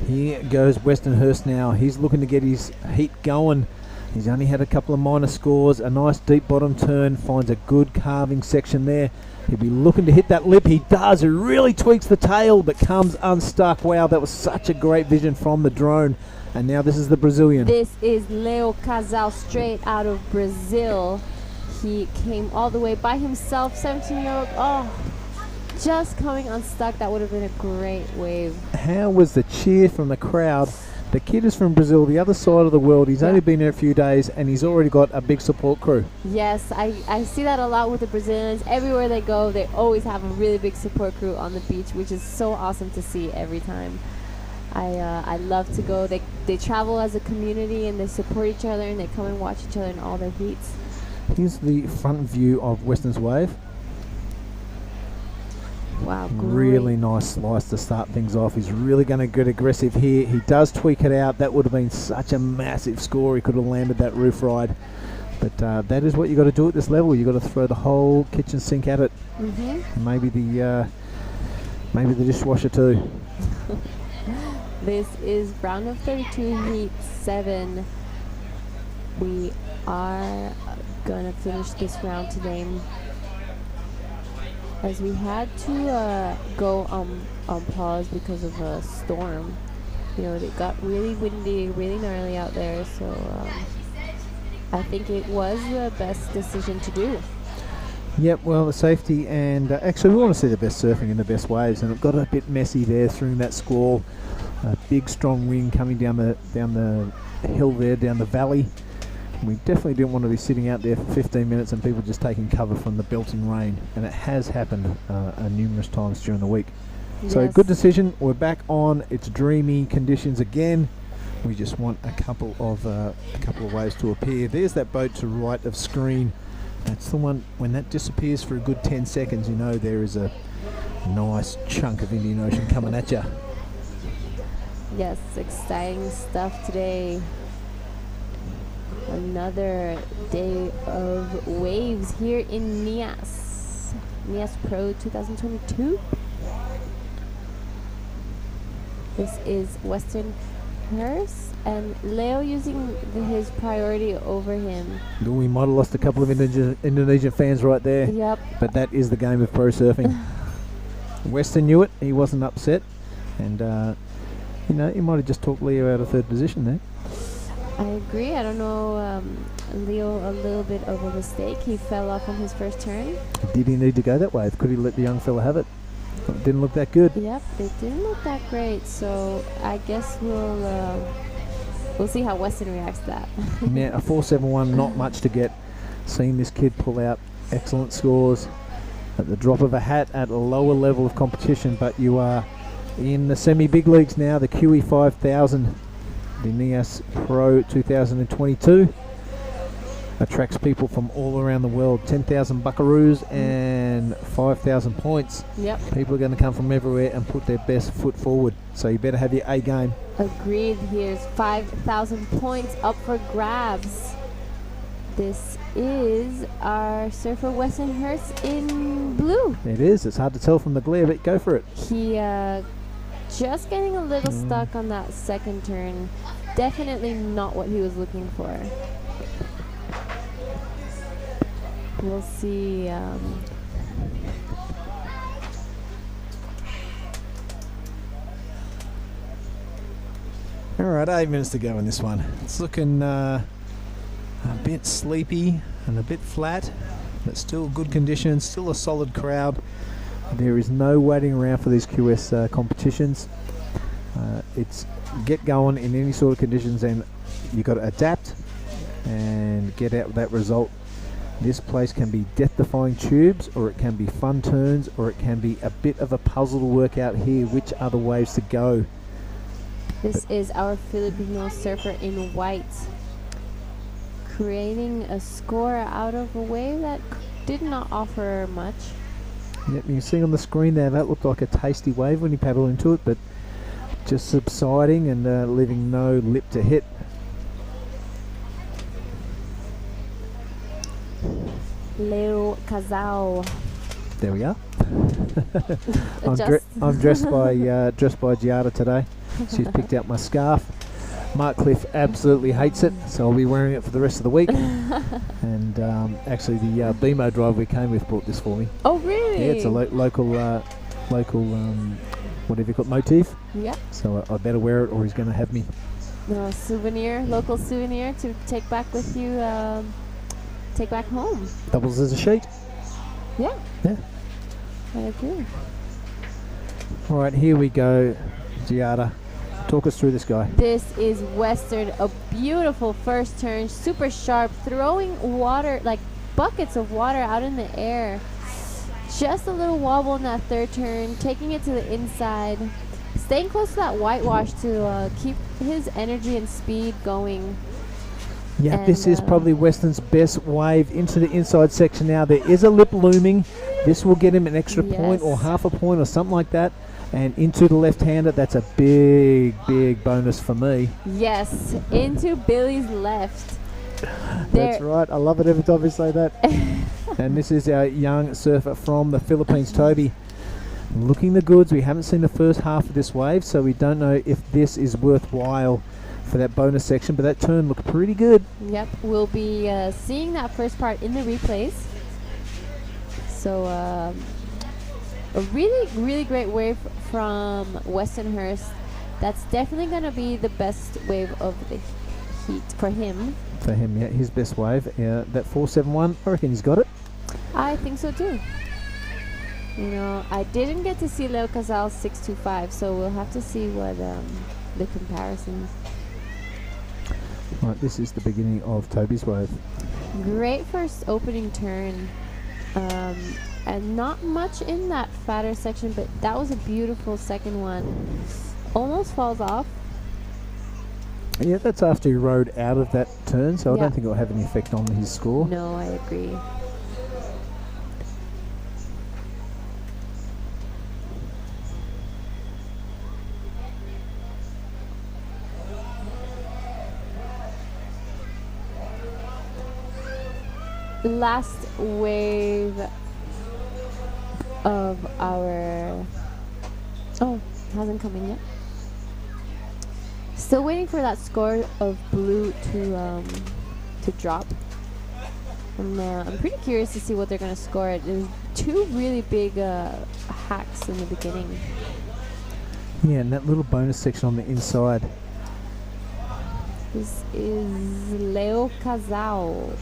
Here goes Westonhurst now. He's looking to get his heat going. He's only had a couple of minor scores. A nice deep bottom turn. Finds a good carving section there. He'll be looking to hit that lip. He does. He really tweaks the tail but comes unstuck. Wow, that was such a great vision from the drone. And now this is the Brazilian. This is Leo Casal straight out of Brazil. He came all the way by himself, 17-year-old. Oh, just coming unstuck. That would have been a great wave. How was the cheer from the crowd? The kid is from Brazil, the other side of the world. He's only been there a few days and he's already got a big support crew. Yes, I see that a lot with the Brazilians. Everywhere they go, they always have a really big support crew on the beach, which is so awesome to see every time. I love to go. They travel as a community and they support each other and they come and watch each other in all their heats. Here's the front view of Weston's wave. Wow, really nice slice to start things off. He's really going to get aggressive here. He does tweak it out. That would have been such a massive score. He could have landed that roof ride. But that is what you got to do at this level. You got to throw the whole kitchen sink at it. Mm-hmm. Maybe the dishwasher too. This is round of 32, heat 7. We are gonna finish this round today, as we had to go on pause because of a storm. You know, it got really windy, really gnarly out there, so I think it was the best decision to do. Yep, well, the safety and actually we want to see the best surfing and the best waves, and it got a bit messy there through that squall. A big strong wind coming down the hill there, down the valley. We definitely didn't want to be sitting out there for 15 minutes and people just taking cover from the belting rain, and it has happened numerous times during the week. So good decision. We're back on. It's dreamy conditions again. We just want a couple of waves to appear. There's that boat to right of screen. That's the one. When that disappears for a good 10 seconds, you know there is a nice chunk of Indian Ocean coming at you. Yes, exciting stuff today. Another day of waves here in Nias Pro 2022. This is Westonhurst and Leo using his priority over him. We might have lost a couple of Indonesian fans right there. Yep. But that is the game of pro surfing. Weston knew it. He wasn't upset, and you know, he might have just talked Leo out of third position there. I agree. I don't know, Leo, a little bit of a mistake. He fell off on his first turn. Did he need to go that way? Could he let the young fella have it? It didn't look that good. Yep, it didn't look that great. So I guess we'll see how Weston reacts to that. Yeah, a 4.71, not much to get. Seeing this kid pull out excellent scores at the drop of a hat at a lower level of competition, but you are in the semi-big leagues now, the QE 5000, the Nias Pro 2022. attracts people from all around the world. 10,000 buckaroos and 5,000 points. Yep. People are going to come from everywhere and put their best foot forward. So you better have your A game. Agreed. Here's 5,000 points up for grabs. This is our surfer Weston Hurst in blue. It is. It's hard to tell from the glare, but go for it. He just getting a little stuck on that second turn. Definitely not what he was looking for. We'll see. All right, 8 minutes to go in this one. It's looking a bit sleepy and a bit flat, but still good conditions, still a solid crowd. There is no waiting around for these QS competitions. It's get going in any sort of conditions, and you've got to adapt and get out that result. This place can be death-defying tubes, or it can be fun turns, or it can be a bit of a puzzle to work out here which other waves to go. This is our Filipino surfer in white, creating a score out of a wave that did not offer much. Yep, you can see on the screen there, that looked like a tasty wave when you paddle into it, but just subsiding and leaving no lip to hit. Leo Casal. There we are. I'm dressed by Giada today. She's picked out my scarf. Mark Cliff absolutely hates it, so I'll be wearing it for the rest of the week. And actually, the BMO driver we came with brought this for me. Oh, really? Yeah, it's a local, whatever you call it, motif. Yeah. So I better wear it, or he's going to have me. No, souvenir, local souvenir to take back with you, take back home. Doubles as a sheet. Yeah. Yeah. I agree. All right, here we go. Giada, talk us through this guy. This is Western, a beautiful first turn, super sharp, throwing water, like buckets of water out in the air. Just a little wobble in that third turn, taking it to the inside, staying close to that whitewash to keep his energy and speed going. Yeah, and this is probably Western's best wave into the inside section now. There is a lip looming. This will get him an extra point or half a point or something like that. And into the left-hander, that's a big, big bonus for me. Yes, into Billy's left. That's right. I love it every time we say that. And this is our young surfer from the Philippines, Toby. Looking the goods. We haven't seen the first half of this wave, so we don't know if this is worthwhile for that bonus section, but that turn looked pretty good. Yep, we'll be seeing that first part in the replays. So a really, really great wave from Weston Hurst. That's definitely going to be the best wave of the heat for him. For him, yeah, his best wave. That 471, I reckon he's got it. I think so too. You know, I didn't get to see Leo Casal's 625, so we'll have to see what the comparisons. Right, this is the beginning of Toby's wave. Great first opening turn. And not much in that fatter section, but that was a beautiful second one. Almost falls off. Yeah, that's after he rode out of that turn, so I don't think it'll have any effect on his score. No, I agree. Last wave of our... Oh, hasn't come in yet. Still waiting for that score of blue to drop. I'm pretty curious to see what they're going to score. There's two really big hacks in the beginning. Yeah, and that little bonus section on the inside. This is Leo Casal.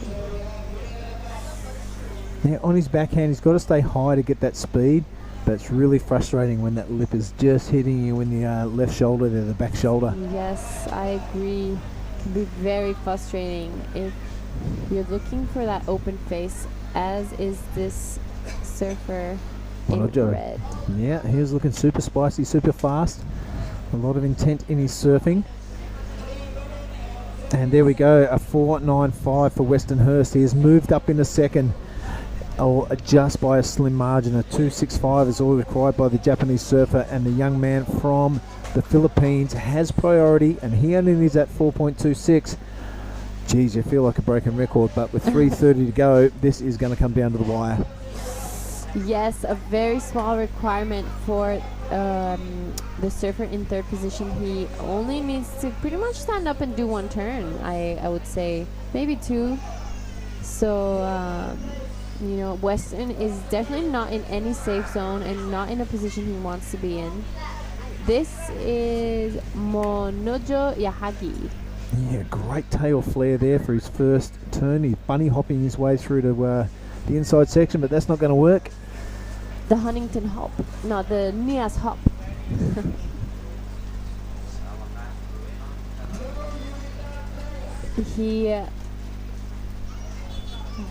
Now on his backhand, he's got to stay high to get that speed, but it's really frustrating when that lip is just hitting you in the left shoulder, there, the back shoulder. Yes, I agree. It can be very frustrating if you're looking for that open face, as is this surfer in red. Yeah, he was looking super spicy, super fast. A lot of intent in his surfing. And there we go, a 4.95 for Westernhurst. He has moved up in a second, just by a slim margin. A 2.65 is all required by the Japanese surfer, and the young man from the Philippines has priority, and he only needs that 4.26. Geez, you feel like a broken record, but with 3:30 to go, this is going to come down to the wire. Yes, a very small requirement for the surfer in third position. He only needs to pretty much stand up and do one turn, I would say, maybe two. So, you know, Weston is definitely not in any safe zone and not in a position he wants to be in. This is Monojo Yahagi. Yeah, great tail flare there for his first turn. He's bunny hopping his way through to the inside section, but that's not going to work. The Huntington hop, not the Nias hop. He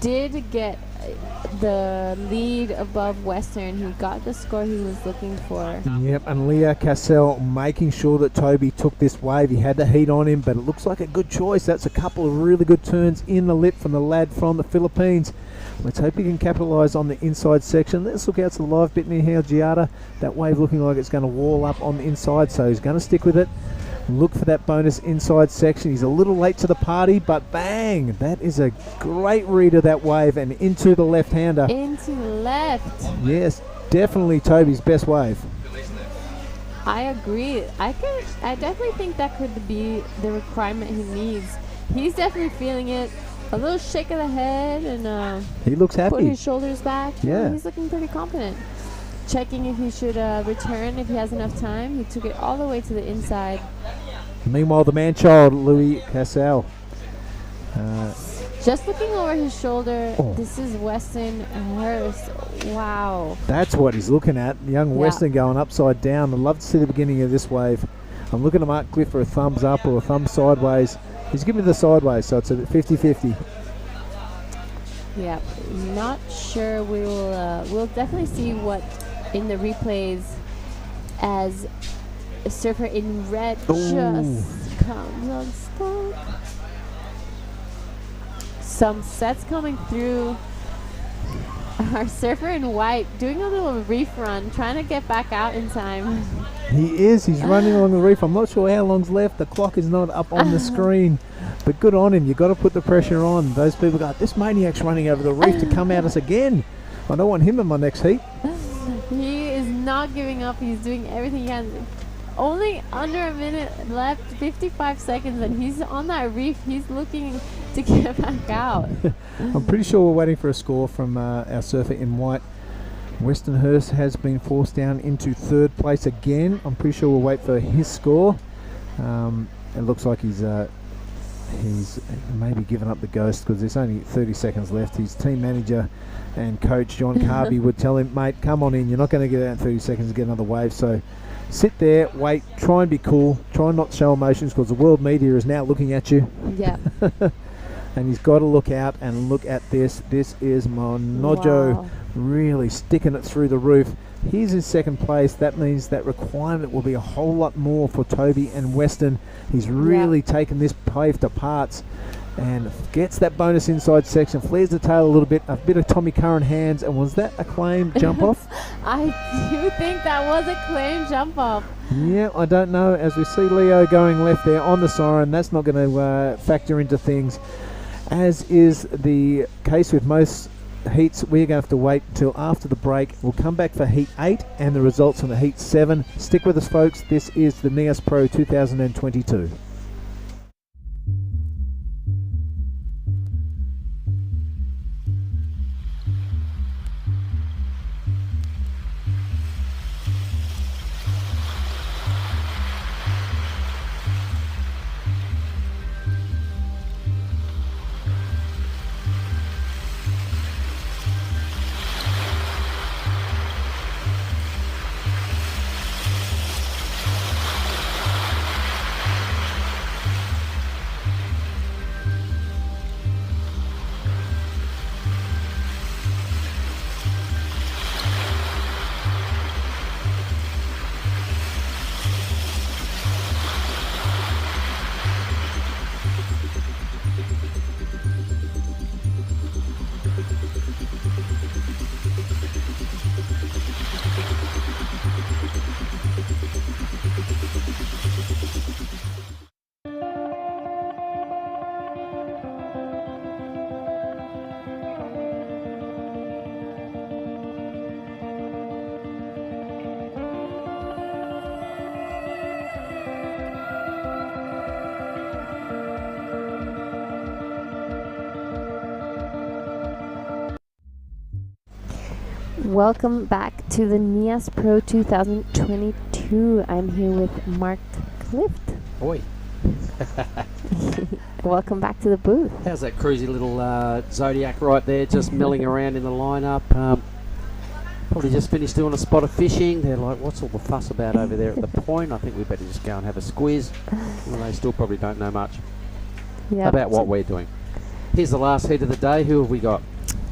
did get the lead above Western. He got the score he was looking for. Yep, and Leo Cassell making sure that Toby took this wave. He had the heat on him, but it looks like a good choice. That's a couple of really good turns in the lip from the lad from the Philippines. Let's hope he can capitalise on the inside section. Let's look out to the live bit near here, Giada. That wave looking like it's going to wall up on the inside, so he's going to stick with it. Look for that bonus inside section. He's a little late to the party, but bang! That is a great read of that wave and into the left-hander. Into left. Yes, definitely Toby's best wave. I agree. I definitely think that could be the requirement he needs. He's definitely feeling it. A little shake of the head and he looks happy. Put his shoulders back. Yeah. He's looking pretty confident. Checking if he should return if he has enough time. He took it all the way to the inside. Meanwhile, the man-child, Louis Cassell. Just looking over his shoulder, this is Weston Hurst. Wow. That's what he's looking at. Young Weston going upside down. I'd love to see the beginning of this wave. I'm looking at Mark Cliff for a thumbs up or a thumb sideways. He's giving me the sideways, so it's a 50-50. Yeah, not sure. We'll definitely see what in the replays as a surfer in red just comes unstuck. Some sets coming through. Our surfer in white doing a little reef run, trying to get back out in time. He is. He's running along the reef. I'm not sure how long's left. The clock is not up on the screen. But good on him. You've got to put the pressure on. Those people go, this maniac's running over the reef to come at us again. I don't want him in my next heat. He is not giving up. He's doing everything he can. Only under a minute left, 55 seconds, and he's on that reef. He's looking to get back out. I'm pretty sure we're waiting for a score from our surfer in white. Westernhurst has been forced down into third place again. I'm pretty sure we'll wait for his score. It looks like he's maybe given up the ghost because there's only 30 seconds left. His team manager and coach John Carby would tell him, mate, come on in. You're not going to get out in 30 seconds to get another wave. So sit there, wait, try and be cool. Try not to show emotions because the world media is now looking at you. Yeah. And he's got to look out and look at this. This is Monojo really sticking it through the roof. He's in second place. That means that requirement will be a whole lot more for Toby and Weston. He's really taken this wave to parts and gets that bonus inside section, flares the tail a bit of Tommy Curran hands. And was that a claim jump off? I do think that was a claim jump off. Yeah, I don't know. As we see Leo going left there on the siren, that's not going to factor into things. As is the case with most heats, we're going to have to wait until after the break. We'll come back for Heat 8 and the results from the Heat 7. Stick with us, folks. This is the Nias Pro 2022. Welcome back to the Nias Pro 2022. I'm here with Mark Clift. Oi. Welcome back to the booth. How's that cruisy little Zodiac right there, just milling around in the lineup? Probably just finished doing a spot of fishing. They're like, what's all the fuss about over there at the point? I think we better just go and have a squiz. Well, they still probably don't know much about what we're doing. Here's the last heat of the day. Who have we got?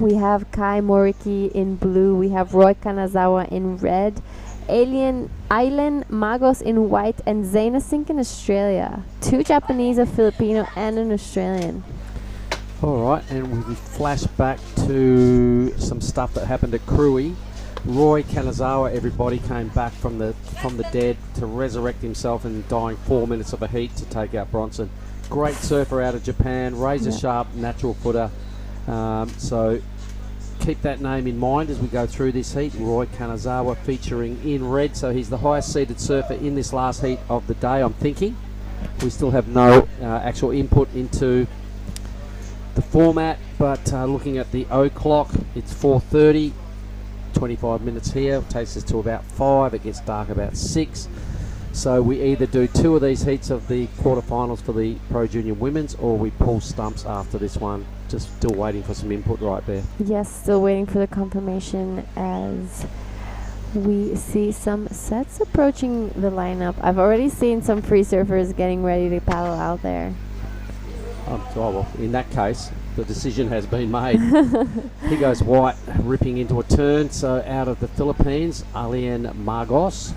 We have Kai Moriki in blue. We have Roy Kanazawa in red. Aileen Magos in white. And Zaina Sink in Australia. 2 Japanese, a Filipino, and an Australian. All right, and we flash back to some stuff that happened at Krui. Roy Kanazawa, everybody, came back from the dead to resurrect himself in dying 4 minutes of a heat to take out Bronson. Great surfer out of Japan, razor sharp, natural footer. So keep that name in mind as we go through this heat. Roy Kanazawa featuring in red, so he's the highest seeded surfer in this last heat of the day, I'm thinking. We still have no actual input into the format, but looking at the O clock, it's 4:30, 25 minutes here, it takes us to about 5, it gets dark about 6. So we either do 2 of these heats of the quarterfinals for the Pro Junior Women's, or we pull stumps after this one. Just still waiting for some input right there. Yes, still waiting for the confirmation as we see some sets approaching the lineup. I've already seen some free surfers getting ready to paddle out there. Oh, well, in that case, the decision has been made. Here goes White ripping into a turn. So out of the Philippines, Aileen Magos.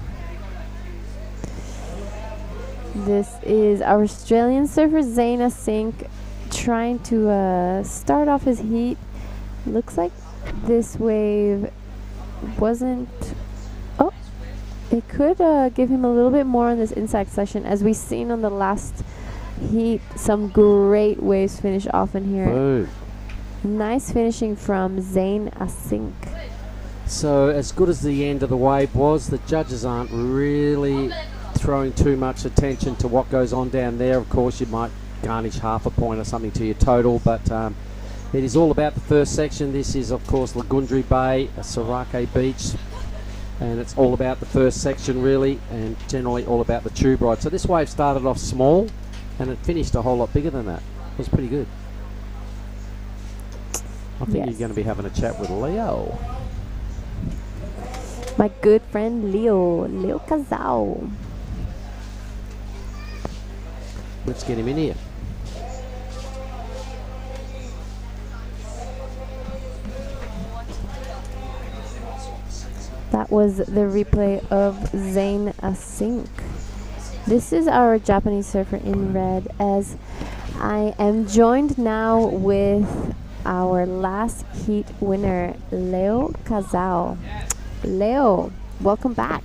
This is our Australian surfer Zaina Sink trying to start off his heat. Looks like this wave wasn't... Oh, it could give him a little bit more on this inside section. As we've seen on the last heat, some great waves finish off in here. Boom. Nice finishing from Zaina Sink. So as good as the end of the wave was, the judges aren't really throwing too much attention to what goes on down there. Of course, you might garnish half a point or something to your total, but it is all about the first section. This is, of course, Lagundri Bay, Sorake Beach, and it's all about the first section, really, and generally all about the tube ride. So this wave started off small, and it finished a whole lot bigger than that. It was pretty good. I think you're going to be having a chat with Leo. My good friend Leo Kazao. Let's get him in here. That was the replay of Zaina Sink. This is our Japanese surfer in red, as I am joined now with our last heat winner, Leo Kazao. Leo, welcome back.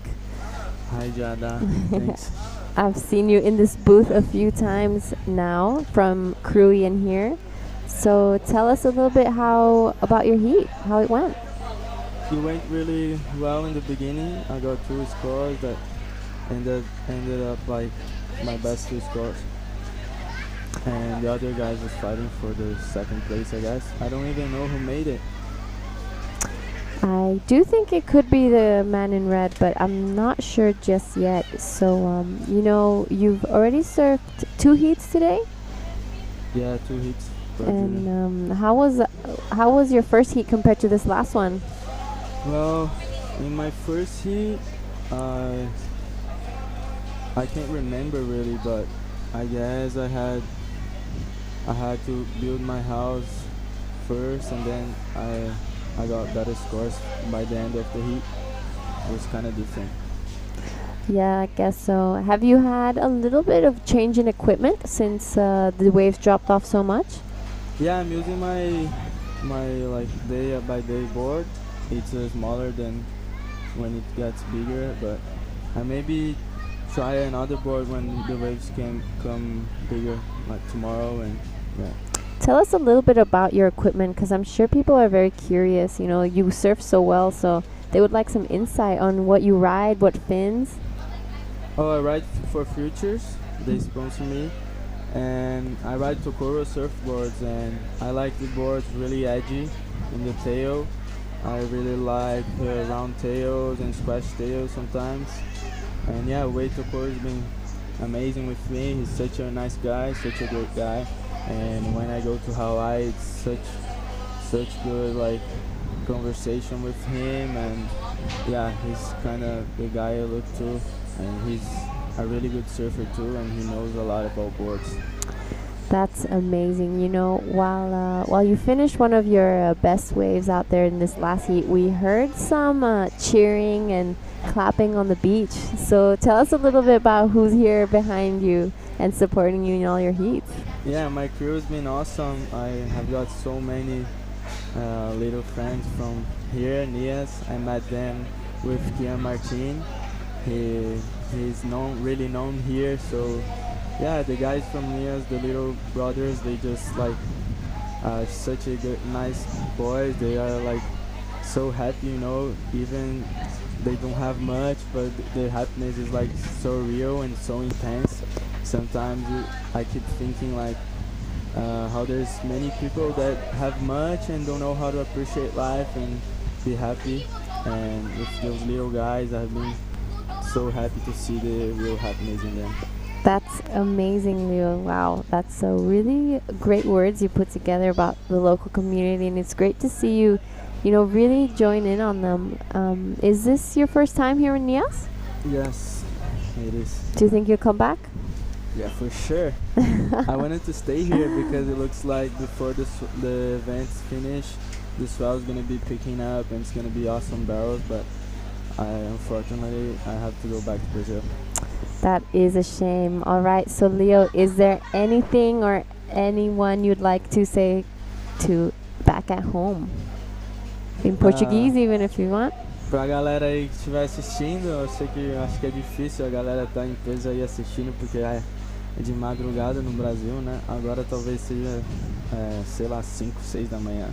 Hi, Jada. Thanks. I've seen you in this booth a few times now from Krui in here. So tell us a little bit about your heat, how it went. It went really well in the beginning. I got 2 scores that ended up like my best 2 scores. And the other guys was fighting for the 2nd place, I guess. I don't even know who made it. I do think it could be the man in red, but I'm not sure just yet. So, you know, you've already surfed 2 heats today? Yeah, 2 heats. And how was your first heat compared to this last one? Well, in my first heat, I can't remember really, but I guess I had to build my house first, and then I got better scores by the end of the heat. It was kind of different. Yeah, I guess so. Have you had a little bit of change in equipment since the waves dropped off so much? Yeah, I'm using my like day by day board. It's smaller than when it gets bigger, but I maybe try another board when the waves can come bigger, like tomorrow. And yeah. Tell us a little bit about your equipment, because I'm sure people are very curious. You know, you surf so well, so they would like some insight on what you ride, what fins. Oh, I ride for Futures. They sponsor me. And I ride Tokoro surfboards, and I like the boards really edgy in the tail. I really like round tails and squash tails sometimes. And yeah, Wade of course has been amazing with me. He's such a nice guy, such a great guy. And when I go to Hawaii, it's such good like conversation with him. And yeah, he's kind of the guy I look to, and he's a really good surfer too, and he knows a lot about boards. That's amazing. You know, while you finished one of your best waves out there in this last heat, we heard some cheering and clapping on the beach. So tell us a little bit about who's here behind you and supporting you in all your heats. Yeah, my crew has been awesome. I have got so many little friends from here, Nias. I met them with Kian Martin. He's really known here, so yeah, the guys from Nias, the little brothers, they just like such a good, nice boys. They are like so happy, you know, even they don't have much, but the happiness is like so real and so intense. Sometimes I keep thinking like how there's many people that have much and don't know how to appreciate life and be happy. And with those little guys, I've been so happy to see the real happiness in them. That's amazing, Leo. Wow, that's really great words you put together about the local community, and it's great to see you, really join in on them. Is this your first time here in Nias? Yes, it is. Do you think you'll come back? Yeah, for sure. I wanted to stay here because it looks like before the event's finish, the swell is going to be picking up and it's going to be awesome barrels, but unfortunately I have to go back to Brazil. That is a shame. All right, so Leo, is there anything or anyone you'd like to say to back at home? In Portuguese, even if you want. Pra galera aí que estiver assistindo, acho que é difícil a galera estar em peso aí assistindo porque é de madrugada no Brasil, né? Agora talvez seja, sei lá, 5, 6 da manhã.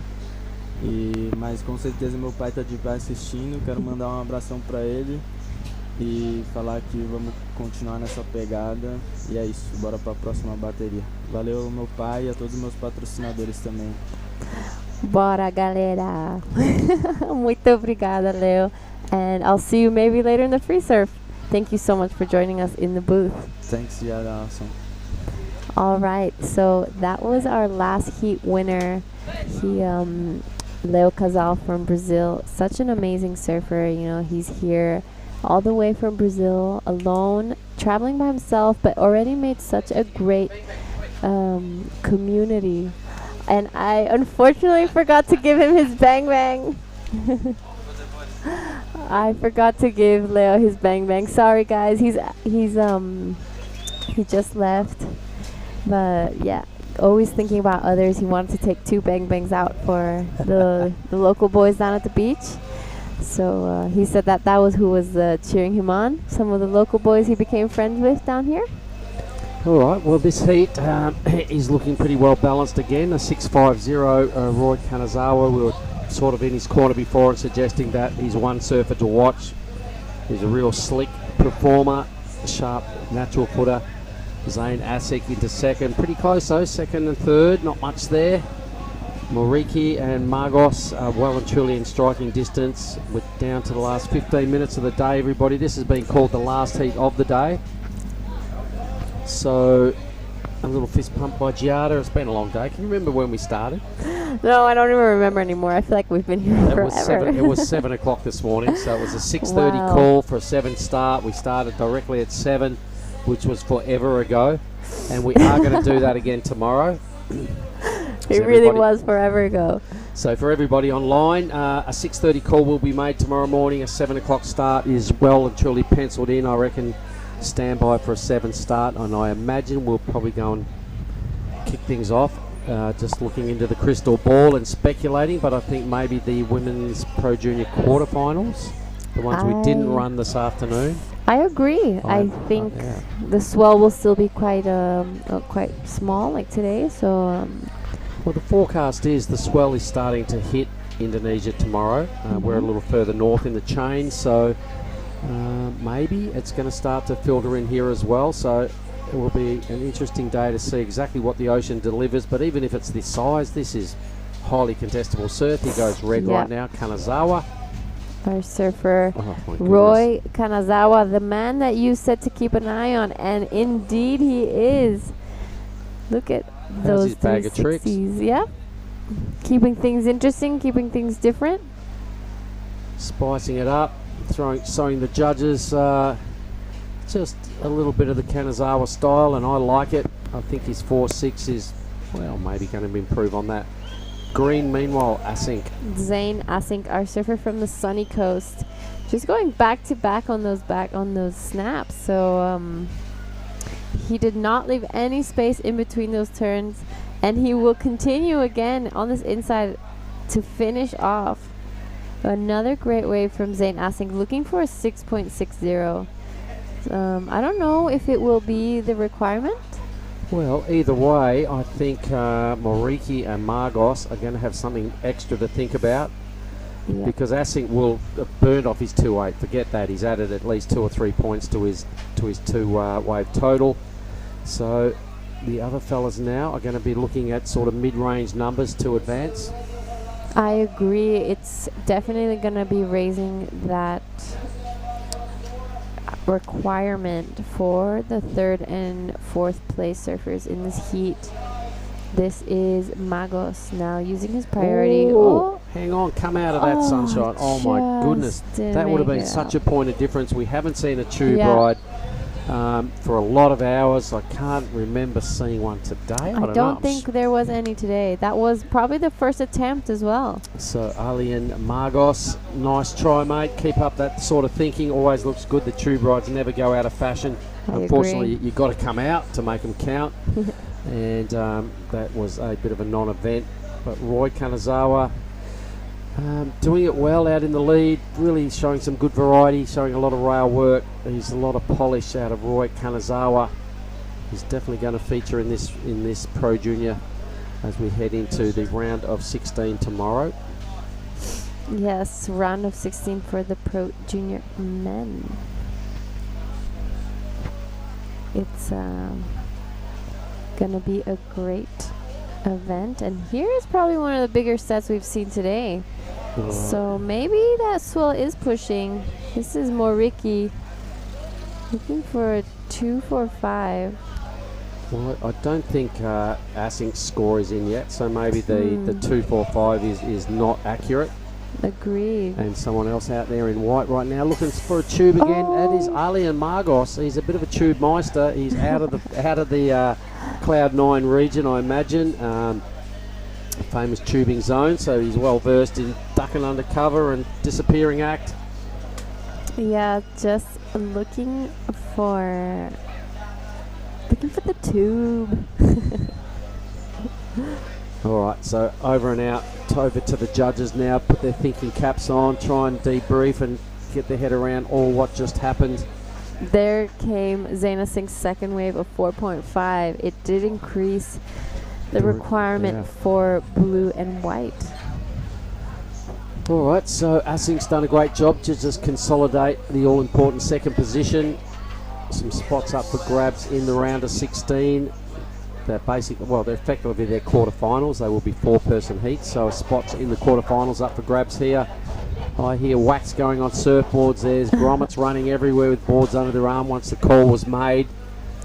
Mas com certeza meu pai tá de pé assistindo, quero mandar um abração pra ele e falar que vamos continuar nessa pegada. E é isso, bora pra próxima bateria. Valeu meu pai e a todos os meus patrocinadores também. Bora, galera. Muito obrigada, Leo. And I'll see you maybe later in the free surf. Thank you so much for joining us in the booth. Thanks, yeah, awesome. All right, so that was our last heat winner. Leo Casal from Brazil, such an amazing surfer. He's here all the way from Brazil, alone, traveling by himself, but already made such a great community. And I unfortunately forgot to give him his bang bang. I forgot to give Leo his bang bang. Sorry guys, he just left. But yeah, always thinking about others. He wanted to take 2 bang bangs out for the local boys down at the beach. So he said that was who was cheering him on. Some of the local boys he became friends with down here. All right, well, this heat is looking pretty well balanced again. A 6.50 Roy Kanazawa. We were sort of in his corner before and suggesting that he's one surfer to watch. He's a real slick performer, sharp natural footer. Zane Asik into second. Pretty close though, second and third, not much there. Moriki and Margos are well and truly in striking distance. We're down to the last 15 minutes of the day, everybody. This has been called the last heat of the day. So, a little fist pump by Giada. It's been a long day. Can you remember when we started? No, I don't even remember anymore. I feel like we've been here forever. It was 7 o'clock this morning, so it was a 6:30 call for a 7 start. We started directly at 7, which was forever ago, and we are going to do that again tomorrow. It really was forever ago. So for everybody online, a 6:30 call will be made tomorrow morning. A 7 o'clock start is well and truly penciled in. I reckon stand by for a 7 start, and I imagine we'll probably go and kick things off. Just looking into the crystal ball and speculating, but I think maybe the Women's Pro Junior quarterfinals, the ones we didn't run this afternoon. I agree. I think the swell will still be quite small like today. So. Well, the forecast is the swell is starting to hit Indonesia tomorrow. We're a little further north in the chain, so maybe it's going to start to filter in here as well. So it will be an interesting day to see exactly what the ocean delivers. But even if it's this size, this is highly contestable surf. He goes red Yep. right now, Kanazawa. Our surfer, Oh, my Roy Kanazawa, the man that you said to keep an eye on, and indeed he is. Look at those his bag of tricks? 360s. Yeah. Keeping things interesting, keeping things different. Spicing it up, showing the judges just a little bit of the Kanazawa style, and I like it. I think his 4.6 is, well, maybe going to improve on that. Green, meanwhile, Asink. Zane Asink, our surfer from the sunny coast, just going back to back on those snaps. So he did not leave any space in between those turns, and he will continue again on this inside to finish off. Another great wave from Zane Asink, looking for a 6.60. I don't know if it will be the requirement. Well, either way, I think Moriki and Margos are going to have something extra to think about, because Asink will have burned off his 2.8. Forget that. He's added at least 2 or 3 points to his wave total. So the other fellas now are going to be looking at sort of mid-range numbers to advance. I agree. It's definitely going to be raising that requirement for the 3rd and 4th place surfers in this heat. This is Magos now using his priority. Oh, hang on, come out of that sunshine. Oh my goodness, didn't that would have make been it such a point of difference. We haven't seen a tube Yeah. ride for a lot of hours. I can't remember seeing one today. I don't think there was any today. That was probably the first attempt as well. So Ali and Margos, nice try, mate. Keep up that sort of thinking. Always looks good. The tube rides never go out of fashion. I Unfortunately, agree. you've got to come out to make them count. And that was a bit of a non-event. But Roy Kanazawa doing it well out in the lead, really showing some good variety, showing a lot of rail work. There's a lot of polish out of Roy Kanazawa. He's definitely going to feature in this Pro Junior as we head into the round of 16 tomorrow. Yes, round of 16 for the Pro Junior men. It's gonna be a great event, and here is probably one of the bigger sets we've seen today. So maybe that swell is pushing. This is Moriki looking for a 2.45. Well, I don't think Asink's score is in yet, so maybe the 2.45 is not accurate. Agreed. And someone else out there in white right now looking for a tube again. That is Ali and Margos. He's a bit of a tube meister. He's out of the Cloud 9 region, I imagine. Famous tubing zone, so he's well versed in ducking under cover and disappearing act. Yeah, just looking for the tube. All right, so over and out, over to the judges now. Put their thinking caps on, try and debrief and get their head around all what just happened. There came Zaina Singh's second wave of 4.5. It did increase the requirement for blue and white. All right, so Asink's done a great job to just consolidate the all-important second position. Some spots up for grabs in the round of 16. They're they're effectively their quarterfinals. They will be 4-person heats, so spots in the quarterfinals up for grabs here. I hear wax going on surfboards. There's grommets running everywhere with boards under their arm once the call was made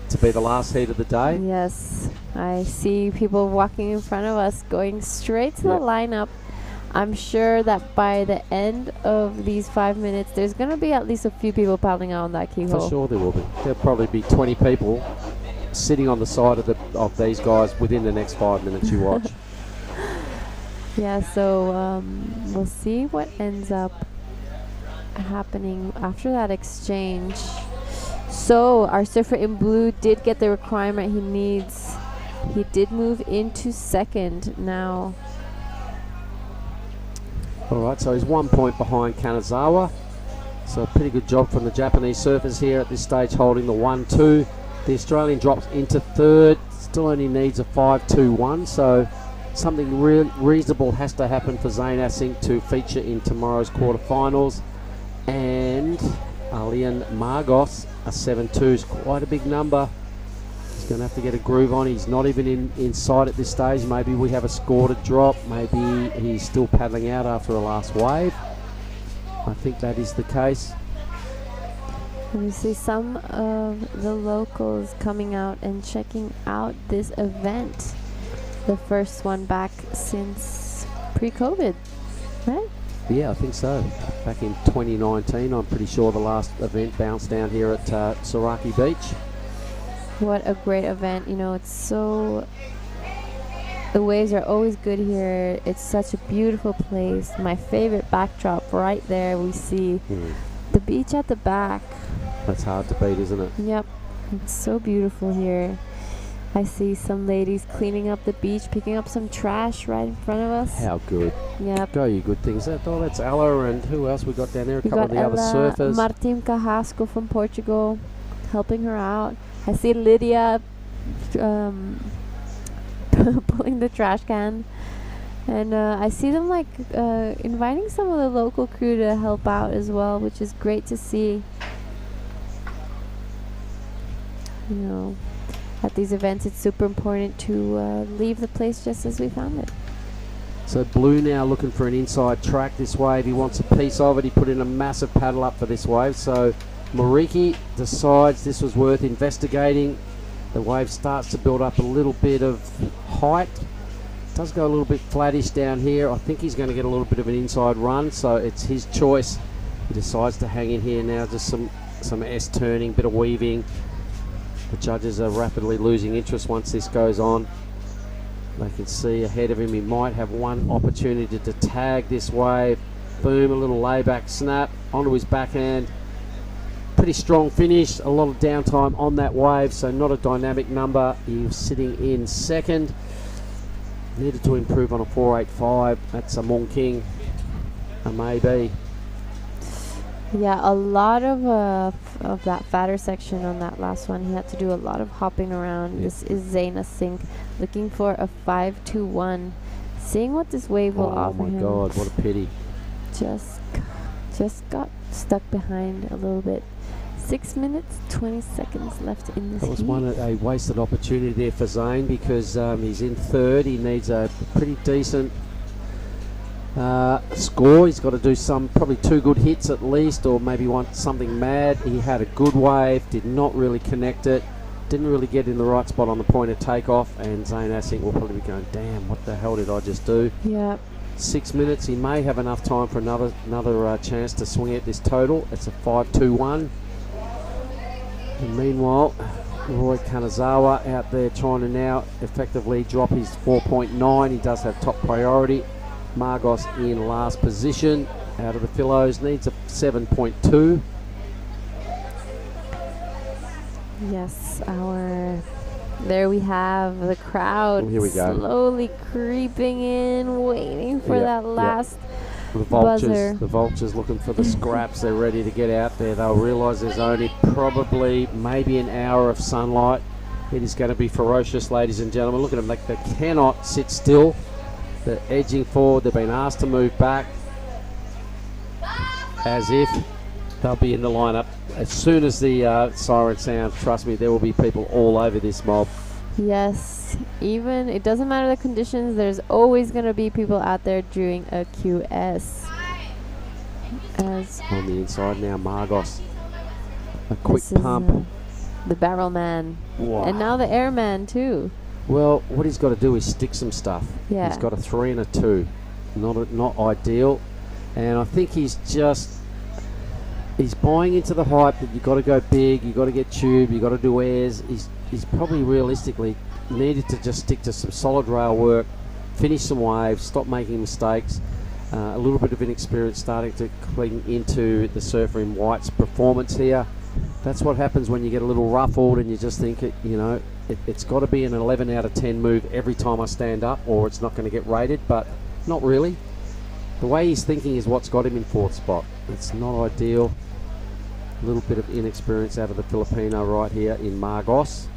to be the last heat of the day. Yes, I see people walking in front of us going straight to the lineup. I'm sure that by the end of these 5 minutes, there's going to be at least a few people paddling out on that keyhole. For sure there will be. There'll probably be 20 people sitting on the side of these guys within the next 5 minutes you watch. Yeah, so we'll see what ends up happening after that exchange. So our surfer in blue did get the requirement he needs. He did move into second now. All right, so he's 1 point behind Kanazawa. So a pretty good job from the Japanese surfers here at this stage, holding the 1-2. The Australian drops into third, still only needs a 5-2-1, so something reasonable has to happen for Zane Asink to feature in tomorrow's quarterfinals. And Alian Margos, a 7-2 is quite a big number. He's going to have to get a groove on. He's not even in sight at this stage. Maybe we have a score to drop. Maybe he's still paddling out after the last wave. I think that is the case. And we see some of the locals coming out and checking out this event. The first one back since pre-COVID, right? Yeah, I think so. Back in 2019, I'm pretty sure the last event bounced down here at Saraki Beach. What a great event. You know, it's so... The waves are always good here. It's such a beautiful place. My favorite backdrop right there. We see the beach at the back. That's hard to beat, isn't it? Yep. It's so beautiful here. I see some ladies cleaning up the beach, picking up some trash right in front of us. How good. Yep. Go, you good things. That's Ella, and who else we got down there? A We couple got of the other Ella, surfers. Martim Carrasco from Portugal, helping her out. I see Lydia pulling the trash can. And I see them like inviting some of the local crew to help out as well, which is great to see. You know, at these events it's super important to leave the place just as we found it. So Blue now looking for an inside track this wave. He wants a piece of it. He put in a massive paddle up for this wave. So Mariki decides this was worth investigating. The wave starts to build up a little bit of height. Does go a little bit flattish down here. I think he's going to get a little bit of an inside run, so it's his choice. He decides to hang in here now. Just some S turning, bit of weaving. The judges are rapidly losing interest once this goes on. They can see ahead of him he might have one opportunity to tag this wave. Boom, a little layback snap onto his backhand. Pretty strong finish, a lot of downtime on that wave, so not a dynamic number. He was sitting in second. Needed to improve on a 4.85. That's a Mon King, a maybe. Yeah, a lot of that fatter section on that last one. He had to do a lot of hopping around. Yep. This is Zaina Sink looking for a 5.21. Seeing what this wave will offer him. Oh my God, what a pity. Just got stuck behind a little bit. 6 minutes, 20 seconds left in this That was heat. a wasted opportunity there for Zane because he's in third. He needs a pretty decent score. He's got to do probably 2 good hits at least, or maybe something mad. He had a good wave, did not really connect it, didn't really get in the right spot on the point of takeoff, and Zane Assink will probably be going, damn, what the hell did I just do? Yeah. 6 minutes. He may have enough time for another chance to swing at this total. It's a 5.21. And meanwhile, Roy Kanazawa out there trying to now effectively drop his 4.9. He does have top priority. Margos in last position out of the Phillows, needs a 7.2. Yes, there we have the crowd Here we go. slowly creeping in, waiting for that last buzzer. The vultures looking for the scraps. They're ready to get out there. They'll realise there's only probably maybe an hour of sunlight. It is going to be ferocious, ladies and gentlemen. Look at them. They cannot sit still. They're edging forward. They've been asked to move back as if they'll be in the lineup. As soon as the siren sounds, trust me, there will be people all over this mob. Yes, even it doesn't matter the conditions, there's always going to be people out there doing a QS. As on the inside now, Margos. A quick this is, pump. The barrel man. Wow. And now the airman too. Well, what he's got to do is stick some stuff. Yeah. He's got a 3 and a 2. Not ideal. And I think he's buying into the hype that you've got to go big, you've got to get tube, you've got to do airs. He's probably realistically needed to just stick to some solid rail work, finish some waves, stop making mistakes. A little bit of inexperience starting to cling into the surfer in white's performance here. That's what happens when you get a little ruffled and you just think it's got to be an 11 out of 10 move every time I stand up or it's not going to get rated, but not really. The way he's thinking is what's got him in 4th spot. It's not ideal. A little bit of inexperience out of the Filipino right here in Margos.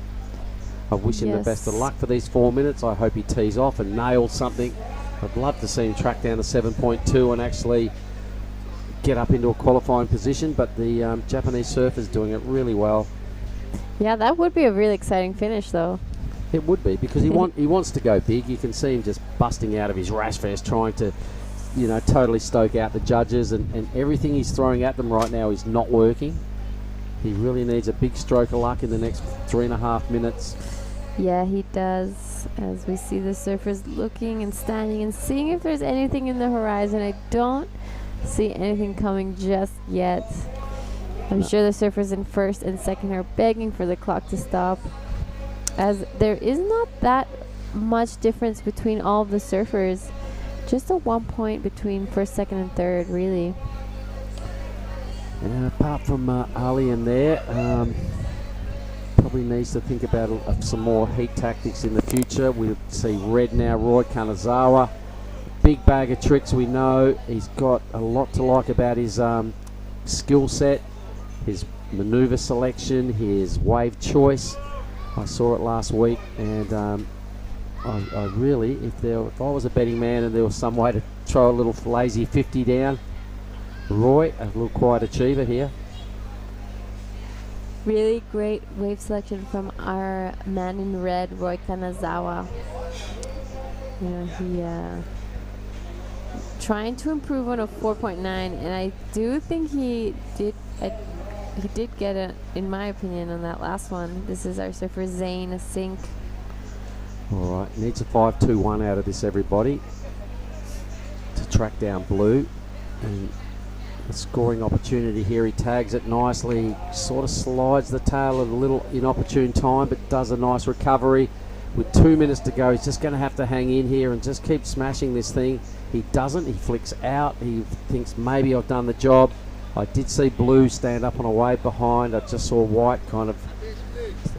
I wish him the best of luck for these 4 minutes. I hope he tees off and nails something. I'd love to see him track down to 7.2 and actually get up into a qualifying position, but the Japanese surfer's doing it really well. Yeah, that would be a really exciting finish, though. It would be, because he wants to go big. You can see him just busting out of his rash vest, trying to, totally stoke out the judges, and everything he's throwing at them right now is not working. He really needs a big stroke of luck in the next 3.5 minutes. Yeah, he does. As we see the surfers looking and standing and seeing if there's anything in the horizon. I don't see anything coming just yet. I'm sure the surfers in first and second are begging for the clock to stop, as there is not that much difference between all of the surfers. Just a 1 point between first, second, and third, really. And apart from Ali in there, probably needs to think about some more heat tactics in the future. We'll see red now, Roy Kanazawa. Big bag of tricks, we know. He's got a lot to like about his skill set, his manoeuvre selection, his wave choice. I saw it last week, and I really, if I was a betting man and there was some way to throw a little lazy 50 down, Roy, a little quiet achiever here. Really great wave selection from our man in red, Roy Kanazawa. He trying to improve on a 4.9, and I do think he did get it, in my opinion, on that last one. This is our surfer Zane Sink. All right, needs a 5.21 out of this, everybody, to track down Blue. And a scoring opportunity here. He tags it nicely, sort of slides the tail a little inopportune time, but does a nice recovery. With 2 minutes to go, he's just going to have to hang in here and just keep smashing this thing. He doesn't. He flicks out. He thinks, maybe I've done the job. I did see Blue stand up on a wave behind. I just saw White kind of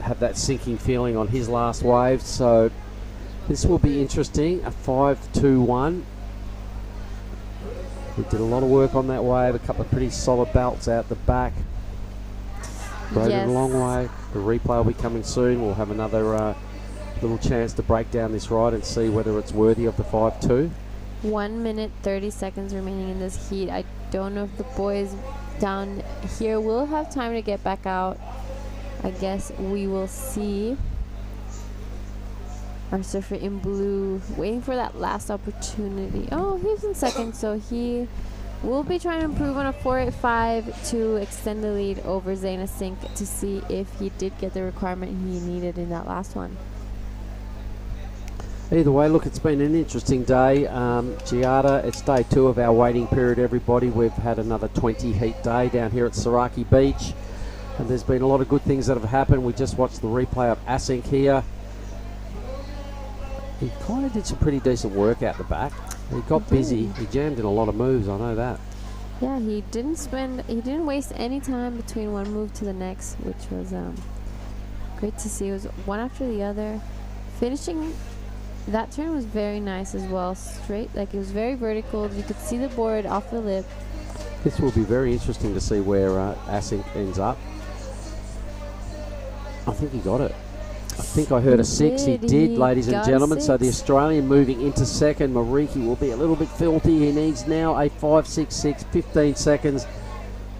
have that sinking feeling on his last wave. So this will be interesting. A 5.21. We did a lot of work on that wave. A couple of pretty solid belts out the back. Rode it a long way. The replay will be coming soon. We'll have another little chance to break down this ride and see whether it's worthy of the 5.2. 1 minute 30 seconds remaining in this heat. I don't know if the boys down here will have time to get back out. I guess we will see. Our surfer in blue waiting for that last opportunity. Oh, he's in second, so he will be trying to improve on a 4.85 to extend the lead over Zane Sink to see if he did get the requirement he needed in that last one. Either way, look, it's been an interesting day. Giada, it's day 2 of our waiting period, everybody. We've had another 20 heat day down here at Saraki Beach, and there's been a lot of good things that have happened. We just watched the replay of Asink here. He kind of did some pretty decent work out the back. He got busy. He jammed in a lot of moves, I know that. Yeah, he didn't waste any time between one move to the next, which was great to see. It was one after the other. Finishing that turn was very nice as well. Straight, like it was very vertical. You could see the board off the lip. This will be very interesting to see where Asink ends up. I think he got it. I think I heard a 6. He did, ladies and gentlemen. So the Australian moving into second. Mariki will be a little bit filthy. He needs now a 5.66, 15 seconds.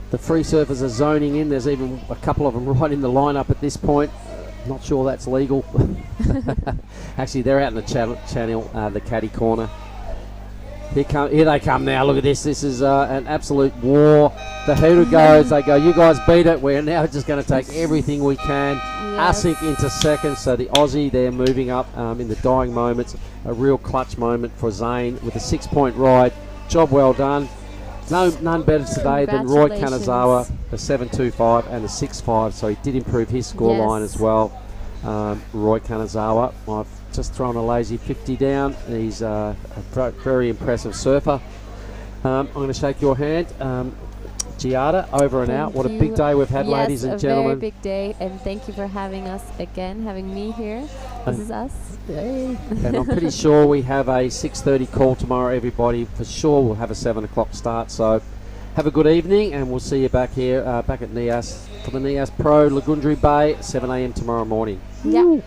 The free surfers are zoning in. There's even a couple of them right in the lineup at this point. Not sure that's legal. Actually, they're out in the channel, the caddy corner. Here they come now. Look at this. This is an absolute war. The heater goes. They go, you guys beat it. We're now just going to take everything we can. Yes. Asink into second. So the Aussie, they're moving up in the dying moments. A real clutch moment for Zane with a 6-point ride. Job well done. None better today than Roy Kanazawa, a 7.25 and a 6.5. So he did improve his scoreline as well. Roy Kanazawa. I've just thrown a lazy 50 down. He's a very impressive surfer. I'm going to shake your hand. Giada, over and out. What a big day we've had, ladies and gentlemen. Yes, a very big day, and thank you for having us again, having me here. This is us. Yay. And I'm pretty sure we have a 6:30 call tomorrow, everybody. For sure we'll have a 7 o'clock start. So have a good evening, and we'll see you back here, back at Nias, for the Nias Pro, Lagundri Bay, 7 a.m. tomorrow morning. Yeah.